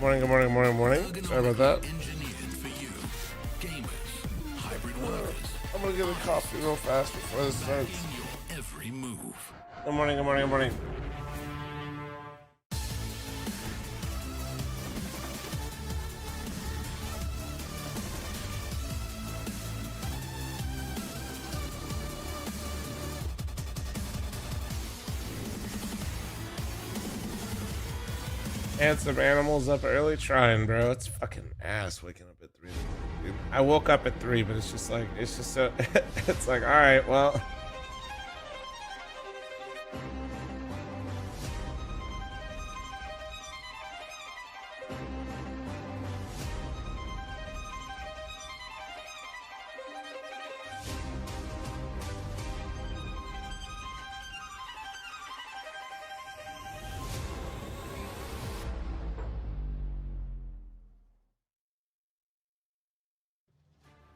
Morning, good morning, morning, morning. Sorry about that. I'm gonna get a coffee real fast before this starts. Good morning, good morning, good morning. Handsome animals up early trying, bro. It's fucking ass waking up at 3. Dude, I woke up at 3, but it's just like, it's just so, it's like, all right, well.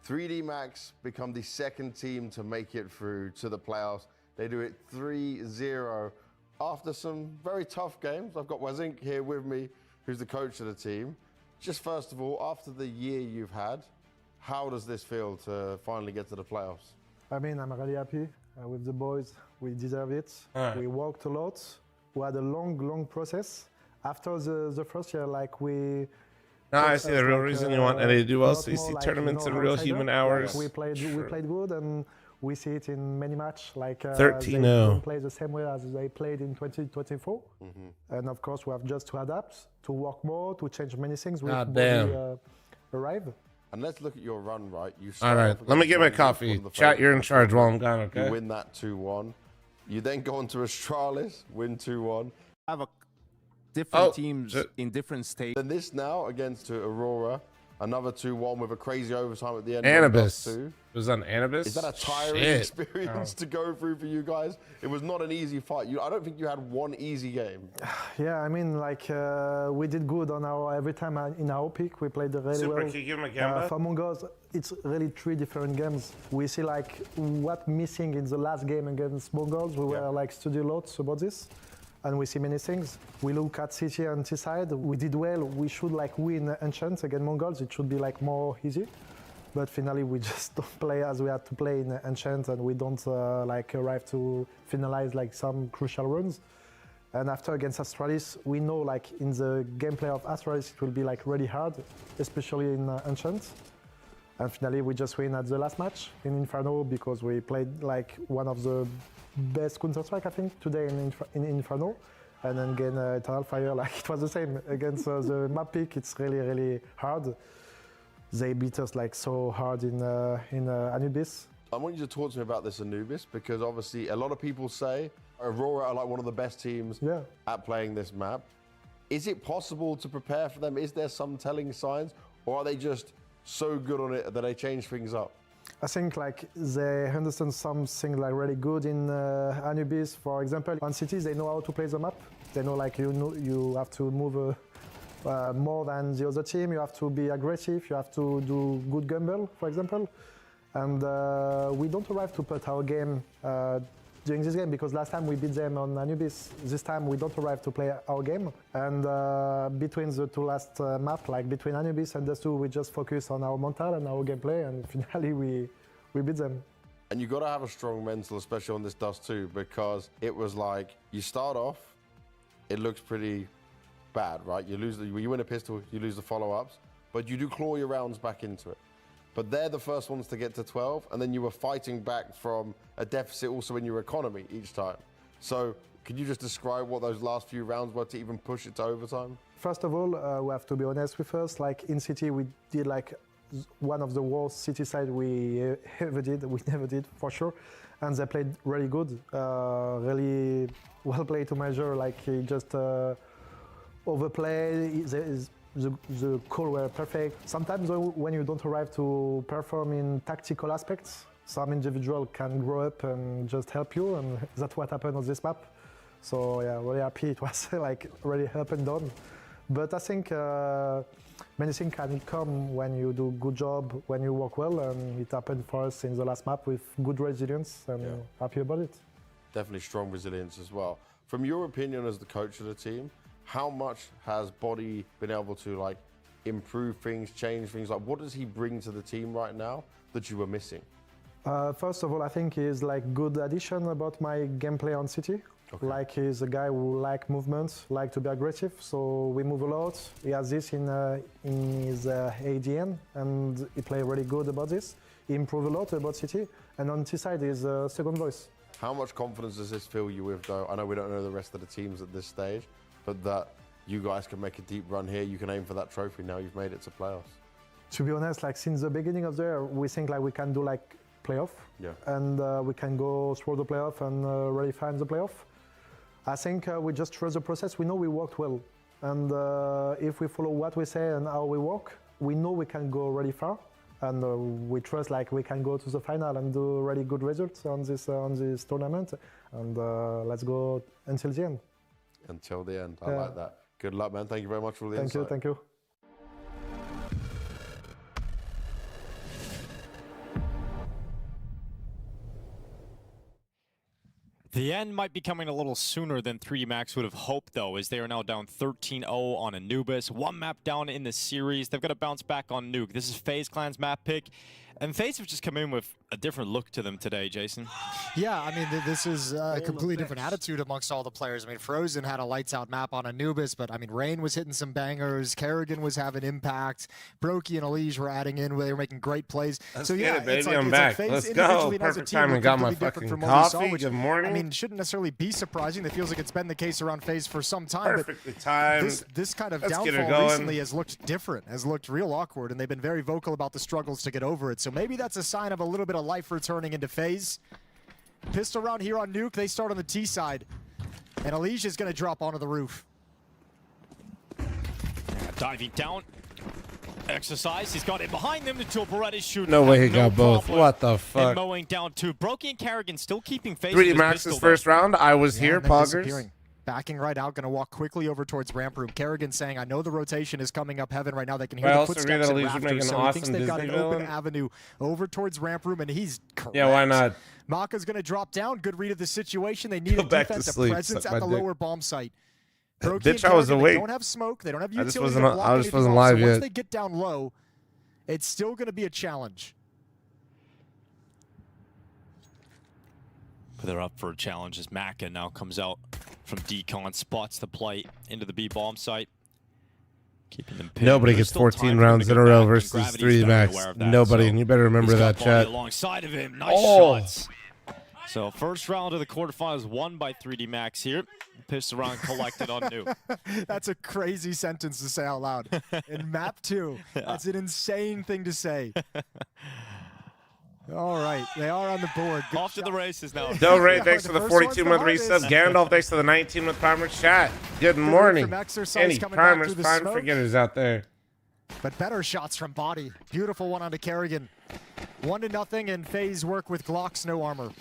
.3D Max become the second team to make it through to the playoffs. They do it 3-0 after some very tough games. I've got Wazink here with me, who's the coach of the team. Just first of all, after the year you've had, how does this feel to finally get to the playoffs? I mean, I'm really happy with the boys. We deserve it. We worked a lot. We had a long process. After the first year, like we... No, I see the real reason you want and they do well. So you see like, tournaments in real human hours. Like we played good, and we see it in many matches. Like 13-0. They don't play the same way as they played in 2024. And of course, we have just to adapt, to work more, to change many things. God damn. Arrive. And let's look at your run, right? You all right, let me get my coffee. Chat, you're in charge while I'm gone, okay? You win that 2-1. You then go on to Astralis, win 2-1. Have a different teams in different states. Then this now against Aurora, another 2-1 with a crazy overtime at the end. Anubis. It was on Anubis. Is that a tiring experience to go through for you guys? It was not an easy fight. I don't think you had one easy game. Yeah, I mean, like we did good on our every time in our peak. We played really Super, well. can you give him a gamba? For Among Us, it's really 3 different games. We see like what missing in the last game against Mongols. We were like studying lots about this. And we see many things. We look at City and T-side. We did well. We should like win Enchant against Mongols. It should be like more easy. But finally, we just don't play as we had to play in Enchant, and we don't like arrive to finalize like some crucial runs. And after against Astralis, we know like in the gameplay of Astralis, it will be like really hard, especially in Enchant. And finally, we just win at the last match in Inferno because we played like one of the best Counter-Strike, I think, today in Inferno. And then again, Eternal Fire, like it was the same against the map pick. It's really hard. They beat us like so hard in Anubis. I want you to talk to me about this Anubis because obviously a lot of people say Aurora are like one of the best teams at playing this map. Is it possible to prepare for them? Is there some telling signs, or are they just so good on it that they change things up? I think like they understand something like really good in Anubis. For example, on cities they know how to play the map. They know like you have to move more than the other team. You have to be aggressive. You have to do good gamble, for example. And we don't arrive to put our game during this game because last time we beat them on Anubis. This time we don't arrive to play our game. And between the 2 last map, like between Anubis and Dust 2, we just focus on our mental and our gameplay, and finally we beat them. And you got to have a strong mental, especially on this Dust 2, because it was like you start off, it looks pretty bad, right? You win a pistol, you lose the follow-ups, but you do claw your rounds back into it. But they're the first ones to get to 12, and then you were fighting back from a deficit also in your economy each time. So could you just describe what those last few rounds were to even push it to overtime? First of all, we have to be honest with us. Like in City, we did like one of the worst City side we ever did. We never did, for sure. And they played really good, really well played to measure. Like he just overplayed. The call were perfect. Sometimes when you don't arrive to perform in tactical aspects, some individual can grow up and just help you, and that's what happened on this map. So yeah, really happy. It was like really up and down. But I think many things can come when you do good job, when you work well, and it happened for us in the last map with good resilience, and happy about it. Definitely strong resilience as well. From your opinion as the coach of the team, how much has Body been able to like improve things, change things? Like, what does he bring to the team right now that you were missing? First of all, I think he's like good addition about my gameplay on City. Like he's a guy who like movement, like to be aggressive. So we move a lot. He has this in his ADN, and he play really good about this. He improved a lot about City, and on T side is second voice. How much confidence does this fill you with, though? I know we don't know the rest of the teams at this stage, but that you guys can make a deep run here. You can aim for that trophy now. You've made it to playoffs. To be honest, like since the beginning of the year, we think like we can do like playoff, and we can go through the playoff and really find the playoff. I think we just trust the process. We know we worked well, and if we follow what we say and how we work, we know we can go really far, and we trust like we can go to the final and do really good results on this tournament, and let's go until the end. Until the end, I like that. Good luck, man. Thank you very much for the insight. Thank you. The end might be coming a little sooner than 3dmax would have hoped, though, as they are now down 13-0 on Anubis. One map down in the series. They've got to bounce back on Nuke. This is FaZe Clan's map pick. And FaZe have just come in with a different look to them today, Jason. Yeah, I mean, this is a completely different attitude amongst all the players. I mean, Frozen had a lights-out map on Anubis, but, I mean, Rain was hitting some bangers. Kerrigan was having impact. Brokey and Elige were adding in. They were making great plays. Let's so, get yeah, it, baby. it's like, I'm back. Like Let's go. Perfect timing. Got my fucking coffee. Good morning. I mean, shouldn't necessarily be surprising. It feels like it's been the case around FaZe for some time. Perfectly timed. This kind of downfall recently has looked different, has looked real awkward, and they've been very vocal about the struggles to get over it. So maybe that's a sign of a little bit of life returning into FaZe. Pistol round here on Nuke. They start on the T side. And Elige is going to drop onto the roof. Diving down. Exercise. He's got it behind them. The Tilburet is shooting. No way he got both. What the fuck? And mowing down two. Brokey and Kerrigan still keeping FaZe. 3dmax's first round. I was here, Poggers. Backing right out, going to walk quickly over towards ramp room. Kerrigan saying, I know the rotation is coming up heaven right now. They can hear the footsteps in rafters, so he thinks they've got an open avenue over towards ramp room, and he's correct. Yeah, why not? Maka's going to drop down. Good read of the situation. They need a defensive presence at the lower bomb site. Bitch, I was awake. They don't have smoke. They don't have utility. I just wasn't live yet. Once they get down low, it's still going to be a challenge. But they're up for a challenge as Maka now comes out from decon, spots the plate into the B bomb site. Keeping them pinned. Nobody gets 14 rounds in a row versus 3dmax. Nobody, and you better remember that, chat. Alongside of him, nice shots. So first round of the quarterfinals won by 3dmax here. Pistol round collected on Nuke. That's a crazy sentence to say out loud. In map 2, that's an insane thing to say. All right, they are on the board. Good Off to the races now. Del Rey, thanks for the 42-month resub. Gandalf, thanks for the 19-month primer. Chat, good morning. Any primers, prime forgetters out there. But better shots from Body. Beautiful one onto Kerrigan. 1-0, and FaZe work with Glocks, no armor.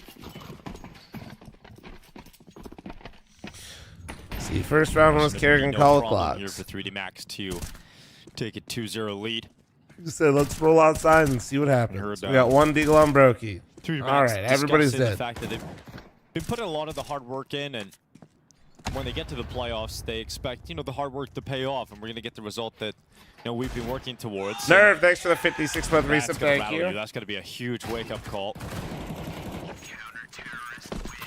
See, first round was Kerrigan call Glocks. Here for 3dmax to take a 2-0 lead. You said, let's roll outside and see what happens. We got one deagle on Brokey. All right, everybody's dead. The fact that they've been putting a lot of the hard work in, and when they get to the playoffs, they expect, the hard work to pay off, and we're going to get the result that, we've been working towards. Nerve, thanks for the 56-month resub. Thank you. That's going to be a huge wake-up call.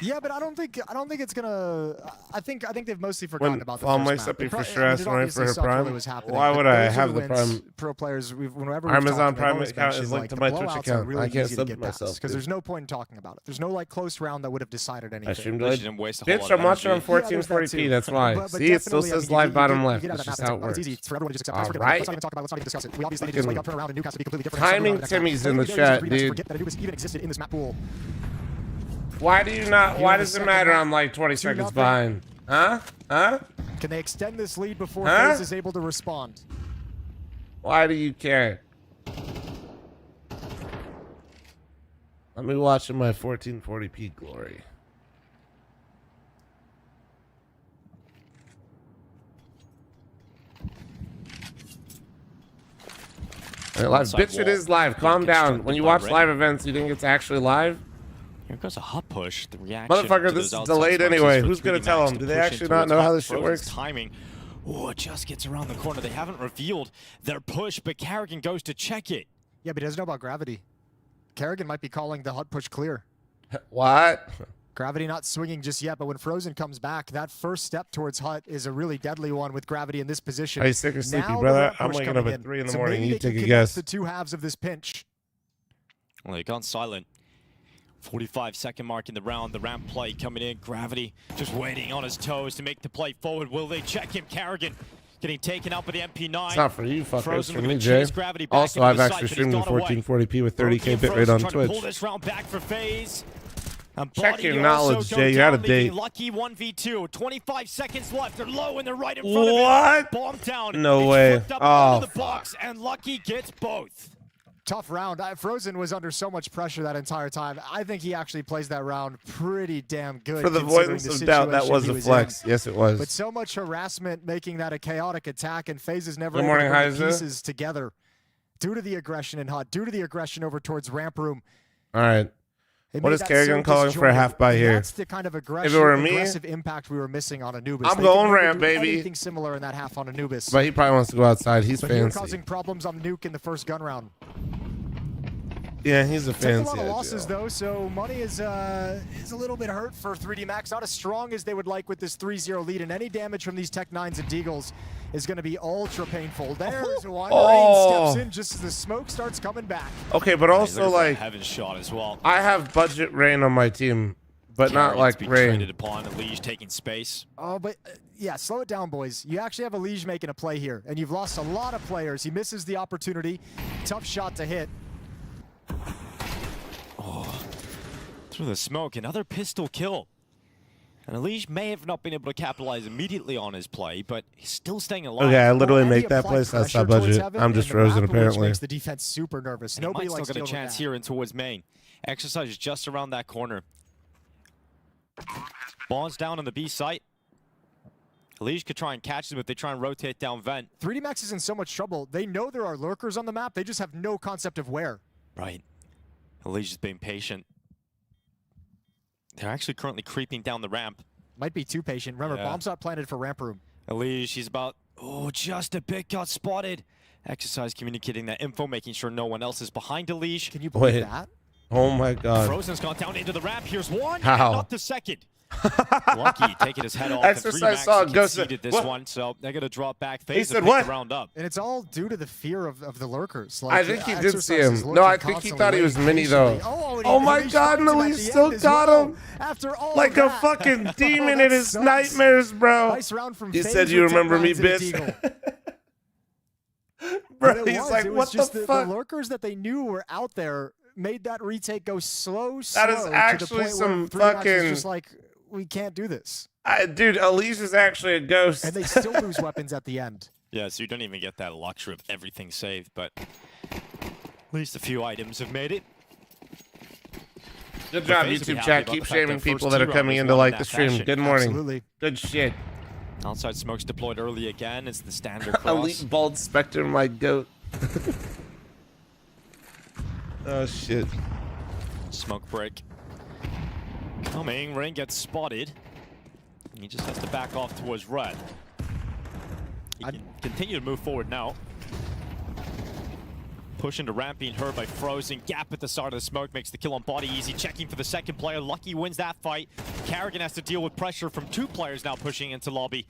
Yeah, but I don't think it's gonna. I think they've mostly forgotten about the first wakes up for stress and wait for her prime. Why would I have the prime? Pro players, whenever Amazon Prime account is linked to my Twitch account. Really I can't sub myself because there's no point in talking about it. There's no close round that would have decided anything. I streamed it. Bitch, I'm watching on 1440p. That's why. See, it still says live bottom left. That's just how it works. All right. Timing Timmy's in the chat, dude. Why do you not? Why does it matter? I'm like 20 seconds behind. Huh? Huh? Can they extend this lead before FaZe is able to respond? Why do you care? Let me watch in my 1440p glory. Live. Bitch, it is live. Calm down. When you watch live events, you think it's actually live? Here goes a hot push. The reaction. Motherfucker, this is delayed anyway. Who's gonna tell them? Do they actually not know how this shit works? Timing Oh, it just gets around the corner. They haven't revealed their push, but Karrigan goes to check it. Yeah, but he doesn't know about Gravity. Karrigan might be calling the hut push clear. What? Gravity not swinging just yet, but when Frozen comes back, that first step towards hut is a really deadly one with Gravity in this position. Are you sick or sleepy, Now brother? the I'm push waking coming up at in. 3 in the So morning. maybe You they can take a connect guess. the two halves of this pinch. Well, they gone silent. 45-second mark in the round. The ramp play coming in. Gravity just waiting on his toes to make the play forward. Will they check him? Karrigan getting taken out by the MP9. It's not for you, fucker. It's Frozen for gonna me, Jay. chase Gravity back Also, into I've the actually site, but he's streamed in gone away. 1440p with 30k Brokey and bitrate Frozen on trying to Twitch. pull this round back for FaZe. And Check Body your also knowledge, go Jay. You're down, out of leaving date. Lucky 1v2. 25 seconds left. They're low and they're right in front of What? it. Bomb down. No It's way. flipped up Oh, into the box, and Lucky gets both. Tough round. Frozen was under so much pressure that entire time. I think he actually plays that round pretty damn good. For the considering avoidance of doubt, that situation was he a flex. in. Yes, it was. But so much harassment making that a chaotic attack, and FaZe is never Good able morning, to bring the Heiser. pieces together due to the aggression in hut, due to the aggression over towards ramp room. All right. It What made is that Karrigan so calling for a disjointed, half by and here? That's the kind of aggression, were me, aggressive impact we were missing on Anubis. I'm They going could never ramp, do baby. Anything similar in that half on Anubis. But he probably wants to go outside. He's But you're fancy. causing problems on Nuke in the first gun round. Yeah, he's a Took a fancy. lot of losses Joe. though, so money is a little bit hurt for 3D Max. Not as strong as they would like with this 3-0 lead, and any damage from these Tech 9s and Deagles is going to be ultra painful. There's one. Oh. Rain steps in just as the smoke starts coming back. Okay, but He's also looking for a like heaven shot as well. I have budget Rain on my team, but not Karrigan's like being Rain. traded upon, and Liege taking space. Oh, but yeah, slow it down, boys. You actually have a Liege making a play here, and you've lost a lot of players. He misses the opportunity. Tough shot to hit. Through the smoke, another pistol kill. And Elige may have not been able to capitalize immediately on his play, but he's still staying alive. Okay, I literally And he make that applied place outside pressure towards budget. Heaven, I'm just and the frozen map, which apparently. makes the defense super nervous. And he Nobody might likes still get a dealing with chance that. here in towards main. Exercise is just around that corner. Bombs down on the B site. Elige could try and catch them if they try and rotate down vent. 3D Max is in so much trouble. They know there are lurkers on the map. They just have no concept of where. Right. Elige is being patient. They're actually currently creeping down the ramp. Might be too patient. Remember, Yeah. bomb's not planted for ramp room. Elige, she's about, oh, just a bit got spotted. Exercise communicating that info, making sure no one else is behind Elige. Can you believe Wait. that? Oh my god. Frozen's gone down into the ramp. Here's one, How? and not the second. Lucky taking his head off. Exercise saw and 3 it go Max to- conceded this what? one, so they're going to drop back. He FaZe said to pick what? the round up. And it's all due to the fear of the lurkers. I Like, think he did Exercise see is him. No, I lurking think he constantly, thought he was waiting mini though. patiently. and Oh he my finished god, finds him no, at he the still end as got well. him. After all Like of a that. fucking demon that in his sucks. nightmares, bro. Nice round from He FaZe said, "You with remember 10 me, rounds into bitch?" Deagle. Bro, But it he's was. like, It was what the just fuck? The lurkers that they knew were out there made that retake go slow, That is slow, actually to the point some where 3 Max was fucking- just like, we can't do this. Dude, Elise is actually a ghost. And they still lose weapons at the end. Yeah, so you don't even get that luxury of everything saved, but at least a few items have made it. Good job, FaZe will be YouTube happy chat. about Keep the fact shaming their people first that are two coming rounders in to won like in the that stream. fashion. Good morning. Absolutely. Good shit. Outside smoke's deployed early again. It's the standard cross. Elite bald specter, my goat. Oh shit. Smoke break. Coming, Rain gets spotted. He just has to back off towards red. He can continue to move forward now. Push into ramp, being heard by Frozen. Gap at the start of the smoke makes the kill on Body easy. Checking for the second player. Lucky wins that fight. Karrigan has to deal with pressure from 2 players now pushing into lobby.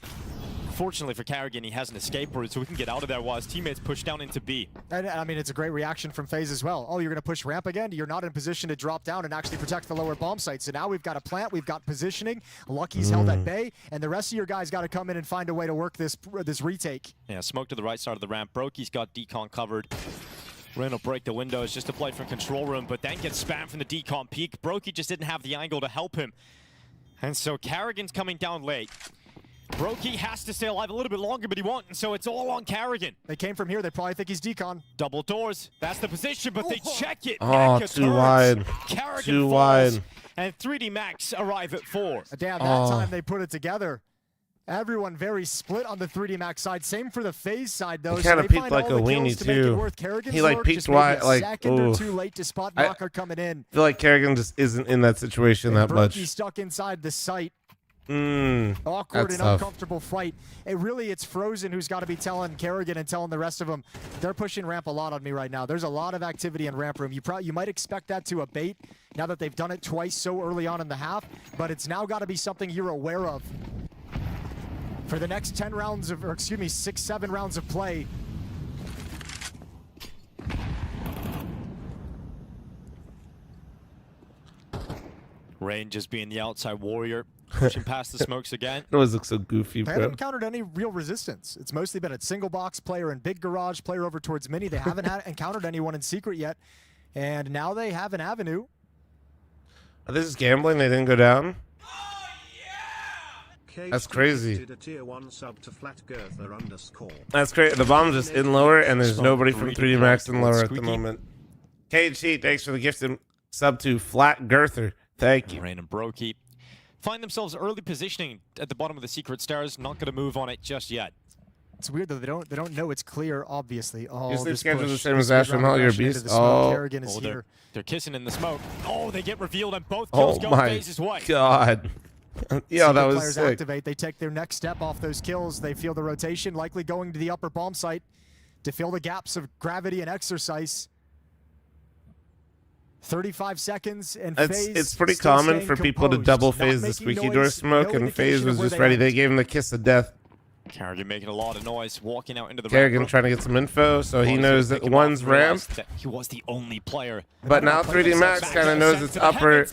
Fortunately for Karrigan, he has an escape route, so he can get out of there while his teammates push down into B. And I mean, it's a great reaction from FaZe as well. Oh, you're going to push ramp again? You're not in position to drop down and actually protect the lower bomb site. So now we've got a plant, we've got positioning. Lucky's held at bay, and the rest of your guys got to come in and find a way to work this retake. Yeah, smoke to the right side of the ramp. Brokey's got decon covered. Rain will break the windows just to play from control room, but then gets spammed from the decon peak. Brokey just didn't have the angle to help him. And so Karrigan's coming down late. Brokey has to stay alive a little bit longer, but he won't, and so it's all on Karrigan. They came from here, they probably think he's decon. Double doors, that's the position, but they check it. Oh, Naka too turns. wide. Karrigan Too falls, wide. and 3D Max arrive at 4. Damn, that time they put it together. Everyone very split on the 3D Max side. Same for the FaZe side, though. He So kinda they peeked find like all a the kills weenie, to make it too. worth. Karrigan's He, like, lurk peeked just maybe wide, a like, second or ooh. 2 late to spot I- Knocker coming in. I feel like Karrigan just isn't in that situation that much. He's stuck inside the site. Awkward and tough. uncomfortable fight. It's Frozen who's got to be telling Kerrigan and telling the rest of them, they're pushing ramp a lot on me right now. There's a lot of activity in ramp room. You might expect that to abate now that they've done it twice so early on in the half, but it's now got to be something you're aware of. For the next 10 rounds of, or excuse me, 6-7 rounds of play. Rain just being the outside warrior, pushing past the smokes again. It always looks so goofy, They bro. haven't encountered any real resistance. It's mostly been a single box player in big garage, player over towards mini. They haven't encountered anyone in secret yet, and now they have an avenue. Are they just gambling? They didn't go down? That's crazy. That's great. The bomb's just in lower, and there's nobody from 3D Max in lower at the moment. KG, thanks for the gifted sub to Flat Girther. Thank you. Rain and Brokey find themselves early positioning at the bottom of the secret stairs. Not going to move on it just yet. It's weird though. They don't know it's clear. Obviously. Oh, Is their this schedule the push. same This as Ashton round Hall? of You're a rushing into beast. the smoke. Oh. Kerrigan is here. They're kissing in the smoke. Oh, they get revealed and both kills Oh go my FaZe's way. god. Yeah, that was players sick. activate. They take their next step off those kills. They feel the rotation, likely going to the upper bomb site to fill the gaps of gravity and exercise. 35 seconds, and It's pretty still common staying for people to composed, double not phase the making squeaky door noise, smoke, no and FaZe indication was of where just they ready. went. They gave him the kiss of death. Kerrigan making a lot of noise, walking out into the Kerrigan ramp. trying to get some info, so he Wanted to knows that pick him one's up and realized ramp. that he was the only player. But now 3D Max kind of knows it's upper.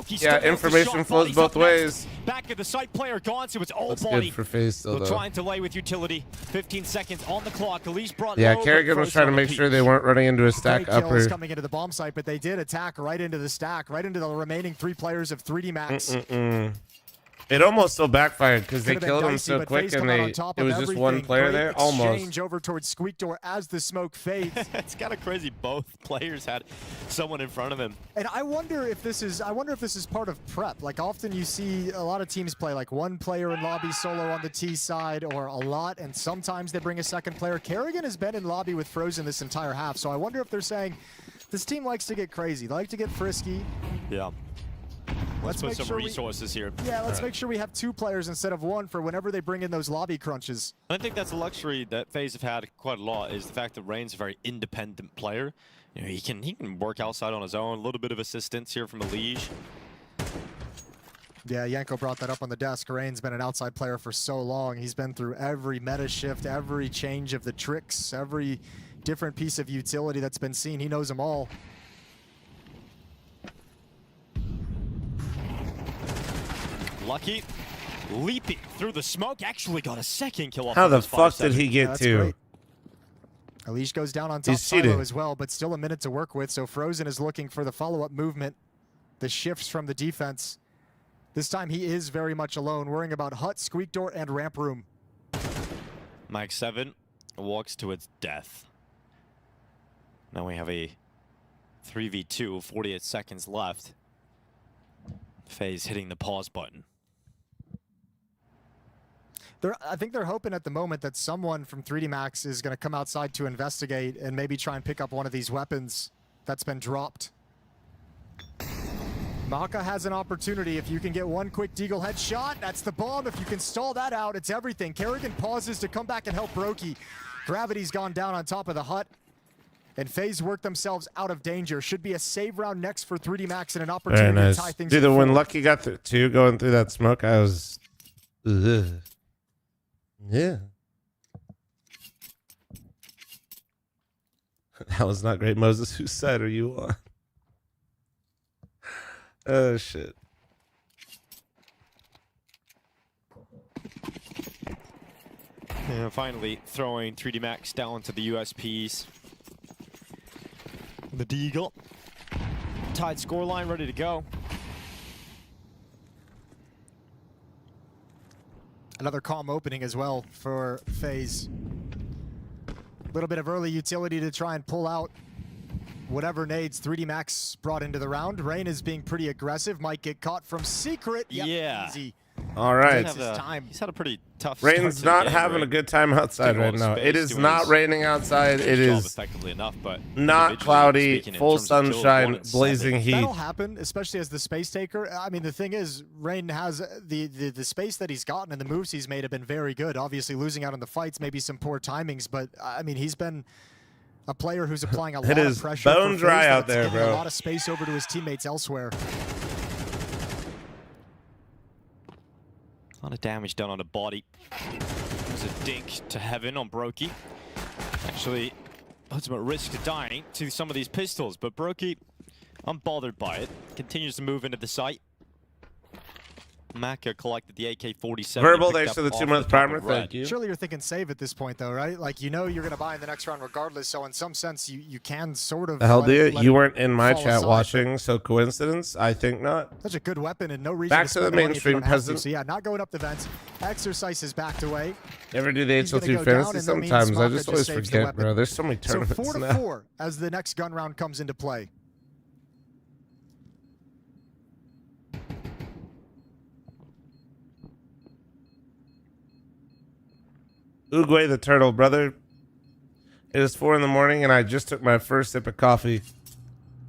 Yeah, information flows both ways. Back of the site, player gone, so it's all That's body. good for FaZe still, They'll though. try and delay with utility. 15 seconds on the clock. Elise brought Yeah, low, but Kerrigan was Frozen trying to on make the sure peak. they weren't running into a Great stack kills upper. coming into the bomb site, but they did attack right into the stack, right into the remaining 3 players of 3D Max. It almost still backfired because they Could've been killed him dicey, so but quick, FaZe and come out on top it of was just one everything. player Great there. Almost. exchange over towards Squeak Door as the smoke fades. It's kind of crazy. Both players had someone in front of him. And I wonder if this is part of prep. Like often you see a lot of teams play like one player in lobby solo on the T side, or a lot, and sometimes they bring a second player. Kerrigan has been in lobby with Frozen this entire half, so I wonder if they're saying this team likes to get crazy, they like to get frisky. Yeah. Let's put make some sure resources here. Yeah, let's make sure we have 2 players instead of 1 for whenever they bring in those lobby crunches. I think that's a luxury that FaZe have had quite a lot, is the fact that Rain's a very independent player. You know, he can work outside on his own. A little bit of assistance here from Elige. Yeah, Yanko brought that up on the desk. Rain's been an outside player for so long. He's been through every meta shift, every change of the tricks, every different piece of utility that's been seen. He knows them all. Lucky, leaping through the smoke, actually got a second kill off. How of the those 5 fuck did seconds. he get That's to? great. Elige goes down on top He's silo cheating. as well, but still a minute to work with, so Frozen is looking for the follow-up movement, the shifts from the defense. This time he is very much alone, worrying about hut, squeak door, and ramp room. Mike 7 walks to its death. Now we have a 3v2, 48 seconds left. FaZe hitting the pause button. I think they're hoping at the moment that someone from 3D Max is going to come outside to investigate and maybe try and pick up one of these weapons that's been dropped. Maka has an opportunity. If you can get one quick Deagle headshot, that's the bomb. If you can stall that out, it's everything. Kerrigan pauses to come back and help Brokey. Gravity's gone down on top of the hut. And FaZe work themselves out of danger. Should be a save round next for 3D Max and an opportunity Very nice. to tie things Dude, at when 4. Lucky got the 2 going through that smoke, I was... Ugh. Yeah. That was not great. Moses, whose side are you on? Oh, shit. And finally throwing 3D Max down to the USPs. The Deagle. Tied scoreline, ready to go. Another calm opening as well for FaZe. A little bit of early utility to try and pull out whatever nades 3D Max brought into the round. Rain is being pretty aggressive. Might get caught from secret. Yep, Yeah. easy. All right. This is time. He's had a pretty tough start to Rain's the not game, having Rain. a good time outside Taking a lot right of now. space, It is doing not his raining outside. It job is effectively enough, but not individually cloudy, speaking, in full terms of kills, sunshine, 1 and 7. blazing heat. That'll happen, especially as the space taker. I mean, the thing is, Rain has the space that he's gotten and the moves he's made have been very good. Obviously, losing out on the fights, maybe some poor timings, but I mean, he's been a player who's applying a lot of pressure. Bone for dry FaZe out that's there, giving bro. A lot of space over to his teammates elsewhere. A lot of damage done on the body. There's a dink to heaven on Brokey. Actually, ultimate risk to dying to some of these pistols, but Brokey, unbothered by it, continues to move into the site. Maka collected the AK-47. Verbal, thanks for the 2-month primer. Thank you. Surely you're thinking save at this point, though, right? Like, you know you're going to buy in the next round regardless, so in some sense, you can sort of... The hell, dude? You weren't in my fall chat aside, watching, so coincidence? I think not. Such a good weapon and no reason Back to to the spend money if you mainstream don't have to. peasant. So yeah, not going up the vents. Exercise is backed away. Never do the He's gonna HL2 go fantasy down, and that means sometimes. I Maka just just always saves the forget, weapon. bro. There's so many So tournaments 4-4 now. as the next gun round comes into play. Uguay the turtle, brother. It is 4 in the morning and I just took my first sip of coffee.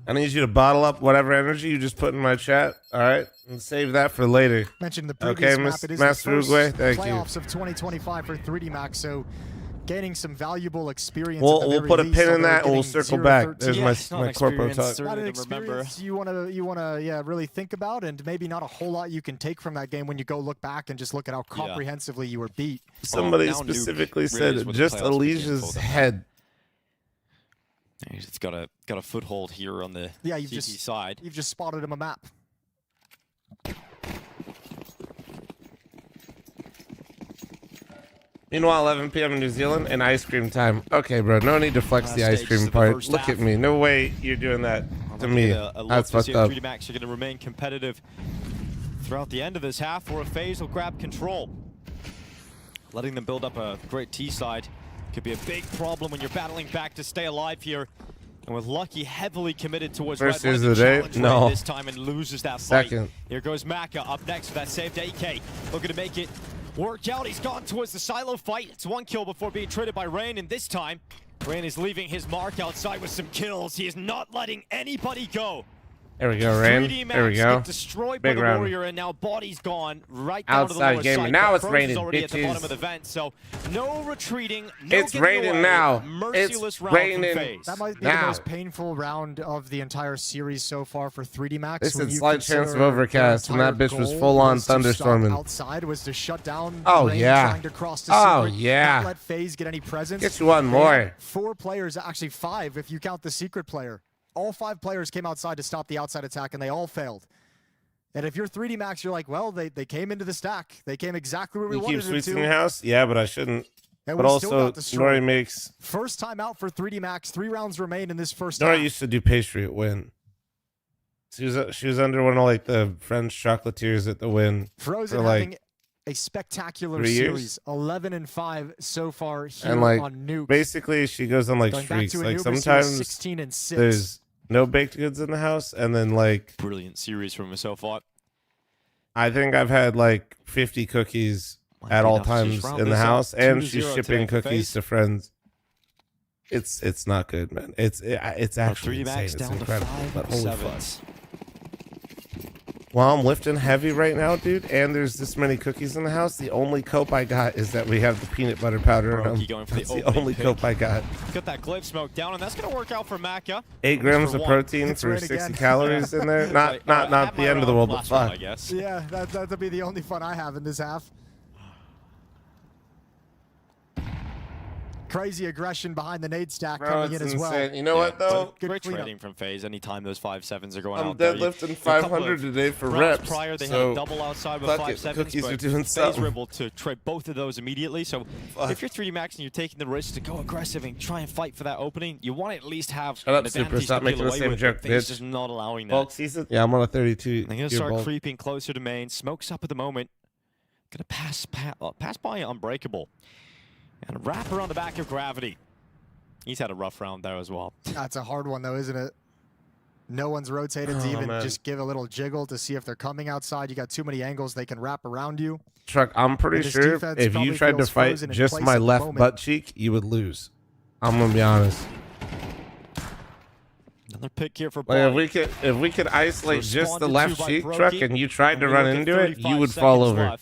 I need you to bottle up whatever energy you just put in my chat, all right? And save that for later. Mentioned the previous Okay, map. It is Master the first Uguay, thank you. playoffs of 2025 for 3D Max, so gaining some valuable experience. We'll put a pin in that and we'll circle back. There's my corpo talk. Not an experience you want to really think about, and maybe not a whole lot you can take from that game when you go look back and just look at how comprehensively you were beat. Somebody specifically said just Alicia's head. It's got a foothold here on the CT side. You've just spotted him a map. Meanwhile, 11 p.m. in New Zealand and ice cream time. Okay, bro, no need to flex the ice cream part. Look at me. No way you're doing that to me. That's fucked up. 3D Max are going to remain competitive throughout the end of this half, or a FaZe will grab control. Letting them build up a great T side could be a big problem when you're battling back to stay alive here. And with Lucky heavily committed towards First Red, is the day. No. this time and loses that fight. Second. Here goes Maka up next for that saved AK. Looking to make it work out. He's gone towards the silo fight. It's 1 kill before being traded by Rain, and this time Rain is leaving his mark outside with some kills. He is not letting anybody go. There we go, Rain. 3D There we Max go. get destroyed Big by the round. Warrior, and now body's gone right down to the Outside lower gamer. side. Now But it's Froze is raining, already at the bitches. bottom of the vent, so no retreating, no It's getting raining away. now. Merciless It's round from raining FaZe. That might be now. the most painful round of the entire series so far for 3D Max. This when is you slight chance of consider overcast, their and that bitch entire was goal full on was to stop thunderstorming. outside was to shut down Oh, Rain yeah. trying to cross the Oh, secret, yeah. not let FaZe get any presence. Get you one They had more. 4 players, actually 5 if you count the secret player. All 5 players came outside to stop the outside attack, and they all failed. And if you're 3D Max, you're like, well, they came into the stack. They came exactly where we You keep wanted them sweets in to. your house? Yeah, but I shouldn't. And But we still also, got destroyed. Nori makes... First time out for 3D Max. 3 rounds remain in this first Nori half. used to do pastry at Win. She was under one of like the French chocolatiers at the Win. Frozen for, like, having a spectacular 3 years? series. 11-5 so far here And like on Nuke. basically she goes on like Going back streaks. to Like Anubis, he was sometimes 16-6. there's no baked goods in the house, and then like Brilliant series from him so far. I think I've had like 50 cookies Might at be all enough to times just round in the this up house, and 2-0 she's today shipping for cookies FaZe. to friends. It's not good, man. It's actually 3D insane. Max It's down to incredible. 5 But holy fuck. sevens. While I'm lifting heavy right now, dude, and there's this many cookies in the house, the only cope I got is that we have the peanut butter powder in them. Brokey going for the That's the opening only pick. cope I got. Got that glaive smoke down, and that's going to work out for Maka. 8 grams of one. protein It's for rain 60 again. calories in there. Like, Not had the my end of the round world, but last round, fuck. I guess. Yeah, that'll be the only fun I have in this half. Crazy aggression behind the nade stack Bro, coming it's in as well. insane. You know what though? Good Great cleanup. trading from FaZe. Anytime those 5-7s are going I'm out there. deadlifting A couple 500 of today for rounds reps. prior, they so had a double outside with fuck it, 5-7s, cookies are but doing FaZe something. were able to trade both of those immediately. So Fuck. if you're 3D Max and you're taking the risk to go aggressive and try and fight for that opening, you want to at least have Shut up, an Super. advantage Stop to making peel the away same with, joke, but FaZe bitch. just not allowing that. bulk season? Yeah, I'm on a 32. They're going to year start bulk. creeping closer to main. Smokes up at the moment. Going to pass by Unbreakable. And a wrap around the back of Gravity. He's had a rough round there as well. That's a hard one, though, isn't it? No one's rotated to even just give a little jiggle to see if they're coming outside. You got too many angles they can wrap around you. Truck, I'm pretty sure if you tried to fight just my left butt cheek, you would lose. I'm gonna be honest. Another pick here for like if we could isolate just the left cheek, Truck, and you tried to run into it, you would fall over.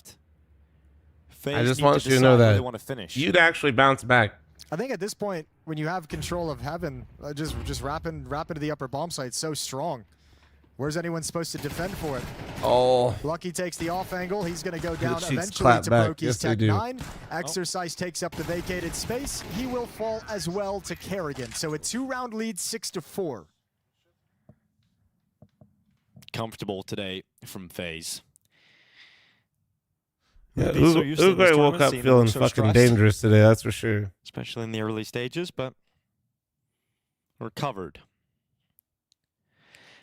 I just want you to know that you'd actually bounce back. I think at this point, when you have control of heaven, just wrap into the upper bomb site so strong. Where's anyone supposed to defend for it? Oh. Lucky takes the off angle. He's going to go down eventually to back. Brokey's Tech 9. Exercise takes up the vacated space. He will fall as well to Kerrigan. So a 2-round lead, 6-4. Comfortable today from FaZe. Yeah, Uguay woke up feeling fucking dangerous today, that's for sure. Especially in the early stages, but recovered.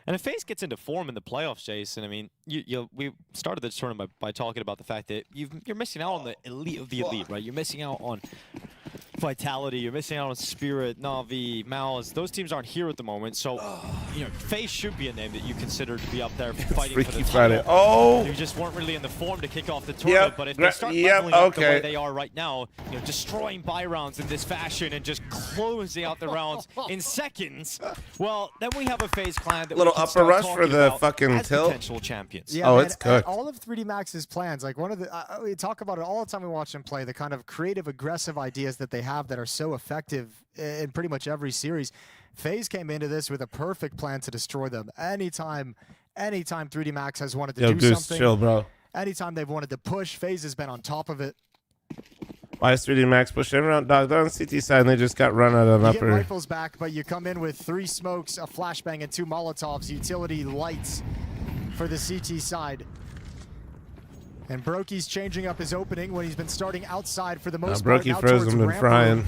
And if FaZe gets into form in the playoffs, Jason, I mean, we started this tournament by talking about the fact that you're missing out on the elite of the elite, right? You're missing out on Vitality, you're missing out on Spirit, Na'Vi, Mouse. Those teams aren't here at the moment, so you know, FaZe should be a name that you consider to be up there fighting for the title. Oh, you just weren't really in the form to kick off the tournament, but if they start leveling up the way they are right now, you know, destroying buy rounds in this fashion and just closing out the rounds in seconds, well, then we have a FaZe Clan that little upper rush for the fucking tilt. Potential champions. Yeah, oh, man, it's cooked. All of 3D Max's plans, like one of the, we talk about it all the time we watch them play, the kind of creative, aggressive ideas that they have that are so effective in pretty much every series. FaZe came into this with a perfect plan to destroy them. Anytime 3D Max has wanted to do something, chill, bro. Anytime they've wanted to push, FaZe has been on top of it. Why is 3D Max pushing everyone? Dog, they're on CT side and they just got run out of upper. You get rifles back, but you come in with 3 smokes, a flashbang, and 2 Molotovs, utility lights for the CT side. And Brokey's changing up his opening when he's been starting outside for the most part. Brokey frozen been frying.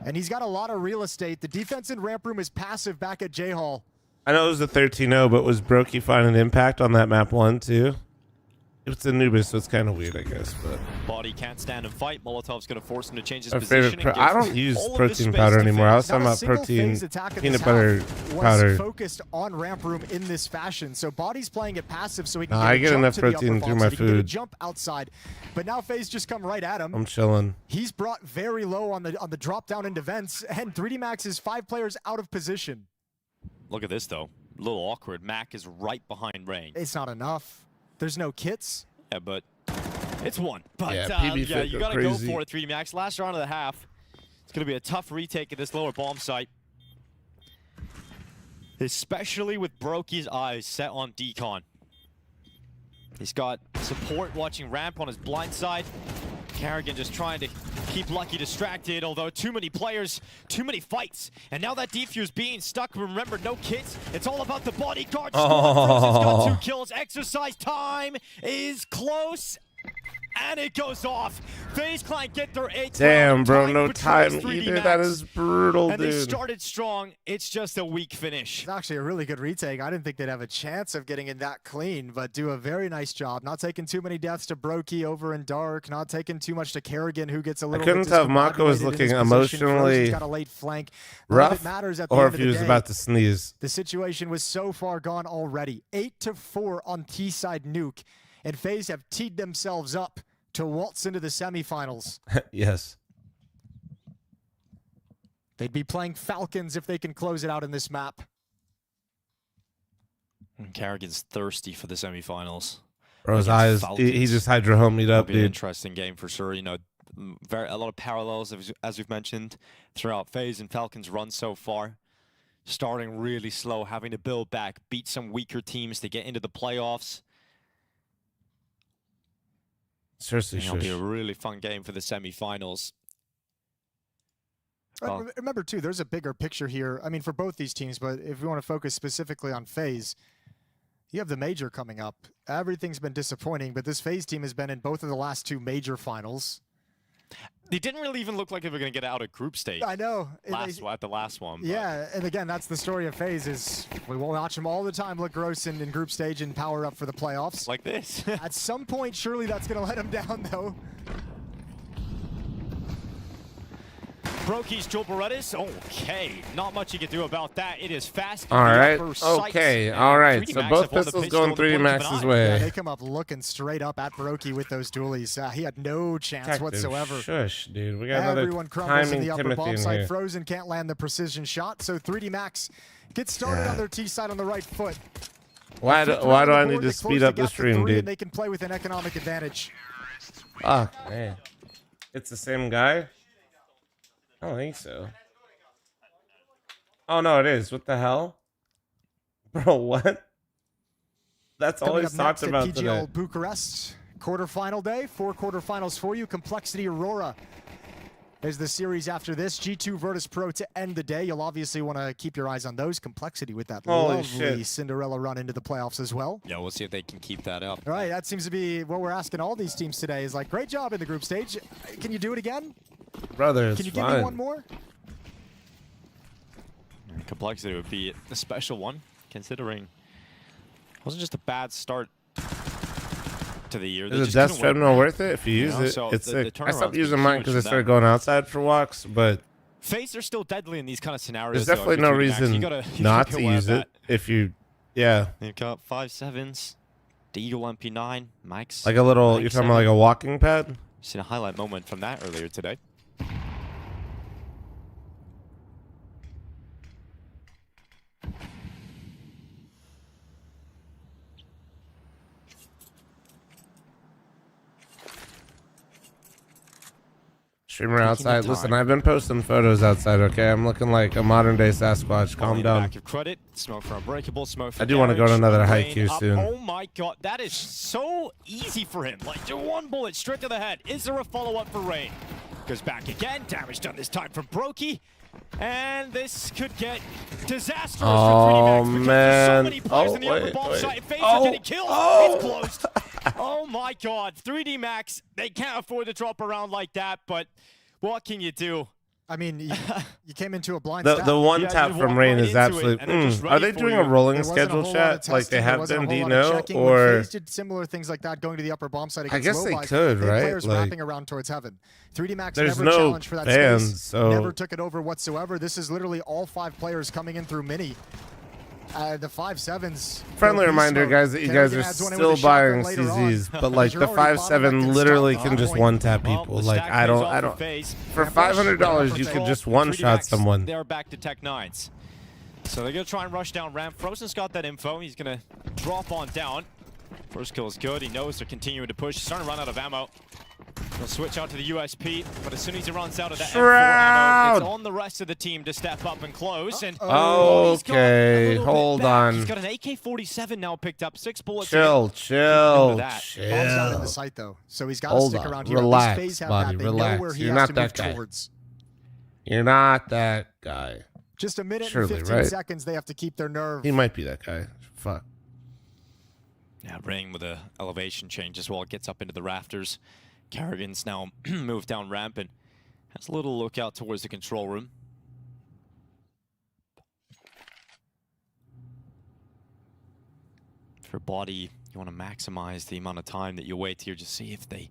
And he's got a lot of real estate. The defense in ramp room is passive back at J-Hall. I know it was a 13-0, but was Brokey finding impact on that map 1 too? It's Anubis, so it's kind of weird, I guess. But Body can't stand and fight. Molotov's going to force him to change his our position. I don't use protein powder anymore. I was talking about protein, peanut butter powder. Focused on ramp room in this fashion, so Body's playing it passive, so he can I get enough protein through my food. Jump outside, but now FaZe just come right at him. I'm chilling. He's brought very low on the drop down into vents, and 3D Max is 5 players out of position. Look at this though, a little awkward. Mac is right behind Rain. It's not enough. There's no kits. Yeah, but it's one. But yeah, you got to go for it, 3D Max. Last round of the half. It's going to be a tough retake at this lower bomb site. Especially with Brokey's eyes set on Decon. He's got support watching ramp on his blind side. Kerrigan just trying to keep Lucky distracted, although too many players, too many fights. And now that defuse being stuck, remember, no kits. It's all about the bodyguard. Frozen's got 2 kills. Exercise time is close. And it goes off. FaZe Clan get their 8th. Damn, bro, no time either. That is brutal, and dude. They started strong. It's just a weak finish. It's actually a really good retake. I didn't think they'd have a chance of getting it that clean, but do a very nice job. Not taking too many deaths to Brokey over in dark. Not taking too much to Kerrigan, who gets a little. I couldn't tell if Mako was looking emotionally got a late flank. rough, matters at the or end if of he was day. about to sneeze. The situation was so far gone already. 8-4 on T-side nuke, and FaZe have teed themselves up to waltz into the semifinals. Yes. They'd be playing Falcons if they can close it out in this map. And Kerrigan's thirsty for the semifinals. Bro, his eyes, he just hydro-homied up, It'll be an dude. interesting game for sure. You know, a lot of parallels, as we've mentioned, throughout FaZe and Falcons' run so far. Starting really slow, having to build back, beat some weaker teams to get into the playoffs. Seriously, It'll be a really fun game for the semifinals. Remember, too, there's a bigger picture here. I mean, for both these teams, but if we want to focus specifically on FaZe, you have the major coming up. Everything's been disappointing, but this FaZe team has been in both of the last 2 major finals. They didn't really even look like they were going to get out of group stage. I know. At the last one. Yeah, and again, that's the story of FaZe is we will watch them all the time look gross in group stage and power up for the playoffs. Like this. At some point, surely that's going to let them down, though. Broki's Joel Berettis. Okay, not much you can do about that. It is fast. All right. Okay. All right. So both pistols going 3D Max's way. Yeah, they come up looking straight up at Broki with those dualies. He had no chance Detective, whatsoever. Shush, dude. We got Everyone another crumbles in timing the upper Timothy bomb in side. here. Frozen can't land the precision shot, so 3D Max gets started on their T side on the right foot. Why do I need to speed up the stream, dude? They can play with an economic advantage. Fuck, man. It's the same guy? I don't think so. Oh, no, it is. What the hell? Bro, what? That's Coming always up talked next about at today. PGL Bucharest. Quarterfinal day. 4 quarterfinals for you. Complexity Aurora is the series after this. G2 Virtus Pro to end the day. You'll obviously want to keep your eyes on those. Complexity with that Holy lovely shit. Cinderella run into the playoffs as well. Yeah, we'll see if they can keep that up. All right, that seems to be what we're asking all these teams today is like, great job in the group stage. Can you do it again? Brother, it's Can you give fine. me one more? Complexity would be a special one, considering it wasn't just a bad start to the year. Is a death treadmill worth it if you use it? So It's the sick. I stopped turnaround's using been mine huge because I for started them. going outside for walks, but FaZe are still deadly in these kind of scenarios. there's definitely no though, if you're 3D Max. reason You gotta not be to aware of use it that. if you, yeah. They've got 5.7s, the Eagle MP9, Max. Like a little, Max you're talking about like 7. a walking pad? Seen a highlight moment from that earlier today. Streamer outside. Listen, I've been posting photos outside, okay? I'm looking like a modern day Sasquatch. Calm Only down. Back of credit, smoke for Unbreakable, smoke for I do want to go to Garage, another Rain haiku up. soon. Oh my god, that is so easy for him. Like, just one bullet straight to the head. Is there a follow-up for Rain? Goes back again. Damage done this time from Brokey. And this could get disastrous for 3D Max because there's so many players in the upper bomb site. If FaZe are getting kills, it's closed. Oh my god, 3D Max, they can't afford to drop around like that, but what can you do? I mean, you came into a blind The stat. one Yeah, tap just from walk Rain right is into absolute. it, and they're just Are ready they for doing you. a rolling There wasn't a schedule whole lot of chat like testing, they there have wasn't a been? Do whole you lot of know? checking. When Or FaZe did similar things like that going to the upper bomb site I against guess they Mobiles, could, they had right? players Like, wrapping around towards heaven. 3D Max there's never no challenged for that fans, space, so- never took it over whatsoever. This is literally all 5 players coming in through mini. The 5.7s. friendly reminder, guys, that you guys are still buying CZs, but like the 5.7 literally can just one tap people. Like I don't. For $500, you could just one shot someone. They're back to Tech 9s. So they're gonna try and rush down ramp. Frozen's got that info. He's gonna drop on down. First kill is good. He knows they're continuing to push. He's starting to run out of ammo. He'll switch out to the USP, but as soon as he runs out of that M4 ammo, it's on the rest of the team to step up and close. And Okay, he's got a little bit hold back. on. He's got an AK-47 now picked up. 6 bullets. Chill, chill, Bomb's out in the chill. site though, so he's got to Hold stick on. around here. Relax, These FaZe have buddy, that. They relax. know where he You're has not to that move guy. towards. You're not that guy. Just a minute Surely, and 15 right? seconds. They have to keep their nerve. He might be that guy. Fuck. Yeah, Rain with a elevation change as well. Gets up into the rafters. Carrigan's now moved down ramp and has a little look out towards the control room. For body, you want to maximize the amount of time that you wait here. Just see if they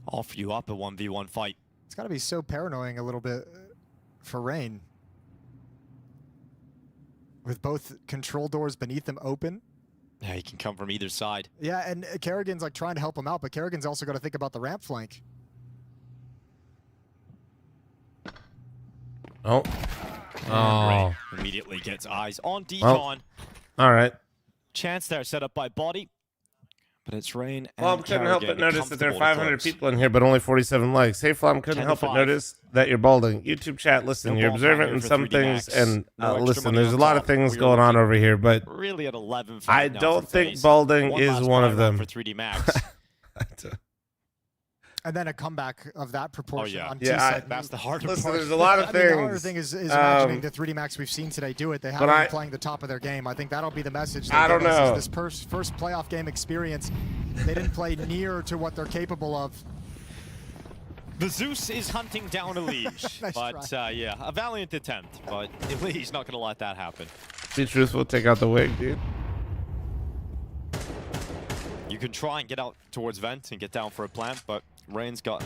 offer you up a 1v1 fight. It's got to be so paranoid a little bit for Rain. With both control doors beneath him open. Yeah, he can come from either side. Yeah, and Kerrigan's like trying to help him out, but Kerrigan's also got to think about the ramp flank. Oh. Oh. Rain immediately gets eyes on Decon. Well, all right. Chance there set up by body. But it's Rain and Flom couldn't help but Kerrigan notice that there are comfortable to 500 close. people in here, but only 47 likes. Hey, Flom couldn't 10 to help but 5. notice that you're balding. YouTube chat, listen, No you're ball observant fire in for some 3D things, Max. and No extra listen, money there's a on lot of top. things We are going on looking over here, but Really at 11. I now don't for think FaZe. balding One is last one of buy round them. for 3D Max. And then a comeback of that proportion yeah. on Yeah, T-side. That's the harder Listen, part. there's a lot of I mean, the harder things. thing is imagining the 3D Max we've seen today do it. They haven't been playing the top of their game. I think that'll be the message. I don't know. This first playoff game experience, they didn't play near to what they're capable of. The Zeus is hunting down Elige. Nice but yeah, a valiant attempt. But Elige's not going to let that happen. Be truthful, take out the wig, dude. You can try and get out towards vent and get down for a plant, but Rain's got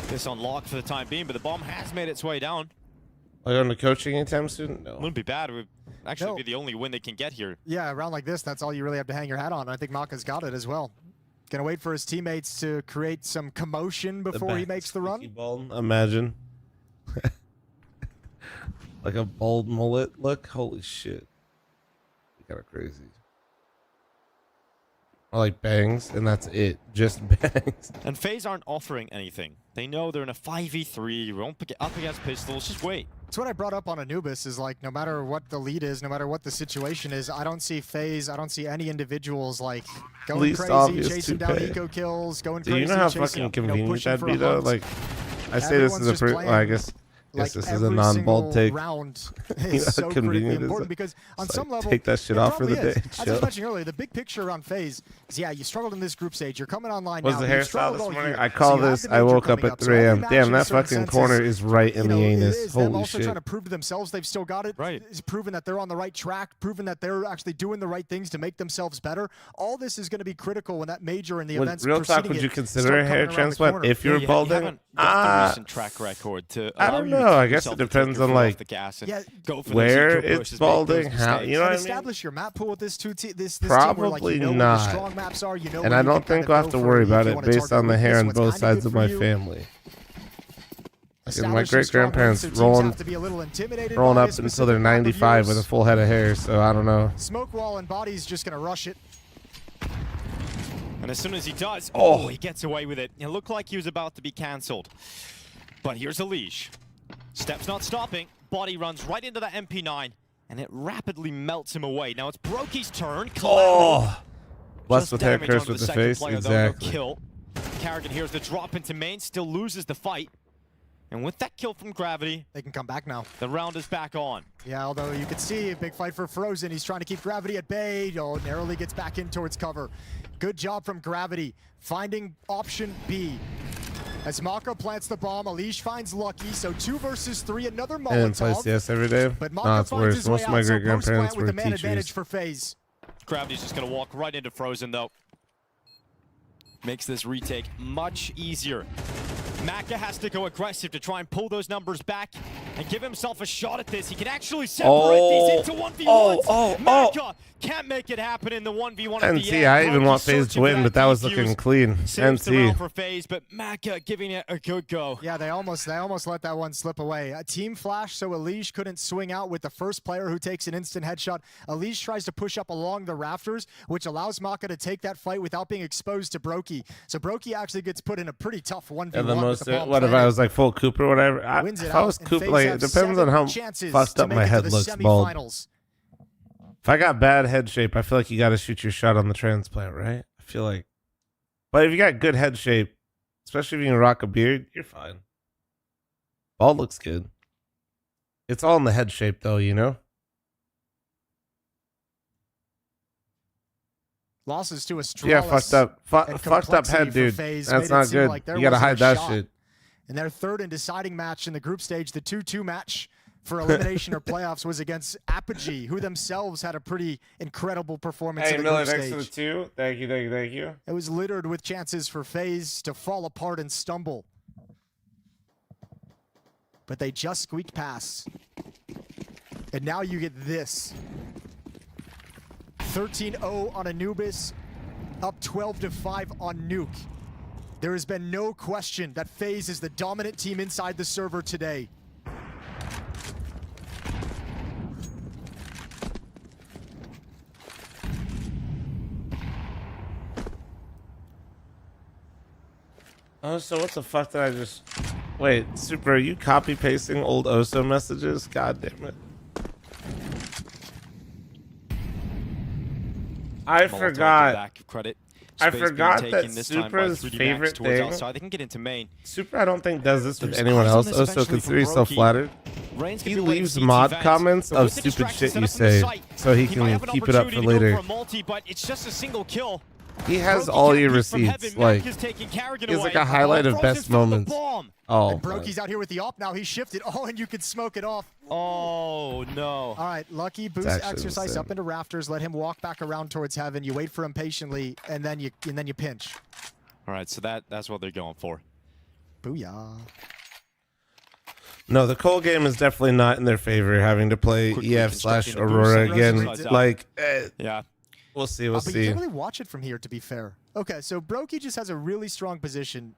this on lock for the time being, but the bomb has made its way down. Are you going to coaching anytime soon? No. Wouldn't be bad. It would actually be the only win they can get here. Yeah, a round like this, that's all you really have to hang your hat on. I think Maka's got it as well. Gonna wait for his teammates to create some commotion before he makes the run. Bald, imagine. Like a bald mullet look. Holy shit. Kind of crazy. Or like bangs, and that's it. Just bangs. And FaZe aren't offering anything. They know they're in a 5v3. You won't get up against pistols. Just wait. That's what I brought up on Anubis is like, no matter what the lead is, no matter what the situation is, I don't see FaZe, I don't see any individuals like going crazy, chasing down eco kills, going crazy. Do you know how chasing, fucking convenient pushing that'd for be a though? hunt. Like, I say this is a well, I guess like this is a non-bald take. Round You know is how so critically convenient important is because on It's some like, level, take that shit it off for the probably day. is. As I was mentioning earlier, the big picture around FaZe is, yeah, you struggled in this group stage. You're coming online Was now. the You've hairstyle struggled this all morning? year. I call So you have this. the I major woke up coming at So 3 every a.m. match Damn, in that a certain fucking sense corner is right in you the know, it anus. is them Holy also shit. trying to prove to themselves they've still got it. Right. It's proven that they're on the right track, proven that they're actually doing the right things to make themselves better. All this is going to be critical when that major and the events Real talk, preceding would you it consider start a hair coming around the transplant corner. if you're you balding? haven't got the recent track record to I allow don't you to know. I keep guess it yourself to take depends your on foot like off the gas and Yeah, go for where those eco it's pushes, make those balding, how mistakes. you know what I mean? Establish your map pool with this this team Probably where, like, you know where not. the strong maps are, you know And where I you don't can think kind we'll of have go to for worry if about you it wanna based target on the weakness, hair on what's both kinda sides good of for my you. family. Like my Establish some strong great-grandparents links, so teams rolling have to be a little intimidated up by a until they're specific map of 95 yours. with a full head of hair, so I don't know. Smoke wall and body's just gonna rush it. And as soon as he does, he gets away with it. It looked like he was about to be cancelled. But here's a leash. Steps not stopping. Body runs right into that MP9, and it rapidly melts him away. Now it's Brokey's turn. Blessed with hair, damage cursed onto with the second face. player, though, no Exactly. kill. Carrigan here's the drop into main, still loses the fight. And with that kill from Gravity, They can come back now. the round is back on. Yeah, although you can see a big fight for Frozen. He's trying to keep Gravity at bay. Narrowly gets back in towards cover. Good job from Gravity, finding option B. As Maka plants the bomb, Alish finds Lucky, so 2 versus 3, another I didn't play Molotov. CS every day. But No, Maka it's finds worse. his Most way of my out, so great-grandparents post-plant with were the man advantage teachers. for FaZe. Gravity's just gonna walk right into Frozen, though. Makes this retake much easier. Maka has to go aggressive to try and pull those numbers back and give himself a shot at this. He can actually separate these into 1v1s. Maka can't make it happen in the 1v1 at the NC, end. I even want Brokey's FaZe to searching win, for but that was defuse. looking clean. Saves the round NC. for FaZe, but Maka giving it a good go. Yeah, they almost let that one slip away. A team flash, so Alish couldn't swing out with the first player who takes an instant headshot. Alish tries to push up along the rafters, which allows Maka to take that fight without being exposed to Brokey. So Brokey actually gets put in a pretty tough 1v1 And the with most, the bomb what if I planted. was like full Cooper or whatever? Wins it If I out, was and Cooper, FaZe like, it have depends on 7 how chances fucked to up make my it to head the looks bald. semifinals. If I got bad head shape, I feel like you got to shoot your shot on the transplant, right? I feel like. But if you got good head shape, especially if you can rock a beard, you're fine. Bald looks good. It's all in the head shape, though, you know? Losses to Astralis. Yeah, fucked up. and Fucked up complexity head, for dude. FaZe That's made it not seem good. like there You got to wasn't hide a that shot. shit. And their third and deciding match in the group stage, the 2-2 match for elimination or playoffs, was against Apogee, who themselves had a pretty incredible performance Hey, in the Miller, group thanks for the stage. 2. Thank you, thank you, thank you. It was littered with chances for FaZe to fall apart and stumble. But they just squeaked past. And now you get this. 13-0 on Anubis, up 12-5 on Nuke. There has been no question that FaZe is the dominant team inside the server today. Oh, so what the fuck did I just... Wait, Super, are you copy-pasting old Oso messages? God damn it. I Molotov forgot. back credit. I Space being forgot taken that this time by Supra's 3D Max favorite towards thing... outside. They can get into main. Super, I don't think, does this with There's anyone eyes on else. this Oso, eventually consider he's from so Brokey. flattered. Reigns can He be waiting leaves CT mod vents, comments but of with the stupid distraction shit set you up in the say, site, so he might can have an keep it up for opportunity to go later. for a multi, but it's just a single kill. He has Brokey all can't your peek from receipts. heaven. Like, Mac is taking Carrigan it's away. like a highlight of Frozen's best found the moments. bomb. oh, And Brokey's out here with the op now. He shifted. Oh, and you can smoke it off. Oh, no. All right, Lucky boost actually exercise insane. up into rafters. Let him walk back around towards heaven. You wait for him patiently, and then you pinch. All right, so that's what they're going for. Booyah. No, the Cole game is definitely not in their favor, having to play Quickly EF/Aurora constructing again. the boost. Like, Yeah. we'll see. We'll But you see. can't really watch it from here, to be fair. Okay, so Brokey just has a really strong position.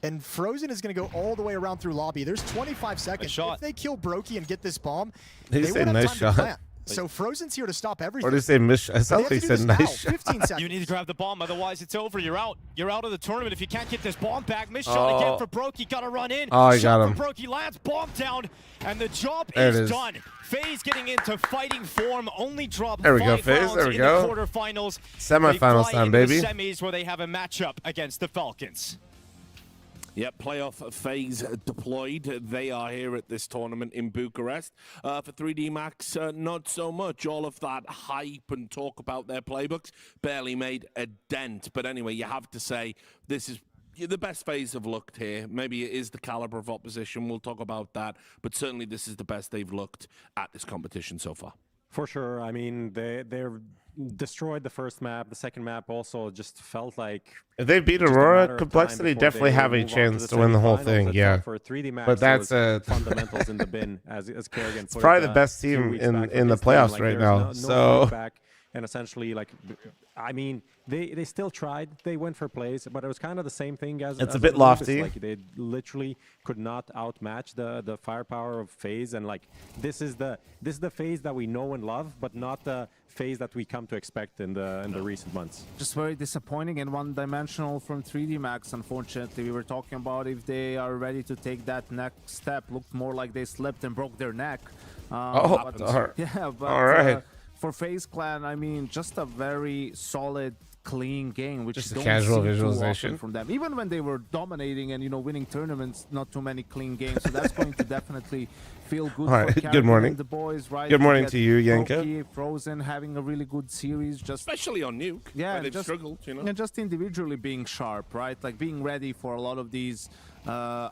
And Frozen is going to go all the way around through lobby. There's 25 seconds. shot. If they kill Brokey and get this bomb, Did he they say won't have nice time shot? to plant. So Frozen's here to stop everything. Or did he say miss? I They thought have he to do said this now. nice shot. 15 seconds. You need to grab the bomb, otherwise it's over. You're out. You're out of the tournament if you can't get this bomb back. Missed shot again for Brokey. Got to run in. Oh, I Shot got him. for Brokey lands. Bomb down, and the job There it is is. done. FaZe getting into fighting form. Only dropped There we go, 5 FaZe. rounds There we in go. the quarterfinals. Semifinals They fly time, into baby. the semis where they have a matchup against the Falcons. Yep, playoff phase deployed. They are here at this tournament in Bucharest. For 3D Max, not so much. All of that hype and talk about their playbooks barely made a dent. But anyway, you have to say this is the best phase have looked here. Maybe it is the caliber of opposition. We'll talk about that. But certainly this is the best they've looked at this competition so far. For sure. I mean, they're destroyed the first map. The second map also just felt like If they beat just a matter Aurora, of time Complexity before definitely they have a move on chance the to win the whole semifinals. thing. It's Yeah. not for 3D Max, But so that's it's fundamentals in the bin, as Kerrigan put It's probably it, the best few team weeks in back the with his team. playoffs Like, right there's now. no So feedback. And essentially, like, I mean, they still tried. They went for plays, but it was kind of the same thing as It's a as bit Anubis. lofty. Like, they literally could not outmatch the firepower of FaZe, and like this is the FaZe that we know and love, but not the FaZe that we come to expect in the recent months. Just very disappointing and one-dimensional from 3D Max, unfortunately. We were talking about if they are ready to take that next step. Looked more like they slipped and broke their neck. but, Yeah, but all right. For FaZe Clan, I mean, just a very solid, clean game, which Just a don't casual see too visualization. often from them. Even when they were dominating and winning tournaments, not too many clean games. So that's going to definitely feel good. All right, for good Carrigan morning. and the boys, right? Good morning get to you, Yanko. Brokey, Frozen having a really good series, just Especially on Nuke, yeah, where they've just, struggled, you know. and just individually being sharp, right? Like being ready for a lot of these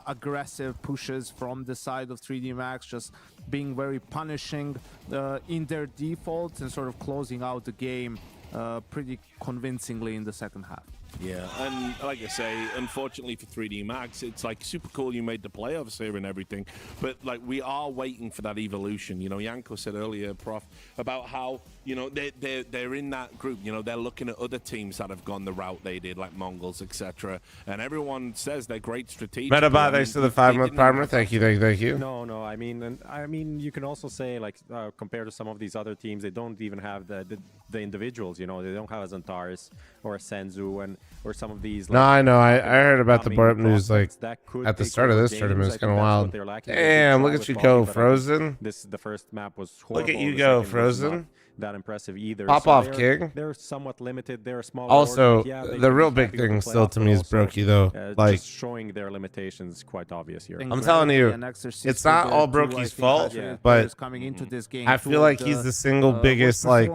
aggressive pushes from the side of 3D Max, just being very punishing in their defaults and sort of closing out the game pretty convincingly in the second half. Yeah, and like I say, unfortunately for 3D Max, it's like super cool you made the playoffs here and everything, but like we are waiting for that evolution. You know, Yanko said earlier, Prof, about how, you know, they're in that group, you know, they're looking at other teams that have gone the route they did, like Mongols, etc. And everyone says they're great strategic. Metabot, thanks to the 5-month primer. Thank you, thank you, thank you. No, I mean, you can also say, like, compared to some of these other teams, they don't even have the individuals. You know, they don't have a Zantaris or a Senzu or some of these. No, I know. I heard about the Borp news like that could at the take start of over this games. tournament. It's I kind think of that's wild. what they're lacking. They Damn, did look try at with you Bobby, go, but I think Frozen. The first map was Look horrible. at you The go, second was not Frozen. that impressive either. Pop So off, they're, King. They're somewhat limited. They're a small. Also, board, but yeah, they the could real be big happy with thing the still to playoff, me is but also, Brokey, though. Like, just showing their limitations quite obvious here. I'm telling you, it's not all Brokey's fault, but I feel like he's the single biggest like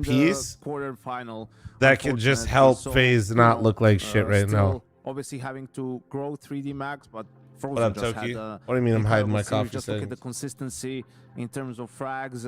piece quarterfinal that can just help FaZe not look like shit right now. Obviously having to grow 3D Max, but Frozen What up, just Toki? had a What do you mean I'm hiding my incredible series. coffee Just look at settings? the consistency in terms of frags,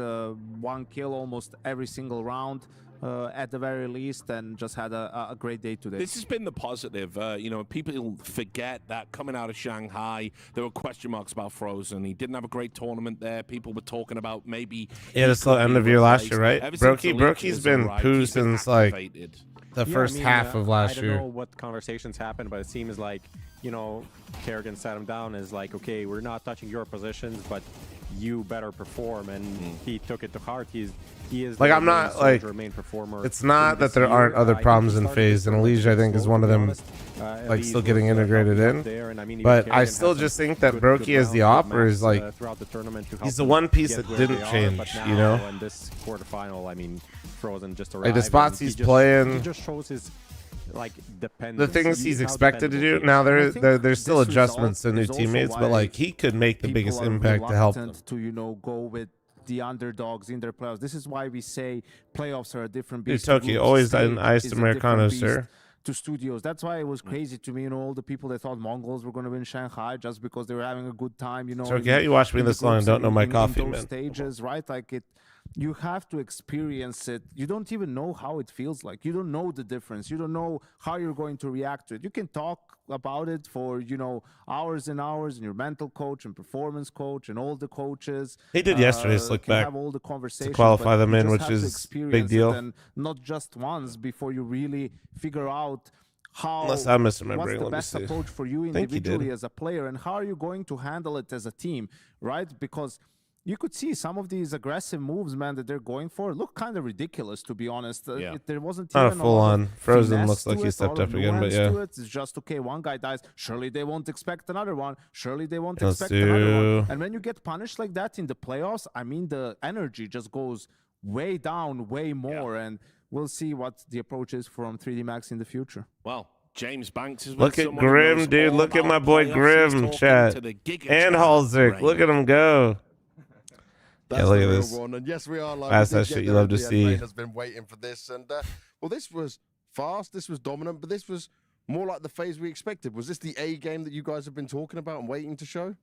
one kill almost every single round at the very least, and just had a great day today. This has been the positive. You know, people forget that coming out of Shanghai, there were question marks about Frozen. He didn't have a great tournament there. People were talking about maybe He had a slow end of year last year, right? Ever since the leak Brokey's has been arrived, poo he's been since like activated. the first half of last I year. don't know what conversations happened, but it seems like, you know, Kerrigan sat him down as like, okay, we're not touching your positions, but you better perform, and he took it to heart. He is Like, the I'm not, main like, soldier, main performer. It's not in that this there year. aren't other I think problems he in started FaZe, this and tournament Elysia I think is slow, one of to be them, honest. like Elise still was, getting integrated up in. there, and I mean, even But Kerrigan I had still some just think that good Brokey as rounds, the good opper is maps, like throughout the tournament to help he's the them one piece get that where didn't they are, change, but you now know? in this quarterfinal, I mean, Frozen just arrived. Like the spots and he he's just- playing, he just shows his like the dependence. things he's how expected to dependable do. he is. Now I think there's still this adjustments to result new is also teammates, but why like he could make the people biggest are impact to help them. reluctant to, you know, go with the underdogs in their playoffs. This is why we say playoffs are a different Dude, beast. to Toki, group always stage an iced is a Americano, different beast sir. to studios. That's why it was crazy to me, you know, all the people that thought Mongols were going to win Shanghai just because they were having a good time, you know. Toki, how you watch me in the this long and groups don't know my in coffee, those man? stages, right? Like you have to experience it. You don't even know how it feels like. You don't know the difference. You don't know how you're going to react to it. You can talk about it for, you know, hours and hours, and your mental coach and performance coach and all the coaches. He did yesterday's look can back have all the conversations, qualify but them you in, just which have to is experience big deal. it, and not just once before you really figure out how, Unless I'm misremembering, what's the let me best see. approach for you I think he did. individually as a player, and how are you going to handle it as a team, right? Because you could see some of these aggressive moves, man, that they're going for look kind of ridiculous, to be honest. There wasn't Not a even full-on. lot of Frozen finesse looks like to he it, stepped a lot up of again, but nuance yeah. to it. It's just, okay, one guy dies, surely they won't expect another one. Surely they won't Let's expect another do- one. And when you get punished like that in the playoffs, I mean, the energy just goes way down, way more. And we'll see what the approach is from 3D Max in the future. Well, James Banks is Look at Grim, dude. Look at my boy Grim, chat. And Halzik. Look at him go. That's Yeah, look the at real this. one. And yes, we are live. That's We did that get shit you there love at to the end. see. Rain has been waiting for this. And, well, this was fast. This was dominant. But this was more like the phase we expected. Was this the A game that you guys have been talking about and waiting to show?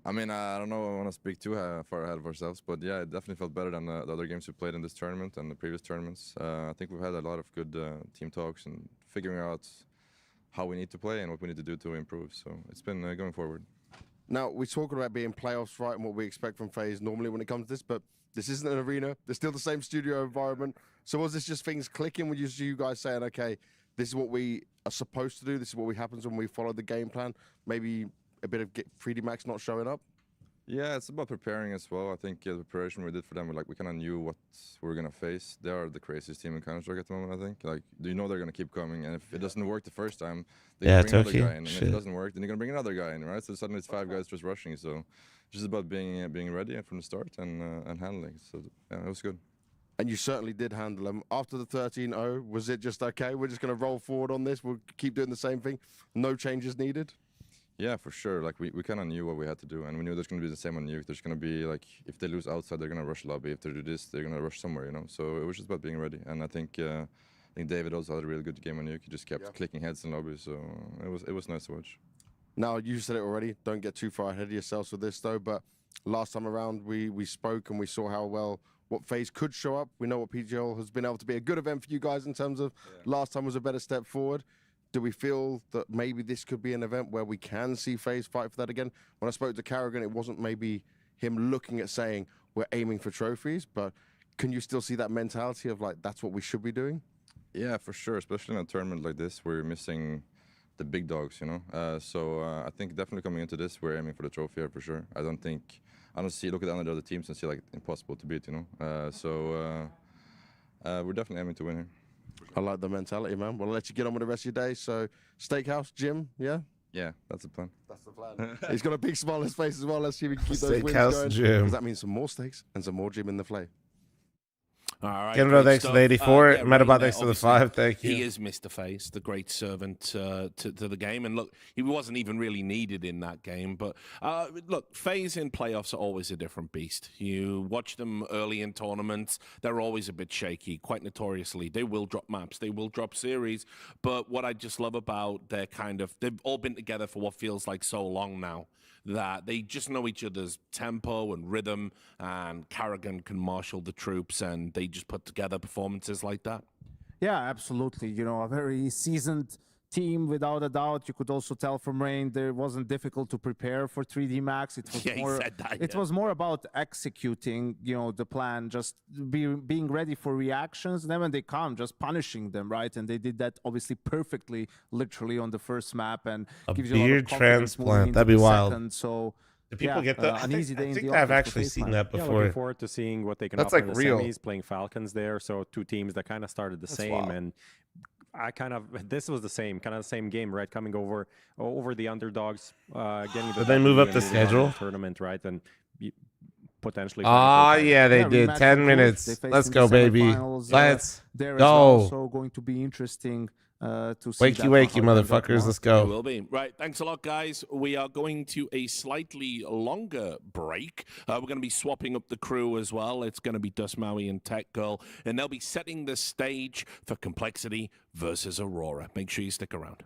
I mean, I don't know. I want to speak too far ahead of ourselves, but yeah, it definitely felt better than the other games we played in this tournament and the previous tournaments. I think we've had a lot of good team talks and figuring out how we need to play and what we need to do to improve. So it's been going forward. Now, we're talking about being playoffs, right, and what we expect from FaZe normally when it comes to this, but this isn't an arena. There's still the same studio environment. So was this just things clicking with you guys saying, okay, this is what we are supposed to do, this is what happens when we follow the game plan? Maybe a bit of 3D Max not showing up? Yeah, it's about preparing as well. I think the preparation we did for them, we kind of knew what we were going to face. They are the craziest team in Counter-Strike at the moment, I think. Like, you know they're going to keep coming, and if it doesn't work the first time, they bring another guy in. And if it doesn't work, then they're going to bring another guy in, right? So suddenly it's 5 guys just rushing. So it's just about being ready from the start and handling. So yeah, it was good. And you certainly did handle them. After the 13-0, was it just, okay, we're just going to roll forward on this, we'll keep doing the same thing, no changes needed? Yeah, for sure. Like we kind of knew what we had to do, and we knew there's going to be the same on Nuke. There's going to be like, if they lose outside, they're going to rush lobby. If they do this, they're going to rush somewhere, you know. So it was just about being ready. And I think David also had a really good game on Nuke. He just kept clicking heads in lobby, so it was nice to watch. Now, you said it already. Don't get too far ahead of yourselves with this though. But last time around, we spoke and we saw how well what FaZe could show up. We know what PGL has been able to be a good event for you guys in terms of last time was a better step forward. Do we feel that maybe this could be an event where we can see FaZe fight for that again? When I spoke to Carrigan, it wasn't maybe him looking at saying we're aiming for trophies, but can you still see that mentality of like, that's what we should be doing? Yeah, for sure, especially in a tournament like this where you're missing the big dogs, you know. So I think definitely coming into this, we're aiming for the trophy here for sure. I don't see, look at the other teams and see like impossible to beat, you know. So we're definitely aiming to win here. I like the mentality, man. Well, I'll let you get on with the rest of your day. So, steakhouse, gym, yeah? Yeah, that's the plan. That's the plan. He's got a big smile on his face as well. Let's see if we can keep those wins Steakhouse, going. gym. Because that means some more steaks and some more gym in the flay. All right, Kendra, thanks for the 84. Metabot, thanks for the obviously, 5. Thank you. He is Mr. FaZe, the great servant to the game. And look, he wasn't even really needed in that game. But look, FaZe in playoffs are always a different beast. You watch them early in tournaments, they're always a bit shaky, quite notoriously. They will drop maps, they will drop series. But what I just love about their they've all been together for what feels like so long now, that they just know each other's tempo and rhythm, and Carrigan can marshal the troops, and they just put together performances like that. Yeah, absolutely. You know, a very seasoned team, without a doubt. You could also tell from Rain there wasn't difficult to prepare for 3D Max. It was He said that, it was more about executing, you know, the plan, just being ready for reactions. And then when they come, just punishing them, right? And they did that obviously perfectly, literally on the first map, and gives you a lot of beard confidence moving transplant. into That'd be the wild. second. So Do people get that? an easy day I in think the I've office for actually FaZe seen Clan. that Yeah, before. looking forward to seeing what they can That's offer like in the real. semis, playing Falcons there. So 2 teams that kind of started the same. wild. And this was the same, kind of the same game, right? Coming over the underdogs, getting Did they move up the schedule? Tournament, right? And potentially. Oh, yeah, they did. rematch 10 with minutes. Wolves. They Let's faced go, in the baby. semifinals, Let's there as go. well, so going to be interesting to see Wakey, that wakey, how it ends up motherfuckers. tomorrow. Let's It go. will be. Right, thanks a lot, guys. We are going to a slightly longer break. We're going to be swapping up the crew as well. It's going to be Dust Maui and Tech Girl, and they'll be setting the stage for Complexity versus Aurora. Make sure you stick around.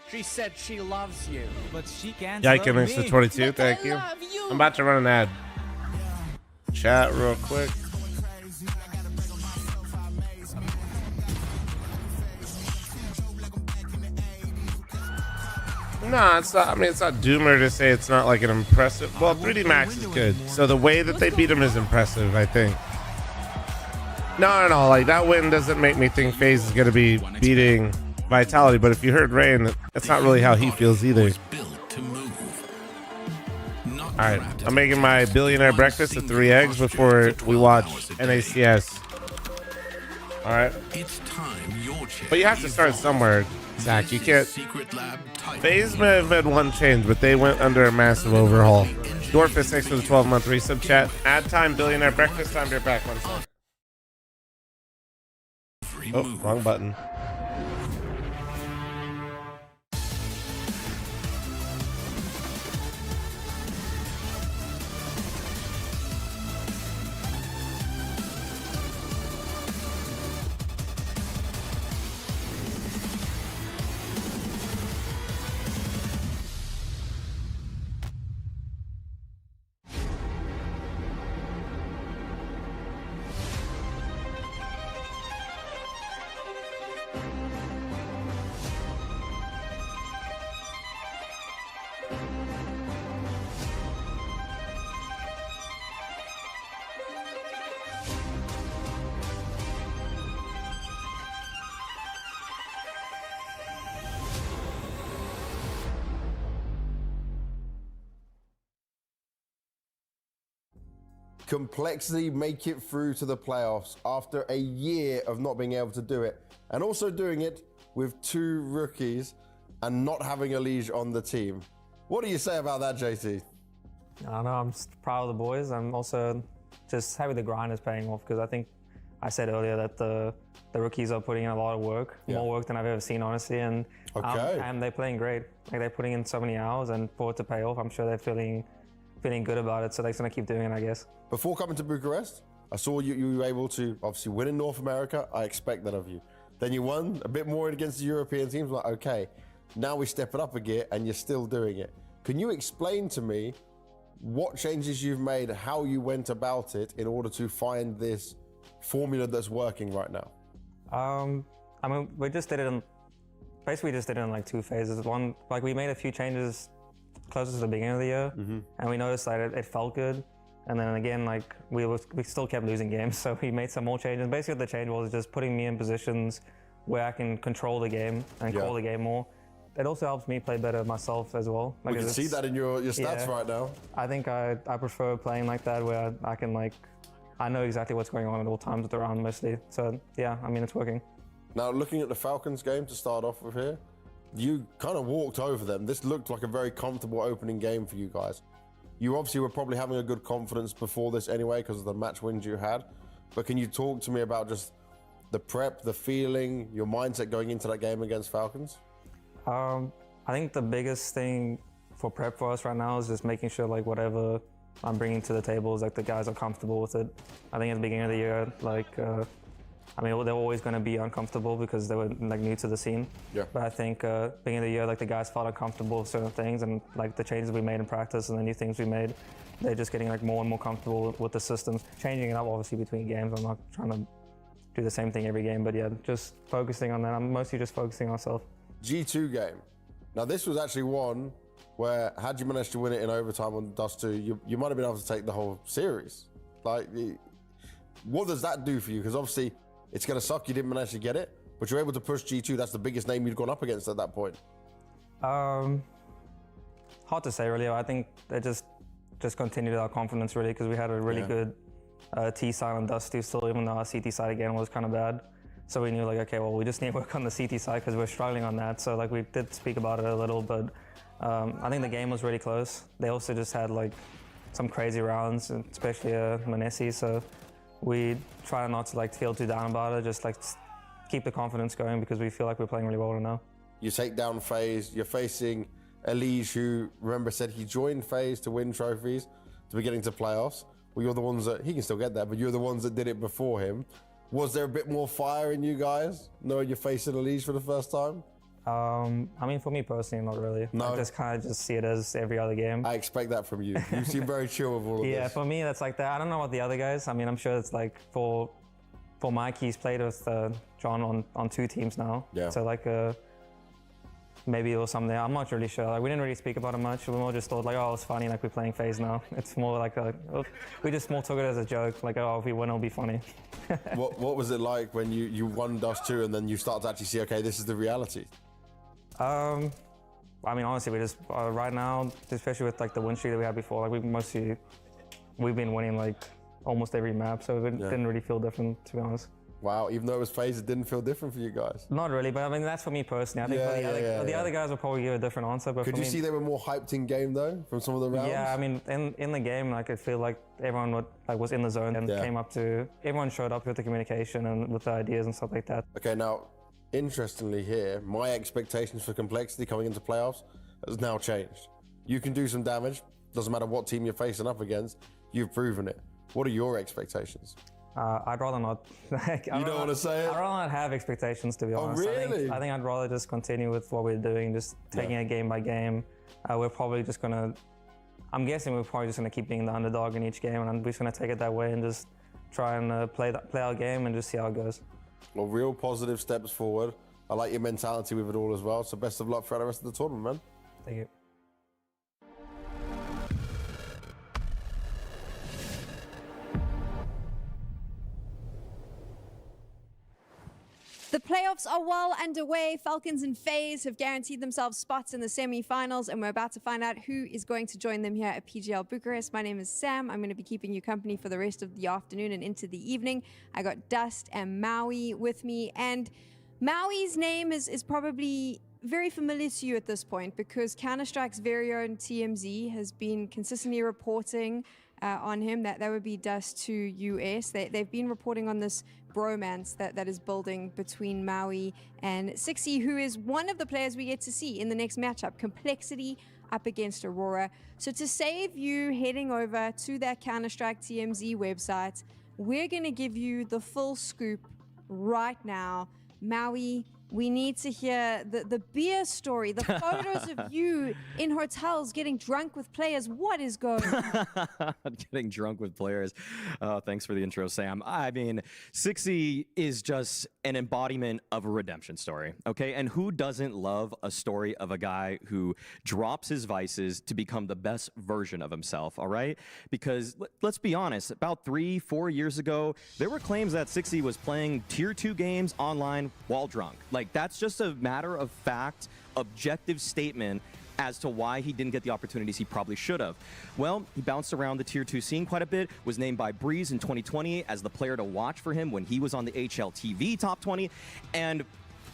She said she loves you, but she can't Yike, love thanks me. for 22. But Thank I you. love you. I'm about to run an ad. chat real quick. No, it's not. I mean, it's not doomer to say it's not like an impressive. Well, 3D Max is good. So the way that they beat him is impressive, I think. No. Like that win doesn't make me think FaZe is going to be beating Vitality. But if you heard Rain, that's not really how he feels either. All right, I'm making my billionaire breakfast with 3 eggs before we watch NACS. All right. But you have to start somewhere, Zach. You can't. FaZe may have had one change, but they went under a massive overhaul. Dwarfus, thanks for the 12-month resub chat. Ad time, billionaire breakfast time. Be back 1 second. Oh, wrong button. Complexity make it through to the playoffs after a year of not being able to do it, and also doing it with 2 rookies and not having a liege on the team. What do you say about that, JT? I don't know, I'm just proud of the boys. I'm also just happy the grind is paying off, because I think I said earlier that the rookies are putting in a lot of work, more work than I've ever seen, honestly, and they're playing great. Like, they're putting in so many hours, and for it to pay off, I'm sure they're feeling good about it, so they're gonna keep doing it, I guess. Before coming to Bucharest, I saw you were able to obviously win in North America. I expect that of you. Then you won a bit more against the European teams. Like, okay, now we step it up a gear, and you're still doing it. Can you explain to me what changes you've made, how you went about it in order to find this formula that's working right now? I mean, we just did it in like 2 phases. One, like, we made a few changes closer to the beginning of the year, and we noticed that it felt good. And then again, like, we still kept losing games, so we made some more changes. Basically, the change was just putting me in positions where I can control the game and call the game more. It also helps me play better myself as well. Like, we can see that in your stats right now. I think I prefer playing like that, where I can, like, I know exactly what's going on at all times with the round mostly. So yeah, I mean, it's working. Now, looking at the Falcons game to start off with here, you kind of walked over them. This looked like a very comfortable opening game for you guys. You obviously were probably having a good confidence before this anyway because of the match wins you had. But can you talk to me about just the prep, the feeling, your mindset going into that game against Falcons? I think the biggest thing for prep for us right now is just making sure, like, whatever I'm bringing to the table is, like, the guys are comfortable with it. I think at the beginning of the year, like, I mean, they're always going to be uncomfortable because they were, like, new to the scene. Yeah. But I think beginning of the year, like, the guys felt uncomfortable with certain things, and, like, the changes we made in practice and the new things we made, they're just getting, like, more and more comfortable with the systems. Changing it up, obviously, between games. I'm not trying to do the same thing every game, but yeah, just focusing on that. I'm mostly just focusing on myself. G2 game. Now, this was actually one where, had you managed to win it in overtime on Dust 2, you might have been able to take the whole series. Like, what does that do for you? Because obviously, it's going to suck you didn't manage to get it, but you're able to push G2. That's the biggest name you'd gone up against at that point. Hard to say, really. I think it just continued our confidence, really, because we had a really good T side on Dust 2 still, even though our CT side again was kind of bad. So we knew, like, okay, well, we just need to work on the CT side because we're struggling on that. So, like, we did speak about it a little, but I think the game was really close. They also just had, like, some crazy rounds, especially Manesi. So we try not to, like, feel too down about it, just, like, keep the confidence going because we feel like we're playing really well right now. You take down FaZe, you're facing Elige, who, remember, said he joined FaZe to win trophies, to be getting to playoffs. Well, you're the ones that, he can still get that, but you're the ones that did it before him. Was there a bit more fire in you guys, knowing you're facing Elige for the first time? I mean, for me personally, not really. No. I just kind of just see it as every other game. I expect that from you. You seem very chill with all of Yeah, this. for me, that's like that. I don't know what the other guys. I mean, I'm sure it's like for Mike, he's played with John on 2 teams now. Yeah. So like maybe it was something. I'm not really sure. Like we didn't really speak about it much. We more just thought like, oh, it's funny. Like we're playing FaZe now. It's more like we just more took it as a joke. Like, oh, if we win, it'll be funny. What was it like when you won Dust 2 and then you start to actually see, okay, this is the reality? I mean, honestly, we just right now, especially with like the win streak that we had before, like we've been winning like almost every map, so it didn't really feel different, to be honest. Wow, even though it was FaZe, it didn't feel different for you guys. Not really, but I mean that's for me personally. I think for the other guys will probably give a different answer. But could you see they were more hyped in game though from some of the rounds? Yeah, I mean in the game, like I feel like everyone was in the zone and everyone showed up with the communication and with the ideas and stuff like that. Okay, now interestingly here, my expectations for Complexity coming into playoffs has now changed. You can do some damage, doesn't matter what team you're facing up against, you've proven it. What are your expectations? I'd rather not. Like, you don't want to say it? I'd rather not have expectations, to be honest. Really? I think I'd rather just continue with what we're doing, just taking it game by game. We're probably just gonna. I'm guessing we're probably just gonna keep being the underdog in each game, and we're just gonna take it that way and just try and play our game and just see how it goes. Well, real positive steps forward. I like your mentality with it all as well. So best of luck for the rest of the tournament, man. Thank you. The playoffs are well underway. Falcons and FaZe have guaranteed themselves spots in the semi-finals, and we're about to find out who is going to join them here at PGL Bucharest. My name is Sam. I'm going to be keeping you company for the rest of the afternoon and into the evening. I got Dust and Maui with me, and Maui's name is probably very familiar to you at this point because Counter-Strike's very own TMZ has been consistently reporting on him. That would be Dust to US. They've been reporting on this bromance that is building between Maui and Sixy, who is one of the players we get to see in the next matchup, Complexity up against Aurora. So to save you heading over to that Counter-Strike TMZ website, we're going to give you the full scoop right now. Maui, we need to hear the beer story, the photos of you in hotels getting drunk with players. What is going on? Getting drunk with players. Thanks for the intro, Sam. I mean, Sixy is just an embodiment of a redemption story, okay? And who doesn't love a story of a guy who drops his vices to become the best version of himself, all right? Because let's be honest, about 3-4 years ago, there were claims that Sixy was playing tier 2 games online while drunk. Like, that's just a matter of fact, objective statement as to why he didn't get the opportunities he probably should have. Well, he bounced around the tier 2 scene quite a bit, was named by Breeze in 2020 as the player to watch for him when he was on the HLTV top 20, and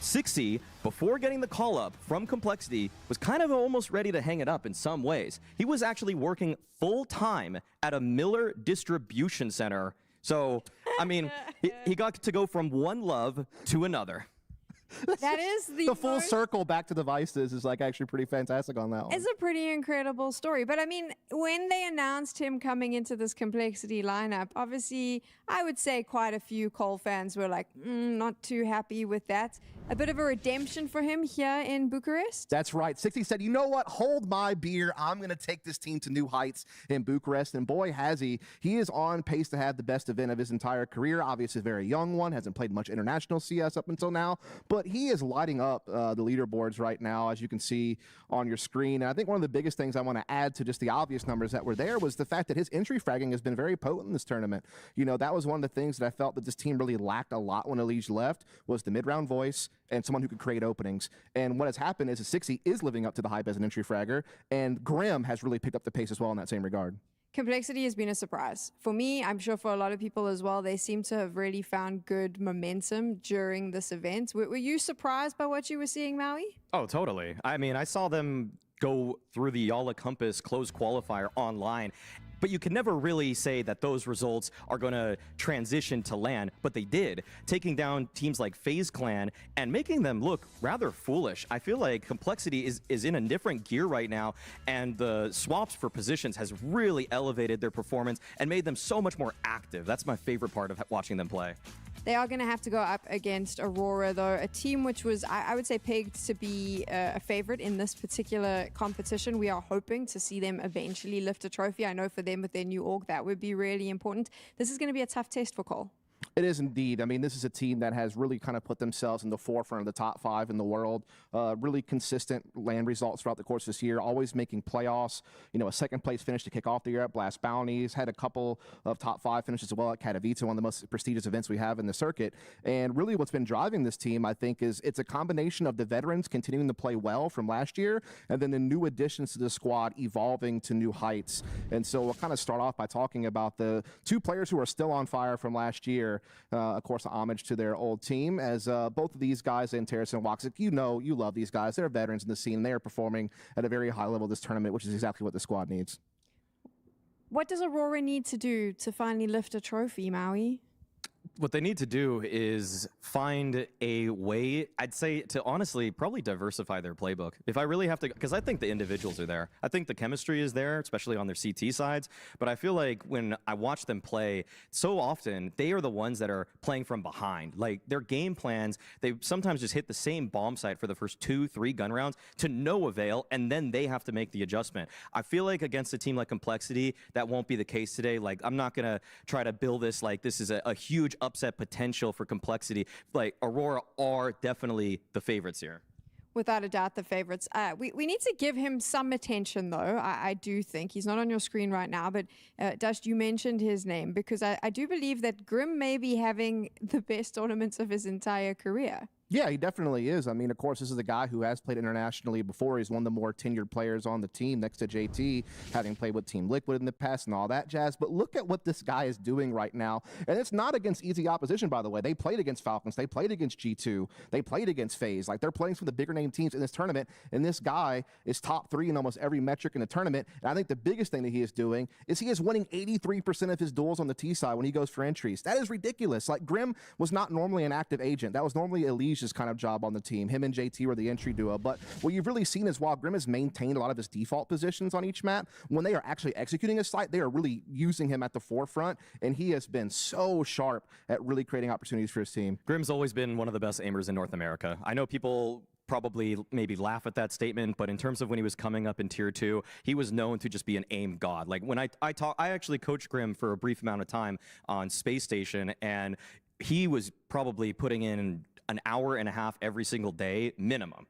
Sixy, before getting the call up from Complexity, was kind of almost ready to hang it up in some ways. He was actually working full-time at a Miller distribution center. So, I mean, he got to go from one love to another. That is the full circle back to the vices is like actually pretty fantastic on that one. It's a pretty incredible story. But I mean, when they announced him coming into this Complexity lineup, obviously, I would say quite a few Cole fans were like, not too happy with that. A bit of a redemption for him here in Bucharest. That's right. Sixty said, you know what? Hold my beer. I'm going to take this team to new heights in Bucharest. And boy, has he. He is on pace to have the best event of his entire career. Obviously, a very young one. Hasn't played much international CS up until now. But he is lighting up the leaderboards right now, as you can see on your screen. And I think one of the biggest things I want to add to just the obvious numbers that were there was the fact that his entry fragging has been very potent in this tournament. You know, that was one of the things that I felt that this team really lacked a lot when Elige left, was the mid-round voice and someone who could create openings. And what has happened is Sixy is living up to the hype as an entry fragger, and Grim has really picked up the pace as well in that same regard. Complexity has been a surprise. For me, I'm sure for a lot of people as well, they seem to have really found good momentum during this event. Were you surprised by what you were seeing, Maui? Oh, totally. I mean, I saw them go through the all-encompass closed qualifier online, but you can never really say that those results are going to transition to LAN, but they did, taking down teams like FaZe Clan and making them look rather foolish. I feel like Complexity is in a different gear right now, and the swaps for positions has really elevated their performance and made them so much more active. That's my favorite part of watching them play. They are going to have to go up against Aurora, though, a team which was, I would say, pegged to be a favorite in this particular competition. We are hoping to see them eventually lift a trophy. I know for them with their new org, that would be really important. This is going to be a tough test for Cole. It is indeed. I mean, this is a team that has really kind of put themselves in the forefront of the top 5 in the world. Really consistent LAN results throughout the course of this year, always making playoffs. You know, a second place finish to kick off the year at Blast Bounties, had a couple of top 5 finishes as well at Katowice, one of the most prestigious events we have in the circuit. And really what's been driving this team, I think, is it's a combination of the veterans continuing to play well from last year, and then the new additions to the squad evolving to new heights. And so we'll kind of start off by talking about the 2 players who are still on fire from last year. Of course, homage to their old team, as both of these guys, and Terrace and Waxic, you know, you love these guys. They're veterans in the scene. They are performing at a very high level this tournament, which is exactly what the squad needs. What does Aurora need to do to finally lift a trophy, Maui? What they need to do is find a way, I'd say, to honestly probably diversify their playbook. If I really have to, because I think the individuals are there. I think the chemistry is there, especially on their CT sides. But I feel like when I watch them play, so often they are the ones that are playing from behind. Like their game plans, they sometimes just hit the same bomb site for the first 2-3 gun rounds to no avail, and then they have to make the adjustment. I feel like against a team like Complexity, that won't be the case today. Like I'm not going to try to build this like this is a huge upset potential for Complexity. Like Aurora are definitely the favorites here. Without a doubt, the favorites. We need to give him some attention, though. I do think he's not on your screen right now, but Dust, you mentioned his name because I do believe that Grim may be having the best tournaments of his entire career. Yeah, he definitely is. I mean, of course, this is a guy who has played internationally before. He's one of the more tenured players on the team next to JT, having played with Team Liquid in the past and all that jazz. But look at what this guy is doing right now. And it's not against easy opposition, by the way. They played against Falcons. They played against G2. They played against FaZe. Like, they're playing some of the bigger name teams in this tournament. And this guy is top 3 in almost every metric in the tournament. And I think the biggest thing that he is doing is he is winning 83% of his duels on the T side when he goes for entries. That is ridiculous. Like, Grim was not normally an active agent. That was normally Elige's kind of job on the team. Him and JT were the entry duo. But what you've really seen is while Grim has maintained a lot of his default positions on each map, when they are actually executing a site, they are really using him at the forefront, and he has been so sharp at really creating opportunities for his team. Grim's always been one of the best aimers in North America. I know people probably maybe laugh at that statement, but in terms of when he was coming up in tier 2, he was known to just be an aim god. Like when I actually coached Grim for a brief amount of time on Space Station, and he was probably putting in an hour and a half every single day, minimum.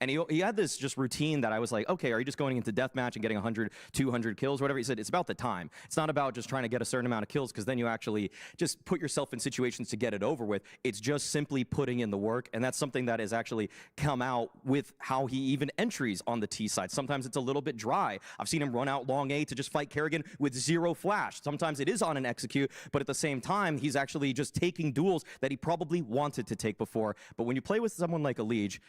And he had this just routine that I was like, okay, are you just going into deathmatch and getting 100, 200 kills, whatever? He said, it's about the time. It's not about just trying to get a certain amount of kills, because then you actually just put yourself in situations to get it over with. It's just simply putting in the work, and that's something that has actually come out with how he even entries on the T side. Sometimes it's a little bit dry. I've seen him run out long A to just fight Kerrigan with 0 flash. Sometimes it is on an execute, but at the same time, he's actually just taking duels that he probably wanted to take before. But when you play with someone like Elige,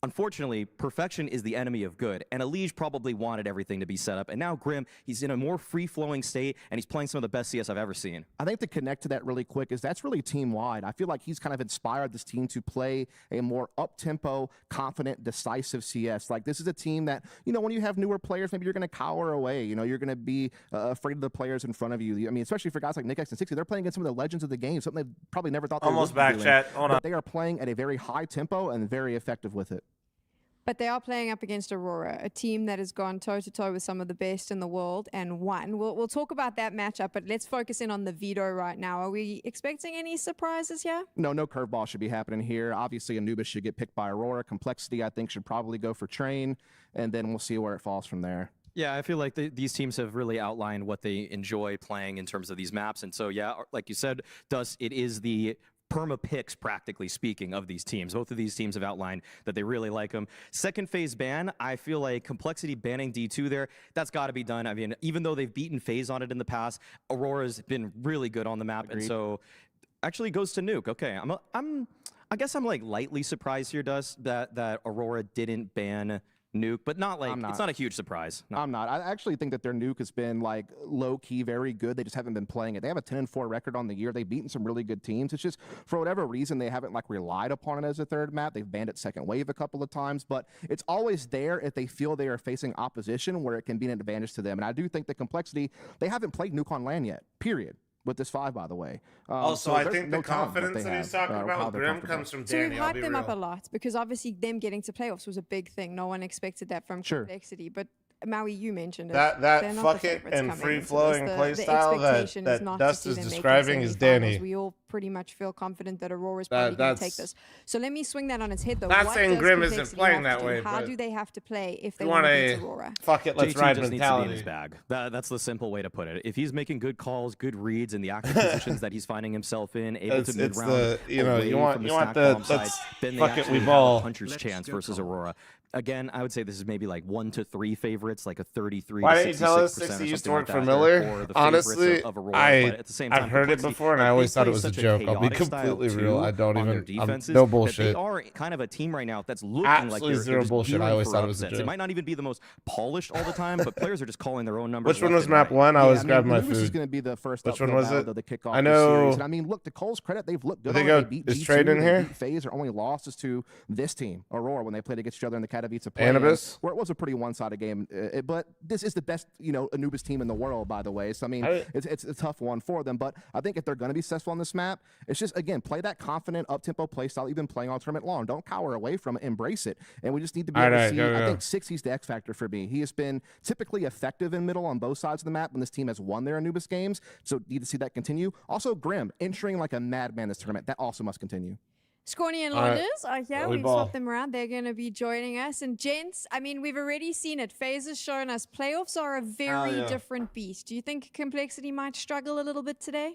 unfortunately, perfection is the enemy of good, and Elige probably wanted everything to be set up. And now Grim, he's in a more free-flowing state, and he's playing some of the best CS I've ever seen. I think to connect to that really quick is that's really team-wide. I feel like he's kind of inspired this team to play a more up-tempo, confident, decisive CS. Like, this is a team that, you know, when you have newer players, maybe you're going to cower away. You know, you're going to be afraid of the players in front of you. I mean, especially for guys like Nick X and 60, they're playing against some of the legends of the game, something they probably never thought they would be doing. Chat. Hold on. But they are playing at a very high tempo and very effective with it. But they are playing up against Aurora, a team that has gone toe-to-toe with some of the best in the world and won. We'll talk about that matchup, but let's focus in on the veto right now. Are we expecting any surprises here? No curveball should be happening here. Obviously, Anubis should get picked by Aurora. Complexity, I think, should probably go for Train, and then we'll see where it falls from there. Yeah, I feel like these teams have really outlined what they enjoy playing in terms of these maps. And so, yeah, like you said, Dust, it is the perma picks, practically speaking, of these teams. Both of these teams have outlined that they really like them. Second phase ban, I feel like Complexity banning D2 there, that's got to be done. I mean, even though they've beaten FaZe on it in the past, Aurora's been really good on the map. Agreed. And so actually goes to Nuke. Okay, I guess I'm like lightly surprised here, Dust, that Aurora didn't ban Nuke, but not like I'm not. it's not a huge surprise. No. I'm not. I actually think that their nuke has been like low key, very good. They just haven't been playing it. They have a 10-4 record on the year. They've beaten some really good teams. It's just for whatever reason they haven't like relied upon it as a third map. They've banned it second wave a couple of times, but it's always there if they feel they are facing opposition where it can be an advantage to them. And I do think the complexity, they haven't played nuke on LAN yet. Period. With this 5, by the way. Also, so I there's think no the telling what confidence they that he's have, talking or how about, they're Grim, comfortable. comes from So we've Danny. I'll hyped be them up a real. lot because obviously them getting to playoffs was a big thing. No one expected that from Complexity. But Maui, you mentioned it. That They're not fuck the it favorites and coming free into flowing this. play The style expectation is that not Dust to is see them make describing the is semifinals. Danny. We all pretty much feel confident that Aurora is probably going to take this. So let me swing that on its head, though. Not What saying does Grim isn't Complexity playing have to that do? way, How but do they have to play if they you want want to beat a Aurora? fuck it, let's JT ride just needs to be in mentality. his bag. That's the simple way to put it. If he's making good calls, good reads, and the active positions that he's finding himself in, able to mid round away from the stack bomb side, then they fuck it, actually we have ball. a puncher's chance versus Aurora. Again, I would say this is maybe like 1 to 3 favorites, like a 33 Why to didn't you tell us 66% 60 or used to something work like for that Miller? for the Honestly, favorites of Aurora, but at the same time, I've heard it Complexity, before, and I like, always they thought it play was a such joke. I'll be chaotic style completely real. too I don't on their even. defenses No that bullshit. They are kind of a team right now that's looking Absolutely like they're zero just bullshit. I gearing always for thought it was a upsets. It joke. might not even be the most polished all the time, but players are just calling their own numbers. Which one left was and map right. one? I was mean, grabbing my Lewis is food. going to be the first Which one uphill was battle, it? though, to kick off I the know. series. And I mean, look, to Cole's credit, they've looked good. They Already. go- They beat is G2, Trade in they here? beat FaZe. Their only losses to this team, Aurora, when they played against each other in the Katowice play, Anubis? where it was a pretty one-sided game. But this is the best, Anubis team in the world, by the way. So I mean, it's a tough one for them. But I think if they're going to be successful on this map, it's just again play that confident up-tempo play style you've been playing all tournament long. Don't cower away from it. Embrace it. And we just need to be able to see. I think 60's the X factor for me. He has been typically effective in middle on both sides of the map when this team has won their Anubis games. So need to see that continue. Also, Grim entering like a madman this tournament. That also must continue. Scorny and Londers are here. We've swapped them around. They're going to be joining us. And gents, I mean, we've already seen it. FaZe has shown us playoffs are a very different beast. Do you think Complexity might struggle a little bit today?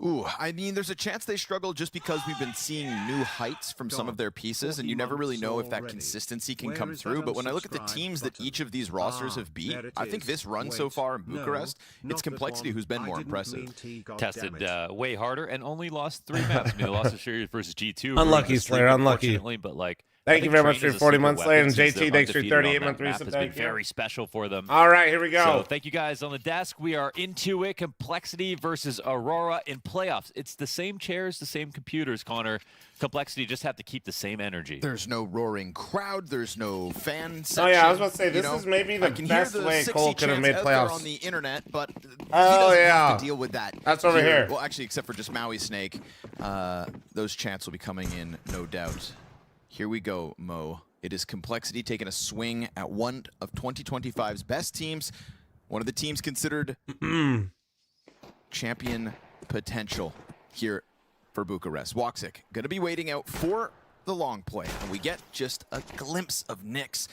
Ooh, I mean, there's a chance they struggle just because we've been seeing new heights from some of their pieces, and you never really know if that consistency can come through. But when I look at the teams that each of these rosters have beat, I think this run so far in Bucharest, it's Complexity who's been more impressive. Tested way harder and only lost 3 maps. I mean, they lost the series versus G2. Unlucky, Slayer, unlucky. But like, Thank you very much for your 40 months, Slayer, and since JT, they're thanks for undefeated 38 on month that map, resub. has Thank been you. very special for them. All right, here we go. So thank you guys on the desk. We are into it. Complexity versus Aurora in playoffs. It's the same chairs, the same computers, Connor. Complexity just have to keep the same energy. There's no roaring crowd. There's no fan section. Oh, yeah, I was about to say, this is maybe the best way Cole could have made playoffs. On the internet, but he Oh, doesn't yeah. have to deal with that. That's over here. Well, actually, except for just Maui Snake, those chants will be coming in, no doubt. Here we go, Mo. It is Complexity taking a swing at one of 2025's best teams. One of the teams considered champion potential here for Bucharest. Woxic going to be waiting out for the long play. And we get just a glimpse of Nyx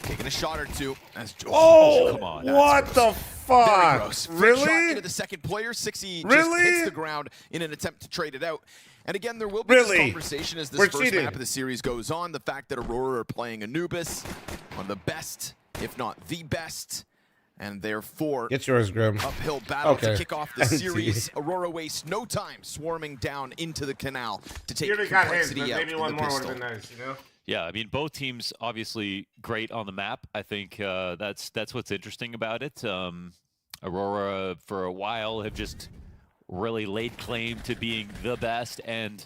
taking a shot or two. As come on, what gross. the fuck? Very gross. Flick Really? shot into the second player. 60 just Really? hits the ground in an attempt to trade it out. And again, there will be this conversation as this first map of the series goes on. The fact that Aurora are playing Anubis, one of the best, if not the best, and therefore Get yours, Grim. uphill battle to Okay. kick off the series. Aurora wastes no time swarming down into the canal to take He got his, Complexity but out maybe in one the more would pistol. have been nice, you know? Yeah, I mean, both teams obviously great on the map. I think that's what's interesting about it. Aurora, for a while, have just really laid claim to being the best and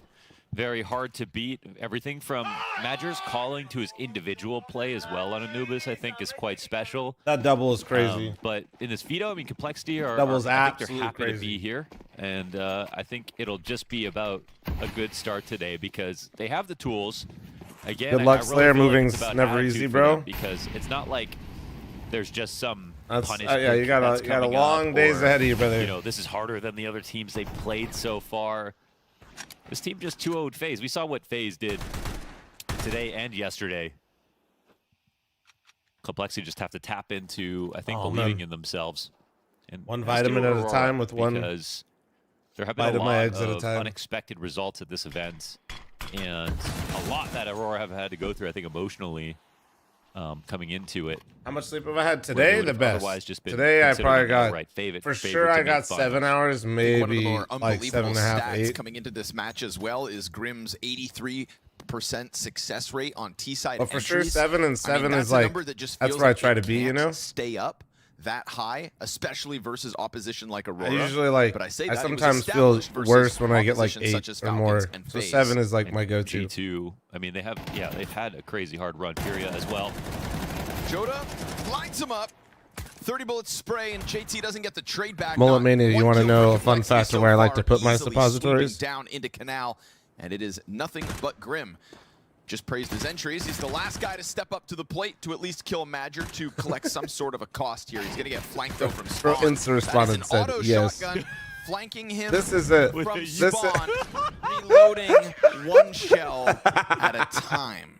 very hard to beat. Everything from Madger's calling to his individual play as well on Anubis, I think, is quite special. That double is crazy. But in this Vito, I mean, Complexity I think Double's they're absolutely happy to crazy. be here. And I think it'll just be about a good start today because they have the tools. Again, Good luck, I really Slayer. feel like Moving's it's about never attitude easy, for bro. them because it's not like there's just some punishment. Yeah, you got a long days ahead of you, brother. You know, this is harder than the other teams they've played so far. This team just 2-0'd FaZe. We saw what FaZe did today and yesterday. Complexity just have to tap into, I think, believing in themselves. And one as vitamin do at a Aurora, time with one because there have been bite a of my lot eggs at a of time. unexpected results at this event, and a lot that Aurora have had to go through, I think, emotionally coming into it. How much sleep have I had Where today? they The would've best. otherwise just been Today I considered probably an got, outright favorite for to sure I make got finals. 7 hours, I think one of the maybe more like unbelievable 7.5, stats 8. coming into this match as well is Grim's 83 50% success rate on T-side But for sure, entries. 7 and 7 is like, that's where I try to be, you know? Stay up that high, especially versus opposition like Aurora. I usually like, but I sometimes feel worse when I get like 8 or more. So FaZe. 7 is like my go-to. G2, I mean, they've had a crazy hard run. Furia as well. Joda lines him up. 30 bullets spray, and JT doesn't get the trade back. Mullet Mania, you want to know a fun fact of where I like to put my suppositories? Down into Canal, and it is nothing but Grim. Just praised his entries. He's the last guy to step up to the plate to at least kill Madger to collect some sort of a cost here. He's going to get flanked though from spawn. Bro, Insta responded said yes. Shotgun, flanking him. This is it. From spawn, reloading one shell at a time.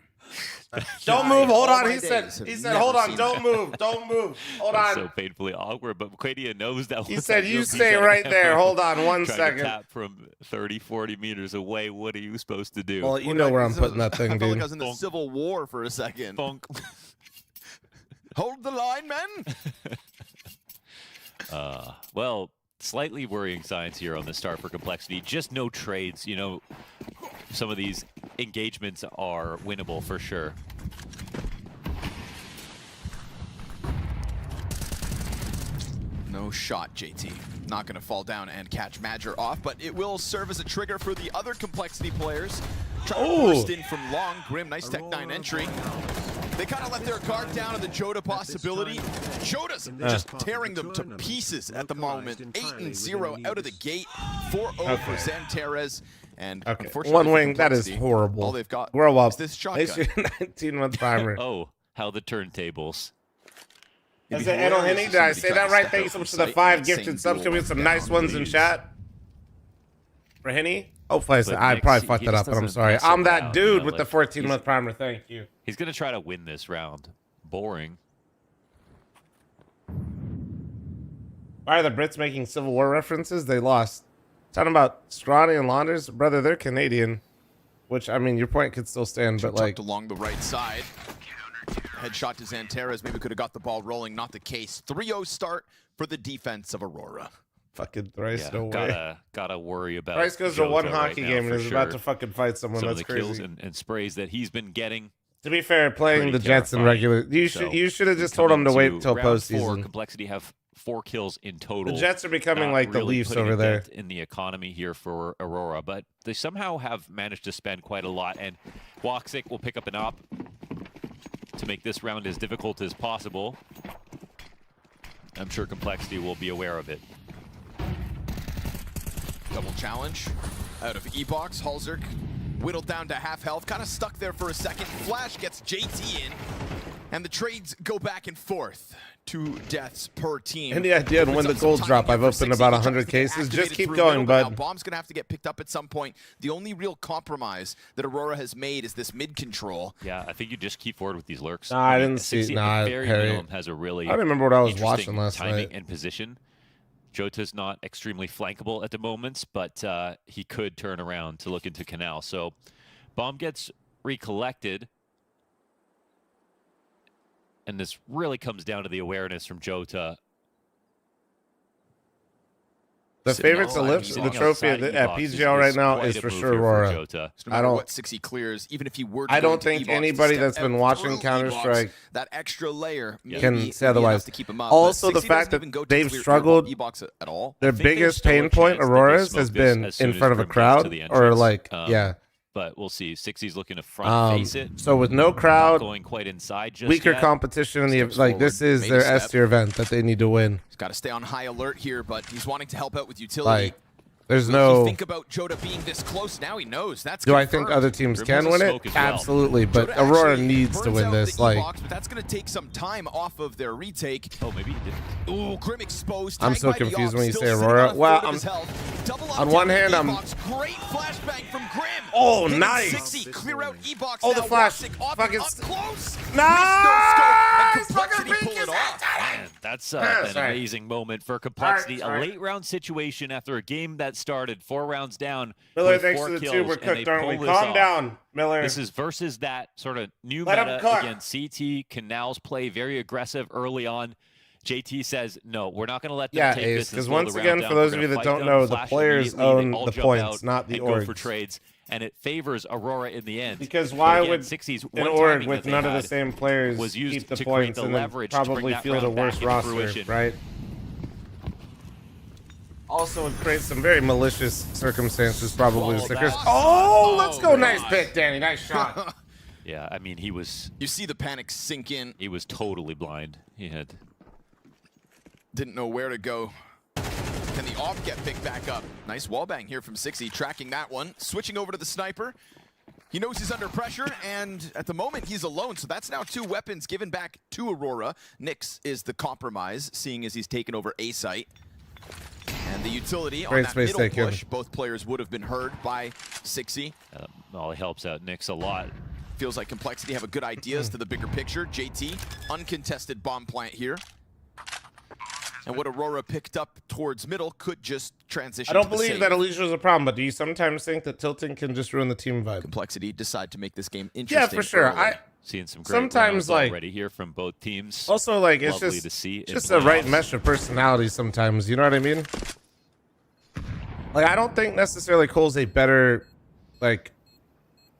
Don't move. Hold on. He said, hold on. Don't move. Don't move. Hold on. So painfully awkward, but Quadia knows that. He said, you stay right there. Hold on 1 second. To tap from 30, 40 meters away. What are you supposed to do? Well, you know where I'm putting that thing, I felt like dude. I was in the Civil War for a second. Hold the line, men. Well, slightly worrying signs here on the start for Complexity. Just no trades. You know, some of these engagements are winnable for sure. No shot, JT. Not going to fall down and catch Madger off, but it will serve as a trigger for the other Complexity players. Trying to burst in from long. Grim, nice Tech 9 entry. They kind of let their guard down on the Joda possibility. Joda's just tearing them to pieces at the moment. 8-0 out of the gate. 4-0 for Zantares. And unfortunately, one wing, that is horrible. All they've got Grow up. is this shotgun. 19-month primer. Oh, how the turntables. Is it Edel Henny? Did I say that right? Thank you so much for the 5 gifted subs. Can we get some nice ones in chat? For Henny? Hopefully, I probably fucked that up, but I'm sorry. I'm that dude with the 14-month primer. Thank you. He's going to try to win this round. Boring. Why are the Brits making Civil War references? They lost. Talking about Stronny and Launders, brother, they're Canadian. Which, I mean, your point could still stand, but like... along the right side. Headshot to Zantares. Maybe could have got the ball rolling. Not the case. 3-0 start for the defense of Aurora. Fucking Thrice, no way. Gotta worry about. Thrice goes to one hockey right game and is about to fucking fight someone. Some That's of the crazy. kills and sprays that he's been getting. To be fair, playing the Jets in regular, you should have just told him to wait until postseason. Complexity have 4 kills in total. The Jets are becoming like the really Leafs over there in the economy here for Aurora, but they somehow have managed to spend quite a lot. And Woxic will pick up an op to make this round as difficult as possible. I'm sure Complexity will be aware of it. Double challenge out of E-Box. Halzerk whittled down to half health, kind of stuck there for a second. Flash gets JT in, and the trades go back and forth. 2 deaths per team. Any idea when the gold drop? I've opened about 100 cases. Just keep going, bud. Bomb's going to have to get picked up at some point. The only real compromise that Aurora has made is this mid control. Yeah, I think you just keep forward with these lurks. Nah, I didn't see. Nah, very minimum has a really. I don't remember what I was interesting watching last timing night. and position. Jota's not extremely flankable at the moments, but he could turn around to look into Canal. So bomb gets recollected. And this really comes down to the awareness from Jota. The favorite to lift the trophy at PGL right now is for sure Aurora. No matter what 6 clears, even if he were to I go don't into think E-Box anybody to that's step been out watching through Counter-Strike E-Box, that extra layer can say otherwise. to keep him up. Also, But the 60 fact doesn't even that go to they've clear struggled, E-Box at all. their biggest pain point, Aurora's, has been in front of a crowd or like, yeah. But we'll see. 60's looking to front face it. So with no crowd, not going quite inside just weaker yet. competition in the like this is Made their a step. S tier event that they need to win. He's got to stay on high alert here, but he's wanting to help out with utility. Like, there's Will no. he think about Jota being this close? Now he knows. That's Do I think confirmed. other teams can Removes win the it? smoke as well. Absolutely, but Jota Aurora actually needs to burns win out this. the Like, E-Box, but that's going to take some time off of their retake. Oh, maybe he didn't. Ooh, Grim exposed. I'm Tagged so by the confused Ops, when you still say sitting Aurora. on a Well, third of his health. Double up on down one to hand, I'm. E-Box. Great flashbang from Grim. Oh, Hitting nice. 60, clear out E-Box. Oh, the now. flash. Woxic off Fucking up close. Nice. Complexity pull it off. Man, that's an amazing moment for Complexity. A late round situation after a game that started 4 rounds down. Miller, with thanks 4 to the kills, two. We're and cooked, they aren't we? pull this Calm off. down, Miller. This is versus that sort of new Let him meta cook. against CT. Canals play very aggressive early on. JT says, no, we're not going to let them take Ace, this. because once again, for those of you that don't know, the players own the points, not the orgs. Go for orgs. trades. and it favors Aurora in the end. Because why again, would 60's an one org timing with that they none of the had same players was used keep the to points create the and then leverage to bring probably that field a round back worse into roster, fruition. right? Also would create some very malicious circumstances, probably. Let's go. Nice pick, Danny. Nice shot. Yeah, I mean, he was... You see the panic sink in. He was totally blind. He had... Didn't know where to go. Can the off get picked back up? Nice wallbang here from 60, tracking that one. Switching over to the sniper. He knows he's under pressure, and at the moment, he's alone. So that's now 2 weapons given back to Aurora. Nyx is the compromise, seeing as he's taken over A site. And the utility on that middle push, both players would have been heard by 60. Well, it helps out Nyx a lot. Feels like Complexity have a good idea as to the bigger picture. JT, uncontested bomb plant here. And what Aurora picked up towards middle could just transition. I don't believe that Elysia was a problem, but do you sometimes think that tilting can just ruin the team vibe? Complexity decide to make this game interesting. Yeah, for sure. Seeing some great sometimes rounds already here from both teams. Also, like, it's Lovely just to see just a right mesh of personalities sometimes. You know what I mean? Like, I don't think necessarily Cole's a better, like,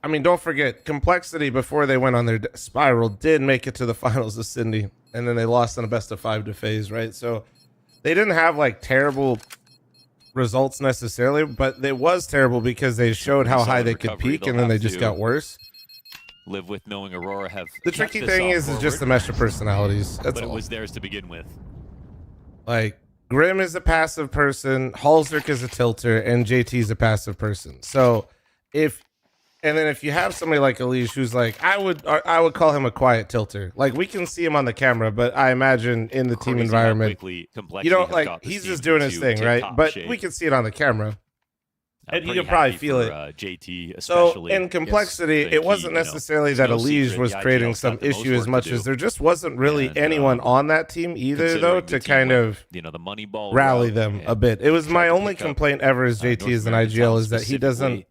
I mean, don't forget, Complexity, before they went on their spiral, did make it to the finals of Cindy, and then they lost in a best of 5 to FaZe, right? So they didn't have, like, terrible results necessarily, but it was terrible because they showed how high they could peak, and then they just got worse. Live with knowing Aurora have the tricky thing is just the mesh of personalities. That's but all. It was theirs to begin with. Like, Grim is a passive person, Halzerk is a tilter, and JT is a passive person. So if you have somebody like Elysia who's like, I would call him a quiet tilter. Like, we can see him on the camera, but I imagine in the team environment, you don't like, he's just doing his thing, right? But we can see it on the camera. And you can probably feel it. JT especially. So in Complexity, it wasn't necessarily that Elysia was creating some issue as much as there just wasn't really anyone on that team either, though, to kind of the money ball rally them a bit. It was my only complaint ever as JT as an IGL is that he doesn't.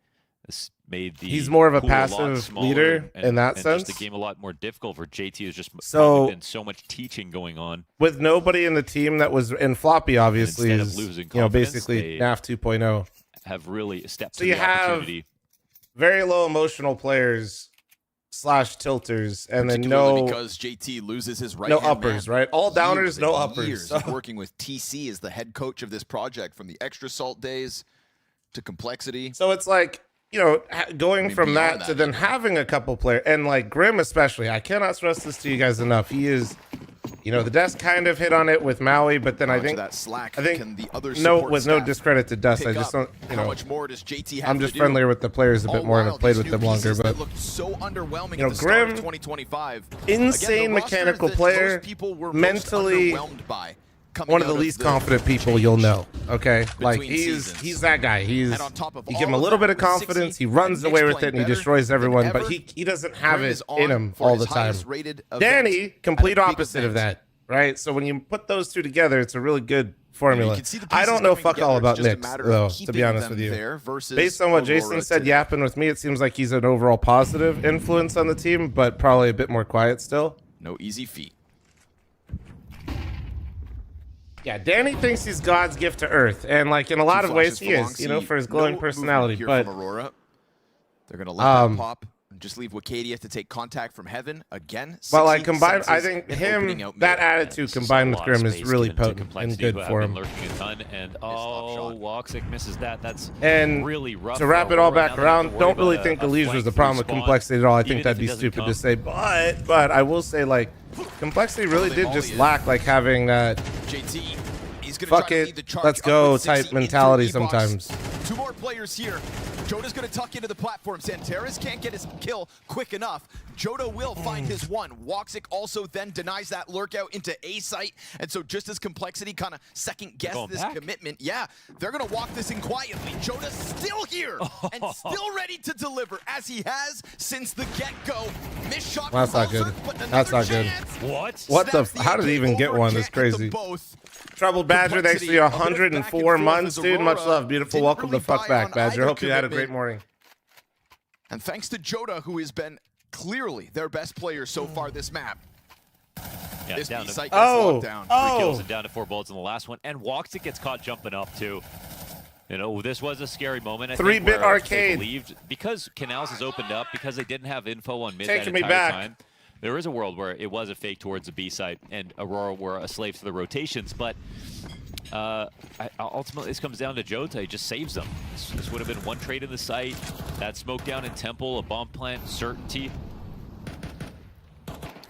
He's more of a passive leader in that sense. Just the game a lot more difficult for JT. Has just so been so much teaching going on with nobody in the team that was in Floppy. Obviously, is basically NAF 2.0. Have really stepped. So you have very low emotional players / tilters, and then because JT loses his right hand uppers, right? All downers, no uppers. Years of working with TC as the head coach of this project, from the Extra Salt days to Complexity. So it's like, going from that to then having a couple players, and like Grim especially, I cannot stress this to you guys enough. He is, the Dust kind of hit on it with Maui, but then I think with no discredit to Dust, I just don't, how much more does JT have I'm just friendlier with the players a bit more and have played with them longer, but so underwhelming Grim, 2025. insane mechanical player, mentally one of the least confident people you'll know. Okay, like he's that guy. You give him a little bit of confidence, he runs away with it, and he destroys everyone. But he doesn't have it in him all the time. Danny, complete opposite of that, right? So when you put those two together, it's a really good formula. I don't know fuck all about Nyx, though, to be honest with you. Based on what Jason said, yapping with me, it seems like he's an overall positive influence on the team, but probably a bit more quiet still. No easy feat. Yeah, Danny thinks he's God's gift to Earth, and like in a lot of ways he is, for his glowing personality. But Aurora, they're gonna let that pop and just leave Wicadia to take contact from heaven again. But like combined, I think that attitude combined with Grim is really potent and good for him. And Woxic misses that. That's and really rough. To wrap it all back around, don't really think Elysia was the problem with Complexity at all. I think that'd be stupid to say, but I will say, like, Complexity really did just lack like having that fuck it, let's go type mentality sometimes. 2 more players here. Joda's going to tuck into the platform. Santeris can't get his kill quick enough. Joda will find his one. Woxic also then denies that lurk out into A site. And so just as Complexity kind of second guess this commitment, they're going to walk this in quietly. Joda's still here and still ready to deliver, as he has since the get-go. Missed shot. Well, that's not good. That's not good. What the? How did he even get one? That's crazy. Troubled Badger, thanks for your 104 months, dude. Much love. Beautiful. Welcome the fuck back, Badger. Hope you had a great morning. And thanks to Joda, who has been clearly their best player so far this map. Yeah, this down to, site gets locked down. 3 kills and down to 4 bullets in the last one. And Woxic gets caught jumping up, too. You know, this was a scary moment. I 3-bit think, where arcade. they believed, because Canals has opened up, because they didn't have info on mid Taking that me entire back. time. There is a world where it was a fake towards the B site, and Aurora were a slave to the rotations. But ultimately, this comes down to Jota. He just saves them. This would have been one trade in the site. That smoke down in Temple, a bomb plant, certainty.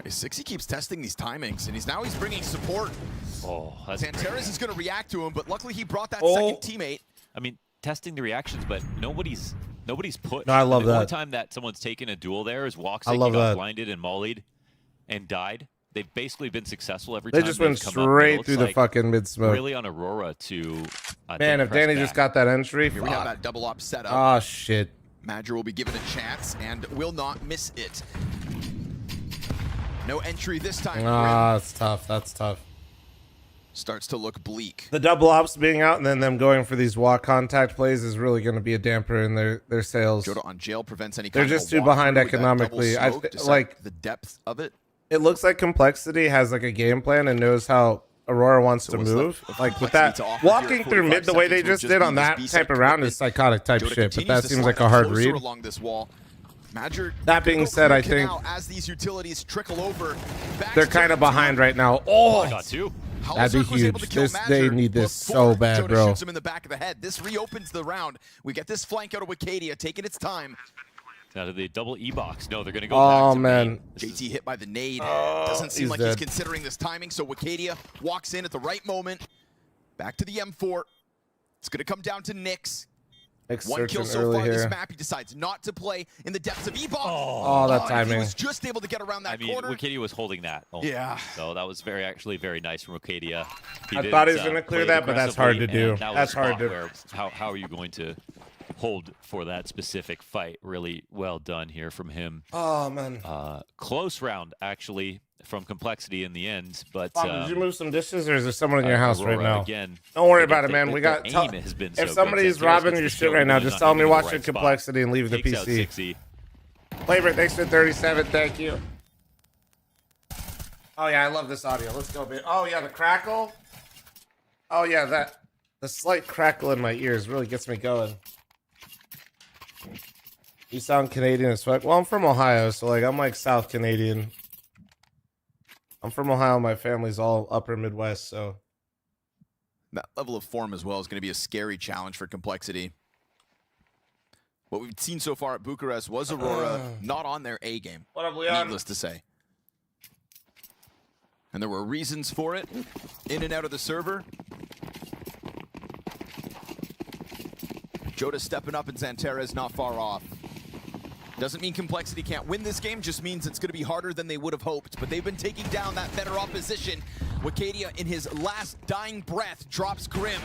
Sixy keeps testing these timings, and he's bringing support. Oh, that's Santeras is going to react to him, but luckily he brought that Oh. second teammate. I mean, testing the reactions, but nobody's pushed. No, I love the only that. time that someone's taken a duel there is Woxic. I love He got that. blinded and mollied and died. They've basically been successful every They time. just they've went come up, but it straight looks through the like fucking mid smoke. Really on Aurora to Man, if Danny just got that entry, Here we have fuck. that double up setup. Oh, shit. Madger will be given a chance and will not miss it. No entry this time. Ah, that's tough. That's tough. Starts to look bleak. The double ops being out and then them going for these walk contact plays is really going to be a damper in their sales. Jota on jail prevents any They're kind just of a too behind walkthrough with that double economically. I smoke, decide like the depth of it. It looks like Complexity has like a game plan and knows how Aurora wants to what's move. left of Like with Complexity that, to offer here walking at through 45 mid the way they seconds will just just did be on this that B-side type of round commitment. is psychotic type Jota shit. But continues that to seems slide like a hard closer read. along this wall. Madger That could being go said, through I think Canal as these utilities trickle over. they're kind of behind right now. Oh, I got two. that'd be huge. They need this so bad, Jota bro. shoots him in the back of the head. This reopens the round. We get this flank out of Wicadia, taking its time. Now to the double E-box. No, they're going to go Oh, back to man. main. JT hit by the nade. Oh, Doesn't seem he's like dead. he's considering this timing, so Wicadia walks in at the right moment. Back to the M4. It's going to come down to Nyx. One kill so far this map. He decides not to play in the depths of E-box. Oh, that He timing. was just able to get around that I mean, corner. Wicadia was holding that. only. Yeah. So that was actually very nice from Wicadia. I thought he was going to clear that, but that's hard to do. That's hard to. Where, how are you going to hold for that specific fight? Really well done here from him. Oh, man. Close round, actually, from Complexity in the end. But Mom, did you move some dishes, or is there someone in your house right Aurora, now? again, Don't worry I about it, think man. that We their got. aim has been so if good. somebody's Santeras robbing gets your the shit kill, right now, really just not tell them hitting you're the watching right spot. Complexity and leave the Takes out PC. 6E. Flavor, thanks for 37. Thank you. Oh yeah, I love this audio. Let's go, bitch. Oh yeah, the crackle. Oh yeah, the slight crackle in my ears really gets me going. You sound Canadian as fuck. Well, I'm from Ohio, so like I'm like South Canadian. I'm from Ohio. My family's all upper Midwest, so That level of form as well is going to be a scary challenge for Complexity. What we've seen so far at Bucharest was Aurora not on their A game. What up, Leon? Needless to say. And there were reasons for it. In and out of the server. Jota stepping up and Santeras not far off. Doesn't mean Complexity can't win this game, just means it's going to be harder than they would have hoped. But they've been taking down that better opposition. Wicadia, in his last dying breath, drops Grim.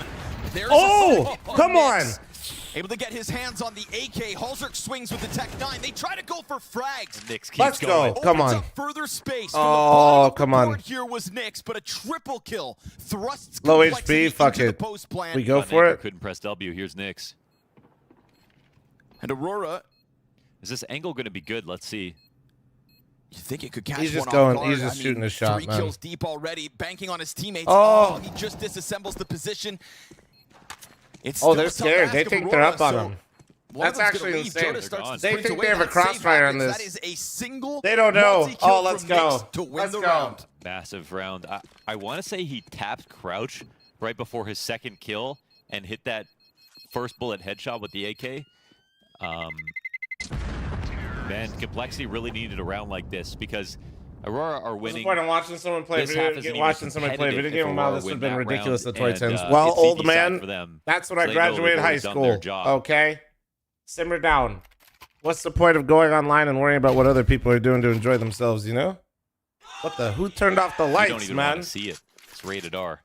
There's Oh, come on. Able to get his hands on the AK. Halzerk swings with the Tech 9. They try to go for frags. Nyx keeps Let's going. go. Come Opens on. up further space. Oh, come on. Here was Nyx, but a triple kill thrusts Low Complexity HP. Fuck into the it. post plant. We go Got for Anchor, it. Couldn't press W. Here's Nyx. And Aurora, Is this angle going to be good? Let's see. you think it could catch He's just one going- off guard. he's just shooting a shot, 3 man. kills deep already, banking on his teammates. Oh. He just disassembles the position. It's Oh, still they're a tough scared. ask They of think they're Aurora, up on so him. one That's of them's gonna actually leave. insane. Jota They're starts to gone. They sprint think away. they have a That save crossfire on happens. this. That is a single They don't know. multi-kill Oh, let's from go. Nyx to win Let's the go. round. Massive round. I want to say he tapped crouch right before his second kill and hit that first bullet headshot with the AK. Man, Complexity really needed a round like this because Aurora are What's the winning. point of watching someone play This half isn't video? even Watching someone play a video competitive game? if Wow, Aurora this would have win been that ridiculous round, at 2010s. and, Well, it's old easy side man, for them. that's when I So they know they've graduated high already done their school. job. Okay, simmer down. What's the point of going online and worrying about what other people are doing to enjoy themselves? You know? What the? Who turned off the You lights, don't even man? want to see it. It's rated R.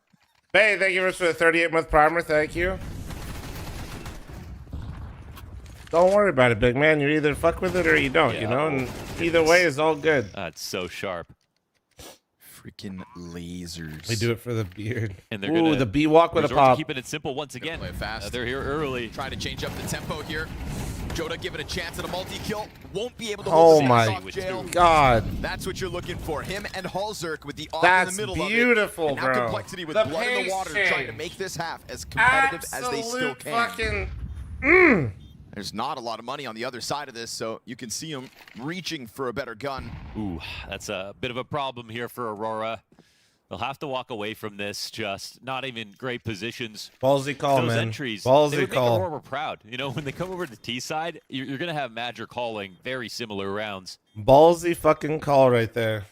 Hey, thank you very much for the 38-month primer. Thank you. Don't worry about it, big man. You either fuck with it or you don't, you know? And either way is all good. It's so sharp. Freaking lasers. We do it for the beard. And they're Ooh, gonna the B walk with a resort to pop. keeping it simple once again. Play fast. They're here early. Try to change up the tempo here. Joda given a chance at a multi-kill. Won't be able to Oh hold the my off jail. God. That's what you're looking for. Him and Halzerk with the off That's in the middle beautiful, of it. And now bro. Complexity with The blood in the water pace trying to change. make this half as competitive as they still can. There's not a lot of money on the other side of this, so you can see him reaching for a better gun. Ooh, that's a bit of a problem here for Aurora. They'll have to walk away from this, just not even great positions. Ballsy call, Those man. entries, Ballsy they would call. make Aurora proud. You know, when they come over to T-side, you're going to have Madger calling very similar rounds. Ballsy fucking call right there.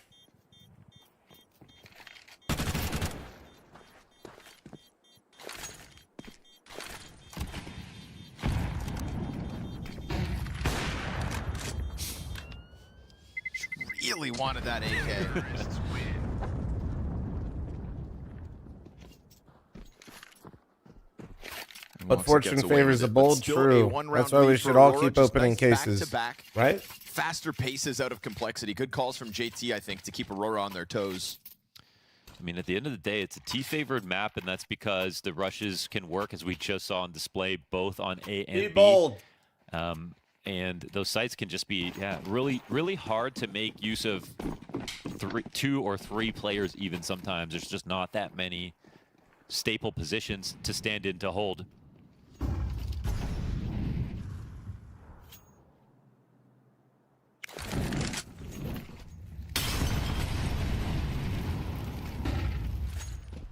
Really wanted that AK. But fortune favors the bold. True. That's why we should all keep opening cases. Right? Faster paces out of Complexity. Good calls from JT, I think, to keep Aurora on their toes. I mean, at the end of the day, it's a T-favored map, and that's because the rushes can work, as we just saw on display, both on A and B. Be bold. And those sites can just be, really, really hard to make use of 2 or 3 players even sometimes. There's just not that many staple positions to stand in to hold.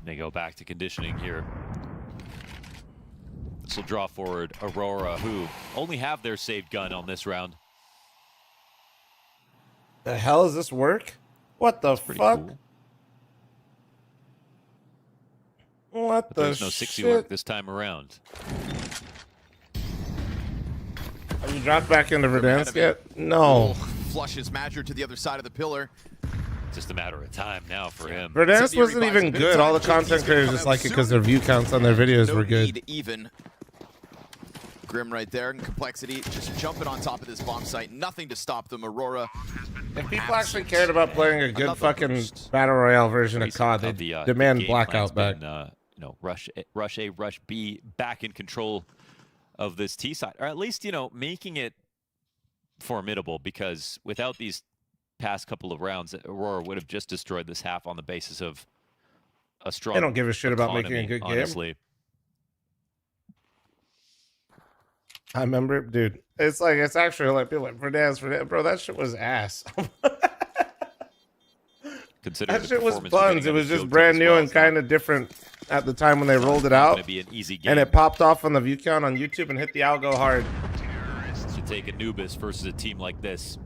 They go back to conditioning here. This will draw forward Aurora, who only have their saved gun on this round. The hell does this work? What the fuck? Cool. What But the there's no 60 work this time around. Have you dropped back into Verdansk yet? No. Flushes Madger to the other side of the pillar. Just a matter of time now for him. Verdansk wasn't even good. All the content creators just like it because their view counts on their videos were good. Even. Grim right there, and Complexity just jumping on top of this bomb site. Nothing to stop them. Aurora. If people actually cared about playing a good fucking battle royale version of COD, they demand Blackout back. You know, rush A, rush B, back in control of this T side, or at least, you know, making it formidable, because without these past couple of rounds, Aurora would have just destroyed this half on the basis of a strong. They don't give a shit about making a good game. Honestly. I remember, dude. It's like, it's actually like people like Verdansk, bro. That shit was ass. That shit was buns. It was just brand new and kind of different at the time when they rolled it out. Be an easy game. And it popped off on the view count on YouTube and hit the algo hard. To take Anubis versus a team like this.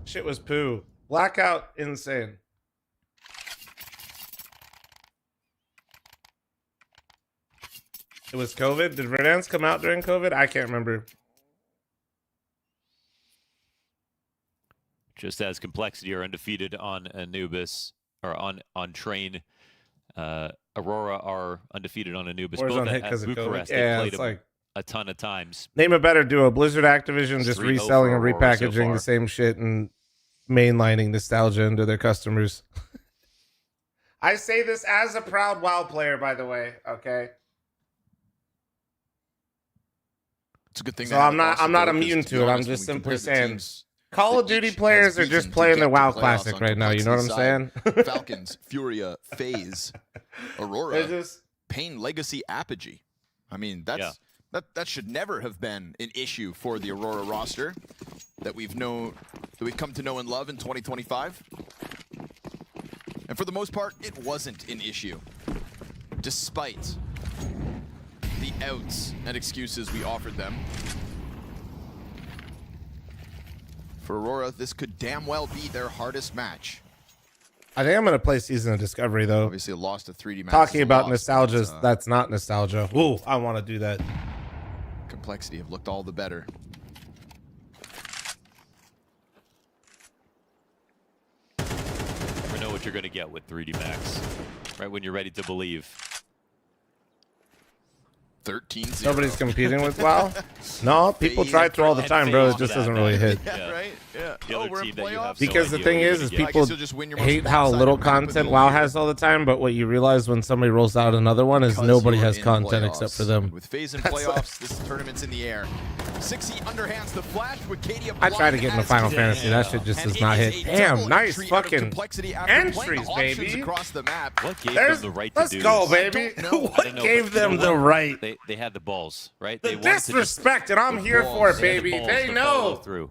Shit was poo. Blackout, insane. It was COVID. Did Verdansk come out during COVID? I can't remember. Just as Complexity are undefeated on Anubis, or on Train, Aurora are undefeated on Anubis. Both at of Bucharest, COVID. they Yeah, played it's them like, a ton of times. name a better duo. Blizzard Activision just 3-0 reselling and for Aurora so repackaging far. the same shit and mainlining nostalgia into their customers. I say this as a proud WoW player, by the way. Okay. It's a good thing. So I'm not immune to it. I'm just simply saying, Call of Duty players are just playing the WoW Classic right now. You know what I'm saying? Falcons, Furia, FaZe, Aurora, Pain Legacy Apogee. I mean, that should never have been an issue for the Aurora roster that we've come to know and love in 2025. And for the most part, it wasn't an issue, despite the outs and excuses we offered them. For Aurora, this could damn well be their hardest match. I think I'm going to play Season of Discovery, though. Obviously, a loss to 3D Max. Talking about nostalgia, that's not nostalgia. Ooh, I want to do that. Complexity have looked all the better. You know what you're going to get with 3D Max, right when you're ready to believe. 13-0. Nobody's competing with WoW. No, people try to all the time, bro. It just doesn't really hit. Yeah, right? Yeah. The other team that you have Because no the idea thing what you're is gonna get. people you'll just win your most hate how lopsided little map of content the WoW year. has all the time, but what you realize when somebody rolls out another one is Because nobody you're has in content playoffs. except for them. With FaZe in That's playoffs, this tournament's in the air. 60 underhands the flash with Katie. I try to get into Final Fantasy. That shit just does not hit. Damn, nice fucking entries, baby. Across the map. What gave There's- them the right to let's do go, this? baby. I What don't know, gave but you them know the what? right? They had the balls, right? The They wanted to just- disrespect, and I'm here for it, They had the baby. balls They to follow know. through.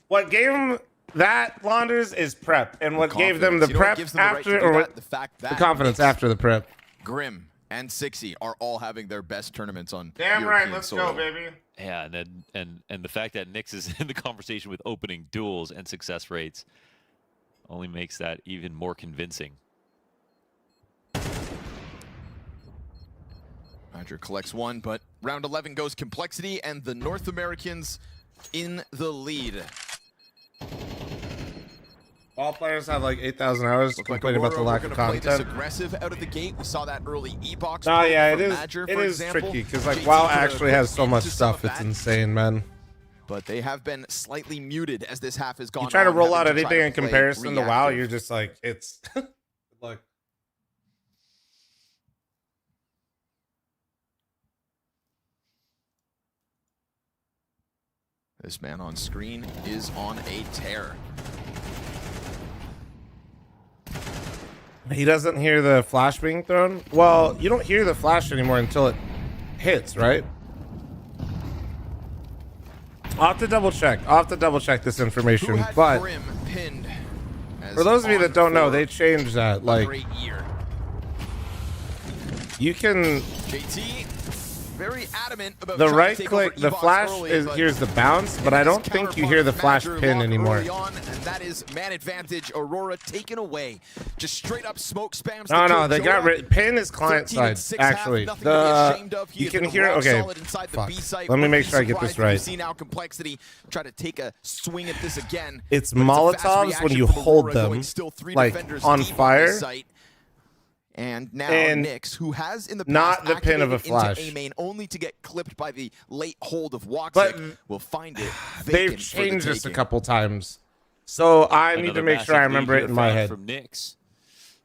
What gave them that, Launders, is prep. And what gave them the Confidence. You know what prep gives them the right after, to do or that? The fact that the confidence Nyx, after the prep. Grim and 60 are all having their best tournaments on Damn right, European let's soil. go, baby. Yeah, and the fact that Nyx is in the conversation with opening duels and success rates only makes that even more convincing. Roger collects one, but round 11 goes Complexity, and the North Americans in the lead. All players have like 8,000 hours complaining about the Aurora, lack we're of gonna play this content. aggressive out of the gate. We saw that early E-box. No, play yeah, from it is. Madger, It for is example. tricky because like JT WoW put a actually has so quick much into some stuff. of It's that, insane, man. But they have been slightly muted as this half has gone You try to on, roll out having to try anything to in play comparison to WoW, reactive. you're just like it's like. This man on screen is on a tear. He doesn't hear the flash being thrown. Well, you don't hear the flash anymore until it hits, right? I'll have to double check. I'll have to double check this information. But Grim pinned as for those of you on that don't know, for they changed that. a Like great year. you can JT very adamant about the trying to right take click, over the E-box flash early, is but here's the bounce, but I don't think you hear the flash Madger pin lock anymore. early on, and that is man advantage. Aurora taken away. Just straight up smoke spams. No, the no, kill. they got Joe rid. Pin is client 13 and side 6 half, actually. nothing to be ashamed of. He You has can been hear. rock Okay, solid inside the fuck. B site. Let me Wouldn't make be sure I get this surprised if you right. see now Complexity try to take a swing at this again. It's but a fast Molotovs when reaction you from hold Aurora, going them still 3 like defenders on deep fire. this site. And now And Nyx, who has in the past not the pin of a activated flash. into A main only to get clipped by the late hold of Woxic, But will find it They've vacant for the changed this a taking. couple times, so I need Another to make sure I massive lead remember it here in my found head. from Nyx.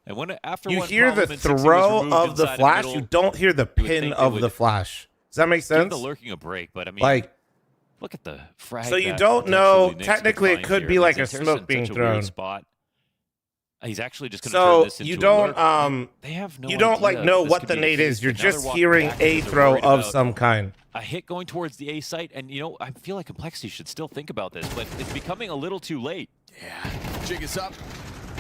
And when after You one hear the problem and 60 was throw removed of the inside flash, middle, you don't hear the you would pin think they of would the flash. Does that make give sense? the lurking a break, but I mean, Like, look at the frag. so you that don't know. potentially Nyx Technically, it find could here. be like a Xanter's in smoke being such a weird thrown. spot. He's actually just going to So turn this into you a don't lurk. They have no you don't like idea know this what could the be a nade FaZe is. You're pick. Now just they're hearing walking back a because they're throw worried of about some kind. a hit going towards the A site, and you know, I feel like Complexity should still think about this, but it's becoming a little too late. Yeah, jig is up.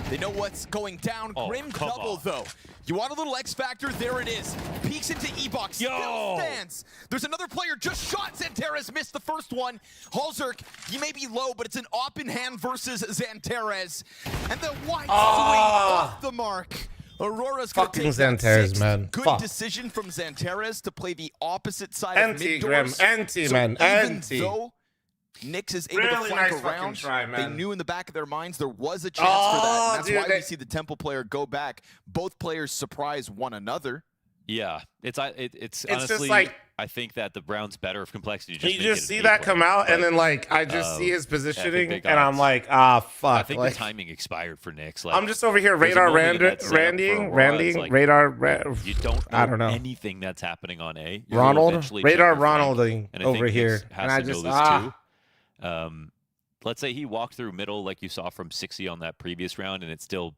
They know what's going down. Oh, Grim come double, on. though. You want a little X factor? There it is. Peeks into E-box. Still stands. There's another player just shot. Xanterez missed the first one. Halzerk, he may be low, but it's an op in hand versus Xanterez. And the white swing off the mark. Aurora's going to Fucking take that Xanterez, sixth. man. Good Fuck. decision from Xanterez to play the opposite side Anti, of Grim. mid-doors. Anti, So man. even Anti. though Nyx is able Really to flank nice fucking around, try, they man. knew in the back of their minds there was a chance for that. And that's why we see the Temple player go back. Both players surprise one another. Yeah, it's just honestly, like- I think that the Brown's better if Complexity. You make it just an see A that play. come out, and But, then like I just see his I think positioning, they and got- I'm like, ah, fuck. I think like, the timing expired for Nyx. Like, I'm just over here there's a radar moment in that setup for Aurora, it's like, radar. You don't know I don't know. anything that's happening on A. You'll Ronald, eventually radar check your flank, Ronalding and I over think here, Nyx has and I to just know this too. Let's say he walked through middle like you saw from 60 on that previous round, and it's still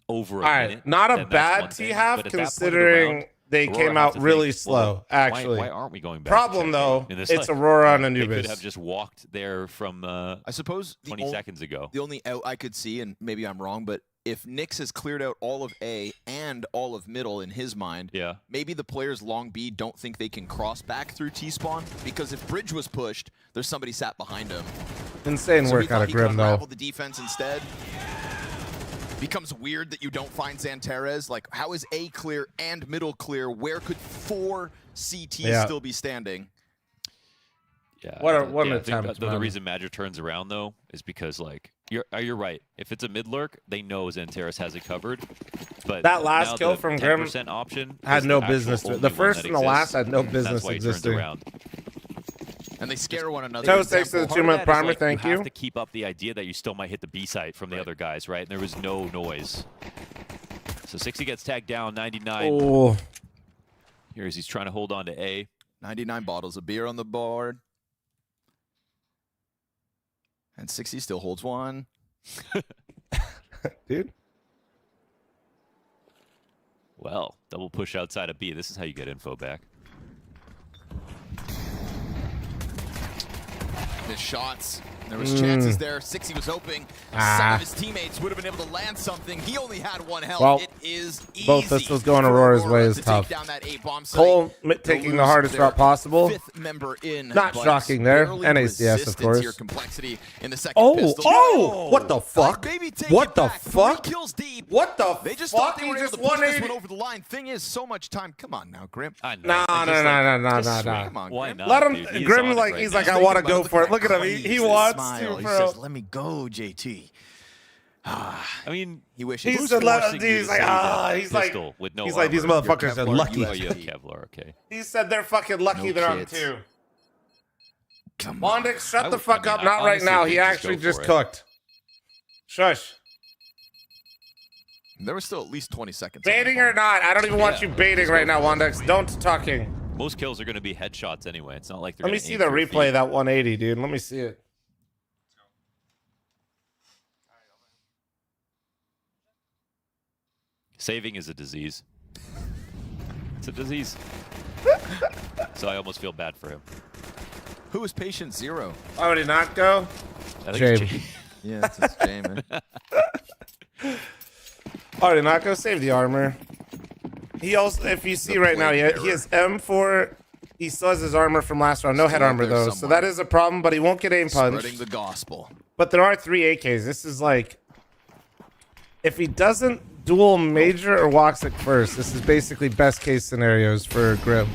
over a All right, minute. not a then that's one bad thing. T half But at that point of the considering round, they Aurora came have out to really think, slow. well, Actually, why aren't we going back? Problem to though, checkmate in this it's fight? Aurora on They Anubis. could have just walked there from I suppose 20 seconds ago. The only out I could see, and maybe I'm wrong, but if Nyx has cleared out all of A and all of middle in his mind, maybe the players long B don't think they can cross back through T-spawn, because if Bridge was pushed, there's somebody sat behind him. Insane So work he thought out of he could Grim though. unravel the defense instead. Becomes weird that you don't find Xanterez. Like, how is A clear and middle clear? Where could 4 CTs still be standing? Yeah. What I an think attempt, the man. reason Madger turns around though is because like You're right. If it's a mid lurk, they know Xantares has it covered. But That last now kill the from Grim 10% option had is no the actual business to it. only The one first that and the last exists. had no That's business why he turns existing. around. And they scare one another. Toast, thanks to the Part of 2-month that is, primer. like, Thank you you. have to keep up the idea that you still might hit the B site from the other guys, right? And there was no noise. So 60 gets tagged down, 99. Oh. Here he's trying to hold on to A. 99 bottles of beer on the board. And 60 still holds one. Dude. Well, double push outside of B. This is how you get info back. Missed shots. There was chances there. 60 was hoping some of his teammates would have been able to land something. He only had one health. Well, it is easy. both pistols going Aurora's way is tough. Cole taking the hardest route possible. Fifth member in, Not shocking there. NACS, of course. Complexity in the second Oh, pistol. oh! What the fuck? What the fuck? Kills deep. What the They just fuck? thought they He were able just to push this 180. one over the line. Thing is, so much time. Come on now, Grim. I know. No. Come on, Why Grim. not? Let him, dude? He is Grim, on it like, right he's now. like, I want to go for it. Look at him. He wants Smile. to, He bro. says, "Let me go, JT." I mean, he wishes. He's the forcing you he's to like, say that he's like, pistol with no he's like, these armor. motherfuckers are Kevlar lucky. Oh, you have Kevlar, okay. He said they're fucking lucky No they're on kids. 2. Come on. Wandix, shut the I fuck mean, up. Not right honestly, now. think He just actually go just for it. cooked. Shush. There was still at least 20 seconds. Baiting or not, I don't even want you baiting right now, Wandix. Don't talking. Most kills are going to be headshots anyway. It's not like they're Let me gonna see aim the through replay feet. of that 180, dude. Let me see it. Saving is a disease. It's a disease. So I almost feel bad for him. Who was patient zero? Why would he not go? I think James. it's Jay. Yeah, it's Jamin. Why would he not go? Save the armor. He also, if you see right now, he has M4. He still has his armor from last round. No head Still out armor, there though. So somewhere. that is a problem, but he won't get aim punched. Spreading the gospel. But there are 3 AKs. This is like, if he doesn't duel Major or Woxic first, this is basically best case scenarios for Grim.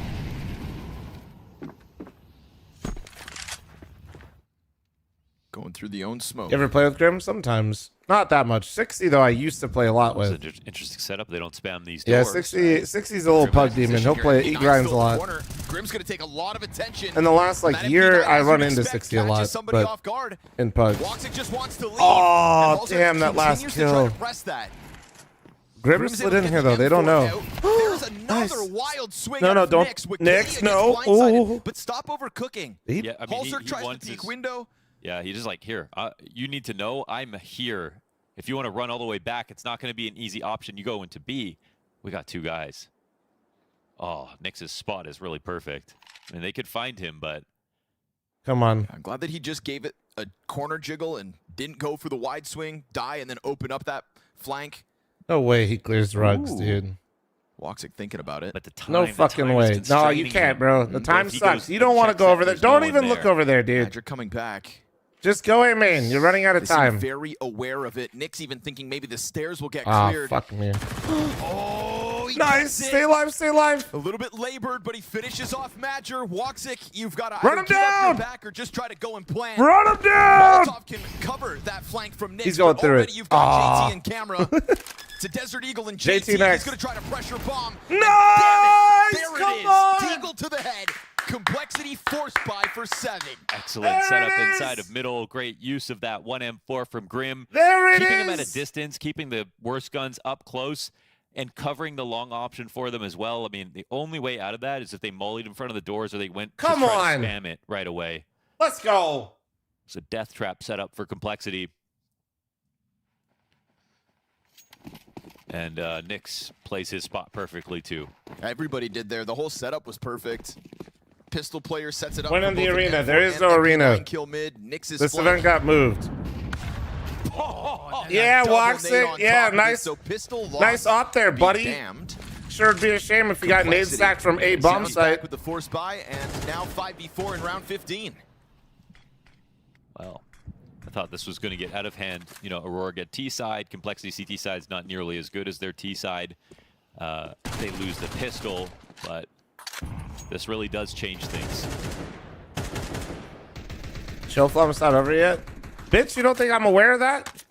Going through the own smoke. You ever play with Grim? Sometimes. Not that much. 60, though, I used to play a lot It's with. an interesting setup. They don't spam these Yeah, doors. 60's a little pug demon. He'll play, he grinds a lot. Grim's gonna take a lot of attention. In the last That like MP year, guy, I as run you'd into expect, 60 a catches lot, somebody but off guard. in pugs. Woxic just wants to leave. Oh, And Walzer damn, that last continues to try kill. to press that. Grim Grim's slid able in to here, get though. the They don't M4 know. out. There's another wild swing No, out no, of don't. Nyx. Wikilia Nyx, gets no. blindsided, Ooh. But stop overcooking. Yeah, I mean, Holzer he tries wants the peek his- window. Yeah, he just like, here, you need to know I'm here. If you want to run all the way back, it's not going to be an easy option. You go into B. We got 2 guys. Oh, Nyx's spot is really perfect. I mean, they could find him, but... Come on. I'm glad that he just gave it a corner jiggle and didn't go for the wide swing, die, and then open up that flank. No way he clears rugs, Ooh. dude. Woxic thinking about it. But the time, No the fucks time way. is No, you constraining can't, him. bro. The time If he sucks. goes You don't and want to checks go that, over there. there's no Don't one even look there. over there, dude. Magic coming back. Just go A main. You're running out of They seem time. very aware of it. Nyx even thinking maybe the stairs will get Ah, cleared. fuck me. Oh, he Nice. gets it. Stay alive. Stay alive. A little bit labored, but he finishes off Madger. Woxic, you've got to Run either him give up down. your back or just try to go and plan. Run him down. Molotov can cover that flank from Nyx. He's going but through already it. You've got Ah. JT in camera. To Desert Eagle and JT. JT next. He's going to try to pressure bomb. Nice. There Come it is. on. Eagle to the head. Complexity force buy for 7. Excellent There setup it inside is. of middle. Great use of that 1M4 from Grim. There it Keeping him at a is. distance, keeping the worst guns up close, and covering the long option for them as well. I mean, the only way out of that is if they mollied in front of the doors or they went to Come try on. to spam it right away. Let's go. It's a death trap setup for Complexity. And Nyx plays his spot perfectly, too. Everybody did there. The whole setup was perfect. Pistol player sets it up. Win for in the both an arena. M4 There is and no MP9 arena. Kill mid. Nyx is This flank. event got moved. And Yeah, that double Woxic. nade on Yeah, top of it. nice. So pistol lost. Nice op there, Be buddy. damned. Sure would be a shame if you got nade Complexity. sacked from A bomb Sounds site. back with the force buy, and now 5v4 in round 15. Well, I thought this was going to get out of hand. You know, Aurora get T side. Complexity CT side is not nearly as good as their T side. They lose the pistol, but this really does change things. Chill flum's not over yet. Bitch, you don't think I'm aware of that?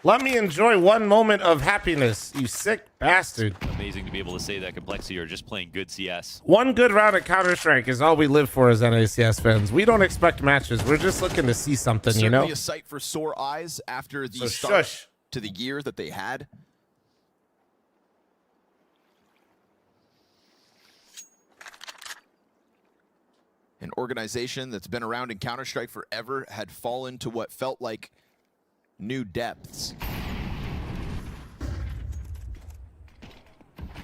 Let me enjoy one moment of happiness, you sick bastard. Amazing to be able to say that Complexity are just playing good CS. One good round of Counter-Strike is all we live for as NACS fans. We don't expect matches. We're just looking to see something, you know? Certainly a sight for sore eyes after the start to the year that they had. An organization that's been around in Counter-Strike forever had fallen to what felt like new depths.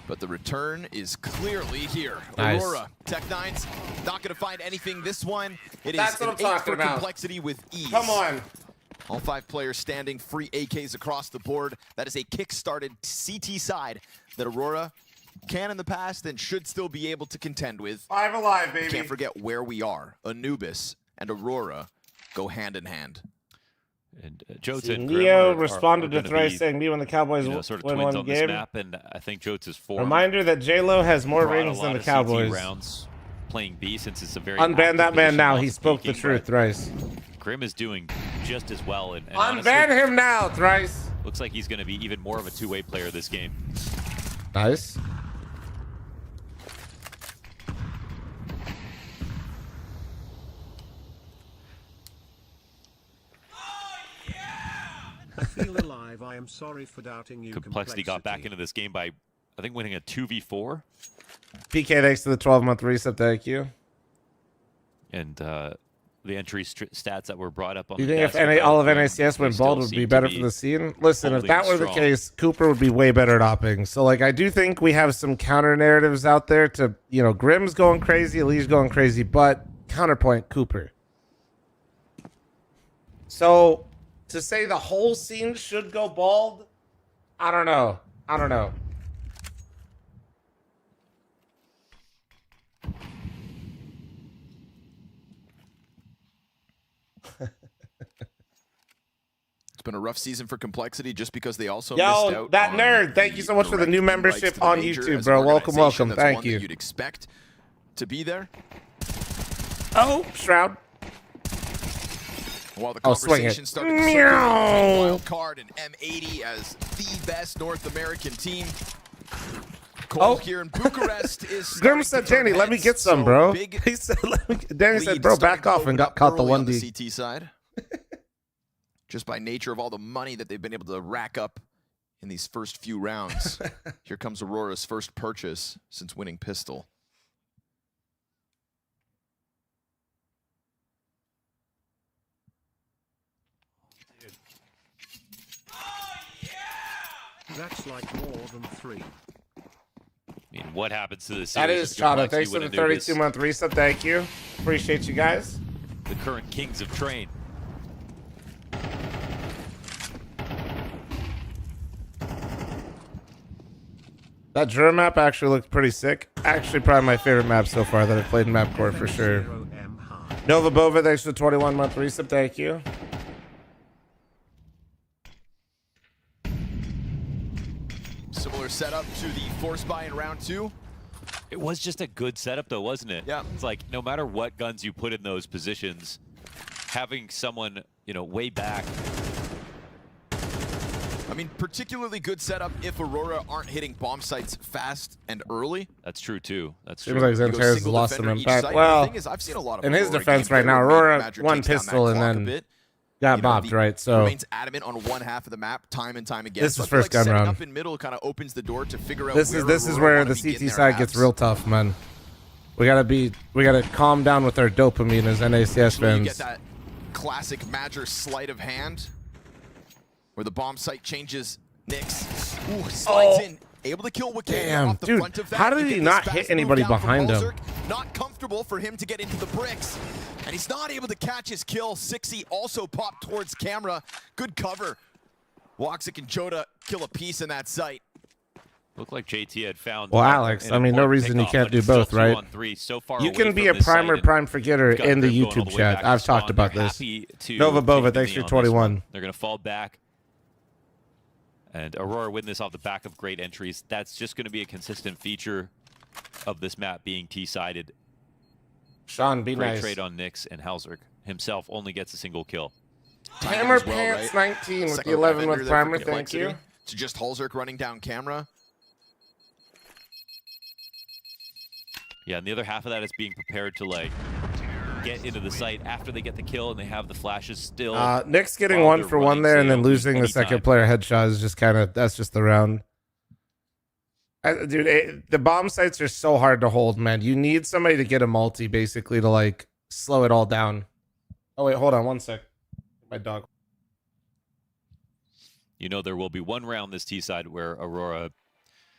But the return is clearly here. Nice. Aurora, Tech9's not going to find anything this one. It That's is what an I'm talking 8 for about. Complexity with ease. Come on. All 5 players standing, free AKs across the board. That is a kick-started CT side that Aurora can in the past and should still be able to contend with. 5 alive, baby. Can't forget where we are. Anubis and Aurora go hand in hand. And Jotes See, and Grim Neo are responded to gonna Thrice be, saying me when the Cowboys sort of win twins one on this game. map, and I think Jotes is form. Reminder that J-Lo has more brought a rings lot than the of CT Cowboys. rounds playing B since it's a very Unban active that man position, now. lots He of spoke the peeking, truth, but Thrice. Grim is doing just as well. And Unban honestly, him now, Thrice. looks like he's going to be even more of a two-way player this game. Nice. I feel alive. I am sorry for doubting you. Complexity got back into this game by, I think, winning a 2v4. PK, thanks to the 12-month reset. Thank you. And the entry stats that were brought up on You the think if desk about all of Grim, NACS they went still bald would seem be to better for the scene? Listen, if holding that were the strong. case, Cooper would be way better at opping. So, like, I do think we have some counter narratives out there to, you know, Grim's going crazy, Lee's going crazy, but counterpoint, Cooper. So, to say the whole scene should go bald, I don't know. I don't know. It's been a rough season for Complexity just because they also missed Yo, out that on nerd, thank you so much for the direct new invites membership to the on major YouTube, as bro. an Welcome, organization. welcome. That's Thank one that you. you'd expect to be there. Oh, Shroud. While the Oh, swing conversation it. started to circulate between Wildcard and M80 as the best North American team. Cole here in Bucharest is Grim said, Danny, let me get some, bro. He said, Danny said, bro, back off, and got caught the on the 1D. CT side. Just by nature of all the money that they've been able to rack up in these first few rounds. Here comes Aurora's first purchase since winning Pistol. That's like more than 3. I mean, what happens to this? That is Chata. Thanks for the 32-month reset. Thank you. Appreciate you guys. The current kings of train. That Jura map actually looked pretty sick. Actually, probably my favorite map so far that I've played in Map Core for sure. Nova Bova, thanks for the 21-month reset. Thank you. Similar setup to the force buy in round 2. It was just a good setup, though, wasn't it? Yeah. It's like no matter what guns you put in those positions, having someone, you know, way back. I mean, particularly good setup if Aurora aren't hitting bomb sites fast and early. That's true, too. That's true. Seems like You go Xanter's single lost some defender each impact. site. Well, The thing is, I've seen a lot of in his Aurora defense games right there now, where Aurora Magic one takes down that pistol and clock a then bit. got You know, bopped, right? So remains adamant on one half of the map time and time again. This So is I feel first like gun setting round. up in middle kind of opens the door to figure out this where is Aurora where wanna the begin CT their side gets halves. real tough, man. We gotta calm down with our dopamine as NACS Usually you get fans. that classic Madger sleight of hand where the bomb site changes. Nyx slides in, able to kill Wakanda Damn, off the dude, front of that. how did You he get not this hit fast anybody move down from behind him? Balzerk. Not comfortable for him to get into the bricks, and he's not able to catch his kill. Sixy also popped towards camera. Good cover. Woxic and Joda kill a piece in that site. Looked like JT had found. Well, Alex, an I mean, no important reason you pickoff, can't but do it's still both, right? 2-on-3, so far You away can be from a this site, primer and prime forgetter we've got in the Grim going all YouTube way chat. back to I've talked spawn. about They're this. happy to Nova take Bova, the thanks knee for on this 21. one. They're going to fall back. And Aurora win this off the back of great entries. That's just going to be a consistent feature of this map being T-sided. Sean, be Great nice. trade on Nyx, and Halzerk himself only gets a single kill. timing Hammer as well, Pants right? 19 with Second the 11 vendor with there for primer, thank complexity. you. So just Halzerk running down camera. Yeah, and the other half of that is being prepared to like get into the site after they get the kill and they have the flashes still. Nick's getting while 1 they're for 1 running, there so and they then don't lose losing the any second time. player headshot is just kind of, that's just the round. Dude, the bomb sites are so hard to hold, man. You need somebody to get a multi basically to like slow it all down. Oh wait, hold on 1 sec. My dog. You know there will be one round this T side where Aurora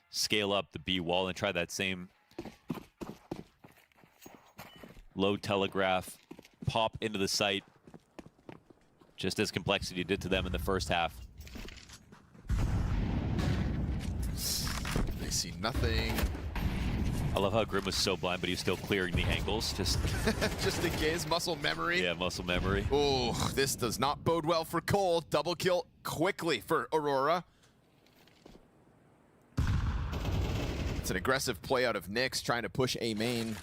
scale up the B wall and try that same low telegraph pop into the site, just as Complexity did to them in the first half. They see nothing. I love how Grim was so blind, but he's still clearing the angles. Just Just in case, muscle memory. yeah, muscle memory. Oh, this does not bode well for Cole. Double kill quickly for Aurora. It's an aggressive play out of Nyx, trying to push A main.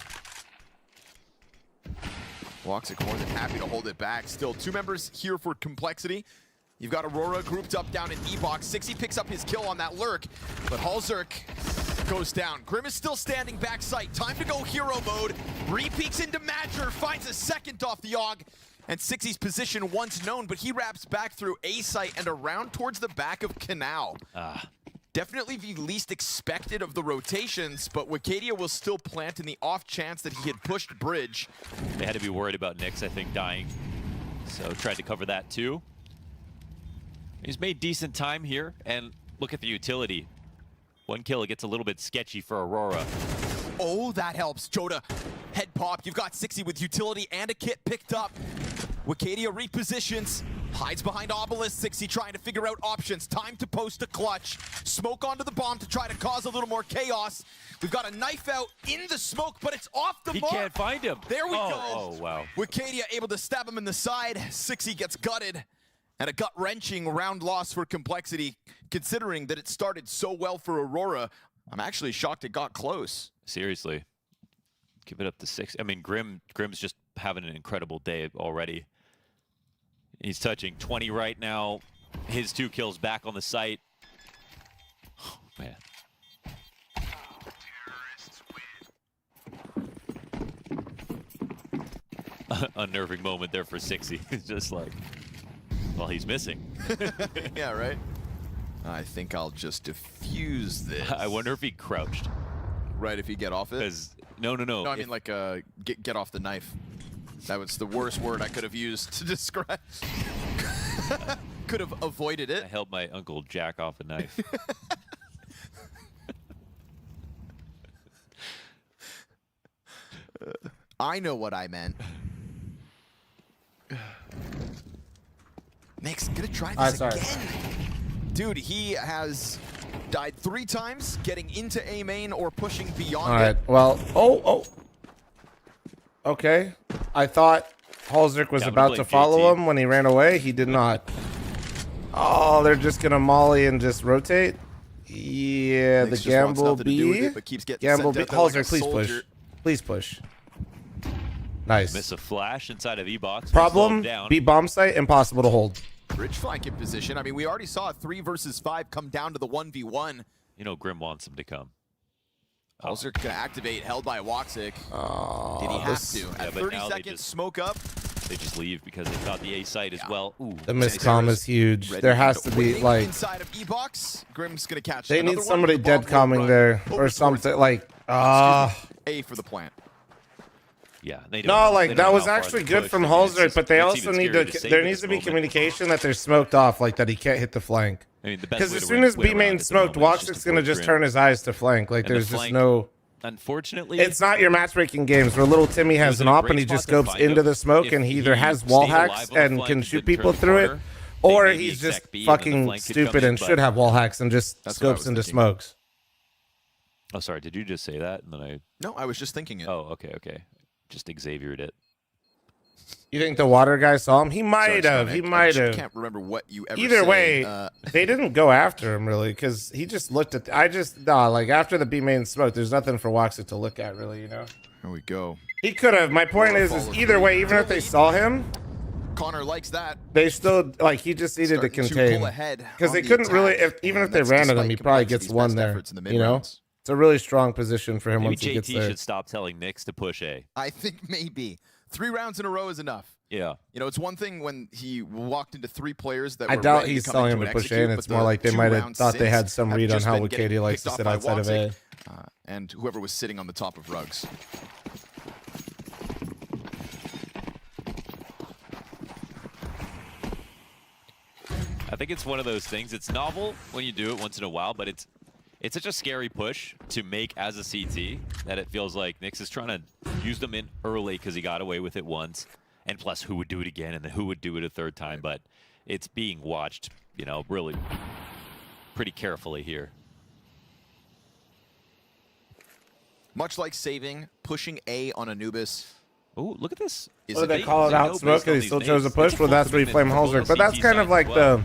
Woxic more than happy to hold it back. Still 2 members here for Complexity. You've got Aurora grouped up down in E-box. 60 picks up his kill on that lurk, but Halzerk goes down. Grim is still standing backside. Time to go hero mode. Re-peeks into Madger, finds a second off the AUG. And 60's position once known, but he wraps back through A site and around towards the back of Canal. Definitely the least expected of the rotations, but Wicadia will still plant in the off chance that he had pushed bridge. They had to be worried about Nyx, I think, dying. So tried to cover that too. He's made decent time here, and look at the utility. 1 kill, it gets a little bit sketchy for Aurora. Oh, that helps. Joda, head pop. You've got 60 with utility and a kit picked up. Wicadia repositions, hides behind Obelisk. 60 trying to figure out options. Time to post a clutch. Smoke onto the bomb to try to cause a little more chaos. We've got a knife out in the smoke, but it's off the mark. He can't find him. There we go. Oh, wow. Wicadia able to stab him in the side. 60 gets gutted. And a gut-wrenching round loss for Complexity, considering that it started so well for Aurora. I'm actually shocked it got close. Seriously. Give it up to 6. I mean, Grim's just having an incredible day already. He's touching 20 right now. His 2 kills back on the site. Oh, man. Unnerving moment there for 60. It's just like, well, he's missing. Yeah, right? I think I'll just defuse this. I wonder if he crouched. Right, if he get off it? No. No, I mean like get off the knife. That was the worst word I could have used to describe. Could have avoided it. I helped my uncle jack off a knife. I know what I meant. Nick's gonna try this again. Dude, he has died 3 times, getting into A main or pushing beyond All right. it. Well, okay. I thought Halzerk was about to follow him when he ran away. He did not. Oh, they're just gonna molly and just rotate. Yeah, Nyx the just wants gamble nothing to do with B. it, but keeps getting Gamble sent B. out there like a Halzerk, please push. soldier. Please push. Nice. Miss a flash inside of E-box. Problem, down. B bomb site, impossible to hold. Bridge flank in position. I mean, we already saw a 3 versus 5 come down to the 1v1. You know Grim wants him to come. Halzerk gonna activate, held by Woxic. Did he have this- to? Yeah, At but 30 now they seconds, just- smoke up. They just leave because they got the A site as well. Ooh. The miscomm is huge. There has to be Waiting like inside of E-box. Grim's gonna catch they another need one somebody with the bomb dead calming run there over or towards something like A for the plant. Yeah, they don't no, know- like they don't that know was how far actually they good push. from I mean, it's Halzerk, just- but they it's also even need scary to. say There at needs this to be moment. communication that they're smoked off, like that he can't hit the flank. I mean, the best Because way as to soon as win B main around at the smoked, moment is Woxic's to gonna push just Grim. turn his eyes to flank. Like And the there's just flank, no. Unfortunately, It's not your matchmaking games where little Timmy has was an in a op great and he spot just to scopes find into him. the smoke If and he either he has wall stayed alive hacks on the and flank can and shoot didn't people turn the through it, corner, or maybe he's exec just B and then the fucking flank could come stupid in, and but- should have wall hacks and just That's what I scopes was into thinking. smokes. Oh, sorry. Did you just say that? And then I. No, I was just thinking it. Oh, okay. Just Xaviered it. You think the water guy saw him? He might Sorry, have. Scott, He I might just have. can't remember what you ever Either said. way, they didn't go after him really because he just looked at. Like after the B main smoke, there's nothing for Woxic to look at really. You know. Here we go. He could have. My point is either way, even if they saw him, Connor likes that. They still like he just needed to Starting to contain pull ahead because on they the couldn't really. attack, Even if and they that's ran at him, despite he probably gets Complexity's one best there. efforts in the You know, mid-rounds. it's a really strong position for him Maybe once he gets JT there. should stop telling Nyx to push A. I think maybe 3 rounds in a row is enough. Yeah. You know, it's one thing when he walked into 3 players that I were doubt ready he's to come telling him into to and push execute, A, and but it's more the like they 2 might have rounds thought they had since some have read on just how been getting Katie likes picked to off sit by outside of A. Woxic, and whoever was sitting on the top of rugs. I think it's one of those things. It's novel when you do it once in a while, but it's such a scary push to make as a CT that it feels like Nyx is trying to use them in early because he got away with it once. And plus, who would do it again, and then who would do it a third time? But it's being watched, you know, really pretty carefully here. Much like saving, pushing A on Anubis. Oh, look at this. Oh, they call it out smoke and he still chose a push. Well, that's where you flame Holzer. But that's kind of like the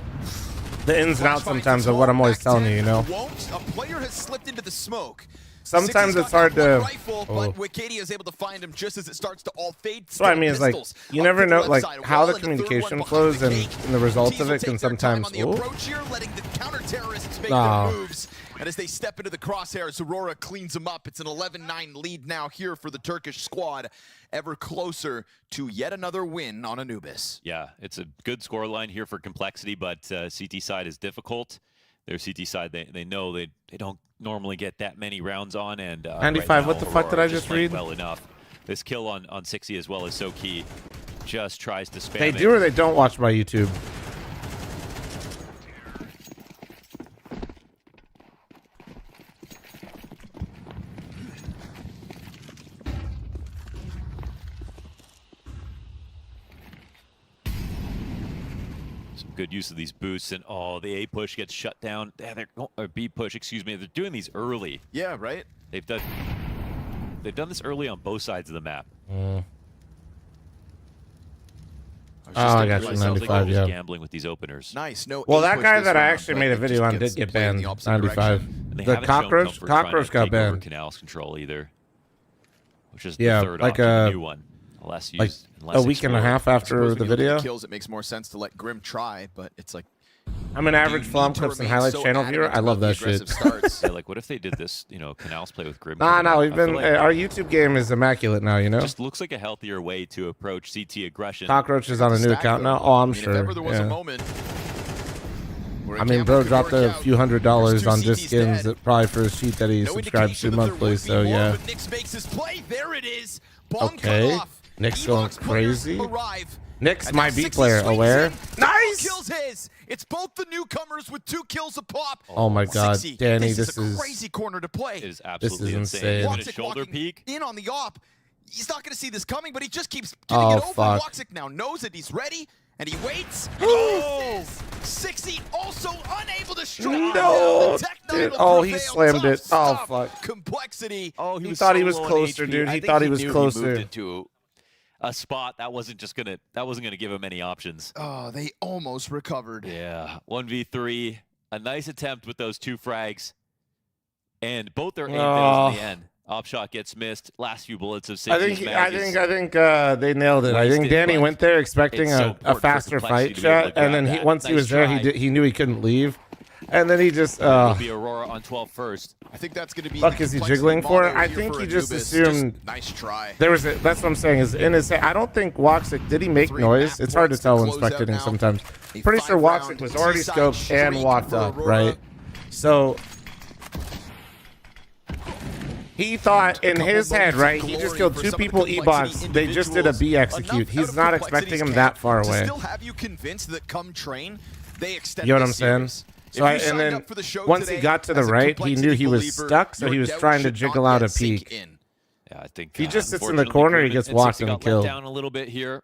ins and outs sometimes of what I'm always telling you, you know. A player has slipped into the smoke. Sometimes it's hard to. Rifle, but Wikidia is able to find him just as it starts to all fade. So I mean, it's like you never know, like how the communication flows and the results of it can sometimes. Letting the counter-terrorists make their moves. And as they step into the crosshairs, Aurora cleans them up. It's an 11-9 lead now here for the Turkish squad, ever closer to yet another win on Anubis. Yeah, it's a good scoreline here for Complexity, but CT side is difficult. Their CT side, they know they don't normally get that many rounds on. And 95, right now, what the fuck did I just read? Well enough. This kill on 60 as well is so key. Just tries to spam They it. do or they don't watch my YouTube. Some good use of these boosts, and the A push gets shut down. Or B push, excuse me. They're doing these early. Yeah, right. They've done this early on both sides of the map. I got you, 95, yeah. Gambling with these openers. Nice. No. Well, that guy that I actually made a video on did get banned. 95. The cockroach got banned. Canals control either, which is yeah, the third like option, the new one. Less used, a week and a half after the video. Kills, it makes more sense to let Grim try, but it's like I'm an average Flom Clips and Highlights channel viewer. I love that shit. Yeah, like what if they did this? You know, Canals play with Grim. No, we've been. Our YouTube game is immaculate now. You know. Just looks like a healthier way to approach CT aggression. Cockroach is on a new account now. Oh, I'm sure. If ever there was a moment. I mean, bro dropped a few $100s on disc skins probably for a sheet that he subscribes to monthly. So yeah. Nyx makes his play. There it is. Okay. Nyx going crazy. Nyx, my B player, aware. Nice! Kills his. It's both the newcomers with 2 kills a pop. Oh my God, Danny, this is a crazy corner to play. It is absolutely insane. Woxic Shoulder peek in on the op. He's not going to see this coming, but he just keeps getting it over. Fuck. Woxic now knows that he's ready, and he waits. Oh, 60 also unable to strike. No, dude. Oh, he slammed it. Oh fuck. Complexity. Oh, he thought he was closer, dude. He thought he was closer. He moved into a spot that wasn't gonna give him any options. Oh, they almost recovered. Yeah, 1v3. A nice attempt with those 2 frags, and both are aimed in the end. Op shot gets missed. Last few bullets of 60's I think they nailed it. I think Danny went there expecting a faster fight shot, and then once he was there, he knew he couldn't leave, and then he just. It'll be Aurora on 12 first. I think that's going to be. Fuck, is he jiggling for it? I think he just assumed. Nice try. There was that's what I'm saying. Is in his head. I don't think Woxic did he make noise. It's hard to tell when spectating sometimes. Pretty sure Woxic was already scoped and walked up, right? So. He thought in his head, right? He just killed 2 people E-bots. They just did a B execute. He's not expecting him that far away. Still have you convinced that come train, they extend. You know what I'm saying? So and then once he got to the right, he knew he was stuck, so he was trying to jiggle out a peek. Yeah, I think if he just sits in the corner, he gets walked and killed. Down a little bit here.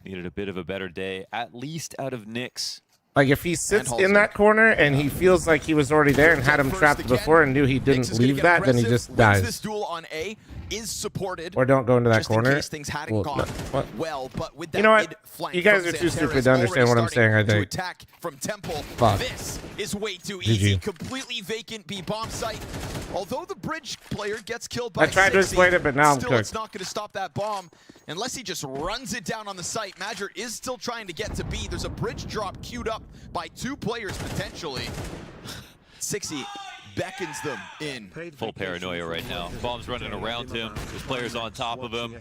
Needed a bit of a better day, at least out of Nyx. Like if he sits in that corner and he feels like he was already there and had him trapped before and knew he didn't leave that, then he just dies. This duel on A, is supported. Or don't go into that just corner. in case things hadn't gone well, but with that you know what? mid-flank You guys from are too Xanteris stupid to understand what I'm already saying, I starting to think. attack from Temple. Fuck. This is way too GG. easy. Completely vacant B bomb site. Although the bridge player gets killed by I tried to 60, explain it, but now I'm still cooked. it's not going to stop that bomb unless he just runs it down on the site. Madger is still trying to get to B. There's a bridge drop queued up by 2 players potentially. 60 beckons them in. Full paranoia right now. Bombs running around him. There's players on top of him.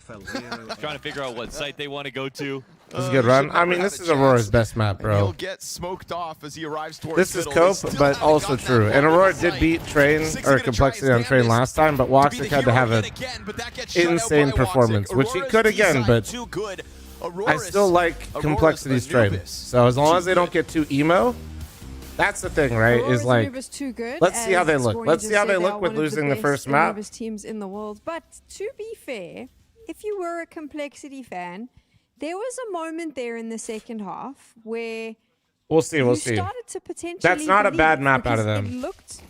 Trying to figure out what site they want to go to. This is a good run. I mean, this is Aurora's best map, And he'll bro. get smoked off as he arrives towards This is middle. They cope, still but haven't also gotten true. that And bomb Aurora on the did site. beat Train, 60 or gonna try Complexity his on Train damnedest last time, but to be Woxic the had to hero have yet an again, but that gets shut out insane by performance, Woxic. which he Aurora's could again, D-side but too good. I Aurora's- still like Aurora's Complexity's Train. Anubis. So as long as they don't get too emo, that's the thing, right? Aurora's Is like, Anubis too good, let's see how they as look. Scorny Let's just see how said, they are look with one of losing the best first map. Anubis teams in the world. But to be fair, if you were a Complexity fan, there was a moment there in the second half where We'll see. We'll you see. started to potentially That's not a bad believe, map out of because them. It looked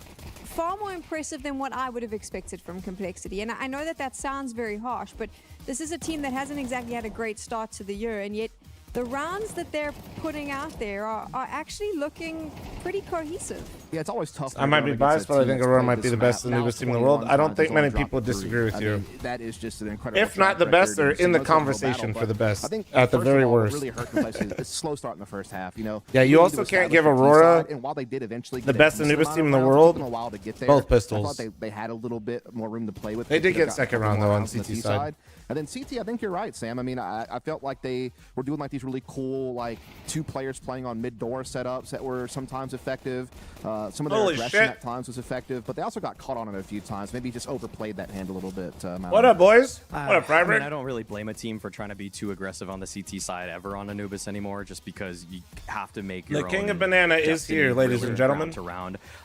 far more impressive than what I would have expected from Complexity. And I know that that sounds very harsh, but this is a team that hasn't exactly had a great start to the year, and yet the rounds that they're putting out there are actually looking pretty cohesive. Yeah, it's always tough. I might be biased, but I think Aurora might be the best Anubis team in the world. I don't think many people disagree with you. That is just an incredible. If not the best, they're in the conversation for the best. I think at the very worst. Really hurt Complexity. It's a slow start in the first half. You know. Yeah, you Really also to can't establish give the T Aurora side, and while they did eventually the get a best decent Anubis amount team in of the rounds, it world. took them a while to get there. Both I pistols. thought they had a little bit more room to play with. They did could've get got a second couple round, more though, on rounds the CT T side. And then CT, I think you're right, Sam. I mean, I felt like they were doing like these really cool, like 2 players playing on mid-door setups that were sometimes effective. Some of their Holy aggression shit. at times was effective, but they also got caught on it a few times. Maybe just overplayed that hand a little bit. What up, boys? What up, I mean, Freiberg? I don't really blame a team for trying to be too aggressive on the CT side ever on Anubis anymore, just because you have to make your The King own of Banana is destiny here, ladies really and gentlemen. round to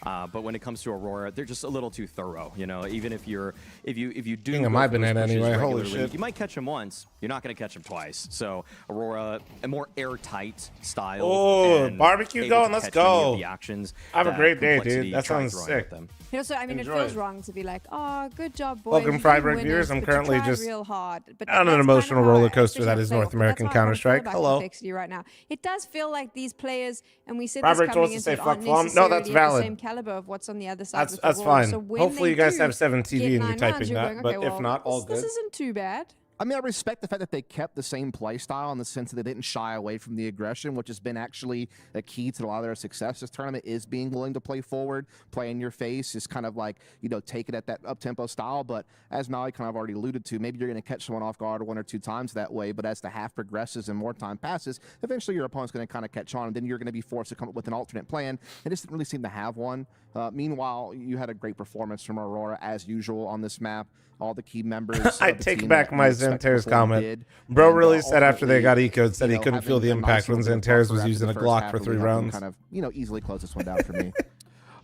round. But when it comes to Aurora, they're just a little too thorough. You know, even if you do King of go my for those banana pushes anyway, holy regularly, shit. you might catch him once. You're not going to catch him twice. So Aurora, a more airtight style. Oh, and barbecue able going, to let's catch many go. of the actions Have a that great day, Complexity dude. That tried sounds throwing sick. at them. You know, so I mean, Enjoy it feels it. wrong to be like, "Oh, good job, boys. Welcome, you Freiberg winners, viewers. I'm but you currently tried just real hard." But on an that's emotional kind of how roller I- coaster that especially is on North playoff, American that's how I kinda feel Counter-Strike. about Hello. Complexity right now. It does feel like these players, and we said Robert this told coming us to into say it, aren't fuck Flom. No, necessarily that's at valid. the same caliber of what's on the other side. with That's Aurora. fine. So when Hopefully they you guys do have 7 TV get and you're 9 typing rounds, you're that, going, but okay, if well, not, all this good. isn't too bad. I mean, I respect the fact that they kept the same play style in the sense that they didn't shy away from the aggression, which has been actually a key to a lot of their success. This tournament is being willing to play forward, play in your face, just kind of like, you know, take it at that up-tempo style. But as Maui kind of already alluded to, maybe you're going to catch someone off guard 1 or 2 times that way. But as the half progresses and more time passes, eventually your opponent's going to kind of catch on, and then you're going to be forced to come up with an alternate plan. They just didn't really seem to have one. Meanwhile, you had a great performance from Aurora as usual on this map. All the key members. I of the take team back that my you expect to Xanteris perform comment. did. Bro And, really said after they got ultimately, ecoed, said he you know, couldn't feel the having a impact nice when little bit of Xanteris buffer was after using the a first Glock half for really 3 helped them rounds. Kind of, you know, easily close this one down for me.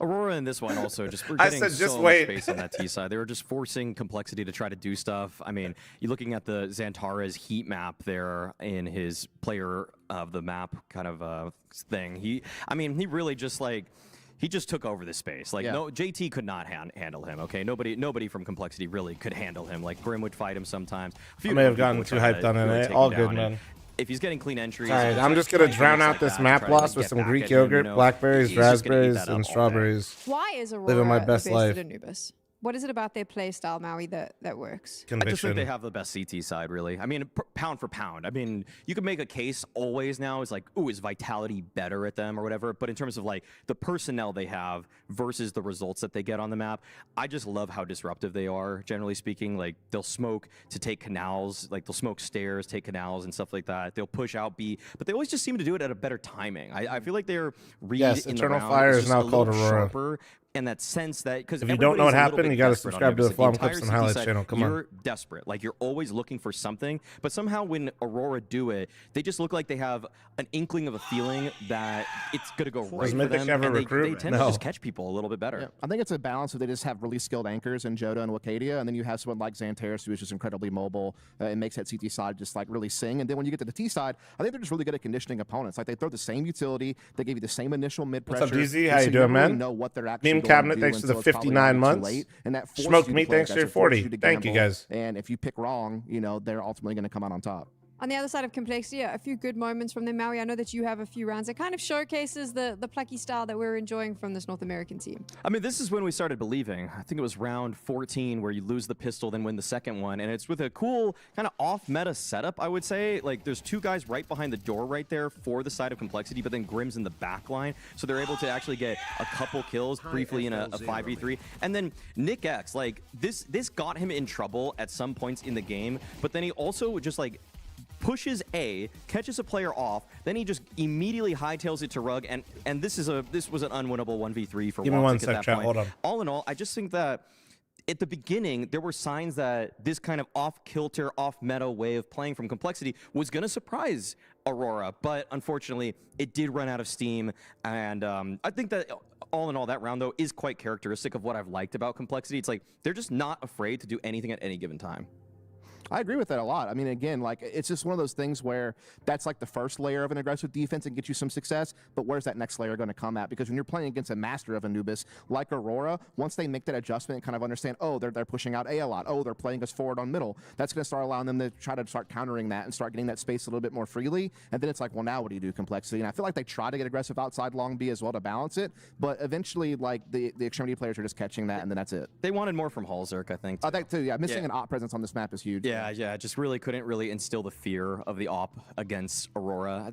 Aurora in this one also just we're I getting said, just so wait. much space on that T side. They were just forcing Complexity to try to do stuff. I mean, you're looking at the Xantares heat map there in his player of the map kind of thing. He really just like. He just took over the space. Like, no, JT could not handle him, okay? Nobody from Complexity really could handle him. Like, Grim would fight him sometimes. I may have gotten too hyped on it. All good, man. If he's getting clean entries... All right, I'm just going to drown out this map loss with some Greek yogurt, blackberries, raspberries, and strawberries. Why is Aurora Living my the best best life. at Anubis? What is it about their play style, Maui, that works? I just think they have the best CT side, really. I mean, pound for pound. I mean, you can make a case always now is like, ooh, is Vitality better at them or whatever? But in terms of like the personnel they have versus the results that they get on the map, I just love how disruptive they are, generally speaking. Like, they'll smoke to take canals, like they'll smoke stairs, take canals and stuff like that. They'll push out B, but they always just seem to do it at a better timing. I feel like they're read Yes, in Eternal the round Fire is is just now a called little Aurora. sharper. In that sense that because If you don't know what happened, you got to subscribe to the Flom entire Clips and CT Highlights side, channel. Come you're on. desperate. Like, you're always looking for something, but somehow when Aurora do it, they just look like they have an inkling of a feeling that it's going to go right for Mythic them, ever and they recruit? tend No. to just catch people a little bit better. Yeah, I think it's a balance of they just have really skilled anchors in Joda and Wacadia, and then you have someone like Xanteris who is just incredibly mobile and makes that CT side just like really sing. And then when you get to the T side, I think they're just really good at conditioning opponents. Like, they throw the same utility, they give you the same initial mid What's pressure. up, DZ? How you doing, man? Know what they're actually Gaming you wanna Cabinet, do thanks for the until it's probably 59 already too months. late, and that forces Smoked you to Meat, play thanks for your aggressive, forces 40. you to Thank you, gamble, guys. And if you pick wrong, you know, they're ultimately going to come out on top. On the other side of Complexity, a few good moments from them. Maui, I know that you have a few rounds. It kind of showcases the plucky style that we're enjoying from this North American team. I mean, this is when we started believing. I think it was round 14 where you lose the pistol, then win the second one. And it's with a cool kind of off-meta setup, I would say. Like, there's two guys right behind the door right there for the side of Complexity, but then Grim's in the back line. So they're able to actually get a couple kills briefly in a 5v3. And then Nick X, like, this got him in trouble at some points in the game, but then he also just, like, pushes A, catches a player off, then he just immediately hightails it to Rug, and this was an unwinnable 1v3 for Give me one Woxic sec, at that chat. point. Hold on. All in all, I just think that at the beginning, there were signs that this kind of off-kilter, off-meta way of playing from Complexity was going to surprise Aurora, but unfortunately, it did run out of steam, and I think that all in all, that round, though, is quite characteristic of what I've liked about Complexity. It's like, they're just not afraid to do anything at any given time. I agree with that a lot. I mean, again, like, it's just one of those things where that's like the first layer of an aggressive defense and get you some success, but where's that next layer going to come at? Because when you're playing against a master of Anubis like Aurora, once they make that adjustment and kind of understand, oh, they're pushing out A lot, oh, they're playing us forward on middle, that's going to start allowing them to try to start countering that and start getting that space a little bit more freely. And then it's like, well, now what do you do, Complexity? And I feel like they try to get aggressive outside long B as well to balance it, but eventually, like, the extremity players are just catching that, and then that's it. They wanted more from Halzerk, I think. I think, too, yeah. Missing an op presence on this map is huge. Yeah, just really couldn't really instill the fear of the op against Aurora.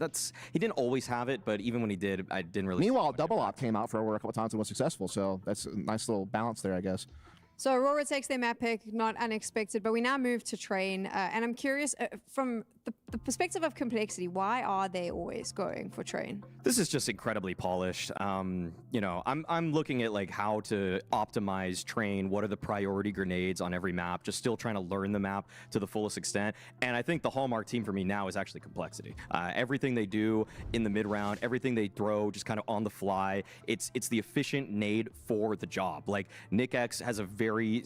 He didn't always have it, but even when he did, I didn't really. Meanwhile, double op came out for Aurora a couple times and was successful, so that's a nice little balance there, I guess. So Aurora takes their map pick, not unexpected, but we now move to Train, and I'm curious, from the perspective of Complexity, why are they always going for Train? This is just incredibly polished. You know, I'm looking at like how to optimize Train, what are the priority grenades on every map, just still trying to learn the map to the fullest extent. And I think the hallmark team for me now is actually Complexity. Everything they do in the mid round, everything they throw just kind of on the fly, it's the efficient nade for the job. Like Nick X has a very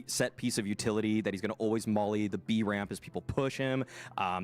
set piece of utility that he's going to always molly the B ramp as people push him.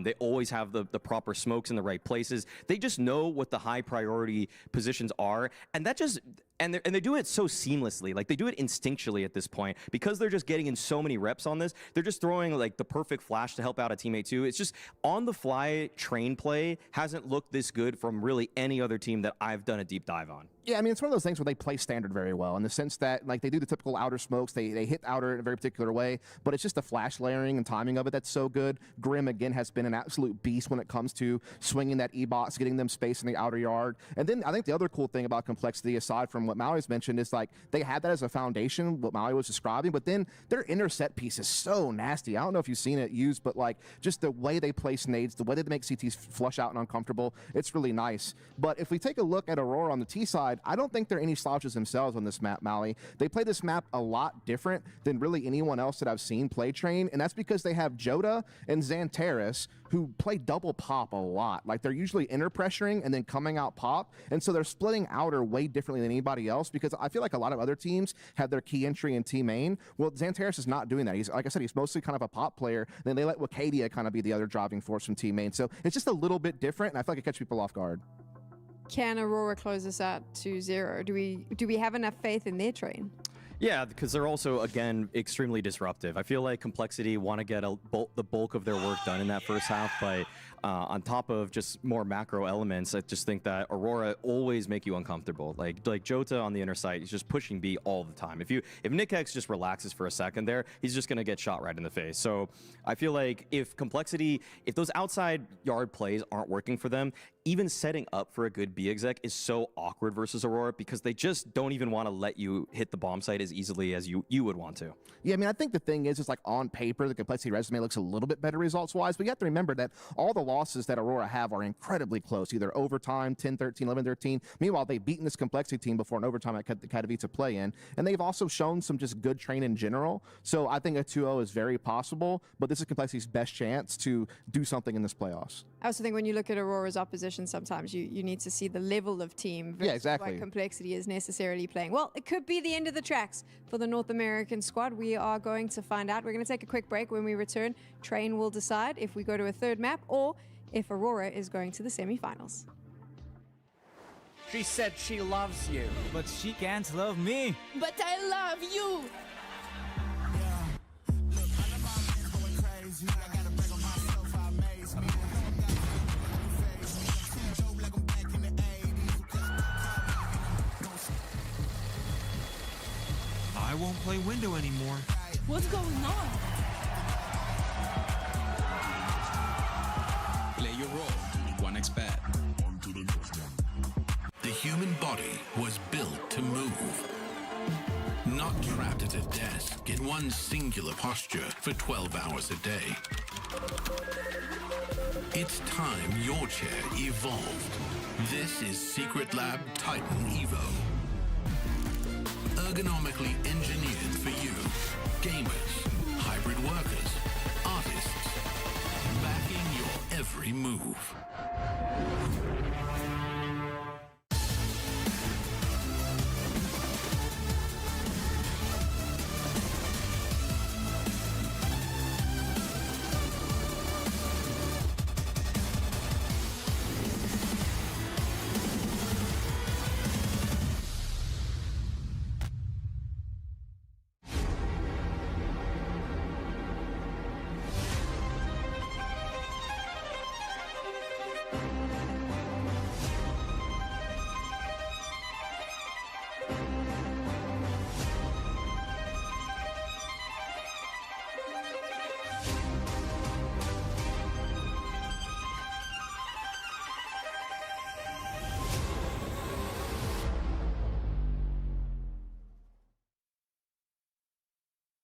They always have the proper smokes in the right places. They just know what the high priority positions are, and that just and they do it so seamlessly. Like they do it instinctually at this point because they're just getting in so many reps on this. They're just throwing like the perfect flash to help out a teammate too. It's just on the fly Train play hasn't looked this good from really any other team that I've done a deep dive on. Yeah, I mean, it's one of those things where they play standard very well in the sense that, like, they do the typical outer smokes. They hit outer in a very particular way, but it's just the flash layering and timing of it that's so good. Grim, again, has been an absolute beast when it comes to swinging that E-box, getting them space in the outer yard. And then I think the other cool thing about Complexity, aside from what Maui's mentioned, is, like, they had that as a foundation, what Maui was describing, but then their intercept piece is so nasty. I don't know if you've seen it used, but, like, just the way they place nades, the way they make CTs flush out and uncomfortable, it's really nice. But if we take a look at Aurora on the T side, I don't think there are any slouches themselves on this map, Maui. They play this map a lot different than really anyone else that I've seen play Train, and that's because they have Joda and Xantares, who play double pop a lot. Like, they're usually inner pressuring and then coming out pop, and so they're splitting outer way differently than anybody else, because I feel like a lot of other teams have their key entry in T main. Well, Xantares is not doing that. He's, like I said, he's mostly kind of a pop player, then they let Wakadia kind of be the other driving force from T main. So it's just a little bit different, and I feel like it catches people off guard. Can Aurora close this out to 0? Do we have enough faith in their Train? Yeah, because they're also, again, extremely disruptive. I feel like Complexity want to get the bulk of their work done in that first half, but on top of just more macro elements, I just think that Aurora always make you uncomfortable. Like Jota on the inner side, he's just pushing B all the time. If Nick X just relaxes for a second there, he's just going to get shot right in the face. So I feel like if Complexity, if those outside yard plays aren't working for them, even setting up for a good B exec is so awkward versus Aurora because they just don't even want to let you hit the bomb site as easily as you would want to. Yeah, I mean, I think the thing is like on paper, the Complexity resume looks a little bit better results-wise, but you have to remember that all the losses that Aurora have are incredibly close, either overtime, 10-13, 11-13. Meanwhile, they've beaten this Complexity team before in overtime at the Katowice play-in, and they've also shown some just good Train in general. So I think a 2-0 is very possible, but this is Complexity's best chance to do something in this playoffs. I also think when you look at Aurora's opposition, sometimes you need to see the level of team versus exactly. what Complexity is necessarily playing. Well, it could be the end of the tracks for the North American squad. We are going to find out. We're going to take a quick break. When we return, Train will decide if we go to a third map or if Aurora is going to the semifinals. She said she loves you. But she can't love me. But I love you. I won't play window anymore. What's going on? Play your role. 1xBet. The human body was built to move. Not trapped at a desk in one singular posture for 12 hours a day. It's time your chair evolved. This is Secret Lab Titan Evo. Ergonomically engineered for you, gamers, hybrid workers, artists, backing your every move.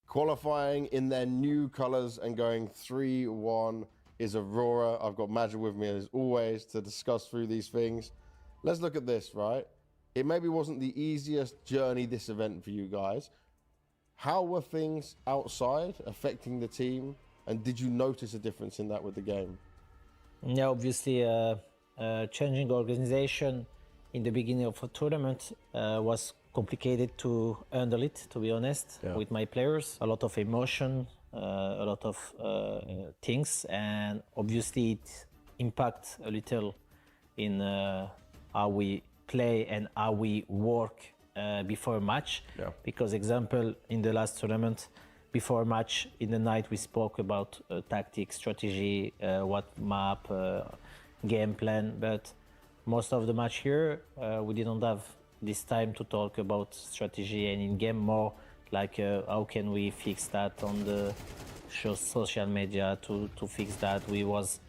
Qualifying in their new colors and going 3-1 is Aurora. I've got Magic with me as always to discuss through these things. Let's look at this, right? It maybe wasn't the easiest journey, this event for you guys. How were things outside affecting the team? And did you notice a difference in that with the game? Yeah, obviously changing organization in the beginning of a tournament was complicated to handle it, to be honest, with my players. A lot of emotion, a lot of things, and obviously it impacts a little in how we play and how we work before a match. Because example, in the last tournament, before a match, in the night we spoke about tactics, strategy, what map, game plan, but most of the match here, we didn't have this time to talk about strategy, and in game more like how can we fix that on the social media to fix that. We was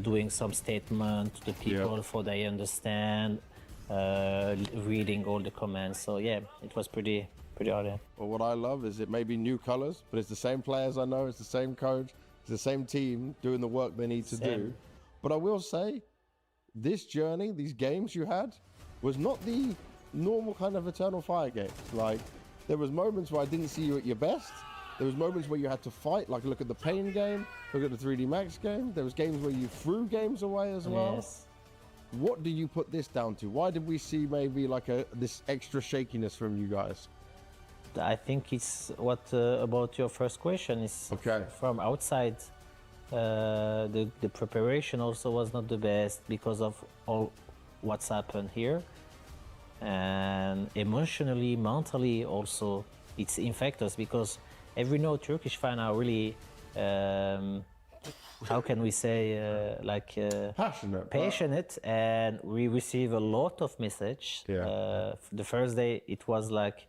doing some statement to the people for they understand, reading all the comments. So yeah, it was pretty hard. Yeah. Well, what I love is it may be new colors, but it's the same players I know, it's the same coach, it's the same team doing the work they need to do. But I will say, this journey, these games you had, was not the normal kind of Eternal Fire games. Like, there was moments where I didn't see you at your best. There was moments where you had to fight, like look at the Pain game, look at the 3D Max game. There was games where you threw games away as well. Yes. What do you put this down to? Why did we see maybe like this extra shakiness from you guys? I think it's what about your first question is from outside. The preparation also was not the best because of all what's happened here. And emotionally, mentally also, it's infect us because every Turkish fan are really, how can we say, passionate, and we receive a lot of message. The first day it was like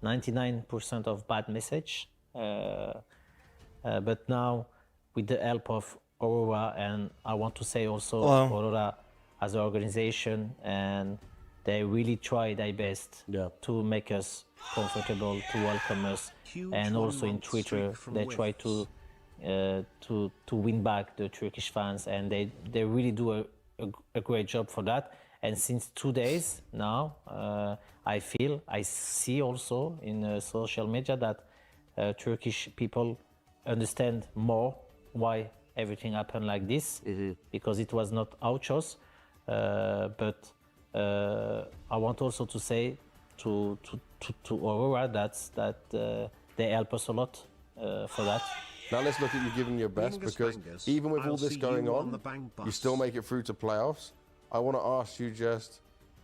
99% of bad message, but now with the help of Aurora, and I want to say also Aurora as an organization, and they really try their best to make us comfortable, to welcome us, and also in Twitter they try to win back the Turkish fans, and they really do a great job for that. And since 2 days now, I see also in social media that Turkish people understand more why everything happened like this, because it was not our choice, but I want also to say to Aurora that they help us a lot for that. Now let's look at you giving your best, because even with all this going on, you still make it through to playoffs. I want to ask you just,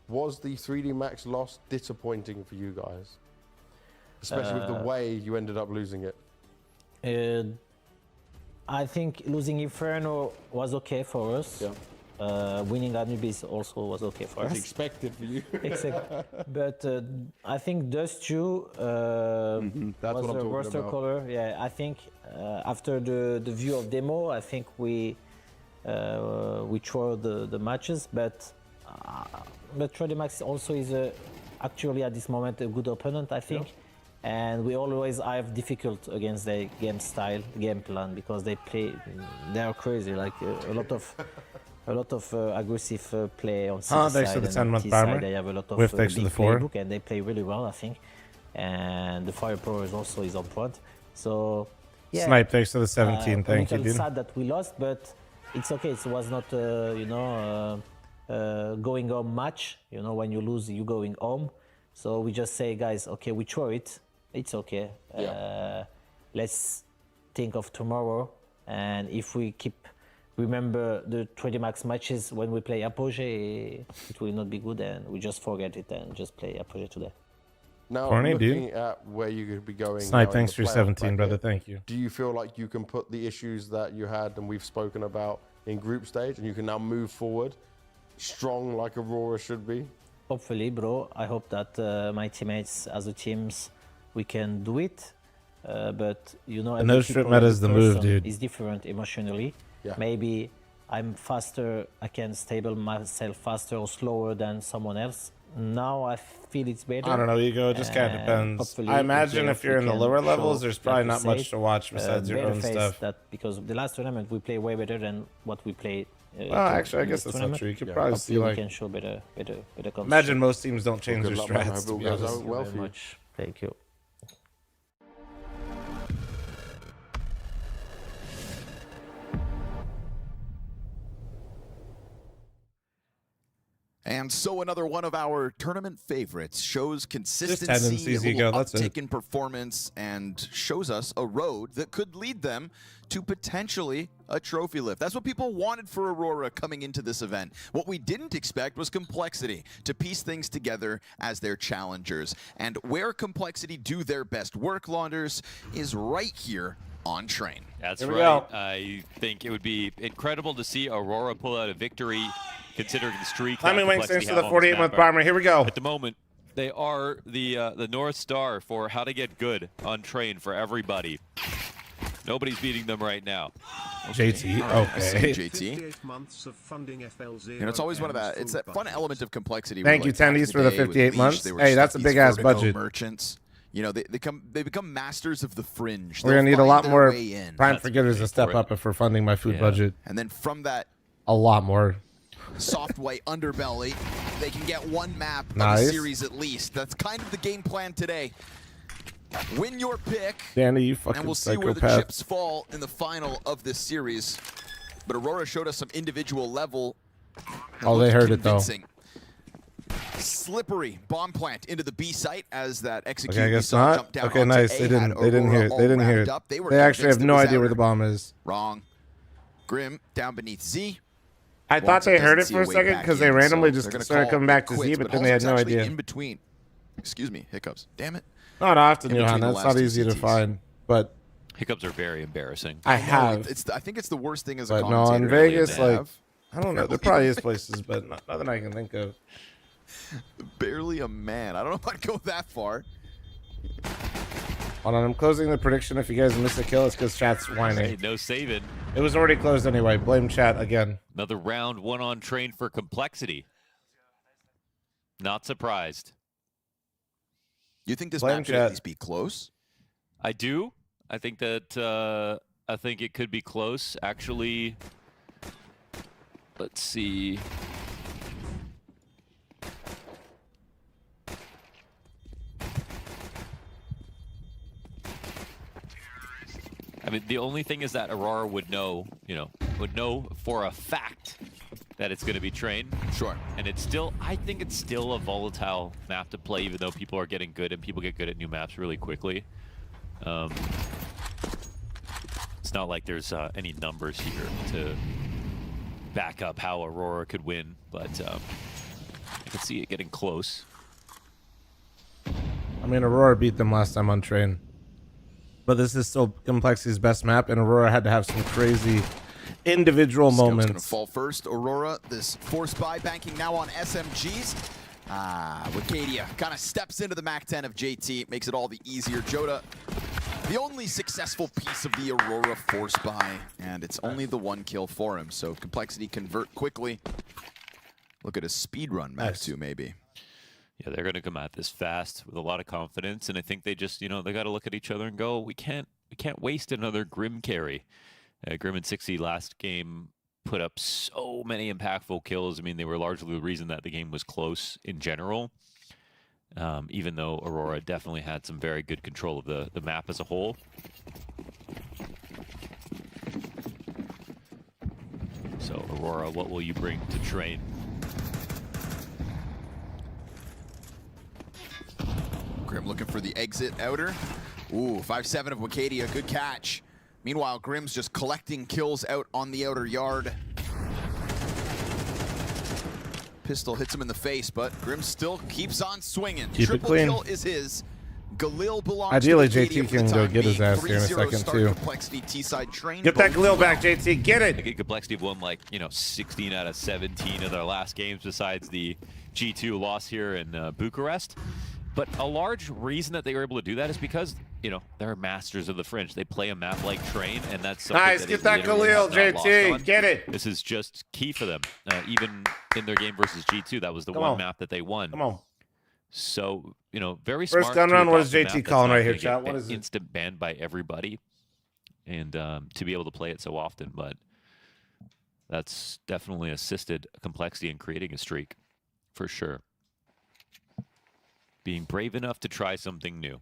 Was the 3D Max loss disappointing for you guys? Especially with the way you ended up losing it. I think losing Inferno was okay for us. Winning Anubis also was okay for us. Expected for you. But I think Dust 2 That's was what I'm a talking roster about. color. Yeah, I think after the view of demo, I think we throw the matches, but 3D Max also is actually at this moment a good opponent, I think. And we always have difficult against their game style, game plan, because they are crazy, like a lot of aggressive play on city thanks side to the and 10-month T bomber. side. They have a lot of With thanks to the big 4. playbook, and they play really well, I think. And the firepower is also on point. So yeah, Snipe, thanks to the 17. Thank you, I'm dude. sad that we lost, but it's okay. It was not, going home match. When you lose, you going home. So we just say, guys, okay, we throw it. It's okay. Let's think of tomorrow. And if we keep remember the 3D Max matches when we play Apogee, it will not be good, and we just forget it and just play Apogee today. Now, Corny, looking at where you could be going Snipe, now thanks in for the playoff 17, brother. bracket, Thank you. do you feel like you can put the issues that you had and we've spoken about in group stage and you can now move forward strong like Aurora should be? Hopefully, bro. I hope that my teammates as a teams we can do it. But And no strip meta is the move, dude. Is different emotionally. Yeah. Maybe I'm faster. I can stable myself faster or slower than someone else. Now I feel it's better. I don't know, Ego. It just kind of depends. I imagine if you're in the lower levels, there's probably not much to watch besides your own stuff. That because the last tournament we play way better than what we play. Well, actually, I guess that's not true. You could probably see Hopefully like. we can show better Imagine most teams don't change Good their luck, man. I strats. hope it To all be goes honest. out well Thank for you you. very much. Thank you. And so another one of our tournament favorites shows consistency, tendencies, Ego, that's it. uptick in performance, and shows us a road that could lead them to potentially a trophy lift. That's what people wanted for Aurora coming into this event. What we didn't expect was complexity, to piece things together as their challengers. And where complexity do their best work, Launders, is right here on Train. That's Here we right. go. I think it would be incredible to see Aurora pull out a victory, considering the streak. Timing wings Complexity thanks to the happens 48-month bomber. Here we go. At the moment, they are the North Star for how to get good on train for everybody. Nobody's beating them right now. JT, okay. JT. 58 months of funding FL0. You know, it's always one of that. It's that fun element of complexity. Thank you, Tendies, for the 58 months. Hey, that's a big ass budget. Merchants. You know, they become masters of the fringe. We're gonna need a lot more time for getters to step up if we're funding my food budget. And then from that A lot more. soft white underbelly, they can get one map of Nice. the series at least. That's kind of the game plan today. Win your pick, Danny, you fucking and we'll see where the psychopath. chips fall in the final of this series. But Aurora showed us some individual level. Oh, they heard it though. Slippery bomb plant into the B site as that execute. Okay, I we guess saw not. jump down Okay, onto nice. A, They didn't. They didn't hear. They didn't hear it. They actually have no idea where the bomb is. Wrong. Grim down beneath Z. I thought they heard it for a second because they randomly just started coming back to Z, but then they had no idea. In between. Excuse me, hiccups. Damn it. Not often, In Johanna. It's not easy to last find, but Hiccups are very embarrassing. I have. I think it's the worst thing as a But commentator. no, in really, Vegas, to like, have. I don't know. There probably is places, but nothing I can think of. Barely a man. I don't know if I'd go that far. Hold on, I'm closing the prediction. If you guys miss a kill, it's because chat's whining. No saving. It was already closed anyway. Blame chat again. Another round, one on train for complexity. Not surprised. You think this Blame map could chat. at least be close? I do. I think that I think it could be close. Actually, let's see. I mean, the only thing is that Aurora would know, would know for a fact that it's going to be trained. Sure. And it's still, I think it's still a volatile map to play, even though people are getting good and people get good at new maps really quickly. It's not like there's any numbers here could see it getting close. I mean, Aurora beat them last time on Train. But this is still Complexity's best map, and Aurora had to have some crazy individual moments. Going to fall first. Aurora, this force buy banking now on SMGs. Wicadia kind of steps into the MAC-10 of JT, makes it all the easier. Joda, the only successful piece of the Aurora force buy, and it's only the 1 kill for him. So Complexity convert quickly. Look at a speed run, Max 2 maybe. Yeah, they're going to come at this fast with a lot of confidence, and I think they just, you know, they got to look at each other and go, we can't waste another Grim carry. Grim and 60 last game put up so many impactful kills. I mean, they were largely the reason that the game was close in general, even though Aurora definitely had some very good control of the map as a whole. So, Aurora, what will you bring to Train? Grim looking for the exit outer. Ooh, 5-7 of Wicadia, good catch. Meanwhile, Grim's just collecting kills out on the outer yard. Pistol hits him in the face, but Grim still keeps on swinging. Keep Triple it clean. kill is his. Galil belongs Ideally, to JT can go get his ass here in a second, too. Complexity T-side train. Get that Galil back, JT. Get it! I think Complexity have won, like, 16 out of 17 of their last games besides the G2 loss here in Bucharest. But a large reason that they were able to do that is because, they're masters of the French. They play a map like Train, and that's something nice. Get that Galil, JT. Get it. This is just key for them. Even in their game versus G2, that was the one map that they won. Come on. So, very smart. First gun round, what is JT calling right here, chat? What is it? Instant banned by everybody, and to be able to play it so often, but that's definitely assisted Complexity in creating a streak, for sure. Being brave enough to try something new.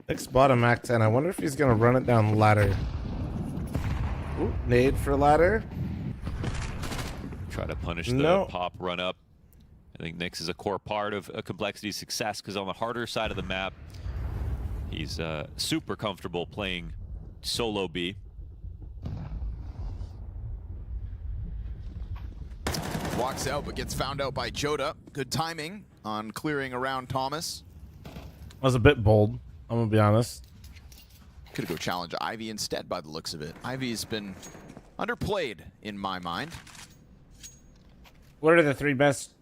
Next bottom Mac 10. I wonder if he's gonna run it down ladder. Ooh, nade for ladder. Try to punish the pop run up. I think Nyx is a core part of Complexity's success because on the harder side of the map, he's super comfortable playing solo B. Walks out, but gets found out by Joda. Good timing on clearing around Thomas. Was a bit bold, I'm gonna be honest. Could go challenge Ivy instead by the looks of it. Ivy's been underplayed in my mind. What are the 3 best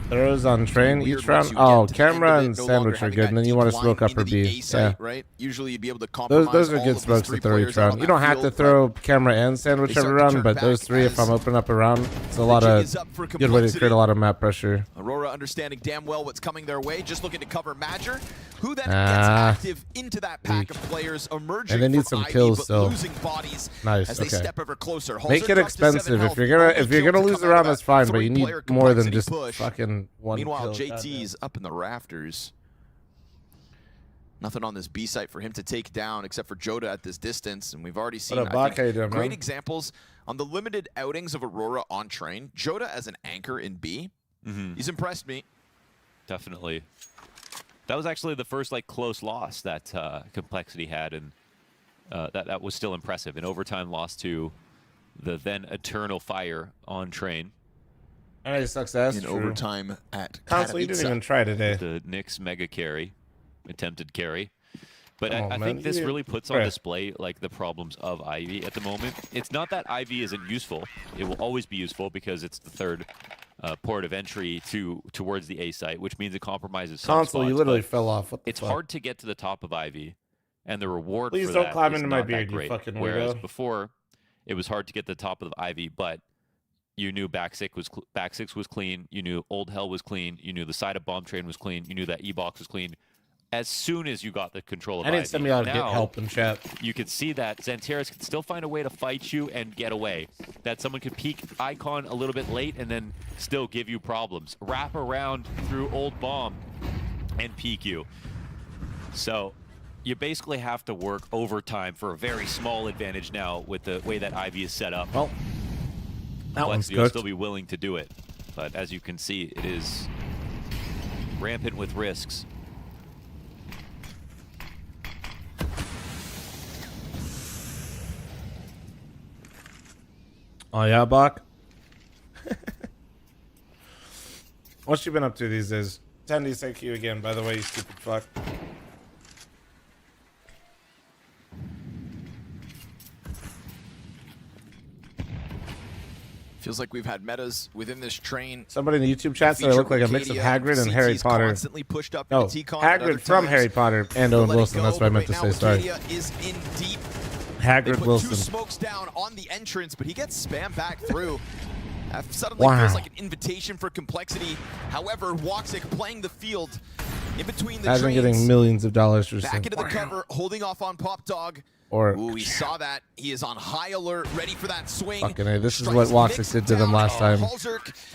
throws on Train each round? Oh, camera and sandwich are good, and then you want to smoke up or B. Yeah. Right? Usually you'd be able to compromise those are good smokes to throw each round. You don't have to throw camera and sandwich every round, but those 3, if I'm opening up a round, it's a lot of good way to create a lot of map pressure. Aurora understanding damn well what's coming their way, just looking to cover Madger, who then gets active into that pack of players emerging. And they need some kills still. Losing bodies nice. As they step ever closer. Make it expensive. If you're gonna lose the round, that's fine, but you need more than just fucking one kill. Meanwhile, JT's up in the rafters. Nothing on this B site for him to take down except for Joda at this distance, and we've already seen great examples on the limited outings of Aurora on Train. Joda as an anchor in B, he's impressed me. Definitely. That was actually the first close loss that Complexity had, and that was still impressive. An overtime loss to the then Eternal Fire on Train. Alright, success. In overtime at Console, you didn't even try today. The Nyx mega carry, attempted carry. But I think this really puts on display the problems of Ivy at the moment. It's not that Ivy isn't useful. It will always be useful because it's the third port of entry towards the A site, which means it compromises some Console, spots, you literally fell off. It's hard to get to the top of Ivy, and the reward Please for don't that climb is into not my beard, that you great. fucking Whereas weirdo. before, it was hard to get to the top of the Ivy, but you knew back six was clean. You knew Old Hell was clean. You knew the side of Bomb Train was clean. You knew that E-Box was clean. As soon as you got the control of I need Ivy, somebody out to now, get help in chat. You can see that Xanteris can still find a way to fight you and get away. That someone could peek Icon a little bit late and then still give you problems. Wrap around through Old Bomb and peek you. So you basically have to work overtime for a very small advantage now with the way that Ivy is set up. Well, that one's you'll cooked. still be willing to do it. But as you can see, it is rampant with risks. Oh yeah, Bach. What's you been up to these days? Tendy, thank you again, by the way, you stupid fuck. Feels like we've had metas within this train. Somebody in the YouTube chat said I look like a mix of Hagrid and Harry Potter. No, Hagrid from Harry Potter and Owen Wilson. That's what I meant to say. Sorry. Is in deep. Hagrid put Wilson. Two smokes down on the entrance, but he gets spammed back through. Suddenly feels like an invitation for complexity. However, Woxic playing the field in between the Imagine trains. getting millions of dollars for Back into the cover, holding off on Pop Dog. Or we saw that. He is on high alert, ready for that swing. Fucking A, this is what Woxic did to them last time.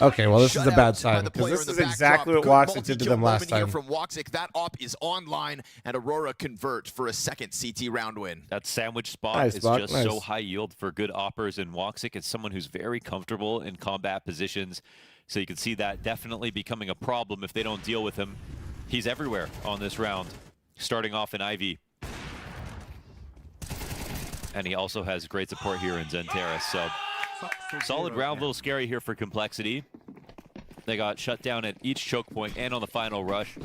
Okay, well this is a bad sign because this is exactly what Woxic did to them last time. From Woxic, that op is online, and Aurora convert for a second CT round win. That sandwich spot is just so high yield for good oppers, and Woxic is someone who's very comfortable in combat positions. So you can see that definitely becoming a problem if they don't deal with him. He's everywhere on this round, starting off in Ivy. And he also has great support here in Zenterra. So solid round, a little scary here for Complexity. They got shut down at each choke point and on the final rush.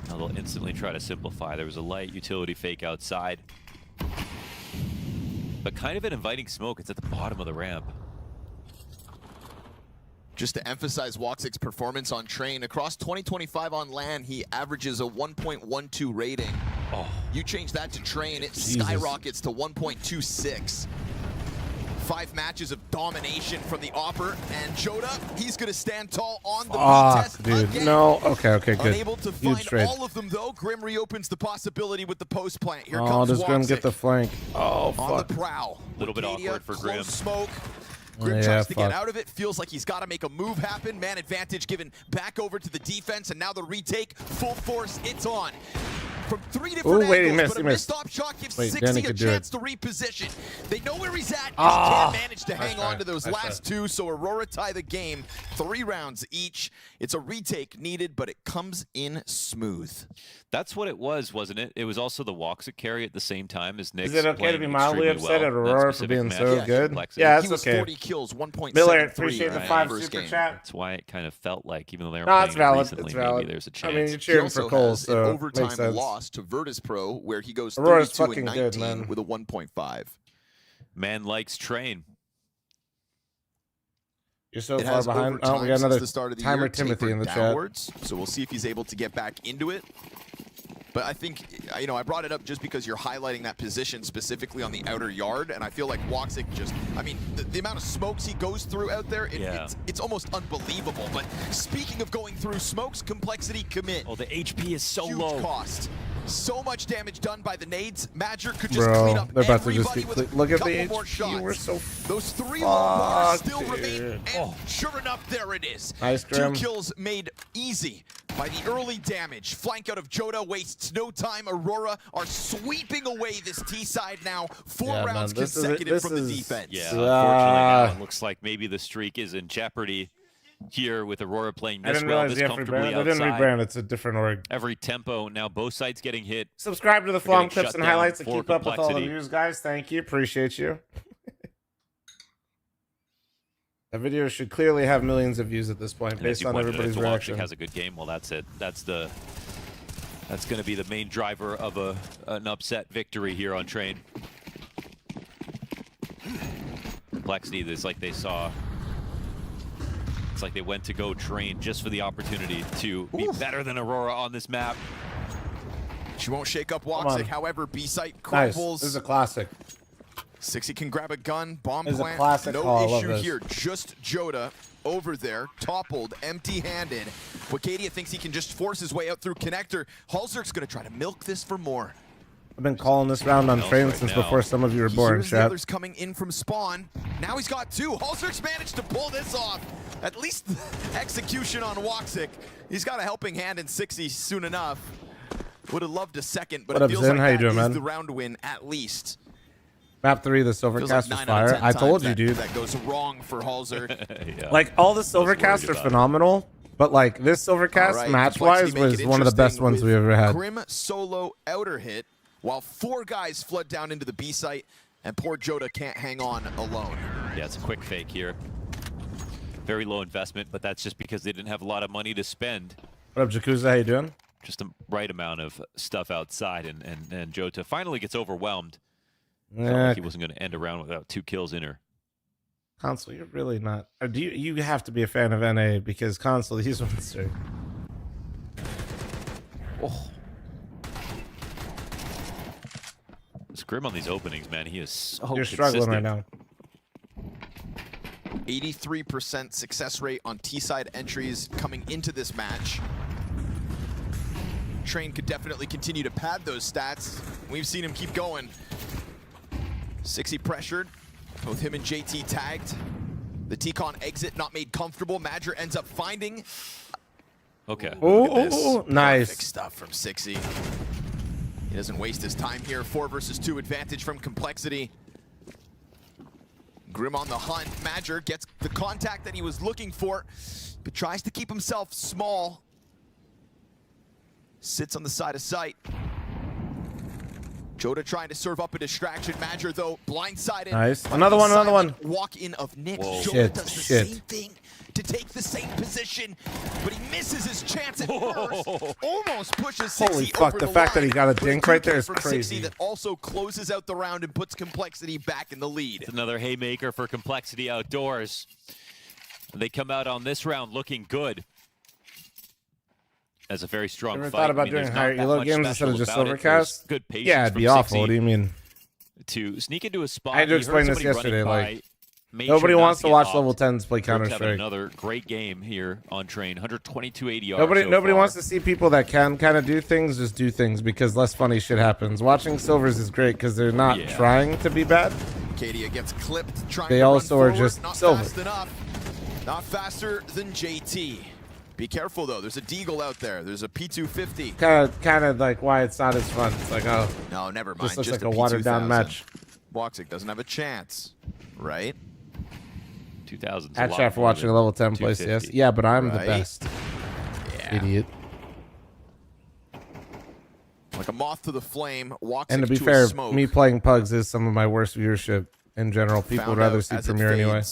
Now they'll instantly try to simplify. There was a light utility fake outside. But kind of an inviting smoke. It's at the bottom of the ramp. Just to emphasize Woxic's performance on train, across 2025 on LAN, he averages a 1.12 rating. Oh. You change that to train, it skyrockets to 1.26. 5 matches of domination from the Opper, and Joda, he's going to stand tall on the test dude. again. No, okay, good. Unable to find all of them, though. Grim reopens the possibility with the post plant. Here comes does Woxic. Grim get the flank? Oh, fuck. On the prowl. A little bit awkward for Grim. Smoke. Grim tries to get out of it, feels like he's got to make a move happen. Man advantage given back over to the defense, and now the retake, full force, it's on. From 3 different angles, but a missed op shot gives 60 a chance to reposition. They know where he's at, and he can't manage to hang on to those last two, so Aurora tie the game. 3 rounds each. It's a retake needed, but it comes in smooth. That's what it was, wasn't it? It was also the Woxic carry at the same time as Nick's. Is it okay to be mildly upset at Aurora for being so good? Complexity. Yeah, it's he was okay. 40 kills, 1.73. Miller, appreciate the 5 first super game. chat. That's why it kind of felt like, even though they were No, it's playing valid. recently, It's valid. maybe there's a chance. I mean, you're cheering for Cole, so an makes overtime sense. loss to Virtus Pro, where he goes Aurora's 32 and fucking 19 good, man. with a 1.5. Man likes train. You're so far behind. Oh, we got another timer Timothy in the chat. So we'll see if he's able to get back into it. But I think, you know, I brought it up just because you're highlighting that position specifically on the outer yard, and I feel like Woxic just, I mean, the amount of smokes he goes through out there, it's almost unbelievable. But speaking of going through smokes, Complexity commit. Oh, the HP is so Huge low. Cost. So much damage done by the nades. Badger could just clean up they're about to everybody just with a look at couple the more HP. shots. We're so Those 3 low bars still dude. remain, and sure enough, there it is. Nice, 2 Grim. kills made easy by the early damage. Flank out of Joda wastes no time. Aurora are sweeping away this T side now. 4 rounds consecutive from the defense. Yeah, unfortunately now it looks like maybe the streak is in jeopardy here with Aurora playing this well, this comfortably outside. They didn't rebrand. It's a different org. Every tempo, now both sides getting hit. Subscribe to the Flom Clips and Highlights to keep up with all the news, guys. Thank you. Appreciate you. That video should clearly have millions of views at this point, based on everybody's reaction. Has a good game. Well, that's it. That's going to be the main driver of an upset victory here on Train. Complexity is like they saw. It's like they went to go Train just for the opportunity to be better than Aurora on this map. She won't shake up Woxic, however, B-site crumbles. This is a classic. 60 can grab a gun, bomb This is a plant, classic no call. issue here. Just Joda over there, toppled, empty-handed. Wakadia thinks he can just force his way out through connector. Halzerk's gonna try to milk this for more. I've been calling this round on Train since before some of you were born, Here's the chat. others coming in from spawn. Now he's got 2. Halzerk's managed to pull this off. At least execution on Woxic. He's got a helping hand in 60 soon enough. Would have loved a second, but What it up, feels Zen? like How you that doing, is man? the round win at least. Map 3, the Silvercast was fire. I told you, dude. That goes wrong for Halzerk. Like, all the Silvercasts are phenomenal, But like this Silvercast match-wise was one of the best ones we've ever had. Grim solo outer hit while 4 guys flood down into the B site, and poor Joda can't hang on alone. Yeah, it's a quick fake here. Very low investment, but that's just because they didn't have a lot of money to spend. What up, Jakuza? How you doing? Just the right amount of stuff outside, and Jota finally gets overwhelmed. Felt like he wasn't going to end a round without 2 kills in her. Console, you're really not. Or do you have to be a fan of NA because Console, these ones are. Oh. Grim on these openings, man. He is so You're struggling right now. 83% success rate on T-side entries coming into this match. Train could definitely continue to pad those stats. We've seen him keep going. 60 pressured. Both him and JT tagged. The T-Con exit not made comfortable. Madger ends up finding. Okay. Oh, nice. Perfect stuff from Sixy. He doesn't waste his time here. 4 versus 2 advantage from Complexity. Grim on the hunt. Madger gets the contact that he was looking for, but tries to keep himself small. Sits on the side of sight. Joda trying to serve up a distraction. Madger, though, blindsided. Nice. Another one. Walk in of Nick. Whoa. Joda does the same thing to take the same position, but he misses his chance at first. Almost pushes Sixy. Holy fuck, over the fact that he got a dink right there is from crazy. Sixy that also closes out the round and puts Complexity back in the lead. It's another haymaker for Complexity outdoors. They come out on this round looking good. As a very strong Ever fight. thought about doing higher elo games instead of just Silvercast? Good patience. Yeah, it'd be awful. What do you mean? To sneak into a spot. I had to explain this yesterday. Like, nobody wants to watch level 10s play Counter-Strike. Another great game here on Train. 122 ADR. Nobody wants to see people that can kind of do things just do things because less funny shit happens. Watching Silvers is great because they're not trying to be bad. Kadia gets clipped. They also are just Silver. Fast enough. Not faster than JT. Be careful though. There's a Deagle out there. There's a P250. Kind of like why it's not as fun. It's like, oh, no, never mind. This looks just like a watered down match. Woxic doesn't have a chance, right? 2000. At chat for watching a level 10 play CS. Yeah, but I'm the best. Yeah. Idiot. Like a moth to the flame. Woxic And to be fair, me playing Pugs is some of my worst viewership in general. People would rather see Premiere anyway.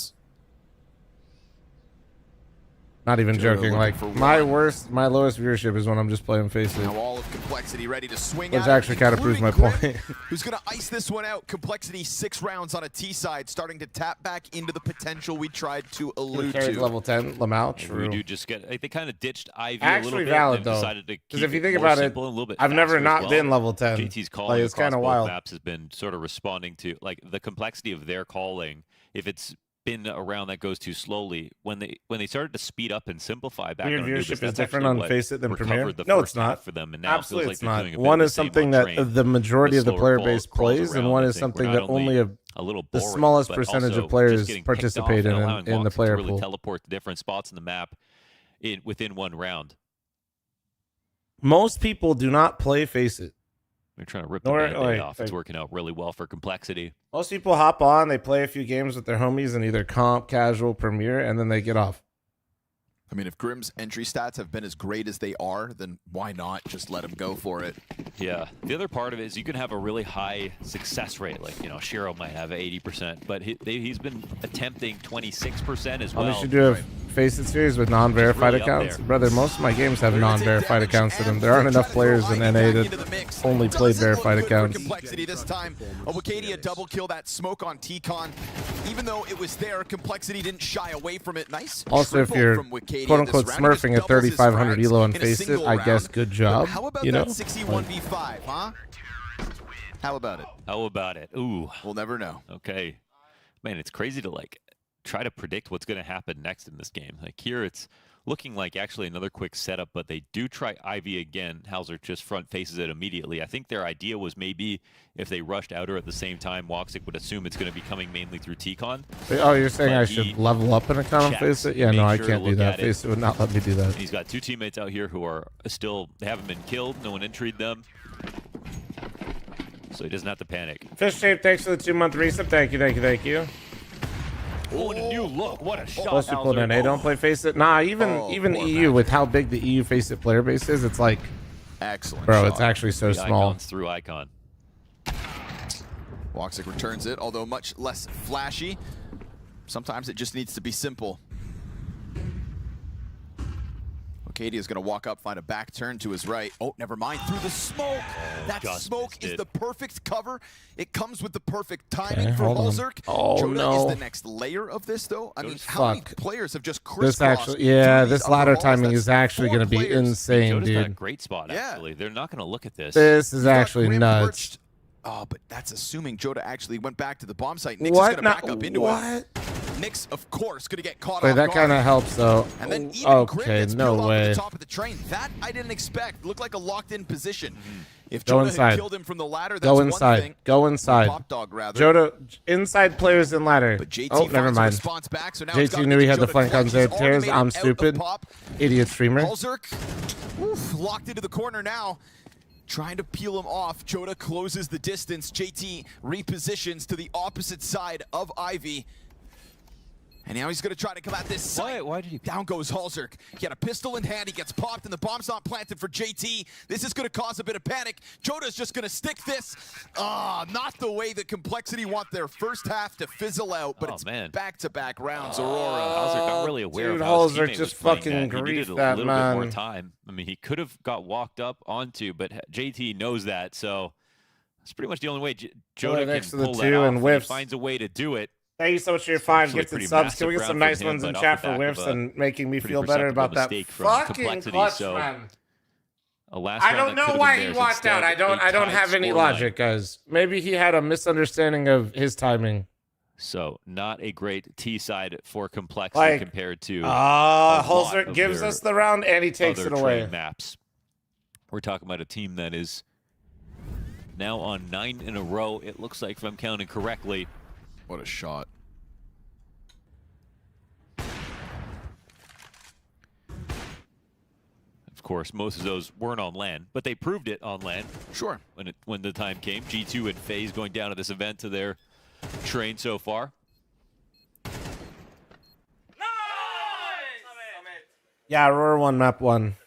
Not even joking. Like my lowest viewership is when I'm just playing FaZe. Now all of Complexity ready to swing. Which actually kind of proves my point. Who's gonna ice this one out? Complexity 6 rounds on a T side, starting to tap back into the potential we tried to allude to. Level 10, Lamau. True. We do just get. Like, they kind of ditched Ivy Actually a little bit. Valid though. Because if you think about it, I've never not been level 10. JT's calling like, it's kind of wild. Maps has been sort of responding to like the complexity of their calling. If it's been a round that goes too slowly, when they started to speed up and simplify back Weird on viewership Anubis, is different on FaceIt than Premiere. The No, first it's not. half for them, and now Absolutely, it feels like it's not. they're doing a One bit is the same something on that Train. the majority of the player slower base ball crawls plays, and around, one I is think, something we're that not only a little the boring, smallest but percentage also of players just getting picked participate off in and allowing the Woxic player to really pool. teleport to different spots in the map within one round. Most people do not play FaceIt. They're trying to rip the Band-Aid off. It's working out really well for Complexity. Most people hop on, they play a few games with their homies in either comp, casual, Premiere, and then they get off. I mean, if Grim's entry stats have been as great as they are, then why not just let him go for it? Yeah. The other part of it is you can have a really high success rate. Like, you know, Shiro might have 80%, but he's been attempting 26% as well. They should do a FaceIt series with non-verified really accounts. Brother, most of my games have non-verified accounts in them. There aren't enough players in NA that only play verified accounts. Complexity this time. Wicadia double kill that smoke on T-Con. Even though it was there, Complexity didn't shy away from it. Nice. Also, if you're quote-unquote smurfing at 3,500 elo on FaceIt, I guess good job. How about you know? that 61v5, huh? How about it? How about it? Ooh. We'll never know. Okay. Man, it's crazy to like try to predict what's going to happen next in this game. Like here it's looking like actually another quick setup, but they do try Ivy again. Hauser just front faces it immediately. I think their idea was maybe if they rushed outer at the same time, Woxic would assume it's going to be coming mainly through T-Con. Oh, you're saying I should level up in a con on FaceIt? Yeah, no, I can't do that. FaceIt would not let me do that. He's got 2 teammates out here who are still, they haven't been killed. No one intried them. So he doesn't have to panic. Fish Shape, thanks for the 2-month resub. Thank you, thank you, thank you. Oh, and a new look. What a shot. Most people in NA don't play Face It. Nah, even EU with how big the EU Face It player base is, it's like, excellent. bro, shot. it's actually so The small. Icons through Icon. Woxic returns it, although much less flashy. Sometimes it just needs to be simple. Katie is going to walk up, find a back turn to his right. Oh, never mind. Through the smoke. That smoke is the perfect cover. It comes with the perfect timing for Holzerk. Oh, Joda no. is the next layer of this, though. I mean, how many players have just This crisscrossed? actually, yeah, through this these ladder upper halls? timing That's is actually 4 going to be players. insane, Joda's got a dude. great spot, actually. They're not going to look at this. This is actually Grim nuts. perched. Oh, but that's assuming Joda actually went back to the bomb site. Nix What? is going to back up into What? it. Nix, of course, going to get caught Wait, off that guard. kind of helps, though. And then even Grim Okay, gets no peeled off at way. the top of the train. That I didn't expect. Looked like a locked-in position. If Go Joda inside. had killed him from the ladder, that's Go one inside. thing. Go inside. Top dog, rather. Joda, inside players in ladder. But JT Oh, never finds a mind. response back, so now it's JT gotta knew be he had the Joda flank on clutches, Zed Tears. automated I'm out of stupid. pop. Idiot streamer. Holzerk, locked into the corner now. Trying to peel him off. Joda closes the distance. JT repositions to the opposite side of Ivy. And now he's going to try to come at this site. Why did he? Down goes Holzerk. He had a pistol in hand. He gets popped, and the bomb's not planted for JT. This is going to cause a bit of panic. Joda's just going to stick this. Not the way that Complexity want their first half to fizzle out, but it's back-to-back rounds. Aurora. Holzerk not really aware Dude, of how his Holzerk teammate just was playing fucking that. He needed griefed a that little bit more man. time. I mean, he could have got walked up onto, but JT knows that, so it's pretty much the only way Joda next can to the pull that two off. and He whiffs. finds a way to do it. Thank you so much for your 5 Actually gifted pretty subs. Can we get massive some round nice from him, ones in but chat off the for back whiffs of a and making me pretty feel better perceptible about that mistake from fucking Complexity, clutch, so man. a last I round don't that could know have why been he theirs. walked out. Instead, I don't a have tied any scoreline. logic, guys. Maybe he had a misunderstanding of his timing. So not a great T side for Complexity compared to Holzerk gives us the round and he takes it away. train maps. We're talking about a team that is now on 9 in a row. It looks like, if I'm counting correctly. What a shot. Of course, most of those weren't on land, but they proved it on land. Sure. When the time came. G2 and FaZe going down to this event to their train so far. Yeah, Aurora won map 1.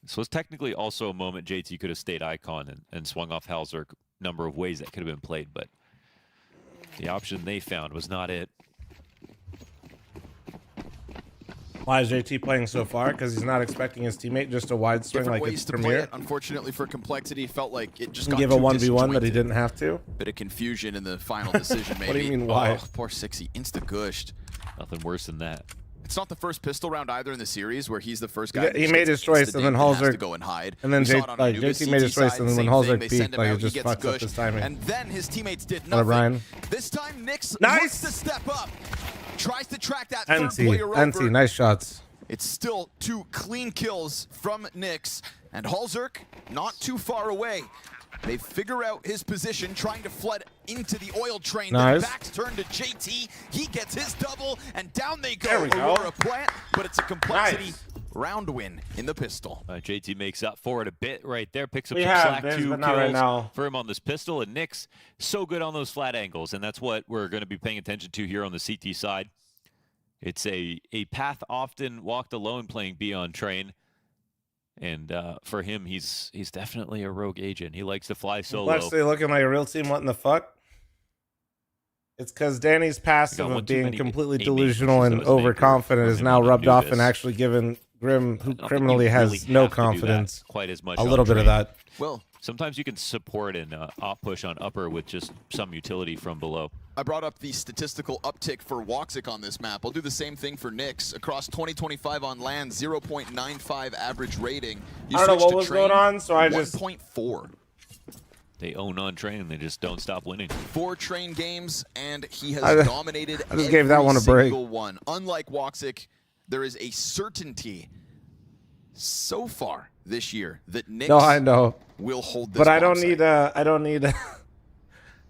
So it's technically also a moment JT could have stayed icon and swung off Halzerk number of ways that could have been played, but the option they found was not it. Why is JT playing so far? Because he's not expecting his teammate just a wide swing Different like ways it's to play Premier. it. Unfortunately for Complexity, felt like it just And got give a too 1v1 that he disjointed. didn't have to. Bit of confusion in the final decision, maybe. What do you mean, why? Oh, poor Sixy, insta-gushed. Nothing worse than that. It's not the first pistol round either in the series where he's the first guy. He made his choice, and then Holzer Holzerk go and hide. And then We saw it on JT made his choice, and then when Holzerk peaked, like it just fucks up his timing. And then his teammates did What up, nothing. Ryan? This time, Nix Nice! looks to step up. Tries to track that third NT, player over. NT, nice shots. It's still 2 clean kills from Nix, and Holzerk not too far away. They figure out his position, trying to flood into the oil train. Nice. Then backs turn to JT. He gets his double, and down they go. There we go. Aurora plant, but it's a Complexity Nice. round win in the pistol. JT makes up for it a bit right there. Picks up We some have slack, this, 2 but not right kills now. for him on this pistol. And Nix, so good on those flat angles. And that's what we're going to be paying attention to here on the CT side. It's a path often walked alone playing B on train. And for him, he's definitely a rogue agent. He likes to fly solo. Complexity looking like a real team. What in the fuck? It's because Danny's passive one of too being many completely A-main delusional pushes and that was made overconfident for is him now to rubbed do off this. and actually given Grim, who I don't think criminally you has really no have to do that confidence, quite as much a on little bit of train. that. Well, sometimes you can support an op push on upper with just some utility from below. I brought up the statistical uptick for Woxic on this map. I'll do the same thing for Nix. Across 2025 on land, 0.95 average rating. You I don't know switch what to was train, going on, so I just 1.4. They own on train. They just don't stop winning. 4 train games, and he has I dominated just gave that one a every break. single one. Unlike Woxic, there is a certainty so far this year that Nix No, I know. will hold this But I bomb don't site. need I don't need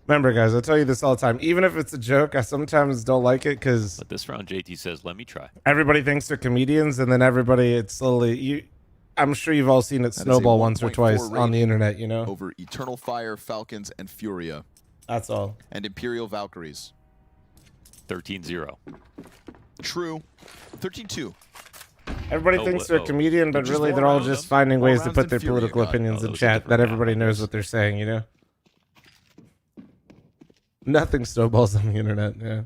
Remember, guys, I tell you this all the time. Even if it's a joke, I sometimes don't like it because But this round, JT says, "Let me try." everybody thinks they're comedians, and then everybody, it's slowly I'm sure you've all seen it That is a snowball once or 1.4 twice on the rating internet, you know. Over Eternal Fire, Falcons, and Furia. That's all. And Imperial Valkyries. 13-0. True. 13-2. Everybody thinks they're a comedian, but really they're all just finding ways to put their political opinions in chat that everybody knows what they're saying, you know? Nothing snowballs on the internet, yeah.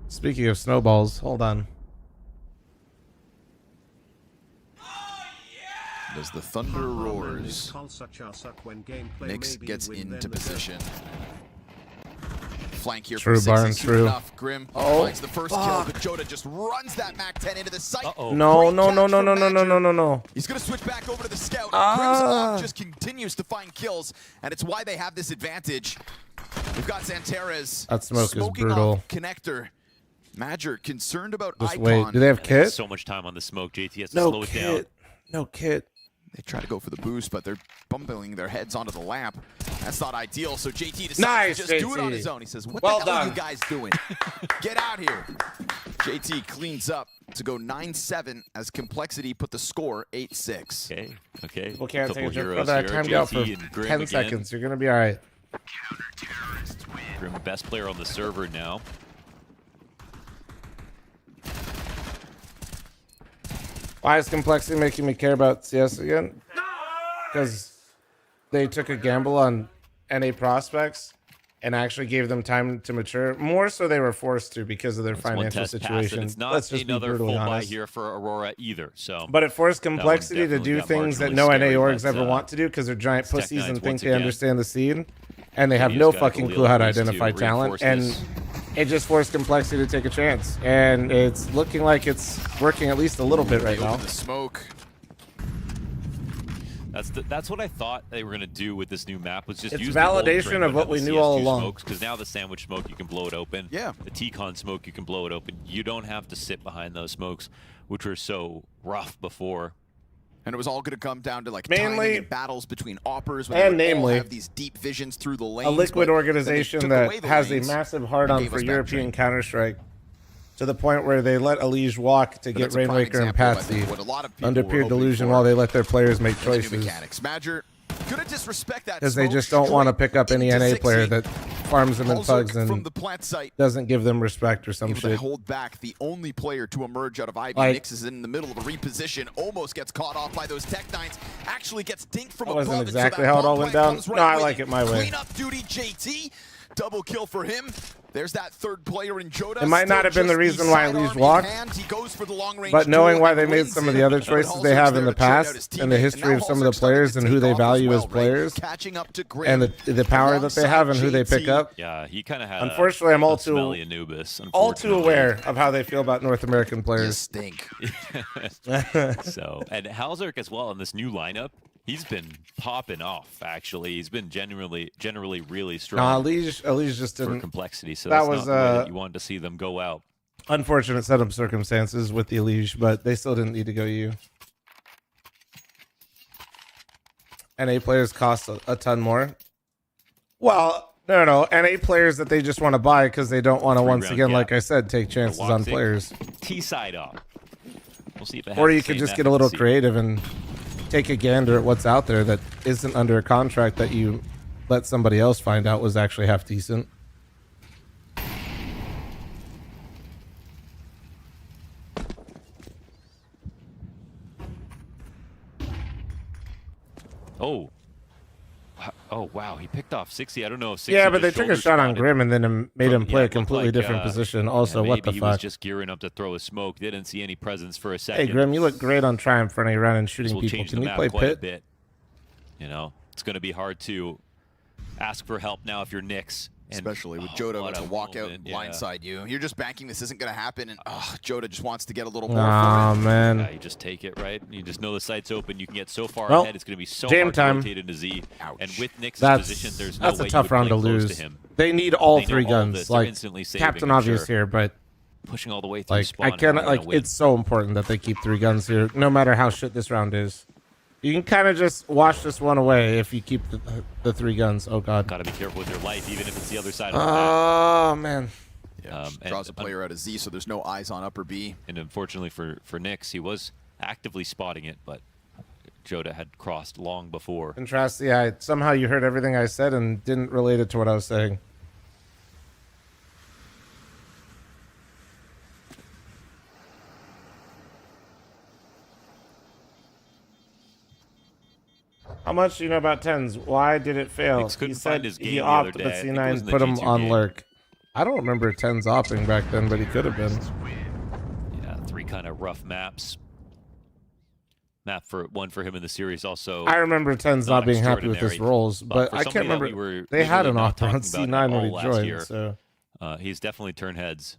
Speaking of snowballs, hold on. As the thunder roars, Nyx gets into position. Flank here True, for Barn, 60, true. enough. Grim finds the first kill, but Joda just runs that MAC-10 into the site. No, no, no, no, no, no, no, no, no, no. He's going to switch back over to the scout. Grim's off just continues to find kills, and it's why they have this advantage. We've got Xantares. That smoke is smoking brutal. off Connector. Madger concerned about Just Icon. wait, do they have kit? So much time on the smoke. JT has to No slow it down. kit. No kit. They try to go for the boost, but they're bumbling their heads onto the lamp. That's not ideal, so JT decides Nice, to just do it on JT. his own. He says, what Well the hell are done. you guys doing? Get out here. JT cleans up to go 9-7 as Complexity put the score 8-6. Okay, okay. People can't Couple take a joke heroes for that. I here, timed out for JT and Grim 10 again. seconds. You're going to be all right. Grim, best player on the server now. Why is Complexity making me care about CS again? Because they took a gamble on NA prospects and actually gave them time to mature. More so they were forced to because of their It's one financial test pass, situation. and it's not Let's just be another brutally full buy honest. here for Aurora either. So, But it forced that one Complexity to definitely do got things that marginally no NA scary, orgs but, ever want to do because they're giant Tech pussies Nines and think once they again. understand the scene. And they have He's no got fucking Khalil clue how to Reese to identify talent. reinforce And this. it just forced Complexity to take a chance. And it's looking like it's working at least a little bit right now. The smoke. That's what I thought they were gonna do with this new map, was just It's use the old validation train of what with we the knew all CS2 along. smokes, because now the sandwich smoke you can blow it open. Yeah. The T-con smoke you can blow it open. You don't have to sit behind those smokes, which were so rough before. And it was all going to come down to like Mainly- timing and battles between oppers. When and they would all namely, have these deep visions through the lanes. a liquid but organization then they took away that the has a lanes massive and hard-on gave for us back European train. Counter-Strike to the point where they let Elige walk to But get that's a prime Rainmaker and example of, I Patsy think, what a lot of people under were pure hoping delusion for while they let their players make in the new choices. mechanics. Madger gonna disrespect that Because they smoke just don't want to straight pick up any into NA 60. player that farms them and Halzerk pugs from and the plant site, doesn't give them respect or some able to shit. hold back the only player to emerge out of IB. Like- Nyx is in the middle of a reposition, almost gets caught off by those Tech Nines, actually gets dinked from That above. wasn't and so exactly that how it all bomb went plant down. comes No, right I with like it my way. Clean up duty, JT. Double kill for him. There's that third player in Joda. It might not Still have been the just reason why sidearm Elige in walked, hand. He goes for the long-range but knowing duel why and they made bleeds some of in. the other But choices they Halzerk's have in there the to check out past his and the teammate. history now of some of the Halzerk's starting players to and who take they off value well, as right? players Catching up to Grim. and the power that they have and who they pick JT. up. Yeah, he kind of had. Unfortunately, I'm all too smelly Anubis. all too aware of how they feel about North American You players. stink. So, and Halzerk as well in this new lineup, he's been popping off. Actually, he's been generally really strong. No, Elige just for didn't. Complexity. So that that's was not the way that you wanted to see them go out. Unfortunate set of circumstances with the Elige, but they still didn't need to go U. NA players cost a ton more. Well, no. NA players that they just want to buy because they don't want to, once Three-round again, gap. like I said, take chances on Woxic, players. T-side off. We'll see if it Or has you the could same just get a little efficacy. creative and take a gander at what's out there that isn't under a contract that you let somebody else find out was actually half decent. Oh wow, he picked off 60. I don't know if 60 Yeah, but they just took a shoulder shot on spotted Grim and then made him play yeah, a it looked completely like, different position. Also, yeah, what maybe the he was fuck? just gearing up to throw a smoke. They didn't see any presence for a second. Hey, Grim, you look great on Triumph running around and This shooting will people. change Can the you map play quite a Pit? bit. You know, it's going to be hard to ask for help now if you're Nyx. And, Especially with Joda about what to a walk out moment, and blindside you. You're just banking this isn't going to happen, and Joda just wants to get a little more Aw, for it. man. Yeah, you just take it, right? You just know the site's open. You can get so far Well, ahead. It's going to be so game hard time. to rotate into Z. And with Nyx's That's position, there's no way a you tough would round play to close lose. to him. They need all They know three all guns. this. They're Like instantly saving, Captain I'm Obvious sure. here, but Pushing all the way through like spawn. I and can't they're like gonna win. it's so important that they keep three guns here, no matter how shit this round is. You can kind of just wash this one away if you keep the three guns. Oh god. Gotta be careful with your life, even if it's the other side of the map. Oh man. Yeah, draws a player out of Z, so there's no eyes on upper B. And unfortunately for Nyx, he was actively spotting it, but Joda had crossed long before. Contrast, yeah, somehow you heard everything I said and didn't relate it to what I was saying. How much do you know about tens? Why did it fail? Nix couldn't find his game he the other opted, day. but I think it was C9 in the put him G2 on game. lurk. I don't remember tens opting back then, but he could have been. Yeah, 3 kind of rough maps. One for him in the series also. I remember tens not being happy with his extraordinary. rolls, but for I can't somebody that remember. we were They had literally an not offer on talking about C9 at when all he last joined, year. so he's definitely turned heads.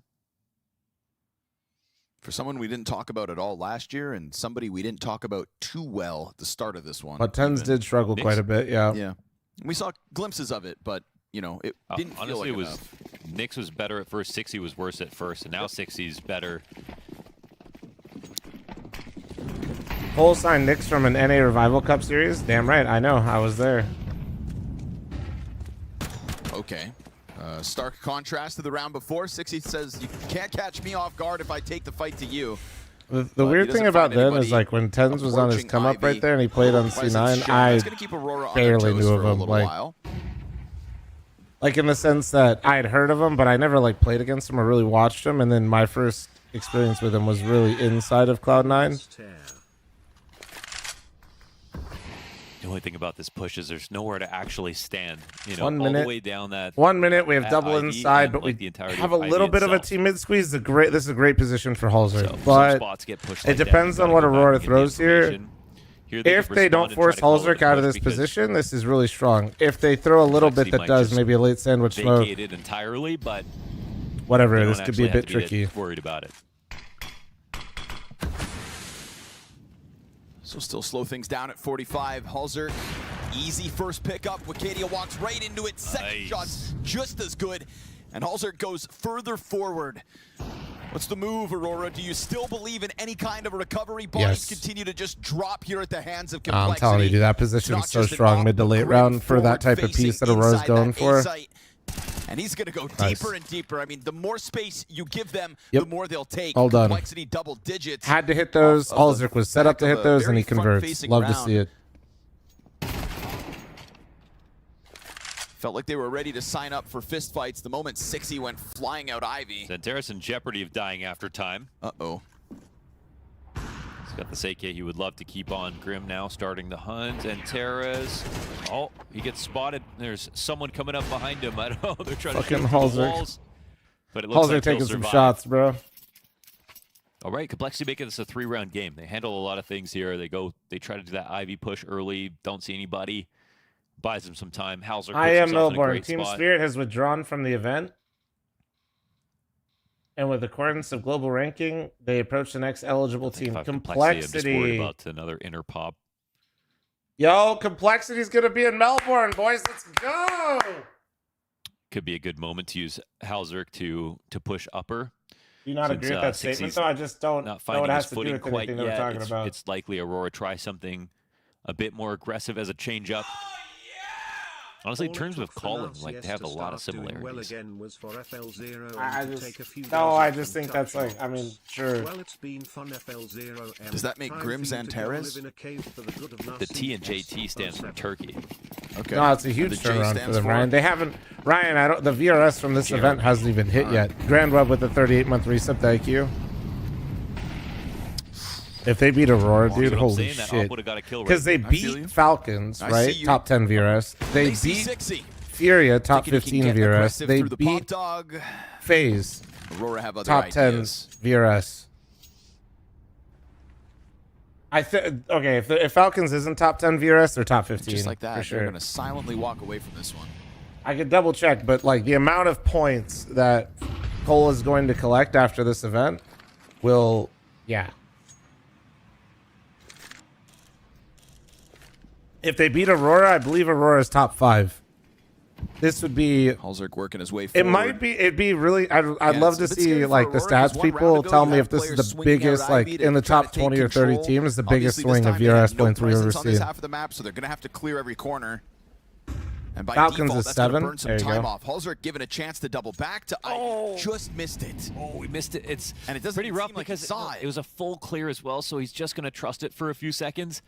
For someone we didn't talk about at all last year, and somebody we didn't talk about too well at the start of this one. but tens did struggle quite a bit. Yeah. Yeah. We saw glimpses of it, but you know, it didn't feel Honestly, like it was enough. Nix was better at first. 6E was worse at first, and now 6E's better. Cole signed Nix from an NA Revival Cup series. Damn right, I know. I was there. Okay. Stark contrast to the round before. 60 says, you can't catch me off guard if I take the fight to you. The weird thing about them is like when Tens was on his come up right there and he played on C9, I barely knew of him. Like in the sense that I had heard of him, but I never like played against him or really watched him. And then my first experience with him was really inside of Cloud9. The only thing about this push is there's nowhere to actually stand. You know, 1 all minute. the way down that. 1 minute, we have that double IV inside, and, but like, we the entirety have a of little IV bit of a itself. team mid squeeze. This is a great position for Halzer, So but some spots get pushed it like that. depends You on gotta what go back Aurora and get the throws here. information. Here they If could they don't respond and try force to call it Halzerk a out of push this because position, this is really strong. If they throw a little bit Complexity that might does just maybe a late sandwich smoke, vacate it entirely, but whatever they it don't is, could be actually a have bit to tricky. worried about it. So still slow things down at 45. Halzer, easy first pickup. Wicadia walks right into it. Second shot's just as good. And Halzer goes further forward. What's the move, Aurora? Do you still believe in any kind of recovery? Bodies continue to just drop here at the hands of Complexity. I'm telling you, dude, that position's so strong mid to late round for that type of piece that Aurora's going for. And he's going to go deeper and deeper. I mean, the more space you give them, Yep. the more they'll take. All done. Complexity double digits. Had to hit those. Halzerk was set up to hit those, and he converts. Love to see it. Felt like they were ready to sign up for fistfights the moment 6E went flying out Ivy. Zanteris in jeopardy of dying after time. Uh-oh. He's got this AK he would love to keep on. Grim now starting the hunt, and Teres. Oh, he gets spotted. There's someone coming up behind him. I don't know. They're trying Fucking to shoot through the Halzerk. walls. But it looks Halzerk like taking he'll some survive. shots, bro. All right, Complexity making this a 3-round game. They handle a lot of things here. They try to do that Ivy push early. Don't see anybody. Buys them some time. Halzer puts I am himself in a Melbourne. great Team spot. Spirit has withdrawn from the event. And with accordance of global ranking, they approach the next eligible team. I'm just worried Complexity. about another inner pop. Yo, Complexity's going to be in Melbourne, boys. Let's go. Could be a good moment to use Halzerk to push upper. Do you not agree with that statement, though? I just don't not know what finding it his has to do footing with quite anything that we're yet. talking about. It's likely Aurora tries something a bit more aggressive as a change-up. Honestly, in terms of calling, like they have a lot of similarities. Well again was for FL0 I to just, take a few no, days I off just from think that's touch like, I mean, sure. Well, it's been fun, FL0. Does that make Time Grim for you to go Zanteris? live in a cave for the good of The nasty T and JT stands for Turkey. Okay. No, it's a huge turnaround for them, Ryan. They haven't, Ryan, I don't, the VRS from this event hasn't even hit yet. Grand Web with the 38-month reset to IQ. If they beat Aurora, dude, holy shit. Because they beat Falcons, right? Top 10 VRS. They beat Furia, top 15 VRS. They beat FaZe, Aurora have other top 10 ideas. VRS. Okay, if Falcons isn't top 10 VRS, they're top 15. Just like that, for sure. they're going to silently walk away from this one. I could double check, but like the amount of points that Cole is going to collect after this event will, yeah. If they beat Aurora, I believe Aurora is top 5. This would be Halzerk working his way forward. It might be. It'd be really. I'd love to see like the stats people tell me if this is the biggest, like in the top 20 or 30 teams, the biggest swing of VRS points we've ever on this seen. half of the map, so they're going to have to clear every corner. And by Falcons default, is that's going to 7. burn some There you time go. off. Halzerk given a chance to double back to Ivy. Just missed it. Oh, we missed it. It's and it doesn't pretty rough seem like because he saw it. it was a full clear as well, so he's just going to trust it for a few seconds.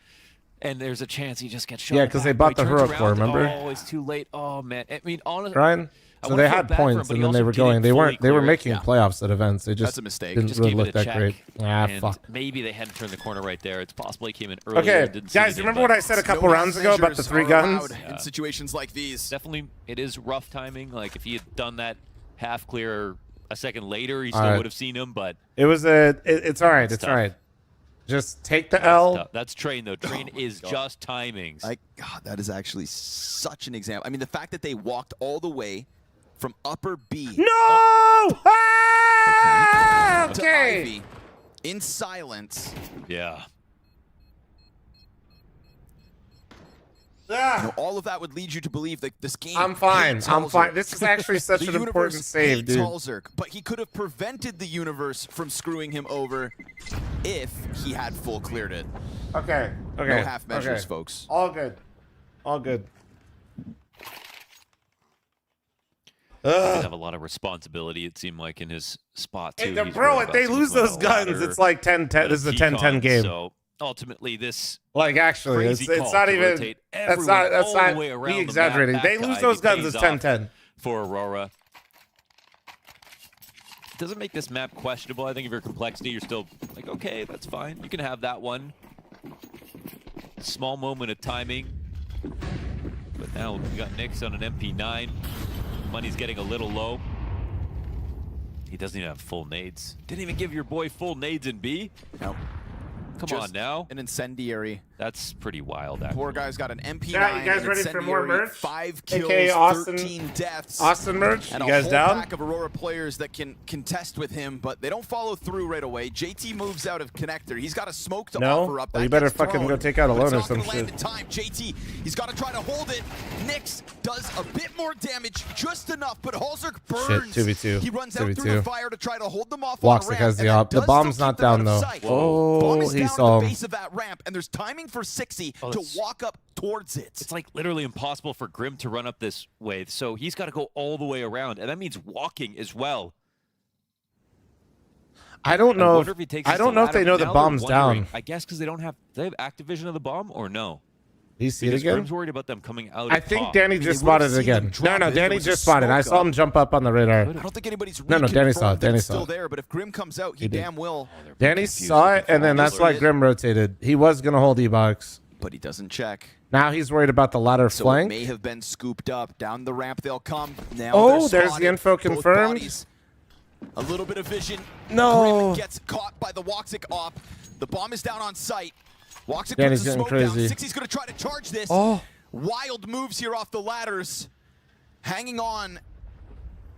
And there's a chance he just gets shot. Yeah, because they bought the heroic core, remember? Oh, it's too late. Oh man. I mean, honestly, Ryan? So they had points, and then they were going. They were making playoffs at events. They just That's a mistake. didn't just really gave look it a that check, great. Ah, and fuck. maybe they hadn't turned the corner right there. It's possible he came in earlier. Okay, and didn't see guys, it, remember but what I said a couple rounds ago about the 3 guns? In situations like these. Definitely, it is rough timing. Like if he had done that half clear a second later, he still Alright. would have seen him. But It's all right. It's all right. Just take the L. That's train though. Train is just timings. God, that is actually such an example. I mean, the fact that they walked all the way from upper B. No! Ah! To Okay. Ivy in silence. Yeah. Ah. You know, all of that would lead you to believe that this game. I'm fine. hates I'm Halzerk. fine. This is actually such The an important universe save, hates dude. Halzerk, but he could have prevented the universe from screwing him over if he had full cleared it. Okay. Okay. No half measures, okay. folks. All good. All good. He did have a lot of responsibility, it seemed like, in his spot, too. He's Bro, worried if about they someone lose going those a guns, ladder, it's like 10-10. This is a 10-10 decon, game. So ultimately, this Like, actually, it's crazy call not to even. rotate That's everyone not. all the way around me the exaggerating. map. They That lose guy those guns. pays It's off 10-10. for Aurora. Doesn't make this map questionable. I think if you're complexity, you're still like, okay, that's fine. You can have that one. Small moment of timing. But now we got Nyx on an MP9. Money's getting a little low. He doesn't even have full nades. Didn't even give your boy full nades in B? Nope. Come Just on now. An incendiary. That's pretty wild, actually. Poor guy's got an MP9. Yeah, you guys an ready for more incendiary, merch? 5 kills, AKA Austin, 13 deaths. Austin merch? And You a guys whole down? pack of Aurora players that can contest with him, but they don't follow through right away. JT moves out of connector. He's got a smoke to No? offer up. Well, That you better gets fucking thrown, go take out a but it's loan or not some gonna land shit. in time. JT, he's got to try to hold it. Nyx does a bit more damage, just enough, but Halzerk burns. 2v2. He runs out 2v2. through the fire to try to hold them off on a Woxic ramp, has the and that op. The does bomb's still not keep them out down, of though. sight. Oh, Bomb is he down saw at the him. base of that ramp, and there's timing for 60 Oh, to that's- walk up towards it. It's like literally impossible for Grim to run up this way. So he's got to go all the way around. And that means walking as well. I don't know. wonder if he takes I us don't to know if they ladder. know the Now they're bomb's wondering- down. I guess because they don't have. Do they have Activision of the bomb or no? Do you see it Because again? Grim's worried about them coming out. I of think top. Danny just spotted it again. No, Danny just spotted. I saw him jump up on the radar. I don't think anybody's No, Danny saw it. reconfirmed that Danny it's saw still it. there, but if Grim comes out, he did. damn will. Danny saw it, and then that's why Grim rotated. He was gonna hold E-Box. But he doesn't check. Now he's worried about the ladder So it flank. may have been scooped up. Down the ramp they'll come. Now Oh, they're there's the spotted. info Both confirmed. bodies. A little bit of vision. No. Grim gets caught by the Woxic op. The bomb is down on sight. Woxic Danny's puts the getting smoke down. crazy. 60's going to try to charge this. Oh. Wild moves here off the ladders. Hanging on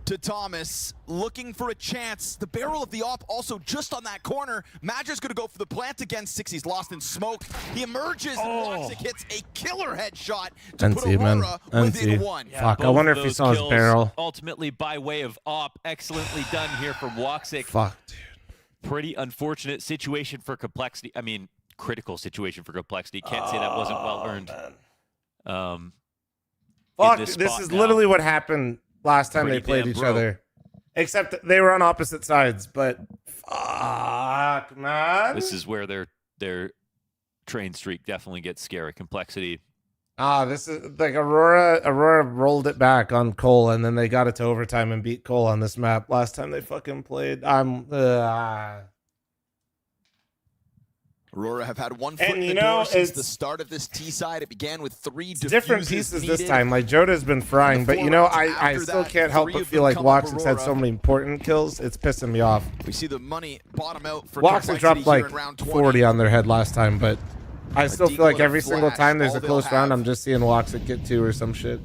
to Thomas, looking for a chance. The barrel of the op also just on that corner. Madger's going to go for the plant again. 60's lost in smoke. He emerges and Woxic hits a killer headshot to put NC, man. Aurora NC. within one. Fuck, I both wonder of if he those saw his kills barrel. Ultimately, by way of op, excellently done here from Woxic. Fuck, dude. Pretty unfortunate situation for complexity. I mean, critical situation for complexity. Can't say that wasn't well earned. Fuck, this this spot is now. literally what happened last time they Pretty played damn each broke. other. Except that they were on opposite sides, but fuck, man. This is where their train streak definitely gets scary. Complexity. This is like Aurora rolled it back on Cole, and then they got it to overtime and beat Cole on this map last time they fucking played. Aurora have had one foot And in you the know, door since it's- the start of this T side. It began with 3 different diffuses pieces needed. this time. Like Joda's been frying, but you know, I After still that, can't help 3 but of feel them like come up Woxic's had so Aurora. many important kills. It's pissing me off. We see the money bottom out for Woxic Complexity dropped here like in round 20. 40 on their head last time, but I still feel like decoy every single flash, time there's all a they'll close round, have. I'm just seeing Woxic get 2 or some shit.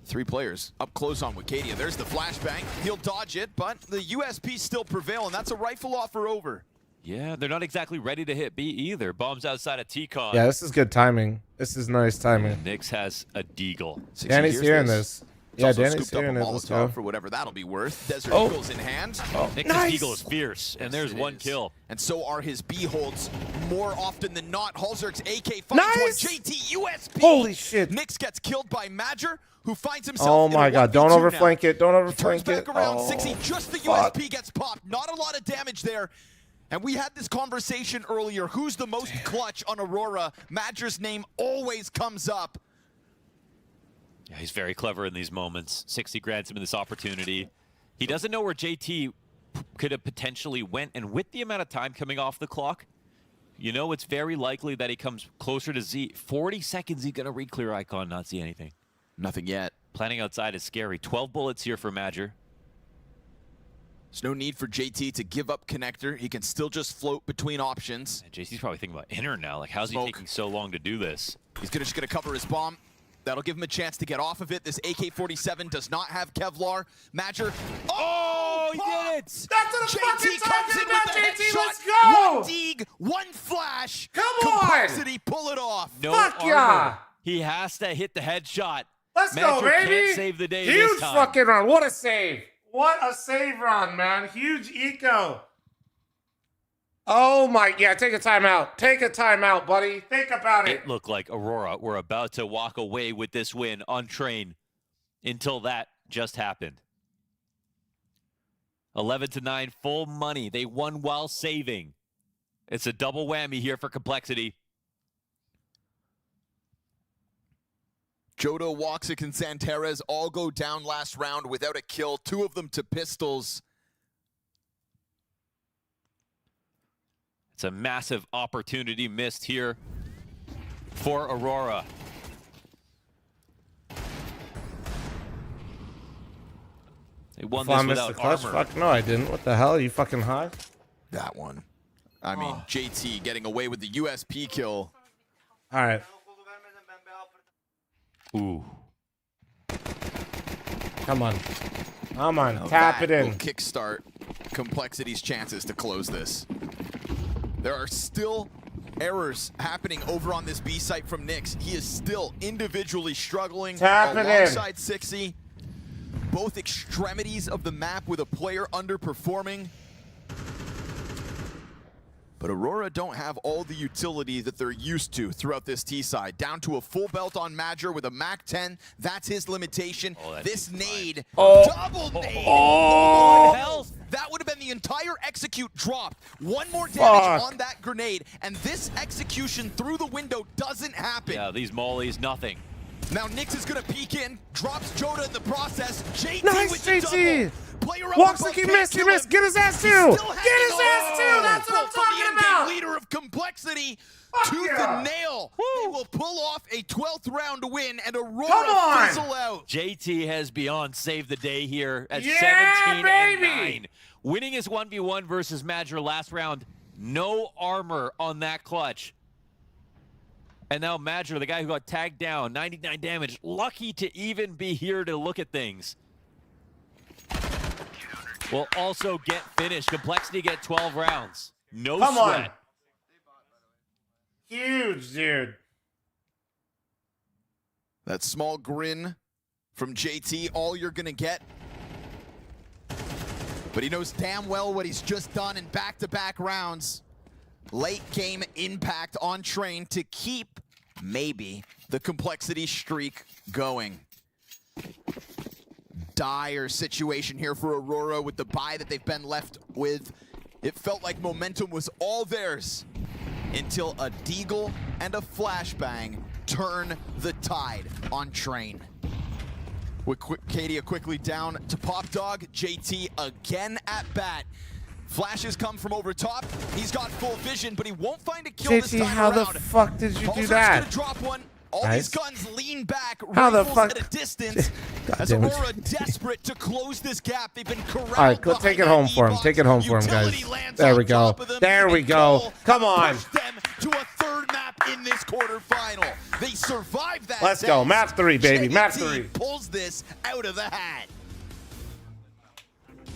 3 players up close on Wicadia. There's the flashbang. He'll dodge it, but the USP still prevail, and that's a rifle offer over. Yeah, they're not exactly ready to hit B either. Bombs outside of T-Con. Yeah, this is good timing. This is nice timing. Nyx has a deagle. Danny's hearing this. It's Yeah, also Danny's scooped up hearing a it. Let's Molotov go. for whatever that'll be worth. Desert Oh. Eagles in hand. Nyx's Nice. deagle is fierce, and there's it one is. kill. And so are his B holds more often than not. Halzerk's AK finds Nice. one. JT USP. Holy shit. Nyx gets killed by Madger, who finds himself Oh in a my god, don't 1v2 now. overflank it. Don't Turns overflank back it. around Oh, 60. Just the fuck. USP gets popped. Not a lot of damage there. And we had this conversation earlier. Who's the most clutch on Aurora? Madger's name always comes up. Yeah, he's very clever in these moments. 60 grants him this opportunity. He doesn't know where JT could have potentially went, and with the amount of time coming off the clock, you know it's very likely that he comes closer to Z. 40 seconds, he's going to read clear icon, not see anything. Nothing yet. Planning outside is scary. 12 bullets here for Madger. There's no need for JT to give up connector. He can still just float between options. And JT's probably thinking about inner now. Like, how's he taking so long to do this? He's just gonna cover his bomb. That'll give him a chance to get off of it. This AK-47 does not have Kevlar. Madger. Oh, he did it! That's what I'm fucking talking about, JT. Let's go! go! One dig, one flash. Come on! Complexity, pull it off. No Fuck armor. yeah! He has to hit the headshot. Let's Madger go, baby! Can't save the day Huge this time. fucking run. What a save. What a save run, man. Huge eco. Oh my, yeah, take a timeout. Take a timeout, buddy. Think about it. It looked like Aurora were about to walk away with this win on train until that just happened. 11-9, full money. They won while saving. It's a double whammy here for Complexity. Jodo, Woxic, and Santares all go down last round without a kill. 2 of them to pistols. It's a massive opportunity missed here for Aurora. They won this without armor. Fuck no, I didn't. What the hell? Are you fucking high? That one. I mean, JT getting away with the USP kill. All right. Ooh. Come on. Come on. Now Tap that it in. will kickstart Complexity's chances to close this. There are still errors happening over on this B site from Nyx. He is still individually struggling Tap it in. alongside Sixy. Both extremities of the map with a player underperforming. But Aurora don't have all the utility that they're used to throughout this T-side. Down to a full belt on Madger with a MAC-10. That's his limitation. This nade, double nade. Oh. That would have been the entire execute dropped. One more damage on that grenade, and this execution through the window doesn't happen. Yeah, these mollies, nothing. Now Nyx is gonna peek in, drops Joda in the process. JT Nice, with the JT. double. Player up Woxic, above, he can't missed, he kill missed. him. Get his ass too. Still Get hanging his ass on. too. That's what I'm From the talking endgame about. leader of Complexity, Fuck tooth yeah. and nail. They will pull off a 12th round win and Aurora Come on. fizzle out. JT has beyond saved the day here at Yeah, 17-9. Winning his 1v1 versus Madger last round. No armor on that clutch. And now Madger, the guy who got tagged down, 99 damage, lucky to even be here to look at things. Will also get finished. Complexity get 12 rounds. No Come sweat. on. Huge, dude. That small grin from JT, all you're gonna get. But he knows damn well what he's just done in back-to-back rounds. Late game impact on Train to keep, maybe, the Complexity streak going. Dire situation here for Aurora with the bye that they've been left with. It felt like momentum was all theirs until a deagle and a flashbang turn the tide on Train. With Kadia quickly down to Pop Dog, JT again at bat. Flashes come from over top. He's got full vision, but he won't find a kill this JT, time how the around. fuck did you do Pulsar's that? gonna drop one. All Nice. these guns lean back, How the rifles fuck? at a distance. God As damn it. Aurora desperate to close this gap. They've been corralled. All right, go take it home for him. Take it home for him, guys. There we go. There we go. Come on. Push them to a third map in this quarterfinal. They survived that. Let's go. Map 3, baby. Map 3. Pulls this out of the hat.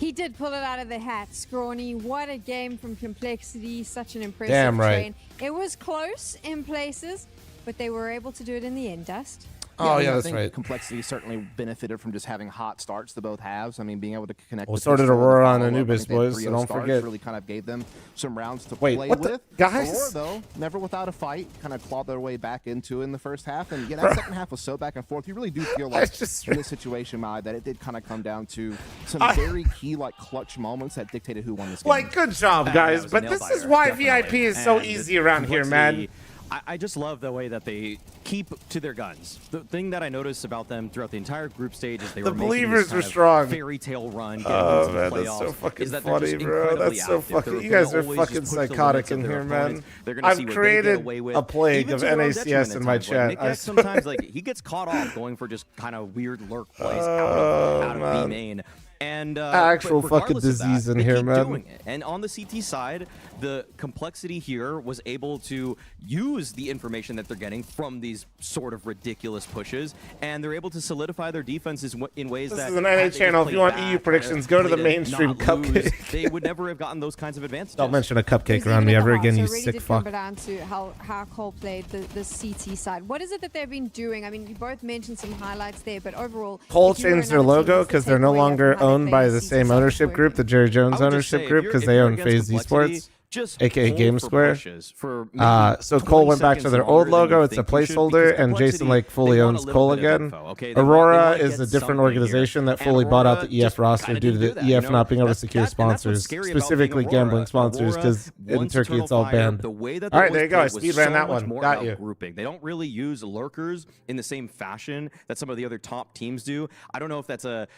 He did pull it out of the hat, Scrawny. What a game from Complexity. Such an impressive Damn right. train. It was close in places, but they were able to do it in the end, Dust. Oh, I yeah, I that's think right. Complexity certainly benefited from just having hot starts to both halves. I mean, being able to connect. Well, the so did pistol and the Aurora on follow-up. I Anubis, think they had boys, 3-0 so don't starts, forget. Really kind of gave them some rounds to Wait, play what with. guys? Aurora, though, never without a fight, kind of clawed their way back into in the first half. And yeah, that second half was so back and forth. You really do feel like in this situation, Mai, that it did kind of come down to some very key, like, clutch moments that dictated who won this game. Like, good job, guys. But this is why VIP is so easy around here, man. I just love the way that they keep to their guns. The thing that I noticed about them throughout the entire group stage is they were making believers this were kind of strong. fairy tale run. Oh man, that's so fucking funny, bro. That's so fucking. You guys are fucking psychotic in here, man. I've created a plague of NACS in my chat. Nick X sometimes like he gets caught off going for just kind of weird lurk plays out of B main. And actual fucking disease in here, man. And on the CT side, the Complexity here was able to use the information that they're getting from these sort of ridiculous pushes, and they're able to solidify their defenses in ways that this is an NA channel. If you want EU predictions, go to the mainstream cupcake. They would never have gotten those kinds of advantages. Don't mention a cupcake around me ever again, you so it really sick did fuck. come down to how Cole played the CT side. What is it that they've been doing? I mean, you both mentioned some highlights there, but overall, Cole changed their logo because they're no longer owned by the same ownership group, the Jerry Jones ownership group, because they own FaZe Esports, aka Game Square. So Cole went back to their old logo. It's a placeholder, and Jason Lake fully owns Cole again. Aurora is a different organization that fully bought out the EF roster due to the EF not being able to secure sponsors, specifically gambling sponsors, because in Turkey it's all banned. All right, there you go. I speed ran that one. Got you. Grouping. They don't really use lurkers in the same fashion that some of the other top teams do. I don't know if that's a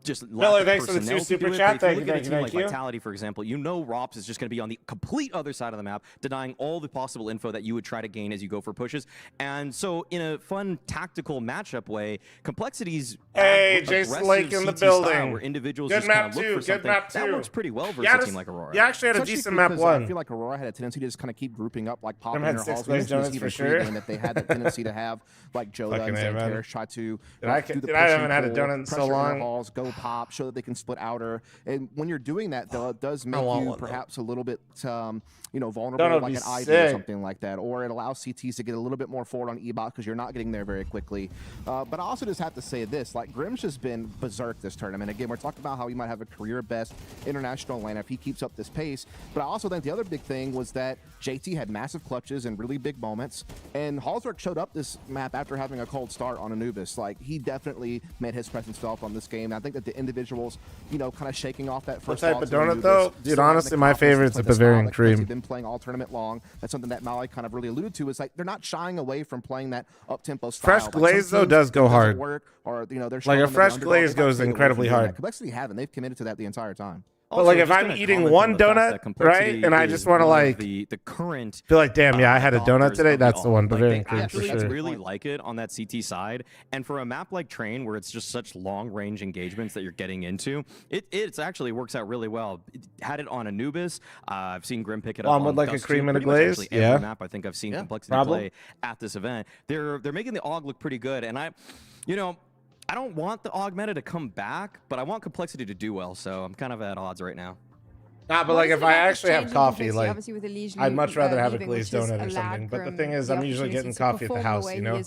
just Miller, thanks for the 2 super chat. Thank you, thank you, like Vitality, for example, you know Rops is just going to be on the complete other side of the map, denying all the possible info that you would try to gain as you go for pushes. And so, in a fun tactical matchup way, Complexity's Jason Lake in the building. Where individuals Good just map kind of look for something that works pretty well versus a team like Aurora. You actually had a decent map one. I feel like Aurora had a tendency to just kind of keep grouping up, like popping had their 6 halls. glazed donuts for sure. That they had the tendency to have, like Joda and Xantares try to I haven't had a donut in so long. Halls, go pop, show that they can split outer. And when you're doing that, though, it does make you perhaps a little bit, vulnerable, like an ID or something like that. Or it allows CTs to get a little bit more forward on E-bot because you're not getting there very quickly. But I also just have to say this, like Grim's just been berserk this tournament. Again, we're talking about how he might have a career best international lane if he keeps up this pace. But I also think the other big thing was that JT had massive clutches and really big moments. And Hallswork showed up this map after having a cold start on Anubis. Like, he definitely made his presence felt on this game. And I think that the individuals, kind of shaking off that first. What type of donut, though? Dude, honestly, my favorite's a Bavarian cream. They've been playing all tournament long. That's something that Mali kind of really alluded to. Is like they're not shying away from playing that up-tempo style. Fresh glaze, though, does go hard. Or, they're like a fresh glaze goes incredibly hard. Complexity haven't. They've committed to that the entire time. But like if I'm eating one donut, right, and I just want to like the current feel like, damn, yeah, I had a donut today. That's the one, Bavarian cream for sure. I really like it on that CT side, and for a map like Train, where it's just such long-range engagements that you're getting into, it actually works out really well. Had it on Anubis. I've seen Grim pick it up. With like a cream and a glaze. Every map I think I've seen Complexity play at this event. They're making the AUG look pretty good, and I don't want the AUG meta to come back, but I want Complexity to do well, so I'm kind of at odds right now. Nah, but like if I actually have coffee, like I'd much rather have a glazed donut or something. But the thing is, I'm usually getting coffee at the house, you know?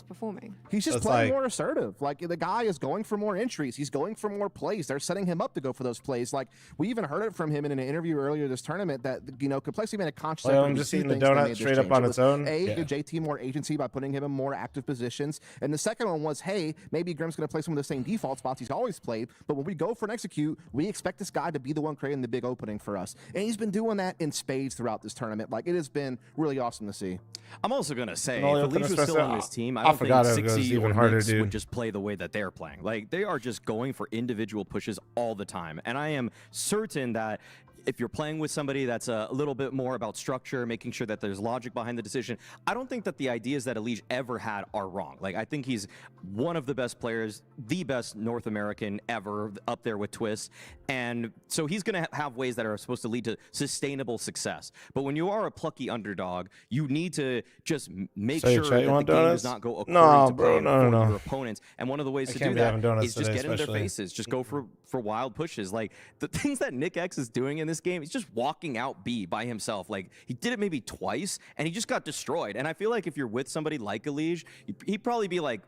He's just playing more assertive. Like the guy is going for more entries. He's going for more plays. They're setting him up to go for those plays. Like we even heard it from him in an interview earlier this tournament that Complexity made a conscious effort. I'm just eating the donut straight up on its own. Give JT more agency by putting him in more active positions. And the second one was, hey, maybe Grim's going to play some of the same default spots he's always played. But when we go for an execute, we expect this guy to be the one creating the big opening for us. And he's been doing that in spades throughout this tournament. Like it has been really awesome to see. I'm also gonna say, if Elise was still on this team, I don't think 60 or Knicks would just play the way that they're playing. Like they are just going for individual pushes all the time, and I am certain that if you're playing with somebody that's a little bit more about structure, making sure that there's logic behind the decision, I don't think that the ideas that Elige ever had are wrong. Like, I think he's one of the best players, the best North American ever, up there with Twist. And so he's going to have ways that are supposed to lead to sustainable success. But when you are a plucky underdog, you need to just make sure that the game does not go according to plan for your opponents. And one of the ways to do that is just get in their faces. Just go for wild pushes. Like, the things that Nick X is doing in this game, he's just walking out B by himself. Like, he did it maybe twice, and he just got destroyed. And I feel like if you're with somebody like Elige, he'd probably be like,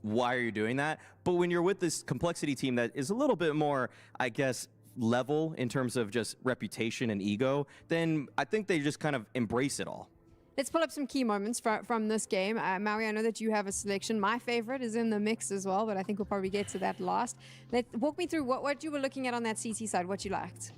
why are you doing that? But when you're with this Complexity team that is a little bit more, I guess, level in terms of just reputation and ego, then I think they just kind of embrace it all. Let's pull up some key moments from this game. Maui, I know that you have a selection. My favorite is in the mix as well, but I think we'll probably get to that last. Walk me through what you were looking at on that CT side, what you liked.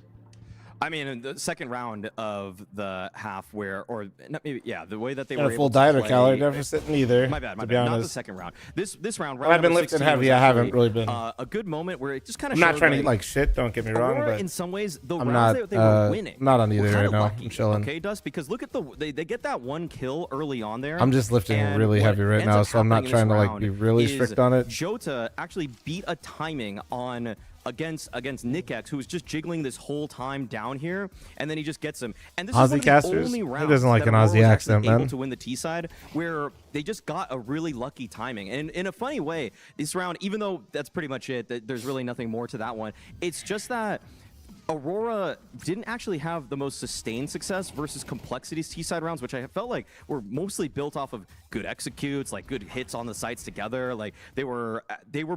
I mean, in the second round of the half where, or not, maybe, yeah, the way that they were a able full to diet or play, calorie deficit neither. My bad, to not honest. the second round. This round, Well, I've been lifting heavy. I haven't really been. A good moment where it just kind of. I'm not trying to eat like shit. Don't get me wrong, Aurora, but in some ways, the I'm rounds not. they were winning. Not on either were right now. lucky, I'm chilling. Okay, Dust, because look at they get that one kill early on there. I'm just lifting really heavy right now, so I'm not trying to like be really strict on it. Jota actually beat a timing on. Against Nick X, who was just jiggling this whole time down here, and then he just gets him. And this Aussie is casters? one of the only rounds Who doesn't like that an Aurora Aussie was accent, able man? to win the T side, where they just got a really lucky timing. And in a funny way, this round, even though that's pretty much it, there's really nothing more to that one. It's just that Aurora didn't actually have the most sustained success versus Complexity's T-side rounds, which I felt like were mostly built off of good executes, like good hits on the sites together. Like they were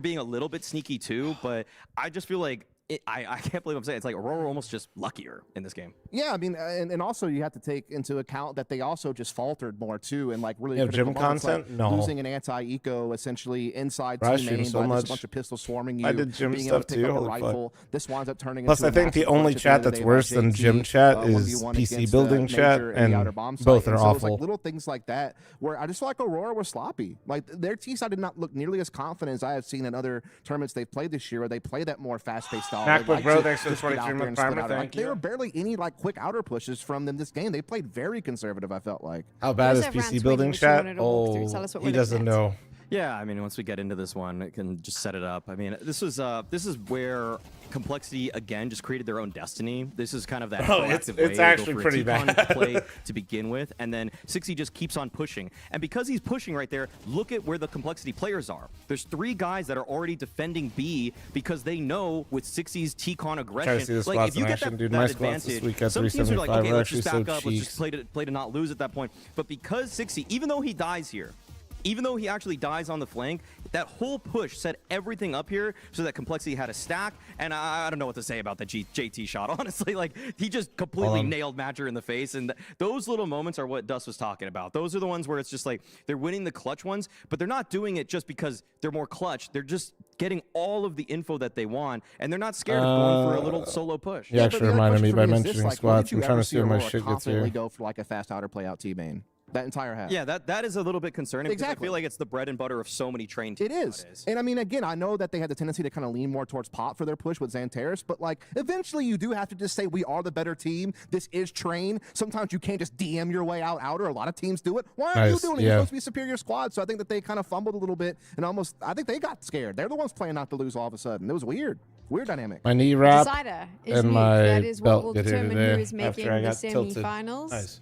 being a little bit sneaky too, but I just feel like I can't believe I'm saying it's like Aurora almost just luckier in this game. Yeah, I mean, and also you have to take into account that they also just faltered more too, and like really gym content. Like no, losing an anti-eco essentially inside Bro, team main so by much. just a bunch of pistols swarming you. I did gym being stuff able to pick too. up a Holy rifle. fuck. This winds up turning Plus, into I think the only chat that's worse than gym chat is PC building chat, and both are awful. Like little things like that where I just feel like Aurora was sloppy. Like their T-side did not look nearly as confident as I have seen in other tournaments they've played this year, where they play that more fast-paced style. MacBook Pro, thanks for the 23-month primer. Like, there were barely any like quick outer pushes from them this game. They played very conservative, I felt like. How bad is PC building chat? Oh, he doesn't know. Yeah, I mean, once we get into this one, it can just set it up. I mean, this is where Complexity again just created their own destiny. This is kind of that proactive way it's actually to go for pretty a bad play to begin with, and then 60 just keeps on pushing. And because he's pushing right there, look at where the Complexity players are. There's 3 guys that are already defending B because they know with 60's T-Con aggression, like if you get that advantage, some teams are like, okay, let's just back up, so let's just play to not lose at that point. But because 60, even though he dies here, even though he actually dies on the flank, that whole push set everything up here so that Complexity had a stack. And I don't know what to say about the JT shot, honestly. Like, he just completely nailed Matcher in the face. And those little moments are what Dust was talking about. Those are the ones where it's just like, they're winning the clutch ones, but they're not doing it just because they're more clutch. They're just getting all of the info that they want, and they're not scared of going for a little solo push. You actually reminded me by mentioning squats. I'm trying to see where my shit gets here. Go for like a fast outer play out T-main. That entire half. Yeah, that is a little bit concerning. Exactly. Because I feel like it's the bread and butter of so many trained teams. It is. Nowadays. And I mean, again, I know that they had the tendency to kind of lean more towards pot for their push with Xantares, but like eventually you do have to just say we are the better team. This is train. Sometimes you can't just DM your way out outer. A lot of teams do it. Why aren't you doing it? You're supposed to be superior squad. So I think that they kind of fumbled a little bit and almost, I think they got scared. They're the ones playing not to lose all of a sudden. It was weird. Weird dynamic. My knee wrap and my that is what will belt get here determine today who is making after I the got tilted. semifinals. Nice.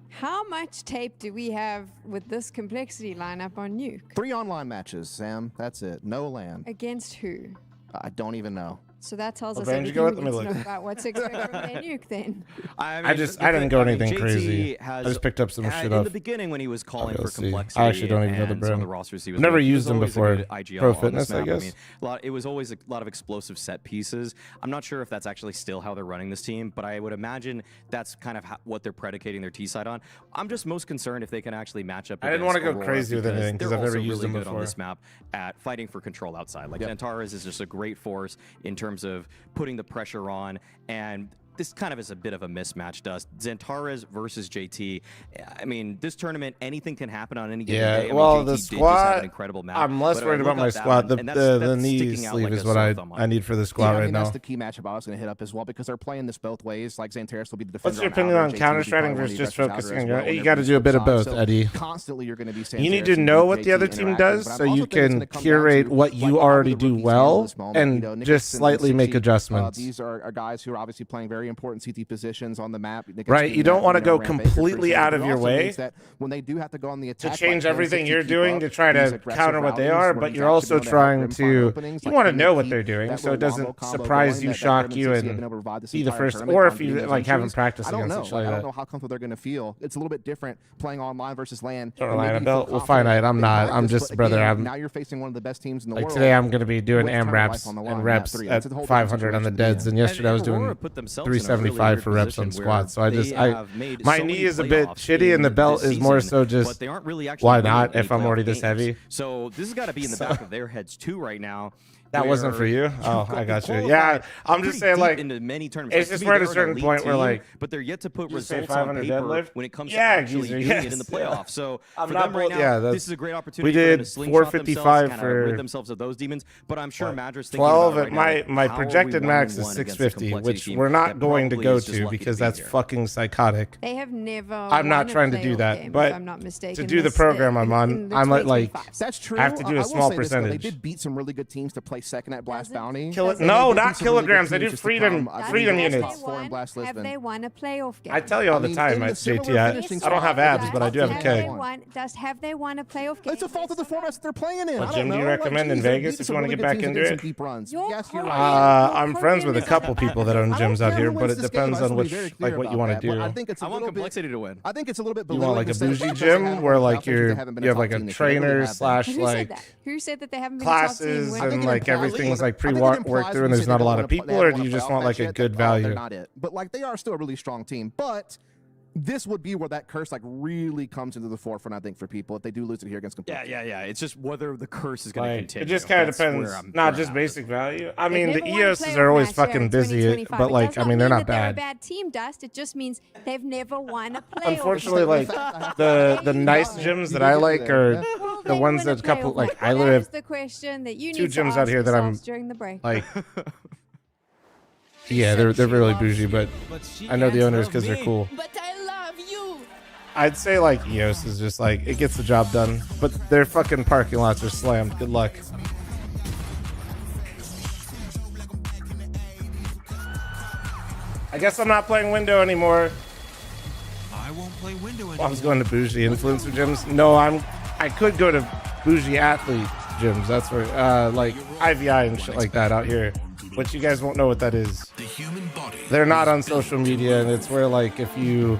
How much tape do we have with this Complexity lineup on Nuke? 3 online matches, Sam. That's it. No LAN. Against who? I don't even know. So that tells us Brand, everything we need to know look. about what to expect from their Nuke then. I didn't go anything JT crazy. I just picked up some shit in off. the beginning when he was calling for see. Complexity. I actually don't even know the and some of brand. the rosters he was Never with, used them there's before. always a good IGL Pro on this Fitness, I map. guess. mean, it was always a lot of explosive set pieces. I'm not sure if that's actually still how they're running this team, but I would imagine that's kind of what they're predicating their T side on. I'm just most concerned if they can actually match up. I didn't want to go Aurora crazy with anything because I've never used them good before. on this map at fighting for control outside. Like Xantares is just a great force in terms of putting the pressure on, and this kind of is a bit of a mismatch, Dust. Xantares versus JT. I mean, this tournament, anything can happen on any given day. I mean, well, JT the did just have squad, an incredible map, I'm less worried about my squad. The knee sleeve is what I need for the squad right now. That's the key matchup I was going to hit up as well because they're playing this both ways. Like Xantares will be the defender. What's your opinion on counter-striking versus just focusing? You got to do a bit of both, Eddie. Constantly, you're going to be. You need to know what the other team does so you can curate what you already do well and just slightly make adjustments. These are guys who are obviously playing very very important CT positions on the map. Right, you don't want to go completely out of your way that when they do have to go on the attack, to change everything you're doing to try to counter what they are, but you're also trying to, you want to know what they're doing so it doesn't surprise you, shock you, and be the first, or if you like haven't practiced against each other. I don't know how comfortable they're going to feel. It's a little bit different playing online versus LAN. We'll find out. I'm not. I'm just, brother. Now you're facing one of the best teams in the world. Today I'm going to be doing AMRAPs and reps at 500 on the deads, and yesterday I was doing 375 for reps on squats. So my knee is a bit shitty, and the belt is more so just, why not if I'm already this heavy? So this has got to be in the back of their heads too right now. That wasn't for you? Oh, I got you. Yeah, I'm just saying, like, into many tournaments. It's just we're at a certain point where, like, but they're yet to put results on paper deadlift? when it comes to actually doing it in the playoffs. So for them right now, this is a great opportunity. We did 455 for rid themselves of those demons. But I'm sure Madras 12. My projected max is 650, which we're not going to go to because that's fucking psychotic. They have never. I'm not trying to do that, but to do the program I'm on, I'm like, that's true. I have to do a small percentage. They did beat some really good teams to play second at Blast Bounty. No, not kilograms. I do freedom units. Have they won a playoff game? I tell you all the time, JT. I don't have abs, but I do have a keg. Have they won a playoff game? It's a fault of the formats that they're playing in. What gym do you recommend in Vegas if you want to get back into it? Yes, you're right. I'm friends with a couple people that own gyms out here, but it depends on which, like, what you want to do. I think it's I want complexity to win. I think it's a little bit. You want like a bougie gym where like you have like a trainer slash like who said that they haven't been classes and like everything's like pre-work through and there's not a lot of people, or do you just want like a good value? They're not it, but like they are still a really strong team. But this would be where that curse like really comes into the forefront, I think, for people if they do lose it here against Complexity. Yeah. It's just whether the curse is going to continue. It just kind of depends, not just basic value. I mean, the EOSs are always fucking busy, but like, I mean, they're not bad. They're a bad team, Dust. It just means they've never won a playoff. Unfortunately, like the nice gyms that I like are the ones that couple like I literally have the question that you need 2 gyms out here that I'm during the break. like. Yeah, they're really bougie, but I know the owners because they're cool. But I love you. I'd say like EOS is just like it gets the job done, but their fucking parking lots are slammed. Good luck. I guess I'm not playing Window anymore. I won't play Window anymore. I was going to bougie influencer gyms. No, I could go to bougie athlete gyms. That's where like IVI and shit like that out here. But you guys won't know what that is. They're not on social media, and it's where like if you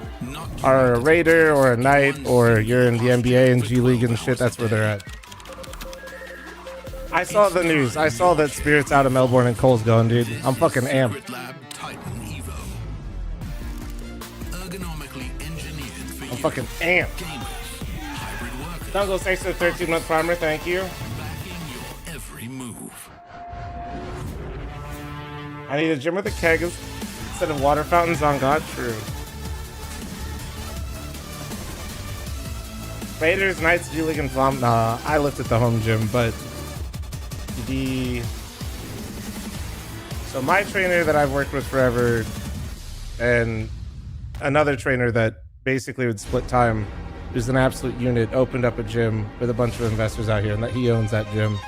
are a Raider or a Knight or you're in the NBA and G League and shit, that's where they're at. I saw the news. I saw that Spirit's out of Melbourne and Cole's going, dude. I'm fucking amped. I'm fucking amped. Douglas, thanks for the 13-month primer. Thank you. I need a gym with a keg instead of water fountains on God. True. Raiders, Knights, G League, and Flom. Nah, I lift at the home gym, but so my trainer that I've worked with forever and another trainer that basically would split time, who's an absolute unit, opened up a gym with a bunch of investors out here, and that he owns that gym.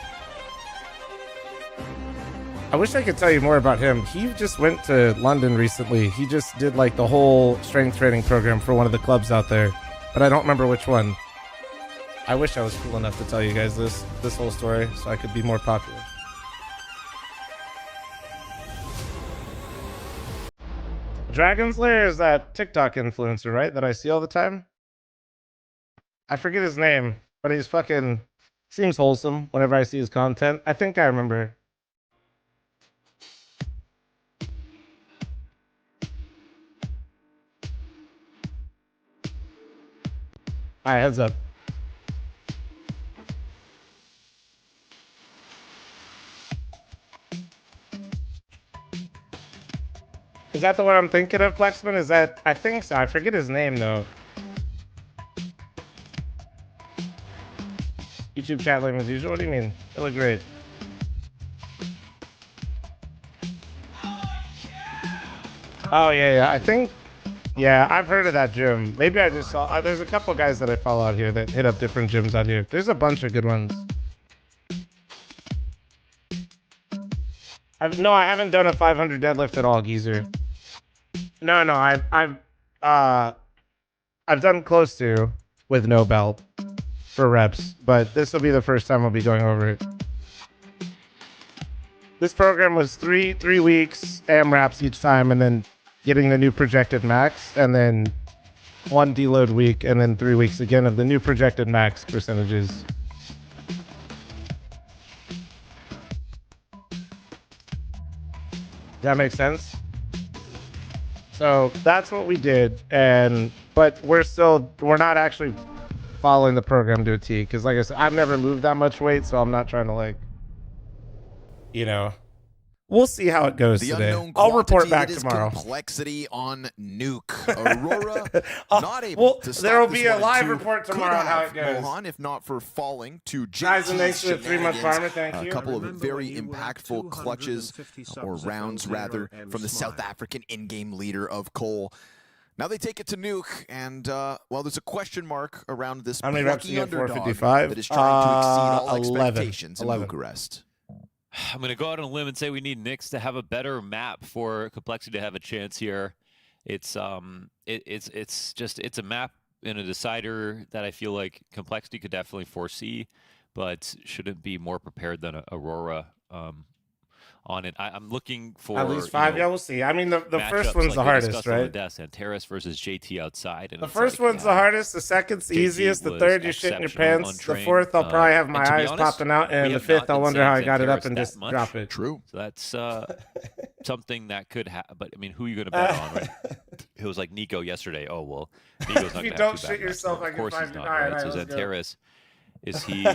I wish I could tell you more about him. He just went to London recently. He just did like the whole strength training program for one of the clubs out there, but I don't remember which one. I wish I was cool enough to tell you guys this whole story so I could be more popular. Dragon Slayer is that TikTok influencer, right? That I see all the time? I forget his name, but he's fucking seems wholesome whenever I see his content. I think I remember. All right, heads up. Is that the one I'm thinking of, Flexman? Is that? I think so. I forget his name, though. YouTube chat lame as usual? What do you mean? They look great. Oh, yeah. I think... Yeah, I've heard of that gym. Maybe I just saw... there's a couple guys that I follow out here that hit up different gyms out here. There's a bunch of good ones. I haven't done a 500 deadlift at all, geezer. No, I've done close to with no belt for reps, but this will be the first time I'll be going over it. This program was three weeks AMRAPs each time, and then getting the new projected max, and then 1 deload week, and then 3 weeks again of the new projected max percentages. Does that make sense? So that's what we did, but we're not actually following the program to a T, because like I said, I've never moved that much weight, so I'm not trying to like, we'll see how it goes today. I'll report back tomorrow. Complexity on Nuke. Aurora not able to stop. There will be a live report tomorrow on how it goes. Mohan, if not for falling to guys, and thanks for the 3-month farmer. Thank you. A couple of very impactful clutches or rounds rather from the South African in-game leader of Cole. Now they take it to Nuke, and well, there's a question mark around this plucky underdog that is trying to exceed all expectations in Bucharest. I'm going to go out on a limb and say we need Nyx to have a better map for Complexity to have a chance here. It's a map in a decider that I feel like Complexity could definitely foresee, but shouldn't be more prepared than Aurora on it. I'm looking for at least 5. Yeah, we'll see. I mean, the first one's the hardest, right? And Terrace versus JT outside. And the first one's the hardest. The second's the easiest. The third, you're shitting your pants. The fourth, I'll probably have my eyes popping out, and the fifth, I'll wonder how I got it up and just drop it. True. So that's something that could happen. But I mean, who are you going to bet on, right? It was like Nico yesterday. Oh well, Nico's not going to have don't shit yourself, of course he's not, right? So Zanteris. Is he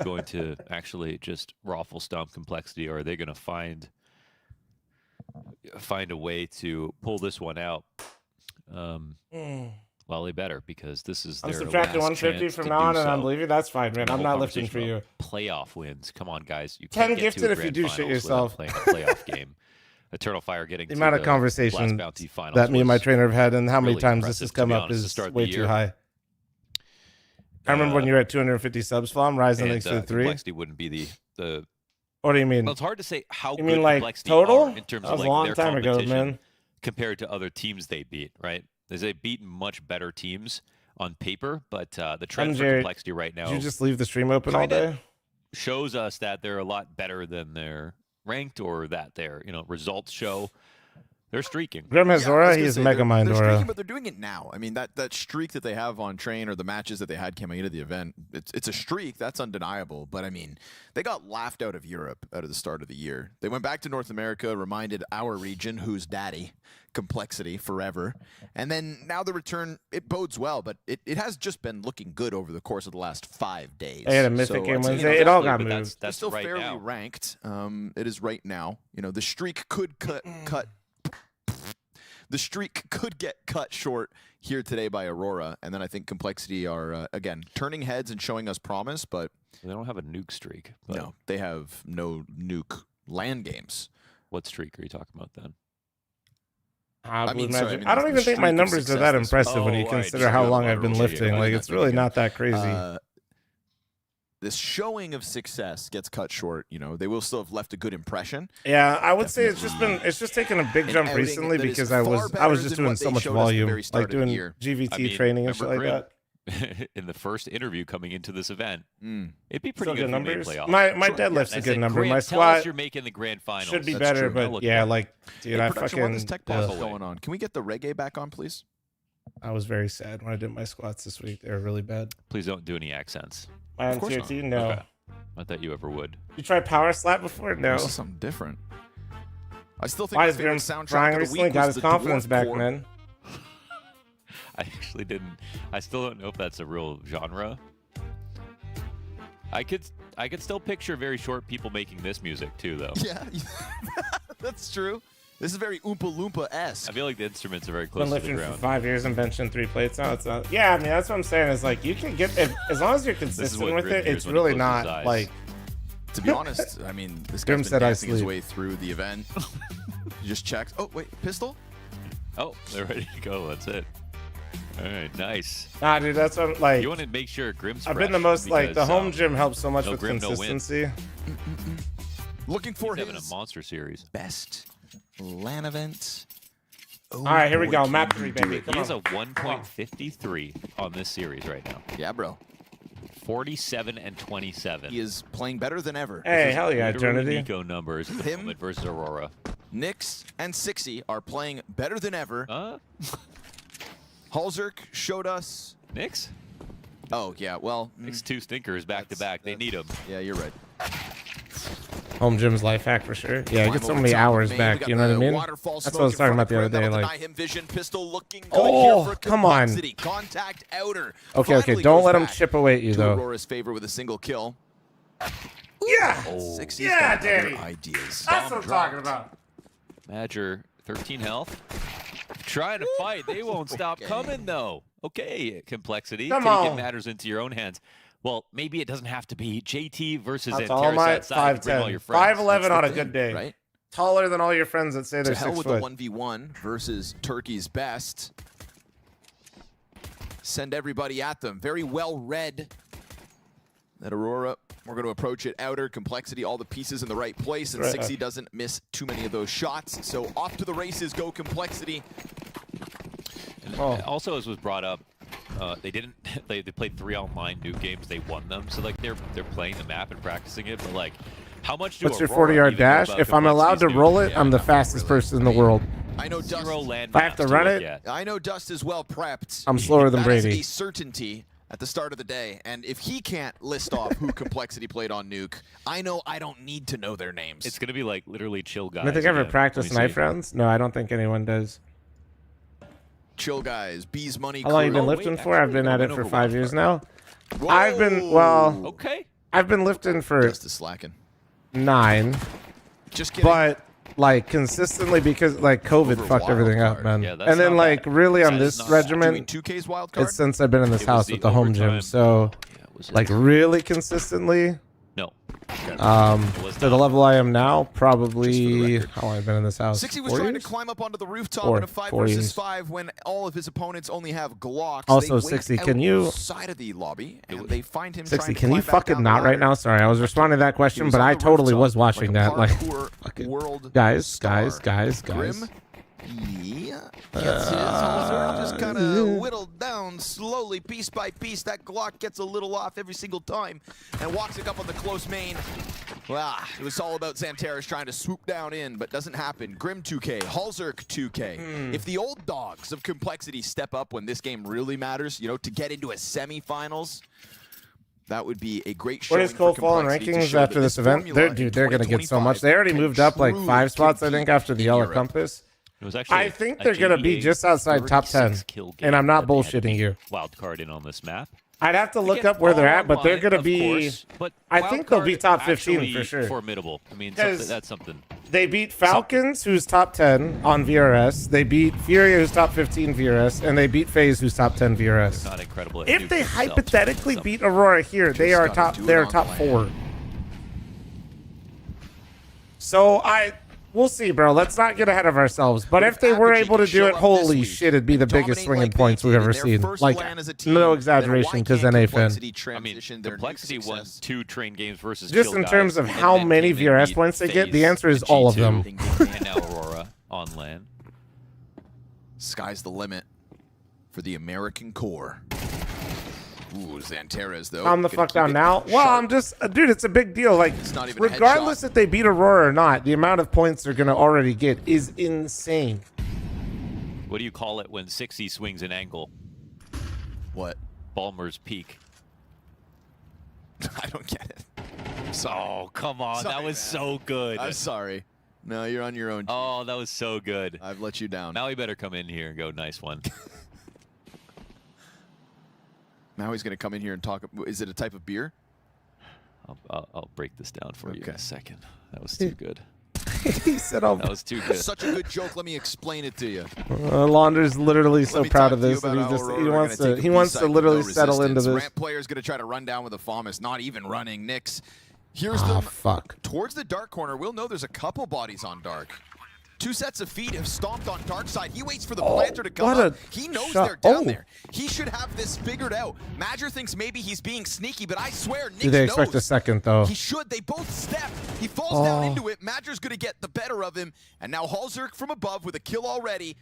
going to actually just raffle stomp Complexity, or are they going to find a way to pull this one out? Well, they better, because this is their I'm subtracting 150 from now on, and I'm leaving. That's fine, man. I'm not lifting for you. Playoff wins. Come on, guys. You 10 gifted if you do shit yourself. Playing a playoff game. Eternal Fire getting the amount of conversation that me and my trainer have had, and how many times this has come up is way too high. I remember when you were at 250 subs, Flom, Rising Links to 3. Complexity wouldn't be the. What do you mean? Well, it's hard to say how you good mean like Complexity total? Are in terms that of was like a long their time ago, man. Compared to other teams they beat, right? They've beaten much better teams on paper, but the trend for Complexity right now. Did you just leave the stream open all day? Shows us that they're a lot better than they're ranked, or that their results show. They're streaking. Grim has Aurora, he is Mega Mind They're Aurora. streaking, but they're doing it now. I mean, that streak that they have on Train, or the matches that they had coming into the event, it's a streak. That's undeniable. But, I mean, they got laughed out of Europe out of the start of the year. They went back to North America, reminded our region, who's daddy, Complexity forever. And then now the return, it bodes well, but it has just been looking good over the course of the last 5 days. They had a mythic game Wednesday. It all got moved. That's still right fairly ranked. It is right now. The streak could cut. The streak could get cut short here today by Aurora, and then I think Complexity are, again, turning heads and showing us promise, but... They don't have a nuke streak. But... No, they have no nuke LAN games. What streak are you talking about then? I don't even think my numbers are that impressive when you consider how long I've been lifting. Like, it's really not that crazy. This showing of success gets cut short. They will still have left a good impression. Yeah, I would say it's just taken a big jump recently, because I was just doing so much volume, like doing GVT training and shit like that. In the first interview coming into this event, it'd be pretty good numbers. Playoffs. My deadlift's a good number. My squat you're making the grand finals. Should be better, but yeah, like, dude, I fucking. While this tech pause is going on, can we get the reggae back on, please? I was very sad when I did my squats this week. They were really bad. Please don't do any accents. On tier 2, no. Okay. Not that you ever would. You tried power slap before? No. This is something different. I still think my favorite soundtrack of the recently week got was his the confidence Dwarf back, Core. man. I actually didn't. I still don't know if that's a real genre. I could still picture very short people making this music too, though. Yeah, that's true. This is very Oompa Loompa-esque. I feel like the instruments are very close Been to lifting the ground. for 5 years and benching 3 plates now. It's not. Yeah, I mean that's what I'm saying. Is like you can get as long as you're consistent with it. It's really not like. To be honest, I mean this Grim guy's been said dancing his sleep. way through the event. He just checked. Oh wait, pistol. Oh, they're ready to go. That's it. All right, nice. Nah, dude, that's what like. You want to make sure Grim's I've been the most like the home gym helps so much no with Grim, consistency. Looking for He's his having a monster series. best LAN event All right, here we go. Map 3, baby. He has a 1.53 on this series right now. Yeah, bro. 47 and 27. He is playing better than ever. Hey, hell yeah, Eternity. Nico numbers at the moment versus Aurora. Nyx and Sixy are playing better than ever. Halzerk showed us. Nyx? Oh, yeah, well. Nyx 2 stinkers back to back. They need them. Yeah, you're right. Home gym's life hack for sure. Yeah, get so many hours back, you know what I mean? That's what I was talking about the other day. Like, oh, come on. Contact outer. Okay, don't let him chip away at you, though. Aurora's favor with a single kill. Yeah! Yeah, Danny! Ideas. That's what I'm talking about. Badger, 13 health. Trying to fight. They won't stop coming, though. Okay, complexity. Come Can you on. get matters into your own hands? Well, maybe it doesn't have to be JT versus That's Antares all my outside. 5'10", 5'11" on a good day. Right? Taller than all your friends that say they're To hell 6 with foot. the 1v1 versus Turkey's best. Send everybody at them. Very well read. That Aurora, we're going to approach it outer, complexity, all the pieces in the right place, and Sixy doesn't miss too many of those shots. So off to the races go complexity. And also, as was brought up, they didn't. They played 3 online new games. They won them. So like they're playing the map and practicing it. But like, how much do What's your Aurora 40-yard even know dash? about If I'm allowed to Complexity's roll new- it, I'm the fastest person in the world. I know Dust. If I have to run it, I know Dust is well prepped. I'm slower than That is Brady. a certainty at the start of the day. And if he can't list off who Complexity played on Nuke, I know I don't need to know their names. It's gonna be like literally chill guys. I think I ever again. practiced Let me knife see. rounds. No, I don't think anyone does. Chill guys, Bees Money. How long you been lifting for? I've been at it for 5 years now. I've been I've been lifting for Just slacking. 9. Just kidding. But like consistently because like COVID fucked everything up, man. Yeah, that's and then not like bad. really on That is this not bad. regimen, Doing 2K's wild card? it's since I've been in this It was house the with the home gym. overtime. So like really consistently. No. To the level I am now, probably how long I've been in this house. 60 was 4 trying years? to climb up onto the rooftop Four- in a 5 4 versus years. 5 when all of his opponents only have Glocks. Also, they wait 60, can you- outside of the lobby and they find him 60, trying to can you climb back fucking down the not right ladder. now? Sorry, I was responding to that question, was but on I the totally rooftop was watching like a that. Like, parkour fucking world guys. Yeah, gets his Halzerk just kind of whittled down slowly, piece by piece. That Glock gets a little off every single time and walks it up on the close main. Well, it was all about Xantares trying to swoop down in, but doesn't happen. Grim 2K, Halzerk 2K. If the old dogs of Complexity step up when this game really matters, you know, to get into a semifinals, that would be a great showing. Where does Cole fall in rankings after this event? They're going to get so much. They already moved up like 5 spots, I think, after the Yellow Compass. It was actually I think they're going to be just outside top 10. And I'm not bullshitting you. Wild card in on this map. I'd have to look Again, up where they're all at, but they're online, going to of be. course, but I wild think they'll be card top 15 for actually sure. Formidable. I mean, 'Cause that's something. They beat Falcons, who's top 10 on VRS. They beat Furia, who's top 15 VRS, and they beat FaZe, who's top 10 VRS. Not incredible. At If Nuke they themselves. hypothetically beat Aurora here, they are top. They're top 4. So we'll see, bro. Let's not get ahead of ourselves. But if they were able to do it, holy shit, it'd be the biggest swinging points we've ever seen. Like, no exaggeration, because NA fan. I mean, Complexity won 2 train games versus Just Kill in terms Guys, of and how then many came in VRS beat points they get, FaZe the answer is and all of G2, them. And now Aurora on land. Sky's the limit for the American core. Ooh, Xantares, though. Calm the gonna fuck keep down it now. Well, sharp. I'm just, dude, it's a big deal. Like, not even a regardless if they beat Aurora or not, the amount of points they're going to already get is insane. What do you call it when 60 swings an angle? What? Ballmer's peak. I don't get it. Oh, come on. Sorry, that was man. so good. I'm sorry. No, you're on your own. Oh, that was so good. I've let you down. Now he better come in here and go, nice one. Now he's going to come in here and talk. Is it a type of beer? I'll break this down for you in a second. That was too good. He said, "Oh, that was too good." Such a good joke. Let me explain it to you. Launder's literally so Let me proud talk of to you this, and about he how just Aurora are gonna take a wants to B-side with literally no settle into resistance. this. Ramp player's going to try to run down with a FAMAS, not even running. Nyx, here's Ah, them fuck. towards the dark corner. We'll know there's a couple bodies on dark. 2 sets of feet have stomped on dark side. He waits for the planter to come what up. a He knows shot. they're down Oh. there. He should have this figured out. Madger thinks maybe he's being sneaky, but I swear Nyx Do they expect knows. a second, though? He should. They both step. He falls down Oh. into it. Madger's going to get the better of him. And now Halzerk from above with a kill already.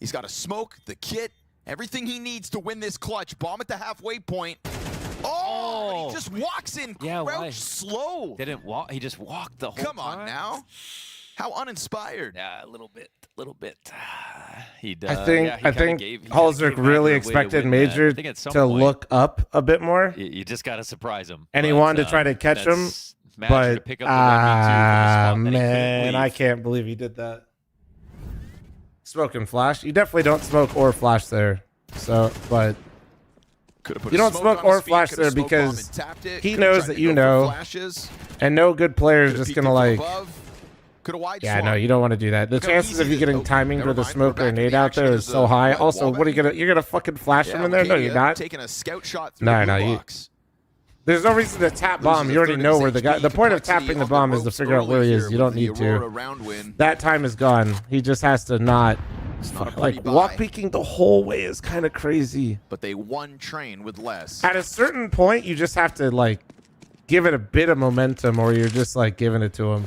He's got a smoke, the kit, everything he needs to win this clutch. Bomb at the halfway point. Oh! He just walks in, crouch slow. Didn't walk. He just walked the whole time. Come on now. How uninspired. Yeah, a little bit. He does. I think Halzerk really expected Major to look up a bit more. You just got to surprise him. And he wanted to try to catch him. But, man, I can't believe he did that. Smoke and flash. You definitely don't smoke or flash there. So, but you don't smoke or flash there because he knows that you know. And no good player is just going to like... Yeah, no, you don't want to do that. The chances of you getting timing with a smoke or a nade out there is so high. Also, what are you gonna? You're gonna fucking flash him in there? No, you're not. Taking a scout shot through No. There's no reason to tap bomb. You already know where the guy. The point of tapping the bomb is to figure out where he is. You don't need to. That time is gone. He just has to not. Like walk peeking the whole way is kind of crazy. But they won train with less. At a certain point, you just have to like give it a bit of momentum, or you're just like giving it to him.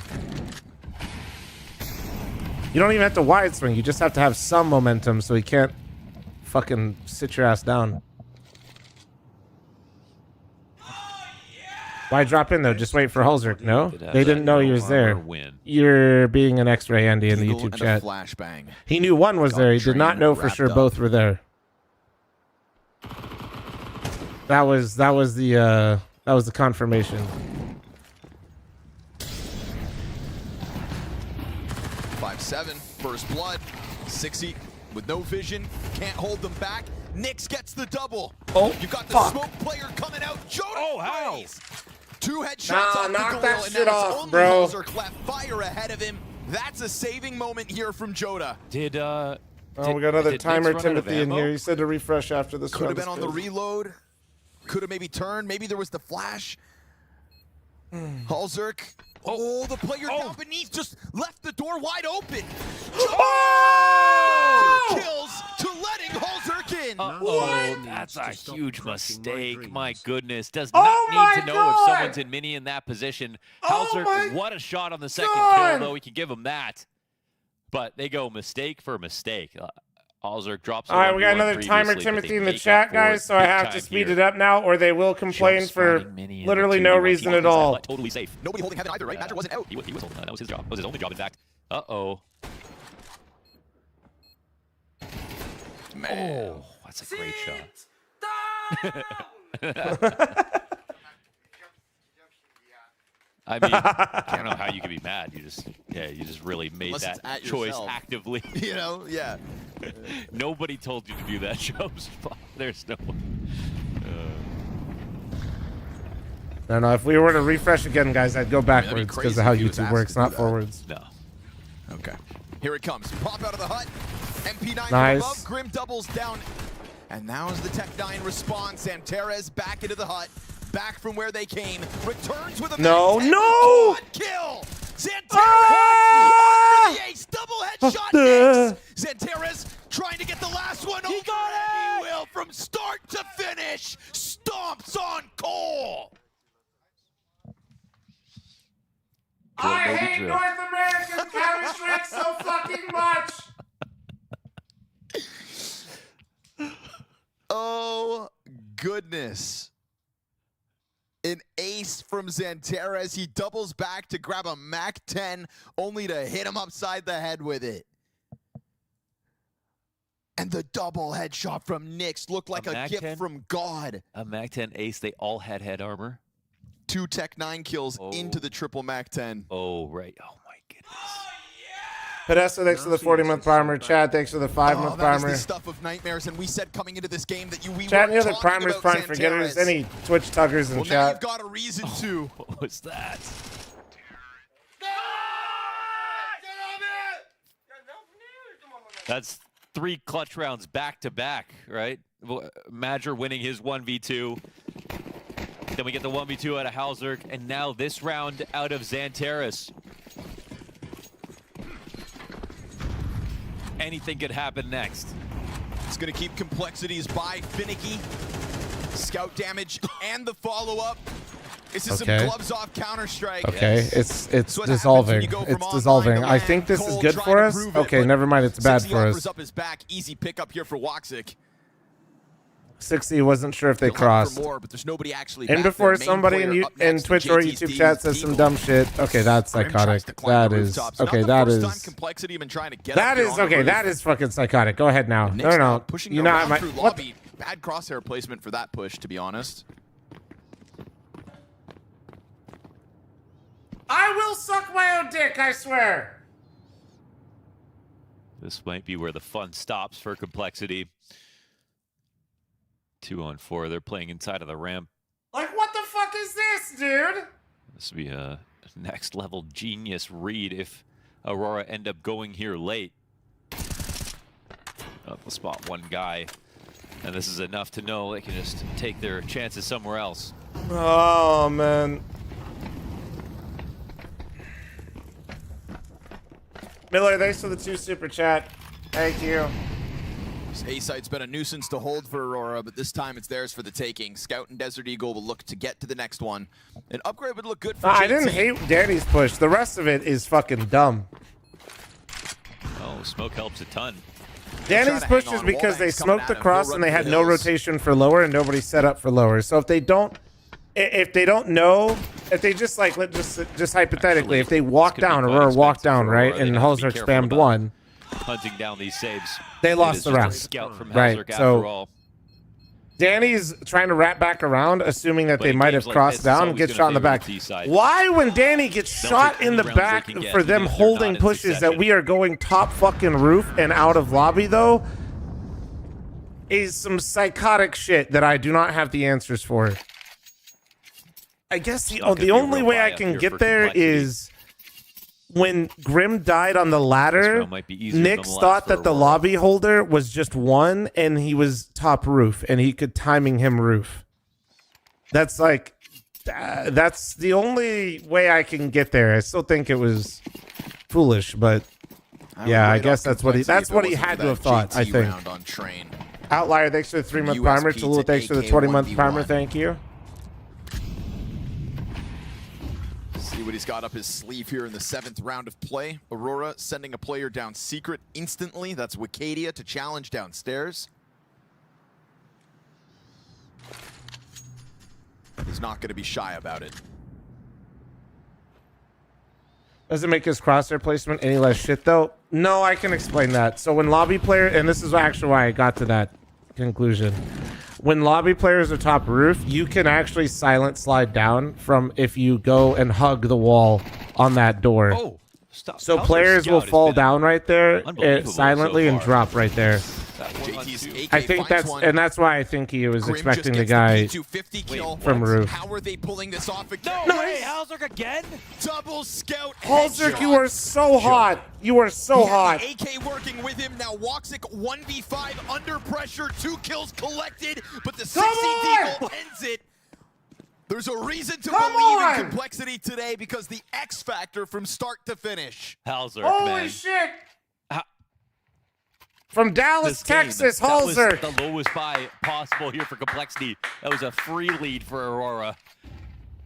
You don't even have to wide swing. You just have to have some momentum so he can't fucking sit your ass down. Why drop in, though? Just wait for Halzerk. No? They didn't know he was there. You're being an X-ray Andy in the YouTube chat. He knew one was there. He did not know for sure both were there. That was the confirmation. 5-7, first blood. 60 with no vision, can't hold them back. Nix gets the double. Oh, you got the smoke player coming out. Joda prays. 2 headshots off knock the that goal, shit off, bro. Halzerk left fire ahead of him. That's a saving moment here from Joda. We got another timer, Timothy, in here. He said to refresh after this. Could have been on the reload. Could have maybe turned. Maybe there was the flash. Halzerk. Oh, the player down beneath just left the door wide open. Kills to letting Halzerk in. That's a huge mistake. My goodness. Does not need to know if someone's in mini in that position. Halzerk, what a shot on the second kill, though. We can give him that. But they go mistake for mistake. Halzerk drops. All right, we got another timer, Timothy, in the chat, guys, so I have to speed it up now, or they will complain for literally no reason at all. Totally safe. Nobody holding heaven either, right? Magic wasn't out. He was holding. That was his job. That was his only job, in fact. Uh-oh. Man. Oh, that's a great shot. I mean, I don't know how you could be mad. You just really made that choice actively. You know, yeah. Nobody told you to do that, Jobs. There's no one. No, if we were to refresh again, guys, I'd go backwards because of how YouTube works, not forwards. No. Okay. Here it comes. Pop out of the hut. MP9 nice. Above. Grim doubles down. And now is the Tech9 response. Santerez back into the hut. Back from where they came. Returns with a no. Kill. Santerez on the ace. Double headshot. Santerez trying to get the last one over. He got it. He will from start to finish. Stomps on Cole. I hate North American Counter-Strike so fucking much. Oh, goodness. An ace from Santerez. He doubles back to grab a MAC-10, only to hit him upside the head with it. And the double headshot from Nix looked like a gift from God. A MAC-10 ace. They all had head armor. 2 Tech9 kills into the triple MAC-10. Oh, right. Oh, my goodness. Podesta, thanks for the 40-month primer. Chad, thanks for the 5-month primer. That is the stuff of nightmares, and we said coming into this game that we Chat, any weren't other primers, prime forgetters, any Twitch tuggers in well, chat? Now you've got a reason to. What was that? That's 3 clutch rounds back-to-back, right? Major winning his 1v2. Then we get the 1v2 out of Halzerk, and now this round out of Santerez. Anything could happen next. It's going to keep complexities by finicky. Scout damage and the follow-up. This is some gloves off Counter-Strike. Okay, it's dissolving. It's dissolving. I think this is good for us. Okay, never mind. It's bad for us. Up his back. Easy pickup here for Woxic. 60 wasn't sure if they crossed. More, but there's nobody actually and before somebody in Twitch or YouTube chat says some dumb shit. Okay, that's psychotic. That is okay. That is okay. That is fucking psychotic. Go ahead now. No. You know what? Bad crosshair placement for that push, to be honest. I will suck my own dick, I swear. This might be where the fun stops for Complexity. 2-on-4. They're playing inside of the ramp. Like, what the fuck is this, dude? This would be a next level genius read if Aurora end up going here late. They'll spot one guy, and this is enough to know they can just take their chances somewhere else. Oh, man. Miller, thanks for the 2 super chat. Thank you. A-site's been a nuisance to hold for Aurora, but this time it's theirs for the taking. Scout and Desert Eagle will look to get to the next one. An upgrade would look good for I didn't hate Danny's push. The rest of it is fucking dumb. Oh, smoke helps a ton. Danny's push is because they smoked across and they had no rotation for lower and nobody set up for lower. So if they don't know, if they just like, just hypothetically, if they walk down, Aurora walk down, right, and Halzerk spammed one, hunting down these saves, they lost the round. Scout from right, after so all. Danny's trying to wrap back around, assuming that they might have crossed down and get shot in the back. Why, when Danny gets shot in the back for them holding pushes, that we are going top fucking roof and out of lobby, though, is some psychotic shit that I do not have the answers for. I guess the only way I can get there is when Grim died on the ladder, Nix thought that the lobby holder was just one and he was top roof and he could timing him roof. That's like, that's the only way I can get there. I still think it was foolish, but yeah, I guess that's what he had to have thought, I think. Outlier, thanks for the 3-month primer. Tallulah, thanks for the 20-month primer. Thank you. See what he's got up his sleeve here in the 7th round of play. Aurora sending a player down secret instantly. That's Wicadia to challenge downstairs. He's not going to be shy about it. Does it make his crosshair placement any less shit, though? No, I can explain that. So when lobby player, and this is actually why I got to that conclusion. When lobby players are top roof, you can actually silent slide down from if you go and hug the wall on that door. Oh, stop. So players will fall down right there silently and drop right there. I think that's why I think he was expecting the guy from roof. How are they pulling this off again? No way, Halzerk again? Double scout. Halzerk, you are so hot. You are so hot. AK working with him now. Woxic 1v5 under pressure. 2 kills collected, but the 60 deagle ends it. There's a reason to believe in Complexity today because the X factor from start to finish. Halzerk, holy shit. From Dallas, Texas, Halzerk. That was the lowest buy possible here for Complexity. That was a free lead for Aurora.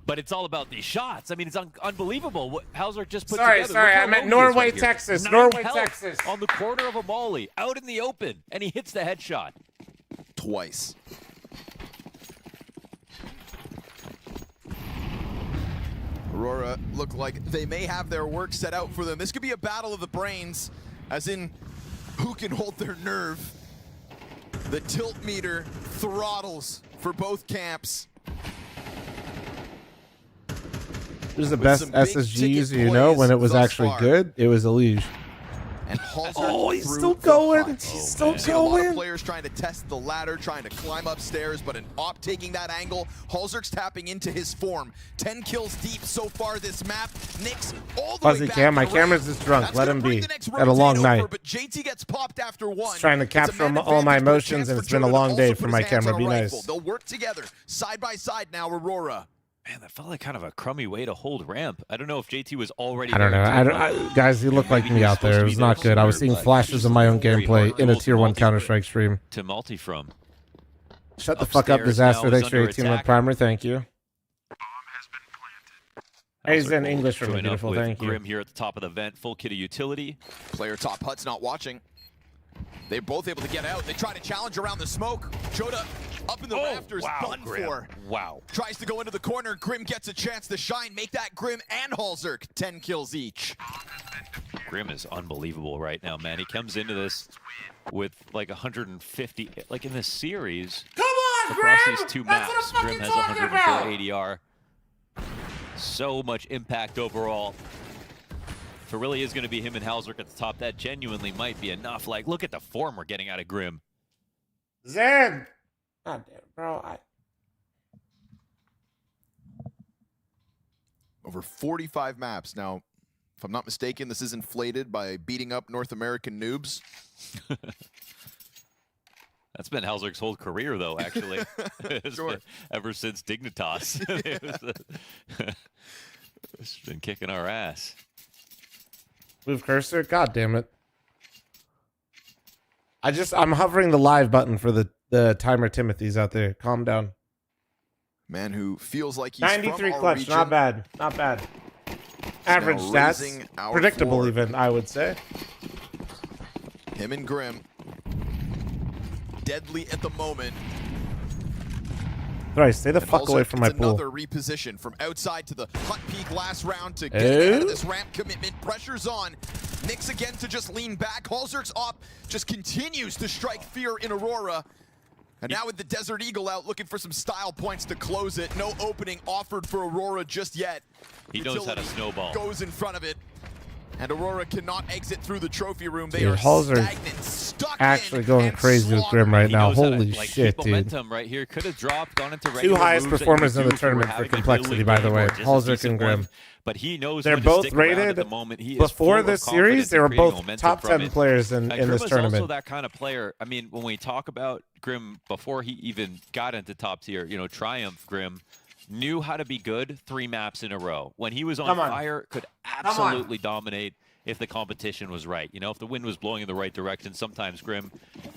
But it's all about these shots. I mean, it's unbelievable what Halzerk just put together. Sorry, I meant Norway, Texas. Norway, Texas. On the corner of a molly, out in the open, and he hits the headshot. Twice. Aurora look like they may have their work set out for them. This could be a battle of the brains, as in who can hold their nerve. The tilt meter throttles for both camps. Who's the best SSGs you know when it was actually good? It was Elige. And Halzerk he's still going. He's still going. A lot of going. players trying to test the ladder, trying to climb upstairs, but an op taking that angle. Halzerk's tapping into his form. 10 kills deep so far this map. Nix all the way back. Cam, my camera's just drunk. Let him be. Had a long night. But JT gets popped after one. Just trying to capture all my emotions, and it's been a long day for my camera. Be nice. They'll work together side by side now. Aurora. Man, that felt like kind of a crummy way to hold ramp. I don't know if JT was already. I don't know. Guys, he looked like me out there. It was not good. I was seeing flashes of my own gameplay in a tier 1 Counter-Strike stream. To multi from. Shut the fuck up, disaster. Thanks for 18-month primer. Thank you. He's in English really beautiful, thank you. Grim here at the top of the vent, full kit of utility. Player top hut's not watching. They're both able to get out. They try to challenge around the smoke. Joda up in the rafters, done for. Wow. Tries to go into the corner. Grim gets a chance to shine, make that Grim and Halzerk 10 kills each. Grim is unbelievable right now, man. He comes into this with like 150, like in this series. Come on, across Grim! these two That's maps, what I'm Grim has fucking 104 about! ADR. So much impact overall. If it really is going to be him and Halzerk at the top, that genuinely might be enough. Like, look at the form we're getting out of Grim. Zen! God damn, bro. Over 45 maps. Now, if I'm not mistaken, this is inflated by beating up North American noobs. That's been Halzerk's whole career, though, actually. Sure. Ever since Dignitas. It's been kicking our ass. Move cursor? God damn it. I'm hovering the live button for the timer Timothy's out there. Calm down. Man who feels like he's 93 from clutch, region. not bad. Not bad. Average stats. Predictable floor. Even, I would say. Him and Grim. Deadly at the moment. Thrice, stay the fuck away from my pool. Another reposition from outside to the hut peak last round to get out of this ramp commitment. Pressure's on. Nix again to just lean back. Halzerk's op just continues to strike fear in Aurora. And now with the Desert Eagle out, looking for some style points to close it. No opening offered for Aurora just yet. He knows how to snowball. Goes in front of it. And Aurora cannot exit through the trophy room. They dude, are stagnant, stuck actually going crazy with Grim right now. Holy shit, dude. Momentum right here. Could have dropped, gone into two highest performers in the tournament for complexity, by the way. Halzerk and Grim. But he knows they're both rated at the moment. He before this series. They were both top 10 players in this tournament. Also that kind of player. I mean, when we talk about Grim before he even got into top tier, you know, Triumph Grim knew how to be good 3 maps in a row. When he was on fire, could absolutely dominate if the competition was right. You know, if the wind was blowing in the right direction, sometimes Grim,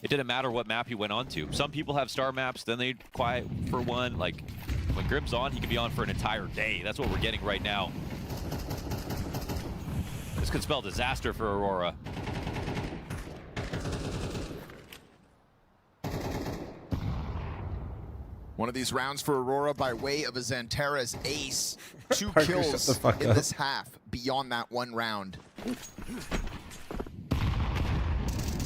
it didn't matter what map he went on to. Some people have star maps, then they quiet for one. Like, when Grim's on, he could be on for an entire day. That's what we're getting right now. This could spell disaster for Aurora. One of these rounds for Aurora by way of a Xantera's ace. 2 kills in this half beyond that 1 round.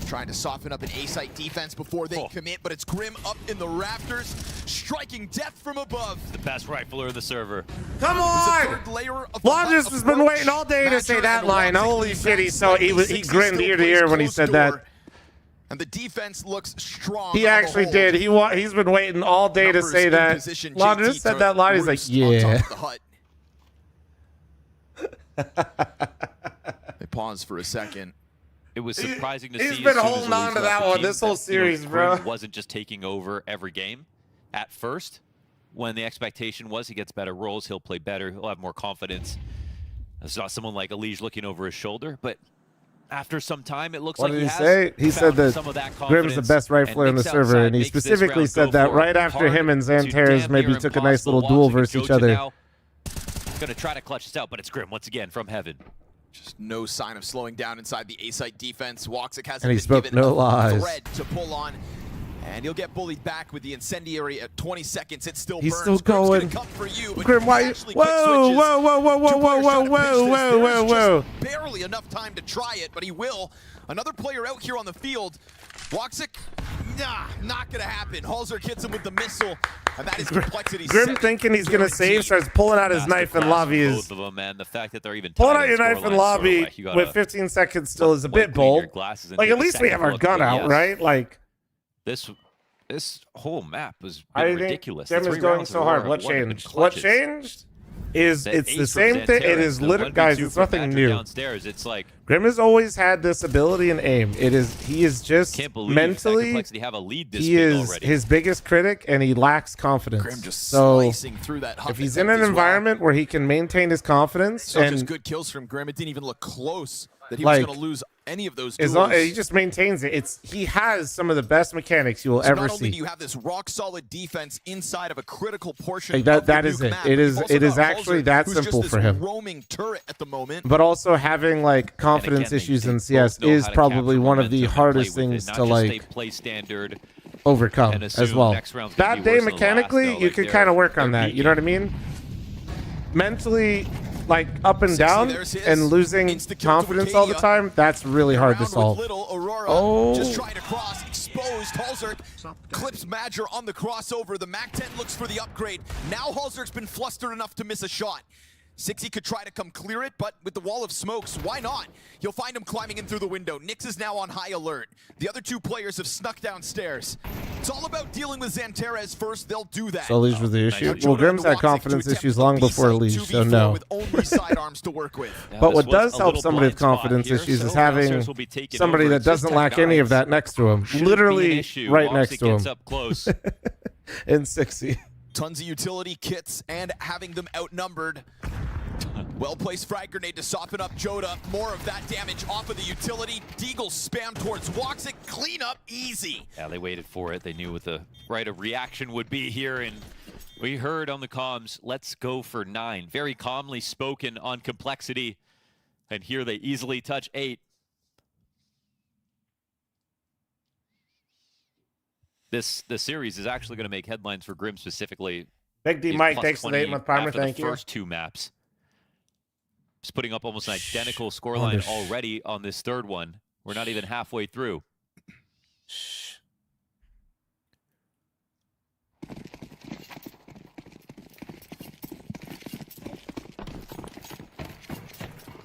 Trying to soften up an A-site defense before they commit, but it's Grim up in the rafters, striking death from above. The best rifler of the server. Come on! Longest has been waiting all day to say that line. Holy shit, he grinned ear to ear when he said that. And the defense looks strong. He actually did. He's been waiting all day to say that. Longest said that line. He's like, yeah. They pause for a second. It was surprising to see. He's been holding on to that one this whole series, bro. Grim wasn't just taking over every game at first. When the expectation was he gets better roles, he'll play better, he'll have more confidence. It's not someone like Elige looking over his shoulder, but after some time, it looks like he has say? He said that Grim's the best rifler in the server, and he specifically said that right after him and Xanteras maybe took a nice little duel versus each other. Gonna try to clutch this out, but it's Grim once again from heaven. Just no sign of slowing down inside the A-site defense. Woxic hasn't and he been spoke given no a lies. thread to pull on. And he'll get bullied back with the incendiary at 20 seconds. It still He's burns. still going. Come for you, but Grim, why? Whoa. Barely enough time to try it, but he will. Another player out here on the field. Woxic, not gonna happen. Halzerk hits him with the missile, and that is complexity. Grim thinking he's gonna save, starts pulling out his knife in lobby. Both of them, man. The fact that they're even pulling out your knife in lobby with 15 seconds still is a bit bold. Like, at least we have our gun out, right? Like, this whole map was ridiculous. Grim is going so hard. What changed? What changed? It's the same thing. It is literally, guys, it's nothing new. Downstairs, it's like Grim has always had this ability and aim. He is just mentally, have a lead this he is already. His biggest critic, and he lacks confidence. Grim just so slicing through that if he's in an environment where he can maintain his confidence, so and just good kills from Grim, it didn't even look close that he was going to lose any of those As long, he just maintains it. He has some of the best mechanics you will ever not only see. do you have this rock solid defense inside of a critical portion Like of that the is Nuke it. map, It you've also is got actually Halzer, that who's simple just for this him. roaming turret at the moment. But also having like confidence issues in CS is probably one of the hardest things to like play standard overcome as well. Bad day mechanically, you can kind of work on that. You know what I mean? Mentally, like up and down and losing confidence all the time, that's really hard to solve. Aurora just trying to cross, exposed. Halzer clips Madger on the crossover. The MAC-10 looks for the upgrade. Now Halzer's been flustered enough to miss a shot. Sixy could try to come clear it, but with the wall of smokes, why not? You'll find him climbing in through the window. Nyx is now on high alert. The other two players have snuck downstairs. It's all about dealing with Xanterez first. They'll do that. So Leash was the issue. Well, Grimm's had confidence issues long before Leash, so no. With only sidearms to work with. But what does help somebody with confidence issues is having somebody that doesn't lack any of that next to him. Literally right next to him. And Sixy. Tons of utility kits and having them outnumbered. Well-placed frag grenade to soften up Joda. More of that damage off of the utility. Deagle spam towards Woxic. Clean up easy. Yeah, they waited for it. They knew what the right of reaction would be here, and we heard on the comms, let's go for 9. Very calmly spoken on Complexity, and here they easily touch 8. This series is actually going to make headlines for Grim specifically. Big D Mike, thanks for the 8-month primer. Thank you. First 2 maps. He's putting up almost an identical scoreline already on this third one. We're not even halfway through.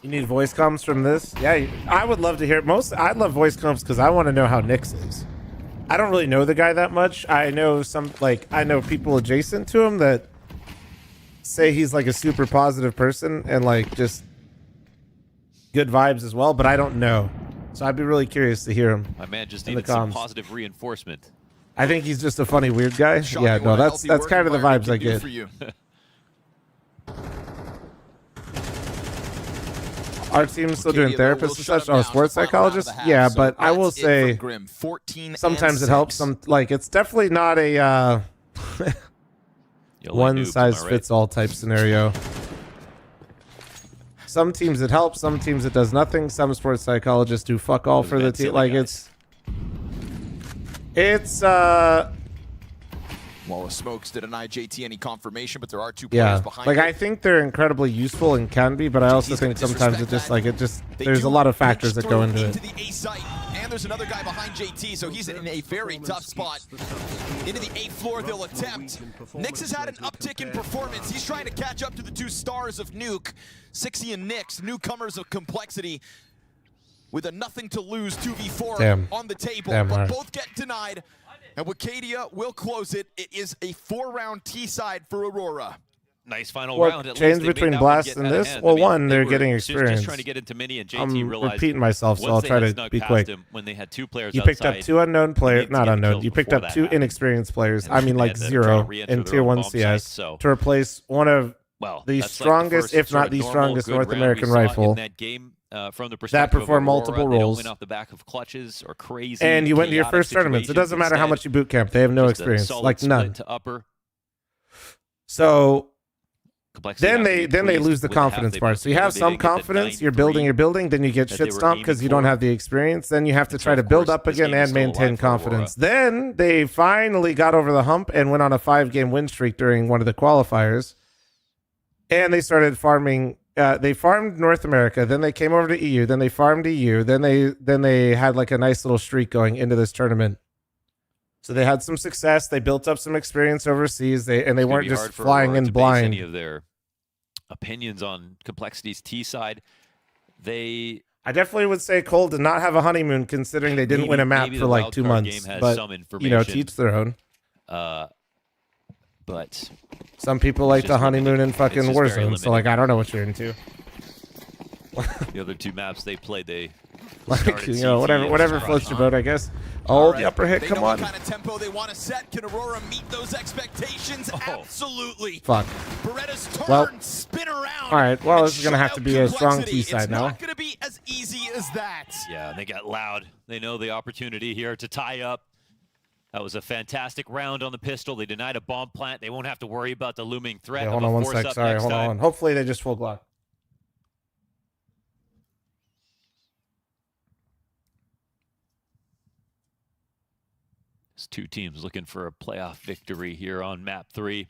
You need voice comms from this? Yeah, I would love to hear it. I love voice comms because I want to know how Nyx is. I don't really know the guy that much. I know I know people adjacent to him that say he's like a super positive person and like just good vibes as well, but I don't know. So I'd be really curious to hear him. My man just needed some positive reinforcement. I think he's just a funny weird guy. Yeah, no, that's kind of the vibes I get. Our team's still doing therapists and such. Oh, sports psychologists? Yeah, but I will say sometimes it helps. It's definitely not a one-size-fits-all type scenario. Some teams it helps, some teams it does nothing. Some sports psychologists do fuck all for the team. Like it's Wall of smokes to deny JT any confirmation, but there are 2 players behind. Like I think they're incredibly useful and can be, but I also think sometimes it just there's a lot of factors that go into it. The A site, and there's another guy behind JT, so he's in a very tough spot. Into the A floor they'll attempt. Nyx has had an uptick in performance. He's trying to catch up to the 2 stars of Nuke. Sixy and Nyx, newcomers of Complexity, with a nothing to lose 2v4 on the table, but both get denied. And Wicadia will close it. It is a 4-round T side for Aurora. Nice final round. At change between Blast and this? Well, one, they're getting experience. Just trying to get into mini, and JT I'm realized repeating myself, so I'll try to be quick. When they had 2 players you picked up 2 unknown players, not unknown. You picked up 2 inexperienced players. I mean, like 0 in Tier 1 CS to replace one of the strongest, if not the strongest, North American rifle. From the that perform multiple roles. Win off the back of clutches or crazy. And you went to your first tournaments. It doesn't matter how much you boot camp. They have no experience, like none. To upper. So then they lose the confidence part. So you have some confidence. You're building. Then you get shit stomped because you don't have the experience. Then you have to try to build up again and maintain confidence. Then they finally got over the hump and went on a 5-game win streak during one of the qualifiers. And they started farming. They farmed North America, then they came over to EU, then they farmed EU, then they had like a nice little streak going into this tournament. So they had some success. They built up some experience overseas. They weren't just flying in blind. Any of their opinions on Complexity's T side, I definitely would say Cole did not have a honeymoon, considering they didn't win a map for like 2 months. But to each their own. But some people like the honeymoon in fucking Warzone, so like I don't know what you're into. The other 2 maps they played, they like whatever floats your boat, I guess. Oh, the upper hit, come on. What kind of tempo they want to set. Can Aurora meet those expectations? Absolutely. Fuck. Beretta's turn, spin around. All right, well, this is gonna have to be a strong T side now. It's not gonna be as easy as as that. Yeah, they got loud. They know the opportunity here to tie up. That was a fantastic round on the pistol. They denied a bomb plant. They won't have to worry about the looming threat. Yeah, hold on one sec. Sorry, hold on. Hopefully they just full Glock. There's two teams looking for a playoff victory here on map 3.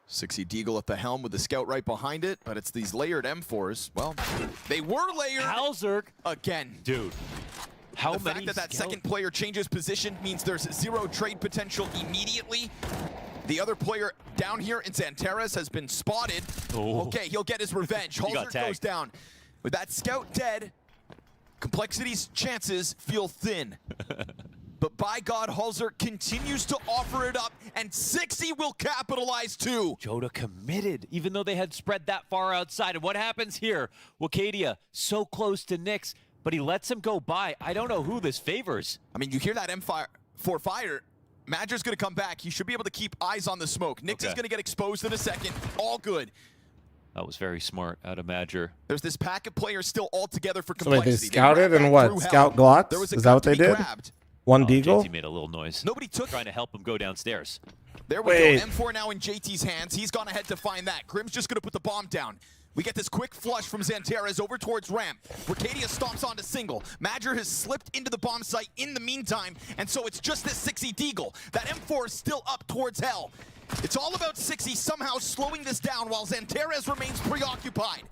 Sixy Deagle at the helm with the scout right behind it, but it's these layered M4s. Well, they were layered. Halzerk. Again. Dude. How the many fact that second player changes position means there's 0 trade potential immediately. The other player down here in Xantares has been spotted. Oh. Okay, he'll get his revenge. Halzerk goes down. With that scout dead, Complexity's chances feel thin. But by God, Halzerk continues to offer it up, and Sixy will capitalize too. Joda committed, even though they had spread that far outside. And what happens here? Wakadia so close to Nyx, but he lets him go by. I don't know who this favors. I mean, you hear that M4 fire. Madger's going to come back. He should be able to keep eyes on the smoke. Nyx is going to get exposed in a second. All good. That was very smart out of Madger. There's this pack of players still all together for So wait, Complexity. they scouted and what? Scout Glocks? Is that what they did? One Deagle? JT made a little noise. Nobody took trying to help him go downstairs. There we go. M4 now in JT's hands. He's gone ahead to find that. Grim's just going to put the bomb down. We get this quick flush from Xantares over towards ramp. Ricadia stomps onto single. Madger has slipped into the bomb site in the meantime, and so it's just this Sixy Deagle. That M4 is still up towards hell. It's all about Sixy somehow slowing this down while Xantares remains preoccupied.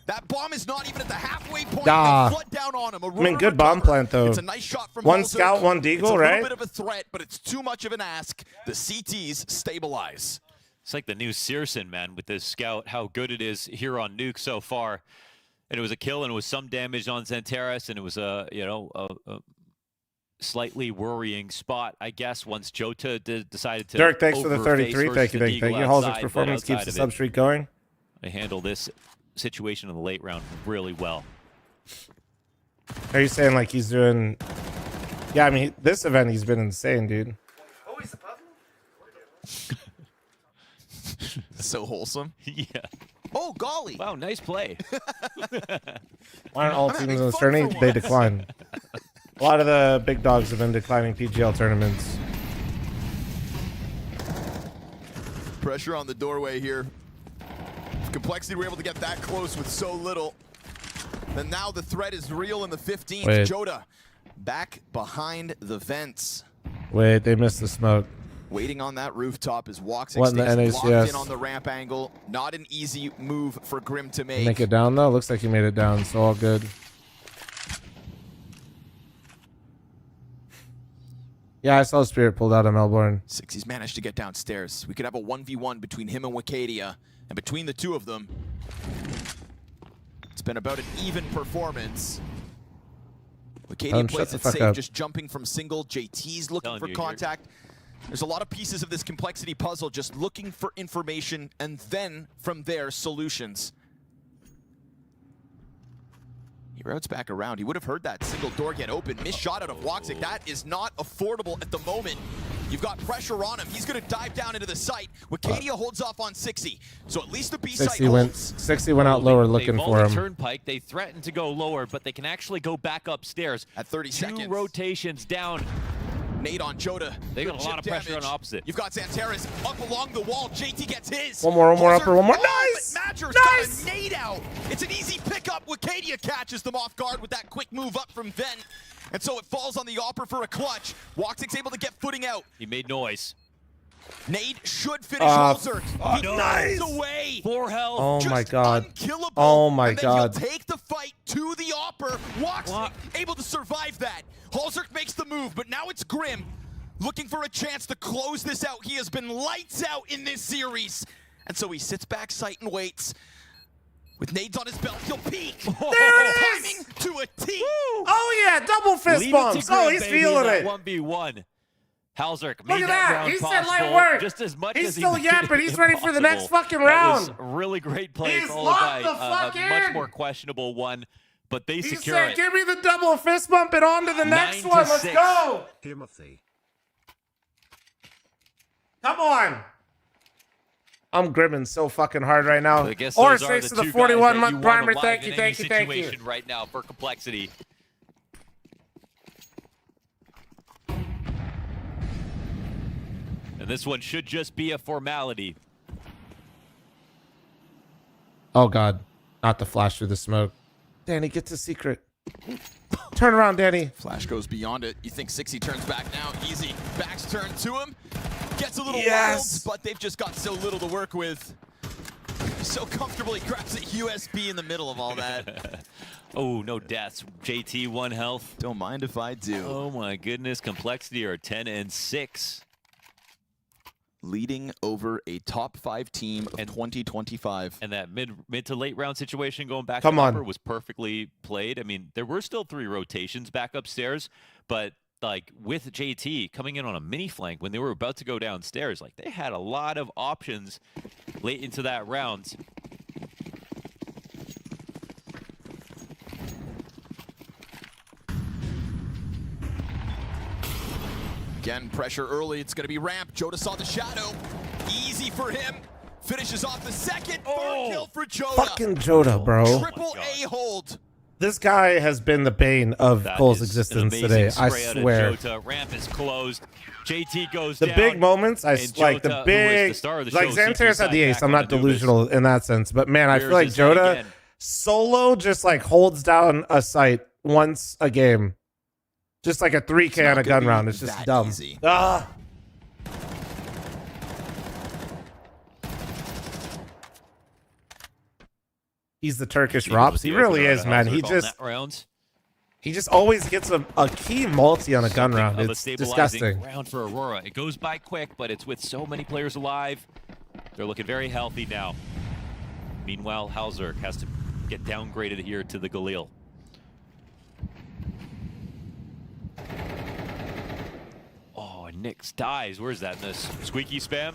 That bomb is not even at the halfway point. Flood down on him. I mean, good bomb plant, though. It's a nice shot from one Halzerk. scout, one Deagle, right? It's a little bit of a threat, but it's too much of an ask. The CTs stabilize. It's like the new Searson, man, with this scout, how good it is here on Nuke so far. And it was a kill, and it was some damage on Xantares, and it was a slightly worrying spot, I guess, once Jota decided to. Dirk, thanks for the 33. Thank you. Halzerk's performance keeps the sub streak going. They handle this situation in the late round really well. Are you saying like he's doing? Yeah, I mean, this event he's been insane, dude. Always the puzzle. So wholesome. Yeah. Oh, golly. Wow, nice play. Why aren't all teams in this tournament? They decline. A lot of the big dogs have been declining PGL tournaments. Pressure on the doorway here. Complexity were able to get that close with so little. And now the threat is real in the 15th. Wait. Joda back behind the vents. Wait, they missed the smoke. Waiting on that rooftop as Woxic What in the stays NACS? locked in on the ramp angle. Not an easy move for Grim to make. Make it down though. Looks like he made it down, so all good. Yeah, I saw Spirit pulled out of Melbourne. Sixy's managed to get downstairs. We could have a 1v1 between him and Wakadia. And between the two of them, it's been about an even performance. Wakadia plays it safe, just jumping from single. JT's looking for contact. There's a lot of pieces of this Complexity puzzle, just looking for information, and then from there, solutions. He routes back around. He would have heard that single door get open. Missed shot out of Woxic. That is not affordable at the moment. You've got pressure on him. He's going to dive down into the site. Wakadia holds off on Sixy. So at least the B site holds. 60 went out lower looking for him. Turnpike. They threatened to go lower, but they can actually go back upstairs. At 30 seconds. 2 rotations down. Nade on Joda. They got a lot of pressure on opposite. You've got Xantares up along the wall. JT gets his. One more upper, one more. Nice! Madger's got a nade out. It's an easy pickup. Wakadia catches them off guard with that quick move up from Vent. And so it falls on the Opera for a clutch. Woxic's able to get footing out. He made noise. Nade should finish Halzerk. He nice. away. 4 health. Oh Just my god. Unkillable. Oh my and then god. He'll take the fight to the Opera. Woxic able to survive that. Halzerk makes the move, but now it's Grim looking for a chance to close this out. He has been lights out in this series. And so he sits back sight and waits. With nades on his belt, he'll peek. There it is! Timing to a T. Oh yeah, double fist bumps. Oh, he's feeling it. 1v1. Halzerk Look made at that that. round He said possible light work. just as much He's as he still made yapping. it He's ready for the next impossible. fucking round. That was a really great play He's followed locked by the fuck a much in. more questionable one, but they He secure said, it. give me the double fist bump and on to the next 9 one. to Let's 6. go. Timothy. Come on. I'm grimming so fucking hard right now. I guess Or those are 6 to the the two guys that 41 you month want primer. alive Thank in you, any thank you, thank you. situation right now for complexity. And this one should just be a formality. Oh God, not the flash through the smoke. Danny, get the secret. Turn around, Danny. Flash goes beyond it. You think 60 turns back now. Easy. Backs turn to him. Gets a little wild, but they've just got so little to work with. So comfortably grabs a USB in the middle of all that. Oh, no deaths. JT, 1 health. Don't mind if I do. Oh my goodness. Complexity are 10 and 6. Leading over a top 5 team of 2025. And that mid to late round situation going back Come to on. upper was perfectly played. I mean, there were still 3 rotations back upstairs, but like with JT coming in on a mini flank when they were about to go downstairs, like they had a lot of options late into that round. Again, pressure early. It's going to be ramp. Joda saw the shadow. Easy for him. Finishes off the second. Third kill for Joda. Fucking Joda, bro. Triple A hold. This guy has been the bane of Cole's Is existence an today. amazing I spray out of swear. Jota. Ramp is closed. JT goes The down. big moments, I and like Jota, the who was big, the star of the like show, Xantares had the CP ace. back I'm on not Anubis. delusional in that sense, but man, I feel Rears like his head Joda again. solo just like holds down a site once a game, just like a 3K on a gun round. It's just dumb. Easy. Ah. He's the Turkish Rops. He really is, man. He just always gets a key multi on a gun round. Of a It's stabilizing disgusting. round for Aurora. It goes by quick, but it's with so many players alive. They're looking very healthy now. Meanwhile, Halzerk has to get downgraded here to the Galil. Oh, and Nyx dies. Where's that in this squeaky spam?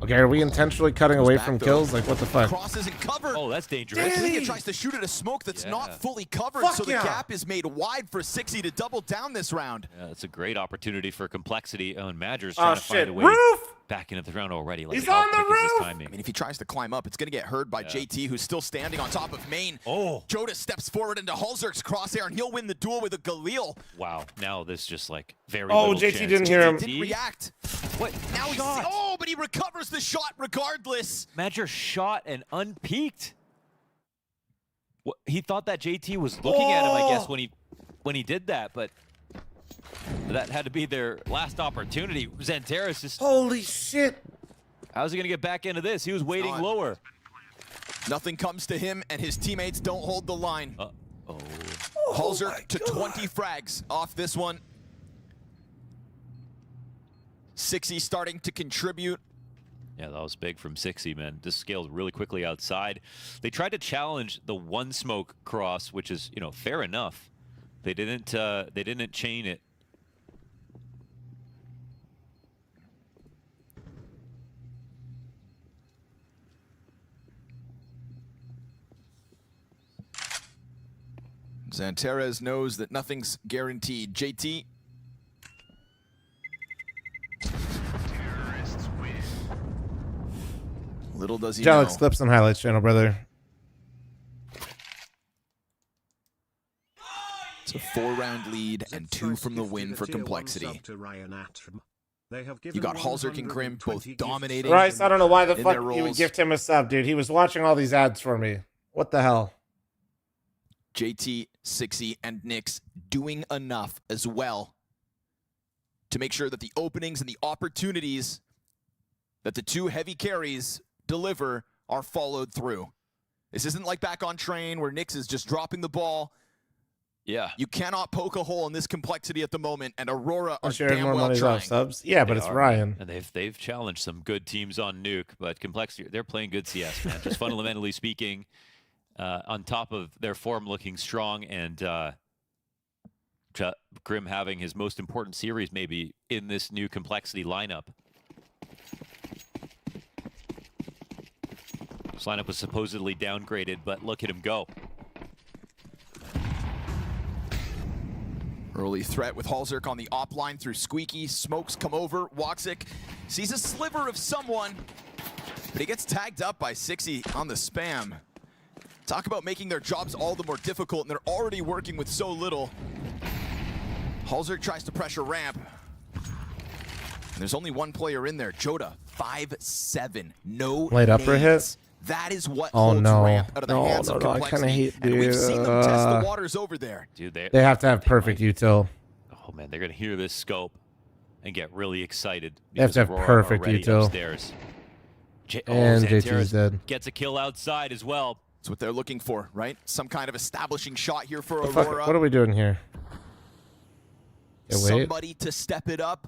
Okay, are we intentionally cutting away from kills? Like, what the fuck? Cross isn't covered. Oh, that's dangerous. Leah tries to shoot at a smoke that's not fully covered, Fuck so the yeah. gap is made wide for 60 to double down this round. Yeah, it's a great opportunity for complexity. Oh, and Madger's trying to find a way back into the round already. Like, He's how on the quick is this roof! timing? I mean, if he tries to climb up, it's going to get heard by JT, who's still standing on top of main. Oh. Joda steps forward into Halzerk's crosshair, and he'll win the duel with a Galil. Wow, now this just like very Oh, little JT chance. didn't hear him. Didn't react. What? Now he's... Oh, but he recovers the shot regardless. Madger shot and unpeaked. What, he thought that JT was looking at him, I guess, when he did that, but that had to be their last opportunity. Xantares just... Holy shit. How's he going to get back into this? He was waiting lower. Nothing comes to him, and his teammates don't hold the line. Oh. Halzerk to 20 frags off this one. 60 starting to contribute. Yeah, that was big from 60, man. This scaled really quickly outside. They tried to challenge the one smoke cross, which is, you know, fair enough. They didn't chain it. Xantares knows that nothing's guaranteed. JT. Little does he know. Alex clips on highlights channel, brother. It's a 4-round lead and 2 from the win for complexity. You got Halzerk and Grim both dominating. Rice, I don't know why the in fuck their you would roles. gift him a sub, dude. He was watching all these ads for me. What the hell? JT, 60, and Nyx doing enough as well to make sure that the openings and the opportunities that the 2 heavy carries deliver are followed through. This isn't like back on train where Nyx is just dropping the ball. Yeah. You cannot poke a hole in this complexity at the moment, and Aurora are sharing damn more well money trying. off subs. Yeah, but They it's are, Ryan. And they've challenged some good teams on Nuke, but complexity, they're playing good CS, man. Just fundamentally speaking, on top of their form looking strong and Grim having his most important series maybe in this new complexity lineup. This lineup was supposedly downgraded, but look at him go. Early threat with Halzerk on the op line through Squeaky. Smokes come over. Woxic sees a sliver of someone, but he gets tagged up by 60 on the spam. Talk about making their jobs all the more difficult, and they're already working with so little. Halzerk tries to pressure ramp. And there's only one player in there. Jota, 5'7", no Light upper hit. That is what holds ramp out of the hands of complexity. I kind of hate, dude. And we've seen them test the waters over there. Dude, they have to have perfect util. Oh man, they're gonna hear this scope and get really excited. They have to have Aurora perfect util. Upstairs. And JT's dead. Gets a kill outside as well. That's what they're looking for, right? Some kind of establishing shot here for Aurora. What are we doing here? Yeah, somebody to step it up.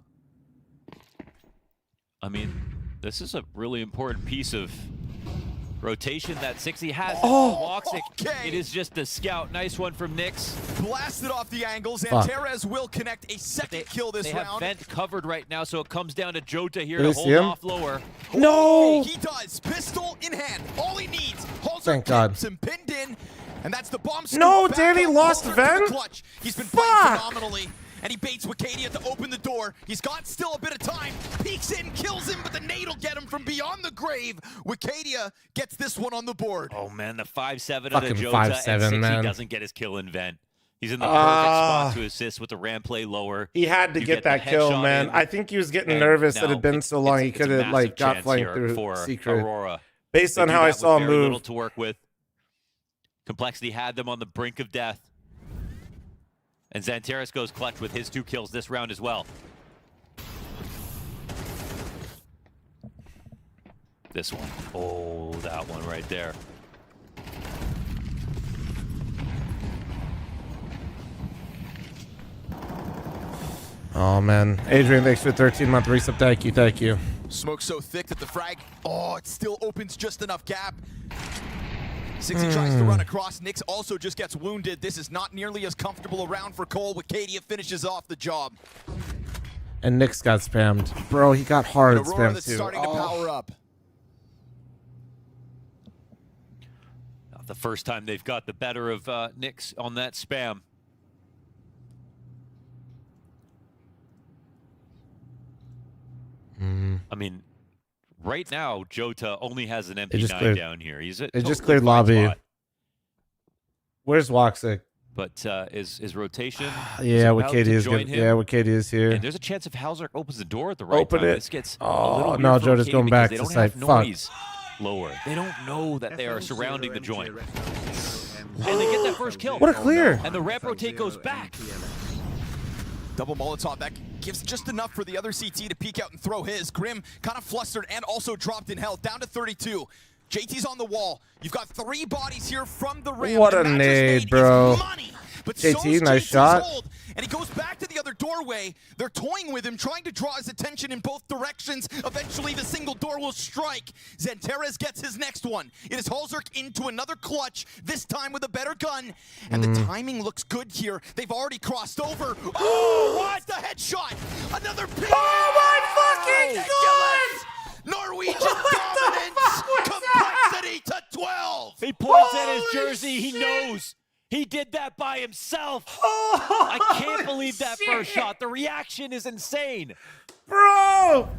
I mean, this is a really important piece of rotation that 60 has. Okay. It is just a scout. Nice one from Nyx. Blasted off the angles, and Teres will connect a second kill this round. They have Vent covered right now, so it comes down to Jota here to hold off lower. No! He does. Pistol in hand. All he needs. Thank God. Him pinned in, and that's the bomb. No, Danny lost Vent? He's been playing phenomenally. And he baits Wicadia to open the door. He's got still a bit of time. Peeks in, kills him, but the nade will get him from beyond the grave. Wicadia gets this one on the board. Oh, man, the 5-7 of the Jota, 5-7, and 60 man. doesn't get his kill in Vent. He's in the perfect spot to assist with the ramp play lower. He had to get that kill, man. I think he was getting nervous that it had been so long. He could have like got flanked through secret. Aurora. Based on how I saw him move. Little to work with. Complexity had them on the brink of death. And Xanteris goes clutch with his 2 kills this round as well. This one. Oh, that one right there. Oh, man. Adrian, thanks for 13-month resub. Thank you. Thank you. Smoke so thick that the frag, it still opens just enough gap. 60 tries to run across. Nyx also just gets wounded. This is not nearly as comfortable a round for Cole. Wicadia finishes off the job. And Nyx got spammed. Bro, he got hard spammed that's too. Starting to power up. Not the first time they've got the better of Nyx on that spam. I mean, right now, Jota only has an MP9 down here. He's it just cleared lobby. Spot. Where's Woxic? But his rotation. Yeah, Wicadia is good. Yeah, Wicadia is here. And there's a chance if Halzerk opens the door at the right time, this gets a little weird no, for Jota's going back they to don't site. have noise lower. They don't know that they are surrounding the joint. And they get that first kill. What a clear! And the ramp rotate goes back. Double Molotov, that gives just enough for the other CT to peek out and throw his. Grim kind of flustered and also dropped in health, down to 32. JT's on the wall. You've got 3 bodies here from the ramp. What a nade, bro. But JT, nice shot. And he goes back to the other doorway. They're toying with him, trying to draw his attention in both directions. Eventually, the single door will strike. Xanteris gets his next one. It is Halzerk into another clutch, this time with a better gun. And the timing looks good here. They've already crossed over. Oh, what? The headshot. Another pin. Oh, my fucking God! Norwegian dominance. Complexity to 12. He points at his jersey. He knows. He did that by himself. I can't believe that first shot. The reaction is insane. Bro!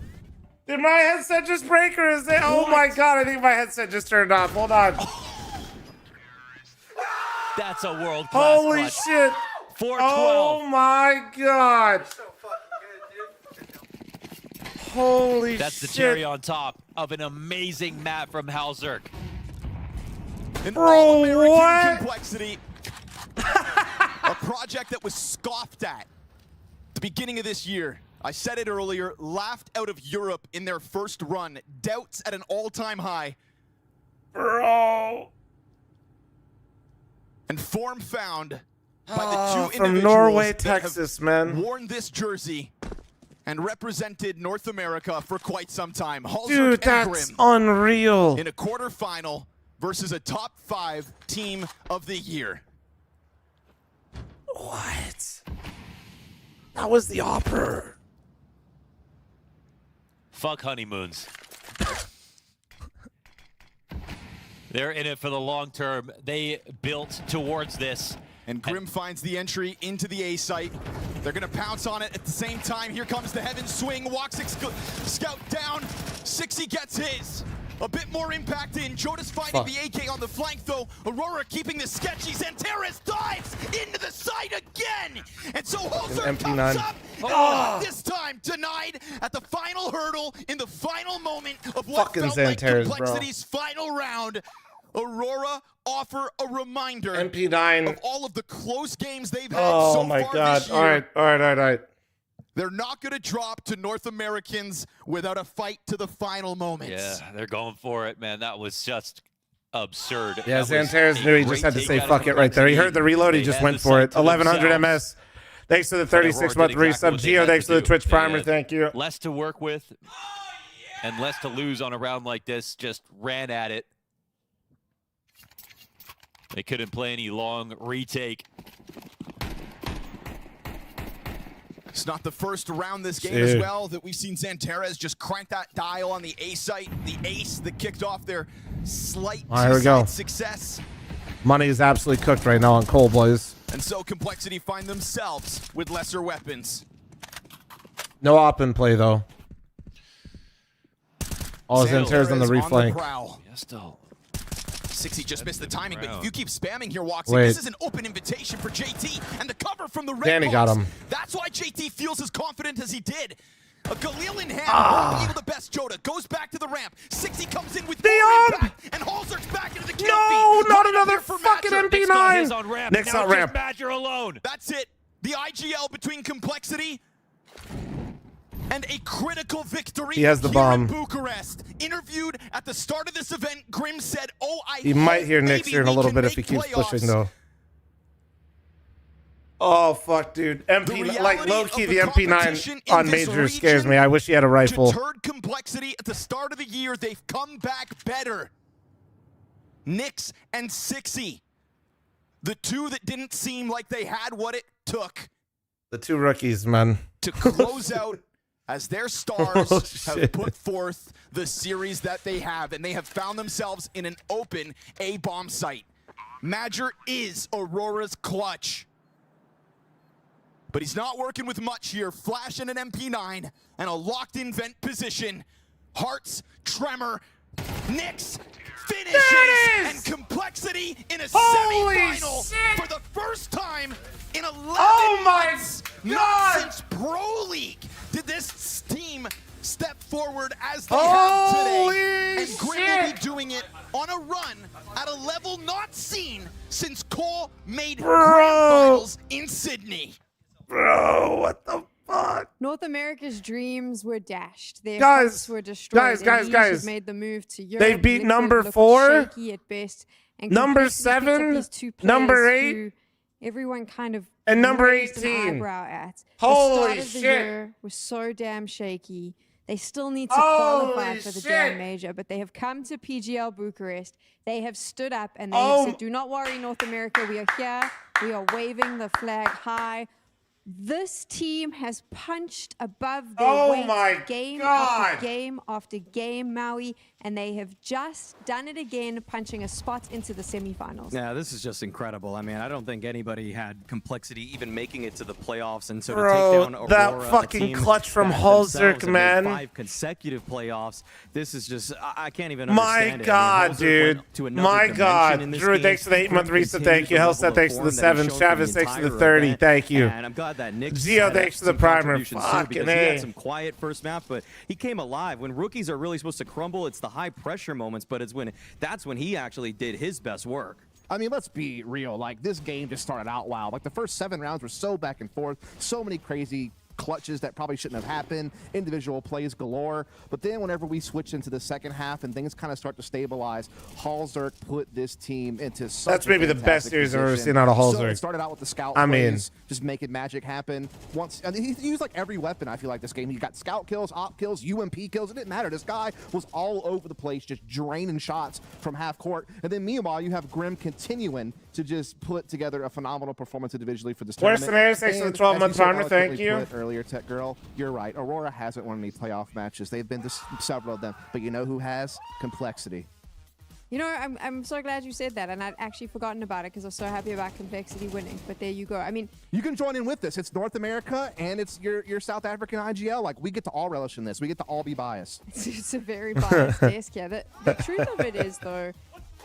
Did my headset just break or is it? Oh my God, I think my headset just turned off. Hold on. That's a world-class Holy clutch. shit. 4-12. Oh my God. Holy shit. That's the cherry on top of an amazing map from Halzerk. Bro, what? Complexity. A project that was scoffed at the beginning of this year. I said it earlier, laughed out of Europe in their first run. Doubts at an all-time high. Bro. And form found by the 2 individuals from Norway, that Texas, have man. worn this jersey and represented North America for quite some time. Halzerk Dude, and that's Grim unreal. in a quarterfinal versus a top 5 team of the year. What? That was the offer. Fuck honeymoons. They're in it for the long term. They built towards this. And Grim finds the entry into the A site. They're gonna pounce on it at the same time. Here comes the heaven swing. Woxic scout down. Sixy gets his. A bit more impact in. Jodas finding the AK on the flank though. Aurora keeping the sketchy. Zanteres dives into the site again. And so Holzer comes up. And this time denied at the final hurdle in the final moment of what felt like Complexity's final round. Aurora offer a reminder MP9 of all of the close games they've had so far this year. All right. They're not going to drop to North Americans without a fight to the final moments. Yeah, they're going for it, man. That was just absurd. Yeah, Zanteres knew he just had to say fuck it right there. He heard the reload, he just went for it. 1100 MS. Thanks to the 36-month resub. Geo, thanks to the Twitch primer. Thank you. Less to work with and less to lose on a round like this. Just ran at it. They couldn't play any long retake. It's not the first round this game as well that we've seen Zanteres just crank that dial on the A site. The ace that kicked off their slight success. Money is absolutely cooked right now on Cole, boys. And so Complexity find themselves with lesser weapons. No op in play, though. All Zanteres on the reflank. Yeah, still. Sixy just missed the timing, but if you keep spamming here, Woxic, this is an open invitation for JT, and the cover from the red Danny got him. That's why JT feels as confident as he did. A Galil in hand, able to best Joda, goes back to the ramp. Sixy comes in with more impact, and Halzer's back into the kill feed. Not another fucking MP9! Next on ramp. Badger alone. That's it. The IGL between Complexity and a critical victory. He has the bomb. In Bucharest. Interviewed at the start of this event, Grim said, he might hear Nyx here in a little bit if he keeps pushing, though. Oh, fuck, dude. MP, like, low-key, the MP9 on Major scares me. I wish he had a rifle. Deterred Complexity at the start of the year. They've come back better. Nyx and Sixy. The two that didn't seem like they had what it took. The two rookies, man. To close out as their stars have put forth the series that they have, and they have found themselves in an open A-bomb site. Major is Aurora's clutch. But he's not working with much here. Flash and an MP9 and a locked-in vent position. Hearts, Tremor, Nyx finishes, and Complexity in a semi-final for the first time in 11 months. Not since Pro League did this team step forward as they have today. And Grim will be doing it on a run at a level not seen since Cole made grand finals in Sydney. Bro, what the fuck? North America's dreams were dashed. Their hopes were destroyed. Guys. Made the move to Europe. They beat number 4, shaky at best, and number 7, number 8, everyone kind of and number raised 18. an eyebrow at. Holy the start of the shit! year was so damn shaky. They still need to qualify for the damn major, but they have come to PGL Bucharest. They have stood up and they have said, "Do not worry, North America. We are here. We are waving the flag high." This team has punched above their weight game after game after game, Maui, and they have just done it again, punching a spot into the semifinals. Yeah, this is just incredible. I mean, I don't think anybody had Complexity even making it to the playoffs, and so to take down Aurora, that fucking clutch from Halzerk, man. 5 consecutive playoffs. This is just, I can't even understand it. My God, dude. My God. Drew, thanks for the 8-month reset. Thank you. Hellset, thanks for the 7. Travis, thanks for the 30. Thank you. And I'm glad that Nick Geo, thanks for the primer. Fucking he had some quiet first map, but he came alive. When rookies are really supposed to crumble, it's the high pressure moments, but that's when he actually did his best work. I mean, let's be real. Like, this game just started out wild. Like, the first 7 rounds were so back and forth, so many crazy clutches that probably shouldn't have happened, individual plays galore. But then whenever we switch into the second half and things kind of start to stabilize, Halzerk put this team into such That's maybe the best series I've ever seen out of Halzerk. So it started out with the scout plays, just making magic happen. Once, and he used like every weapon, I feel like, this game. He got scout kills, op kills, UMP kills. It didn't matter. This guy was all over the place, just draining shots from half court. And then meanwhile, you have Grim continuing to just put together a phenomenal performance individually for this tournament. Scenarios, thanks for the 12-month partner. Thank you. Earlier, Tech Girl, you're right. Aurora hasn't won any playoff matches. They've been to several of them. But you know who has? Complexity. You know, I'm so glad you said that, and I'd actually forgotten about it because I was so happy about Complexity winning. But there you go. I mean, you can join in with this. It's North America, and it's your South African IGL. Like, we get to all relish in this. We get to all be biased. It's a very biased desk, yeah. The truth of it is, though,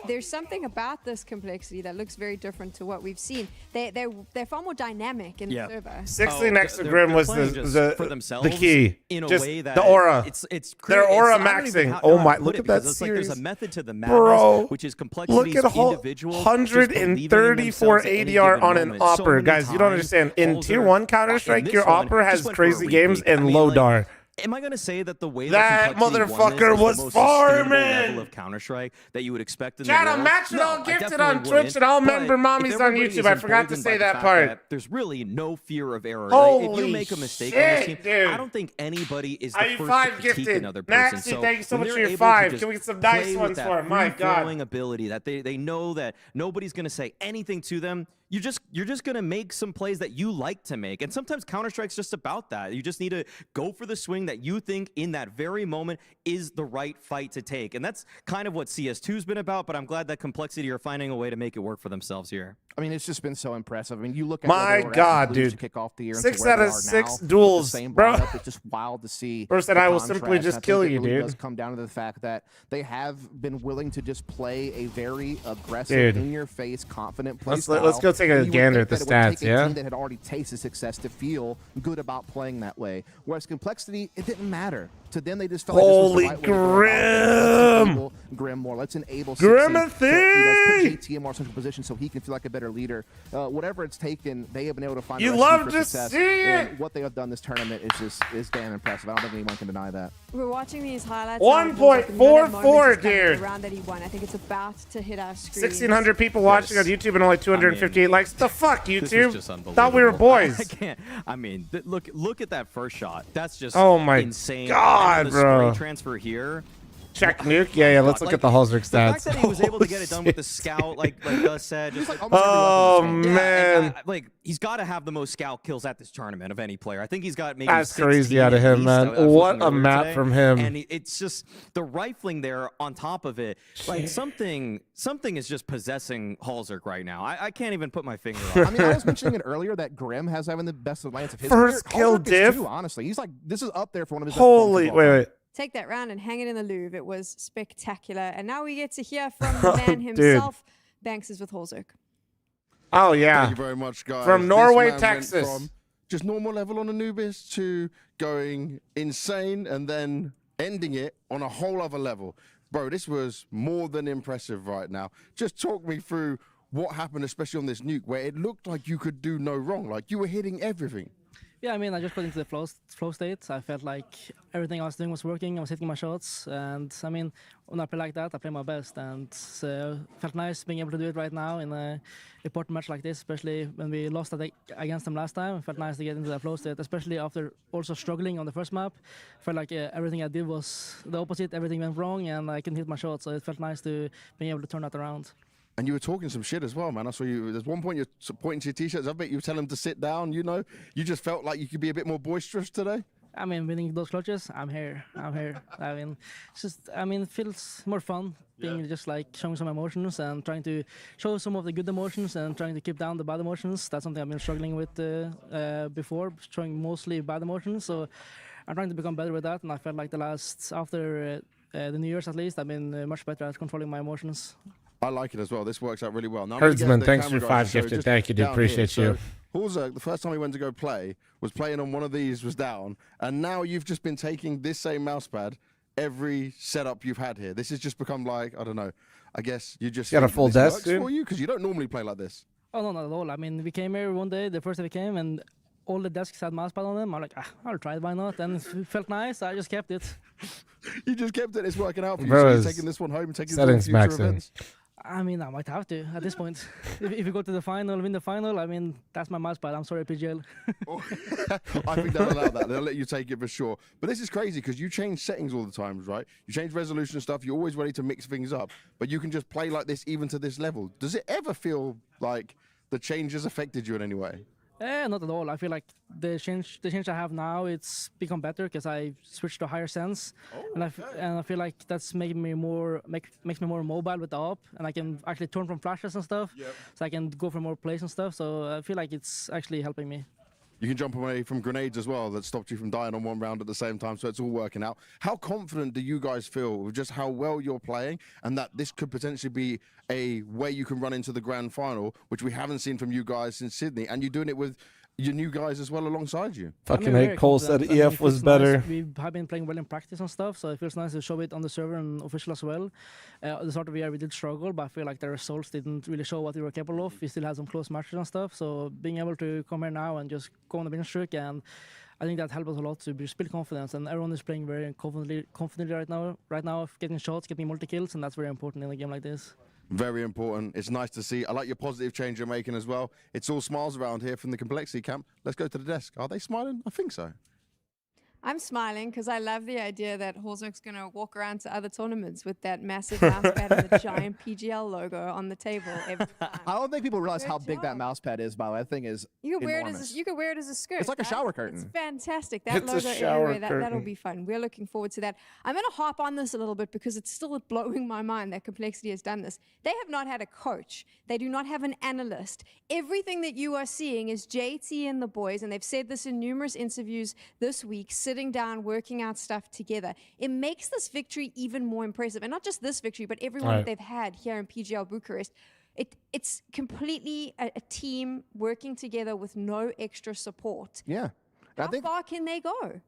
there's something about this Complexity that looks very different to what we've seen. They're far more dynamic in the server. 60 next to Grim was the key. In a just way that the aura. It's their aura maxing. Oh my! Look at that series. Like there's a method to the madness, which is Complexity's look at individual 134 ADR on an Opera, guys. You don't understand. In Tier 1 Counter-Strike, your Opera has crazy games and low DAR. Am I going to say that the way that motherfucker was farming level of Counter-Strike that you would expect in Chad, the world? I'm matching all gifted on Twitch and all member mommies on YouTube. I forgot to say that part. There's really no fear of error. Holy if you make a mistake shit, on this team, dude. I don't think anybody is the Are you first 5 to critique gifted? another person. Maxie, thank you so much for your 5. Can we get some nice ones for him? My God. Flowing ability that they know that nobody's going to say anything to them. You're just going to make some plays that you like to make. And sometimes Counter-Strike's just about that. You just need to go for the swing that you think in that very moment is the right fight to take. And that's kind of what CS2's been about, but I'm glad that Complexity are finding a way to make it work for themselves here. I mean, it's just been so impressive. I mean, you look at my God, dude. To kick off the year 6 out of 6 duels, bro. It's just wild to see. First, that I will simply just kill you, dude. It does come down to the fact that they have been willing to just play a very aggressive, in-your-face, confident play style. Let's go take a gander at the stats, yeah? A team that had already tasted success to feel good about playing that way. Whereas Complexity, it didn't matter. To them, they just felt like this was the right way to go about it. Let's enable Grim more. Let's enable Grimothy! Put JT in more central position so he can feel like a better leader. Whatever it's taken, they have been able to find. You love to see it. And what they have done this tournament is damn impressive. I don't think anyone can deny that. We're watching these highlights. 1.44, dude. The round that he won. I think it's about to hit our screen. 1,600 people watching on YouTube and only 258 likes. The fuck, YouTube? Thought we were boys. I can't. I mean, look at that first shot. That's just insane. God, bro. The transfer here. Check nuke. Yeah. Let's look at the Halzerk stats. The fact that he was able to get it done with the scout, like Gus said, just oh man, like he's got to have the most scout kills at this tournament of any player. I think he's got maybe. That's crazy out of him, man. What a map from him. And it's just the rifling there on top of it. Like something is just possessing Halzerk right now. I can't even put my finger on it. I mean, I was mentioning it earlier that Grim has having the best alliance of his first kill diff. Honestly, he's like, this is up there for one of his. Holy wait. Take that round and hang it in the Louvre. It was spectacular. And now we get to hear from the man himself. Banks is with Halzerk. Oh, yeah. Thank you very much, guys. From Norway, Texas. From just normal level on Anubis to going insane and then ending it on a whole other level. Bro, this was more than impressive right now. Just talk me through what happened, especially on this nuke, where it looked like you could do no wrong. Like, you were hitting everything. Yeah, I mean, I just got into the flow state. I felt like everything I was doing was working. I was hitting my shots. And, I mean, when I play like that, I play my best. And so it felt nice being able to do it right now in a important match like this, especially when we lost against them last time. It felt nice to get into that flow state, especially after also struggling on the first map. I felt like everything I did was the opposite. Everything went wrong, and I couldn't hit my shots. So it felt nice to being able to turn that around. And you were talking some shit as well, man. I saw you. There's one point you're pointing to your t-shirts. I bet you were telling them to sit down, you know. You just felt like you could be a bit more boisterous today. I mean, winning those clutches, I'm here. I mean, it feels more fun being just like showing some emotions and trying to show some of the good emotions and trying to keep down the bad emotions. That's something I've been struggling with before, showing mostly bad emotions. So I'm trying to become better with that. And I felt like after the New Year's at least, I've been much better at controlling my emotions. I like it as well. This works out really well. Now, Herdsman, thanks for 5 gifted. Thank you, dude. Appreciate you. Halzerk, the first time he went to go play, was playing on one of these, was down. And now you've just been taking this same mousepad every setup you've had here. This has just become like, I don't know, I guess you just got a full desk for you because you don't normally play like this. Oh, no, not at all. I mean, we came here one day, the first day we came, and all the desks had mousepad on them. I'm like, I'll try it, why not? And it felt nice, I just kept it. You just kept it, it's working out for you. Bro, So you're taking this one home and taking it to settings future maxing. events. I mean, I might have to at this point. If you go to the final, win the final, I mean, that's my mousepad. I'm sorry, PGL. I think they'll allow that. They'll let you take it for sure. But this is crazy because you change settings all the time, right? You change resolution and stuff. You're always ready to mix things up. But you can just play like this even to this level. Does it ever feel like the change has affected you in any way? Not at all. I feel like the change I have now, it's become better because I switched to higher sense, and I feel like that's making me makes me more mobile with the op, and I can actually turn from flashes and stuff, so I can go for more plays and stuff. So I feel like it's actually helping me. You can jump away from grenades as well that stopped you from dying on one round at the same time, so it's all working out. How confident do you guys feel with just how well you're playing and that this could potentially be a way you can run into the grand final, which we haven't seen from you guys since Sydney, and you're doing it with your new guys as well alongside you? Fucking hate Cole said EF was better. Nice. We have been playing well in practice and stuff, so it feels nice to show it on the server and official as well. At the start of the year we did struggle, but I feel like the results didn't really show what we were capable of. We still had some close matches and stuff, so being able to come here now and just go on the win streak, and I think that helped us a lot to build confidence, and everyone is playing very confidently right now, getting shots, getting multi-kills, and that's very important in a game like this. Very important. It's nice to see. I like your positive change you're making as well. It's all smiles around here from the Complexity camp. Let's go to the desk. Are they smiling? I think so. I'm smiling because I love the idea that Horzok's going to walk around to other tournaments with that massive mousepad and the giant PGL logo on the table every time. I don't think people realize how big that mousepad is, by the way. That thing is You could enormous. wear it as a skirt. It's like a shower curtain. It's fantastic. That It's a logo shower everywhere, that'll curtain. be fun. We're looking forward to that. I'm going to hop on this a little bit because it's still blowing my mind that Complexity has done this. They have not had a coach. They do not have an analyst. Everything that you are seeing is JT and the boys, and they've said this in numerous interviews this week, sitting down, working out stuff together. It makes this victory even more impressive. And not just this victory, but every one that they've had here in PGL Bucharest. It's completely a team working together with no extra support. Yeah. How far can they go?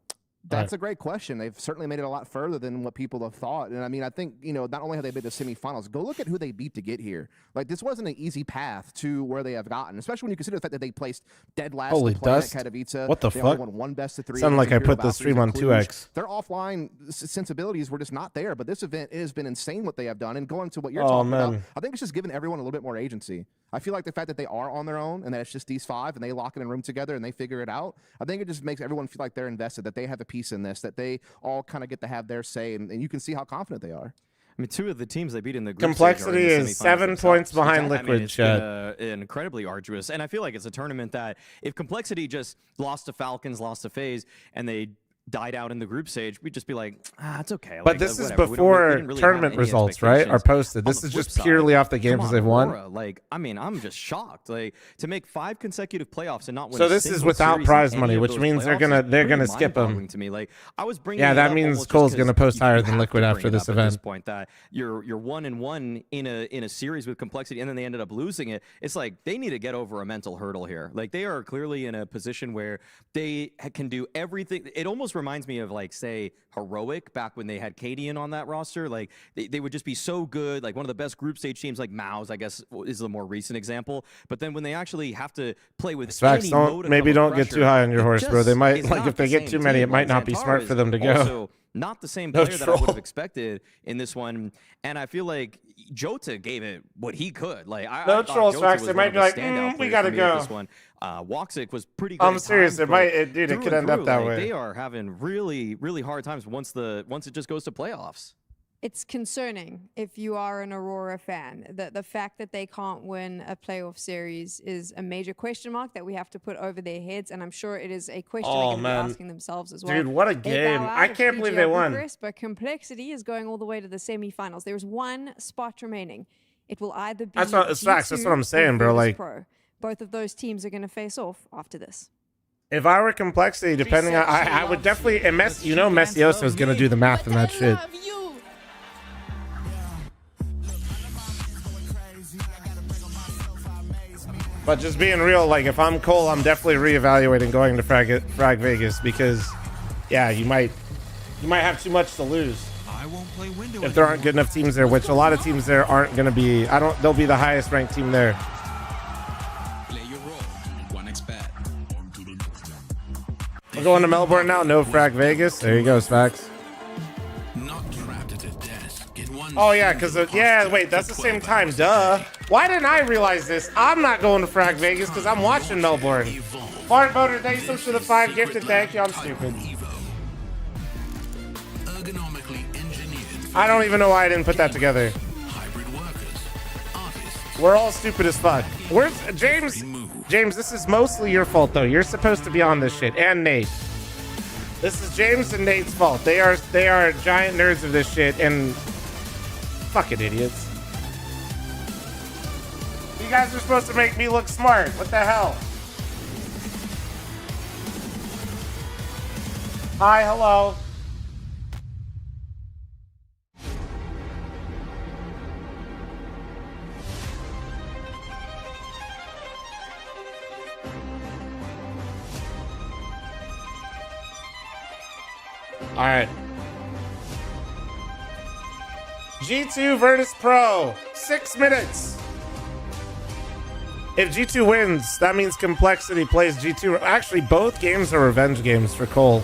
That's a great question. They've certainly made it a lot further than what people have thought. And I mean, I think, not only have they made the semifinals, go look at who they beat to get here. Like, this wasn't an easy path to where they have gotten, especially when you consider the fact that they placed dead last Holy in the play at dust. Katowice. What the they fuck? Only won one best of 3. Sounded like I put the stream on 2x. Their offline sensibilities were just not there. But this event, it has been insane what they have done. And going to what you're talking about, I think it's just given everyone a little bit more agency. I feel like the fact that they are on their own and that it's just these 5 and they lock in a room together and they figure it out, I think it just makes everyone feel like they're invested, that they have a piece in this, that they all kind of get to have their say, and you can see how confident they are. I mean, 2 of the teams they beat in the group Complexity stage are in the is 7 points behind Liquid, it's chat. been, incredibly arduous, and I feel like it's a tournament that if Complexity just lost to Falcons, lost to FaZe, and they died out in the group stage, we'd just be like, it's okay. But like, this is whatever. before we didn't really tournament have any results, right? Are posted. This On is the flip just purely side, off the games come on, they've won. Aurora, like, I mean, I'm just shocked. Like, to make 5 consecutive playoffs and not win. So a this is single without series in prize any money, of which those means they're playoffs gonna is skip them. mind-boggling to me. Like, I was bringing Yeah, it that up means almost Cole's just gonna 'cause post higher than have Liquid to after bring it this up at event. point that you're 1-1 in a series with Complexity, and then they ended up losing it. It's like they need to get over a mental hurdle here. Like, they are clearly in a position where they can do everything. It almost reminds me of, like, say, Heroic back when they had Cadian on that roster. Like, they would just be so good. Like, one of the best group stage teams, like Maus, I guess, is the more recent example. But then when they actually have to play with Facts. any Maybe don't get too high on your horse, bro. They might, it's like, not if they the get same too many, team. it might Like, not be Xantar smart is for them to go. also not the same player that I would have expected in this one. And I feel like Jota gave it what he could. Like, I thought trolls, Jota facts. was They one might of be the like, standout we players gotta for me at go. This one. Woxic was pretty good. I'm at serious. times, Dude, it through could and end up through, that like, way. They are having really, really hard times once it just goes to playoffs. It's concerning if you are an Aurora fan. The fact that they can't win a playoff series is a major question mark that we have to put over their heads, and I'm sure it is a question they're going to be asking themselves as well. Dude, what a game. I can't believe they won. Bucharest, but Complexity is going all the way to the semifinals. There's 1 spot remaining. It will either be That's facts. That's what I'm saying, bro. Like, Pro. Both of those teams are going to face off after this. if I were Complexity, depending on, I would definitely, and Messioso is going to do the math in that shit. But just being real, like, if I'm Cole, I'm definitely reevaluating going to Frag Vegas because, yeah, you might have too much to lose if there aren't good enough teams there, which a lot of teams there aren't going to be. They'll be the highest ranked team there. Play your role. 1xbet. going to Melbourne now. No frag Vegas. There you go, Spax. Not trapped at a desk. Oh yeah, because yeah, wait, that's the same time. Duh. Why didn't I realize this? I'm not going to frag Vegas because I'm watching Melbourne. Fart Boater, thank you so much for the 5 gifted. Thank you. I'm stupid. I don't even know why I didn't put that together. We're all stupid as fuck. Where's James? James, this is mostly your fault though. You're supposed to be on this shit, and Nate. This is James and Nate's fault. They are giant nerds of this shit, and fucking idiots. You guys are supposed to make me look smart. What the hell? Hi, hello. All right. G2 Virtus Pro, 6 minutes. If G2 wins, that means Complexity plays G2. Actually, both games are revenge games for Cole.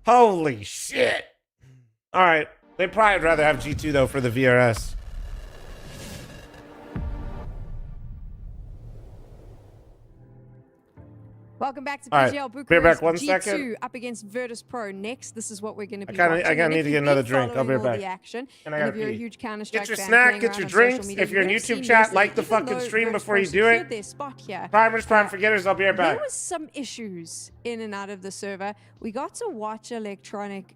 Holy shit. All right. They'd probably rather have G2, though, for the VRS. Welcome back to All right, PGL be Bucharest. back 1 G2 second. up against Virtus Pro next. This is what we're going to be I gotta need to get another drink. I'll be right back. The action. And I And gotta if you're a pee. huge Counter-Strike Get your fan snack, playing get around your on social drinks. media, If you're in we've YouTube seen chat, recently, like the even fucking though stream Virtus before Pro you do it. secured their spot here, Primers, prime forgetters. I'll be right back. there was some issues in and out of the server. We got to watch Electronic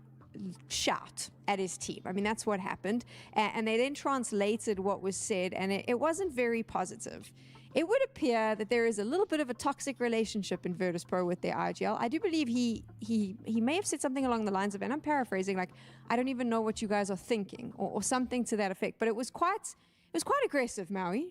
shout at his team. I mean, that's what happened. And they then translated what was said, and it wasn't very positive. It would appear that there is a little bit of a toxic relationship in Virtus Pro with their IGL. I do believe he may have said something along the lines of, and I'm paraphrasing, like, I don't even know what you guys are thinking, or something to that effect. But it was quite aggressive, Maui.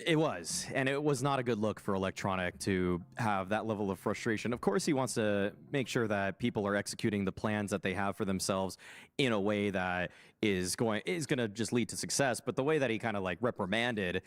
It was, and it was not a good look for Electronic to have that level of frustration. Of course, he wants to make sure that people are executing the plans that they have for themselves in a way that is going to just lead to success. But the way that he kind of like reprimanded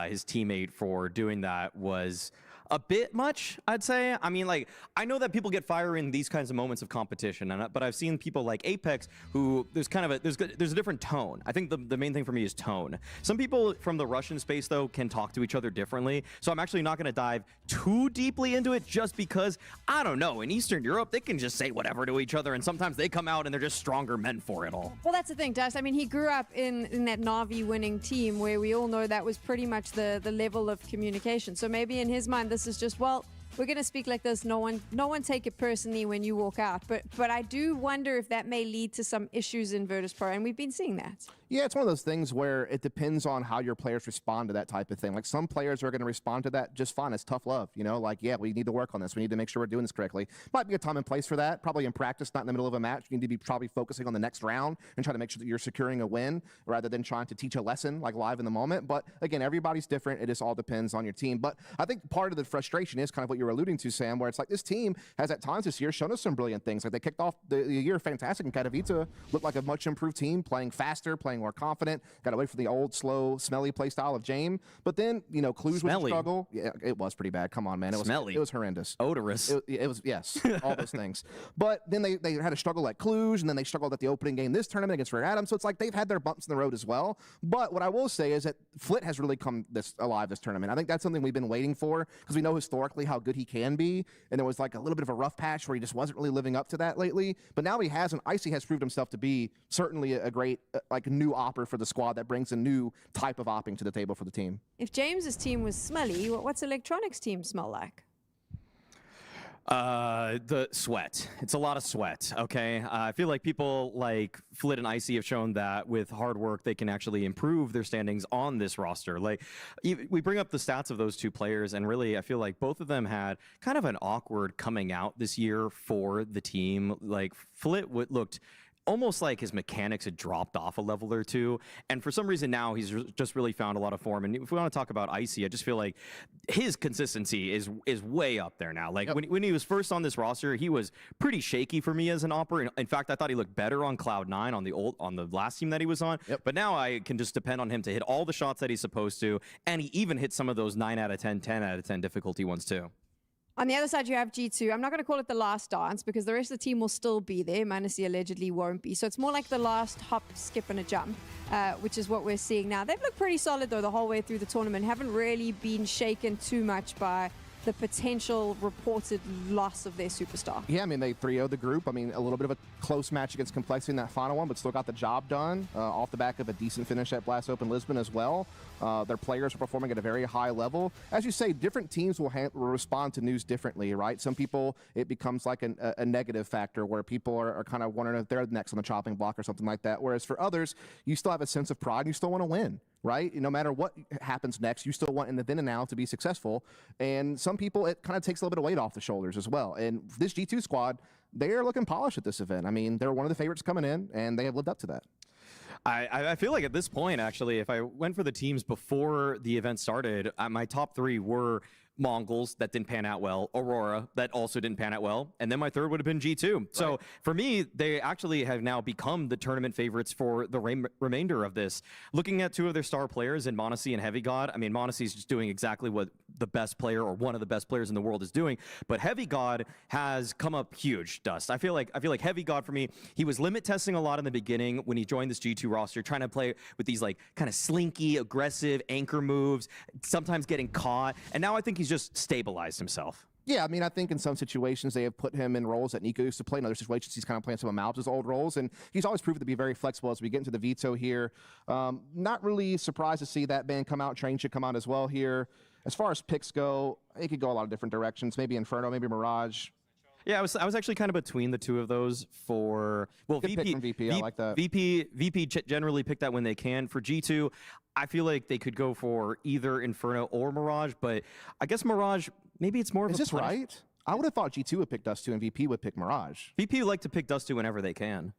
his teammate for doing that was a bit much, I'd say. I mean, like, I know that people get fire in these kinds of moments of competition, but I've seen people like Apex who there's a different tone. I think the main thing for me is tone. Some people from the Russian space, though, can talk to each other differently. So I'm actually not going to dive too deeply into it just because, I don't know, in Eastern Europe, they can just say whatever to each other, and sometimes they come out and they're just stronger men for it all. Well, that's the thing, Dust. I mean, he grew up in that Na'Vi winning team where we all know that was pretty much the level of communication. So maybe in his mind, this is just, well, we're going to speak like this. No one take it personally when you walk out. But I do wonder if that may lead to some issues in Virtus Pro, and we've been seeing that. Yeah, it's one of those things where it depends on how your players respond to that type of thing. Like, some players are going to respond to that just fine. It's tough love, you know? Like, yeah, we need to work on this. We need to make sure we're doing this correctly. Might be a time and place for that. Probably in practice, not in the middle of a match. You need to be probably focusing on the next round and try to make sure that you're securing a win rather than trying to teach a lesson, like, live in the moment. But, again, everybody's different. It just all depends on your team. But I think part of the frustration is kind of what you were alluding to, Sam, where it's like this team has at times this year shown us some brilliant things. Like, they kicked off the year fantastic, and Katowice looked like a much improved team, playing faster, playing more confident. Got away from the old, slow, smelly play style of James. But then, you know, Clues was a struggle. Yeah, it was pretty bad. Come on, man. It was horrendous. Odorous. It was, yes, all those things. But then they had a struggle at Clues, and then they struggled at the opening game this tournament against Rare Adam. So it's like they've had their bumps in the road as well. But what I will say is that Flit has really come alive this tournament. I think that's something we've been waiting for because we know historically how good he can be. And there was like a little bit of a rough patch where he just wasn't really living up to that lately. But now he has, and Icy has proved himself to be certainly a great like new opper for the squad that brings a new type of opping to the table for the team. If James's team was smelly, what's Electronic's team smell like? The sweat. It's a lot of sweat, okay? I feel like people like Flit and Icy have shown that with hard work, they can actually improve their standings on this roster. Like, we bring up the stats of those two players, and really, I feel like both of them had kind of an awkward coming out this year for the team. Like, Flit looked almost like his mechanics had dropped off a level or two. And for some reason now he's just really found a lot of form. And if we want to talk about Icy, I just feel like his consistency is way up there now. Like when he was first on this roster, he was pretty shaky for me as an opper. In fact, I thought he looked better on Cloud9 on the last team that he was on. But now I can just depend on him to hit all the shots that he's supposed to. And he even hit some of those 9 out of 10, 10 out of 10 difficulty ones too. On the other side, you have G2. I'm not going to call it the last dance because the rest of the team will still be there. Manassi allegedly won't be. So it's more like the last hop, skip, and a jump, which is what we're seeing now. They've looked pretty solid, though, the whole way through the tournament. Haven't really been shaken too much by the potential reported loss of their superstar. Yeah, I mean, they 3-0'd the group. I mean, a little bit of a close match against Complexity in that final one, but still got the job done off the back of a decent finish at Blast Open Lisbon as well. Their players are performing at a very high level. As you say, different teams will respond to news differently, right? Some people, it becomes like a negative factor where people are kind of wondering if they're next on the chopping block or something like that. Whereas for others, you still have a sense of pride and you still want to win, right? No matter what happens next, you still want in the then and now to be successful. And some people, it kind of takes a little bit of weight off the shoulders as well. And this G2 squad, they are looking polished at this event. I mean, they're one of the favorites coming in, and they have lived up to that. I feel like at this point, actually, if I went for the teams before the event started, my top 3 were Mongols that didn't pan out well, Aurora that also didn't pan out well, and then my third would have been G2. Right. So for me, they actually have now become the tournament favorites for the remainder of this. Looking at 2 of their star players in Monassi and Heavy God, I mean, Monassi is just doing exactly what the best player or one of the best players in the world is doing, but Heavy God has come up huge, Dust. I feel like Heavy God for me, he was limit testing a lot in the beginning when he joined this G2 roster, trying to play with these like kind of slinky, aggressive anchor moves, sometimes getting caught, and now I think he's just stabilized himself. Yeah, I mean, I think in some situations they have put him in roles that Nico used to play. In other situations, he's kind of playing some of Malbs' old roles, and he's always proven to be very flexible as we get into the veto here. Not really surprised to see that ban come out. Train should come out as well here. As far as picks go, it could go a lot of different directions. Maybe Inferno, maybe Mirage. Yeah, I was actually kind of between the 2 of those for, well, Good pick from VP, I like that. VP generally pick that when they can. For G2, I feel like they could go for either Inferno or Mirage, but I guess Mirage, maybe it's more of a... Is this right? I would have thought G2 would pick Dust2 and VP would pick Mirage. VP would like to pick Dust2 whenever they can.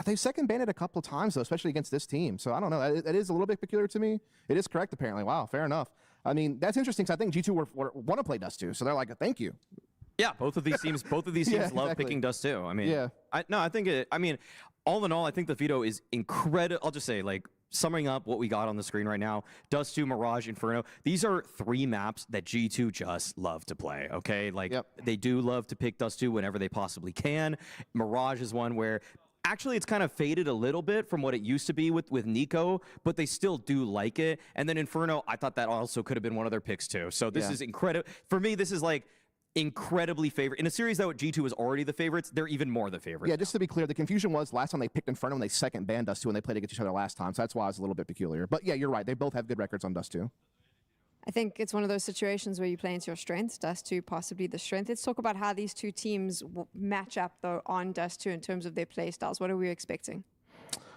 They've second banned it a couple of times, though, especially against this team. So I don't know. It is a little bit peculiar to me. It is correct, apparently. Wow, fair enough. I mean, that's interesting because I think G2 want to play Dust2, so they're like, thank you. Yeah, both of these teams Yeah, love exactly. picking Dust2. I mean, yeah. I think I mean, all in all, I think the veto is incredible. I'll just say, like, summing up what we got on the screen right now, Dust2, Mirage, Inferno, these are 3 maps that G2 just love to play, okay? Like, they do love to pick Dust2 whenever they possibly can. Mirage is one where... Actually, it's kind of faded a little bit from what it used to be with Nico, but they still do like it. And then Inferno, I thought that also could have been one of their picks too. So this is incredible. For me, this is like incredibly favorite. In a series that G2 was already the favorites, they're even more the favorite. Yeah, just to be clear, the confusion was last time they picked Inferno and they second banned Dust2 when they played against each other last time. So that's why I was a little bit peculiar. But yeah, you're right. They both have good records on Dust2. I think it's one of those situations where you play into your strengths, Dust2 possibly the strength. Let's talk about how these 2 teams match up, though, on Dust2 in terms of their play styles. What are we expecting?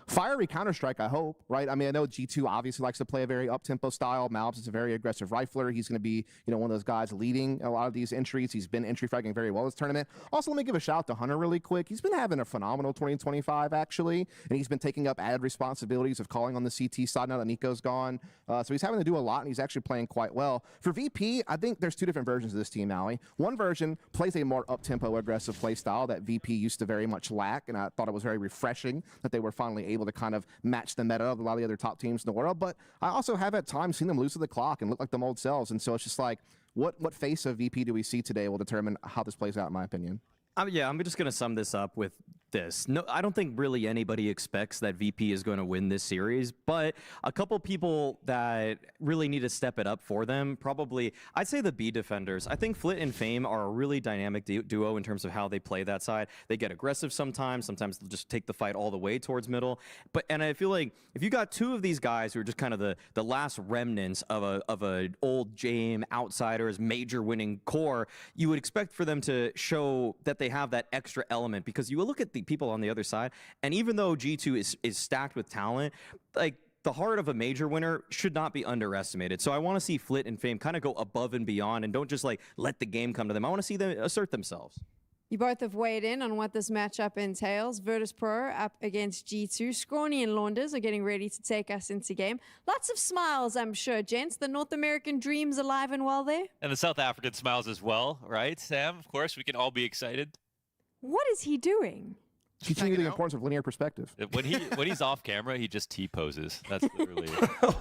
Fiery Counter-Strike, I hope, right? I mean, I know G2 obviously likes to play a very up-tempo style. Malbs is a very aggressive rifler. He's going to be, you know, one of those guys leading a lot of these entries. He's been entry fragging very well this tournament. Also, let me give a shout out to Hunter really quick. He's been having a phenomenal 2025, actually, and he's been taking up added responsibilities of calling on the CT side now that Nico's gone. So he's having to do a lot, and he's actually playing quite well. For VP, I think there's 2 different versions of this team, Allie. One version plays a more up-tempo aggressive play style that VP used to very much lack, and I thought it was very refreshing that they were finally able to kind of match the meta of a lot of the other top teams in the world. But I also have at times seen them lose to the clock and look like them old selves. And so it's just like, what face of VP do we see today will determine how this plays out, in my opinion. Yeah, I'm just going to sum this up with this. No, I don't think really anybody expects that VP is going to win this series, but a couple people that really need to step it up for them, probably, I'd say the B defenders. I think Flit and Fame are a really dynamic duo in terms of how they play that side. They get aggressive sometimes they'll just take the fight all the way towards middle. And I feel like if you got 2 of these guys who are just kind of the last remnants of a old Jame outsiders major winning core, you would expect for them to show that they have that extra element, because you look at the people on the other side, and even though G2 is stacked with talent, like the heart of a major winner should not be underestimated. So I want to see Flit and Fame kind of go above and beyond and don't just like let the game come to them. I want to see them assert themselves. You both have weighed in on what this matchup entails. Virtus Pro up against G2. Scrawny and Launders are getting ready to take us into game. Lots of smiles, I'm sure, gents. The North American dream's alive and well there. And the South African smiles as well, right, Sam? Of course, we can all be excited. What is he doing? Teaching you the importance of linear perspective. When he's off camera, he just T-poses. That's literally.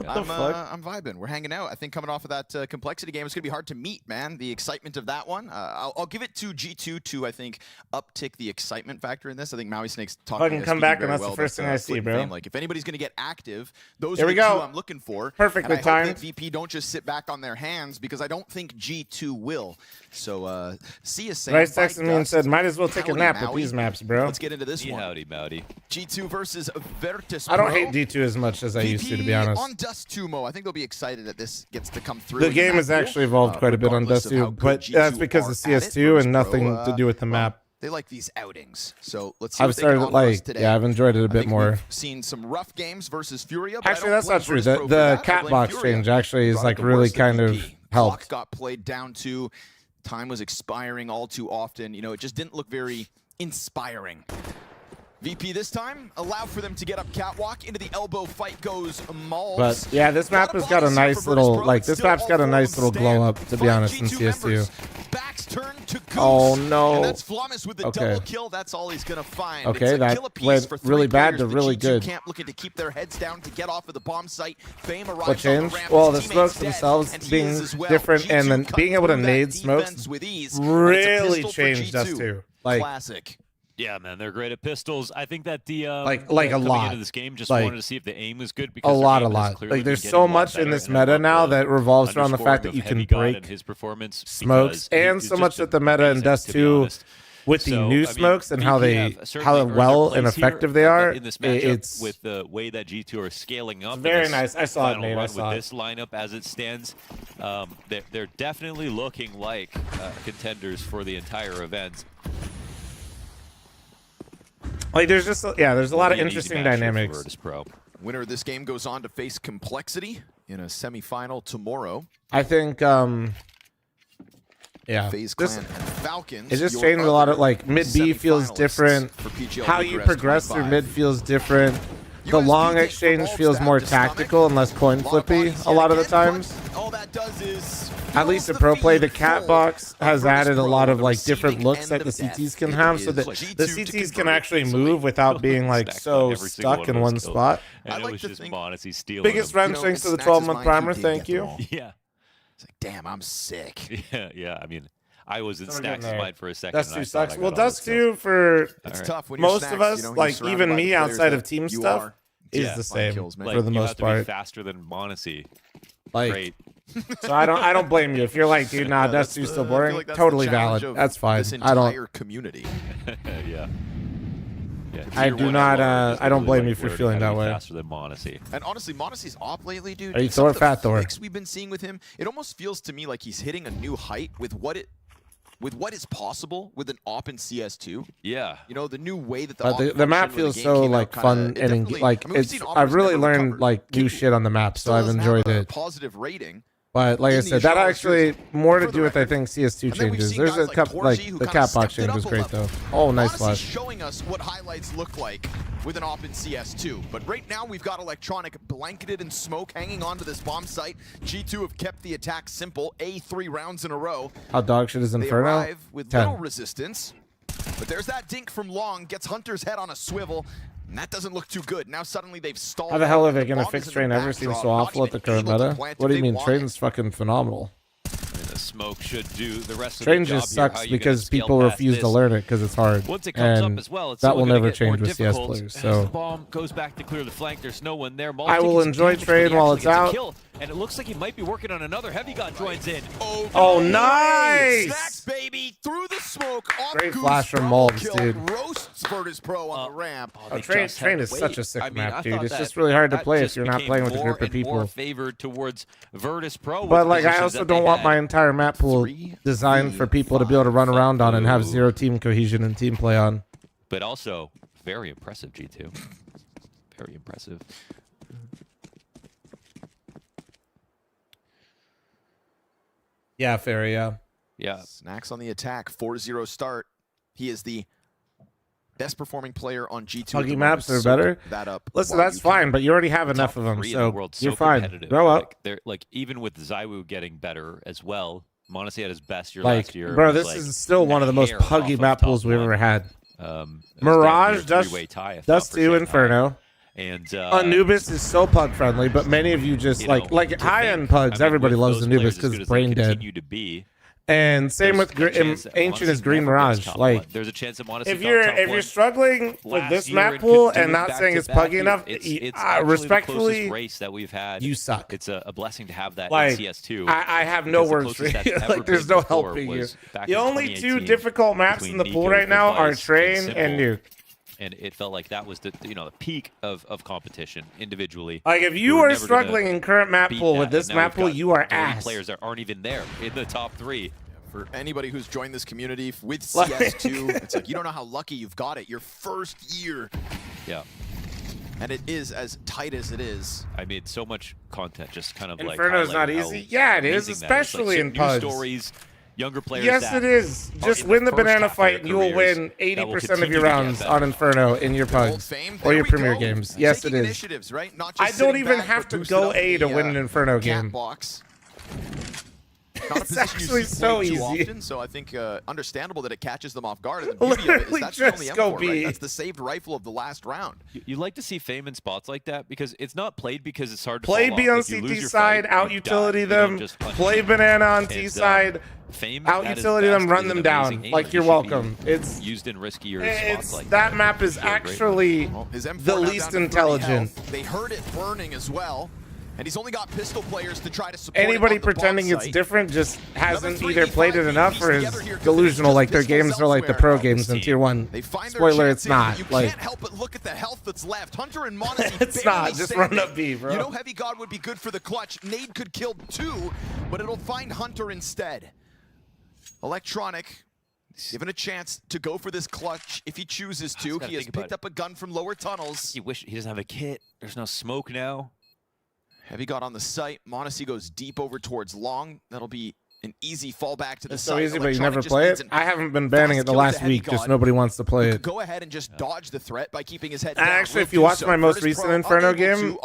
I'm vibing. We're hanging out. I think coming off of that complexity game, it's going to be hard to meet, man. The excitement of that one. I'll give it to G2 to, I think, uptick the excitement factor in this. I think Maui Snake's talking. I can come back, and that's the first thing I see, bro. Like, if anybody's going to get active, those Here are we the go. two I'm looking for. Perfectly and I hope timed. that VP don't just sit back on their hands, because I don't think G2 will. So, see you, Sam. Bryce texted me and said, might as well take a nap with these maps, bro. Let's get into this one. Howdy, Mowdy. G2 versus Virtus. I don't hate G2 as much as I used to be honest. On Dust 2, Mo. I think they'll be excited that this gets to come through. The game has actually evolved quite a bit on Dust 2, but that's because of CS2 and nothing to do with the map. They like these outings, so let's see. I've started today. yeah, I've enjoyed it a bit more. We've seen some rough games versus Furia. Actually, that's not true. The cat box change actually is like really kind of helped. Clock got played down to. Time was expiring all too often. You know, it just didn't look very inspiring. VP this time, allow for them to get up catwalk. Into the elbow fight goes Malls. But yeah, this map has got a nice little, like, this map's got a nice little glow up, to be honest, in CS2. Backs turn to Goose. Oh no. And that's Flawless with the double kill. That's all he's gonna find. Okay, that went really bad to really good. Camp looking to keep their heads down to get off of the bomb site. Fame arrives. What changed? Well, the smokes themselves being different, and then being able to nade smokes really changed us too. Like, classic. Yeah, man, they're great at pistols. I think that the like a coming lot into this game just like, wanted to see if the aim was good because a lot. Like, there's so much in this meta now that revolves around the fact that you can break his performance smokes, and so much with the meta in Dust 2 with the new smokes and how well and effective they are. It's with the way that G2 are scaling up. Very nice. I saw it, man. I saw with this lineup as it stands, they're definitely looking like contenders for the entire event. Like, there's just there's a lot of interesting dynamics. Winner of this game goes on to face Complexity in a semifinal tomorrow. I think FaZe Clan and Falcons. It just changed a lot of, like, mid B feels different. How you progress through mid feels different. The long exchange feels more tactical and less coin flippy a lot of the times. All that does is, at least the pro play, the cat box has added a lot of, like, different looks that the CTs can have, so that the CTs can actually move without being, like, so stuck in one spot. And it was just Monacy stealing. Biggest run thanks to the 12-month primer, thank you. Yeah. It's like, damn, I'm sick. Yeah. I mean, I was in Stacks' mind for a second. Dust 2 sucks. Well, Dust 2 for most of us, like even me outside of team stuff, is the same for the most part. Faster than Monacy. Like, great. So I don't blame you if you're like, dude, nah, Dust 2 still boring. Totally valid. That's fine. I don't. Community. Yeah. I do not. I don't blame you for feeling that way. Faster than Monacy. And honestly, Monacy's op lately, dude. Are you Thor, Fat Thor? We've been seeing with him, it almost feels to me like he's hitting a new height with what is possible with an op in CS2. Yeah. You know, the new way that the map feels so like fun and like it's. I've really learned like new shit on the map, so I've enjoyed it. Positive rating. But like I said, that actually more to do with I think CS2 changes. There's a couple like the cat box change was great though. Oh, nice flash. Showing us what highlights look like with an op in CS2. But right now we've got Electronic blanketed in smoke, hanging onto this bomb site. G2 have kept the attack simple. 3 rounds in a row. How dog shit is They Inferno? arrive with 10. little resistance. But there's that dink from Long, gets Hunter's head on a swivel. And that doesn't look too good. Now suddenly they've stalled. How the hell are they gonna fix Train ever seems so awful at the current meta? What do you mean? Train's fucking phenomenal. The smoke should do the rest of Train the job just sucks here. because people refuse to learn it because it's hard. Once it comes and up as well, it's that only will gonna never get change more with CS difficult. players. As So the bomb goes back to clear the flank. There's no one there. I will enjoy Train while it's out. And it looks like he might be working on another. Heavy God joins in. Oh, nice! Snacks, baby, through the smoke. Great flash from Molds, dude. Roasts Virtus Pro on the ramp. Train is such a sick map, dude. It's just really hard to play if you're not playing with a group of people. More favored towards Virtus Pro. But like, I also don't want my entire map pool designed for people to be able to run around on and have zero team cohesion and team play on. But also, very impressive, G2. Very impressive. Yeah, fair, yeah. Snacks on the attack, 4-0 start. He is the best performing player on G2. Puggy maps are better. Listen, that's fine, but you already have enough of them, so you're fine. Grow up. They're like, even with Zywoo getting better as well, Monacy had his best year Like, last year. bro, this is still one of the most puggy map pools we've ever had. Mirage, Dust 2, Inferno. And Anubis is so pug friendly, but many of you just like high-end pugs. Everybody loves Anubis because it's brain dead. And same with Ancient is Green Mirage. Like, there's a chance that if you're struggling with this map pool and not saying it's puggy enough, respectfully, race that we've had, you suck. It's a blessing to have that like, in CS2. I have no words for you. Like, there's no helping you. The only two difficult maps in the pool right now are Train and Nuke. And it felt like that was the the peak of competition individually. Like, if you are struggling in current map pool with this map pool, you are ass. Players that aren't even there in the top 3. For anybody who's joined this community with CS2, it's like, you don't know how lucky you've got it. Your first year. Yeah. And it is as tight as it is. I made so much content just kind of Inferno's not easy. Yeah, it is, especially in PUBG. Stories, younger players. Yes, it is. Just win the banana fight and you will win 80% of your rounds on Inferno in your PUBG or your Premier games. Yes, it is. Right? Not I don't even have to go A to win an Inferno game. Box. It's actually so easy. Often, so I think understandable that it catches them off guard. And the beauty of it is that's only M4, right? That's the saved rifle of the last round. You like to see Fame in spots like that because it's not played because it's hard to play B on CT side, out utility them, play banana on T side, out utility them, run them down. Like, you're welcome. It's used in riskier spots like that. Map is actually the least intelligent. They heard it burning as well. And he's only got pistol players to try to support. Anybody pretending it's different just hasn't either played it enough or is delusional. Like, their games are like the pro games in Tier 1. Spoiler, it's not. You like, can't help but look at the health that's left. Hunter and Monacy it's not. Just run up B, bro. You know Heavy God would be good for the clutch. Nade could kill 2, but it'll find Hunter instead. Electronic given a chance to go for this clutch if he chooses to. He has picked up a gun from lower tunnels. He wish he doesn't have a kit. There's no smoke now. Heavy got on the site. Monacy goes deep over towards long. That'll be an easy fallback to the it's site. So easy, but you never play it? I haven't been banning it the last week. Just nobody wants to play it. Go ahead and just dodge the threat by keeping his head down. Actually, if you watch my most recent Inferno game,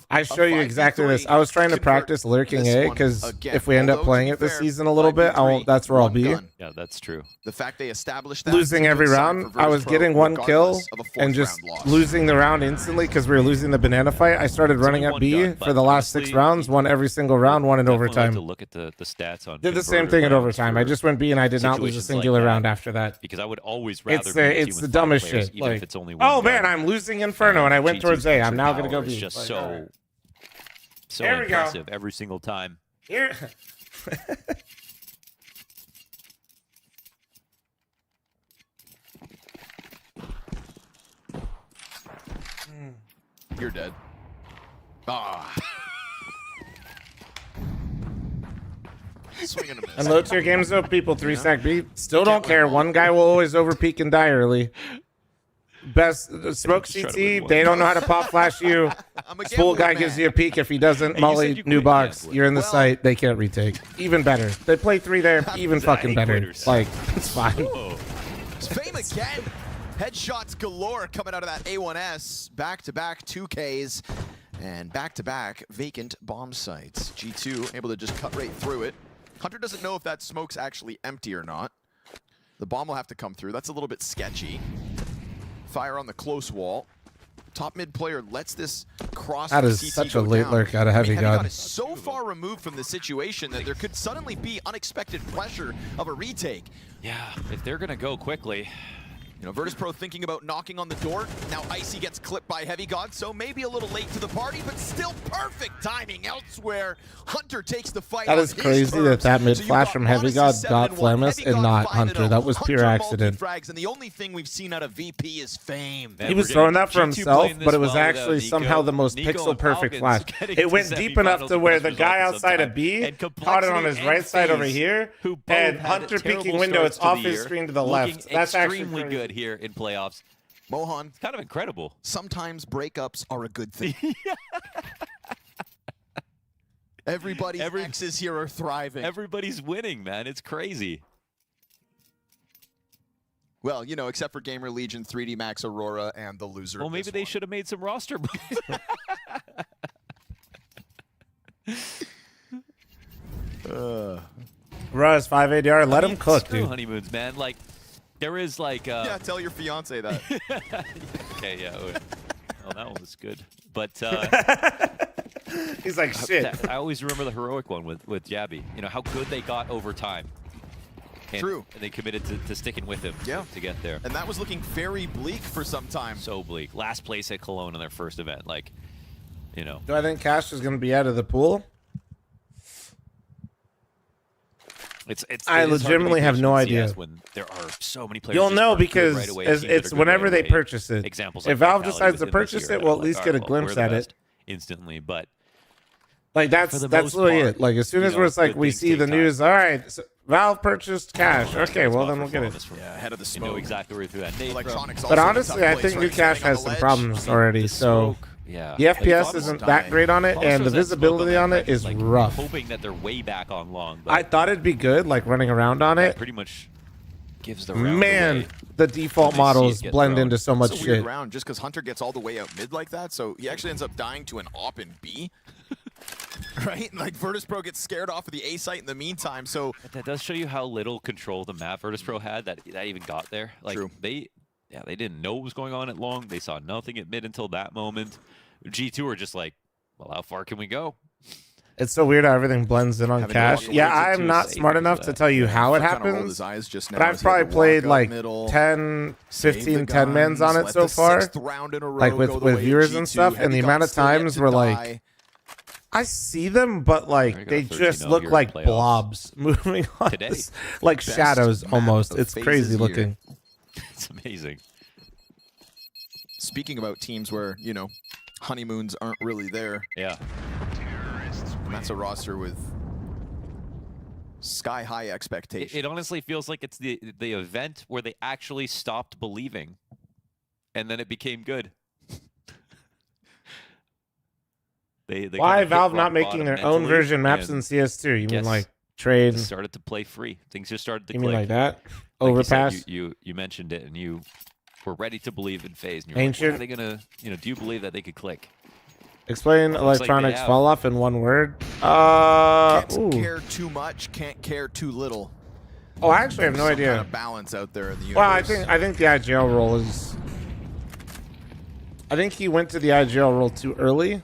I show you exactly this. I was trying to practice lurking A, because if we end up playing it this season a little bit, that's where I'll be. Yeah, that's true. The fact they established that losing every round, I was getting 1 kill and just losing the round instantly because we were losing the banana fight. I started running up B for the last 6 rounds, won every single round, won in overtime. To look at the stats on. Did the same thing in overtime. I just went B and I did not lose a singular round after that. Because I would always rather. It's the dumbest shit. Even like, if it's only one oh man, I'm losing Inferno and I went towards A. I'm now gonna go B. It's just so there impressive every single time. Here. You're dead. Ah. Swing and a miss. And low tier games though, people 3-stack B still don't care. One guy will always overpeak and die early. Best smoke CT, they don't know how to pop flash you. Spool guy gives you a peek if he doesn't. Molly, new box, you're in the site, they can't retake. Even better. They play 3 there, even fucking better. Like, it's fine. Fame again. Headshots galore coming out of that A1S. Back-to-back 2Ks and back-to-back vacant bomb sites. G2 able to just cut right through it. Hunter doesn't know if that smoke's actually empty or not. The bomb will have to come through. That's a little bit sketchy. Fire on the close wall. Top mid player lets this cross. That is such a late lurk out of Heavy God. Heavy God is so far removed from the situation that there could suddenly be unexpected pressure of a retake. Yeah, if they're gonna go quickly. You know, Virtus Pro thinking about knocking on the door. Now Icy gets clipped by Heavy God, so maybe a little late to the party, but still perfect timing elsewhere. Hunter takes the fight. That is crazy that mid flash from Heavy God got Flamus and not Hunter. That was pure accident. And the only thing we've seen out of VP is Fame. He was throwing that for himself, but it was actually somehow the most pixel perfect flash. It went deep enough to where the guy outside of B caught it on his right side over here, and Hunter peeking window, it's off his screen to the left. That's actually good here in playoffs. Mohan, it's kind of incredible. Sometimes breakups are a good thing. Everybody's exes here are thriving. Everybody's winning, man. It's crazy. Well, you know, except for Gamer Legion, 3D Max, Aurora, and the loser. Well, maybe they should have made some roster moves. Russ 5 ADR. Let him cook, screw dude. honeymoons, man. Like, there is like. Yeah, tell your fiance that. Okay, yeah. Oh, that one was good. But he's like, shit. I always remember the heroic one with Jabby. You know how good they got over time. And, True. And they committed to sticking with him to get there. And that was looking very bleak for some time. So bleak. Last place at Cologne in their first event. Like, you know. Do I think Cash is going to be out of the pool? I legitimately have no idea. When there are so many players, you'll know because right away, it's whenever they purchase it. Examples if Valve decides to purchase it, we'll at least get a glimpse at it instantly. But like that's literally it. Like as soon as it's like we see the news, all right, so Valve purchased Cash. Okay, well then we'll get it. Yeah, ahead of the smoke. You know exactly where through that. Electronics but honestly, I think new Cash has some problems already. So. Yeah. The FPS isn't that great on it, and the visibility on it is rough. Hoping that they're way back on long. But I thought it'd be good, like running around on it. Pretty much gives the round Man, away. the default models blend into so much it's a shit. weird round just because Hunter gets all the way out mid like that, so he actually ends up dying to an op in B. Right? Like Virtus Pro gets scared off of the A site in the meantime, so But that does show you how little control the map Virtus Pro had that even got there. Like True. they didn't know what was going on at long. They saw nothing at mid until that moment. G2 are just like, well, how far can we go? It's so weird how everything blends in on Cash. Yeah, I'm not smart enough to tell you how it happens, but I've probably played like 10, 15, 10-mans on it so far, like with viewers and stuff, and the amount of times where like, I see them, but like they just look like blobs moving on, like shadows almost. It's crazy looking. It's amazing. Speaking about teams where, you know, honeymoons aren't really there. Yeah. And that's a roster with sky-high expectations. It honestly feels like it's the event where they actually stopped believing, and then it became good. they Why Valve not making their own version maps in CS2? You mean like trade? Started to play free. Things just started to You click. mean like that? Like Overpass? you mentioned it, and you were ready to believe in FaZe. And you're Ancient. like, what are they gonna? You know, do you believe that they could click? Explain Looks like they electronics have. fall off in one word. Can't care too much, can't care too little. Oh, I actually have no Some idea. kind of balance out there in the universe. Well, I think the IGL role is. I think he went to the IGL role too early,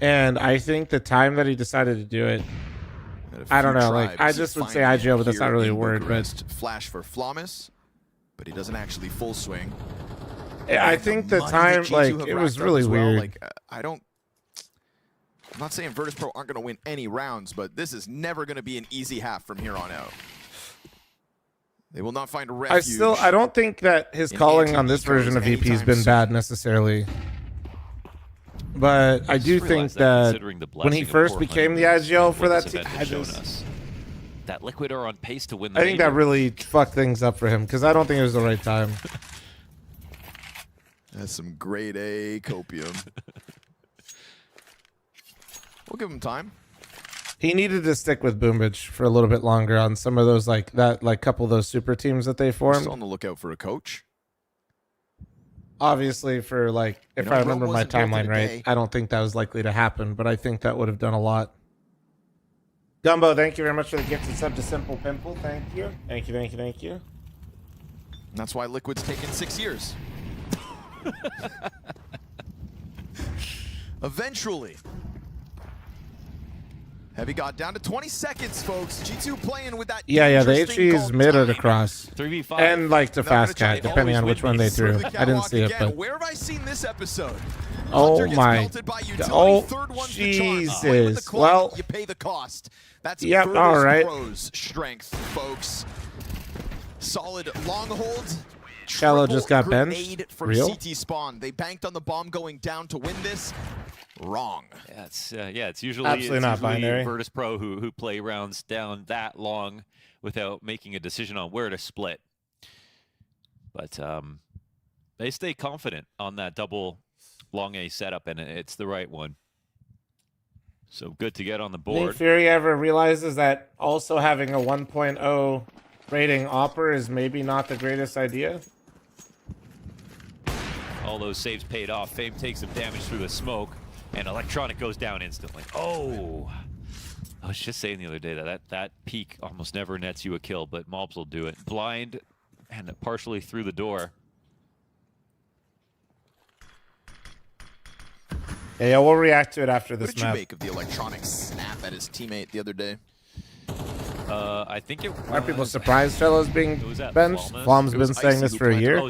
and I think the time that he decided to do it. I don't know. Like I just would say IGL, but that's not really a word. But Flash for Flawless, but he doesn't actually full swing. I think the time, like, it was really weird. Like, I'm not saying Virtus Pro aren't going to win any rounds, but this is never going to be an easy half from here on out. They will not find a refuge. I don't think that his calling on this version of VP has been bad necessarily. But I do think that when he first became the IGL for that team, that Liquid are on pace to win the I think that really fucked things up for him because I don't think it was the right time. That's some grade A copium. We'll give him time. He needed to stick with Boombitch for a little bit longer on some of those couple of those super teams that they formed. Still on the lookout for a coach. Obviously, for if I remember my timeline right, I don't think that was likely to happen, but I think that would have done a lot. Gumbo, thank you very much for the gifted sub to Simple Pimple. Thank you. Thank you, thank you, thank you. That's why Liquid's taken 6 years. Eventually. Heavy got down to 20 seconds, folks. G2 playing with that. Yeah, the HG's mid or the cross. 3v5. And to fast cat, depending on which one they threw. I didn't see it, but. Where have I seen this episode? Oh my. Oh, Jesus. Well. You pay the cost. That's yep, all right. Pro's strength, folks. Solid long hold. Shallow just got benched. From Real? CT spawn. They banked on the bomb going down to win this. Wrong. Yeah, it's usually absolutely not binary. Virtus Pro who play rounds down that long without making a decision on where to split. But they stay confident on that double long A setup, and it's the right one. So good to get on the board. Nick Fury ever realizes that also having a 1.0 raiding Opera is maybe not the greatest idea. All those saves paid off. Fame takes some damage through the smoke, and Electronic goes down instantly. Oh! I was just saying the other day that peek almost never nets you a kill, but mobs will do it. Blind and partially through the door. Yeah, we'll react to it after this What did map. you make of the Electronic snap at his teammate the other day? I think it was... Are people surprised Fellows being benched? Flom's been saying this for a year.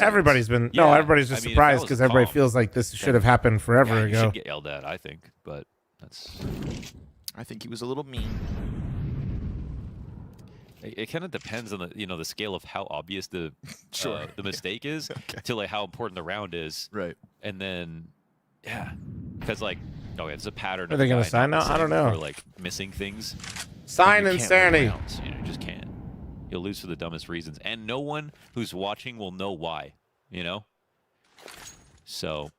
Everybody's been... No, everybody's just surprised because everybody feels like this should have happened forever ago. You should get yelled at, I think, but that's... I think he was a little mean. It kind of depends on the the scale of how obvious the the mistake is to like how important the round is. Right. And then because like it's a pattern. Are they going to sign now? I don't know. Or like missing things. Sign insanity. You just can't. You'll lose for the dumbest reasons, and no one who's watching will know why. So.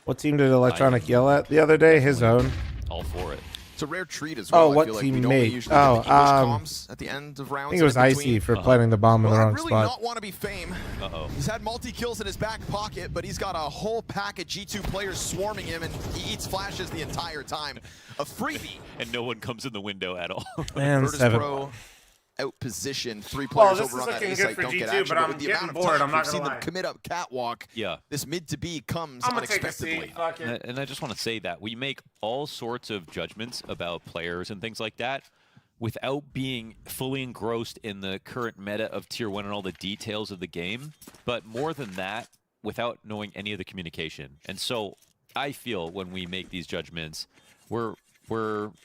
What team did Electronic yell at the other day? His own. All for it. It's a rare treat as well. Oh, what team made? Oh, at the end of rounds. I think it was Icy for planting the bomb in the wrong really spot. Not want to be Fame. He's had multi-kills in his back pocket, but he's got a whole pack of G2 players swarming him, and he eats flashes the entire time. A freebie. And no one comes in the window at all. And 7. Outposition 3 players over on that A site. Don't get G2, action, but but I'm with the getting amount of bored. time I'm not we've seen gonna them lie. commit up catwalk. Yeah. This mid to B comes I'm gonna take a unexpectedly. seat. Fuck it. And I just want to say that we make all sorts of judgments about players and things like that without being fully engrossed in the current meta of Tier 1 and all the details of the game. But more than that, without knowing any of the communication. And so I feel when we make these judgments, we're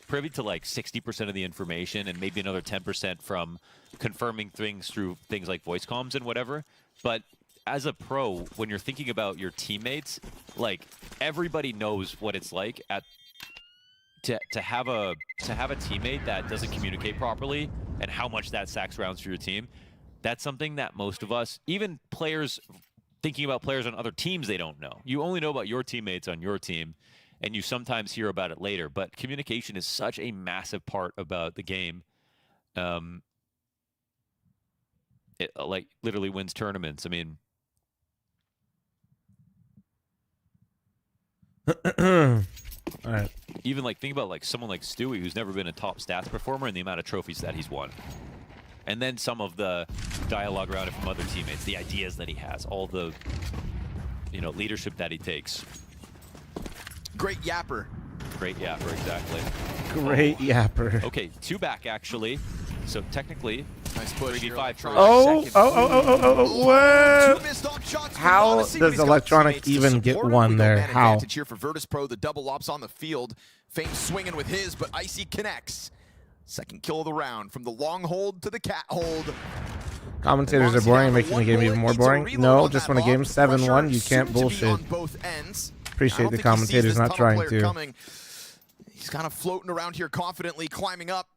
privy to like 60% of the information and maybe another 10% from confirming things through things like voice comms and whatever. But as a pro, when you're thinking about your teammates, like everybody knows what it's like to have a teammate that doesn't communicate properly and how much that sacks rounds for your team. That's something that most of us, even players thinking about players on other teams, they don't know. You only know about your teammates on your team, and you sometimes hear about it later. But communication is such a massive part about the game. It like literally wins tournaments. I mean, all right. Even like think about like someone like Stewie, who's never been a top stats performer, and the amount of trophies that he's won. And then some of the dialogue around it from other teammates, the ideas that he has, all the leadership that he takes. Great yapper. Great yapper, exactly. Great yapper. Okay, 2 back actually. So technically, nice push. 3v5 for what? How does Electronic even get one there? How? Here for Virtus Pro, the double ops on the field. Fame swinging with his, but Icy connects. Second kill of the round from the long hold to the cat hold. Commentators are boring, making the game even more boring. No, just won a game 7-1. You can't bullshit. Appreciate the commentators not trying to. He's kind of floating around here confidently, climbing up.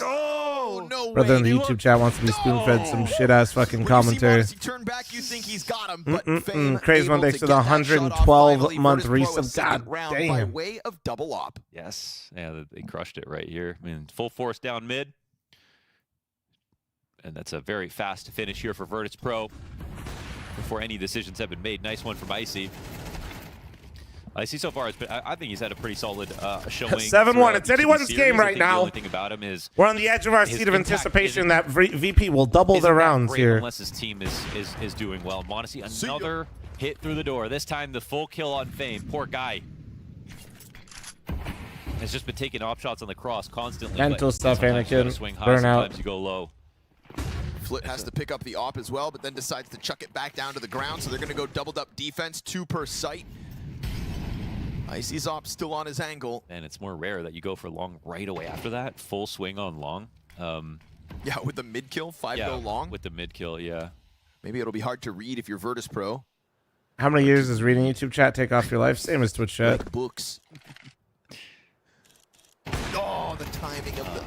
Oh, no way. Brother in the YouTube chat wants to be spoon-fed some shit-ass fucking commentary. Turn back, you think he's got him, but Crazy one thanks to the 112-month resub. God damn. By way of double op. Yes. Yeah, they crushed it right here. I mean, full force down mid. And that's a very fast finish here for Virtus Pro before any decisions have been made. Nice one from Icy. Icy so far, I think he's had a pretty solid showing. 7-1. It's anyone's game right now. The only thing about him is we're on the edge of our seat of anticipation that VP will double their rounds here. Unless his team is doing well. Monacy, another hit through the door. This time the full kill on Fame. Poor guy. Has just been taking op shots on the cross constantly. Mental stuff, Anakin. Swing high, Burn out. sometimes you go low. Flit has to pick up the op as well, but then decides to chuck it back down to the ground, so they're going to go doubled up defense, 2 per site. Icy's op still on his angle. And it's more rare that you go for long right away after that. Full swing on long. Yeah, with the mid kill, 5 go long. With the mid kill, yeah. Maybe it'll be hard to read if you're Virtus Pro. How many years does reading YouTube chat take off your life? Same as Twitch chat. Like books. Oh, the timing of the...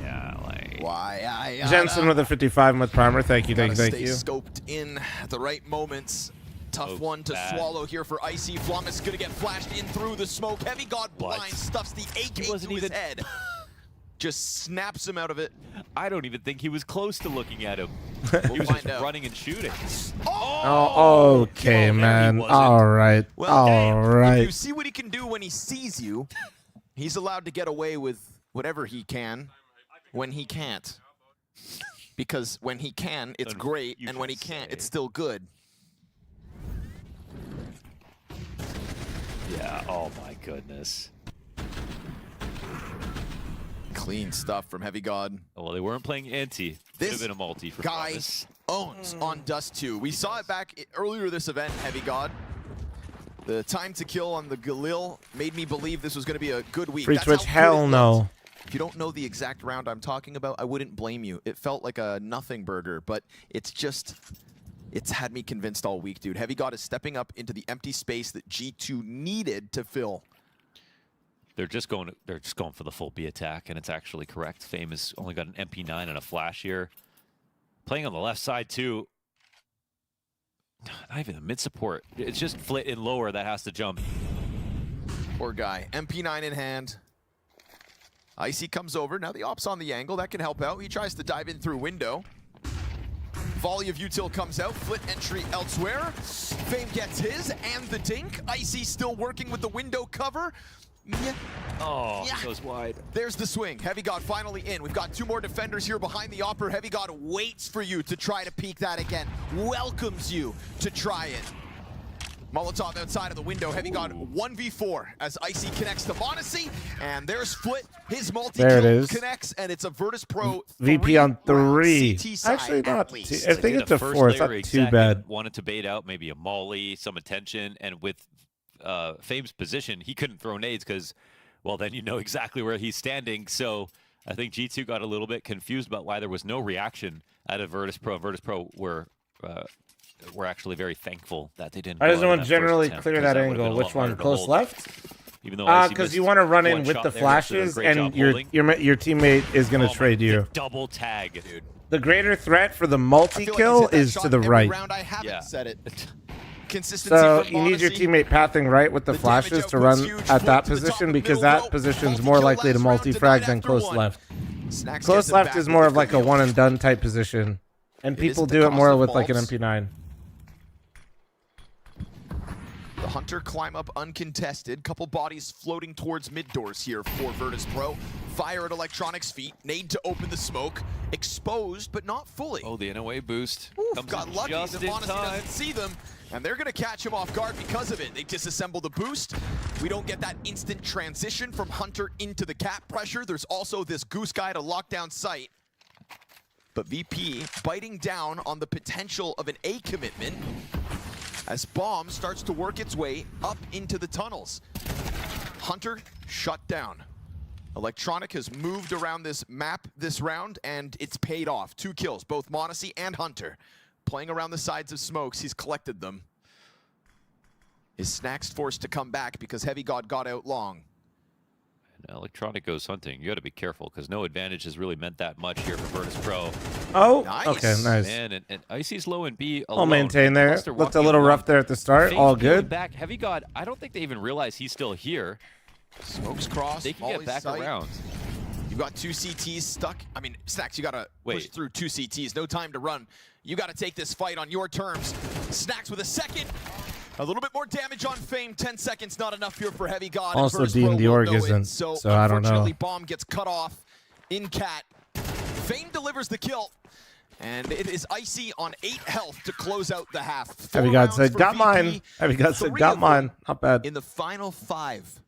Yeah, like... Why? Jensen with a 55-month primer. Thank you, thank you. Scoped in at the right moments. Tough one to swallow here for Icy. Flom is going to get flashed in through the smoke. Heavy God blind stuffs the AK to his head. just snaps him out of it. I don't even think he was close to looking at him. He was just running and shooting. Oh, okay, man. All right. Well, all right. If you see what he can do when he sees you, he's allowed to get away with whatever he can when he can't. Because when he can, it's great, and when he can't, it's still good. Yeah, oh my goodness. Clean stuff from Heavy God. Oh, well, they weren't playing anti. Could have been a multi for guy promise. owns on Dust 2. We saw it back earlier this event, Heavy God. The time to kill on the Galil made me believe this was going to be a good week. Free That's Twitch, how good hell it no. looked. If you don't know the exact round I'm talking about, I wouldn't blame you. It felt like a nothing burger, but it's had me convinced all week, dude. Heavy God is stepping up into the empty space that G2 needed to fill. They're just going for the full B attack, and it's actually correct. Fame has only got an MP9 and a flash here. Playing on the left side too. Not even the mid support. It's just Flit in lower that has to jump. Poor guy. MP9 in hand. Icy comes over. Now the op's on the angle. That can help out. He tries to dive in through window. Volley of util comes out. Flit entry elsewhere. Fame gets his and the dink. Icy still working with the window cover. Yeah. Oh, goes wide. There's the swing. Heavy God finally in. We've got two more defenders here behind the upper. Heavy God waits for you to try to peek that again. Welcomes you to try it. Molotov outside of the window. Heavy God 1v4 as Icy connects to Monacy. And there's Flit. His multi-kill connects, and it's a Virtus Pro VP on 3. CT Actually, not. I It's think like it's a the 4. It's layer not too bad. Wanted to bait out maybe a molly, some attention, and with Fame's position, he couldn't throw nades because, well, then you know exactly where he's standing. So I think G2 got a little bit confused about why there was no reaction out of Virtus Pro. Virtus Pro were actually very thankful that they didn't. How does anyone generally clear that angle? Which one? Close left? Even though because you want to run in with the flashes, and your teammate is going to trade you. Double tag, dude. The greater threat for the multi-kill is to the right. Said it. So you need your teammate pathing right with the flashes to run at that position, because that position's more likely to multi-frag than close left. Close left is more of like a one and done type position, and people do it more with like an MP9. The Hunter climb up uncontested. Couple bodies floating towards mid doors here for Virtus Pro. Fire at Electronics' feet. Nade to open the smoke. Exposed, but not fully. Oh, the NOA boost. Got lucky that Monacy doesn't see them. And they're going to catch him off guard because of it. They disassemble the boost. We don't get that instant transition from Hunter into the cap pressure. There's also this Goose Guy to lock down sight. But VP biting down on the potential of an A commitment as bomb starts to work its way up into the tunnels. Hunter shut down. Electronic has moved around this map this round, and it's paid off. 2 kills, both Monacy and Hunter. Playing around the sides of smokes, he's collected them. His Snacks forced to come back because Heavy God got out long. And Electronic goes hunting. You got to be careful because no advantage has really meant that much here for Virtus Pro. Oh, okay, nice. Man, and Icy's low and B alone. I'll maintain there. Looked a little rough there at the start. All good. Back. Heavy God, I don't think they even realize he's still here. Smokes cross. They can get back around. You've got 2 CTs stuck. I mean, Snacks, you got to push through 2 CTs. No time to run. You got to take this fight on your terms. Snacks with a second. A little bit more damage on Fame. 10 seconds, not enough here for Heavy God. Also, Dean the Org isn't, so I don't know. Unfortunately, bomb gets cut off in Cat. Fame delivers the kill. And it is Icy on 8 health to close out the half. Heavy God said, got mine. Heavy God said, got mine. Not bad. In the final 5.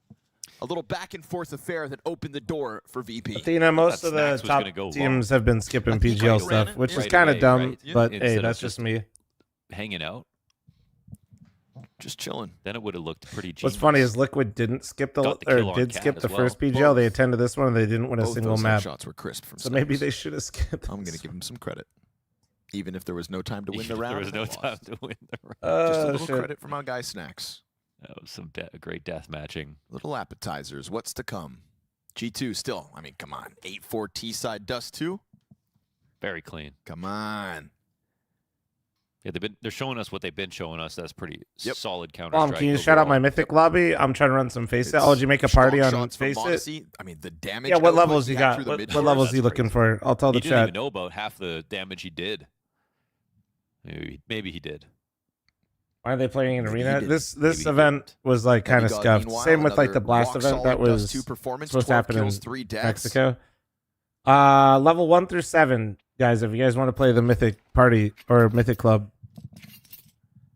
A little back and forth affair that opened the door for VP. Athena, most of the top teams have been skipping PGL stuff, which is kind of dumb, but hey, that's just me. Hanging out. Just chilling. Then it would have looked pretty genius. What's funny is Liquid didn't skip the first PGL. They attended this one and they didn't win a single map. Shots were crisp from so maybe they should have skipped. I'm going to give him some credit. Even if there was no time to win the round. There was no time to win the round. Just a little credit from our guy Snacks. That was some great death matching. Little appetizers. What's to come? G2 still. I mean, come on. 8-4 T-side Dust 2. Very clean. Come on. Yeah, they're showing us what they've been showing us. That's pretty solid counter. Can you shout out my Mythic lobby? I'm trying to run some FaZe. Oh, did you make a party on FaZe? I mean, the damage. Yeah, what levels you got? What levels are you looking for? I'll tell the chat. He didn't even know about half the damage he did. Maybe he did. Why are they playing in arena? This event was like kind of scuffed. Same with like the blast event that was supposed to happen in Mexico. Level 1 through 7, guys. If you guys want to play the Mythic party or Mythic club,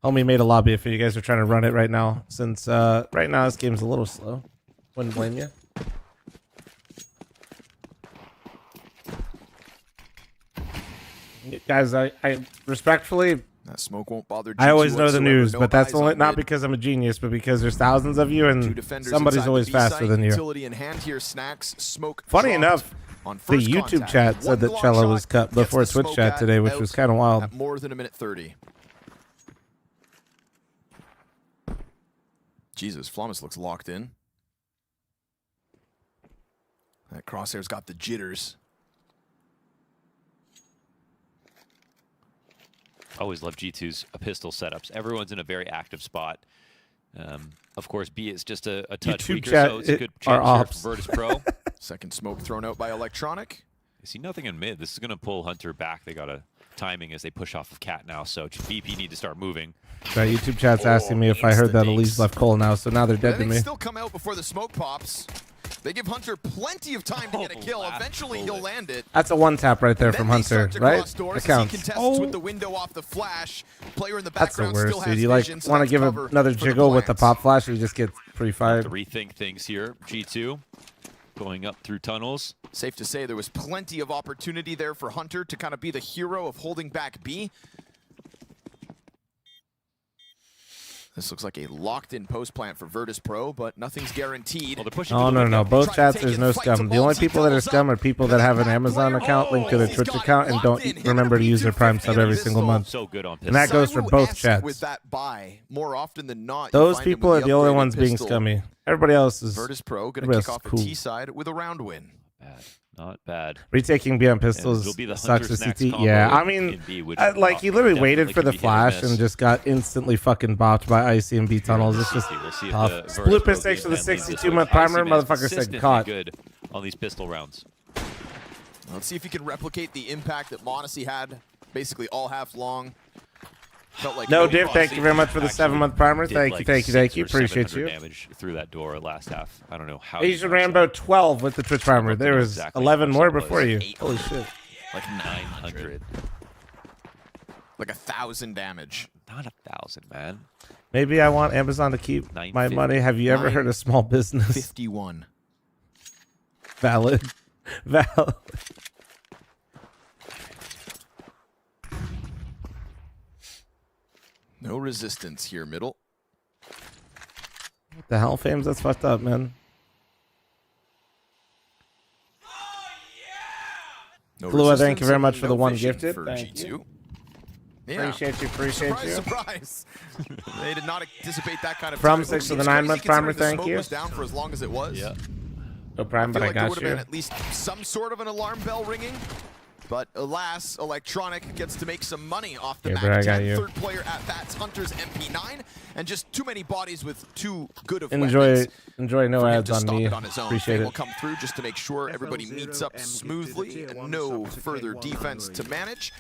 homie made a lobby if you guys are trying to run it right now. Since right now this game's a little slow. Wouldn't blame you. Guys, I respectfully. That smoke won't bother. I always know the news, but that's only not because I'm a genius, but because there's thousands of you and somebody's always faster than you. Funny enough, the YouTube chat said that Cello was cut before Twitch chat today, which was kind of wild. At more than a minute 30. Jesus, Flamus looks locked in. That crosshair's got the jitters. Always love G2's pistol setups. Everyone's in a very active spot. Of course, B is just a touch YouTube weaker, chat, so it's a good chance here for Virtus Pro. Second smoke thrown out by Electronic. I see nothing in mid. This is going to pull Hunter back. They got a timing as they push off of Cat now, so BP need to start moving. Right, YouTube chat's asking me if I heard that Elise left Cole now, so now they're dead to me. Still come out before the smoke pops. They give Hunter plenty of time to get a kill. Eventually, he'll land it. That's a one tap right there from Hunter, right? That counts. With the window off the flash. Player in the That's the background worst, still dude. has You like vision, want to give cover another jiggle with the pop flash, or you just get pretty fired. To rethink things here. G2 going up through tunnels. Safe to say there was plenty of opportunity there for Hunter to kind of be the hero of holding back B. This looks like a locked-in post plant for Virtus Pro, but nothing's guaranteed. Oh, no. Both chats, there's no scum. The only people that are scum are people that have an Amazon account linked to their Twitch account and don't remember to use their Prime sub every single month. So good on and that goes for both chats. With that buy, more often than not, those people are the only ones being scummy. Everybody else is Virtus Pro going to kick off the T side with a round win. Not bad. Retaking B on pistols sucks to CT. Yeah, I mean, like he literally waited for the flash and just got instantly fucking bopped by Icy and B tunnels. It's just tough. Split mistakes for the 62-month primer. Motherfucker said caught. Good on these pistol rounds. Let's see if he can replicate the impact that Monacy had basically all half long. Felt like no div, thank you very much for the 7-month primer. Thank you. Appreciate you. Damage through that door last half. I don't know how. Asian Rambo 12 with the Twitch primer. There was 11 more before you. Holy shit. Like 900. Like 1,000 damage. Not 1,000, man. Maybe I want Amazon to keep my money. Have you ever heard of small business? 51. Valid. No resistance here, middle. What the hell, Fames? That's fucked up, man. No Flua, thank you very much for the one gifted. For thank G2. you. Yeah. Appreciate you. Surprise. They did not anticipate that kind of From 6 to the 9-month primer, thank you. Was down for as long as it was. Yeah. No prime, but I got there would have you. been at least some sort of an alarm bell ringing. But alas, Electronic gets to make some money off the Bro, I got 10. you. Third player at Bats Hunter's MP9, and just too many bodies with too good of Enjoy weapons. no for him ads to on stop me. it on his own. Appreciate Fame it. will come through just to make sure everybody meets up smoothly and no further defense to manage.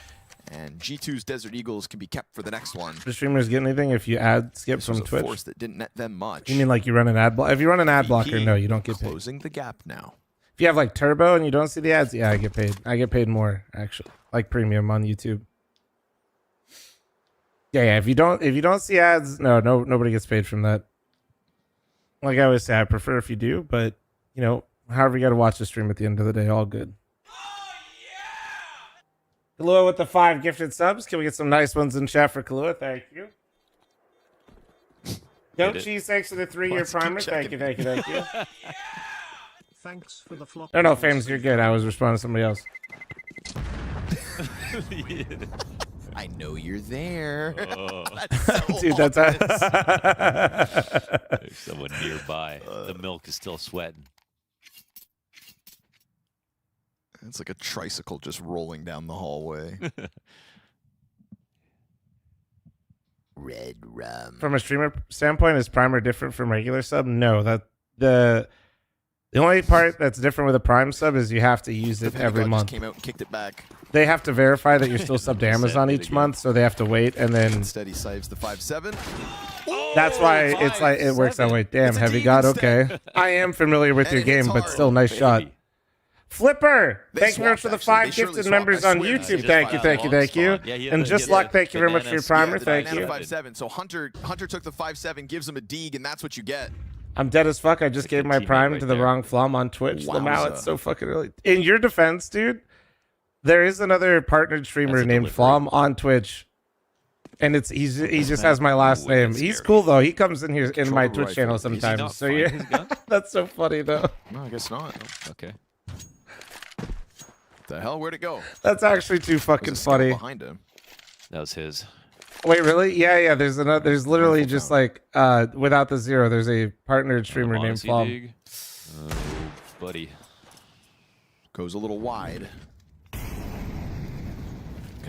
And G2's Desert Eagles can be kept for the next one. Do streamers get anything if you ad skip from Twitch? Force that didn't net them much. You mean like you run an ad block? If you run an ad blocker, no, you don't get paid. Closing the gap now. If you have like turbo and you don't see the ads, yeah, I get paid. I get paid more actually, like premium on YouTube. Yeah. If you don't see ads, nobody gets paid from that. Like I always say, I prefer if you do, but you know, however you got to watch the stream at the end of the day, all good. Kahlua with the 5 gifted subs. Can we get some nice ones in chat for Kahlua? Thank you. Don't cheese, thanks for the 3-year primer. Thank you. Thanks for the flop. No, Fames, you're good. I was responding to somebody else. I know you're there. That's so dude, that's There's someone nearby. The milk is still sweating. It's like a tricycle just rolling down the hallway. Red rum. From a streamer standpoint, is primer different from regular sub? No, that the only part that's different with a prime sub is you have to use it every month. Came out and kicked it back. They have to verify that you're still subbed to Amazon each month, so they have to wait, and then instead he saves the 5-7. That's why it's like it works that way. Damn, Heavy God. Okay, I am familiar with your game, but still, nice shot. Flipper, thank you very much for the 5 gifted members on YouTube. Thank you, thank you, thank you. And Just Luck, thank you very much for your primer. Thank you. 5-7. So Hunter took the 5-7, gives him a dig, and that's what you get. I'm dead as fuck. I just gave my prime to the wrong flom on Twitch. Lamau, it's so fucking early. In your defense, dude, there is another partnered streamer named Flom on Twitch. And he just has my last name. He's cool though. He comes in here in my Twitch channel sometimes. So yeah, that's so funny though. No, I guess not. Okay. The hell? Where'd it go? That's actually too fucking funny. Behind him. That was his. Wait, really? Yeah. There's another. There's literally just like without the zero. There's a partnered streamer named Flom. Oh, buddy. Goes a little wide.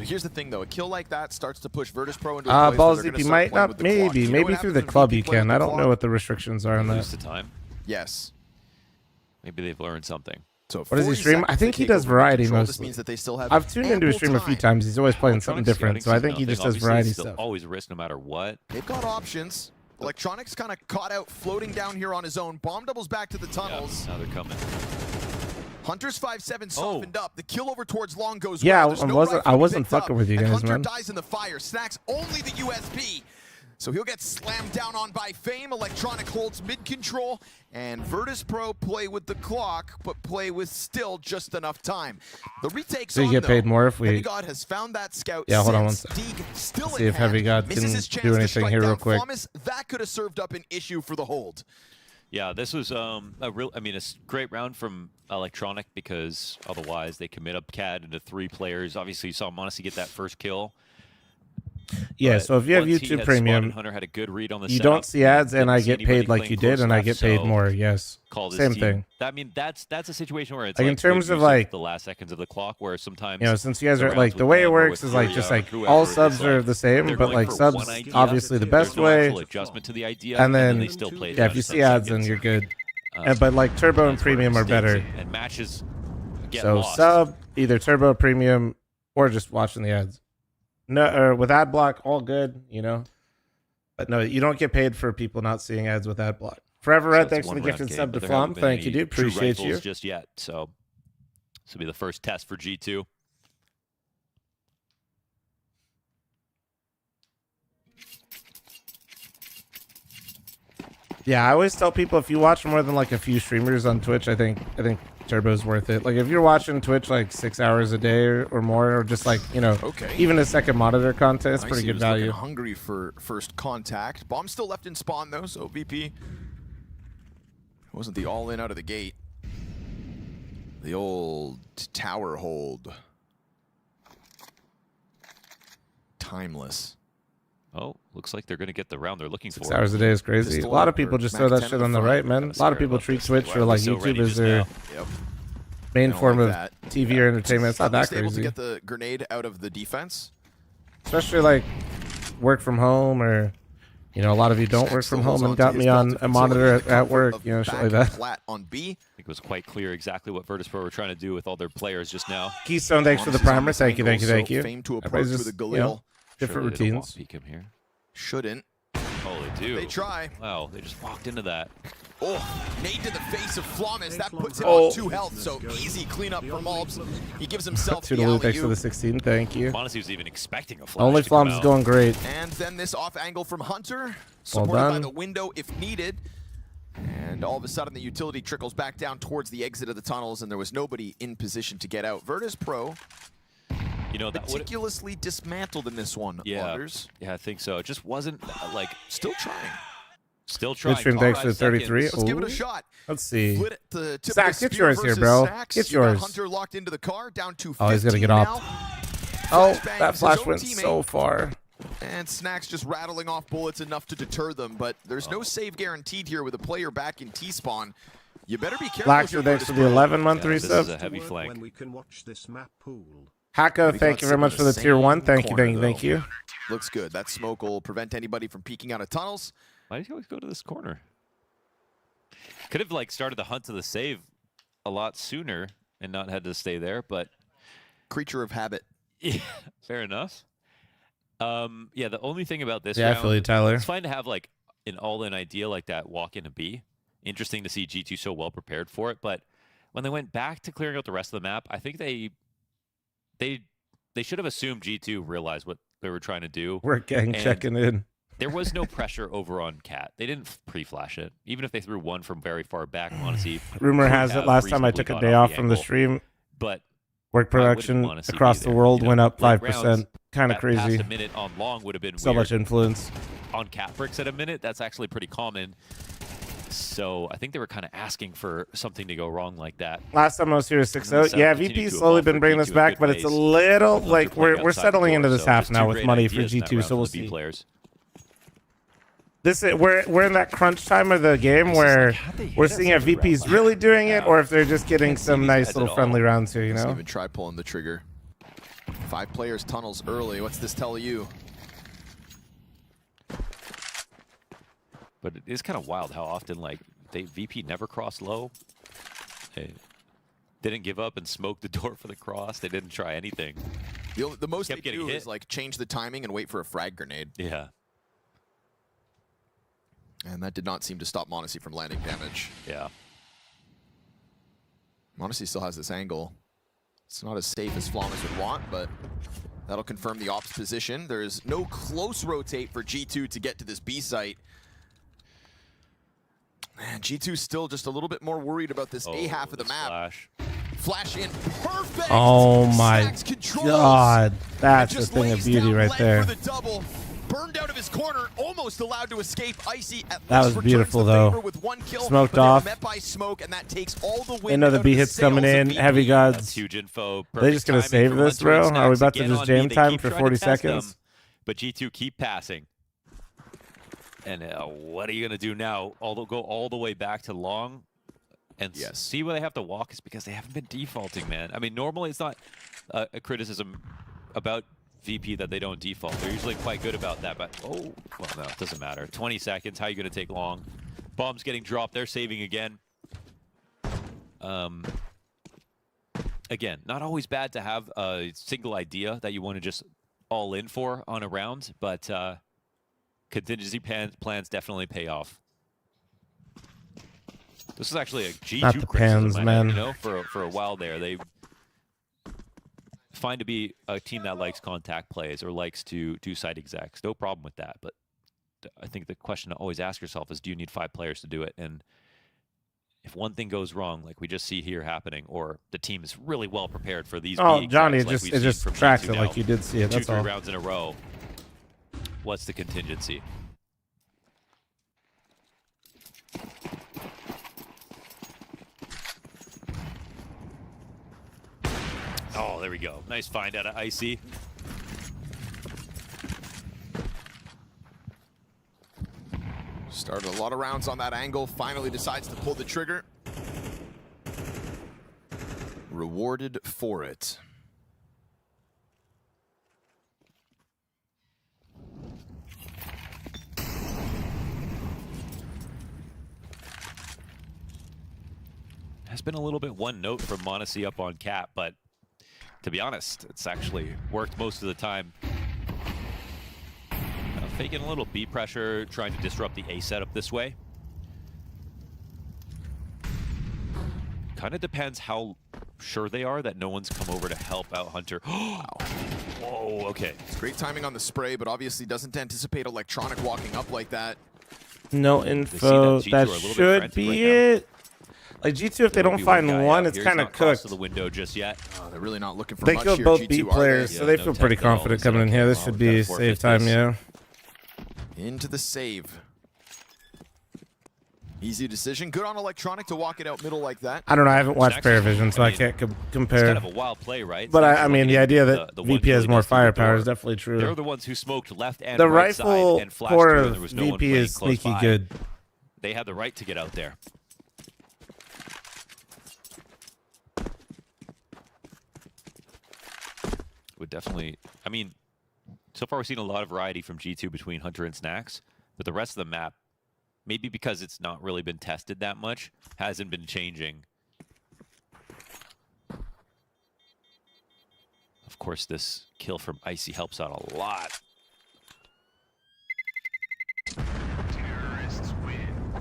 Here's the thing, though. A kill like that starts to push Virtus Pro into a place Ballsy, you might not. Maybe through the club you can. I don't know what the restrictions are on that. The time. Yes. Maybe they've learned something. So what does he stream? I think he does variety mostly. Means that they still have I've tuned into his stream a few times. He's always playing something different, so I think he just does variety stuff. Always risk no matter what. They've got options. Electronics kind of caught out floating down here on his own. Bomb doubles back to the tunnels. Yeah, now they're coming. Hunter's 5-7 softened up. The kill over towards long goes yeah, well. I wasn't fucking with you guys, Hunter man. dies in the fire. Snacks only the USB. So he'll get slammed down on by Fame. Electronic holds mid-control. And Virtus Pro play with the clock, but play with still just enough time. The retake's so you get paid more if we... Heavy God has found that scout. Yeah, hold on one second. See if Heavy God can do anything here real quick. That could have served up an issue for the hold. Yeah, this was a great round from Electronic because otherwise they commit up CAD into 3 players. Obviously, you saw Monacy get that first kill. Yeah, so if you have YouTube Premium, Hunter had a good read on the you don't see ads, and I get paid like you did, and I get paid more. Yes, same thing. I mean, that's a situation where it's like in terms of like the last seconds of the clock, where sometimes since you guys are like the way it works is like just like all subs are the same, but like subs obviously the best way. Adjustment to the idea, and then they still play. Yeah, if you see ads, then you're good. But like Turbo and Premium are better. And matches get so lost. Sub either Turbo, Premium, or just watching the ads. No, or with ad block, all good, But no, you don't get paid for people not seeing ads with ad block. Forever Red, thanks for the gifted sub to Flom. Thank you, dude. Appreciate you. Just yet, so this will be the first test for G2. Yeah, I always tell people if you watch more than like a few streamers on Twitch, I think Turbo's worth it. Like if you're watching Twitch like 6 hours a day or more, or just like even a second monitor content, it's pretty good value. Hungry for first contact. Bomb still left in spawn though, so VP wasn't the all-in out of the gate. The old tower hold. Timeless. Oh, looks like they're going to get the round they're looking for. 6 hours a day is crazy. A lot of people just throw that shit on the right, man. A lot of people treat Twitch or like YouTube as their main form of TV or entertainment. It's not that crazy. Able to get the grenade out of the defense, especially like work from home, or a lot of you don't work from home and got me on a monitor at work, shit like that. Flat on B. I think it was quite clear exactly what Virtus Pro were trying to do with all their players just now. Keystone, thanks for the primer. Thank you. Fame to approach with a Galil. Different routines. Peek him here. Shouldn't. Oh, they do. They try. Wow, they just walked into that. Oh, nade to the face of Flawless. That puts him on 2 health, so easy cleanup from Albs. He gives himself the alley-oop. Thanks for the 16. Thank you. Honestly, was even expecting a flash. Only Flom's is going great. And then this off angle from Hunter, supported by the window if needed. And all of a sudden, the utility trickles back down towards the exit of the tunnels, and there was nobody in position to get out. Virtus Pro meticulously dismantled in this one. Wonders. Yeah, I think so. It just wasn't like still trying. Still trying. Good stream, thanks for the 33. Let's give it a shot. Let's see. Zach, get yours here, bro. Get yours. Hunter locked into the car, down to 15 oh, he's gonna get off. Oh, that flash went so far. And Snacks just rattling off bullets enough to deter them, but there's no save guaranteed here with a player back in T-spawn. You better be careful. Laxer, thanks for the 11-month resub. This is a heavy flank. When we can watch this map pool. Hako, thank you very much for the tier 1. Thank you. Looks good. That smoke will prevent anybody from peeking out of tunnels. Why did he always go to this corner? Could have like started the hunt to the save a lot sooner and not had to stay there, but creature of habit. Yeah, fair enough. Yeah, the only thing about this round, I feel you, Tyler. It's fine to have like an all-in idea like that walk in a B. Interesting to see G2 so well prepared for it, but when they went back to clearing out the rest of the map, I think they should have assumed G2 realized what they were trying to do. We're gang checking in. There was no pressure over on Cat. They didn't pre-flash it. Even if they threw one from very far back, honestly. Rumor has it last time I took a day off from the stream, but work production across the world went up 5%. Kind of crazy. Past a minute on long would have been so weird. Much influence. On Cat bricks at a minute, that's actually pretty common. So I think they were kind of asking for something to go wrong like that. Last time I was here was 6-0. Yeah, VP's slowly been bringing this back, but it's a little like we're settling into this half now with money for G2, so we'll see. We're in that crunch time of the game where we're seeing if VP's really doing it or if they're just getting some nice little friendly rounds here, you know? Let's even try pulling the trigger. 5 players tunnels early. What's this tell you? But it is kind of wild how often like VP never crossed low. They didn't give up and smoke the door for the cross. They didn't try anything. The most they do is like change the timing and wait for a frag grenade. Yeah. And that did not seem to stop m0NESY from landing damage. Yeah. m0NESY still has this angle. It's not as safe as Flawless would want, but that'll confirm the ops position. There's no close rotate for G2 to get to this B site. Man, G2 still just a little bit more worried about this A half of the map. Flash in, perfect! Oh my god, that's the thing of beauty right there. Burned out of his corner, almost allowed to escape. Icy at that was beautiful though. Smoked off. Met by smoke, and that takes all the they know the B hits coming in. Heavy gods. Huge info. Are they just gonna save this, bro? Are we about to just jam time for 40 seconds? But G2 keep passing. And what are you gonna do now? Go all the way back to long, and see where they have to walk is because they haven't been defaulting, man. I mean, normally it's not a criticism about VP that they don't default. They're usually quite good about that, but well, no, it doesn't matter. 20 seconds, how are you gonna take long? Bombs getting dropped, they're saving again. Again, not always bad to have a single idea that you want to just all in for on a round, but contingency plans definitely pay off. This is actually a G2 criticism, man. You know, for a while there, they find to be a team that likes contact plays or likes to do site execs. No problem with that, but I think the question to always ask yourself is, do you need 5 players to do it? And if one thing goes wrong, like we just see here happening, or the team is really well prepared for these. Oh, Johnny, it just tracks it like you did see it. That's 2-3 rounds in a row. What's the contingency? Oh, there we go. Nice find out of Icy. Started a lot of rounds on that angle. Finally decides to pull the trigger. Rewarded for it. Has been a little bit one note from m0NESY up on Cap, but to be honest, it's actually worked most of the time. Faking a little B pressure, trying to disrupt the A setup this way. Kind of depends how sure they are that no one's come over to help out Hunter. Wow. Whoa, okay. It's great timing on the spray, but obviously doesn't anticipate Electronic walking up like that. No info. That should be it. Like G2, if they don't find one, it's kind of cooked. To the window just yet. Oh, they're really not looking for they much killed here. both G2 B players, so they feel pretty confident coming in here. This should be save time, yeah. Into the save. Easy decision. Good on Electronic to walk it out middle like that. I don't know. I haven't watched Paravision, so I can't compare. It's kind of a wild play, right? But I mean, the idea that VP has more firepower is definitely true. They're the ones who smoked left and the right side rifle and flashed core through, of and there was no one VP is playing sneaky close by. good. They had the right to get out there. would definitely... I mean, so far we've seen a lot of variety from G2 between Hunter and Snacks, but the rest of the map, maybe because it's not really been tested that much, hasn't been changing. Of course, this kill from Icy helps out a lot. Terrorists win.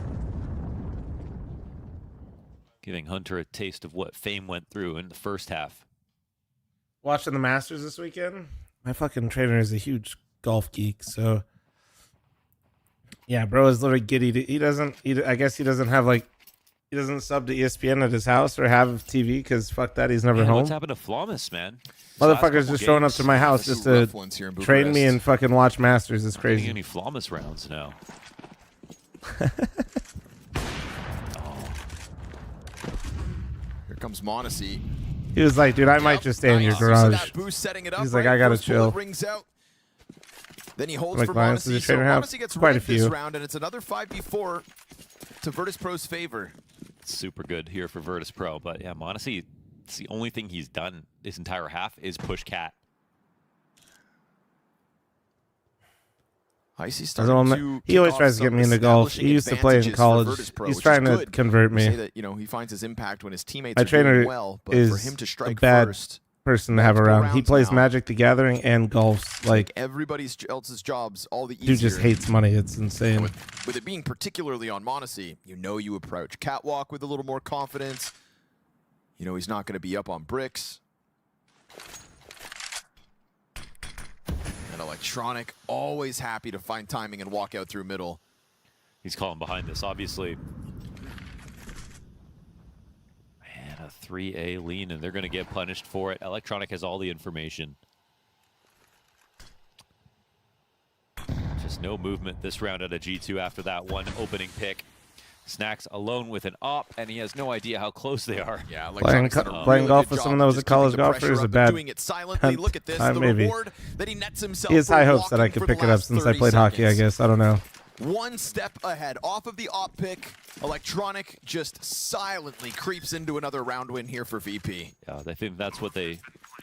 Giving Hunter a taste of what Fame went through in the first half. Watching the Masters this weekend. My fucking trainer is a huge golf geek, so yeah, bro is literally giddy. I guess he doesn't have like, he doesn't sub to ESPN at his house or have TV because fuck that, he's never home. What's happened to Flawless, man? Motherfuckers just showing up to my house just to train me and fucking watch Masters. It's crazy. Getting any Flawless rounds now? Here comes Monacy. He was like, dude, I might just stay in your garage. He's like, I gotta chill. Then he holds for Monacy. So Monacy gets quite a red few. this round, and it's another 5v4 to Virtus Pro's favor. Super good here for Virtus Pro, but yeah, Monacy, it's the only thing he's done this entire half is push Cat. Icy starting to he always tries to get me into golf. He used to play in college. He's trying to convert me. Say that, you know, he finds his impact when his teammates My are trainer doing well, but is for him to strike a bad first, person to have around. He plays Magic the Gathering and golf. Like everybody else's jobs, all the easier. Dude just hates money. It's insane. With it being particularly on Monacy, you know you approach Catwalk with a little more confidence. You know he's not going to be up on bricks. And Electronic, always happy to find timing and walk out through middle. He's calling behind this, obviously. Man, a 3A lean, and they're going to get punished for it. Electronic has all the information. Just no movement this round at a G2 after that one opening pick. Snacks alone with an op, and he has no idea how close they are. Yeah, playing golf with someone that was a college golfer is a bad doing it silently. Look at this, time, the maybe. reward that he nets himself. He has high hopes for that I could pick it up since I 30 played hockey, I guess. I don't know. One step ahead. Off of the op pick, Electronic just silently creeps into another round win here for VP. Yeah, I think that's what they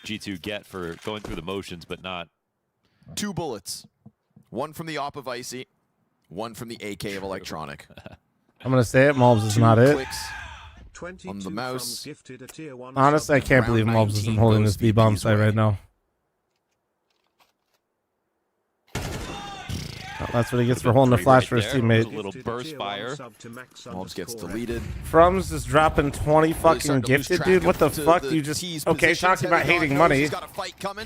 G2 get for going through the motions, but not. 2 bullets. One from the op of Icy, one from the AK of Electronic. I'm going to say it. Mobs is not it. On the mouse. Honestly, I can't believe Mobs isn't holding this B-bomb site right now. Oh, that's what he gets for holding the flash for his teammate. A little burst fire. Mobs gets deleted. Frums is dropping 20 fucking gifted, dude. What the fuck? You just... Okay, talking about hating money. He's got a fight coming.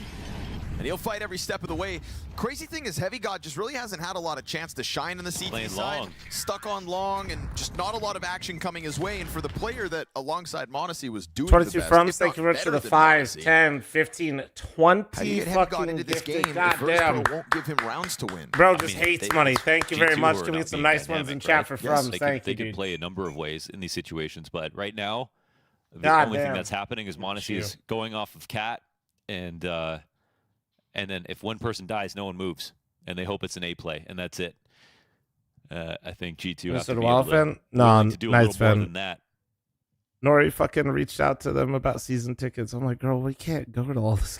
And he'll fight every step of the way. Crazy thing is, Heavy God just really hasn't had a lot of chance to shine in the CT side. Stuck on long, and just not a lot of action coming his way. And for the player that alongside Monacy was doing 22 the best, Frums, thank you very much for the 5, 10, 15, 20 fucking into this game. Goddamn. Won't give him rounds to win. Bro just hates money. Thank you very much. Can we get some nice ones in chat for Frums? Thank you, They can dude. play a number of ways in these situations, but right now, the God only thing damn. that's happening is Monacy is going off of Cat, and then if one person dies, no one moves, and they hope it's an A play, and that's it. I think G2 has to be able to, no, to do a nice little more fan. than that. Nori fucking reached out to them about season tickets. I'm like, girl, we can't go to all this.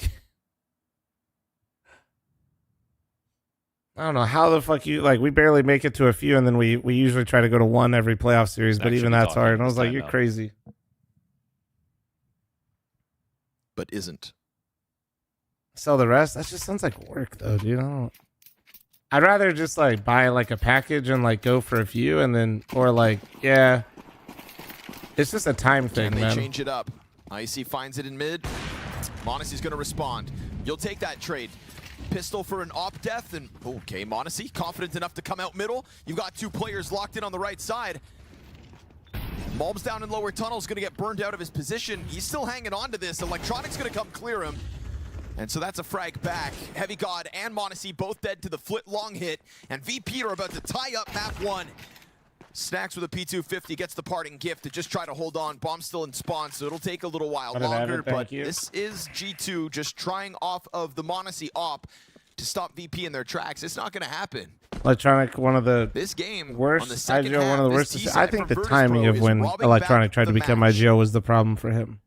I don't know how the fuck you like. We barely make it to a few, and then we usually try to go to one every playoff series, but even that's hard. And I was like, you're crazy. But isn't. Sell the rest? That just sounds like work, though, dude. I'd rather just like buy like a package and like go for a few, and then or like yeah, it's just a time thing, Can they man. change it up? Icy finds it in mid. Monacy's going to respond. You'll take that trade. Pistol for an op death, and okay, Monacy confident enough to come out middle. You've got 2 players locked in on the right side. Mulb's down in lower tunnel is going to get burned out of his position. He's still hanging on to this. Electronic's going to come clear him. And so that's a frag back. Heavy God and Monacy both dead to the flit long hit. And VP are about to tie up map 1. Snacks with a P250 gets the parting gift to just try to hold on. Bomb still in spawn, so it'll take a little while longer. But this is G2 just trying off of the Monacy op to stop VP in their tracks. It's not going to happen. Electronic, one of the this game worst. on the second IGO, one of the half, worst. I think the timing Pro of when robbing Electronic back tried to the become match. IGO was the problem for him.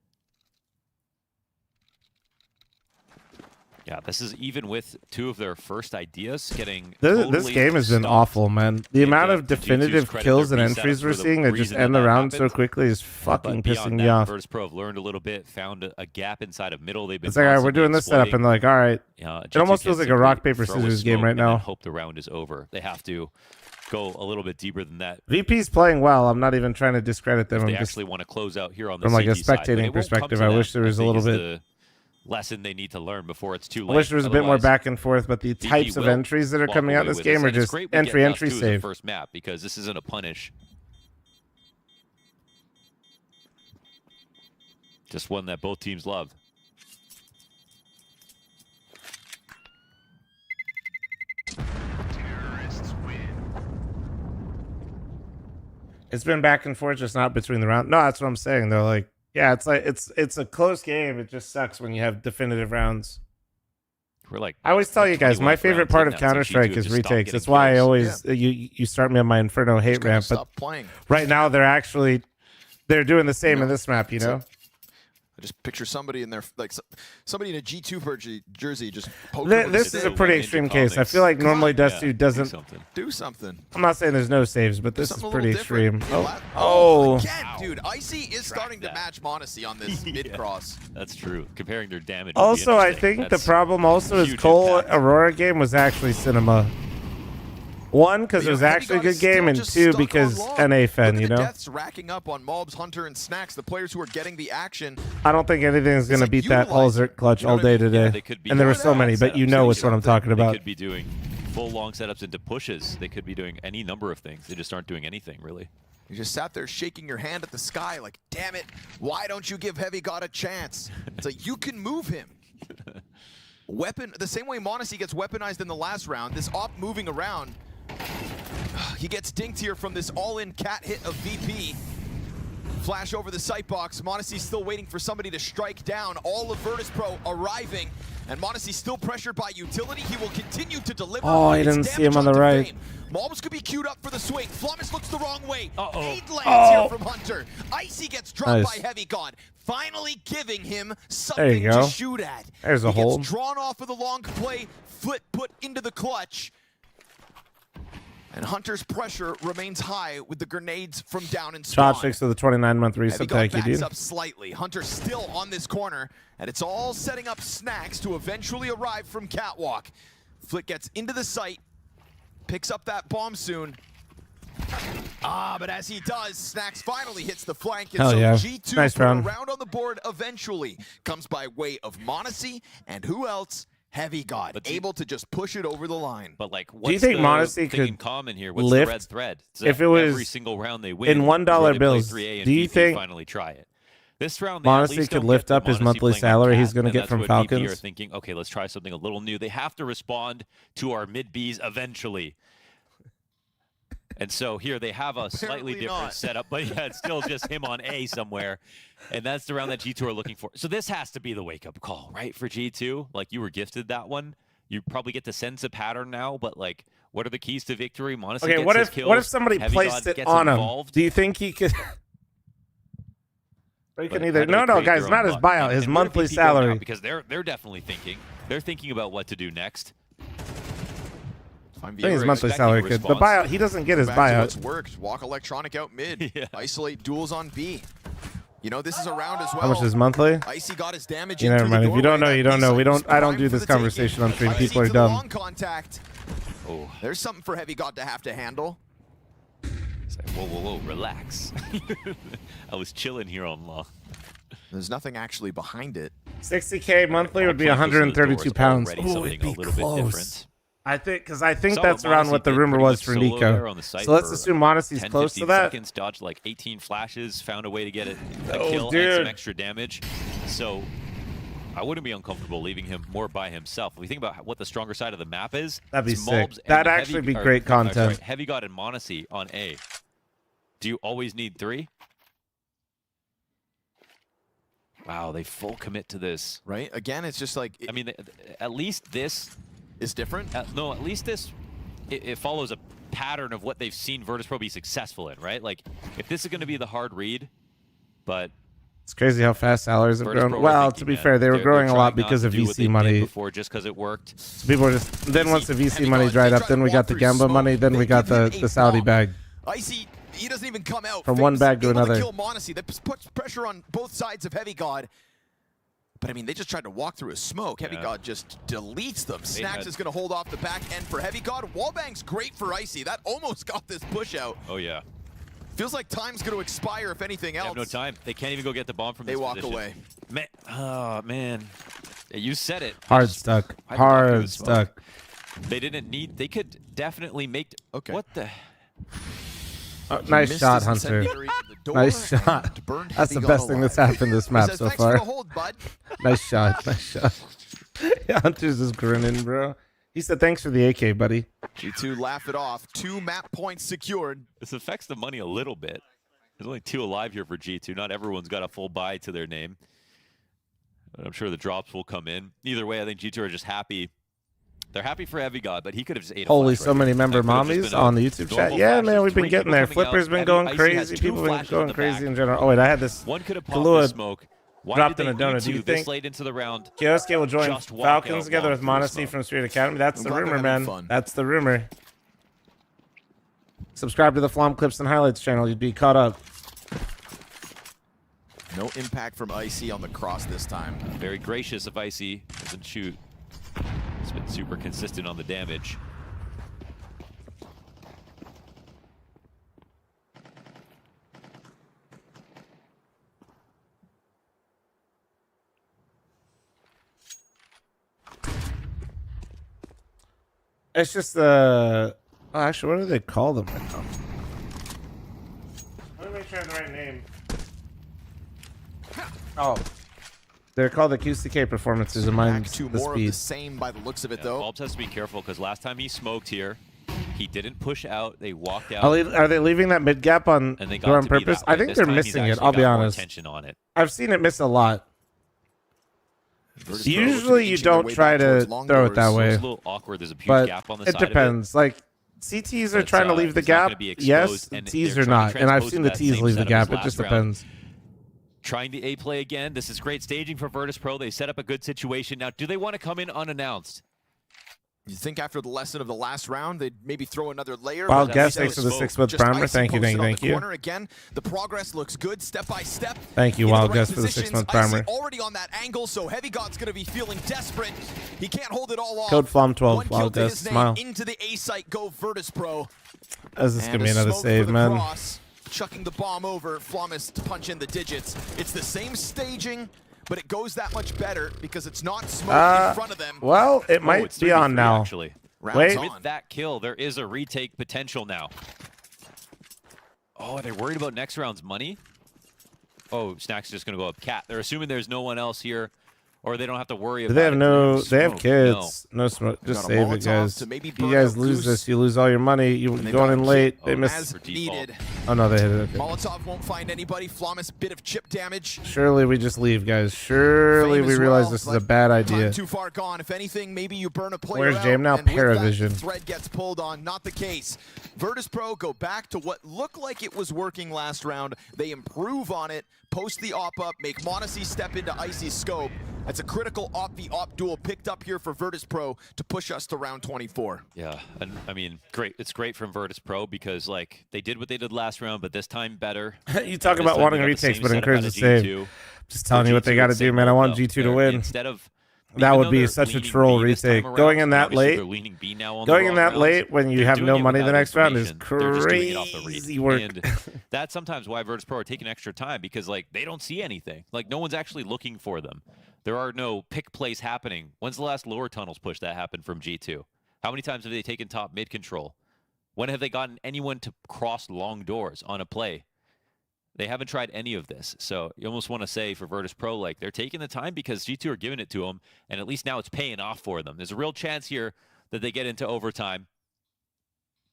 Yeah, this is even with 2 of their first ideas getting This game has been awful, man. The amount of definitive kills and entries we're seeing that just end the round so quickly is fucking pissing me off. Virtus.pro have learned a little bit, found a gap inside of middle. They've been It's like, all right, we're doing this setup, and like, all right. It almost feels like a rock, paper, scissors game right now. Hope the round is over. They have to go a little bit deeper than that. VP's playing well. I'm not even trying to discredit them. They actually want to close out here on the from like a CT side, spectating perspective. I wish there was a little bit lesson they need to learn before it's too late. I wish there was a bit more back and forth, but the types of entries that are coming out in this game are just entry save. First map because this isn't a punish. Just one that both teams love. It's been back and forth, just not between the round. No, that's what I'm saying. They're like, yeah, it's like it's a close game. It just sucks when you have definitive rounds. We're like, I always tell you guys, my favorite part of Counter-Strike is retakes. That's why I always you start me on my Inferno hate ramp. But right now they're doing the same in this map, you know. I just picture somebody in their somebody in a G2 jersey just poking. This is a pretty extreme case. I feel like normally Dust2 doesn't do something. I'm not saying there's no saves, but this is pretty extreme. Again, dude, Icy is starting to match m0NESY on this mid cross. That's true. Comparing their damage. Also, I think the problem also is Cole Aurora game was actually cinema. 1, because it was actually a good game, and 2, because NA Fen, you know? Deaths racking up on Mobs, Hunter, and Snacks, the players who are getting the action. I don't think anything is going to beat that Ulzert clutch all day today. And there were so many, but you know which one I'm talking about. They could be doing full long setups into pushes. They could be doing any number of things. They just aren't doing anything, really. You just sat there shaking your hand at the sky like, damn it, why don't you give Heavy God a chance? It's like, you can move him. The same way m0NESY gets weaponized in the last round, this op moving around, he gets dinked here from this all-in cat hit of VP. Flash over the sight box. m0NESY still waiting for somebody to strike down. All of Virtus.pro arriving. And m0NESY still pressured by utility. He will continue to deliver. Oh, I didn't see him on the right. Mobs could be queued up for the swing. Flummus looks the wrong way. Aid lands here from Hunter. Icy gets dropped by Heavy God. Finally giving him something to shoot at. There's a hole. Gets drawn off of the long play. Flip put into the clutch. And Hunter's pressure remains high with the grenades from down in spawn. Shot 6 to the 29-month reset. Thank you, dude. Up slightly. Hunter still on this corner, and it's all setting up Snacks to eventually arrive from Catwalk. Flick gets into the site, picks up that bomb soon. But as he does, Snacks finally hits the flank, and so G2 nice round. Around on the board eventually comes by way of m0NESY, and who else? Heavy God, able to just push it over the line. But like, what's do you think m0NESY could in common here? What's the red thread? If it was every single round they win in $1 bills? Do you think finally try it? This round, m0NESY could lift up his monthly salary he's going to get from Falcons? VP are thinking, okay, let's try something a little new. They have to respond to our mid Bs eventually. And so here they have a slightly different setup, but yeah, it's still just him on A somewhere. And that's the round that G2 are looking for. So this has to be the wake-up call, right, for G2? Like, you were gifted that one. You probably get to sense a pattern now, but, like, what are the keys to victory? m0NESY okay, gets what if somebody placed it on him? Do you think he could... Or he can either... No, guys, not his buyout, his monthly salary. Because they're definitely thinking. They're thinking about what to do next. I think his monthly salary could. The buyout, he doesn't get his buyout. What's worked? Walk Electronic out mid. Isolate duels on B. You know, this is a round as well. How much is monthly? Icy got his damage. You never mind. If you don't know, you don't know. I don't do this conversation on stream. People are dumb. Oh, there's something for Heavy God to have to handle. It's like, whoa, relax. I was chilling here on law. There's nothing actually behind it. 60K monthly would be 132 pounds. Oh, it'd be close. I think that's around what the rumor was for Nico. So let's assume m0NESY's close to that. Seconds, dodged like 18 flashes, found a way to get a kill and some extra damage. So I wouldn't be uncomfortable leaving him more by himself. If we think about what the stronger side of the map is, that'd be sick. That'd actually be great content. Heavy God and m0NESY on A. Do you always need 3? Wow, they full commit to this. Right? Again, it's just like... I mean, at least this... is different? No, at least this, it follows a pattern of what they've seen Virtus.pro be successful in, right? Like, if this is going to be the hard read, but It's crazy how fast salaries have grown. Well, to be fair, they were growing a lot because of VC money. Before just because it worked. So people were just. Then once the VC money dried up, then we got the Gamba money, then we got the Saudi bag. Icy, he doesn't even come out. From one bag to another. Kill Monacy. That puts pressure on both sides of Heavy God. But I mean, they just tried to walk through a smoke. Heavy God just deletes them. Snacks is going to hold off the back end for Heavy God. Wallbang's great for Icy. That almost got this push out. Oh, yeah. Feels like time's going to expire if anything else. They have no time. They can't even go get the bomb from this They walk position. away. Man, oh, man. Yeah, you said it. Hard stuck. Hard stuck. They didn't need... They could definitely make... Okay. What the... Nice shot, Hunter. Nice shot. That's the best thing that's happened this map so far. Nice shot. Nice shot. Hunter's just grinning, bro. He said, thanks for the AK, buddy. G2 laugh it off. 2 map points secured. This affects the money a little bit. There's only 2 alive here for G2. Not everyone's got a full buy to their name. But I'm sure the drops will come in. Either way, I think G2 are just happy. They're happy for Heavy God, but he could have just ate a Holy, flash so many member mommies on the YouTube chat. Yeah, man, we've been getting there. Flipper's been going crazy. People have been going crazy in general. Oh, wait, I had this. One could have popped the smoke. Dropped in a donut. Do you think late into the round, Kioske will join Falcons together with Monacy from Spirit Academy? That's the rumor, man. That's the rumor. Subscribe to the Flom Clips and Highlights channel. You'd be caught up. No impact from Icy on the cross this time. Very gracious of Icy. Doesn't shoot. It's been super consistent on the damage. It's just oh, actually, what do they call them right now? Let me make sure I have the right name. Oh. They're called the QCK performances, and mine's the more speed. Of the same by the looks of it, though. Bulbs has to be careful because last time he smoked here, he didn't push out. They walked out. Are they leaving that mid gap on purpose? I think they're missing it. I'll be honest. On it. I've seen it miss a lot. Usually, you don't try to throw it that way. It's a little awkward. There's a huge but gap on the it side depends. Like CTs are trying to leave the gap. Yes, Ts are not, and I've seen the Ts leave the gap. It just depends. Trying the A play again. This is great staging for Virtus Pro. They set up a good situation. Now, do they want to come in unannounced? You think after the lesson of the last round, they'd maybe throw another layer? Wild guess, thanks for the 6-month primer. Thank you. Again, the progress looks good, step by step. Thank you, Wild guess, for the 6-month primer. Already on that angle, so Heavy God's going to be feeling desperate. He can't hold it all off. Code Flom12, Wild guess, smile. Into the A site, go Virtus Pro. Is this going to be another save, man? Chucking the bomb over, Flomist to punch in the digits. It's the same staging, but it goes that much better because it's not smoke in front of them. Well, it might be on now. Actually. Wait. With that kill, there is a retake potential now. Oh, are they worried about next round's money? Oh, Snack's just going to go up cat. They're assuming there's no one else here. Or they don't have to worry about they have it. They have kids. No smoke. Just save it, guys. If you guys lose this, you lose all your money. You're going in late. They miss. Oh, no, they hit it. Okay. Molotov won't find anybody. Flomus, bit of chip damage. Surely we just leave, guys. Surely we realize this is a bad idea. Too far gone. If anything, maybe you burn a player Where's Jam now? Paravision. Thread gets pulled on. Not the case. Virtus Pro go back to what looked like it was working last round. They improve on it. Post the op up. Make Monacy step into Icy's scope. That's a critical op-v-op duel picked up here for Virtus Pro to push us to round 24. Yeah, and I mean, great. It's great from Virtus Pro because, like, they did what they did last round, but this time better. You talk about wanting retakes, but encourage the save. Just telling you what they got to do, man. I want G2 to win. Instead of that would be such a troll retake. Going in that late, when you have no money the next round is crazy work. And that's sometimes why Virtus Pro are taking extra time because, like, they don't see anything. Like, no one's actually looking for them. There are no pick plays happening. When's the last lower tunnels push that happened from G2? How many times have they taken top mid control? When have they gotten anyone to cross long doors on a play? They haven't tried any of this. So you almost want to say for Virtus Pro, like, they're taking the time because G2 are giving it to them, and at least now it's paying off for them. There's a real chance here that they get into overtime.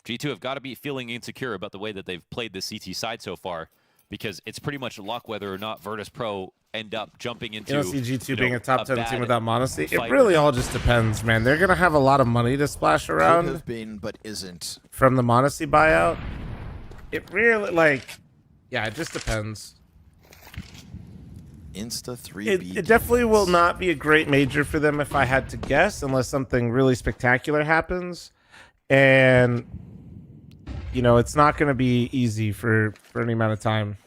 G2 have got to be feeling insecure about the way that they've played the CT side so far because it's pretty much luck whether or not Virtus Pro end up jumping into. You don't see G2 being a top 10 team without Monacy. It really all just depends, man. They're gonna have a lot of money to splash around. Could have been, but isn't. From the Monacy buyout. It really, like, yeah, it just depends. Insta 3B. It definitely will not be a great major for them if I had to guess, unless something really spectacular happens. And, you know, it's not going to be easy for any amount of time.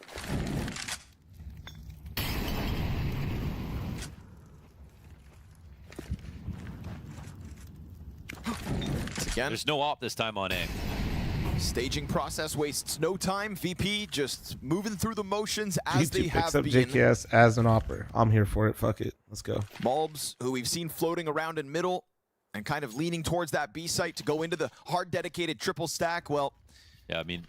Again, there's no op this time on A. Staging process wastes no time. VP just moving through the motions as they have picks up been. JKS as an opper. I'm here for it. Fuck it. Let's go. Malbs, who we've seen floating around in middle and kind of leaning towards that B site to go into the hard dedicated triple stack. Well, yeah, I mean,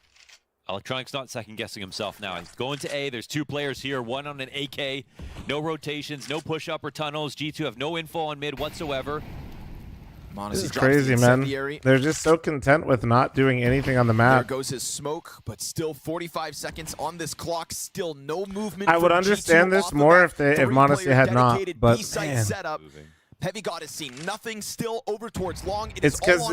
Electronic's not second guessing himself now. He's going to A. There's two players here, one on an AK. No rotations, no push up or tunnels. G2 have no info on mid whatsoever. This is crazy, man. They're just so content with not doing anything on the map. There goes his smoke, but still 45 seconds on this clock. Still no movement. I would understand this more if Modesty had not, but man. Setup. Heavy God has seen nothing. Still over towards long. It's because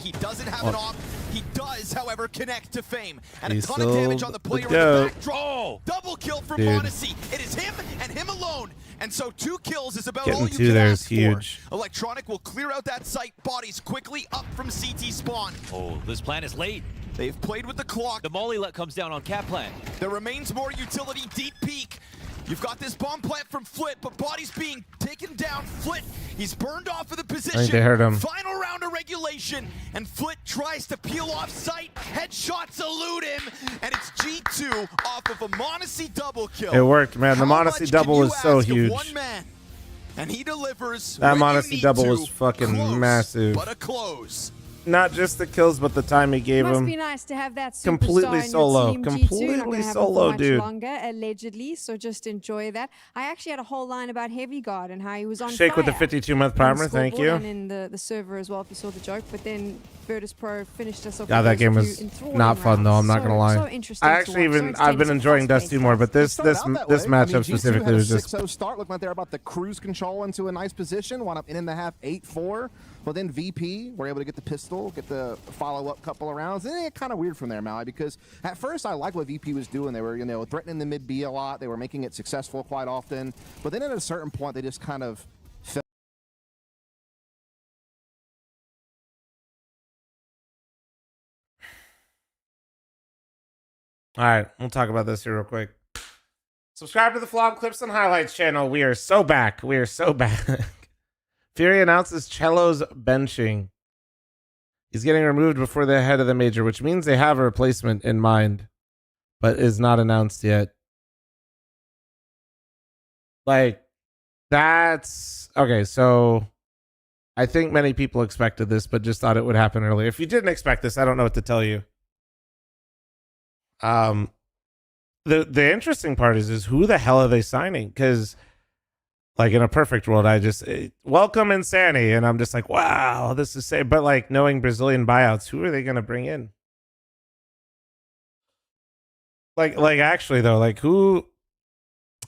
he doesn't have an off. He does, however, connect to Fame. And a ton of damage on the player in the back. Oh! Double kill from Modesty. It is him and him alone. And so 2 kills is about all you two can there ask is huge. for. Electronic will clear out that site. Bodies quickly up from CT spawn. Oh, this plan is late. They've played with the clock. The molly let comes down on cat plant. There remains more utility. Deep peek. You've got this bomb plant from Flit, but Body's being taken down. Flit, he's burned off of the position. I think they heard him. Final round of regulation, and Flit tries to peel off sight. Headshots elude him, and it's G2 off of a Monacy double kill. It worked, man. The Monacy double was so huge. One man, and he delivers. That Monacy double was fucking close, massive. But a close. Not just the kills, but the time he gave Must him. be nice to have that completely solo. In your team, Completely solo, much dude. Longer, allegedly, so just enjoy that. I actually had a whole line about Heavy God and how he was on Shake fire with the 52-month primer, thank you. And in the server as well, if you saw the joke. But then Virtus Pro finished us off. Yeah, that game was not fun though. I'm not gonna lie. So interesting. I actually I've been enjoying Dust 2 more, but this matchup specifically was just. So start looked like they're about to cruise control into a nice position. Wound up in the half 8-4. But then VP were able to get the pistol, get the follow-up couple of rounds. And it got kind of weird from there, Maui, because at first I liked what VP was doing. They were, threatening the mid B a lot. They were making it successful quite often. But then at a certain point, they just kind of fell. All right, we'll talk about this here real quick. Subscribe to the Vlog Clips and Highlights channel. We are so back. We are so back. Fury announces Cello's benching. He's getting removed before the head of the major, which means they have a replacement in mind, but is not announced yet. Like, that's... Okay, so I think many people expected this, but just thought it would happen earlier. If you didn't expect this, I don't know what to tell you. The interesting part is who the hell are they signing? Because... Like, in a perfect world, I just welcome Insanity, and I'm just like, wow, this is safe. But like, knowing Brazilian buyouts, who are they gonna bring in? Like actually though, like who?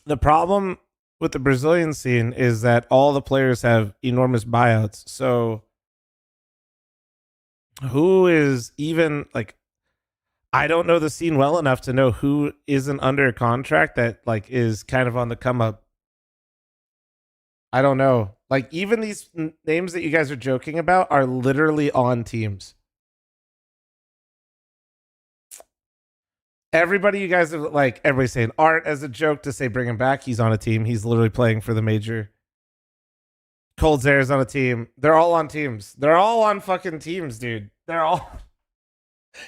The problem with the Brazilian scene is that all the players have enormous buyouts. So who is even like? I don't know the scene well enough to know who isn't under contract that like is kind of on the come up. I don't know. Like, even these names that you guys are joking about are literally on teams. Everybody you guys are like, everybody's saying Art as a joke to say bring him back. He's on a team. He's literally playing for the major. Cold Zare's on a team. They're all on teams. They're all on fucking teams, dude. They're all...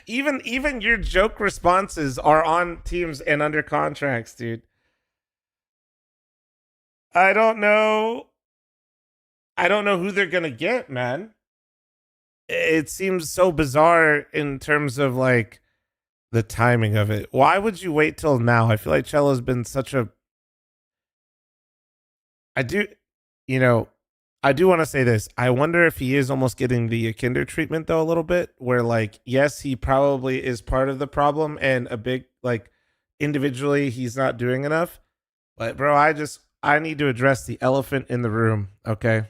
Even your joke responses are on teams and under contracts, dude. I don't know who they're going to get, man. It seems so bizarre in terms of like the timing of it. Why would you wait till now? I feel like Cello's been such a... I do want to say this. I wonder if he is almost getting the Kinder treatment though a little bit, where like, yes, he probably is part of the problem and a big, like, individually he's not doing enough. But bro, I need to address the elephant in the room, okay?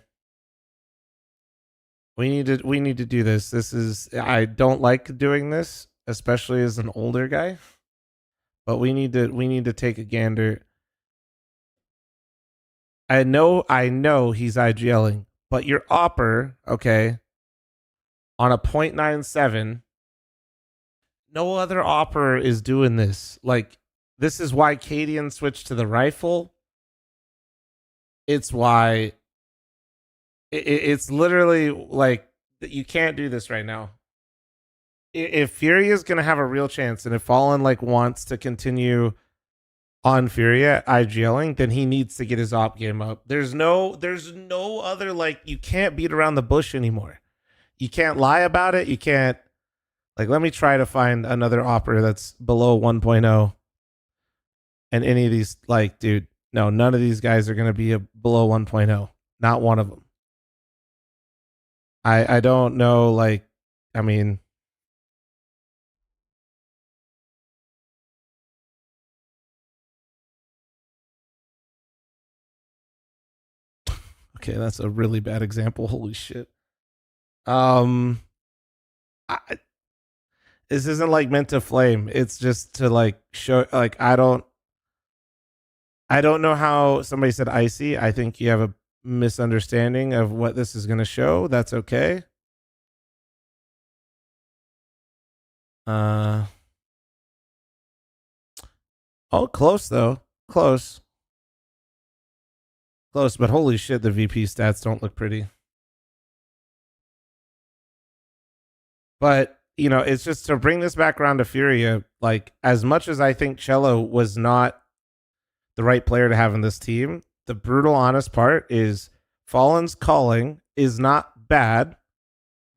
We need to do this. I don't like doing this, especially as an older guy. But we need to take a gander I know he's IGLing, but your opper, okay, on a 0.97, no other opper is doing this. Like, this is why Cadian switched to the rifle. It's why it's literally like you can't do this right now. If Fury is going to have a real chance, and if Fallen like wants to continue on Fury at IGLing, then he needs to get his op game up. There's no other, like, you can't beat around the bush anymore. You can't lie about it. You can't, like, let me try to find another opera that's below 1.0. And any of these, like, dude, no, none of these guys are going to be below 1.0. Not one of them. I don't know, like, I mean, okay, that's a really bad example. Holy shit. This isn't like meant to flame. It's just to like show, like, I don't know how somebody said icy. I think you have a misunderstanding of what this is going to show. That's okay. Oh, close though. Close, but holy shit, the VP stats don't look pretty. But, you know, it's just to bring this back around to Furia, like, as much as I think Cello was not the right player to have in this team, the brutal honest part is Fallen's calling is not bad,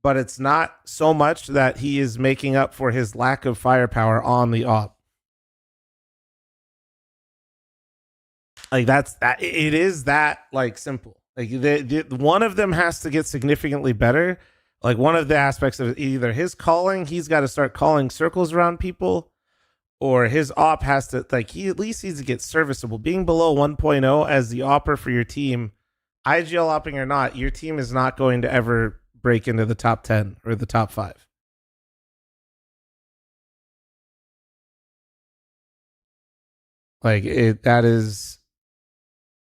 but it's not so much that he is making up for his lack of firepower on the op. Like, that's that. It is that, like, simple. Like, one of them has to get significantly better. Like, one of the aspects of either his calling, he's got to start calling circles around people, or his op has to, like, he at least needs to get serviceable. Being below 1.0 as the opper for your team, IGL opping or not, your team is not going to ever break into the top 10 or the top 5. Like, that is,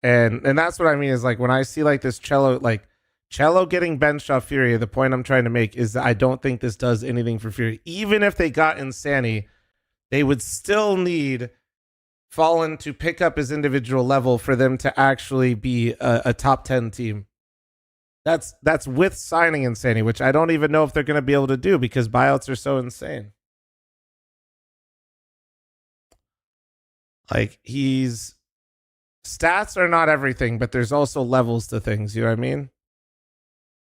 and that's what I mean is, like, when I see like this Cello getting benched off Fury, the point I'm trying to make is that I don't think this does anything for Fury. Even if they got Insani, they would still need Fallen to pick up his individual level for them to actually be a top 10 team. That's with signing Insani, which I don't even know if they're going to be able to do because buyouts are so insane. Like, stats are not everything, but there's also levels to things. You know what I mean?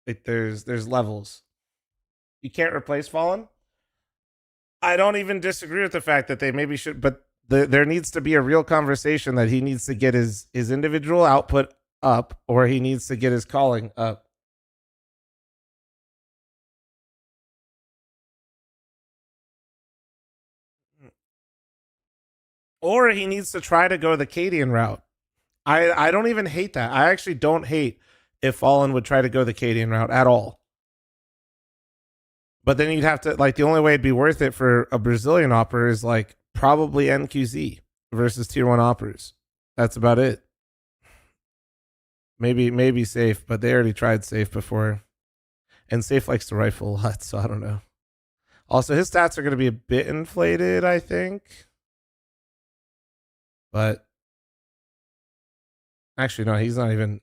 Like, there's levels. You can't replace Fallen. I don't even disagree with the fact that they maybe should, but there needs to be a real conversation that he needs to get his individual output up, or he needs to get his calling up. Or he needs to try to go the Cadian route. I don't even hate that. I actually don't hate if Fallen would try to go the Cadian route at all. But then you'd have to, like, the only way it'd be worth it for a Brazilian opera is, like, probably NQZ versus tier 1 operas. That's about it. Maybe Safe, but they already tried Safe before. And Safe likes to rifle a lot, so I don't know. Also, his stats are going to be a bit inflated, I think. But actually, no, he's not even.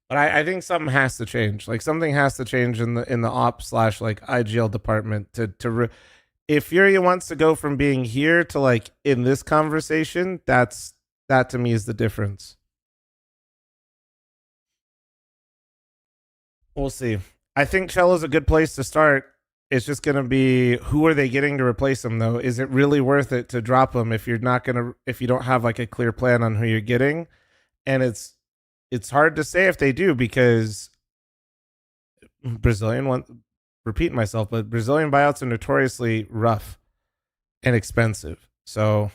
But I think something has to change. Like, something has to change in the op / like IGL department if Furia wants to go from being here to, like, in this conversation, that to me is the difference. We'll see. I think Cello's a good place to start. It's just going to be, who are they getting to replace him, though? Is it really worth it to drop him if you don't have, like, a clear plan on who you're getting? And it's hard to say if they do, because repeating myself, but Brazilian buyouts are notoriously rough and expensive. So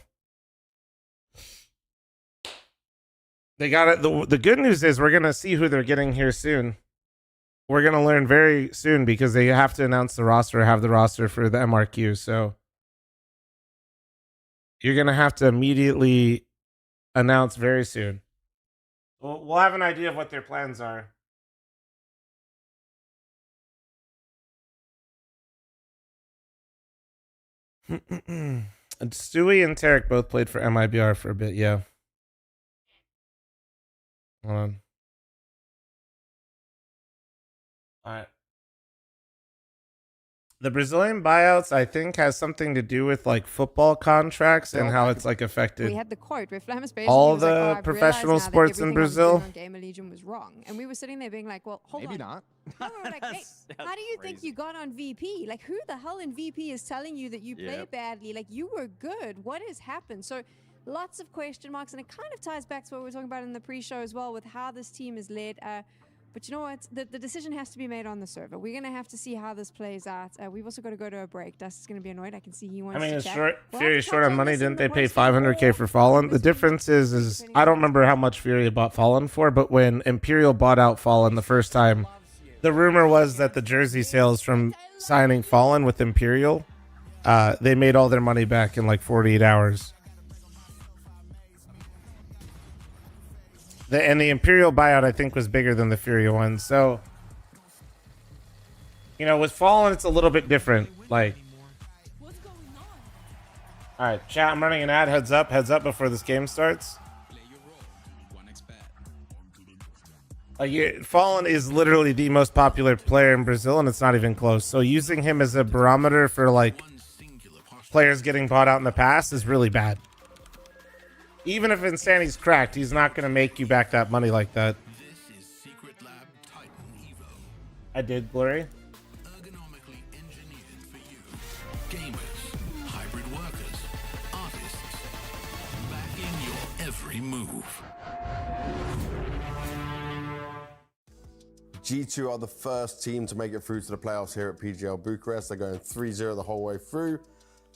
they got it. The good news is we're going to see who they're getting here soon. We're going to learn very soon because they have to announce the roster, have the roster for the MRQ. So you're going to have to immediately announced very soon. We'll have an idea of what their plans are. And Stewie and Tarek both played for MIBR for a bit, yeah. Hold on. All right. The Brazilian buyouts, I think, has something to do with like football contracts and how it's like affected. We had the quote where Flamus basically all was the like, professional sports in Brazil. On Gamer Legion was wrong, and we were sitting there being like, "Well, hold on, maybe not." No, we were like, "Hey, how do you think you got on VP? Like, who the hell in VP is telling you that you play badly? Like, you were good. What has happened?" So, lots of question marks, and it kind of ties back to what we were talking about in the pre-show as well, with how this team is led. But you know what? The decision has to be made on the server. We're going to have to see how this plays out. We've also got to go to a break. Dust's going to be annoyed. I can see he wants to it's chat. Fury short on money. Didn't they pay 500K for Fallen? The difference is I don't remember how much Fury bought Fallen for, but when Imperial bought out Fallen the first time, the rumor was that the jersey sales from signing Fallen with Imperial, they made all their money back in like 48 hours. And the Imperial buyout, I think, was bigger than the Fury one. So, with Fallen, it's a little bit different. Like, all right, chat, I'm running an ad. Heads up before this game starts. Fallen is literally the most popular player in Brazil, and it's not even close. So using him as a barometer for, like, players getting bought out in the past is really bad. Even if Insanity's cracked, he's not going to make you back that money like that. I did, Blurry. Ergonomically engineered for you. Gamers, hybrid workers, artists, backing your every move. G2 are the first team to make it through to the playoffs here at PGL Bucharest. They're going 3-0 the whole way through.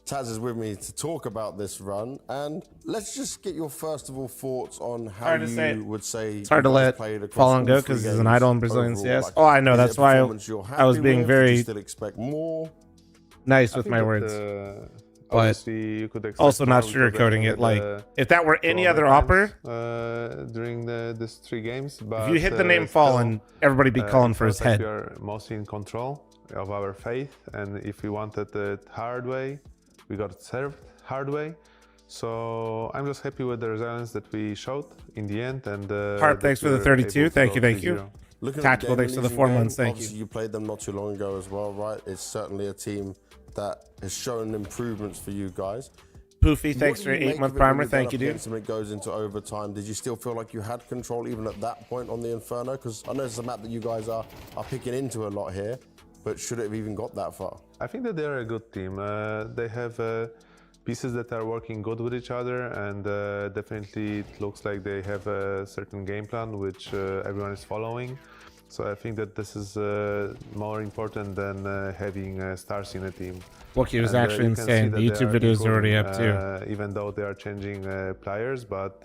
Taz is with me to talk about this run, and let's just get your first of all thoughts on how you would say it's hard to let Fallen go because he's an idol in Brazilian CS. Like, I know, that's why I was being very still expect more nice with my words, but you could also not sugarcoating it. Like, if that were any other opera during this 3 games, but if you hit the name Fallen, everybody be calling for his head. We are mostly in control of our faith, and if we wanted it hard way, we got served hard way. So I'm just happy with the resilience that we showed in the end. And Harp, thanks for the 32. Thank you. Tactical, thanks for the 4 months. Thank you. You played them not too long ago as well, right? It's certainly a team that has shown improvements for you guys. Poofy, thanks for your 8-month primer. Thank you, dude. When it goes into overtime, did you still feel like you had control even at that point on the Inferno? Because I know it's a map that you guys are picking into a lot here, but should it have even got that far? I think that they're a good team. They have pieces that are working good with each other, and definitely it looks like they have a certain game plan which everyone is following. So I think that this is more important than having stars in a team. Wookie was actually insane. The YouTube video is already up too. Even though they are changing players, but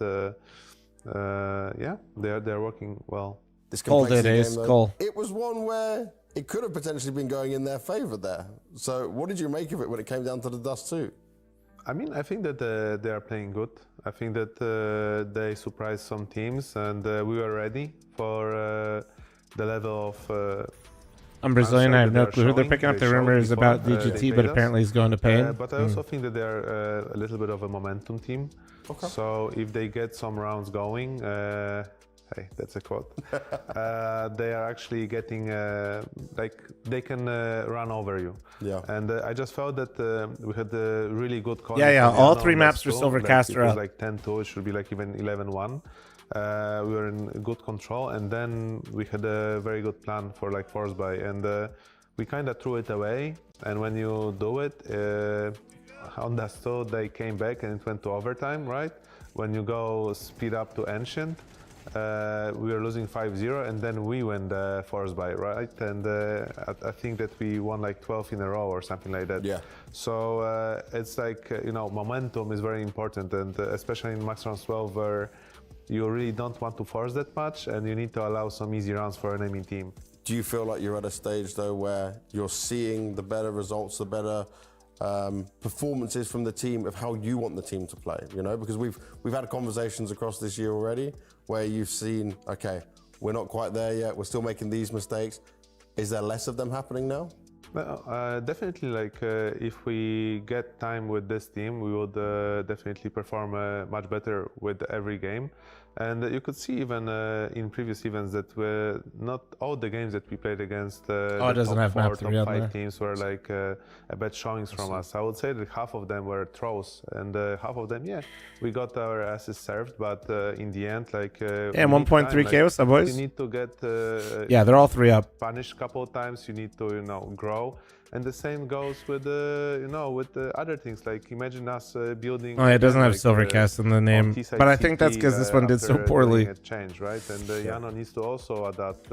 yeah, they're working well. This Cold it is, Cole. It was one where it could have potentially been going in their favor there. So what did you make of it when it came down to the Dust 2? I mean, I think that they are playing good. I think that they surprised some teams, and we were ready for the level of... I'm Brazilian, I have no clue who they're picking up. The rumors about DGT, but apparently he's going to Pain. But I also think that they are a little bit of a momentum team. Okay. So if they get some rounds going, hey, that's a quote. They are actually getting like they can run over you. Yeah. And I just felt that we had a really good call. Yeah. All 3 maps for Silvercaster up. It was like 10-2. It should be like even 11-1. We were in good control, and then we had a very good plan for like force buy, and we kind of threw it away. And when you do it, on that stone they came back and it went to overtime, right? When you go speed up to Ancient, we were losing 5-0, and then we went force buy, right? And I think that we won like 12 in a row or something like that. Yeah. So it's like, you know, momentum is very important, and especially in Max Rounds 12 where you really don't want to force that much, and you need to allow some easy rounds for an enemy team. Do you feel like you're at a stage though where you're seeing the better results, the better performances from the team of how you want the team to play, you know, because we've had conversations across this year already where you've seen, okay, we're not quite there yet, we're still making these mistakes. Is there less of them happening now? Well, definitely, like if we get time with this team, we would definitely perform much better with every game. And you could see even in previous events that not all the games that we played against the top 4, top 5 teams were like bad showings from us. I would say that half of them were throws, and half of them, yeah, we got our asses served, but in the end, like... yeah, 1.3K, what's up, boys? You need to get... yeah, they're all 3 up. Punished a couple of times, you need to, you know, grow. And the same goes with you know, with other things. Like imagine us building. Oh, it doesn't have Silvercast in the name, but I think that's because this one did so poorly. Change, right? And Yano needs to also adapt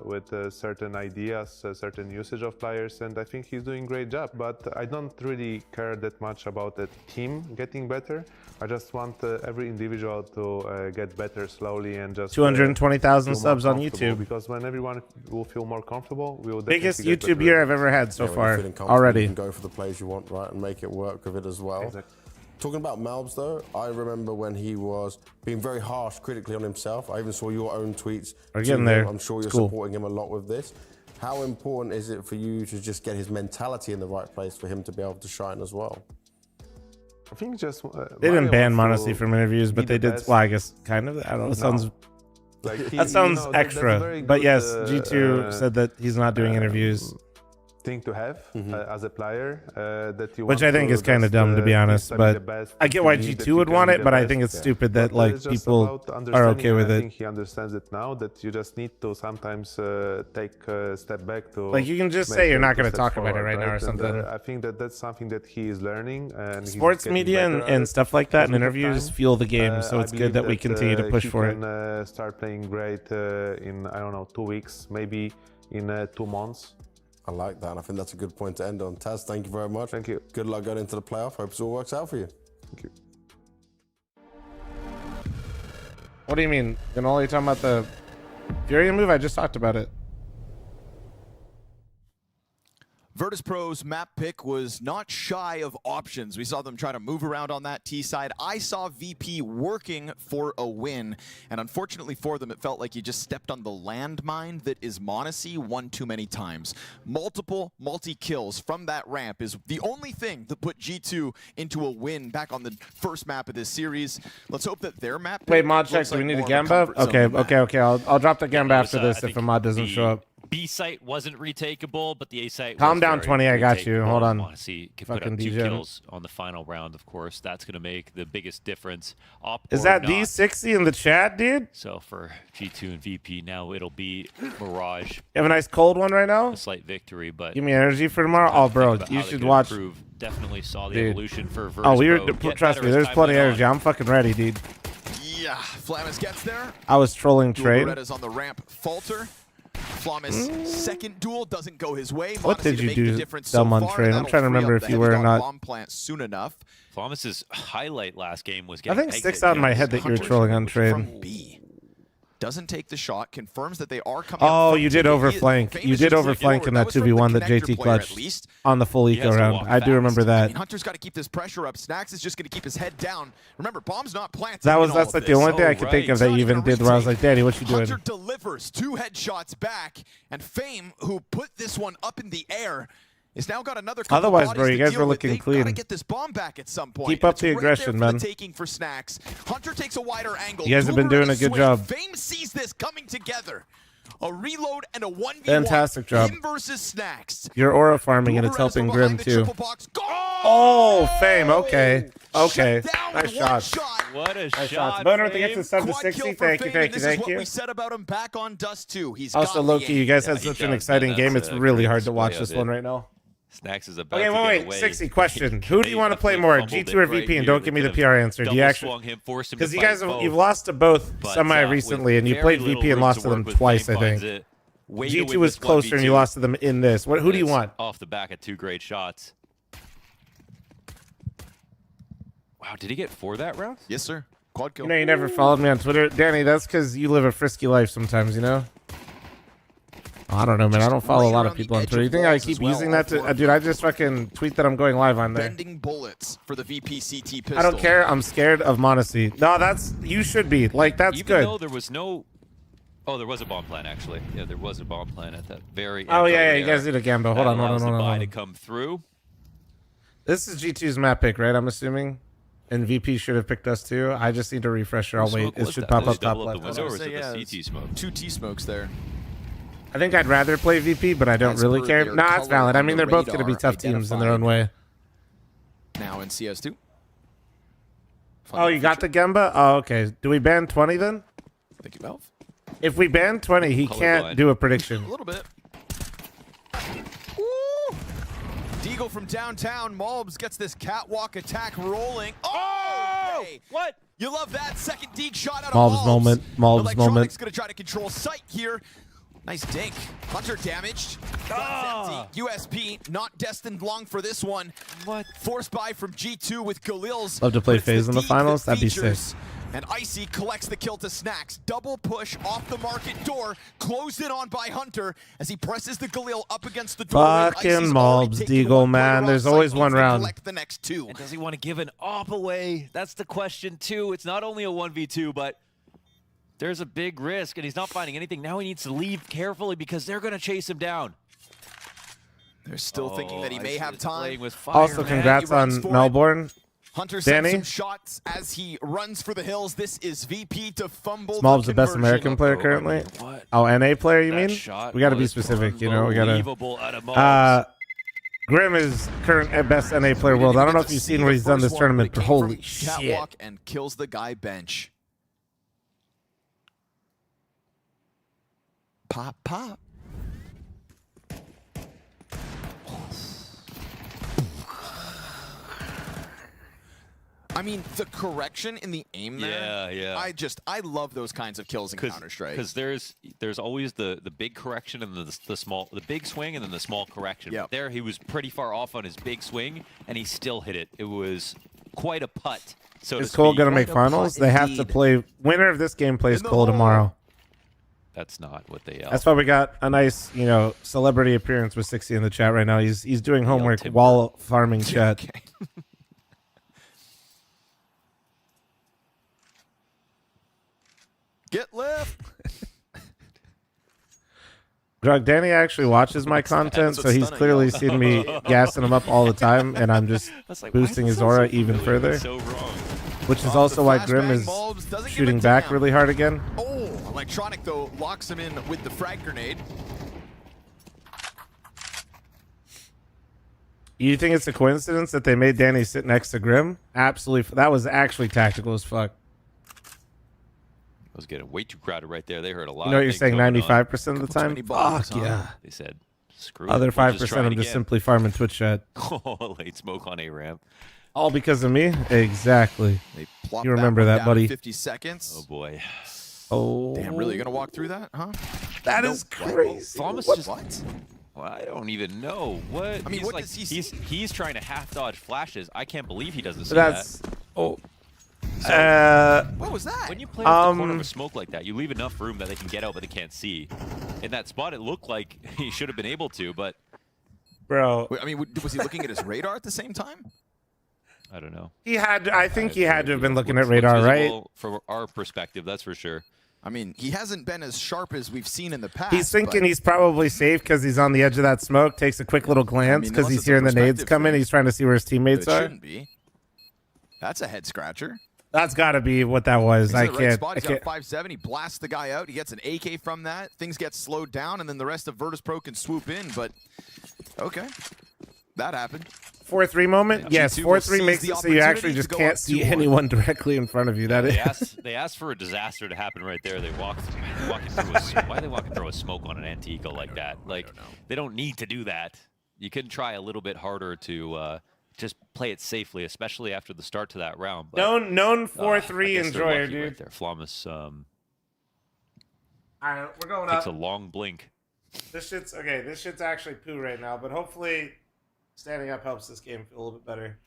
with certain ideas, certain usage of players, and I think he's doing a great job. But I don't really care that much about the team getting better. I just want every individual to get better slowly and just 220,000 subs on YouTube. Because when everyone will feel more comfortable, we will. Biggest YouTube year I've ever had so far. Already, you can go for the plays you want, right, and make it work with it as well. Exactly. Talking about Malbs though, I remember when he was being very harsh critically on himself. I even saw your own tweets. We're getting there. I'm sure you're supporting him a lot with this. How important is it for you to just get his mentality in the right place for him to be able to shine as well? I think just they didn't ban Monacy from interviews, but they did. Well, I guess kind of. I don't know. Sounds like that sounds extra. But yes, G2 said that he's not doing interviews. Thing to have as a player that you which I think is kind of dumb, to be honest, but I get why G2 would want it, but I think it's stupid that like people are okay with it. I think he understands it now, that you just need to sometimes take a step back to like you can just say you're not going to talk about it right now or something. I think that that's something that he is learning, and sports media and stuff like that and interviews fuel the game, so it's good that we continue to push for it. Start playing great in, I don't know, 2 weeks, maybe in 2 months. I like that. I think that's a good point to end on. Taz, thank you very much. Thank you. Good luck going into the playoff. Hope it all works out for you. Thank you. What do you mean? You're only talking about the Fury move? I just talked about it. Virtus.pro's map pick was not shy of options. We saw them try to move around on that T side. I saw VP working for a win, and unfortunately for them, it felt like you just stepped on the landmine that is Monacy one too many times. Multiple multi-kills from that ramp is the only thing that put G2 into a win back on the first map of this series. Let's hope that their map... Wait, mod check, do we need a Gamba? Okay. I'll drop the Gamba after this if a mod doesn't show up. B site wasn't retakeable, but the A site. Calm down, 20. I got you. Hold on. Monacy can put up 2 kills on the final round. Of course, that's going to make the biggest difference. Is that D60 in the chat, dude? So for G2 and VP now, it'll be Mirage. You have a nice cold one right now. A slight victory, but give me energy for tomorrow. Oh, bro, you should watch. Definitely saw the evolution for Virtus. Oh, trust me. There's plenty of energy. I'm fucking ready, dude. Yeah, Flamis gets there. I was trolling trade. Beretta's on the ramp. Falter. Flamis' second duel doesn't go his way. What did you do, dumb on trade? I'm trying to remember if you were or not. Bomb plant soon enough. Flamis' highlight last game was getting. I think it sticks out in my head that you were trolling on trade. Doesn't take the shot, confirms that they are coming. Oh, you did overflank. You did overflank in that 2v1 that JT clutched on the full eco round. I do remember that. I mean, Hunter's got to keep this pressure up. Snacks is just going to keep his head down. Remember, bomb's not planted. That's like the only thing I could think of that you even did where I was like, Daddy, what you doing? Hunter delivers 2 headshots back, and Fame, who put this one up in the air, is now got another. Otherwise, bro, you guys were looking clean. Gotta get this bomb back at some point. Keep up the aggression, man. Taking for Snacks. Hunter takes a wider angle. You guys have been doing a good job. Fame sees this coming together. A reload and a 1v1. Fantastic job. Him versus Snacks. You're aura farming and it's helping Grim too. Oh, Fame. Okay. Nice shot. What a nice shot. Boner with the gets to 760. Thank you. This is what we said about him back on Dust 2. He's also, Loki, you guys had such an exciting game. It's really hard to watch this one right now. Snacks is about wait. 60 question. Who do you want to play more, G2 or VP? And don't give me the PR answer. Do you actually? Because you guys you've lost to both semi recently, and you played VP and lost to them twice, I think. G2 was closer, and you lost to them in this. Who do you want? Off the back of 2 great shots. Wow, did he get 4 that round? Yes, sir. Quad kill. You know, you never followed me on Twitter, Danny. That's because you live a frisky life sometimes, you know. I don't know, man. I don't follow a lot of people on Twitter. You think I keep using that to... dude, I just fucking tweet that I'm going live on there. Bending bullets for the VPCT pistol. I don't care. I'm scared of Monacy. No, that's... You should be. Like, that's Even good. Though there was no... Oh, there was a bomb plan, actually. Yeah, there was a bomb plan at that very end. Oh, yeah, you guys did a Gambo. Hold on. The buy to come through. This is G2's map pick, right? I'm assuming? And VP should have picked us too. I just need to refresh it. I'll wait. It should pop up top left. The CT smoke. 2 T smokes there. I think I'd rather play VP, but I don't really care. Nah, it's valid. I mean, they're both going to be tough teams in their own way. Now in CS2. Oh, you got the Gemba? Oh, okay. Do we ban 20 then? Thank you, Valve. If we ban 20, he can't do a prediction. A little bit. Deagle from downtown. Malbs gets this catwalk attack rolling. Oh! Okay. What? You love that second Deagle shot out of Malbs moment. Malbs moment. Going to try to control sight here. Nice dink. Hunter damaged. USP not destined long for this one. What? Force buy from G2 with Galil's. Love to play FaZe in the finals. That'd be sick. And Icy collects the kill to Snacks. Double push off the market door. Closed in on by Hunter as he presses the Galil up against the door. Fucking Malbs, Deagle, man. There's always one round. The next 2. And does he want to give an op away? That's the question, too. It's not only a 1v2, but there's a big risk, and he's not finding anything. Now he needs to leave carefully because they're going to chase him down. They're still thinking that he may have time. With fire, also, congrats on Melbourne. Hunter Danny? sends some shots as he runs for the hills. This is VP to fumble. Small's the best American player currently. What? Oh, NA player, you mean? We got to be specific, you know. We got to. Grim is current best NA player world. I don't know if you've seen what he's done this tournament, but holy shit! And kills the guy bench. Pop, pop. I mean, the correction in the aim there. Yeah. I love those kinds of kills in Counter-Strike. Because there's always the big correction and the big swing and then the small correction. Yep. There he was pretty far off on his big swing and he still hit it. It was quite a putt. So is Cole gonna make finals? They have to play. Winner of this game plays Cole tomorrow. That's not what they. That's why we got a nice, celebrity appearance with 60 in the chat right now. He's doing homework while farming chat. Okay. Get left. Drug Danny actually watches my content, so he's clearly seen me gassing him up all the time, and I'm just boosting his aura even further. Which is also why Grim is shooting back really hard again. Oh, Electronic though locks him in with the frag grenade. You think it's a coincidence that they made Danny sit next to Grim? Absolutely. That was actually tactical as fuck. I was getting way too crowded right there. They heard a lot. You know what you're saying 95% of the time? Fuck yeah. They said, screw Other it. We'll 5% I'm just simply farming Twitch chat. Oh, late smoke on A-ramp. All because of me? Exactly. You remember that, buddy. 50 seconds. Oh, boy. Oh. Damn, really? You're going to walk through that, huh? That is crazy. What? Well, I don't even know. What? I mean, what does he see? He's trying to half-dodge flashes. I can't believe he doesn't see that. Oh. So, what was that? When you play off the corner of a smoke like that, you leave enough room that they can get out, but they can't see. In that spot, it looked like he should have been able to, but... Bro. I mean, was he looking at his radar at the same time? I don't know. He had. I think he had to have been looking at radar, right? From our perspective, that's for sure. I mean, he hasn't been as sharp as we've seen in the past. He's thinking he's probably safe because he's on the edge of that smoke, takes a quick little glance because he's hearing the nades come in. He's trying to see where his teammates are. Shouldn't be. That's a head scratcher. That's got to be what that was. I can't. He's got 5-7. He blasts the guy out. He gets an AK from that. Things get slowed down, and then the rest of Virtus Pro can swoop in. But okay, that happened. 4-3 moment? Yes, 4-3 makes it so you actually just can't see anyone directly in front of you. That is. They asked for a disaster to happen right there. They walking through why are they walking through a smoke on an Antigua like that? Like they don't need to do that. You can try a little bit harder to just play it safely, especially after the start to that round. But, known 4-3 enjoyer, dude. Right there. Flawless. All right, we're going takes up. a long blink. This shit's okay. This shit's actually poo right now, but hopefully standing up helps this game feel a little bit better.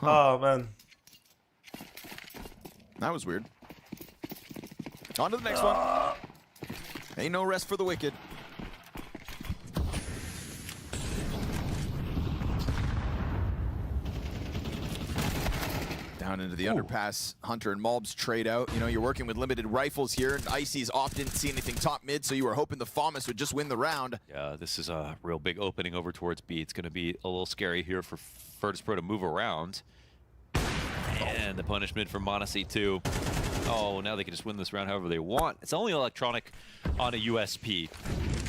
Oh man, that was weird. On to the next one. Ain't no rest for the wicked. Down into the underpass, Hunter and Mulbs trade out. You know, you're working with limited rifles here, and Icy's off didn't see anything top mid, so you were hoping the FaMAS would just win the round. Yeah, this is a real big opening over towards B. It's going to be a little scary here for Virtus.pro to move around. And the punishment from m0NESY too. Oh, now they can just win this round however they want. It's only electronic on a USP.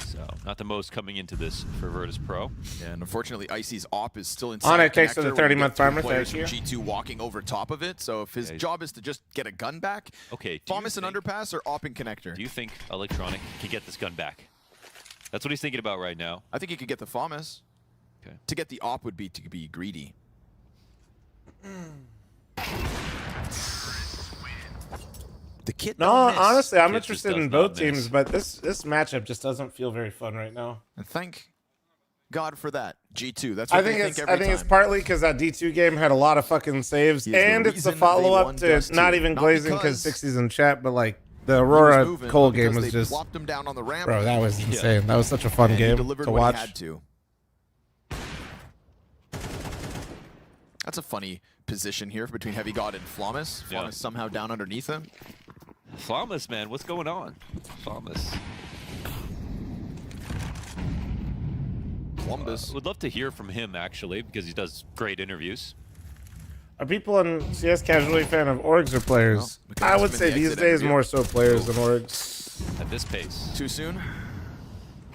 So not the most coming into this for Virtus.pro. Yeah, and unfortunately, Icy's op is still inside. On it, thanks for the 30-month farmer. Thank you. G2 walking over top of it. So if his job is to just get a gun back, okay, FaMAS and underpass or op and connector. Do you think electronic can get this gun back? That's what he's thinking about right now. I think he could get the FaMAS. Okay. To get the op would be to be greedy. The kit. No, honestly, I'm interested in both teams, but this matchup just doesn't feel very fun right now. And thank God for that. G2. That's what I think it's partly because that D2 game had a lot of fucking saves, and it's the follow-up to not even glazing because 60's in chat, but like the Aurora Cole game was just him down on the ramp. Bro, that was insane. Yeah. That was such a fun game to watch. That's a funny position here between Heavy God and FaMAS. FaMAS somehow down underneath him. FaMAS, man, what's going on? FaMAS. Columbus. Would love to hear from him, actually, because he does great interviews. Are people in CS casually fan of orgs or players? Well, I would say these days more so players than orgs. At this pace. Too soon?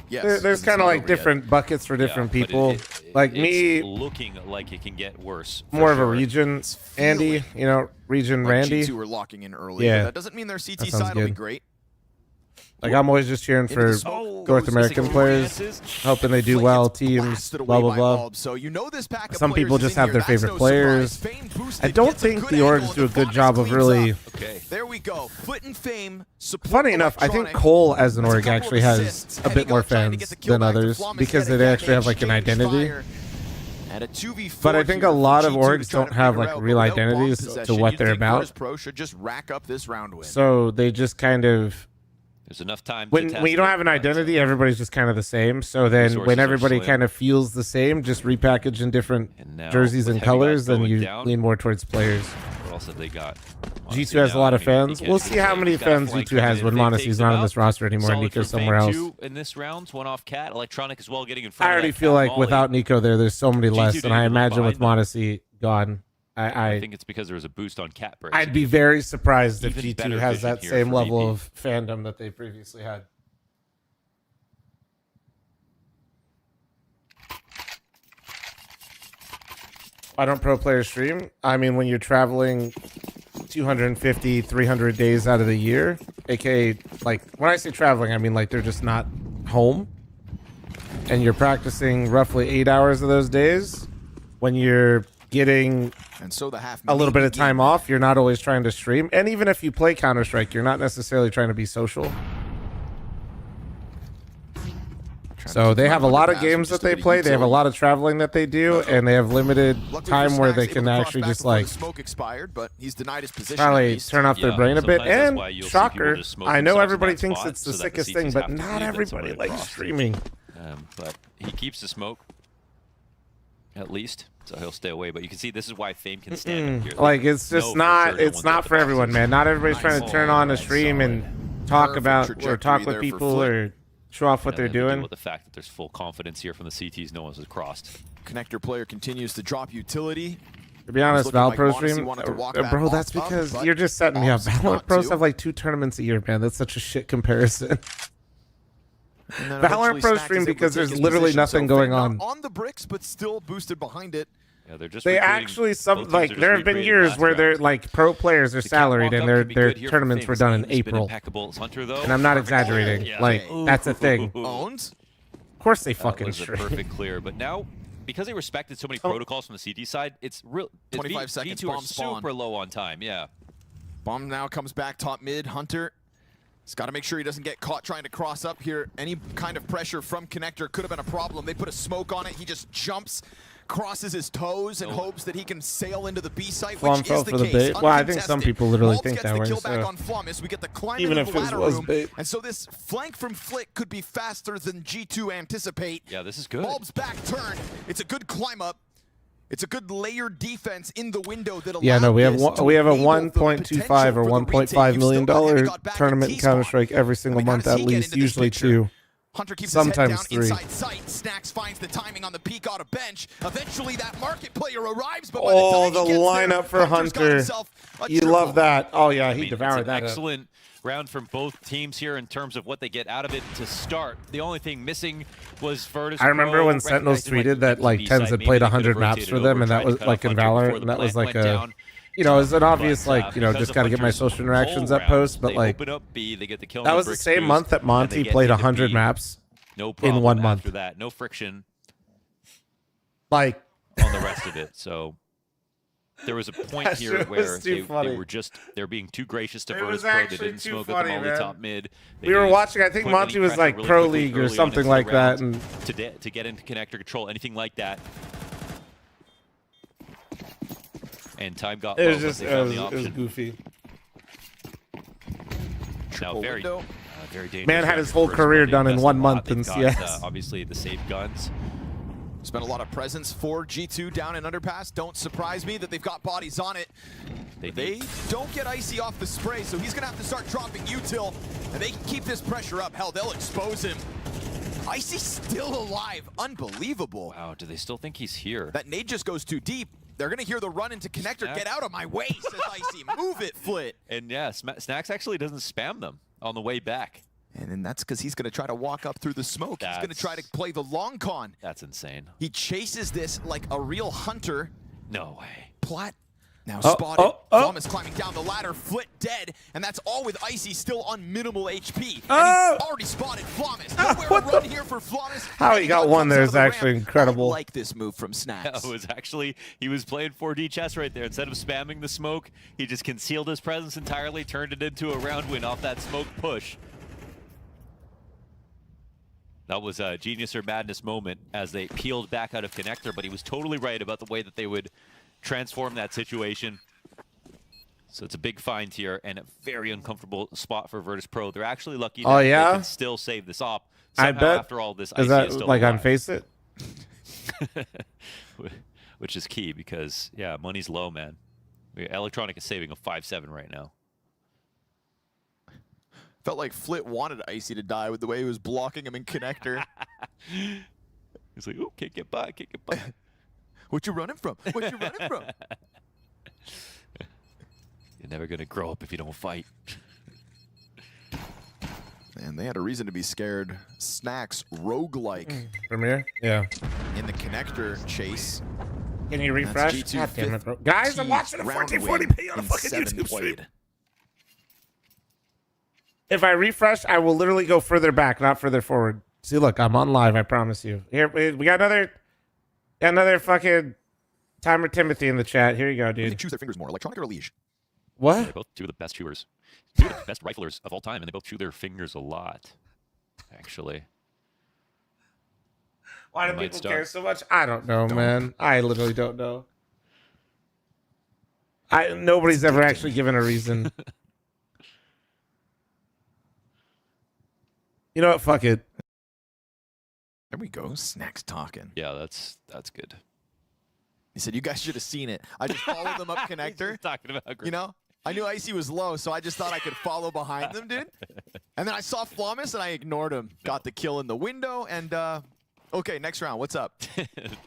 Yes. There's kind of like different buckets for different people. Like it's looking like it can get worse. More of a region Andy, you know, region Randy. G2 were locking in early. Yeah. But that doesn't mean their CT side will be great. Like, I'm always just cheering for North American players, hoping they do well, teams, blah, blah, blah. So you know this pack of some people just have their favorite players. I don't think the orgs do a good job of really... Okay. There we go. Foot and Fame. Funny enough, I think Cole as an org actually has a bit more fans than others because they actually have like an identity. But I think a lot of orgs don't have like real identities to what they're about. So they just kind of... There's enough time. When you don't have an identity, everybody's just kind of the same. So then when everybody kind of feels the same, just repackaged in different jerseys and colors, then you lean more towards players. What else have they got? G2 has a lot of fans. We'll see how many fans G2 has when m0NESY's not on this roster anymore and Nico's somewhere else. In this round, one off Cat, electronic as well getting in front. I already feel like without Nico there's so many less, and I imagine with m0NESY gone. I think it's because there was a boost on Cat breaks. I'd be very surprised if G2 has that same level of fandom that they previously had. Why don't pro players stream? I mean, when you're traveling 250, 300 days out of the year, aka, like, when I say traveling, I mean, like, they're just not home. And you're practicing roughly 8 hours of those days. When you're getting a little bit of time off, you're not always trying to stream. And even if you play Counter-Strike, you're not necessarily trying to be social. So they have a lot of games that they play. They have a lot of traveling that they do, and they have limited time where they can actually just like probably turn off their brain a bit. And shocker, I know everybody thinks it's the sickest thing, but not everybody likes streaming. But he keeps the smoke, at least. So he'll stay away, but you can see this is why Fame can stand here. Like, it's just it's not for everyone, man. Not everybody's trying to turn on a stream and talk about or talk with people or show off what they're doing. With the fact that there's full confidence here from the CTs, no one's has crossed. Connector player continues to drop utility. To be honest, Val Pro stream, bro, that's because you're just setting me up. Valorant Pros have like 2 tournaments a year, man. That's such a shit comparison. Valorant Pro stream because there's literally nothing going on. On the bricks, but still boosted behind it. Yeah, they're just they actually there have been years where they're like pro players are salaried and their tournaments were done in April. And I'm not exaggerating. Yeah. Like that's a thing. Owns? Of course they fucking stream. Perfect clear, but now because they respected so many protocols from the CT side, it's real. 25 seconds. Bomb spawn. Super low on time. Yeah. Bomb now comes back top mid. Hunter. He's got to make sure he doesn't get caught trying to cross up here. Any kind of pressure from Connector could have been a problem. They put a smoke on it. He just jumps. crosses his toes and hopes that he can sail into the B site, Flom which fell is the for the case. bait. Well, I think some people literally Bulbs think gets that the way. kill back So. on Flummus. We get the climb Even into if the it ladder was room. bait. And so this flank from Flick could be faster than G2 anticipate. Yeah, this is good. Bulb's back turn. It's a good climb up. It's a good layered defense in the window that allows. Yeah, no, we have a 1.25 or 1.5 million dollar tournament in Counter-Strike every single month at least, usually 2. Hunter keeps sometimes his head down 3. inside sight. Snacks finds the timing on the peek on a bench. Eventually, that market player arrives. But Oh, the lineup for Hunter. You love that. Oh, yeah, he devoured that. Excellent round from both teams here in terms of what they get out of it to start. The only thing missing was Virtus. I remember when Sentinels tweeted that like Tens had played 100 maps for them, and that was like in Valorant, and that was like a, you know, it's an obvious like, you know, just got to get my social interactions up post, but like that was the same month that Monty played 100 maps in 1 month. After that, no friction. Like on the rest of it, so. There was a point here where they were they're being too gracious to Virtus Pro. They didn't smoke at the molly top mid. We were watching, I think Monty was like Pro League or something like that. And to get into connector control, anything like that. And time got low, it was goofy. Now, very dangerous. Man had his whole career done in 1 month in CS. Obviously, the safe guns. Spent a lot of presence for G2 down in Underpass. Don't surprise me that they've got bodies on it. They don't get Icy off the spray, so he's going to have to start dropping util, and they can keep this pressure up. Hell, they'll expose him. Icy's still alive. Unbelievable. Wow, do they still think he's here? That nade just goes too deep. They're going to hear the run into connector. Get out of my way, says Icy. Move it, Flit. And yeah, Snacks actually doesn't spam them on the way back. And then that's because he's going to try to walk up through the smoke. He's going to try to play the long con. That's insane. He chases this like a real hunter. No way. Plat now spotted. Flum is climbing down the ladder. Flit dead. And that's all with Icy still on minimal HP. And he's already spotted Flummus. Nowhere to run here for Flummus. How he got one there is actually incredible. I like this move from Snacks. That was actually, he was playing 4D chess right there. Instead of spamming the smoke, he just concealed his presence entirely, turned it into a round win off that smoke push. That was a genius or madness moment as they peeled back out of connector, but he was totally right about the way that they would transform that situation. So it's a big find here and a very uncomfortable spot for Virtus Pro. They're actually lucky that they can still save this op. Somehow, I bet. After all this, is that still like alive. on Face It? Which is key because, yeah, money's low, man. Electronic is saving a 5-7 right now. Felt like Flit wanted Icy to die with the way he was blocking him in connector. He's like, "Ooh, can't get by, can't get by." What you running from? What you running from? You're never gonna grow up if you don't fight. And they had a reason to be scared. Snacks roguelike. Premier? Yeah. In the connector chase. Can you refresh? God damn it, bro. Guys, I'm watching a 1440p on a fucking YouTube stream. If I refresh, I will literally go further back, not further forward. See, look, I'm on live, I promise you. Here, we got another fucking Timer Timothy in the chat. Here you go, dude. They choose their fingers more, electronic or Liege? What? They're both two of the best chewers. Two of the best riflers of all time, and they both chew their fingers a lot, actually. Why do people care so much? I don't know, man. I literally don't know. Nobody's ever actually given a reason. You know what? Fuck it. There we go. Snacks talking. Yeah, that's good. He said, "You guys should have seen it. I just followed them up connector. Talking about you know, I knew Icy was low, so I just thought I could follow behind them, dude. And then I saw Flummus, and I ignored him. Got the kill in the window, and okay, next round. What's up?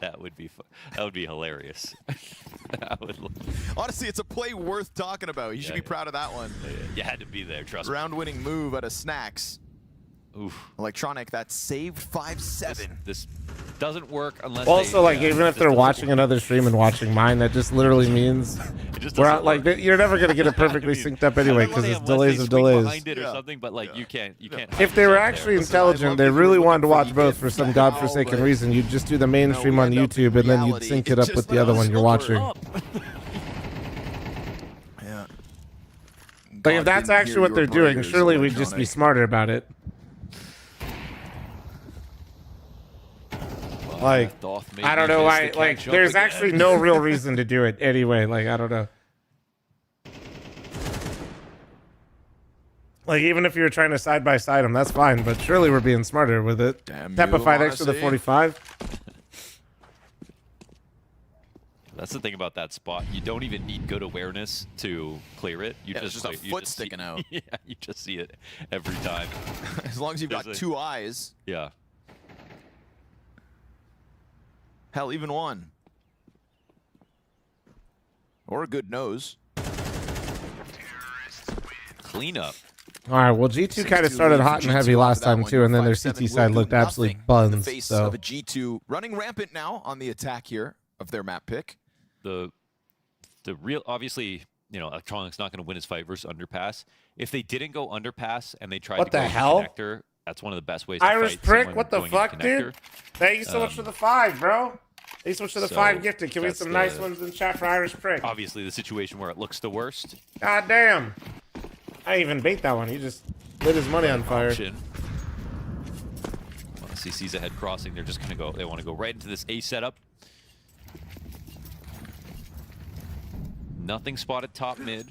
That would be fun. That would be hilarious. Honestly, it's a play worth talking about. You should be proud of that one. You had to be there. Trust me. Round-winning move out of Snacks. Oof. Electronic, that saved 5-7. This doesn't work unless also, like, even if they're watching another stream and watching mine, that just literally means we're out, like, you're never going to get it perfectly synced up anyway because it's delays of delays. Behind it or something, but, like, you can't If they were actually intelligent, they really wanted to watch both for some godforsaken reason, you'd just do the main stream on YouTube and then you'd sync it up with the other one you're watching. Yeah. Like, if that's actually what they're doing, surely we'd just be smarter about it. Like, I don't know why. Like, there's actually no real reason to do it anyway. Like, I don't know. Like, even if you were trying to side by side them, that's fine. But surely we're being smarter with it. Peppa 5X to the 45. That's the thing about that spot. You don't even need good awareness to clear it. You just a foot sticking out. Yeah, you just see it every time. As long as you've got two eyes. Yeah. Hell, even one. Or a good nose. Cleanup. All right, well, G2 kind of started hot and heavy last time, too, and then their CT side looked absolutely buns. Face so. of a G2 running rampant now on the attack here of their map pick. The real, obviously, you know, Electronic's not going to win his fight versus Underpass. If they didn't go Underpass and they tried to go Connector, that's one of the best ways to fight. Irish prick, what the fuck, dude? Thank you so much for the 5, bro. Thank you so much for the 5 gifted. Give me some nice ones in chat for Irish prick. Obviously, the situation where it looks the worst. God damn. I didn't even bait that one. He just lit his money on fire. Once he sees a head crossing, they're just going to go. They want to go right into this A setup. Nothing spotted top mid.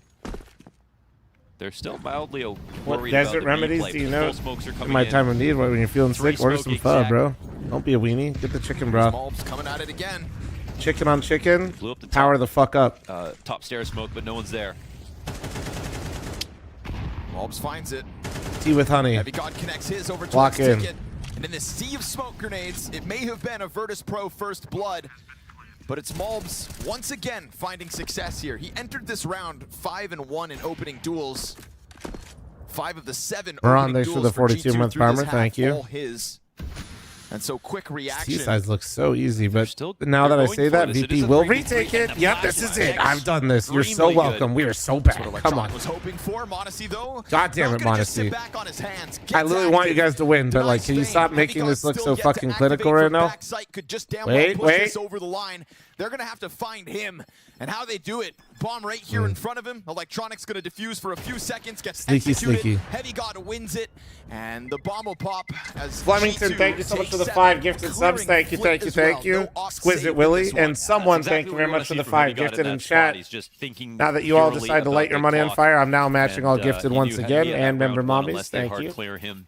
They're still mildly worried what desert about remedies replay, do you know? Smokes are In my time of need, when you're feeling sick, order some pho, bro. Don't be a weenie. Get the chicken, bro. Coming at it again. Chicken on chicken. Blew up the Power the fuck up. Top stairs smoke, but no one's there. Malbs finds it. Tea with honey. Heavy God connects his over to Lock in. ticket. And in this sea of smoke grenades, it may have been a Virtus Pro first blood. But it's Malbs once again finding success here. He entered this round 5-1 in opening duels. 5 of the 7 We're opening on there duels for the 42-month farmer. Thank you. All his. And so quick reaction. T-sides look so easy, but now that I say that, VP will retake it. Yep, this is it. I've done this. You're so welcome. We are so bad. Come on. Was hoping for Modesty though. God damn it, Modesty. I literally want you guys to win, but like, can you stop making this look so fucking clinical right now? Wait. Over the line. They're going to have to find him. And how they do it, bomb right here in front of him. Electronics going to defuse for a few seconds, gets executed. Heavy God wins it, and the bomb will pop as Flemington, thank you so much for the 5 gifted subs. Thank you. Exquisite Willie, and someone, thank you very much for the 5 gifted in chat. Now that you all decide to light your money on fire, I'm now matching all gifted once again, and member mommies, thank you.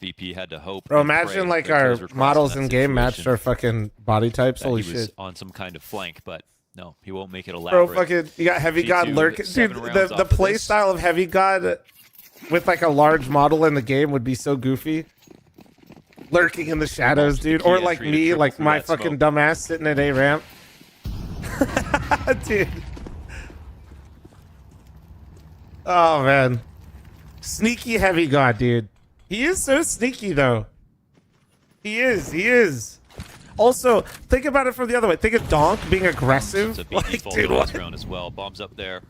VP had to hope. Bro, imagine like our models in game matched our fucking body types. Holy shit! On some kind of flank, but no, he won't make it elaborate. Bro, fucking, you got Heavy God lurking. Dude, the play style of Heavy God with like a large model in the game would be so goofy. Lurking in the shadows, dude, or like me, like my fucking dumbass sitting at A ramp. Dude. Oh man, sneaky Heavy God, dude. He is so sneaky, though. He is. Also, think about it from the other way. Think of Donk being aggressive. Like, dude, what? Round as well. Bombs up there.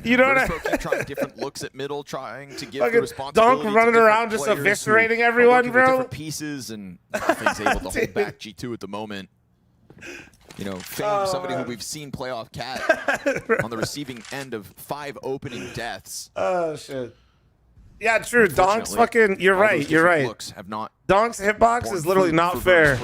You know what I mean? Trying different looks at middle, trying to give the responsibility Donk running around just eviscerating everyone, bro. Different pieces, and nothing's able to hold back G2 at the moment. You know, somebody who we've seen play off Cat on the receiving end of 5 opening deaths. Oh, shit. Yeah, true. Donk's fucking. You're right. Donk's hitbox is literally not fair.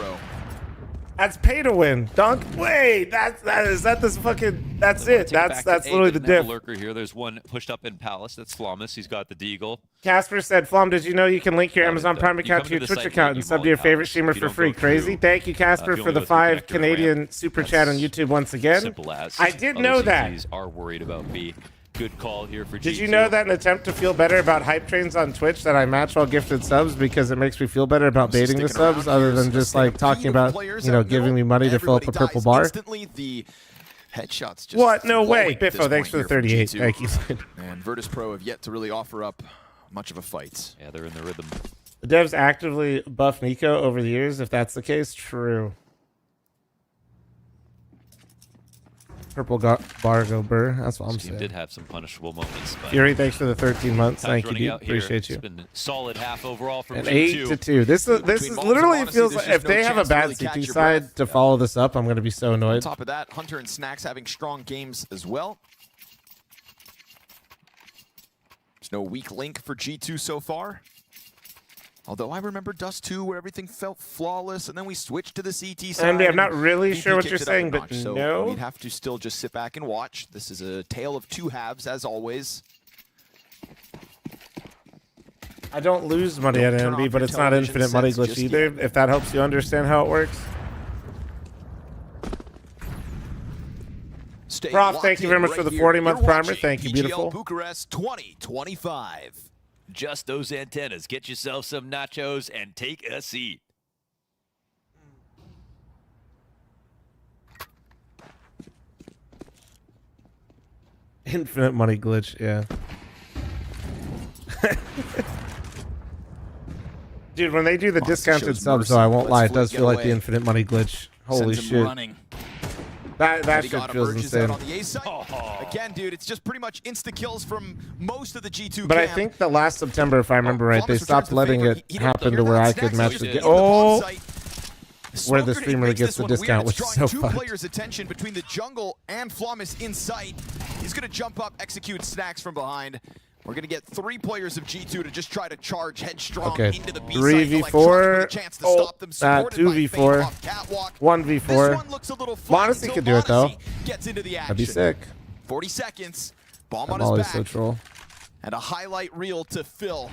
That's pay to win. Donk. Wait, that's it. That's literally the diff. Lurker here. There's one pushed up in Palace. That's Flawless. He's got the Deagle. Casper said, "Flom, did you know you can link your Amazon Prime account to your Twitch account and sub to your favorite streamer for free? Crazy. Thank you, Casper, for the 5 Canadian super chat on YouTube once again. Simple as. I did know that. Are worried about B. Good call here for G2. Did you know that in an attempt to feel better about hype trains on Twitch that I match all gifted subs because it makes me feel better about baiting the subs other than just like talking about, you know, giving me money to fill up a purple bar? The headshots just what? No way. Biffo, thanks for the 38. Thank you. And Virtus Pro have yet to really offer up much of a fight. Yeah, they're in the rhythm. The devs actively buff Nico over the years. If that's the case, true. Purple bar go burr. That's what I'm saying. Did have some punishable moments. But Fury, thanks for the 13 months. Thank you, dude. Appreciate you. It's been a solid half overall from an G2. 8-2. This is literally feels like if they have a bad CT side to follow this up, I'm going to be so annoyed. On top of that, Hunter and Snacks having strong games as well. There's no weak link for G2 so far. Although I remember Dust 2 where everything felt flawless, and then we switched to the CT side. Andy, I'm not really VP sure what kicked you're it up saying, a but notch. So no. we'd have to still just sit back and watch. This is a tale of two halves, as always. I don't lose money at NB, but it's not infinite money glitch either, if that helps you understand how it works. Prof, thank you very much for the 40-month primer. Thank you, beautiful. Bucharest 2025. Just those antennas. Get yourself some nachos and take a seat. Infinite money glitch, yeah. Dude, when they do the discounted subs, though, I won't lie, it does feel like the infinite money glitch. Holy shit. That shit feels insane. Again, dude, it's just pretty much insta-kills from most of the G2 But I think the last September, if I remember right, they stopped letting it happen to where I could match the game. Oh! Where the streamer gets the discount, which is so fun. Players' attention between the jungle and Flawless in sight. He's going to jump up, execute snacks from behind. We're going to get 3 players of G2 to just try to charge headstrong into the B 3v4. Oh, 2v4. 1v4. Modesty could do it, though. That'd be sick. 40 seconds. Bomb on I'm always his so back. troll. And a highlight reel to Phil.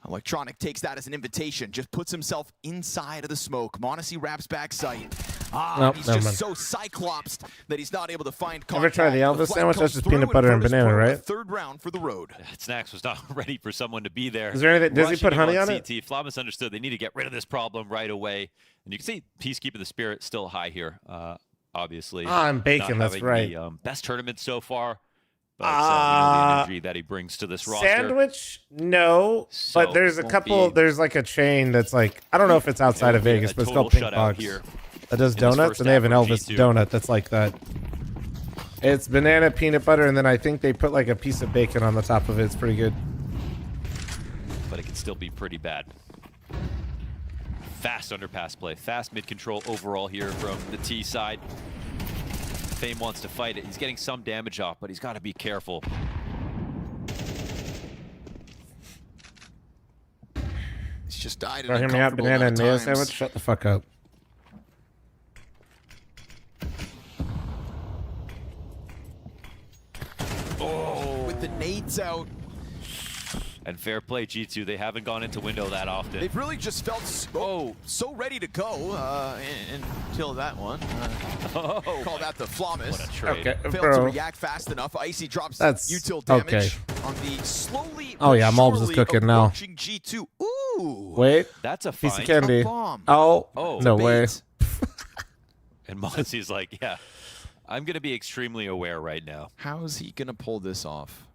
Electronic takes that as an invitation, just puts himself inside of the smoke. Monacy wraps back sight. Nope, He's never just mind. so cyclopsed that he's not able to find contact. Ever try the Elvis sandwich? That's just peanut butter and banana, right? Third round for the road. Snacks was not ready for someone to be there. Is there anything? Does he put honey on it? CT. Flawless understood they need to get rid of this problem right away. And you can see Peace keeping the spirit still high here, obviously. I'm baking, not that's having right. The, best tournament so far. But we know the energy that he brings to this roster. Sandwich? No. But there's a couple, there's like a chain that's like, I don't know if it's outside of Vegas, but it's called Pink Box. That does donuts, and they have an Elvis donut that's like that. It's banana, peanut butter, and then I think they put like a piece of bacon on the top of it. It's pretty good. But it can still be pretty bad. Fast underpass play. Fast mid-control overall here from the T side. Fame wants to fight it. He's getting some damage off, but he's got to be careful. He's just died. Hear me out, banana and mayo sandwich? Shut the fuck up. Oh, with the nades out. And fair play, G2. They haven't gone into window that often. They've really just felt so ready to go until that one. Call that the Flawless. What a trade. Okay, Failed to react fast enough. Icy drops util damage on the slowly. Oh yeah, Mobs is cooking now. G2. Ooh. Wait. That's a piece of fine candy. bomb. Oh, no way. And Mozzie's like, yeah, I'm going to be extremely aware right now. How is he going to pull this off?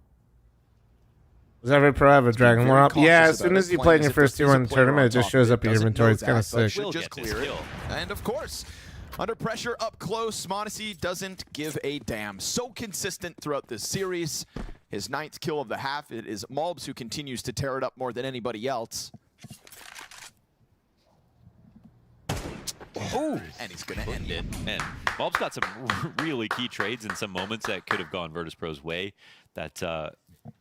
Does every pro have a Dragon War up? Yeah, as soon as you play in your first tier 1 tournament, it just shows up in your inventory. It's kind of sick. Should just clear it. And of course, under pressure up close, Monacy doesn't give a damn. So consistent throughout this series. His 9th kill of the half. It is Malbs who continues to tear it up more than anybody else. Ooh, and he's going to end it. And Malbs got some really key trades in some moments that could have gone Virtus.pro's way. That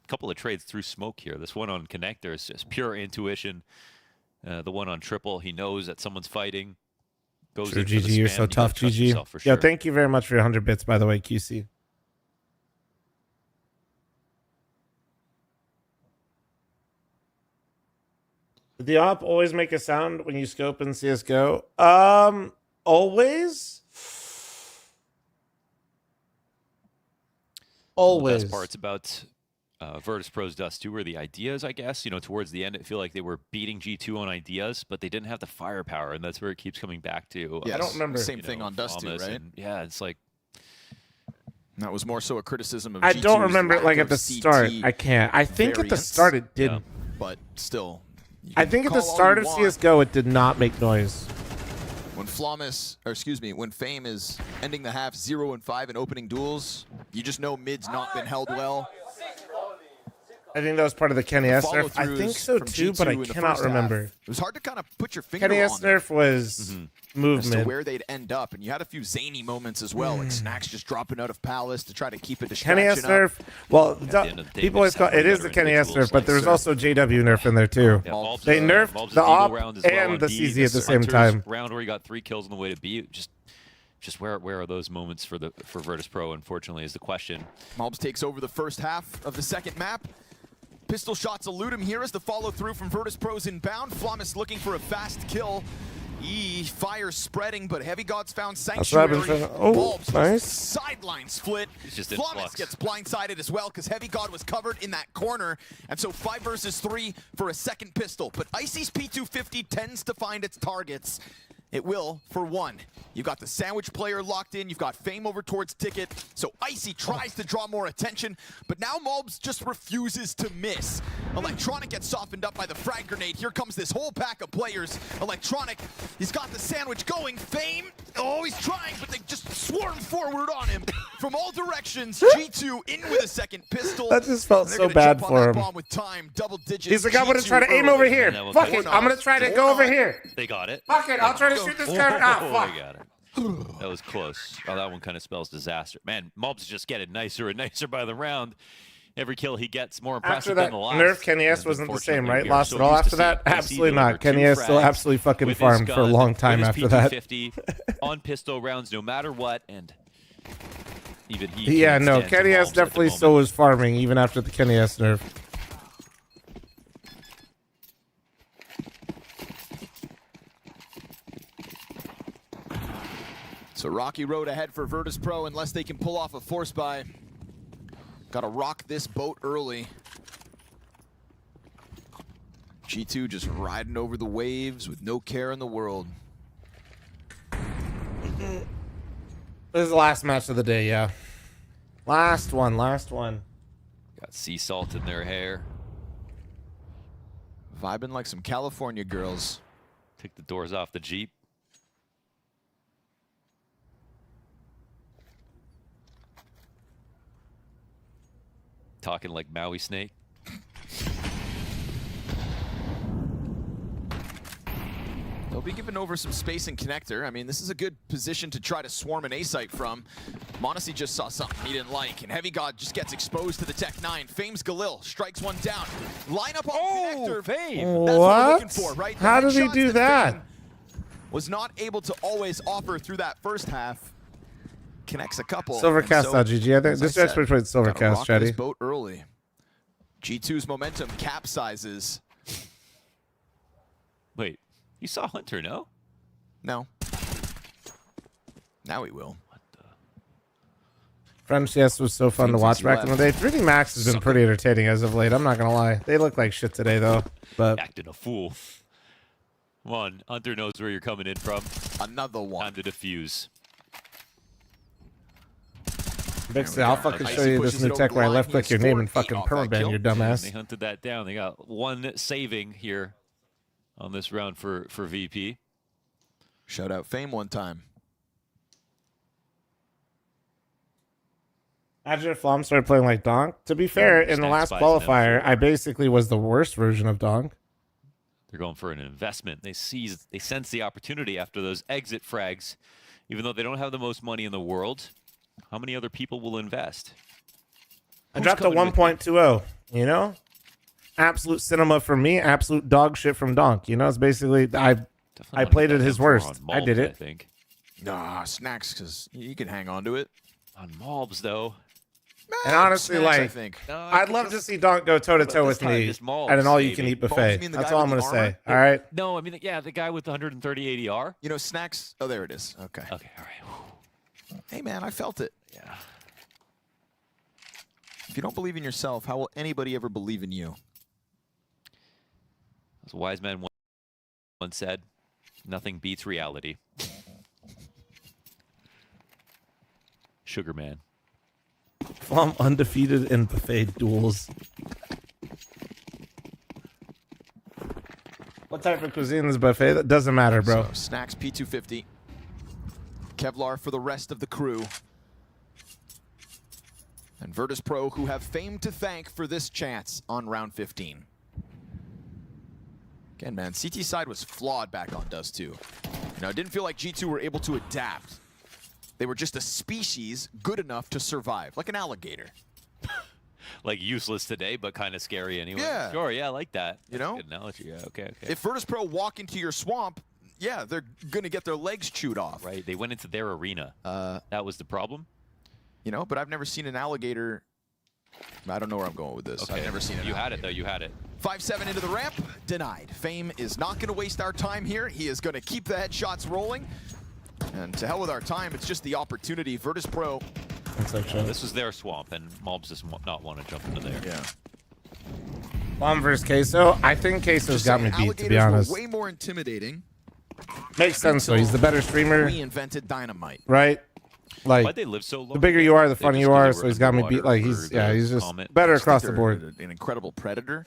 couple of trades through smoke here. This one on connector is just pure intuition. The one on triple, he knows that someone's fighting. Goes True, in for the GG, you're spam. so He tough, gotta trust GG. himself for Yo, sure. thank you very much for your 100 bits, by the way, QC. Did the op always make a sound when you scope in CSGO? Always? Always. The best parts about Virtus.pro's Dust 2 were the ideas, I guess. You know, towards the end, it feel like they were beating G2 on ideas, but they didn't have the firepower, and that's where it keeps coming back to. Yes. I don't remember. Same thing on Dust 2, right? And, yeah, it's like... That was more so a criticism of I G2's don't remember it lack like at of the start. CT I can't. I think at the variance. start it did. Yeah. But still. I think at the start of CSGO it did not make noise. When when Fame is ending the half 0-5 in opening duels, you just know mid's not been held well. I think that was part of the Kenny S nerf. I think so too, but I cannot remember. It was hard to kind of put your finger Kenny on S nerf was movement. as to where they'd end up, and you had a few zany moments as well, like Snacks just dropping out of Palace to try to keep a distraction. Kenny S nerf. Well, people always call it is the Kenny S nerf, but there's also JW nerf in there too. Yeah, they nerfed the op and the CZ at the same time. Round where he got 3 kills on the way to B. Just where are those moments for Virtus Pro? Unfortunately, is the question. Mobs takes over the first half of the second map. Pistol shots elude him here as the follow through from Virtus Pro's inbound. Flawless looking for a fast kill. Fire spreading, but Heavy Gods found sanctuary. Oh, nice. Sideline split. Just Flawless gets blindsided as well because Heavy God was covered in that corner. And so 5 versus 3 for a second pistol. But Icy's P250 tends to find its targets. It will for 1. You've got the sandwich player locked in. You've got Fame over towards Ticket. So Icy tries to draw more attention, but now Mobs just refuses to miss. Electronic gets softened up by the frag grenade. Here comes this whole pack of players. Electronic, he's got the sandwich going. Fame, oh, he's trying, but they just swarm forward on him from all directions. G2 in with a second pistol. That just felt so bad for him. With time, double digits. He's like, I'm going to try to aim over here. Fuck it, I'm going to try to go over here. They got it. Fuck it, I'll try to shoot this guy. Ah, fuck. They got it. That was close. Oh, that one kind of spells disaster. Man, Mobs just getting nicer and nicer by the round. Every kill he gets more impressive than the last. Nerf, Kenny S wasn't the same, right? Lost it all after that? Absolutely not. Kenny S still absolutely fucking farmed for a long time after that. On pistol rounds no matter what, and even he. Yeah, no, Kenny S definitely still was farming even after the Kenny S nerf. So rocky road ahead for Virtus Pro unless they can pull off a force buy. Gotta rock this boat early. G2 just riding over the waves with no care in the world. This is the last match of the day, yeah. Last one. Got sea salt in their hair. Vibing like some California girls. Take the doors off the Jeep. Talking like Maui Snake. They'll be giving over some space and connector. I mean, this is a good position to try to swarm an A site from. Monacy just saw something he didn't like, and Heavy God just gets exposed to the Tech 9. Fame's Galil strikes one down. Line up on connector. Fame. That's what we're looking for, right? How did he do that? Was not able to always offer through that first half. Connects a couple. Silvercast.gg. I think this expert played Silvercast, Chatty. Boat early. G2's momentum capsizes. Wait, you saw Hunter, no? No. Now he will. What the? French CS was so fun to watch back in the day. 3D Max has been pretty entertaining as of late. I'm not gonna lie. They look like shit today though. But acting a fool. Come on, Hunter knows where you're coming in from. Another one. Time to defuse. Bixley, I'll fucking show you this new tech where I left click your name and fucking permaban your dumbass. They hunted that down. They got 1 saving here on this round for VP. Shout out Fame one time. Imagine if Flom started playing like Donk. To be fair, in the last qualifier, I basically was the worst version of Donk. They're going for an investment. They sense the opportunity after those exit frags. Even though they don't have the most money in the world, how many other people will invest? I dropped a 1.20, you know? Absolute cinema from me, absolute dog shit from Donk. You know, it's basically, I played it his worst. I did it. I think. Nah, Snacks, because you can hang on to it. On Mobs, though. And honestly, Snacks, like, I'd love to see Donk go toe-to-toe with me at an all-you-can-eat buffet. That's all I'm going to say, all right? No, I mean, yeah, the guy with the 130 ADR. You know, Snacks, oh, there it is. Okay. Okay, all right. Hey, man, I felt it. Yeah. If you don't believe in yourself, how will anybody ever believe in you? As a wise man once said, nothing beats reality. Sugar Man. Flom undefeated in buffet duels. What type of cuisine is buffet? That doesn't matter, bro. So, Snacks P250. Kevlar for the rest of the crew. And Virtus.pro, who have fame to thank for this chance on round 15. Again, man, CT side was flawed back on Dust 2. You know, it didn't feel like G2 were able to adapt. They were just a species good enough to survive, like an alligator. Like useless today, but kind of scary anyway. Yeah. Sure, yeah, I like that. You know? Good analogy. Yeah, okay. If Virtus.pro walk into your swamp, yeah, they're going to get their legs chewed off. Right, they went into their arena. That was the problem. You know, but I've never seen an alligator. I don't know where I'm going with this. Okay. I've never seen it. You had it, though. You had it. 5-7 into the ramp. Denied. Fame is not going to waste our time here. He is going to keep the headshots rolling. And to hell with our time, it's just the opportunity. Virtus.pro. This was their swamp, and Mobs does not want to jump into there. Yeah. Bomb versus Queso. I think Queso's got me beat, to be honest. Way more intimidating. Makes sense, though. He's the better streamer. We invented dynamite. Right? Like, why'd they live so long? The bigger you are, the funnier you are, so he's got me beat. Like, he's just better across the board. An incredible predator.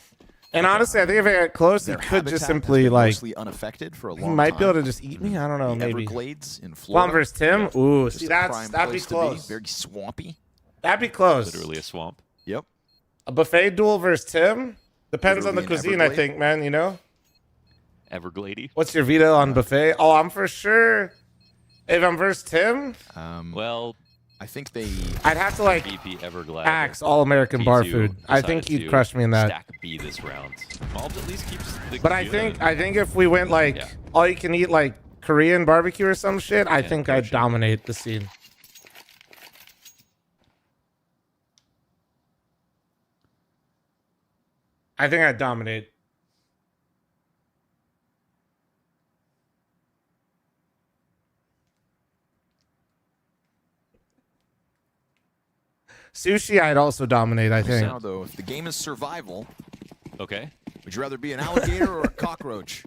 And honestly, I think if I got close, he could just simply, like, mostly unaffected for a long he might time. be able to just eat me. I don't know, The maybe. Everglades in Florida. Bomb versus Tim? Ooh, Just see, a that'd prime be place to close. Very swampy. That'd be close. Literally a swamp. Yep. A buffet duel versus Tim? Depends on the Literally an cuisine, I Everglade. think, man, you know? Everglady. What's your veto on buffet? Oh, I'm for sure. If I'm versus Tim, well, I think they. I'd have to, like, VP Everglade. axe all-American bar P2 food. I think decided he'd to crush me in that. Stack B this round. Mobs at least keeps the But I think if we went, like, all you can eat, like, Korean barbecue or some shit, I think I'd dominate the scene. I think I'd dominate. Sushi, I'd also dominate, I think. Now, though, if the game is survival, okay, would you rather be an alligator or a cockroach?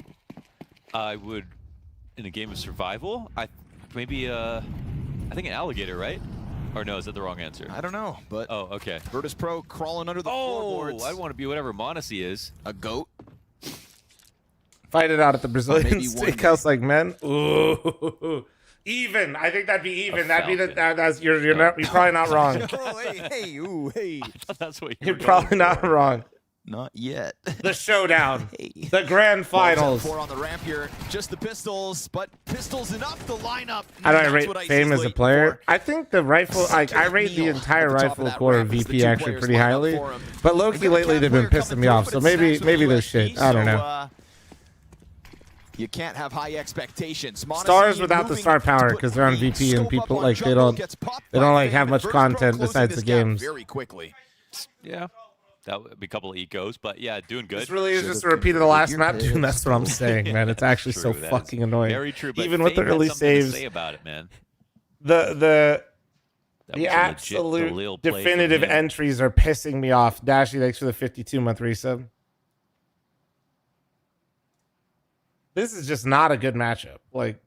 I would, in a game of survival, I think an alligator, right? Or no, is that the wrong answer? I don't know, but oh, okay. Virtus.pro crawling under the floorboards. I want to be whatever Monacy is. A goat. Fight it out at the Brazilian maybe one steakhouse like men. Ooh. Even. I think that'd be even. That'd be that's you're probably not wrong. Oh, hey, ooh, hey. That's what You're probably not wrong. Not yet. The showdown. The grand finals. 4 on the ramp here. Just the pistols, but pistols enough to line up. How do I That's rate what Ice Fame is as a looking player? for. I think the rifle, like, I rate the entire rifle core of VP actually pretty highly. But low-key lately they've been pissing me off, so maybe they're shit. I don't know. You can't have high expectations. Stars without the star power because they're on VP and people like they don't like have much content besides the games. Very quickly. Yeah. That would be a couple of ecos, but yeah, doing good. This really is just a repeat of the last map, dude. That's what I'm saying, man. It's actually so fucking annoying. Very true. But even with the early saves, say about it, man. The absolute definitive entries are pissing me off. Dashy, thanks for the 52-month resub. This is just not a good matchup. Like,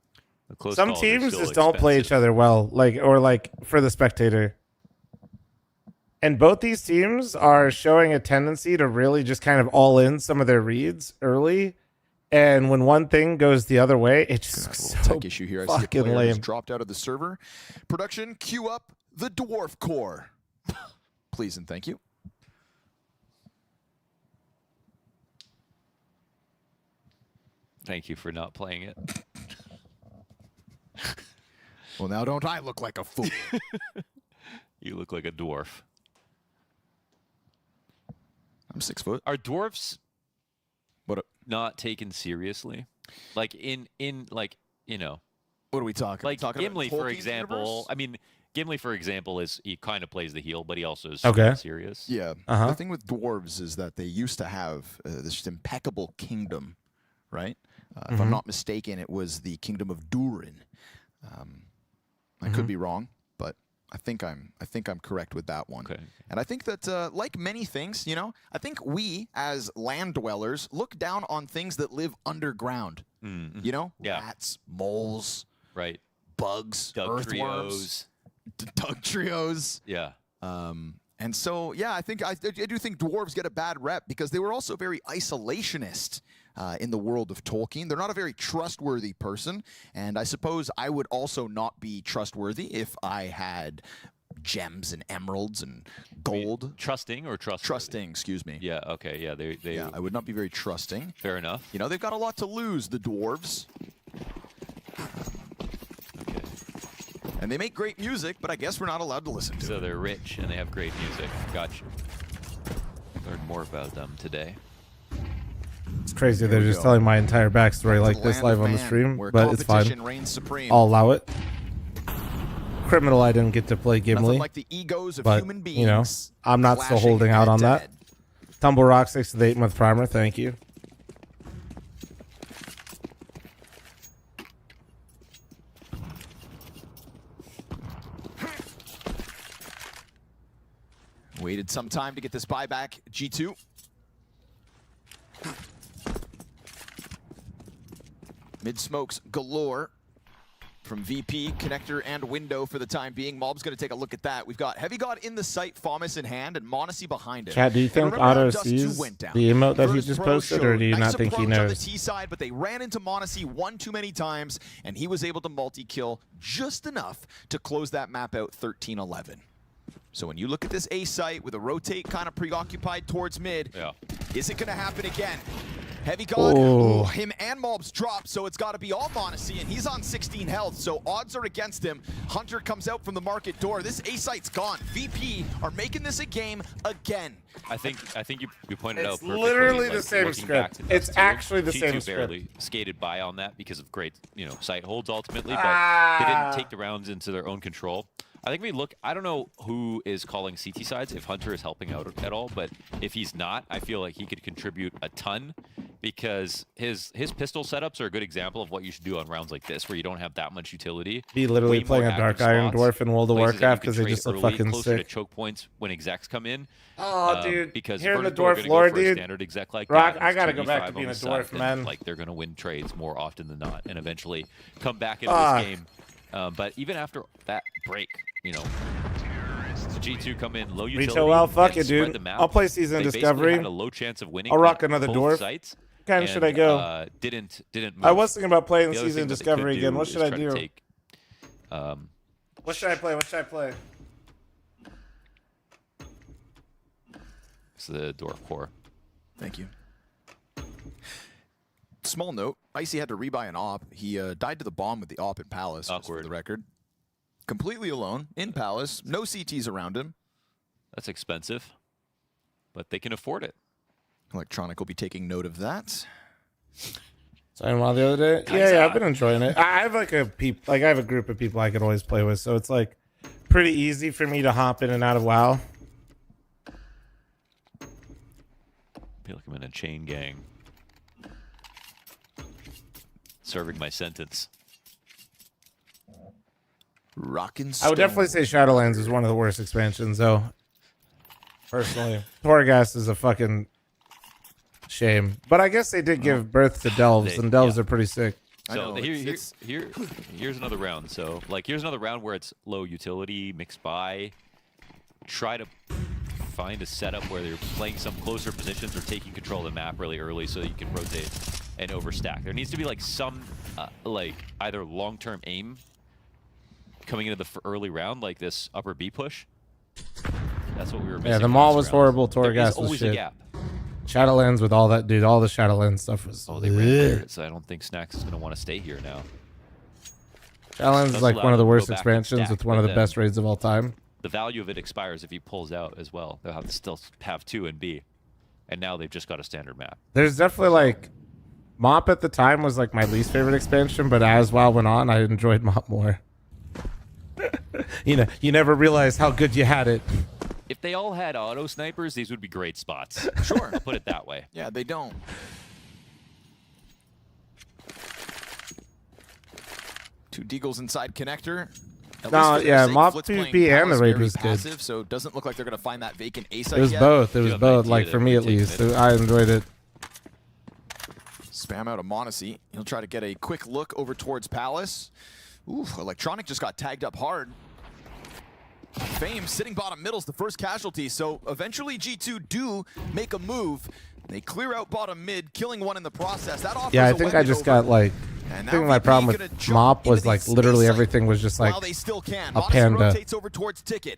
some teams just don't play each other well, like for the spectator. And both these teams are showing a tendency to really just kind of all in some of their reads early. And when one thing goes the other way, it just looks so tech issue here. I see a fucking player lame. has dropped out of the server. Production, queue up the Dwarf Core. Please and thank you. Thank you for not playing it. Well, now don't I look like a fool? You look like a dwarf. I'm 6 foot. Are dwarfs not taken seriously? Like like, you know. What are we talking? Like talking Gimli, about for Tolkien's example. universe? I mean, Gimli, for example, he kind of plays the heel, but he also is serious. Yeah. The thing with dwarves is that they used to have this impeccable kingdom, right? If I'm not mistaken, it was the kingdom of Durin. I could be wrong, but I think I'm correct with that one. Okay. And I think that like many things, you know, I think we as land dwellers look down on things that live underground. You know, rats, moles, right, bugs, Dug earthworms, Dug trios. Yeah. And so, yeah, I do think dwarves get a bad rep because they were also very isolationist in the world of Tolkien. They're not a very trustworthy person, and I suppose I would also not be trustworthy if I had gems and emeralds and gold. Trusting or trustworthy? Trusting, excuse me. Yeah, okay, yeah. Yeah, I would not be very trusting. Fair enough. You know, they've got a lot to lose, the dwarves. Okay. And they make great music, but I guess we're not allowed to listen to it. So they're rich and they have great music. Gotcha. Learned more about them today. It's crazy. They're just telling my entire backstory like this live on the stream, but it's fine. I'll allow it. Criminal, I didn't get to play Gimli, like the egos of but human beings, you know, I'm not still holding out on that. Tumble Rock 6 to the 8-month primer, thank you. Waited some time to get this buyback. G2. Mid smokes galore from VP, connector, and window for the time being. Mob's going to take a look at that. We've got Heavy God in the sight, Famas in hand, and Monacy behind him. Chad, do you think Otto sees the emote that he just posted, or do you not think he knows? On the T side, but they ran into Monacy one too many times, and he was able to multi-kill just enough to close that map out 13-11. So when you look at this A site with a rotate kind of preoccupied towards mid, is it going to happen again? Heavy God, him and Mobs drop, so it's got to be all Monacy, and he's on 16 health, so odds are against him. Hunter comes out from the market door. This A site's gone. VP are making this a game again. I think you pointed out perfectly. It's literally like, the same script. It's actually the same G2 script. barely skated by on that because of great, site holds ultimately, but they didn't take the rounds into their own control. I think we look, I don't know who is calling CT sides, if Hunter is helping out at all, but if he's not, I feel like he could contribute a ton because his pistol setups are a good example of what you should do on rounds like this, where you don't have that much utility. Be literally playing a Dark Iron Dwarf in World of Warcraft because they just look fucking closer sick. to choke points when execs come in. Oh, dude. Because here in the Vertigo are Dwarf gonna lore, go for a dude. standard exec like Rock, that, I gotta go 2v5 back to on being a the side, Dwarf, then, man. Like, they're going to win trades more often than not and eventually come back into this game. But even after that break, G2 come in low utility. Retail well, fuck and it, spread dude. the map. I'll play Season They Discovery. had a low chance of winning. I'll rock on another both Dwarf. sites, What kind should I go? Didn't move. I was thinking about playing The other Season thing that they Discovery could again. do What is should I try to do? take, What should I play? What should I play? It's the Dwarf core. Thank you. Small note, Icy had to rebuy an op. He died to the bomb with the op at Palace, just for the record. Completely alone, in Palace, no CTs around him. That's expensive, but they can afford it. Electronic will be taking note of that. Sign while the other day. Yeah, I've been enjoying it. I have I have a group of people I can always play with, so it's like pretty easy for me to hop in and out of WoW. I feel like I'm in a chain gang. Serving my sentence. Rockin' I would definitely say Shadowlands is one of the worst expansions, though. Personally, Torghast is a fucking shame. But I guess they did give birth to Delves, and Delves are pretty sick. So here's another round. So here's another round where it's low utility, mixed by. Try to find a setup where they're playing some closer positions or taking control of the map really early so that you can rotate and overstack. There needs to be some either long-term aim coming into the early round, like this upper B push. That's what we were missing. Yeah, the mall was round. horrible. There is Torghast was always shit. a gap. Shadowlands with all that, dude. All the Shadowlands stuff was. Oh, they ran there, so I don't think Snacks is going to want to stay here now. Shadowlands is like one of the worst expansions with one of the best raids of all time. The value of it expires if he pulls out as well. They'll have to still have 2 and B. And now they've just got a standard map. There's definitely Mop at the time was my least favorite expansion, but as WoW went on, I enjoyed Mop more. You never realized how good you had it. If they all had auto snipers, these would be great spots. Sure. I'll put it that way. Yeah, they don't. Two Deagles inside connector. No, yeah, Mop PvP and the raid was good. Passive, so it doesn't look like they're going to find that vacant A site It was yet. both. It was both. For me at least, I enjoyed it. Spam out of Monacy. He'll try to get a quick look over towards Palace. Ooh, Electronic just got tagged up hard. Fame sitting bottom middle's the first casualty, so eventually G2 do make a move. They clear out bottom mid, killing one in the process. That offers I think I just got I think my problem with Mop was like literally everything was just like a panda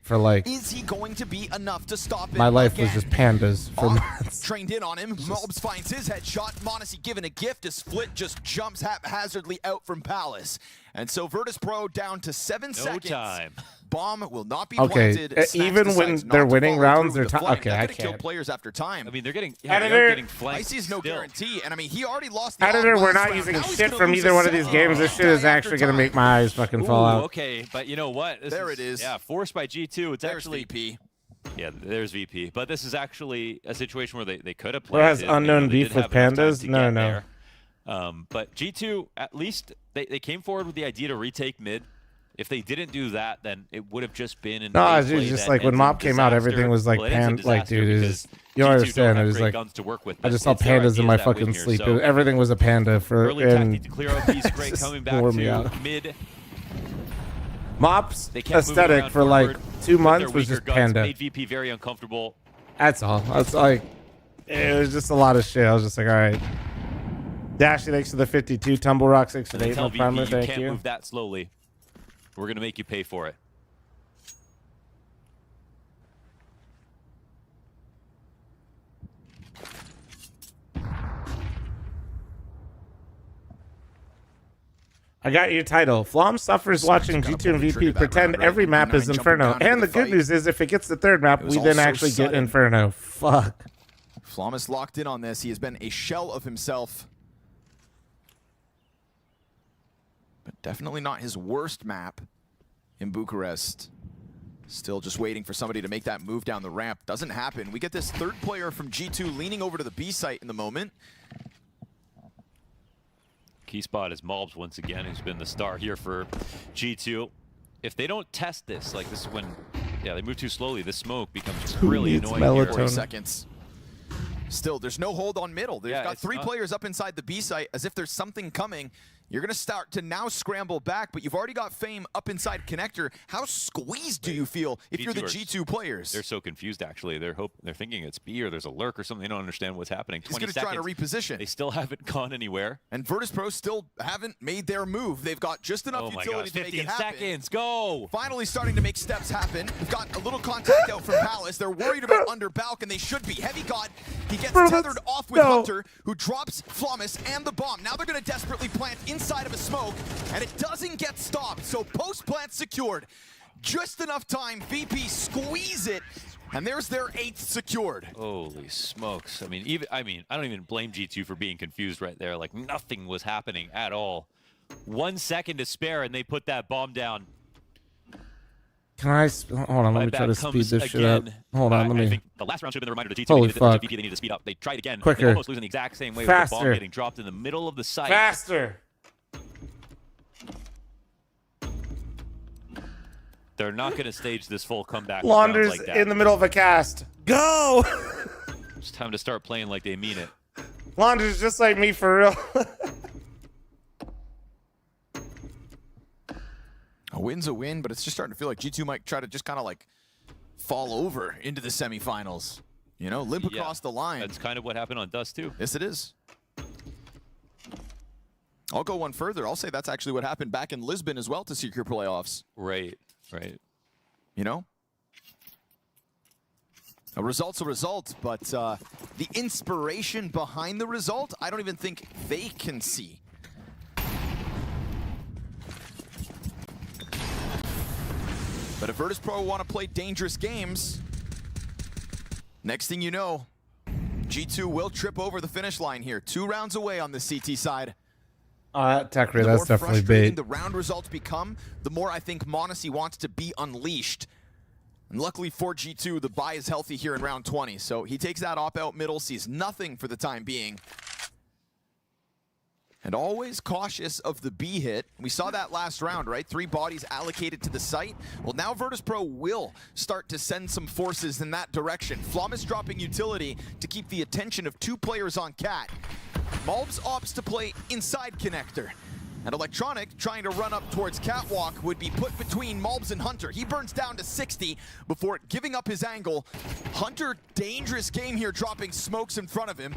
for like is he going to be enough to stop it? My life was just pandas for months. Trained in on him. Mobs finds his headshot. Monacy given a gift. As Split just jumps haphazardly out from Palace. And so Virtus Pro down to 7 seconds. Time. Bomb will not be okay. planted. Even when they're winning rounds, they're okay. I kill can't. Players after time. I mean, they're getting flanked. Icy's no guarantee, and I mean, he already lost. The Editor, we're not using shit from either one of these games. This shit is actually gonna make my eyes fucking fall out. Okay, but you know what? There it is. Yeah, forced by G2. It's There's actually VP. Yeah, there's VP. But this is actually a situation where they could have played. Who has unknown beef with pandas? No. But G2, at least they came forward with the idea to retake mid. If they didn't do that, then it would have just been an no, it's just like when Mop came out, everything was like like dude, is you don't understand. It was like I just saw pandas in my fucking sleep. So everything was a panda for and to clear out these great coming back to mid. Mop's aesthetic for like 2 months was just panda. Made VP very uncomfortable. That's all. That's like it was just a lot of shit. I was just like, all right. Dashy thanks for the 52. Tumble Rock 6 and 8. No primer, thank you. You can't move that slowly. We're gonna make you pay for it. I got your title. Flom suffers watching G2 and VP pretend every map is Inferno. And the good news is if it gets the third map, we then actually get Inferno. Fuck. Flom is locked in on this. He has been a shell of himself. But definitely not his worst map in Bucharest. Still just waiting for somebody to make that move down the ramp. Doesn't happen. We get this third player from G2 leaning over to the B site in the moment. Key spot is Malbs once again, who's been the star here for G2. If they don't test this, like this is when, they move too slowly, this smoke becomes really annoying here. 40 seconds. Still, there's no hold on middle. They've got 3 players up inside the B site as if there's something coming. You're going to start to now scramble back, but you've already got Fame up inside connector. How squeezed do you feel if you're the G2 players? They're so confused, actually. They're thinking it's B or there's a lurk or something. They don't understand what's happening. He's going to try to reposition. They still haven't gone anywhere. And Virtus Pro still haven't made their move. They've got just enough utility to make it happen. 15 seconds, go! Finally starting to make steps happen. We've got a little contact out from Palace. They're worried about under Balk, and they should be. Heavy God, he gets tethered off with Hunter, who drops Flommus and the bomb. Now they're going to desperately plant inside of a smoke. And it doesn't get stopped, so post plant secured. Just enough time, VP squeeze it, and there's their 8th secured. Holy smokes. I mean, I don't even blame G2 for being confused right there. Like, nothing was happening at all. 1 second to spare, and they put that bomb down. Can I, hold on, let me try to speed this shit up. Hold on, let me. I think the last round should have been a reminder to G2. Holy fuck. VP, they need to speed up. They tried again. Quicker. They almost losing the exact same way with the bomb getting dropped in the middle of the site. Faster. They're not going to stage this full comeback. Launders like that. in the middle of a cast. Go! It's time to start playing like they mean it. Launders just like me for real. A win's a win, but it's just starting to feel like G2 might try to just kind of like fall over into the semifinals. You know, limp across the line. That's kind of what happened on Dust too. Yes, it is. I'll go one further. I'll say that's actually what happened back in Lisbon as well to secure playoffs. Right. You know? A result's a result, but the inspiration behind the result, I don't even think they can see. But if Virtus Pro want to play dangerous games, next thing you know, G2 will trip over the finish line here. 2 rounds away on the CT side. Technically, that's definitely bait. The round results become, the more I think Monacy wants to be unleashed. And luckily for G2, the buy is healthy here in round 20. So he takes that op out middle, sees nothing for the time being. And always cautious of the B hit. We saw that last round, right? 3 bodies allocated to the site. Well, now Virtus Pro will start to send some forces in that direction. Flommus dropping utility to keep the attention of 2 players on Cat. Malbs opts to play inside connector. And Electronic, trying to run up towards Catwalk, would be put between Malbs and Hunter. He burns down to 60 before giving up his angle. Hunter, dangerous game here, dropping smokes in front of him.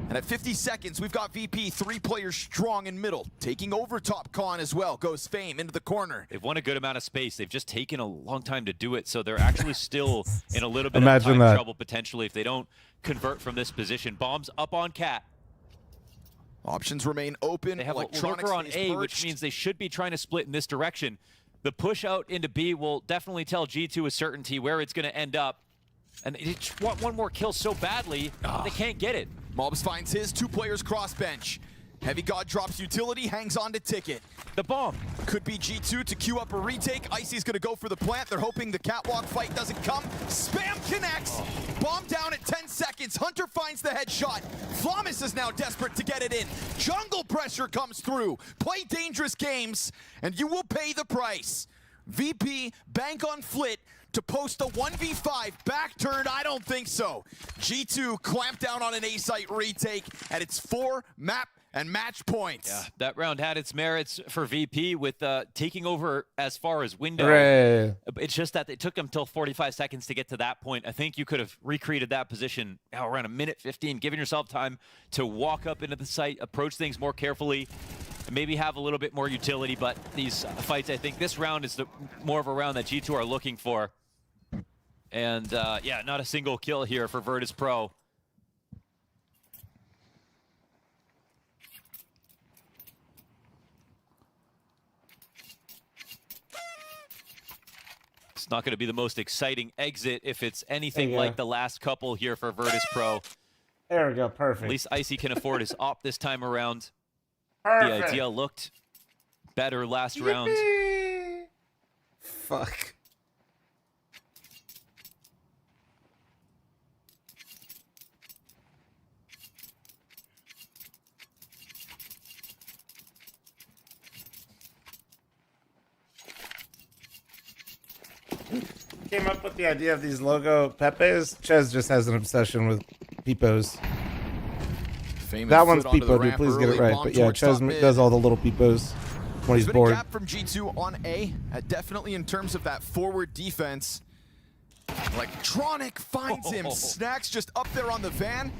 And at 50 seconds, we've got VP 3 players strong in middle. Taking over top con as well. Goes Fame into the corner. They've won a good amount of space. They've just taken a long time to do it, so they're actually still in a little bit of time trouble potentially if they don't convert from this position. Bombs up on Cat. Options remain open. They have a Lurker on A, which means they should be trying to split in this direction. The push out into B will definitely tell G2 with certainty where it's going to end up. And they just want one more kill so badly, they can't get it. Mobs finds his, 2 players crossbench. Heavy God drops utility, hangs on to Ticket. The bomb. Could be G2 to queue up a retake. Icy's gonna go for the plant. They're hoping the catwalk fight doesn't come. Spam connects. Bomb down at 10 seconds. Hunter finds the headshot. Flamus is now desperate to get it in. Jungle pressure comes through. Play dangerous games, and you will pay the price. VP, bank on Flit to post a 1v5. Back turn, I don't think so. G2 clamp down on an A-site retake at its 4 map and match points. Yeah, that round had its merits for VP with taking over as far as window. Hooray. It's just that it took them till 45 seconds to get to that point. I think you could have recreated that position now around a minute 15, giving yourself time to walk up into the site, approach things more carefully, and maybe have a little bit more utility. But these fights, I think this round is more of a round that G2 are looking for. And yeah, not a single kill here for Virtus Pro. It's not going to be the most exciting exit if it's anything like the last couple here for Virtus Pro. There we go, perfect. At least Icy can afford his op this time around. Perfect. The idea looked better last round. Fuck. Came up with the idea of these logo Pepes. Ches just has an obsession with peepos. That one's peepo, dude. Please get it right. But yeah, Ches does all the little peepos when he's bored. Gap from G2 on A, definitely in terms of that forward defense. Electronic finds him. Snacks just up there on the van.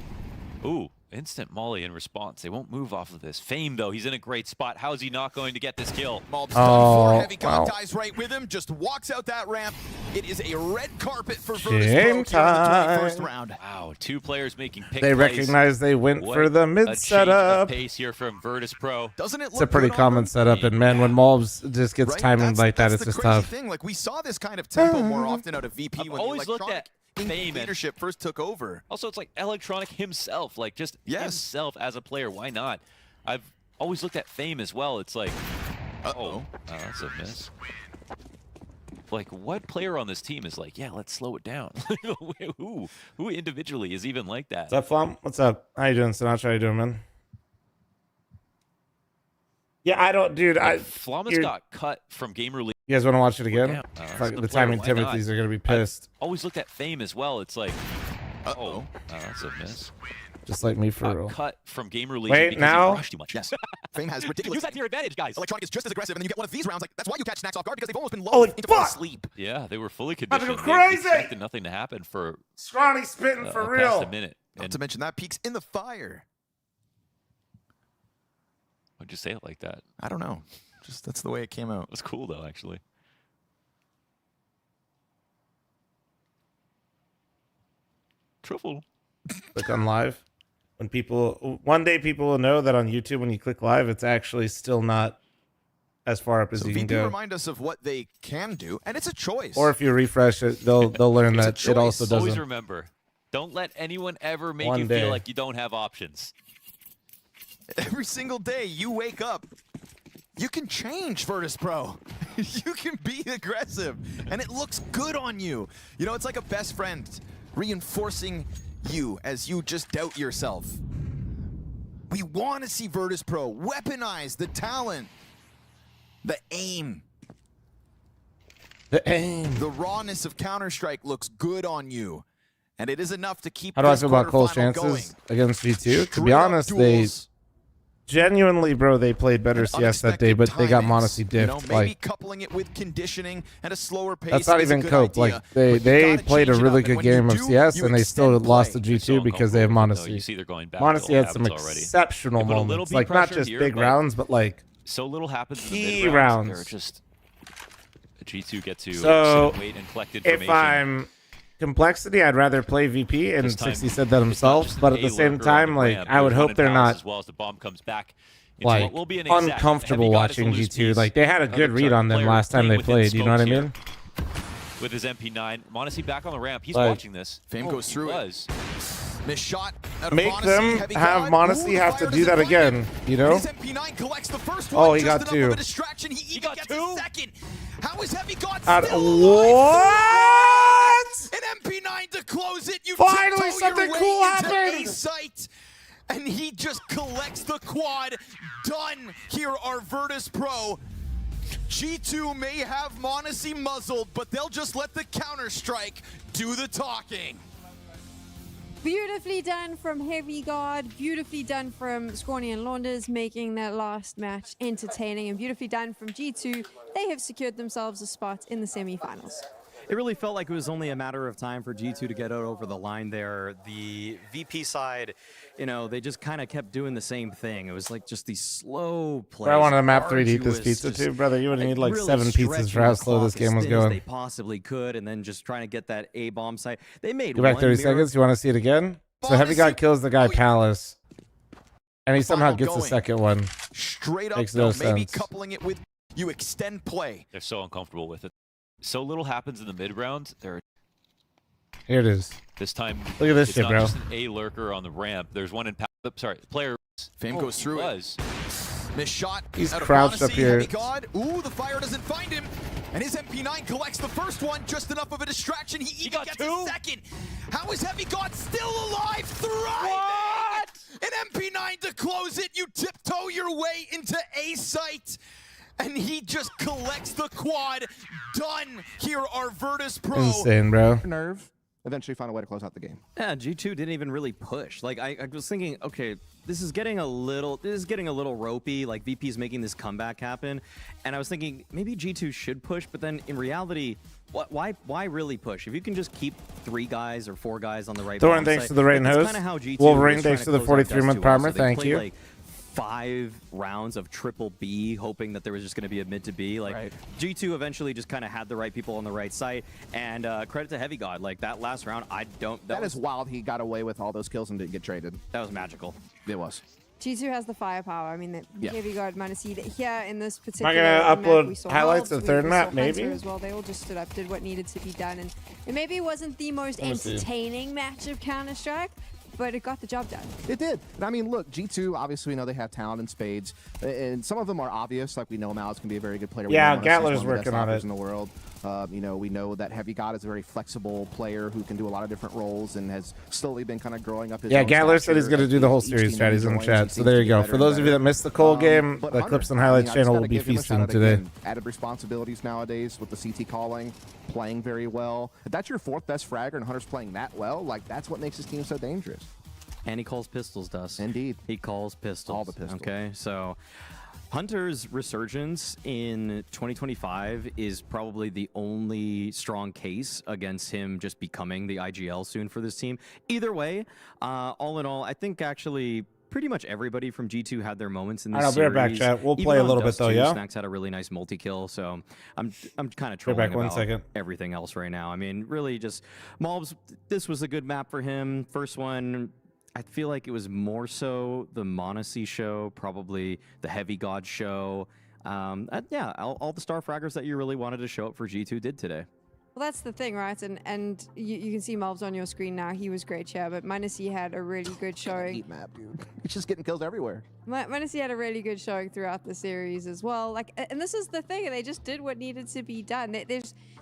Ooh, instant molly in response. They won't move off of this. Fame, though, he's in a great spot. How is he not going to get this kill? Mob's done for. Heavy God dies right with him. Just walks out that ramp. It is a red carpet for Virtus Pro here in the 21st round. Wow, 2 players making pick They plays. recognize they went for the mid setup. Pace here from Virtus Pro. Doesn't it look It's a pretty common setup, and man, when Mobs just gets timing like that, it's just tough. Thing. Like we saw this kind of tempo more often out of VP I've when always the looked at Fame leadership first took over. Also, it's like Electronic himself, like just himself as a player. Why not? I've always looked at Fame as well. It's like, that's a miss. Like, what player on this team is like, yeah, let's slow it down? Who individually is even like that? What's up, Flom? What's up? How you doing, Sinatra? How you doing, man? Yeah, I don't, dude. Flamus got cut from Game Release. You guys want to watch it again? The timing Timothys are going to be pissed. I've always looked at Fame as well. It's like, that's a miss. Just like me, for real. Cut from Game Release. Wait, now? Too much. Yes. Fame has ridiculous. Use that to your advantage, guys. Electronic is just as aggressive, and then you get one of these rounds. Like that's why you catch Snacks off guard, because they've almost been lulled into falling asleep. Yeah, they were fully conditioned. Crazy. They expected nothing to happen for Scrawny spitting for real. Past a minute. Not to mention that peaks in the fire. Why'd you say it like that? I don't know. Just that's the way it came out. It was cool though, actually. Truffle. Click on live. When one day people will know that on YouTube, when you click live, it's actually still not as far up as you can go. Remind us of what they can do, and it's a choice. Or if you refresh it, they'll learn that it also doesn't. Always remember, don't let anyone ever make you feel like you don't have options. Every single day you wake up, you can change Virtus Pro. You can be aggressive, and it looks good on you. You know, it's like a best friend reinforcing you as you just doubt yourself. We want to see Virtus Pro weaponize the talent, the aim. The rawness of Counter-Strike looks good on you, and it is enough to keep. How do I feel about Cole's chances against G2? To be honest, they Genuinely, bro, they played better CS that day, but they got Monacy diffed. Maybe Like, coupling it with conditioning at a slower pace. that's not even cope. Like, they played a really good game of CS, and they still lost to G2 because they have Monacy. You see they're going back. Monacy had some exceptional moments, like not just big rounds, but like so little happens key in the rounds. They're just G2 get to so sit and wait and collect information. If I'm Complexity, I'd rather play VP, and 60 said that himself. But at the same time, like I would hope they're not as well as the bomb comes back. Like uncomfortable watching G2. Like they had a good read on them last time they played. You know what I mean? With his MP9, Monacy back on the ramp. He's watching this. Fame goes through it. Missed shot. Make them have Monacy have to do that again. You know? Oh, he got two. He got two. How is Heavy God what? An MP9 to close it. You finally something cool happened. And he just collects the quad. Done. Here are Virtus Pro. G2 may have Monacy muzzled, but they'll just let the Counter-Strike do the talking. Beautifully done from Heavy God. Beautifully done from Scrawny and Launders, making that last match entertaining. And beautifully done from G2. They have secured themselves a spot in the semifinals. It really felt like it was only a matter of time for G2 to get out over the line there. The VP side, you know, they just kind of kept doing the same thing. It was like just these slow plays. I wanted to map 3D eat this pizza too, brother. You would need like really 7 pizzas for how slow this game was going. They possibly could, and then just trying to get that A bomb site. They made go back 30 seconds. You want to see it again? So Heavy God kills the guy Palace, and he somehow gets the second one. Straight up, makes no maybe sense. coupling it with you extend play. They're so uncomfortable with it. So little happens in the mid round. Here it is. This time, look at this it's shit, not bro. Just an A lurker on the ramp. There's one in. Player. Fame goes through it. Missed shot. He's crouched up here. God. Ooh, the fire doesn't find him. And his MP9 collects the first one. Just enough of a distraction. He even gets a second. How is Heavy God still alive? Thriving! What? An MP9 to close it. You tiptoe your way into A site. And he just collects the quad. Done. Here are Virtus Pro. Insane, bro. Nerve. Eventually found a way to close out the game. Yeah, G2 didn't even really push. Like I was thinking, okay, this is getting a little ropey. Like VP's making this comeback happen, and I was thinking maybe G2 should push, but then in reality, why really push? If you can just keep 3 guys or 4 guys on the right. Thorin, thanks to the rain host. Wolverine, thanks to the 43-month primer. Thank you. Like 5 rounds of triple B, hoping that there was just going to be a mid to B. Like G2 eventually just kind of had the right people on the right site, and credit to Heavy God. Like that last round, that is wild. He got away with all those kills and didn't get traded. That was magical. It was. G2 has the firepower. I mean, Heavy God, Monacy, here in this particular Am I going to upload highlights of the third map, maybe? maybe? As well. They all just stood up, did what needed to be done, and it maybe wasn't the most entertaining match of Counter-Strike, but it got the job done. It did. And I mean, look, G2, obviously we know they have talent in spades, and some of them are obvious. Like we know Mal's can be a very good player. Yeah, Gatler's working on it. In the world. You know, we know that Heavy God is a very flexible player who can do a lot of different roles and has slowly been kind of growing up his own Gatler said he's going to do the whole series chat. He's in the chat. So there you go. For those of you that missed the Cole game, the Clips and Highlights channel will be feasting today. Added responsibilities nowadays with the CT calling, playing very well. If that's your 4th best fragger and Hunter's playing that well, like that's what makes his team so dangerous. And he calls pistols, Dust. Indeed. He calls pistols. All the pistols. Okay, so Hunter's resurgence in 2025 is probably the only strong case against him just becoming the IGL soon for this team. Either way, all in all, I think actually pretty much everybody from G2 had their moments in this series. I'll be right back, chat. We'll play a little bit though, yeah? Snacks had a really nice multi-kill, so I'm kind of trolling about everything else right now. I mean, really just Mobs, this was a good map for him. First one, I feel like it was more so the Monacy show, probably the Heavy God show. Yeah, all the star fraggers that you really wanted to show up for G2 did today. Well, that's the thing, right? And you can see Malvs on your screen now. He was great, yeah, but Monacy had a really good showing. Heat map, dude. He's just getting kills everywhere. Monacy had a really good showing throughout the series as well. Like, and this is the thing, they just did what needed to be done.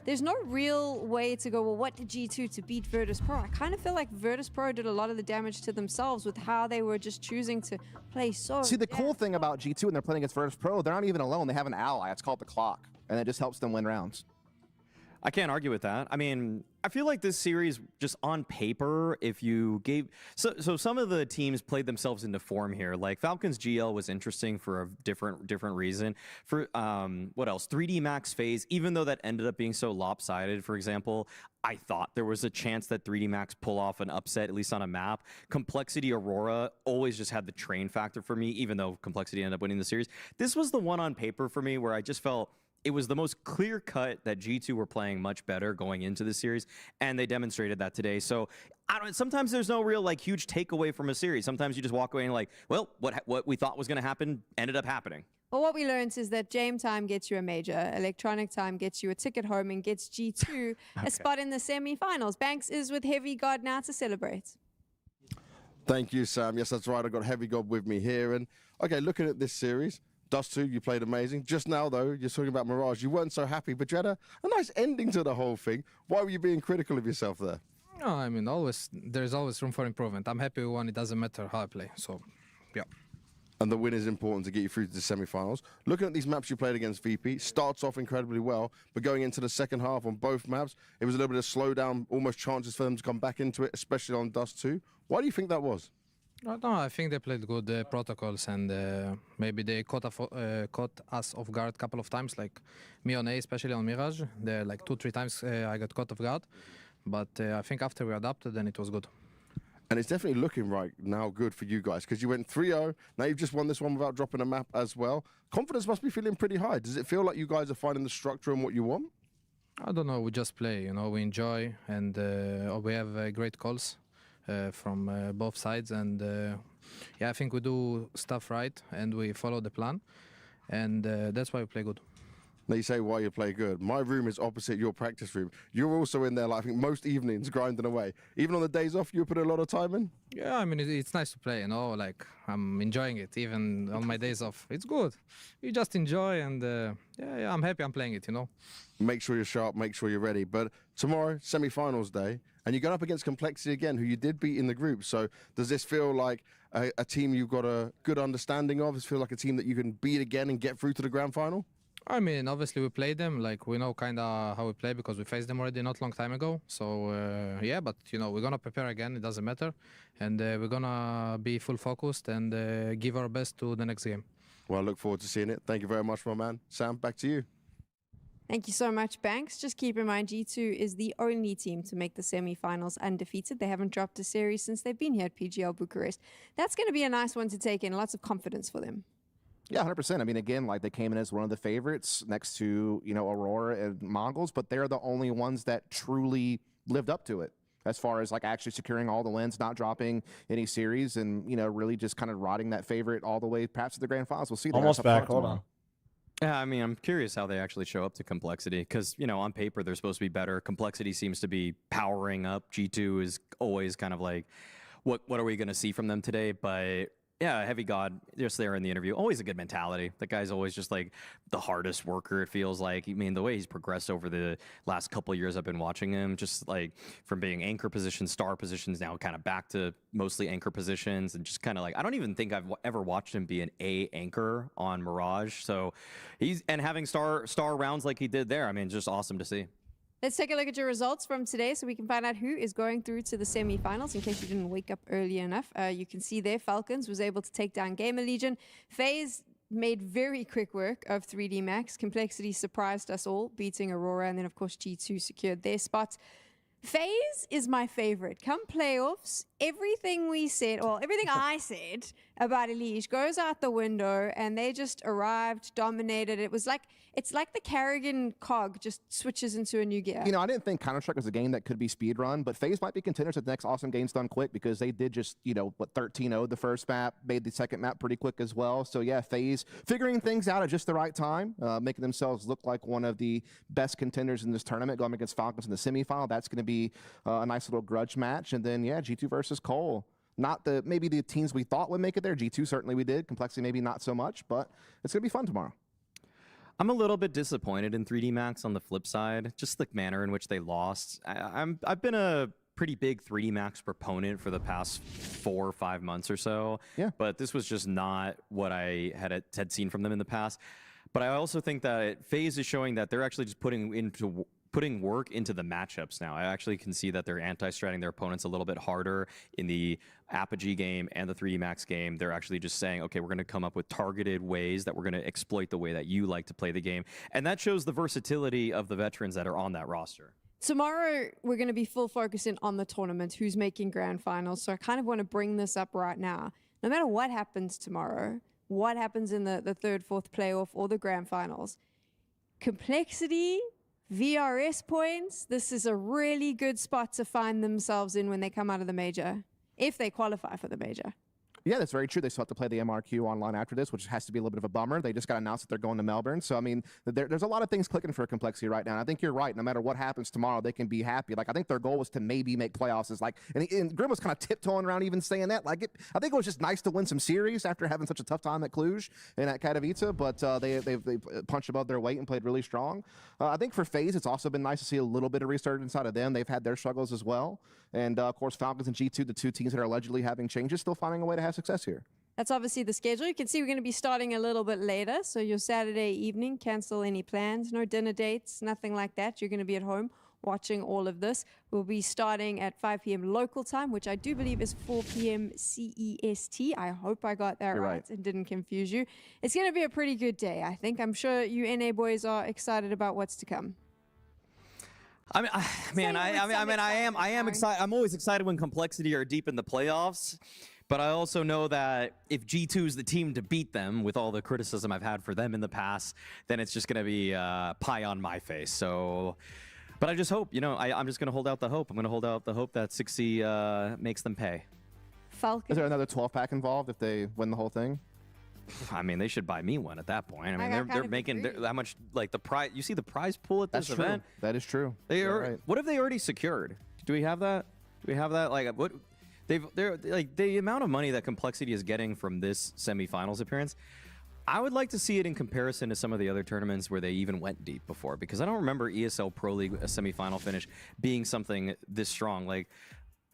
There's no real way to go, well, what did G2 to beat Virtus Pro? I kind of feel like Virtus Pro did a lot of the damage to themselves with how they were just choosing to play so. See, the cool thing about G2 when they're playing against Virtus Pro, they're not even alone. They have an ally. It's called the clock, and it just helps them win rounds. I can't argue with that. I mean, I feel like this series, just on paper, if you gave... So some of the teams played themselves into form here. Like, Falcons GL was interesting for a different reason. For, what else? 3D Max FaZe, even though that ended up being so lopsided, for example, I thought there was a chance that 3D Max pull off an upset, at least on a map. Complexity Aurora always just had the train factor for me, even though Complexity ended up winning the series. This was the one on paper for me where I just felt... It was the most clear cut that G2 were playing much better going into the series, and they demonstrated that today. So sometimes there's no real like huge takeaway from a series. Sometimes you just walk away and like, well, what we thought was going to happen ended up happening. Well, what we learned is that Game Time gets you a major, Electronic Time gets you a ticket home, and gets G2 a spot in the semi-finals. Banks is with Heavy God now to celebrate. Thank you, Sam. Yes, that's right. I've got Heavy God with me here. And okay, looking at this series, Dust 2, you played amazing. Just now, though, you're talking about Mirage. You weren't so happy, but you had a nice ending to the whole thing. Why were you being critical of yourself there? No, I mean, there's always room for improvement. I'm happy we won. It doesn't matter how I play. So, yeah. And the win is important to get you through to the semi-finals. Looking at these maps you played against VP, starts off incredibly well, but going into the second half on both maps, it was a little bit of slowdown, almost chances for them to come back into it, especially on Dust 2. Why do you think that was? No, I think they played good protocols, and maybe they caught us off guard a couple of times, like me on A, especially on Mirage. There, like 2-3 times I got caught off guard, but I think after we adapted, then it was good. And it's definitely looking right now good for you guys, because you went 3-0, now you've just won this one without dropping a map as well. Confidence must be feeling pretty high. Does it feel like you guys are finding the structure and what you want? I don't know, we just play, you know, we enjoy, and we have great calls. From both sides, and yeah, I think we do stuff right and we follow the plan, and that's why we play good. Now you say why you play good. My room is opposite your practice room. You're also in there, like, I think most evenings grinding away. Even on the days off, you put a lot of time in? Yeah, I mean, it's nice to play, you know, like I'm enjoying it. Even on my days off, it's good. You just enjoy, and yeah, I'm happy I'm playing it, you know. Make sure you're sharp, make sure you're ready. But tomorrow, semi-finals day, and you're going up against Complexity again, who you did beat in the group. So does this feel like a team you've got a good understanding of? Does it feel like a team that you can beat again and get through to the grand final? I mean, obviously we played them, like we know kind of how we play because we faced them already not long time ago. So yeah, but you know, we're going to prepare again, it doesn't matter. And we're going to be full focused and give our best to the next game. Well, I look forward to seeing it. Thank you very much, my man. Sam, back to you. Thank you so much, Banks. Just keep in mind, G2 is the only team to make the semi-finals undefeated. They haven't dropped a series since they've been here at PGL Bucharest. That's going to be a nice one to take in. Lots of confidence for them. Yeah, 100%. I mean, again, like they came in as one of the favorites next to, you know, Aurora and Mongols, but they're the only ones that truly lived up to it as far as like actually securing all the wins, not dropping any series, and, you know, really just kind of riding that favorite all the way perhaps to the grand finals. We'll see. Almost back. Hold on. Yeah, I mean, I'm curious how they actually show up to Complexity because, you know, on paper, they're supposed to be better. Complexity seems to be powering up. G2 is always kind of like, what are we going to see from them today? But yeah, Heavy God, just there in the interview, always a good mentality. That guy's always just like the hardest worker, it feels like. I mean, the way he's progressed over the last couple of years I've been watching him, just like from being anchor positions, star positions, now kind of back to mostly anchor positions, and just kind of like, I don't even think I've ever watched him be an A anchor on Mirage. So and having star rounds like he did there, I mean, just awesome to see. Let's take a look at your results from today so we can find out who is going through to the semi-finals in case you didn't wake up early enough. You can see there Falcons was able to take down Gamer Legion. FaZe made very quick work of 3D Max. Complexity surprised us all, beating Aurora, and then of course G2 secured their spot. FaZe is my favorite. Come playoffs, everything we said, or everything I said about Elige goes out the window, and they just arrived, dominated. It's like the Carrigan cog just switches into a new gear. You know, I didn't think Counter-Strike was a game that could be speedrun, but FaZe might be contenders at the next awesome games done quick because they did just, you know, 13-0 the first map, made the second map pretty quick as well. So yeah, FaZe figuring things out at just the right time, making themselves look like one of the best contenders in this tournament, going against Falcons in the semifinal. That's going to be a nice little grudge match. And then, yeah, G2 versus Cole. Not maybe the teams we thought would make it there. G2 certainly we did. Complexity maybe not so much, but it's going to be fun tomorrow. I'm a little bit disappointed in 3D Max on the flip side, just the manner in which they lost. I've been a pretty big 3D Max proponent for the past 4 or 5 months or so. Yeah. But this was just not what I had seen from them in the past. But I also think that FaZe is showing that they're actually just putting into putting work into the matchups now. I actually can see that they're anti-stratting their opponents a little bit harder in the Apogee game and the 3D Max game. They're actually just saying, okay, we're going to come up with targeted ways that we're going to exploit the way that you like to play the game. And that shows the versatility of the veterans that are on that roster. Tomorrow, we're going to be full focusing on the tournament, who's making grand finals. So I kind of want to bring this up right now. No matter what happens tomorrow, what happens in the third, fourth playoff or the grand finals, complexity, VRS points, this is a really good spot to find themselves in when they come out of the major, if they qualify for the major. Yeah, that's very true. They still have to play the MRQ online after this, which has to be a little bit of a bummer. They just got announced that they're going to Melbourne. So, I mean, there's a lot of things clicking for Complexity right now. And I think you're right. No matter what happens tomorrow, they can be happy. Like, I think their goal was to maybe make playoffs. Is like, and Grim was kind of tiptoeing around even saying that. Like, I think it was just nice to win some series after having such a tough time at Cluj and at Katowice. But they punched above their weight and played really strong. I think for FaZe, it's also been nice to see a little bit of restart inside of them. They've had their struggles as well. And, of course, Falcons and G2, the two teams that are allegedly having changes, still finding a way to have success here. That's obviously the schedule. You can see we're going to be starting a little bit later. So your Saturday evening, cancel any plans, no dinner dates, nothing like that. You're going to be at home watching all of this. We'll be starting at 5 p.m. local time, which I do believe is 4 p.m. CEST. I hope I got that right and didn't confuse you. It's going to be a pretty good day, I think. I'm sure you NA boys are excited about what's to come. I am excited. I'm always excited when Complexity are deep in the playoffs. But I also know that if G2 is the team to beat them, with all the criticism I've had for them in the past, then it's just going to be pie on my face. So, but I just hope, I'm just going to hold out the hope. I'm going to hold out the hope that 60 makes them pay. Falcons. Is there another 12-pack involved if they win the whole thing? I mean, they should buy me one at that point. I mean, they're making that much, like the prize. You see the prize pool at this event? That is true. What have they already secured? Do we have that? Do we have that? Like what? They're like the amount of money that Complexity is getting from this semifinals appearance. I would like to see it in comparison to some of the other tournaments where they even went deep before, because I don't remember ESL Pro League a semifinal finish being something this strong. Like,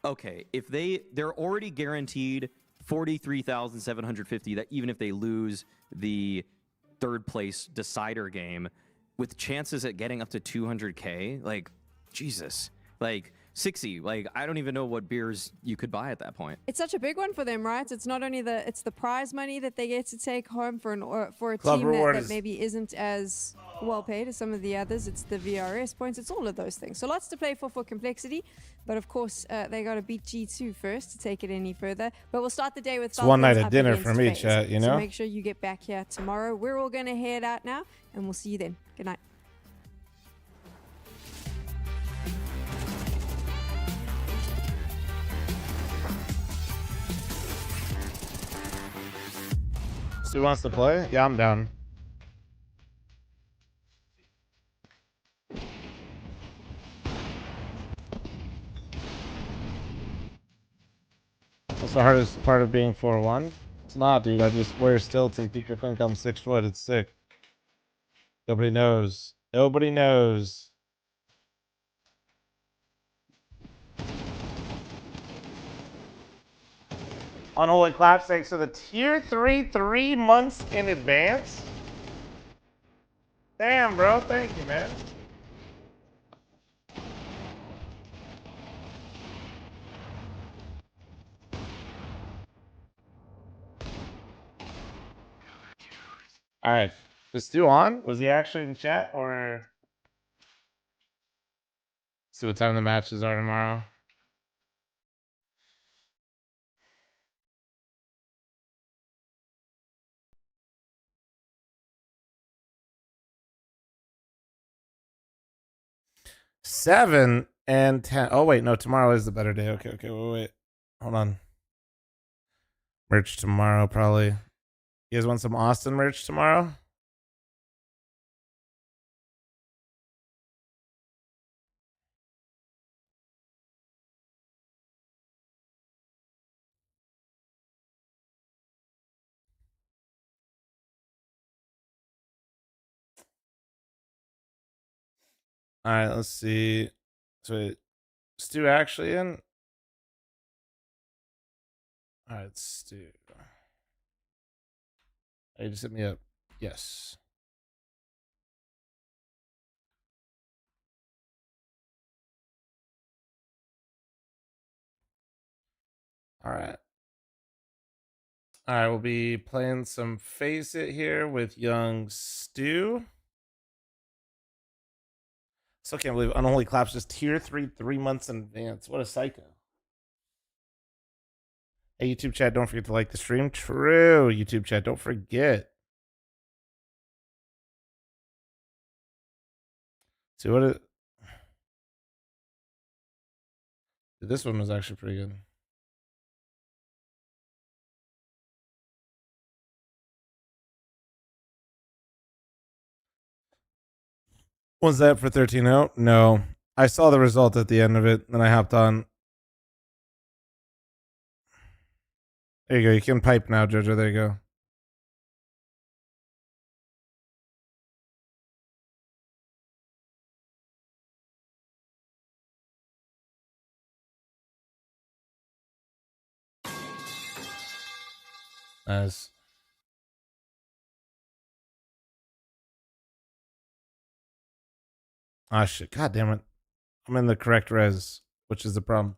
okay, if they're already guaranteed 43,750, that even if they lose the third place decider game, with chances at getting up to 200K, like Jesus, like. 60, like I don't even know what beers you could buy at that point. It's such a big one for them, right? It's not only it's the prize money that they get to take home for a team that maybe isn't as well paid as some of the others. It's the VRS points. It's all of those things. So lots to play for Complexity, but of course they got to beat G2 first to take it any further. But we'll start the day with one night of dinner for me, chat. So make sure you get back here tomorrow. We're all going to head out now, and we'll see you then. Good night. Who wants to play? Yeah, I'm down. What's the hardest part of being 4-1? It's not, dude. I just wear stilts and people think I'm 6 foot. It's sick. Nobody knows. Nobody knows. Unholy clapsake. So the tier 3 months in advance? Damn, bro. Thank you, man. All right. Is Stu on? Was he actually in chat or? See what time the matches are tomorrow. $7 and $10. Oh wait, no, tomorrow is the better day. Okay, wait. Hold on. Merch tomorrow, probably. You guys want some Austin merch tomorrow? All right, let's see. So wait, Stu actually in? All right, Stu. Hey, just hit me up. Yes. All right. All right, we'll be playing some Face It here with young Stu. Still can't believe Unholy Claps just tier 3 months in advance. What a psycho. Hey, YouTube chat, don't forget to like the stream. True, YouTube chat, don't forget. See what it... This one was actually pretty good. Was that for 13-0? No. I saw the result at the end of it, then I hopped on. There you go. You can pipe now, Jojo. There you go. Nice. Ah, shit. God damn it. I'm in the correct res, which is the problem.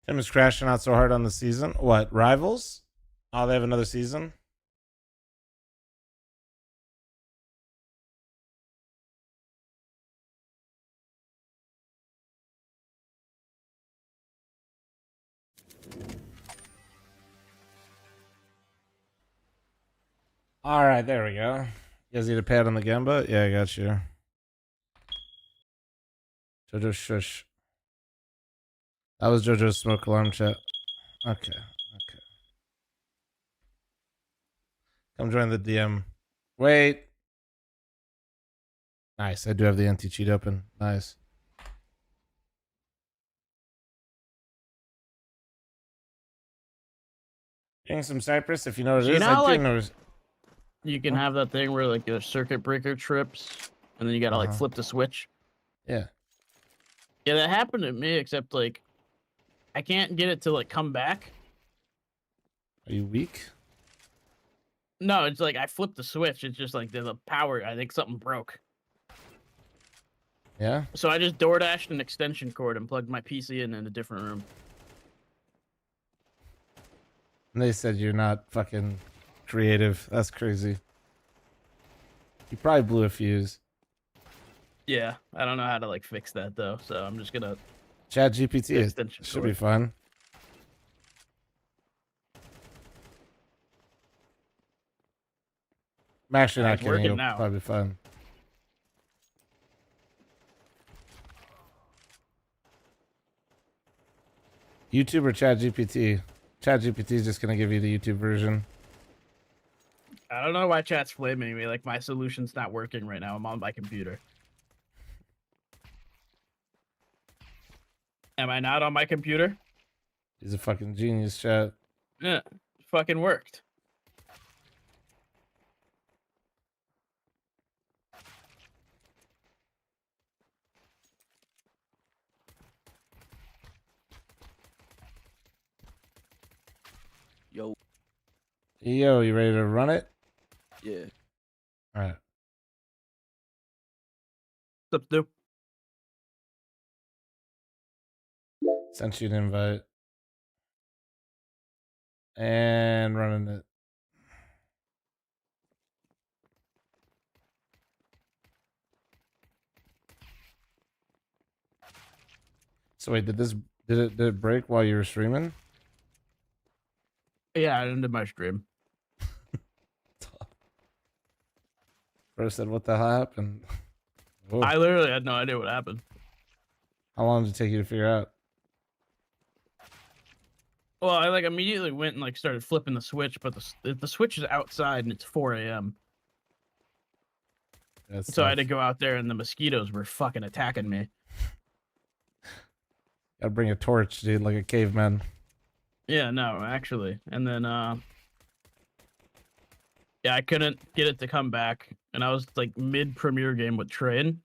Tim is crashing out so hard on the season. What, Rivals? Oh, they have another season? All right, there we go. You guys need a pad on the Gamba? Yeah, I got you. Jojo shush. That was Jojo's smoke alarm chat. Okay. Come join the DM. Wait. Nice. I do have the anti-cheat open. Nice. Getting some Cypress, if you know what it is. I do know. You can have that thing where like a circuit breaker trips, and then you gotta like flip the switch. Yeah. Yeah, that happened to me, except like I can't get it to like come back. Are you weak? No, it's like I flipped the switch. It's just like the power. I think something broke. Yeah. So I just DoorDashed an extension cord and plugged my PC in a different room. And they said you're not fucking creative. That's crazy. You probably blew a fuse. Yeah, I don't know how to like fix that though, so I'm just gonna. Chat GPT should be fun. I'm actually not kidding. It'll probably be fun. YouTube or Chat GPT? Chat GPT is just gonna give you the YouTube version. I don't know why chat's flaming me. Like my solution's not working right now. I'm on my computer. Am I not on my computer? He's a fucking genius, chat. Yeah, fucking worked. Yo. Yo, you ready to run it? Yeah. All right. What's up, dude? Sent you an invite. And running it. So wait, did it break while you were streaming? Yeah, I ended my stream. Bro said, what the hell happened? I literally had no idea what happened. How long did it take you to figure out? Well, I like immediately went and like started flipping the switch, but the switch is outside and it's 4 a.m. So I had to go out there and the mosquitoes were fucking attacking me. Gotta bring a torch, dude, like a caveman. Yeah, no, actually. And then yeah, I couldn't get it to come back. And I was like mid premiere game with Train.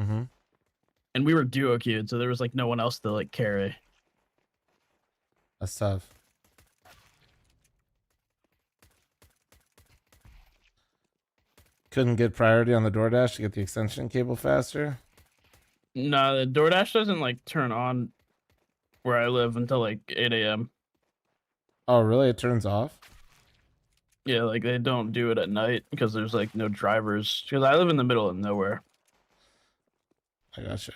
Mm-hmm. And we were duo queued, so there was like no one else to like carry. That's tough. Couldn't get priority on the DoorDash to get the extension cable faster? No, the DoorDash doesn't like turn on where I live until like 8 a.m. Oh, really? It turns off? Yeah, like they don't do it at night because there's like no drivers. Because I live in the middle of nowhere. I gotcha.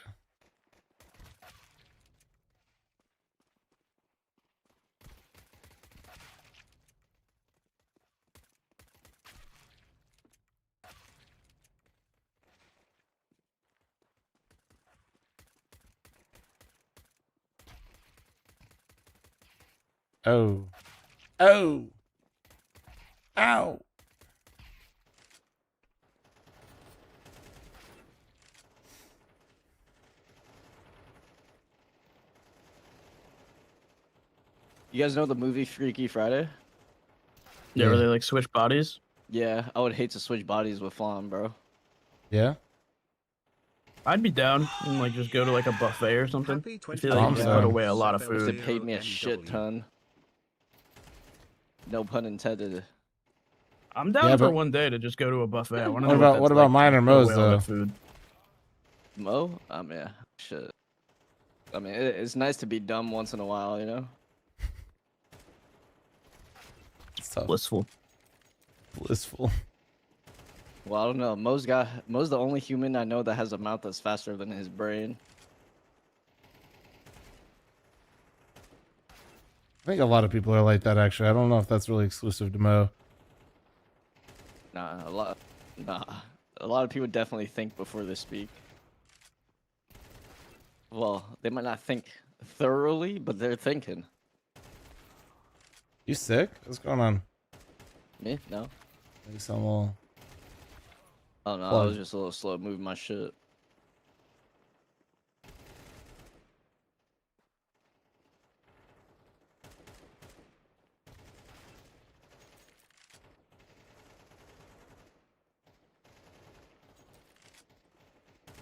Oh. Oh. Ow. You guys know the movie Freaky Friday? Yeah, where they like switch bodies? Yeah, I would hate to switch bodies with Flan, bro. Yeah? I'd be down and like just go to like a buffet or something. I feel like you put away a lot of food. They paid me a shit ton. No pun intended. I'm down for one day to just go to a buffet. I want to What know about what about mine or Mo's though? Food. Mo? Yeah, shit. I mean, it's nice to be dumb once in a while, you know? Blissful. Blissful. Well, I don't know. Mo's the only human I know that has a mouth that's faster than his brain. I think a lot of people are like that actually. I don't know if that's really exclusive to Mo. Nah, a lot of people definitely think before they speak. Well, they might not think thoroughly, but they're thinking. You sick? What's going on? Me? No. Maybe some little... Oh no, I was just a little slow moving my shit.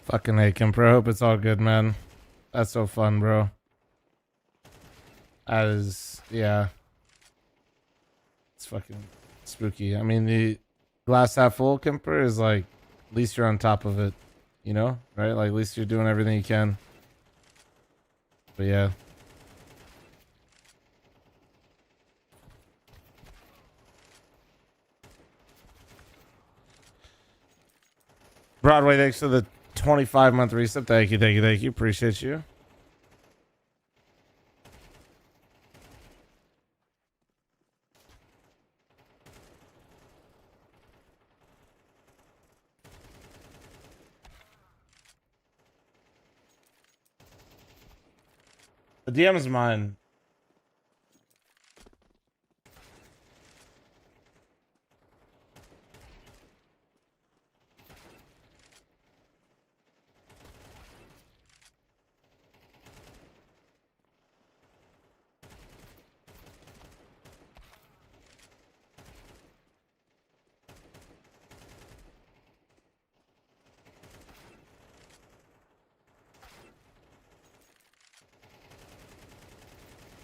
Fucking A, Kemper. I hope it's all good, man. That's so fun, bro. That is, yeah. It's fucking spooky. I mean, the glass half full Kemper is like, at least you're on top of it, you know? Right? Like, at least you're doing everything you can. But yeah. Broadway, thanks for the 25-month reset. Thank you, thank you, thank you. Appreciate you. The DM is mine.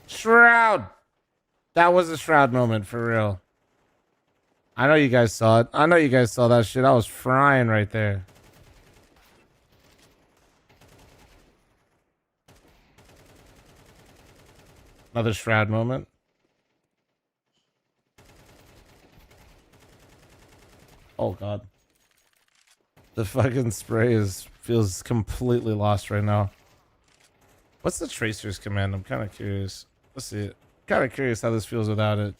Shroud. That was a Shroud moment for real. I know you guys saw it. I know you guys saw that shit. I was frying right there. Another Shroud moment. Oh god. The fucking spray feels completely lost right now. What's the Tracer's command? I'm kind of curious. Let's see it. Kind of curious how this feels without it.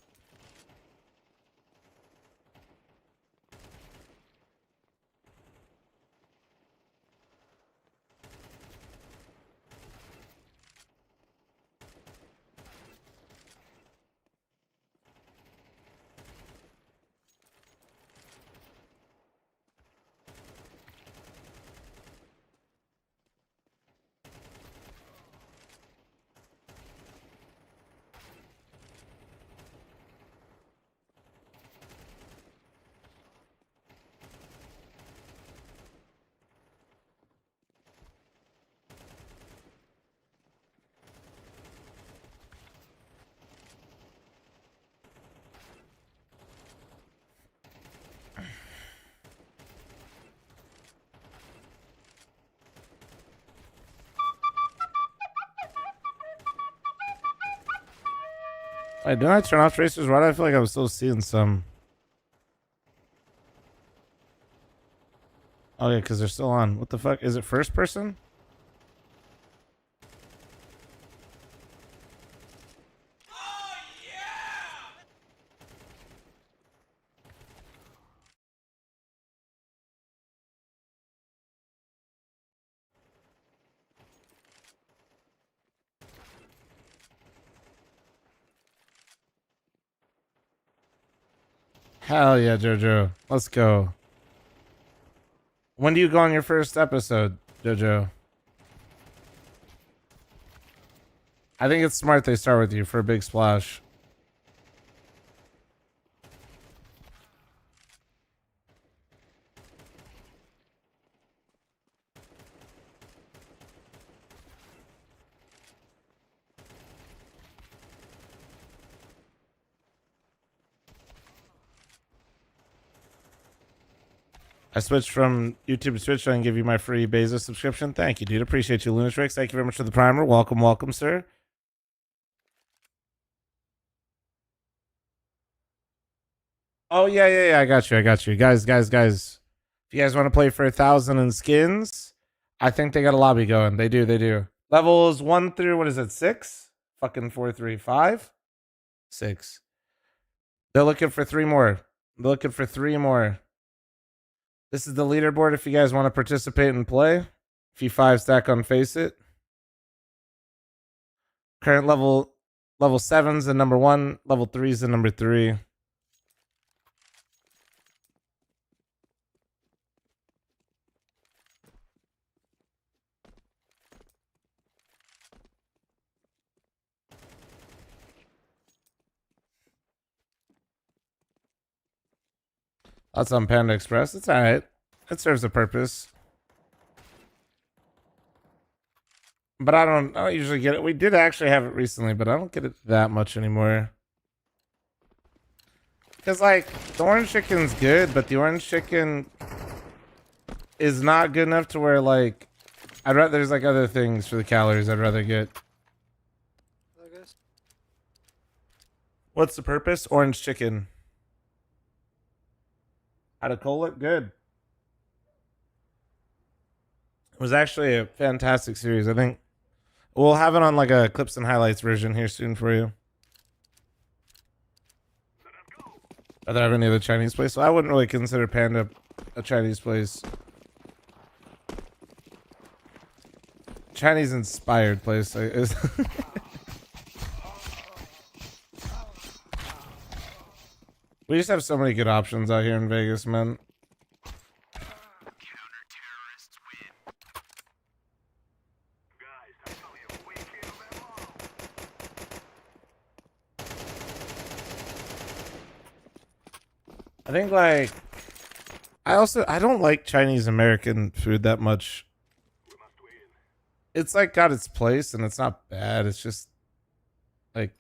Wait, didn't I turn off tracers? Why do I feel like I was still seeing some? Oh yeah, because they're still on. What the fuck? Is it first person? Hell yeah, Jojo. Let's go. When do you go on your first episode, Jojo? I think it's smart they start with you for a big splash. I switched from YouTube to Twitch so I can give you my free Bezos subscription. Thank you, dude. Appreciate you, Lunatrix. Thank you very much for the primer. Welcome, welcome, sir. Oh, yeah. I got you. Guys. If you guys want to play for 1,000 in skins, I think they got a lobby going. They do. Levels 1 through, what is it, 6? Fucking 4, 3, 5? 6. They're looking for 3 more. This is the leaderboard if you guys want to participate and play. If you 5-stack on Face It. Current level 7's the number 1. Level 3's the number 3. That's on Panda Express. It's alright. It serves a purpose. But I don't usually get it. We did actually have it recently, but I don't get it that much anymore. Because, like, the orange chicken's good, but the orange chicken is not good enough to where, like, there's, like, other things for the calories I'd rather get. What's the purpose? Orange chicken. How to call it? Good. It was actually a fantastic series. I think we'll have it on like a clips and highlights version here soon for you. Are there any other Chinese place? So I wouldn't really consider Panda a Chinese place. Chinese inspired place. We just have so many good options out here in Vegas, man. I think, like, I don't like Chinese American food that much. It's like got its place and it's not bad. It's just like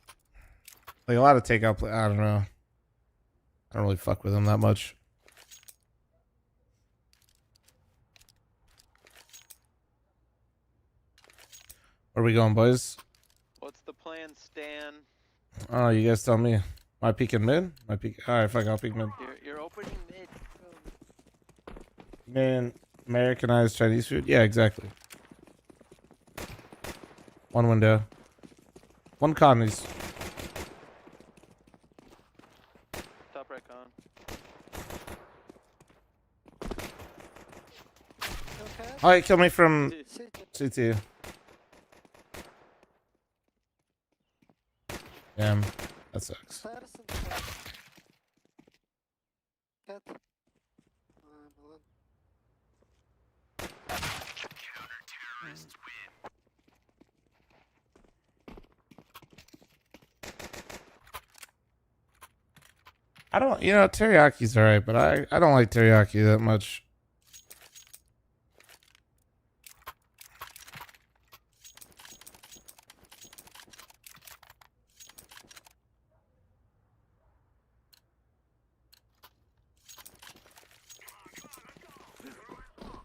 a lot of takeout. I don't know. I don't really fuck with them that much. Where are we going, boys? What's the plan, Stan? Oh, you guys tell me. Am I peeking mid? Alright, fuck, I'll peek mid. You're opening mid. Man, Americanized Chinese food? Yeah, exactly. One window. One connies. Top right con. Oh, he killed me from CT. Damn, that sucks. I don't, teriyaki's alright, but I don't like teriyaki that much.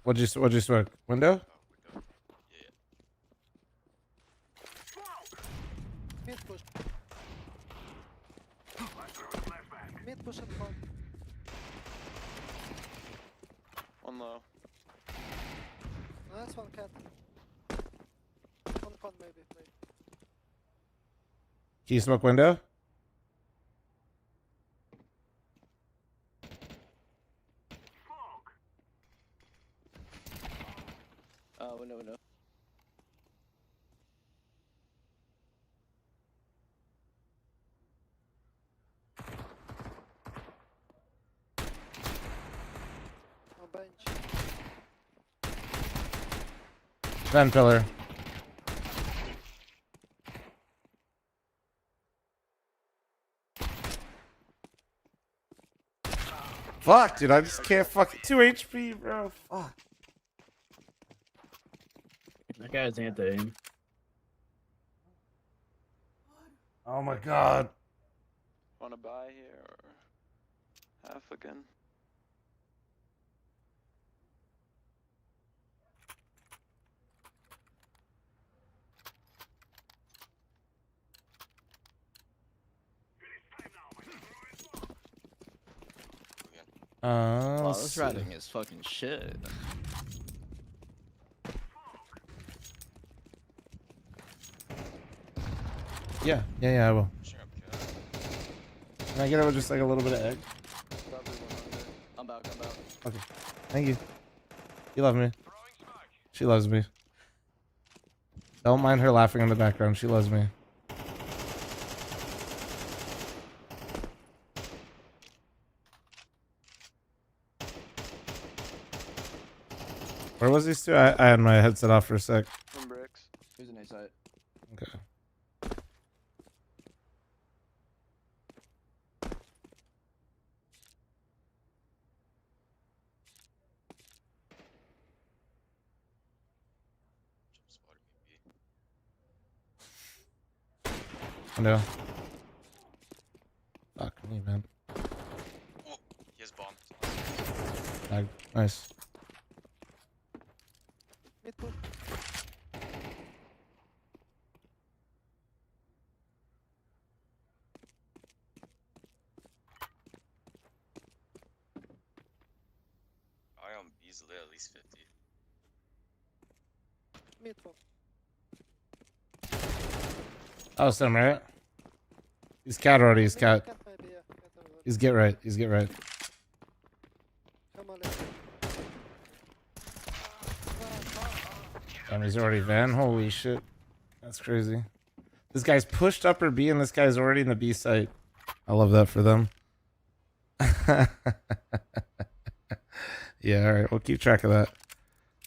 What'd you smoke? Window? Mid push and front. One low. Nice one, cat. One con maybe. Can you smoke window? Window. On bench. Vent pillar. Fuck, dude, I just can't fucking 2 HP, bro. Fuck. That guy's anti-aim. Oh my god. Wanna buy here or half again? Wow, this routing is fucking shit. Yeah, I will. Can I get it with just like a little bit of egg? I'm back. Okay. Thank you. You love me. She loves me. Don't mind her laughing in the background. She loves me. Where was these two? I had my headset off for a sec. From bricks. Here's an A site. Okay. No. Fuck me, man. Oh, he has bomb. Nice. Mid push. I am easily at least 50. Mid push. Oh, Sam, right? He's cat already. He's cat. He's get right. He's get right. Come on, Damn, he's already van. Holy shit. That's crazy. This guy's pushed upper B and this guy's already in the B site. I love that for them. Yeah, alright. We'll keep track of that.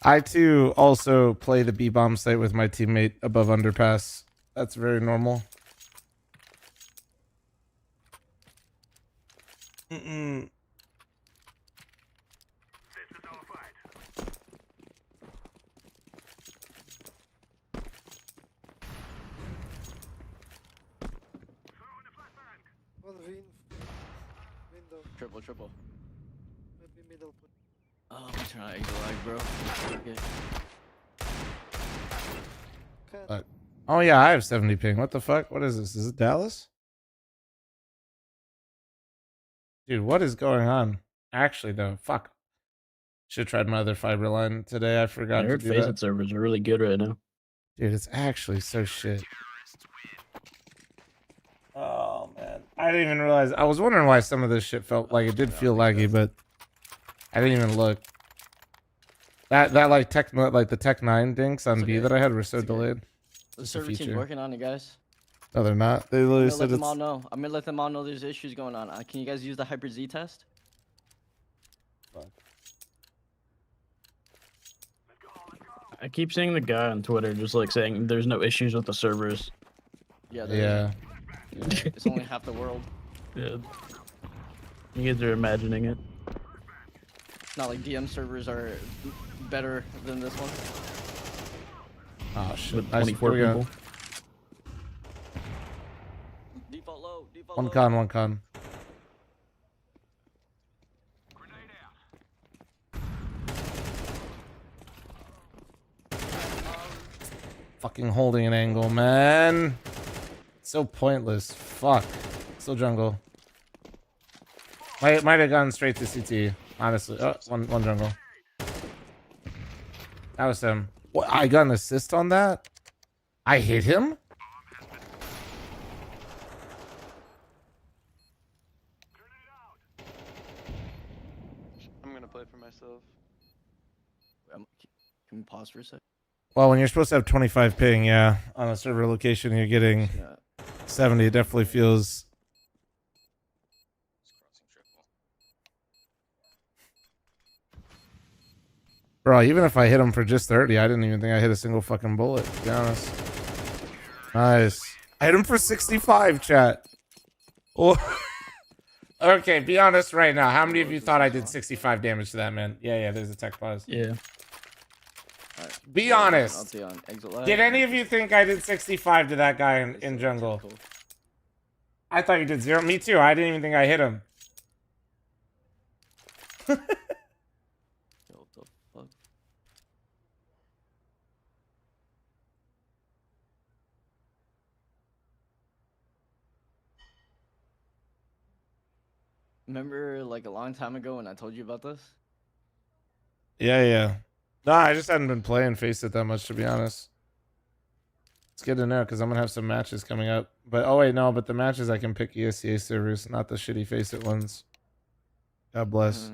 I too also play the B bomb site with my teammate above underpass. That's very normal. Mm-mm. One window. Triple. Maybe middle push. Oh, I'm trying to exit lag, bro. Okay. Oh yeah, I have 70 ping. What the fuck? What is this? Is it Dallas? Dude, what is going on? Actually, though, fuck. Should have tried my other fiber line today. I forgot I heard to do FaZe that. servers are really good right now. Dude, it's actually so shit. Oh man, I didn't even realize. I was wondering why some of this shit felt like it did feel laggy, but I didn't even look. That like the Tech 9 dinks on B that I had were so delayed. The server team's working on it, guys. No, they're not. They literally said I'm gonna let them all know there's issues going on. Can you guys use the Hyper Z test? I keep seeing the guy on Twitter just like saying there's no issues with the servers. Yeah. It's only half the world. Yeah. You guys are imagining it. It's not like DM servers are better than this one. Oh shit. With 24 people. Default low. One con. Fucking holding an angle, man. So pointless. Fuck. Still jungle. Might have gone straight to CT, honestly. Oh, one jungle. That was him. What, I got an assist on that? I hit him? I'm gonna play for myself. Can we pause for a sec? Well, when you're supposed to have 25 ping, yeah, on a server location, you're getting 70. It definitely feels... Bro, even if I hit him for just 30, I didn't even think I hit a single fucking bullet, to be honest. Nice. I hit him for 65, chat. Oh. Okay, be honest right now. How many of you thought I did 65 damage to that man? Yeah, there's a tech pause. Yeah. Right. Be honest. I'll be on exit left. Did any of you think I did 65 to that guy in jungle? I thought you did 0. Me too. I didn't even think I hit him. What the fuck? Remember, like, a long time ago when I told you about this? Yeah. No, I just hadn't been playing Face It that much, to be honest. It's good to know, because I'm going to have some matches coming up. But, oh wait, no, but the matches I can pick ESCA servers, not the shitty Face It ones. God bless.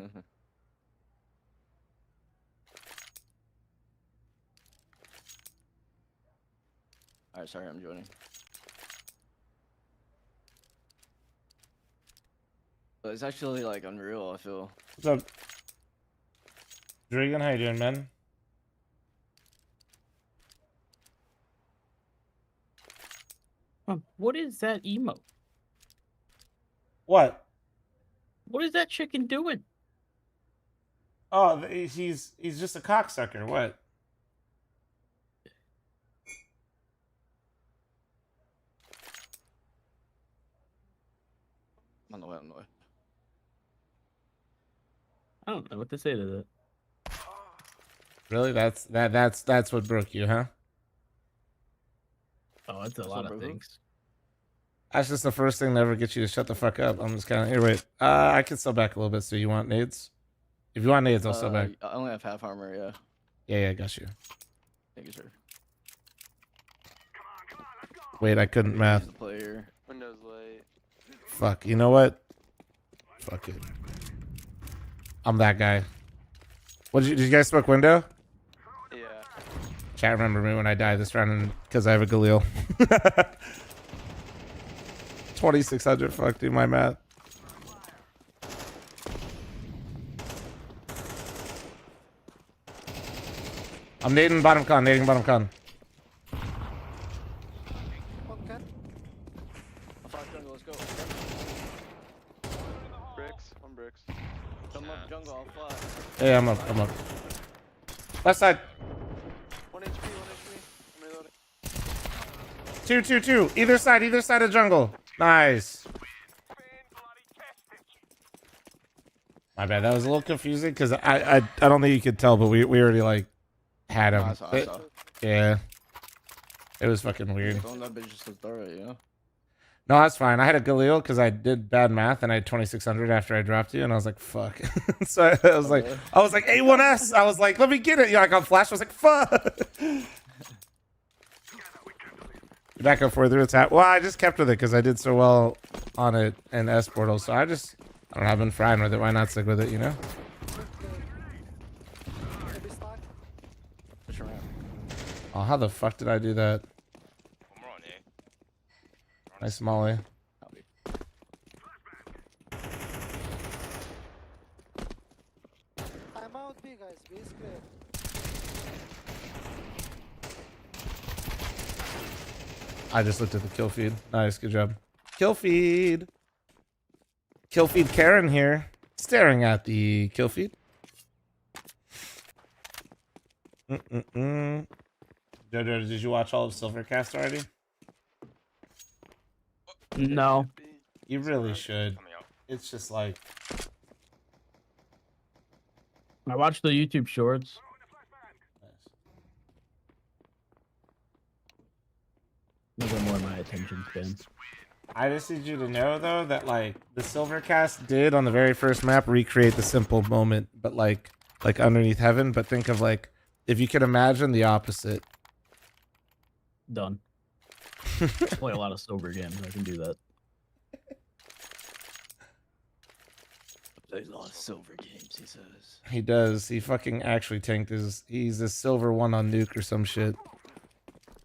Alright, sorry, I'm joining. But it's actually, like, unreal, I feel. What's up? Dragon, how you doing, man? What is that emote? What? What is that chicken doing? Oh, he's just a cocksucker. What? On the way. I don't know what to say to that. Really? That's what broke you, huh? Oh, it's a lot of things. That's just the first thing that ever gets you to shut the fuck up. I'm just kind of here. Wait, I can sell back a little bit. So you want nades? If you want nades, I'll sell back. I only have half armor. Yeah. Yeah, got you. Thank you, sir. Wait, I couldn't math. Windows late. Fuck. You know what? Fuck it. I'm that guy. Did you guys smoke window? Yeah. Chat, remember me when I die this round because I have a Galil. 2600. Fuck, do my math. I'm nading bottom con. Let's go. Bricks. One bricks. Come up jungle, I'll fly. Hey, I'm up. Left side. 1 HP. I'm reloading. 2. Either side of jungle. Nice. My bad. That was a little confusing because I don't think you could tell, but we already like had him. I saw. Yeah. It was fucking weird. That bitch just throw it, you know? No, that's fine. I had a Galil because I did bad math and I had 2600 after I dropped you, and I was like, fuck. So I was like, A1S. I was like, let me get it. Like on flash, I was like, fuck. Back up further attack. Well, I just kept with it because I did so well on it in S portal. So I don't know, I've been frying with it. Why not stick with it, you know? Oh, how the fuck did I do that? Nice molly. I'm out B, guys. B is clear. I just looked at the kill feed. Nice, good job. Kill feed. Kill feed Karen here. Staring at the kill feed. Jojo, did you watch all of Silvercast already? No. You really should. It's just like... I watched the YouTube shorts. Those are more my attention span. I just need you to know though that like the Silvercast did on the very first map recreate the simple moment, but like underneath heaven. But think of like if you could imagine the opposite. Done. Play a lot of sober games. I can do that. Play a lot of silver games, he says. He does. He fucking actually tanked his. He's a silver 1 on Nuke or some shit.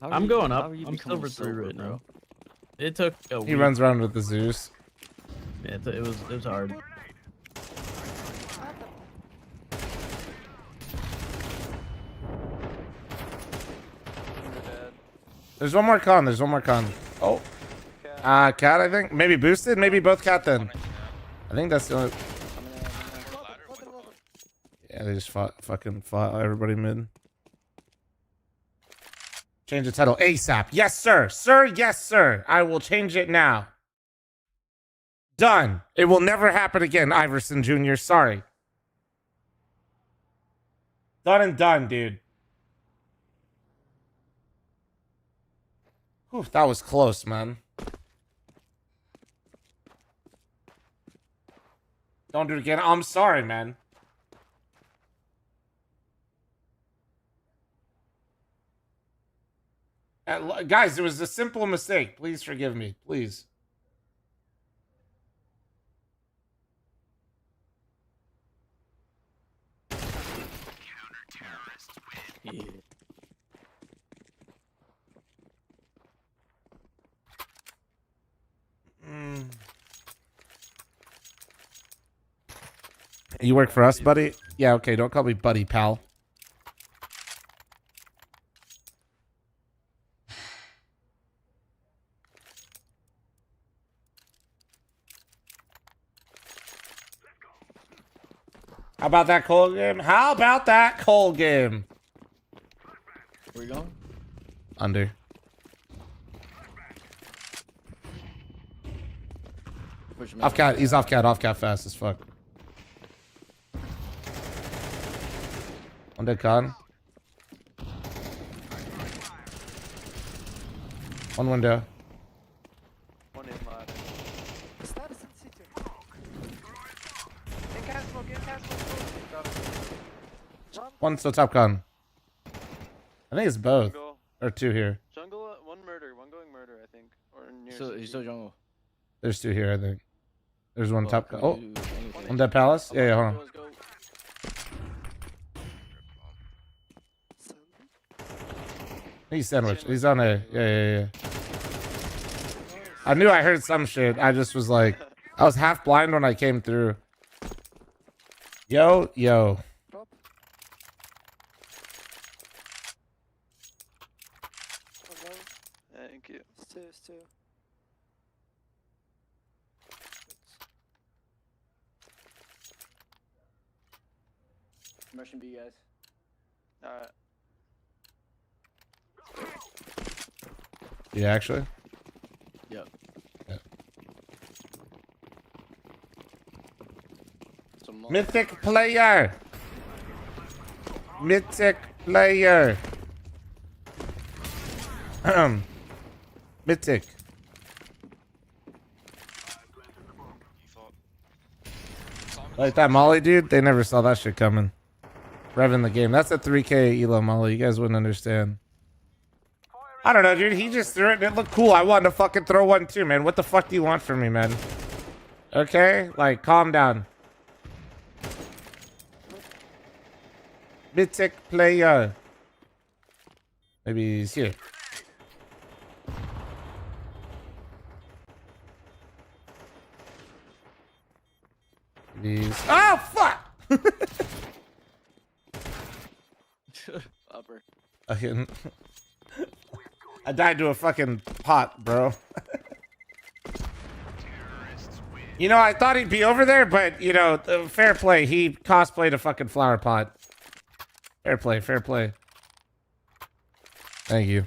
I'm going up. I'm silver 3 right now. It took a week. He runs around with the Zeus. Yeah, it was hard. There's one more con. There's one more con. Oh. Cat, I think. Maybe boosted. Maybe both cat then. I think that's the only. Yeah, they just fucking fought everybody mid. Change the title ASAP. Yes, sir. Sir, yes, sir. I will change it now. Done. It will never happen again, Iverson Jr. Sorry. Done and done, dude. Whew, that was close, man. Don't do it again. I'm sorry, man. Guys, it was a simple mistake. Please forgive me. Please. Yeah. You work for us, buddy? Yeah, okay. Don't call me buddy, pal. How about that cold game? How about that cold game? Where you going? Under. Off cat. He's off cat. Off cat fast as fuck. One dead con. One window. One in ladder. One still top con. I think it's both. Jungle. Or two here. Jungle, one murder, one going murder, I think. Or near He's still jungle. There's two here, I think. There's one top con. Oh, on that palace? Yeah, hold on. He's sandwiched. He's on a. Yeah. I knew I heard some shit. I just was like, I was half blind when I came through. Yo. Thank you. It's two. Russian B, guys. Alright. Yeah, actually. Yep. Mythic player. Mythic player. Mythic. Like that Molly, dude? They never saw that shit coming. Revving the game. That's a 3K Elo Molly. You guys wouldn't understand. I don't know, dude. He just threw it and it looked cool. I wanted to fucking throw one too, man. What the fuck do you want from me, man? Okay? Like, calm down. Mythic player. Maybe he's here. These. Oh, fuck! Upper. I died to a fucking pot, bro. You know, I thought he'd be over there, but, you know, fair play. He cosplayed a fucking flower pot. Fair play. Thank you.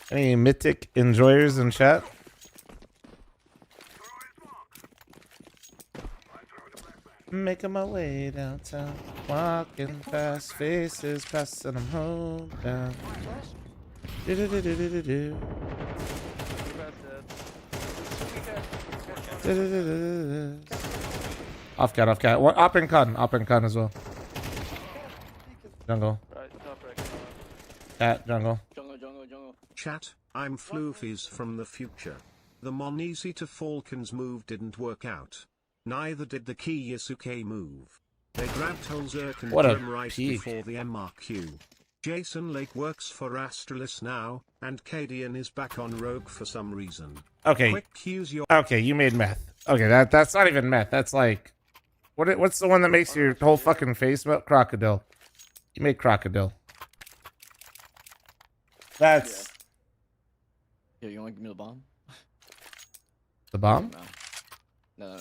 Any mythic enjoyers in chat? Making my way downtown, walking fast, faces passing them home down. Do-do-do-do-do-do-do. Do-do-do-do-do-do. Off cat, off cat. What? Up and con as well. Jungle. Cat, jungle. Chat, I'm Floofies from the future. The Monesi to Falcons move didn't work out. Neither did the Kiyasuke move. They grabbed Holzerk and Grim right before the MRQ. Jason Lake works for Astralis now, and Cadian is back on Rogue for some reason. Okay. Okay, you made meth. Okay, that's not even meth. That's like, what's the one that makes your whole fucking face melt? Crocodile. You made crocodile. That's. Yeah, you want to give me the bomb? The bomb? No.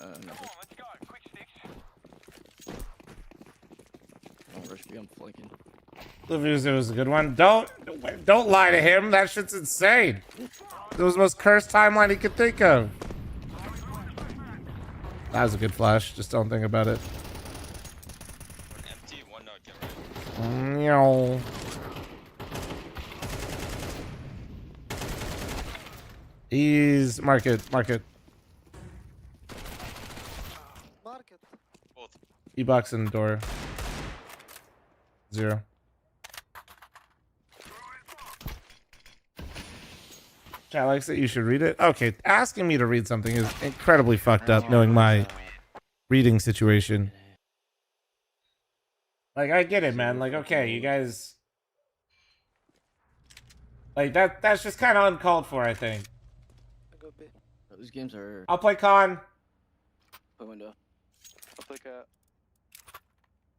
Don't rush me, I'm flanking. It was a good one. Don't lie to him. That shit's insane. It was the most cursed timeline he could think of. That was a good flash. Just don't think about it. Empty, one not get right. No. He's market. E-box in the door. 0. Chat likes it. You should read it. Okay, asking me to read something is incredibly fucked up, knowing my reading situation. Like, I get it, man. Like, okay, you guys. Like, that's just kind of uncalled for, I think. These games are. I'll play con. Play window. I'll play cat.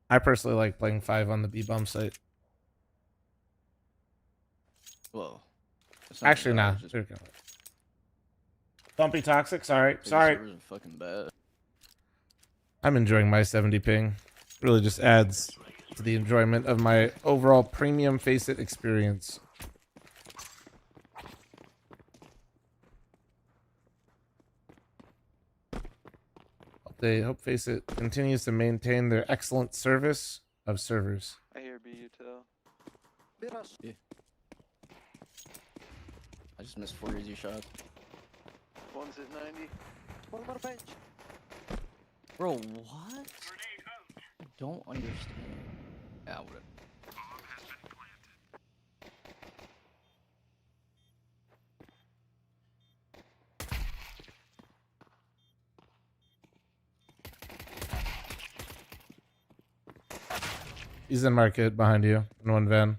I personally like playing 5 on the B-bomb site. Whoa. Actually, nah. Don't be toxic. Sorry. Fucking bad. I'm enjoying my 70 ping. Really just adds to the enjoyment of my overall premium Face It experience. They hope Face It continues to maintain their excellent service of servers. I hear B util. Yeah. I just missed 4 easy shots. One's at 90. One more bench. Bro, what? I don't understand. Yeah, whatever. He's in market behind you in one van.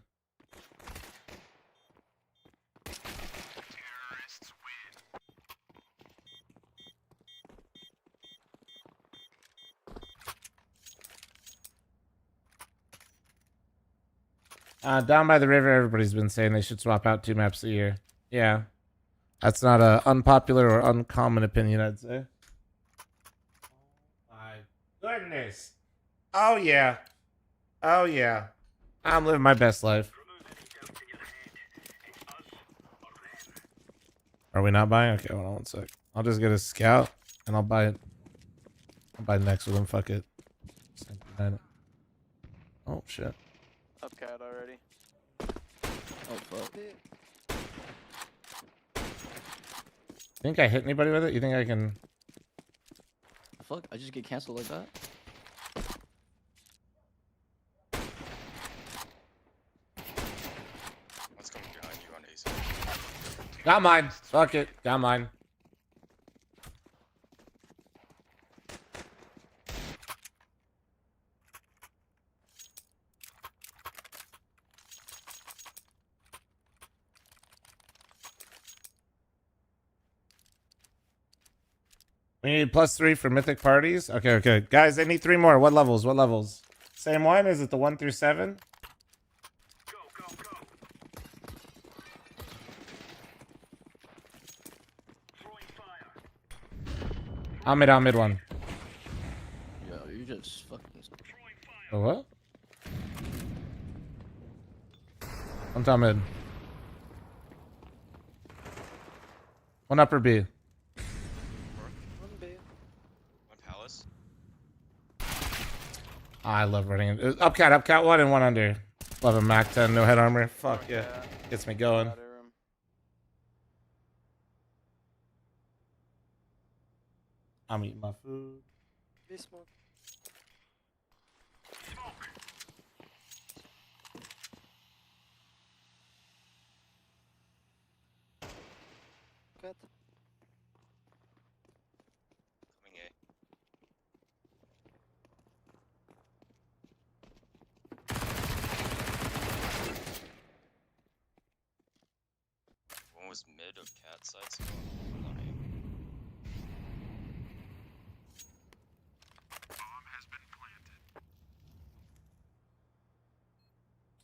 Down by the river, everybody's been saying they should swap out 2 maps a year. Yeah. That's not a unpopular or uncommon opinion, I'd say. My goodness. Oh, yeah. Oh, yeah. I'm living my best life. Are we not buying? Okay, hold on one sec. I'll just get a scout, and I'll buy it. I'll buy next with him. Fuck it. Oh, shit. Up cat already. Oh, fuck. Think I hit anybody with it? You think I can... Fuck, I just get canceled like that? What's coming behind you on ace? Got mine. Fuck it. Got mine. We need +3 for mythic parties. Okay. Guys, I need 3 more. What levels? Same one? Is it the 1 through 7? I'll mid one. Yo, you just fucking. Oh, what? One top mid. One upper B. One palace. I love running. Up cat 1 and 1 under. Love a Mac 10, no head armor. Fuck yeah. Gets me going. I'm eating my food. Smoke. Cut. Coming A. One was mid of cat side, so I'm on A.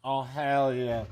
Oh, hell yeah.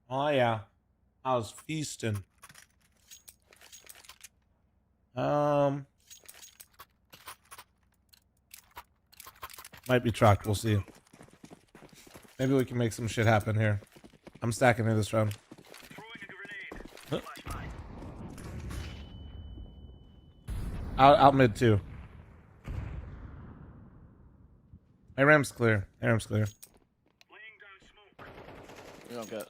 Oh yeah, I was feasting. Might be trucked. We'll see. Maybe we can make some shit happen here. I'm stacking in this round. Huh. Out mid too. My ram's clear. My ram's clear. We don't get.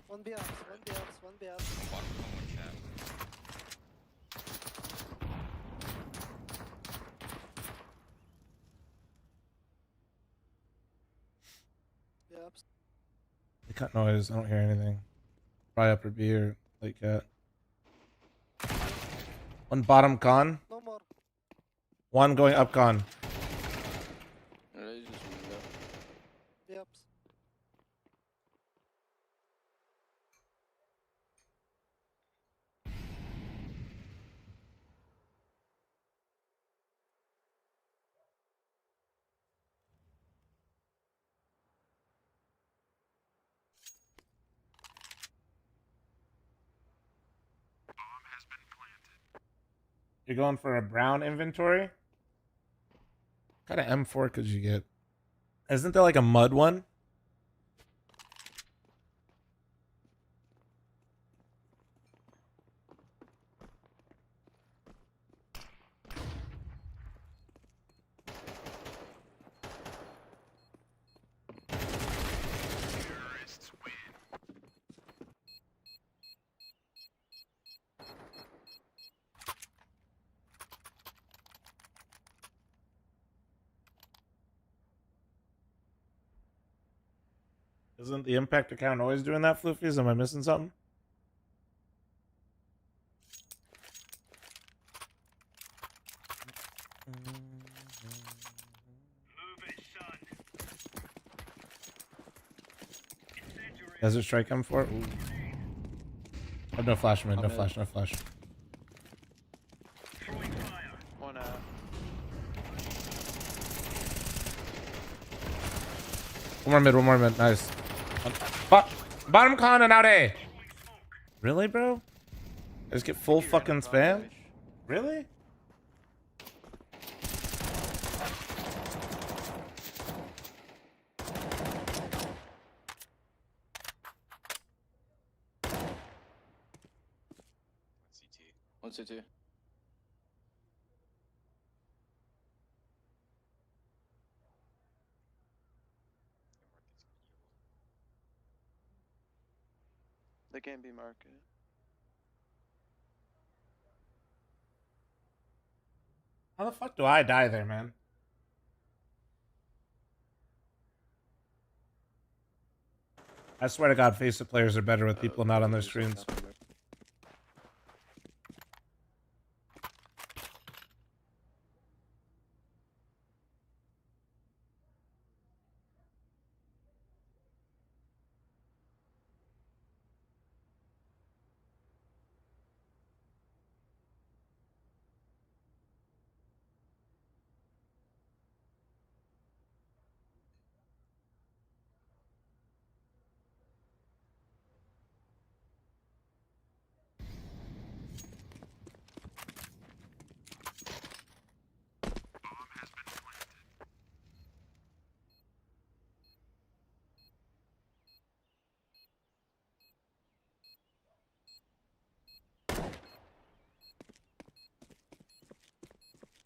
One B ups, one B ups, one B ups. B ups. They cut noise. I don't hear anything. Probably upper B or late cat. One bottom con. No more. One going up con. B ups. You're going for a brown inventory? What kind of M4 could you get? Isn't there like a mud one? Isn't the impact account always doing that, Floofies? Am I missing something? Desert Strike M4? Ooh. I have no flash, man. No flash, no flash. One One more mid. Nice. Bottom con and out A. Really, bro? I just get full fucking spam? Really? One CT. They can't be market. How the fuck do I die there, man? I swear to God, FaZe players are better with people not on their screens.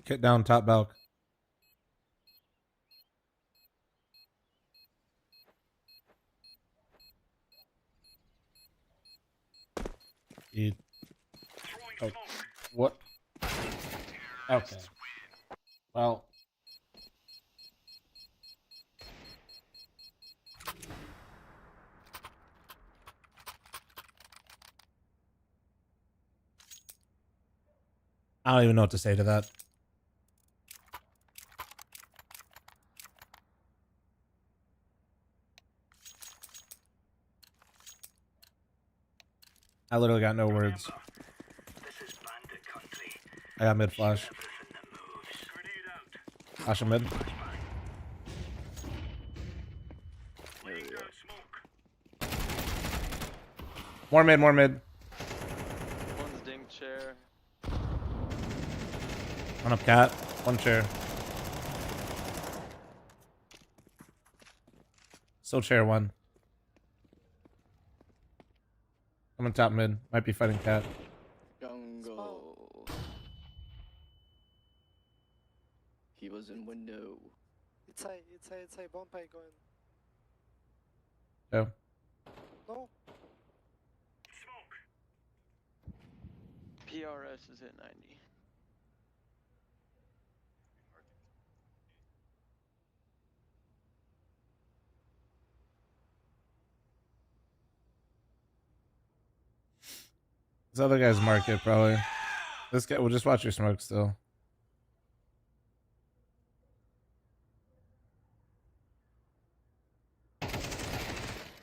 Get down top balk. Oh, what? Okay. Well. I don't even know what to say to that. I literally got no words. I got mid flash. Flash him mid. More mid, more mid. One's ding chair. One up cat. One chair. Still chair one. I'm on top mid. Might be fighting cat. Jungle. He was in window. It's high, bomb pie going. Go. No. PRS is at 90. This other guy's market probably. This guy. We'll just watch your smoke still.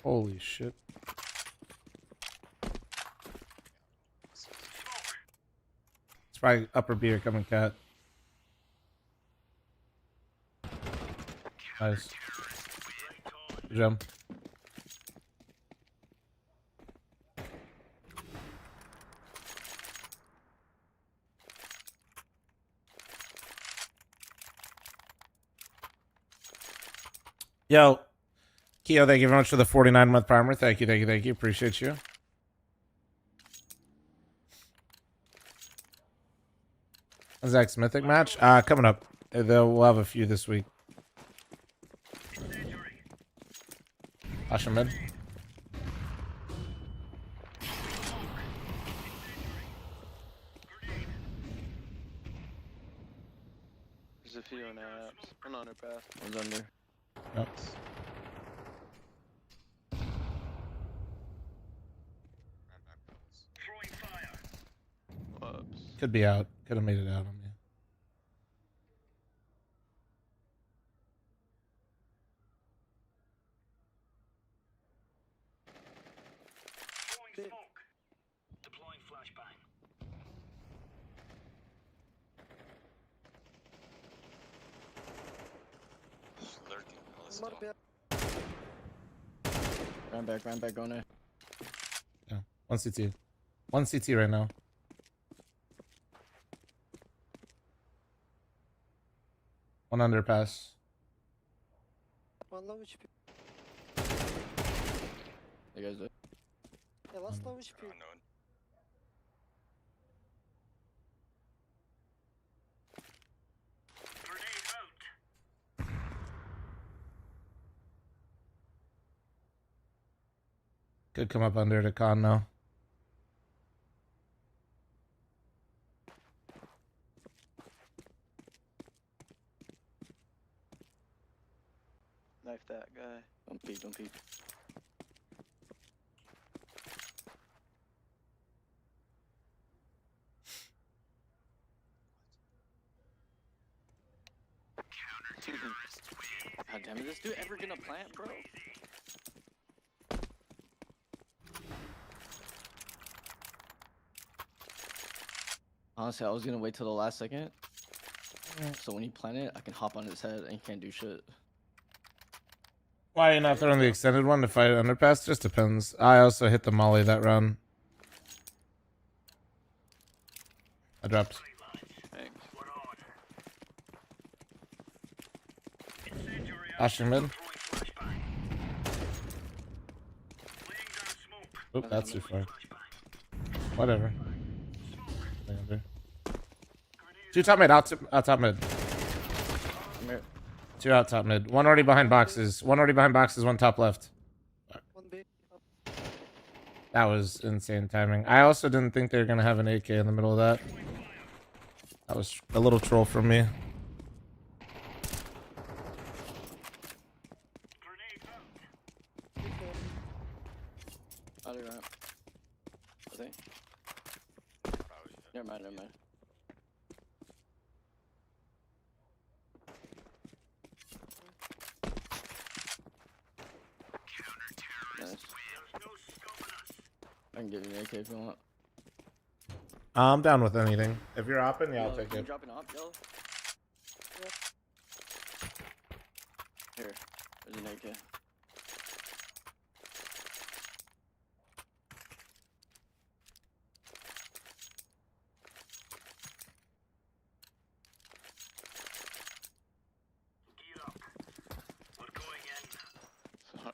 Holy shit. It's probably upper B or coming cat. Nice. Good jump. Yo, Keo, thank you very much for the 49-month primer. Thank you, thank you, thank you. Appreciate you. Zach Smithic match? Coming up. We'll have a few this week. Asha mid. There's a few in apps. One underpass. One's under. Yep. Could be out. Could have made it out on me. Deploying flashbang. Ran back, going there. Yeah. One CT. One CT right now. One underpass. One low HP. You guys do? Yeah, last low HP. Could come up under the con now. Knife that guy. Don't peek, don't peek. God damn it, is this dude ever gonna plant, bro? Honestly, I was gonna wait till the last second. So when he planted, I can hop on his head and he can't do shit. Why are you not throwing the extended one to fight underpass? Just depends. I also hit the molly that round. I dropped. Ashing mid. Oop, that's too far. Whatever. Two top mid, out top mid. Two out top mid. One already behind boxes. One already behind boxes, one top left. That was insane timing. I also didn't think they were going to have an AK in the middle of that. That was a little troll from me. I'll do that. I think. Never mind, never mind. Nice. I can give you an AK if you want. I'm down with anything. If you're open, yeah, I'll take it. Dropping up, yellow? Here, there's an AK.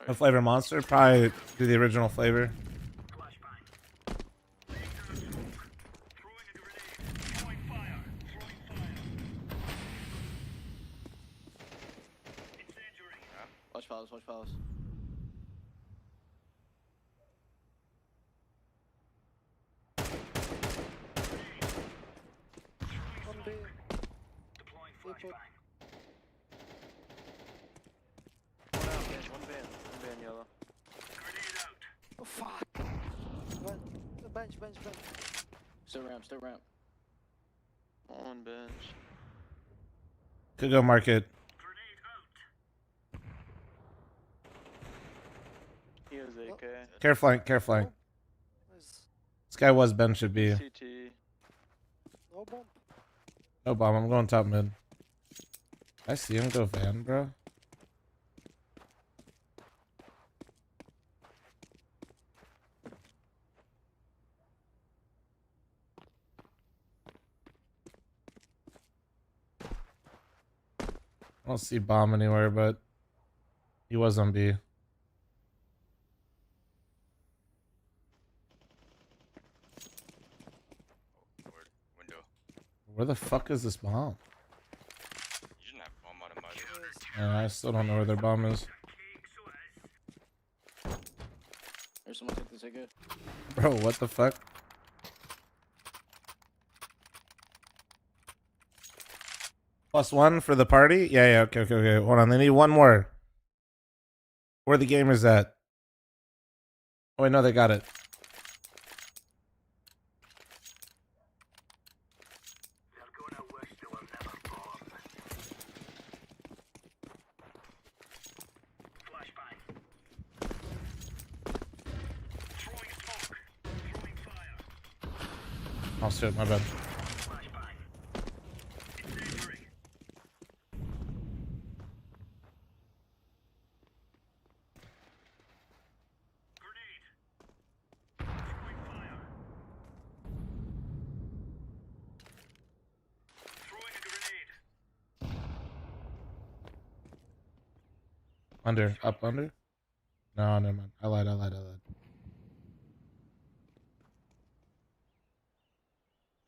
A flavor monster? Probably do the original flavor. Watch palace, watch palace. One B. Deploying One ban yellow. Oh fuck! Bench. Still ramp. On bench. Could go market. He has AK. Care flank. This guy was Ben should be. CT. No bomb. No bomb. I'm going top mid. I see him go van, bro. I don't see bomb anywhere, but he was on B. Window. Where the fuck is this bomb? You shouldn't have bomb out of my I still don't know where their bomb is. There's someone take this AK. Bro, what the fuck? +1 for the party? Yeah, okay. Hold on, they need one more. Where the gamers at? Oh, wait, no, they got it. Oh shit, my bad. Up under? No, never mind. I lied. I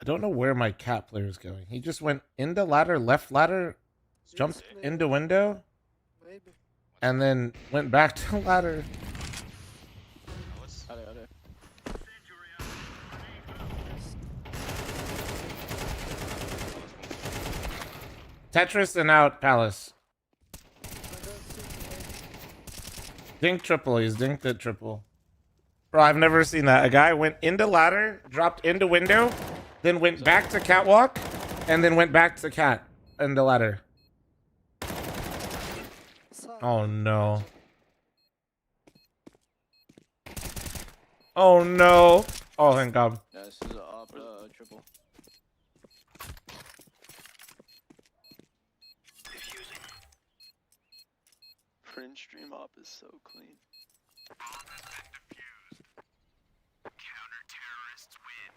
don't know where my cat player is going. He just went into ladder, left ladder, jumped into window, and then went back to ladder. Tetris and out palace. Dink triple. He's dinked it triple. Bro, I've never seen that. A guy went into ladder, dropped into window, then went back to catwalk, and then went back to cat into ladder. Oh no. Oh no. Oh, thank God. Yeah, this is a up triple. Print stream op is so clean. Counter-terrorists win.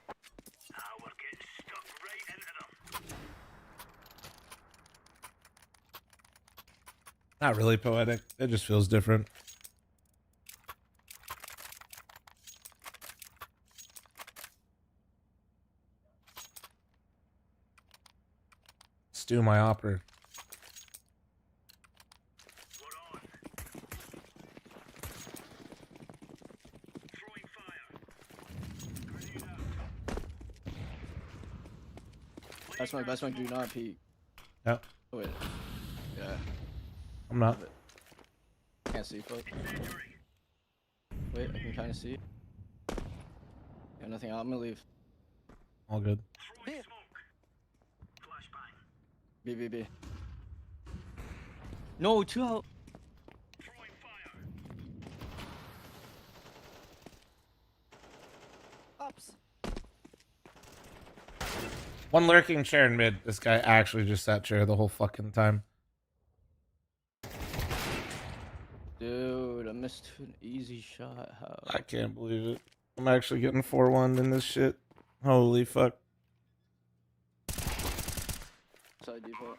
We're getting stuck right into them. Not really poetic. It just feels different. stew my opera. Best one, do not peek. Yep. Oh, wait. Yeah. I'm not. Can't see, fuck. Wait, I can kind of see. Got nothing out. I'm gonna leave. All good. B. No, 2 out. Ups. One lurking chair in mid. This guy actually just sat chair the whole fucking time. Dude, I missed an easy shot. How? I can't believe it. I'm actually getting 4-1 in this shit. Holy fuck. Side default.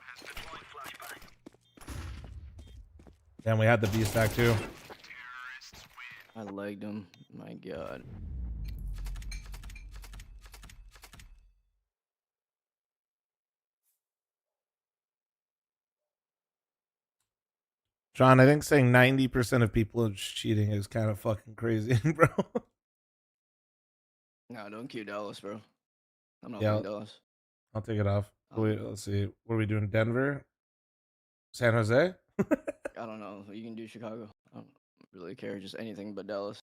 Damn, we had the B stack too. I legged him. My god. John, I think saying 90% of people are cheating is kind of fucking crazy, bro. No, don't queue Dallas, bro. I'm not Yeah, playing Dallas. I'll take it off. Wait, let's see. What are we doing? Denver? San Jose? I don't know. You can do Chicago. I don't really care. Just anything but Dallas.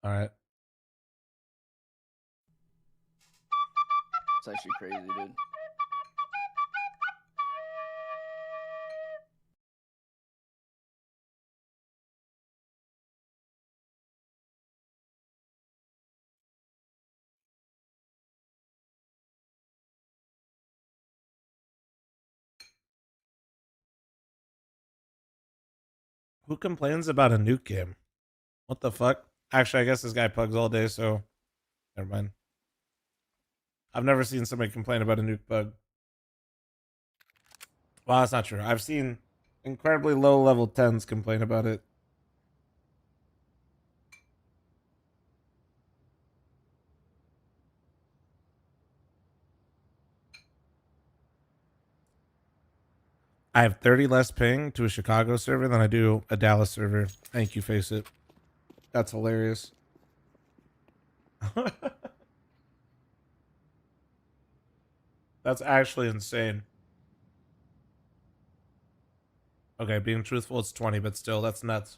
All right. It's actually crazy, dude. Who complains about a nuke game? What the fuck? Actually, I guess this guy pugs all day, so never mind. I've never seen somebody complain about a nuke bug. Well, that's not true. I've seen incredibly low level 10s complain about it. I have 30 less ping to a Chicago server than I do a Dallas server. Thank you, Face It. That's hilarious. That's actually insane. Okay, being truthful, it's 20, but still, that's nuts.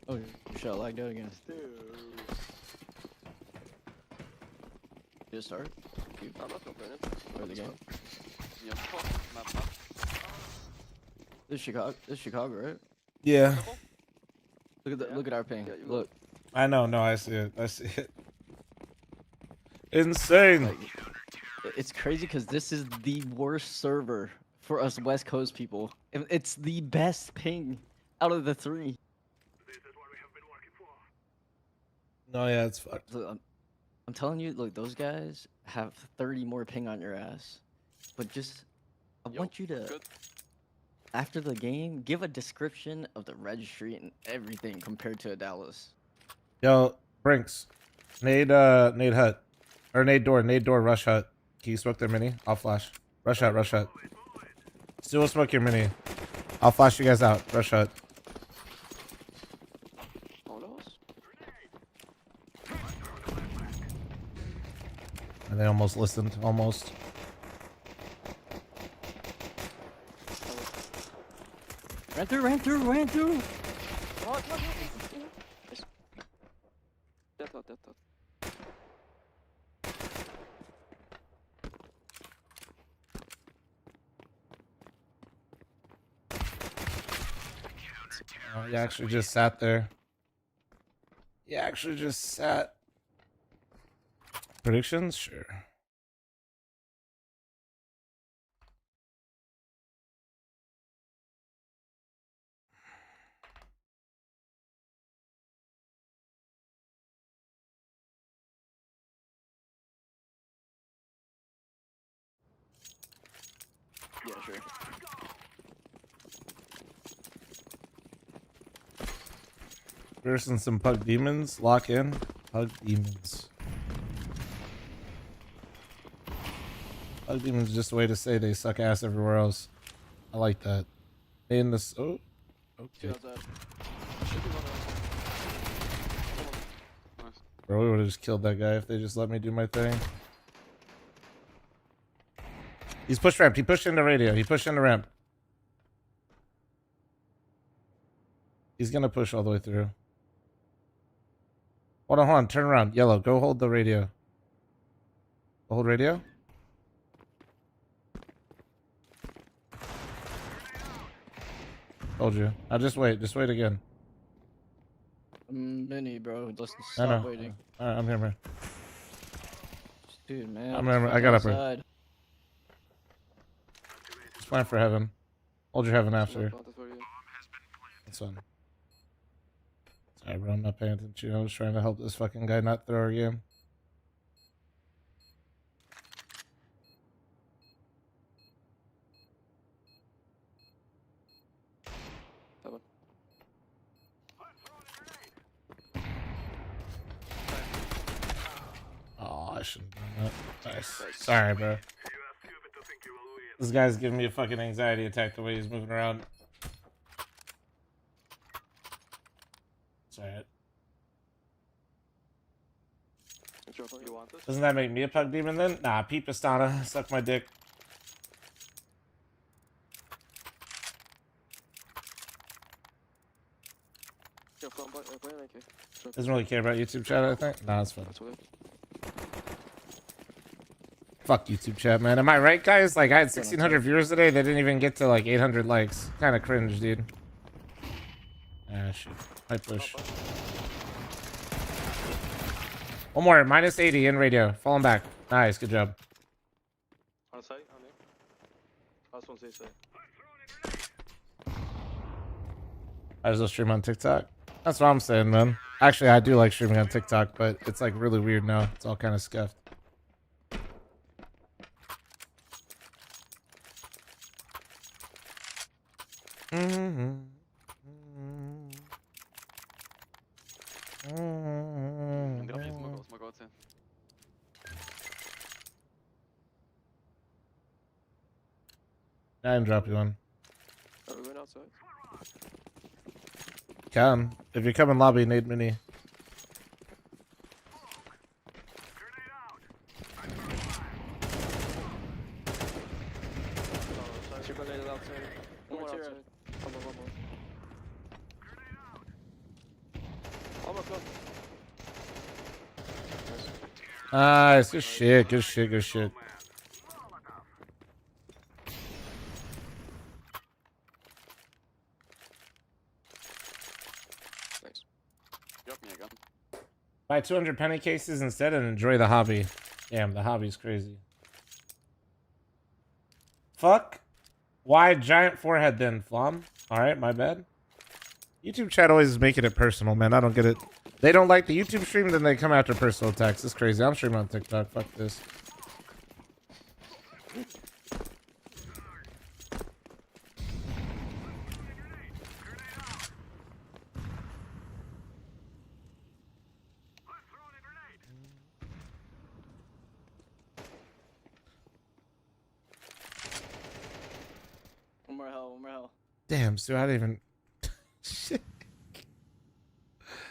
Oh, shot lagged out again. Good start. I'm not complaining. Or the game. Yeah, map. This is Chicago, right? Yeah. Look at our ping. Look. I know. No, I see it. I see it. Insane. Like, it's crazy because this is the worst server for us West Coast people. It's the best ping out of the 3. No, yeah, it's fucked. Look, I'm telling you, look, those guys have 30 more ping on your ass. But just, I want you to, after the game, give a description of the registry and everything compared to a Dallas. Yo, Brinks, nade hut, or nade door, rush hut. Can you smoke their mini? I'll flash. Rush hut. Still smoke your mini. I'll flash you guys out. Rush hut. And they almost listened. Almost. Ran through. Death. Oh, you actually just sat there. You actually just sat. Predictions? Sure. Yeah, sure. Versus some Pug Demons. Lock in. Pug Demons. Pug Demons is just a way to say they suck ass everywhere else. I like that. In the... Oh. Okay. Bro, we would have just killed that guy if they just let me do my thing. He's pushed ramp. He pushed into radio. He pushed into ramp. He's gonna push all the way through. Hold on. Turn around. Yellow, go hold the radio. Hold radio. Told you. Now just wait. Just wait again. Mini, bro. Just stop waiting. Alright, I'm here, man. Dude, man. I'm here. I got up here. Just plan for heaven. Hold your heaven after. That's fine. Sorry, bro. I'm not paying attention. I was trying to help this fucking guy not throw our game. Oh, I shouldn't have done that. Nice. Sorry, bro. This guy's giving me a fucking anxiety attack the way he's moving around. Sorry. Doesn't that make me a Pug Demon then? Nah, Pete Pistana. Suck my dick. Doesn't really care about YouTube chat, I think. Nah, that's fine. Fuck YouTube chat, man. Am I right, guys? Like, I had 1,600 viewers today. They didn't even get to, like, 800 likes. Kind of cringe, dude. Ah, shit. I push. One more. Minus 80 in radio. Falling back. Nice. Good job. On site, on me. Last one, say. I just stream on TikTok. That's what I'm saying, man. Actually, I do like streaming on TikTok, but it's, like, really weird now. It's all kind of scuffed. I can drop you one. Are we going outside? Can. If you come in lobby, nade mini. Nice. Good shit. Good shit. Good shit. Thanks. Drop me a gun. Buy 200 penny cases instead and enjoy the hobby. Damn, the hobby's crazy. Fuck. Why giant forehead then, Flom? Alright, my bad. YouTube chat always is making it personal, man. I don't get it. They don't like the YouTube stream, then they come after personal attacks. It's crazy. I'm streaming on TikTok. Fuck this. One more hell, one more hell. Damn, Stu, I didn't even... Shit.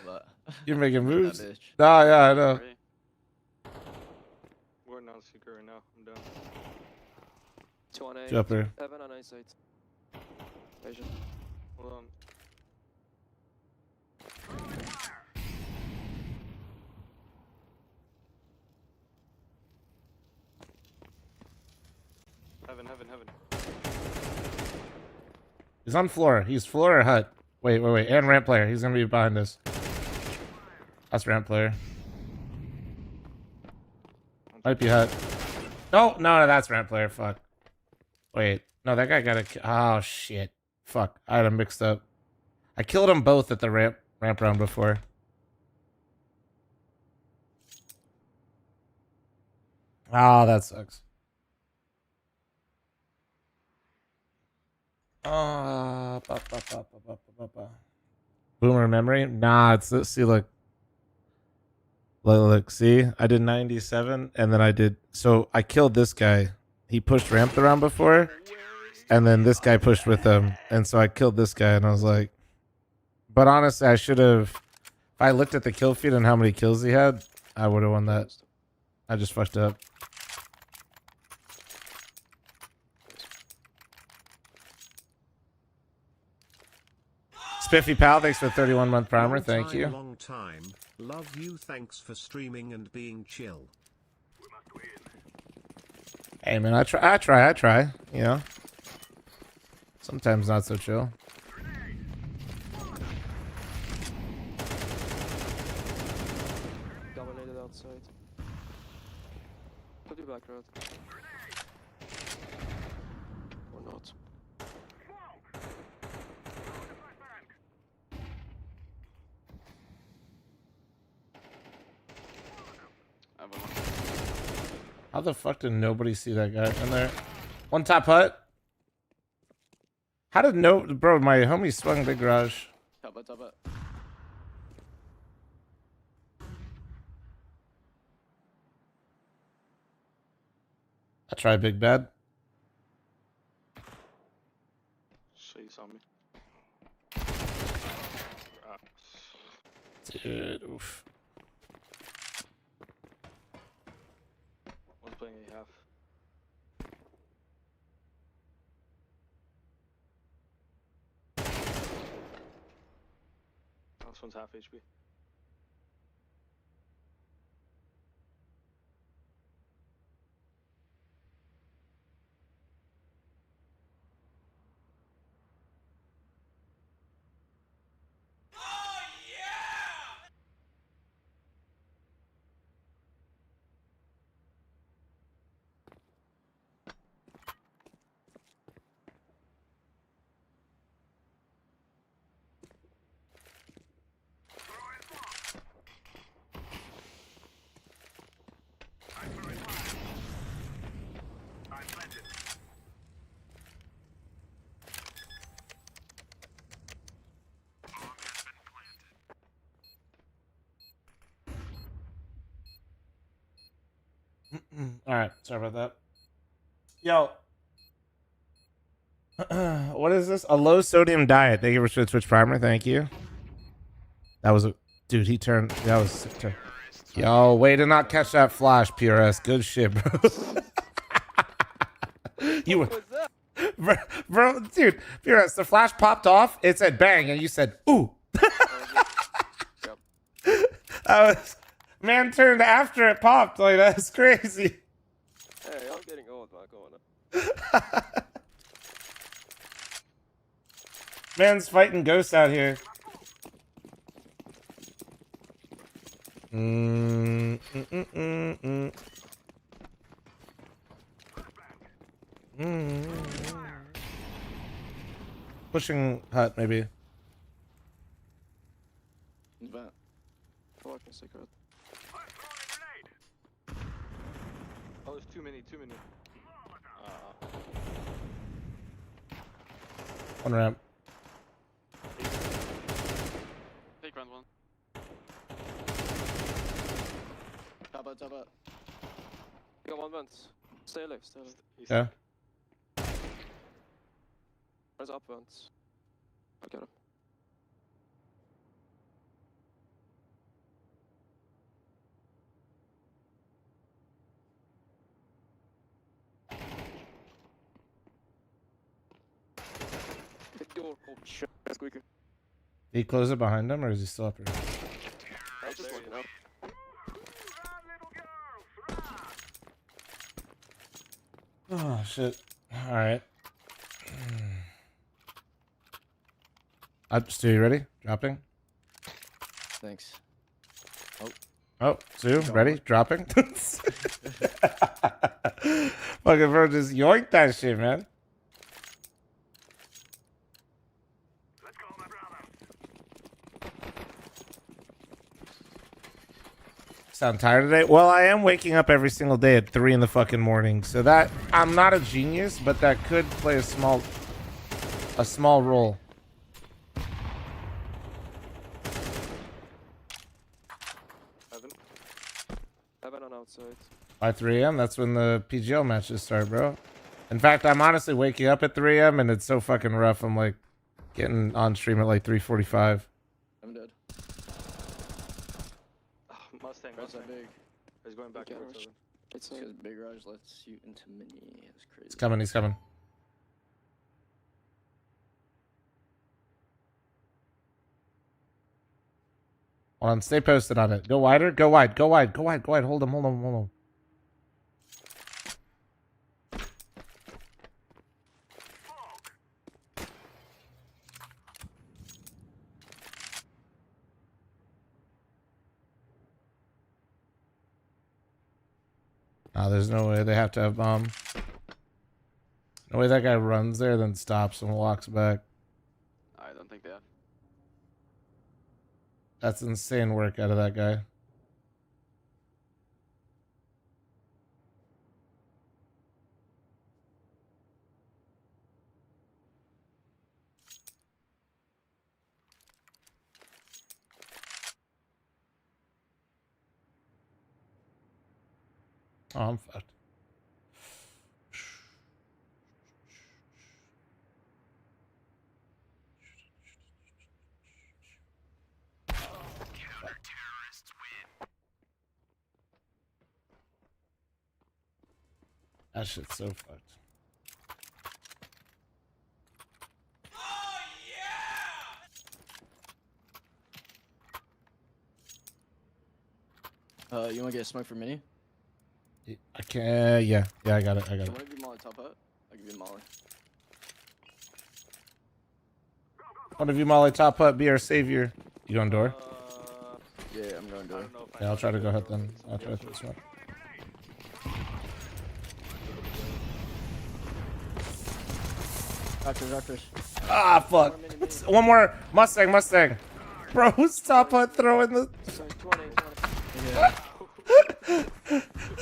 What? You're making moves? That bitch. Nah, yeah, I know. We're not secure right now. I'm down. 2 on A. Jumper. 7 on A side. Vision. Hold on. Heaven. He's on floor. He's floor or hut. Wait. And ramp player. He's gonna be behind us. That's ramp player. Might be hut. No, that's ramp player. Fuck. Wait. No, that guy got a... Oh, shit. Fuck. I had him mixed up. I killed them both at the ramp round before. Oh, that sucks. Boomer memory? Nah, it's see, look, see, I did 97 and then I did, so I killed this guy. He pushed ramp around before and then this guy pushed with him, and so I killed this guy and I was like, but honestly I should have, if I looked at the kill feed and how many kills he had, I would have won that. I just fucked up. Spiffy Pal, thanks for the 31-month primer. Thank you. Long time. Love you. Thanks for streaming and being chill. Hey man, I try. You know, sometimes not so chill. Dominated outside. Put your back road. Or not. How the fuck did nobody see that guy in there? One top hut. How did bro? My homie swung big garage. Top it. I tried big bad. So you saw me. Dude, oof. One's playing a half. This one's half HP. All right, sorry about that. Yo, what is this? A low sodium diet. Thank you for the Twitch primer. Thank you. That was a dude. He turned. That was a sick turn. Yo, way to not catch that flash, PRS. Good shit, bro. You were, bro, dude. PRS. The flash popped off. It said bang, and you said ooh. Man turned after it popped. Like, that's crazy. Hey, I'm getting old, man. Come on. Man's fighting ghosts out here. Pushing hut, maybe. Vent. Fucking secret. Oh, there's too many. One ramp. Take round one. Top out. You got one vent. Stay alive. Yeah. Where's up vents? I got him. Oh shit, that's quicker. Did he close it behind him, or is he still up here? I was just looking up. Oh shit! All right. Stu, you ready? Dropping. Thanks. Oh, Stu, ready? Dropping. Fucking bro, just yoink that shit, man. Sound tired today? Well, I am waking up every single day at 3 in the fucking morning, so that I'm not a genius, but that could play a small role. Heaven on outside. By 3 a.m., that's when the PGL matches start, bro. In fact, I'm honestly waking up at 3 a.m. and it's so fucking rough. I'm like getting on stream at like 3:45. I'm dead. Mustang. Big. He's going back towards seven. It's because Big Raj lets you into mini. It's crazy. He's coming. Hold on, stay posted on it. Go wider, go wide. Hold him. There's no way they have to have bomb. No way that guy runs there, then stops and walks back. I don't think they have. That's insane work out of that guy. Oh, I'm fucked. That shit's so fucked. You wanna get a smoke for mini? I can't. Yeah, I got it. You wanna do Molly top up? I'll give you Molly. One of you, Molly, top up, be our savior. You going door? Yeah, I'm going door. Yeah, I'll try to go ahead then. I'll try to this one. Doctors. Ah, fuck. One more. Mustang. Bro, who's top hut throwing the...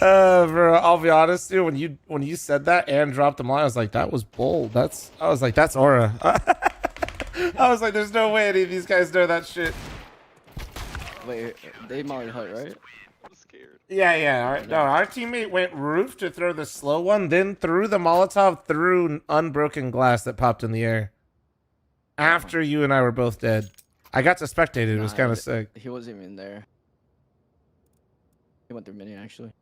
Bro, I'll be honest, dude. When you said that and dropped the line, I was like, that was bold. That's Aurora. I was like, there's no way any of these guys know that shit. Wait, they Molly hut, right? I'm scared. Yeah. No, our teammate went roof to throw the slow one, then threw the Molotov through unbroken glass that popped in the air. After you and I were both dead. I got to spectate it. It was kind of sick. He wasn't even there. He went through mini, actually.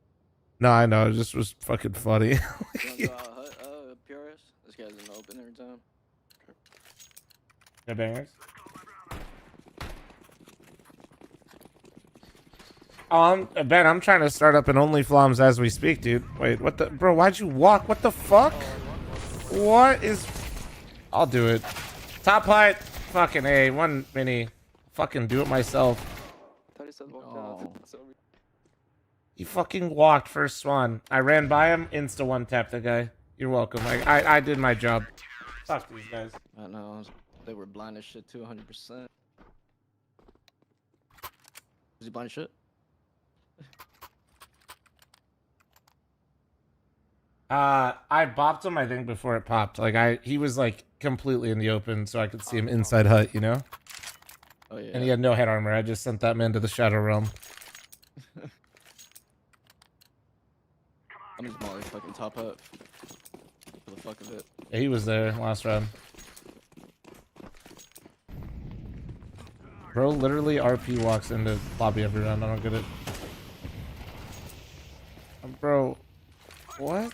No, I know. It just was fucking funny. Bucharest? This guy's in the open every time. No bangers. Ben, I'm trying to start up an OnlyFlams as we speak, dude. Wait, what the... Bro, why'd you walk? What the fuck? What is... I'll do it. Top height. Fucking A. One mini. Fucking do it myself. He fucking walked first swan. I ran by him, insta one tap the guy. You're welcome. I did my job. Fuck these guys. I know. They were blind as shit too, 100%. Was he blind as shit? I bopped him, I think, before it popped. Like he was like completely in the open, so I could see him inside hut, you know? Oh yeah. And he had no head armor. I just sent that man to the Shadow Realm. I'm just molly fucking top up for the fuck of it. Yeah, he was there last round. Bro literally RP walks into lobby every round. I don't get it. Bro, what?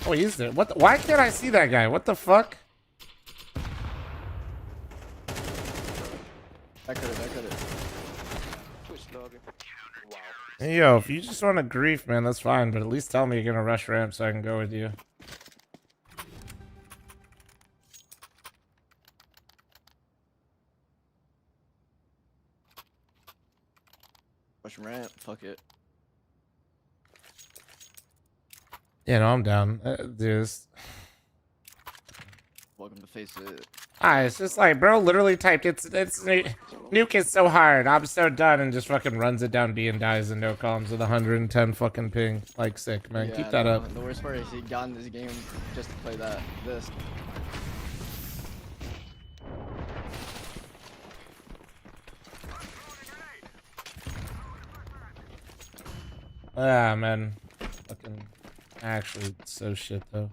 Oh, he's there. What? Why can't I see that guy? What the fuck? I could have. Hey, yo, if you just want to grief, man, that's fine. But at least tell me you're gonna rush ramp so I can go with you. Rush ramp, fuck it. Yeah, no, I'm down. Welcome to face it. It's just like, bro literally typed, it's nuke is so hard, I'm so done, and just fucking runs it down B and dies in no columns with 110 fucking ping. Like, sick, man. Yeah, Keep that up. The worst part is he got in this game just to play this. Ah, man. Fucking, actually, so shit, though.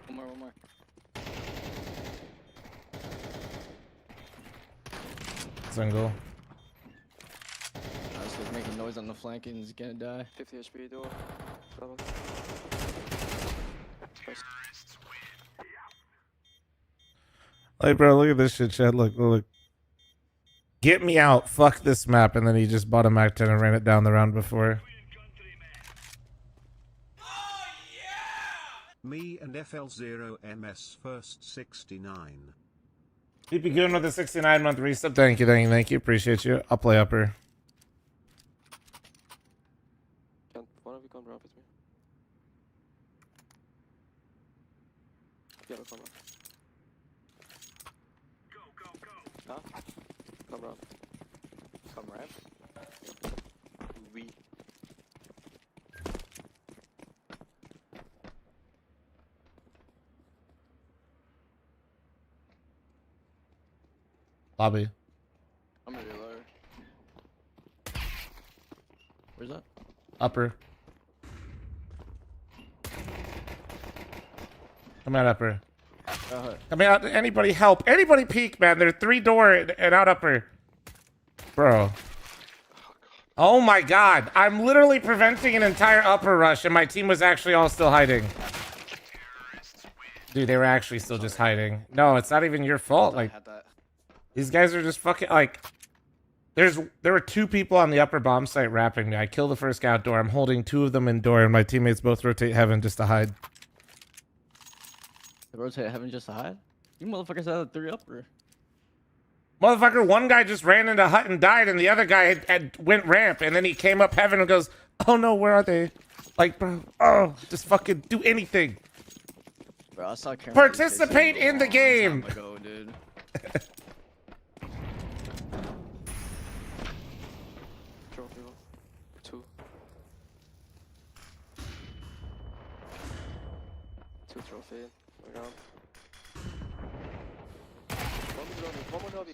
One more. Single. This guy's making noise on the flank and he's gonna die. 50 HP door. Like, bro, look at this shit, Chad. Look. Get me out. Fuck this map. And then he just bought a Mac 10 and ran it down the round before. Me and FL0MS first 69. Keep you good with the 69-month resub. Thank you. Appreciate you. I'll play upper. One of you come drop with me. Yellow, come on. Huh? Come ramp. Come ramp? We. Lobby. I'm gonna be lower. Where's that? Upper. Come out upper. Come out. Anybody help. Anybody peek, man. They're 3-door and out upper. Bro. Oh my god. I'm literally preventing an entire upper rush and my team was actually all still hiding. Dude, they were actually still just hiding. No, it's not even your fault. Like, these guys are just fucking, like, there were 2 people on the upper bomb site rapping me. I kill the first guy outdoor. I'm holding 2 of them indoor and my teammates both rotate heaven just to hide. They rotate heaven just to hide? You motherfuckers had a 3 upper. Motherfucker, one guy just ran into hut and died, and the other guy had went ramp, and then he came up heaven and goes, oh no, where are they? Like, bro, oh, just fucking do anything. Bro, I saw participate in the game. Time ago, dude. Trophy 2. 2 trophy. Around. One more lobby.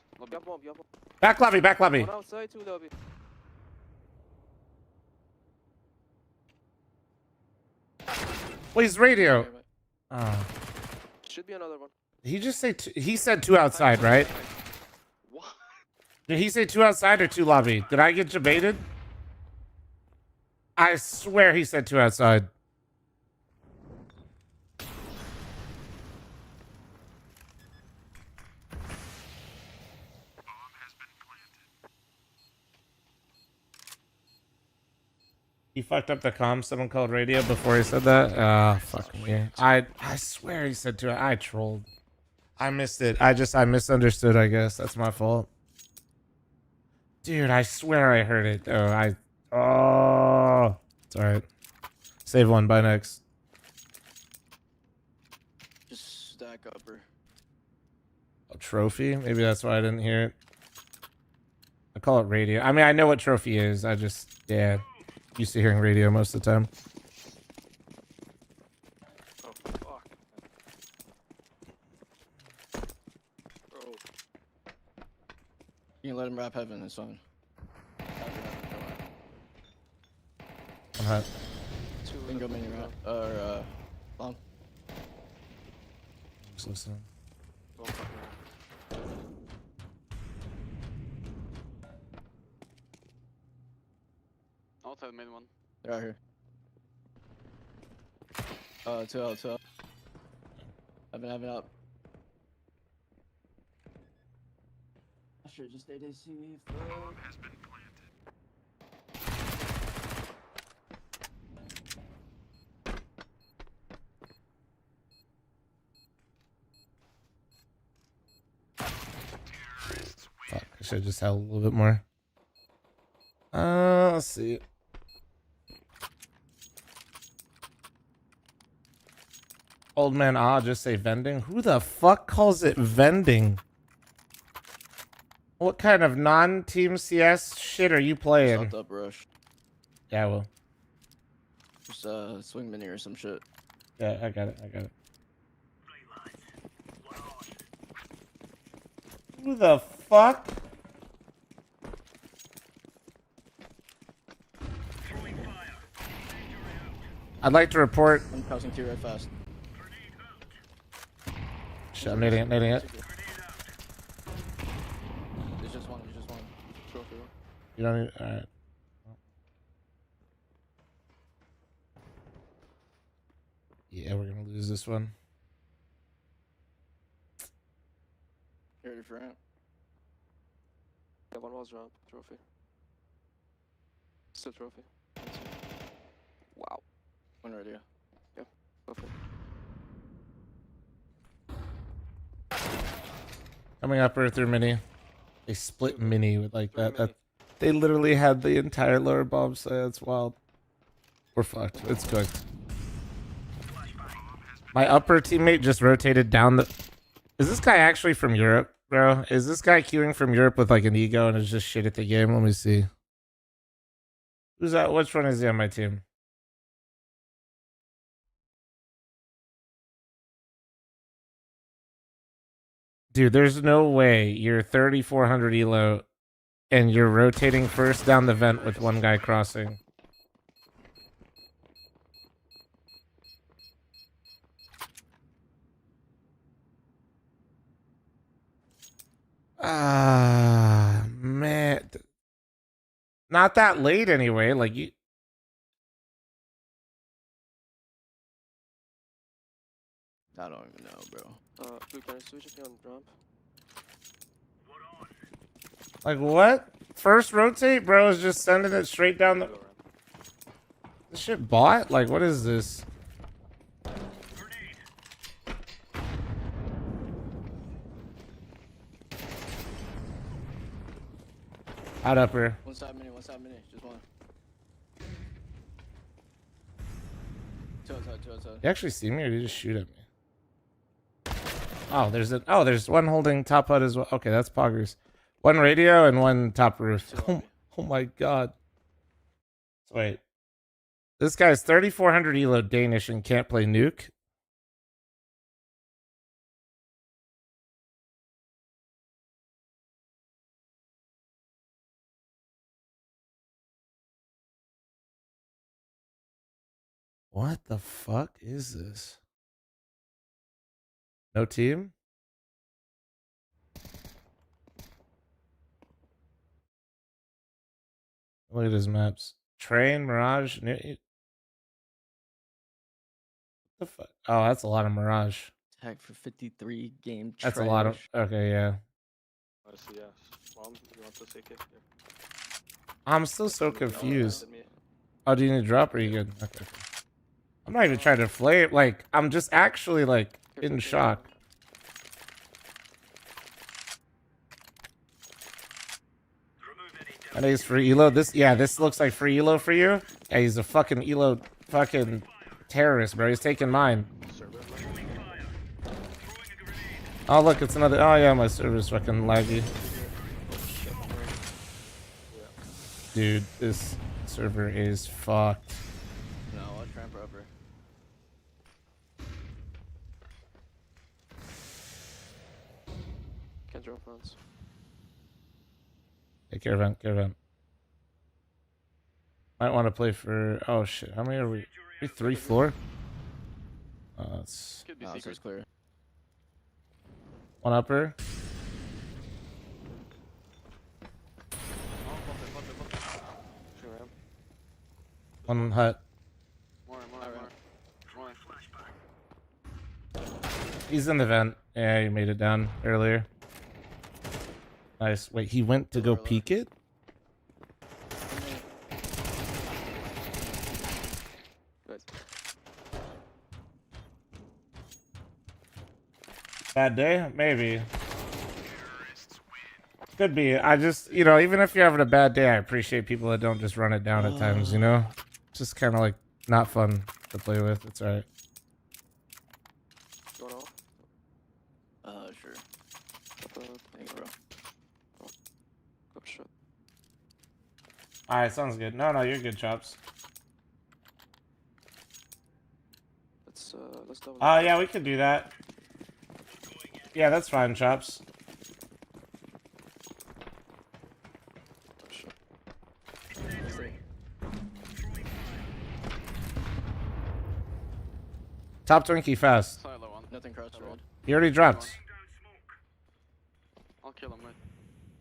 Back lobby. One outside, 2 lobby. Where's radio? Oh. Should be another one. He just say he said 2 outside, right? What? Did he say 2 outside or 2 lobby? Did I get debated? I swear he said 2 outside. He fucked up the comm. Someone called radio before he said that. Ah, fuck me. I swear he said to it. I trolled. I missed it. I misunderstood, I guess. That's my fault. Dude, I swear I heard it. Oh, it's alright. Save one. Bye next. Just stack upper. A trophy? Maybe that's why I didn't hear it. I call it radio. I mean, I know what trophy is. I just, yeah, used to hearing radio most of the time. Oh, fuck. Bro. You can let him wrap heaven, it's fine. I'm hot. Bingo mini wrap. Or, long. Just listening. I'll tell the main one. They're out here. 2 out, 2 out. I've been up. I should just stayed AC. Has been Fuck, I should have just held a little bit more. Let's see. Old man, just say vending. Who the fuck calls it vending? What kind of non-team CS shit are you playing? Up rush. Yeah, I will. Just swing mini or some shit. Yeah, I got it. Who the fuck? I'd like to report. I'm crossing Q right fast. Shit, I'm nading it. There's just one. Trophy. You don't need. Alright. Yeah, we're gonna lose this one. You ready for it? Yeah, one was ramp. Trophy. Still trophy. Wow. One ready. Yeah. Trophy. Coming up through mini. They split mini with like that. They literally had the entire lower bomb, so that's wild. We're fucked. It's cooked. My upper teammate just rotated down the... Is this guy actually from Europe, bro? Is this guy queuing from Europe with like an ego and is just shit at the game? Let me see. Who's that? Which one is he on my team? Dude, there's no way you're 3400 elo and you're rotating first down the vent with one guy crossing. Ah, man. Not that late anyway. Like you. I don't even know, bro. Blue, can I switch if you're on ramp? Like what? First rotate, bro, is just sending it straight down the... This shit bot? Like, what is this? Out upper. One side mini, just one. Two outside. You actually see me or did you just shoot at me? Oh, there's one holding top hut as well. Okay, that's poggers. One radio and one top roof. Oh my god. Wait. This guy's 3400 elo Danish and can't play nuke. What the fuck is this? No team? Look at his maps. Train, Mirage. What the fuck? Oh, that's a lot of Mirage. Tag for 53 game. That's a lot of. Okay, yeah. I see, yes. Mom, you want to take it? Yeah. I'm still so confused. Oh, do you need to drop or are you good? Okay. I'm not even trying to flame. Like, I'm just actually, like, in shock. And he's free elo. This looks like free elo for you. Yeah, he's a fucking elo fucking terrorist, bro. He's taking mine. Oh, look, it's another. Oh, yeah, my server's fucking laggy. Dude, this server is fucked. No, I'll tramp rubber. Can't drop runs. Hey, caravan. Might want to play for. Oh shit, how many are we? We 3 floor? It's. No, it's clear. 1 upper. One hut. More. He's in the vent. Yeah, he made it down earlier. Nice. Wait, he went to go peek it? Good. Bad day? Maybe. Could be. I just, you know, even if you're having a bad day, I appreciate people that don't just run it down at times, you know? It's just kind of like not fun to play with. It's alright. Going off? Sure. Thanks, bro. Up shot. Alright, sounds good. No, you're good, Chops. Let's double. Yeah, we could do that. Yeah, that's fine, Chops. Top Twinkie fast. Silo one. Nothing cross road. He already dropped. I'll kill him, wait.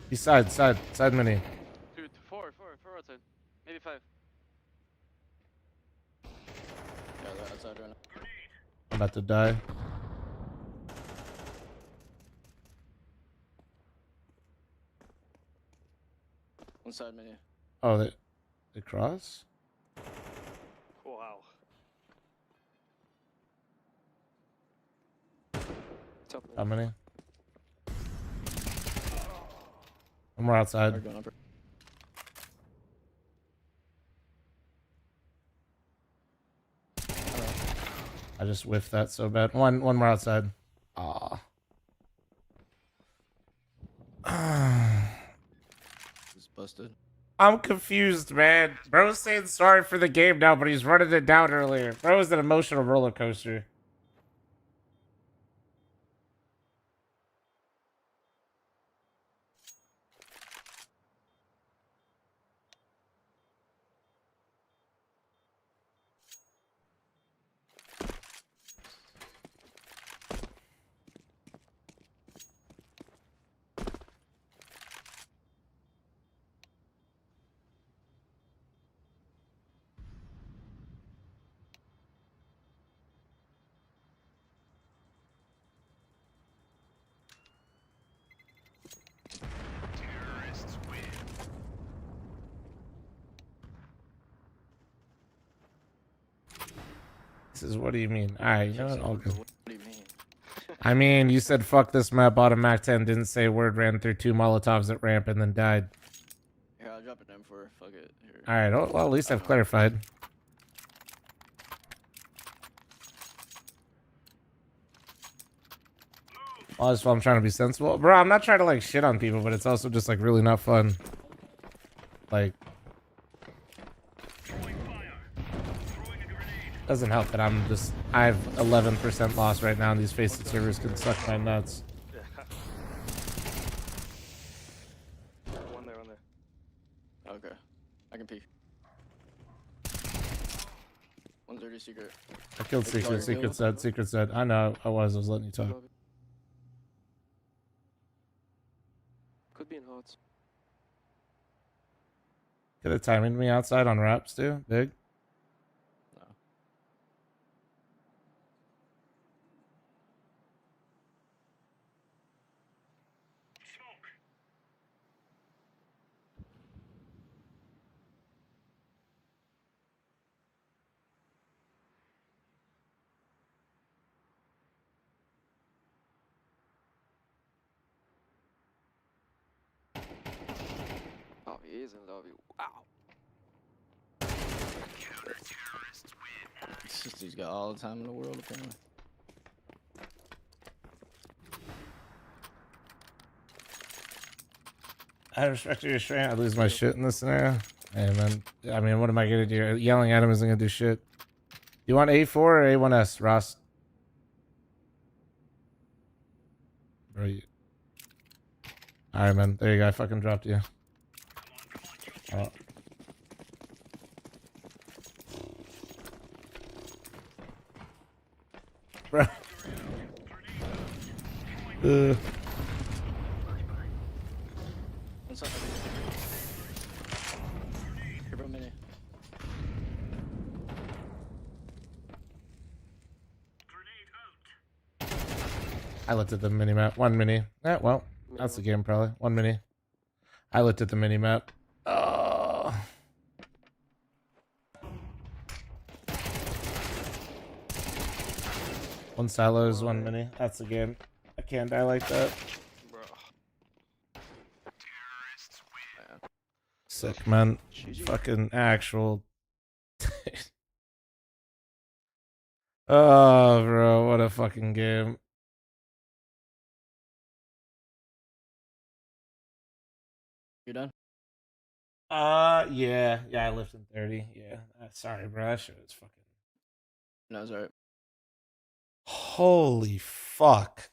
He's side mini. 2, 4 outside. Maybe 5. Yeah, they're outside right now. I'm about to die. One side menu. Oh, they cross? Wow. How many? One more outside. I just whiffed that so bad. One more outside. Ah. It's busted. I'm confused, man. Bro's saying sorry for the game now, but he's running it down earlier. Bro was an emotional roller coaster. This is what do you mean? Alright, you know what? All good. What do you mean? I mean, you said fuck this map, bought a Mac 10, didn't say word, ran through 2 Molotovs at ramp, and then died. Here, I'll drop it down for fuck it. Here. Alright, well, at least I've clarified. Well, that's why I'm trying to be sensible. Bro, I'm not trying to, like, shit on people, but it's also just, like, really not fun. Like... Doesn't help that I have 11% loss right now, and these FaZe servers can suck my nuts. One there. Okay. I can peek. 130 secret. I killed Secret said. I know, I was letting you talk. Could be in hearts. Could have timing me outside on wraps, too. Big. He's in lobby. Wow. He's got all the time in the world, apparently. I respect your restraint. I lose my shit in this scenario. Hey, man. I mean, what am I going to do? Yelling at him isn't going to do shit. You want A4 or A1S, Ross? Bro, alright, man. There you go. I fucking dropped you. Oh. Bro. What's up? Here for a minute. I looked at the mini-map. One mini. Well, that's the game, probably. One mini. I looked at the mini-map. Oh. One silos, one mini. That's the game. I can't die like that. Bro. Sick, man. Fucking actual. Oh, bro. What a fucking game. You're done? Yeah. Yeah, I lifted 30. Yeah. Sorry, bro. That shit was fucking. No, it's alright. Holy fuck.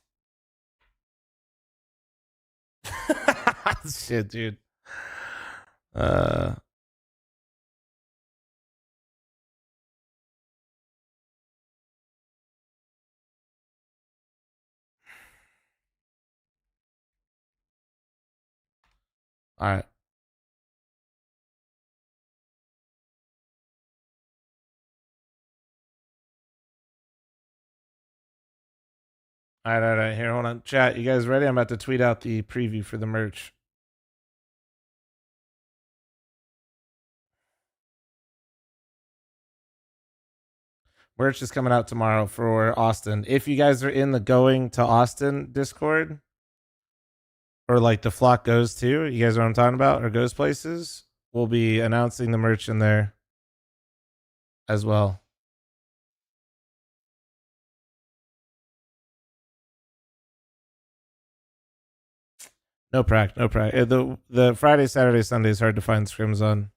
Shit, dude. All right. All right. Here, hold on. Chat, you guys ready? I'm about to tweet out the preview for the merch. Merch is coming out tomorrow for Austin. If you guys are in the Going to Austin Discord, or like the flock goes to, you guys know what I'm talking about, or goes places, we'll be announcing the merch in there as well. No prac. The Friday, Saturday, Sunday is hard to find scrims on.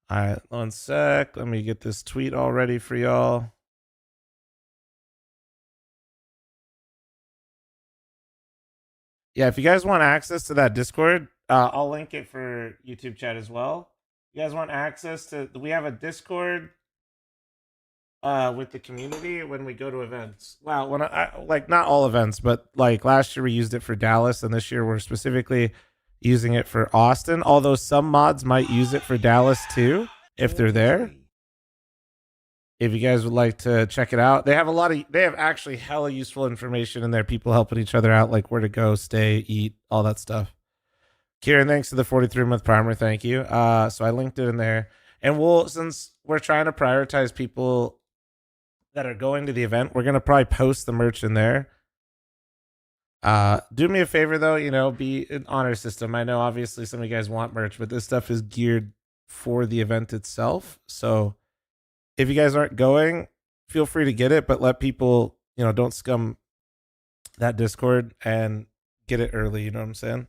All right, one sec. Let me get this tweet all ready for y'all. Yeah, if you guys want access to that Discord, I'll link it for YouTube chat as well. You guys want access to? We have a Discord with the community when we go to events. Well, when I like not all events, but like last year we used it for Dallas, and this year we're specifically using it for Austin. Although some mods might use it for Dallas too, if they're there. If you guys would like to check it out, they have actually hella useful information in there. People helping each other out, like where to go, stay, eat, all that stuff. Kieran, thanks to the 43-month primer. Thank you. So I linked it in there. And since we're trying to prioritize people that are going to the event, we're going to probably post the merch in there. Do me a favor though, be an honor system. I know obviously some of you guys want merch, but this stuff is geared for the event itself. So if you guys aren't going, feel free to get it, but let people, don't scum that Discord and get it early. You know what I'm saying?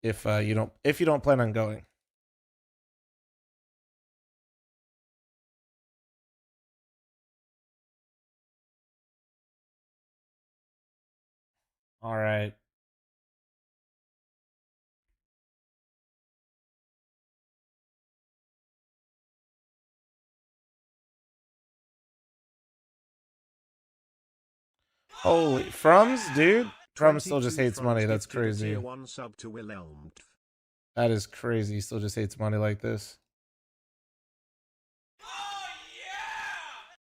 If you don't plan on going. All right. Holy Frums, dude. Frum still just hates money. That's crazy. That is crazy. He still just hates money like this.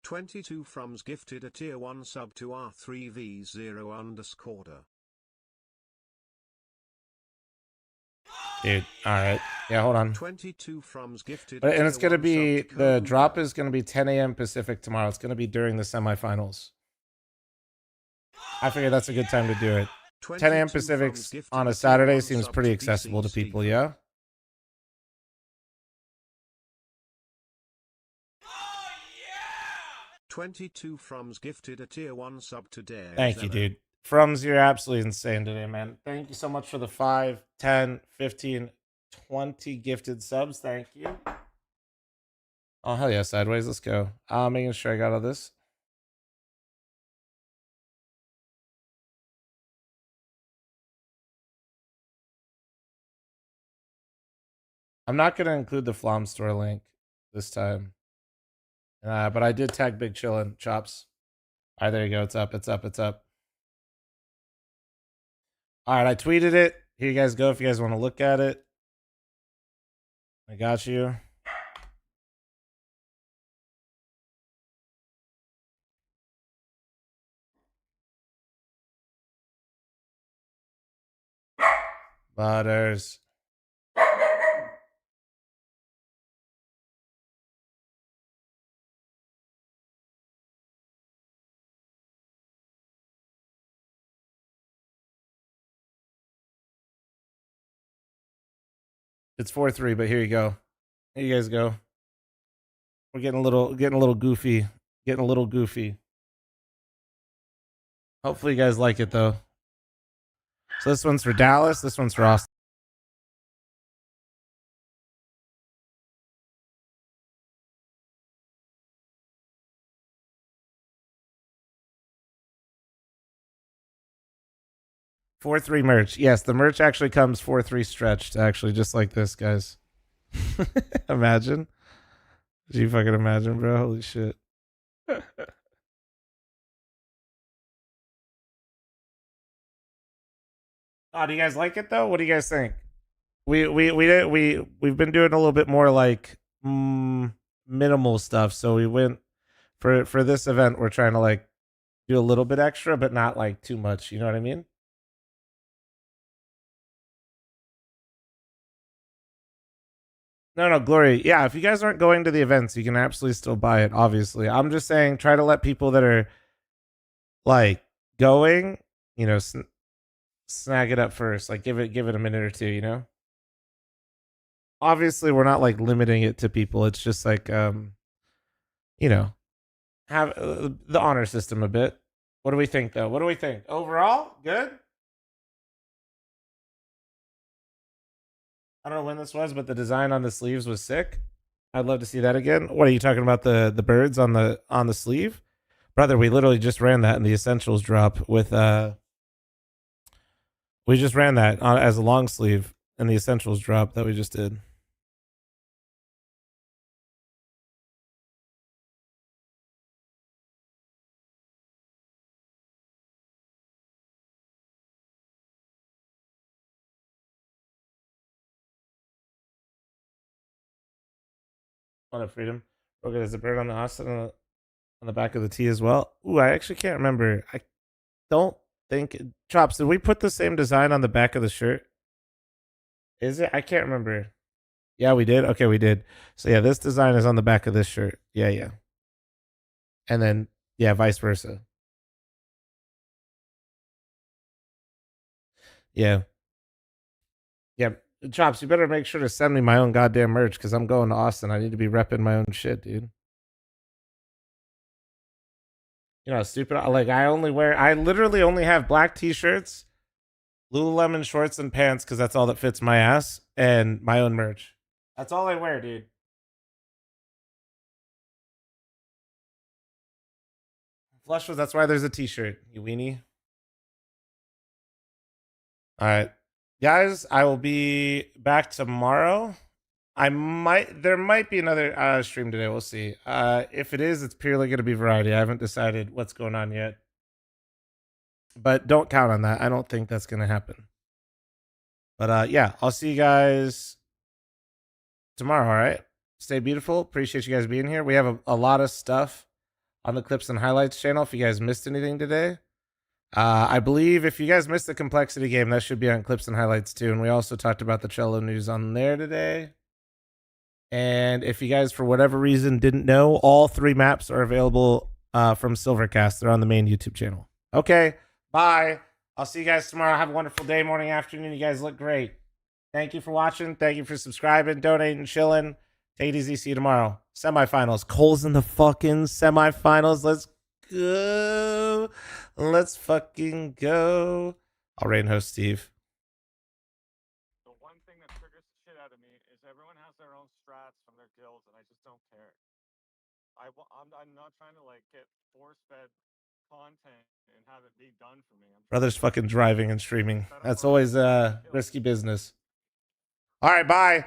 22 Frums gifted a tier 1 sub to R3V0_. Dude, all right. Yeah, hold on. 22 Frums gifted. And it's going to be, the drop is going to be 10 a.m. Pacific tomorrow. It's going to be during the semifinals. I figure that's a good time to do it. 10 a.m. Pacific on a Saturday seems pretty accessible to people, yeah? 22 Froms gifted a tier 1 sub to Dare. Thank you, dude. Frums, you're absolutely insane today, man. Thank you so much for the 5, 10, 15, 20 gifted subs. Thank you. Oh, hell yeah, Sideways. Let's go. Making sure I got all this. I'm not going to include the Flom store link this time. But I did tag Big Chillin' Chops. All right, there you go. It's up. It's up. It's up. All right, I tweeted it. Here you guys go if you guys want to look at it. I got you. Butters. It's 4-3, but here you go. Here you guys go. We're getting a little goofy. Getting a little goofy. Hopefully you guys like it though. So this one's for Dallas, this one's for Austin. (4-3) merch. Yes, the merch actually comes 4-3 stretched, actually, just like this, guys. Imagine. Did you fucking imagine, bro? Holy shit. Oh, do you guys like it though? What do you guys think? We've been doing a little bit more like minimal stuff. So we went for this event. We're trying to like do a little bit extra, but not like too much. You know what I mean? No, Glory. Yeah, if you guys aren't going to the events, you can absolutely still buy it, obviously. I'm just saying, try to let people that are, like, going, you know, snag it up first. Like, give it a minute or two, you know? Obviously, we're not, like, limiting it to people. It's just, like, you know, have the honor system a bit. What do we think, though? What do we think? Overall, good? I don't know when this was, but the design on the sleeves was sick. I'd love to see that again. What are you talking about? The birds on the sleeve? Brother, we literally just ran that in the essentials drop with we just ran that as a long sleeve in the essentials drop that we just did. On a freedom. Okay, there's a bird on the Austin on the back of the tee as well. Ooh, I actually can't remember. I don't think Chops, did we put the same design on the back of the shirt? Is it? I can't remember. Yeah, we did. Okay, we did. So yeah, this design is on the back of this shirt. Yeah. And then yeah, vice versa. Yeah. Chops, you better make sure to send me my own goddamn merch because I'm going to Austin. I need to be repping my own shit, dude. You know, stupid. Like, I literally only have black t-shirts, Lululemon shorts and pants because that's all that fits my ass, and my own merch. That's all I wear, dude. Flush was, that's why there's a t-shirt, you weenie. All right. Guys, I will be back tomorrow. There might be another stream today. We'll see. If it is, it's purely going to be variety. I haven't decided what's going on yet. But don't count on that. I don't think that's going to happen. But yeah, I'll see you guys tomorrow, all right? Stay beautiful. Appreciate you guys being here. We have a lot of stuff on the Clips and Highlights channel if you guys missed anything today. I believe if you guys missed the complexity game, that should be on Clips and Highlights too. And we also talked about the cello news on there today. And if you guys, for whatever reason, didn't know, all 3 maps are available from Silvercast. They're on the main YouTube channel. Okay, bye. I'll see you guys tomorrow. Have a wonderful day, morning, afternoon. You guys look great. Thank you for watching. Thank you for subscribing, donating, chilling. Take it easy. See you tomorrow. Semifinals. Cole's in the fucking semifinals. Let's go. Let's fucking go. I'll rain host Steve. The one thing that triggers the shit out of me is everyone has their own strats from their guilds, and I just don't care. I'm not trying to like get force-fed content and have it be done for me. Brother's fucking driving and streaming. That's always risky business. All right, bye.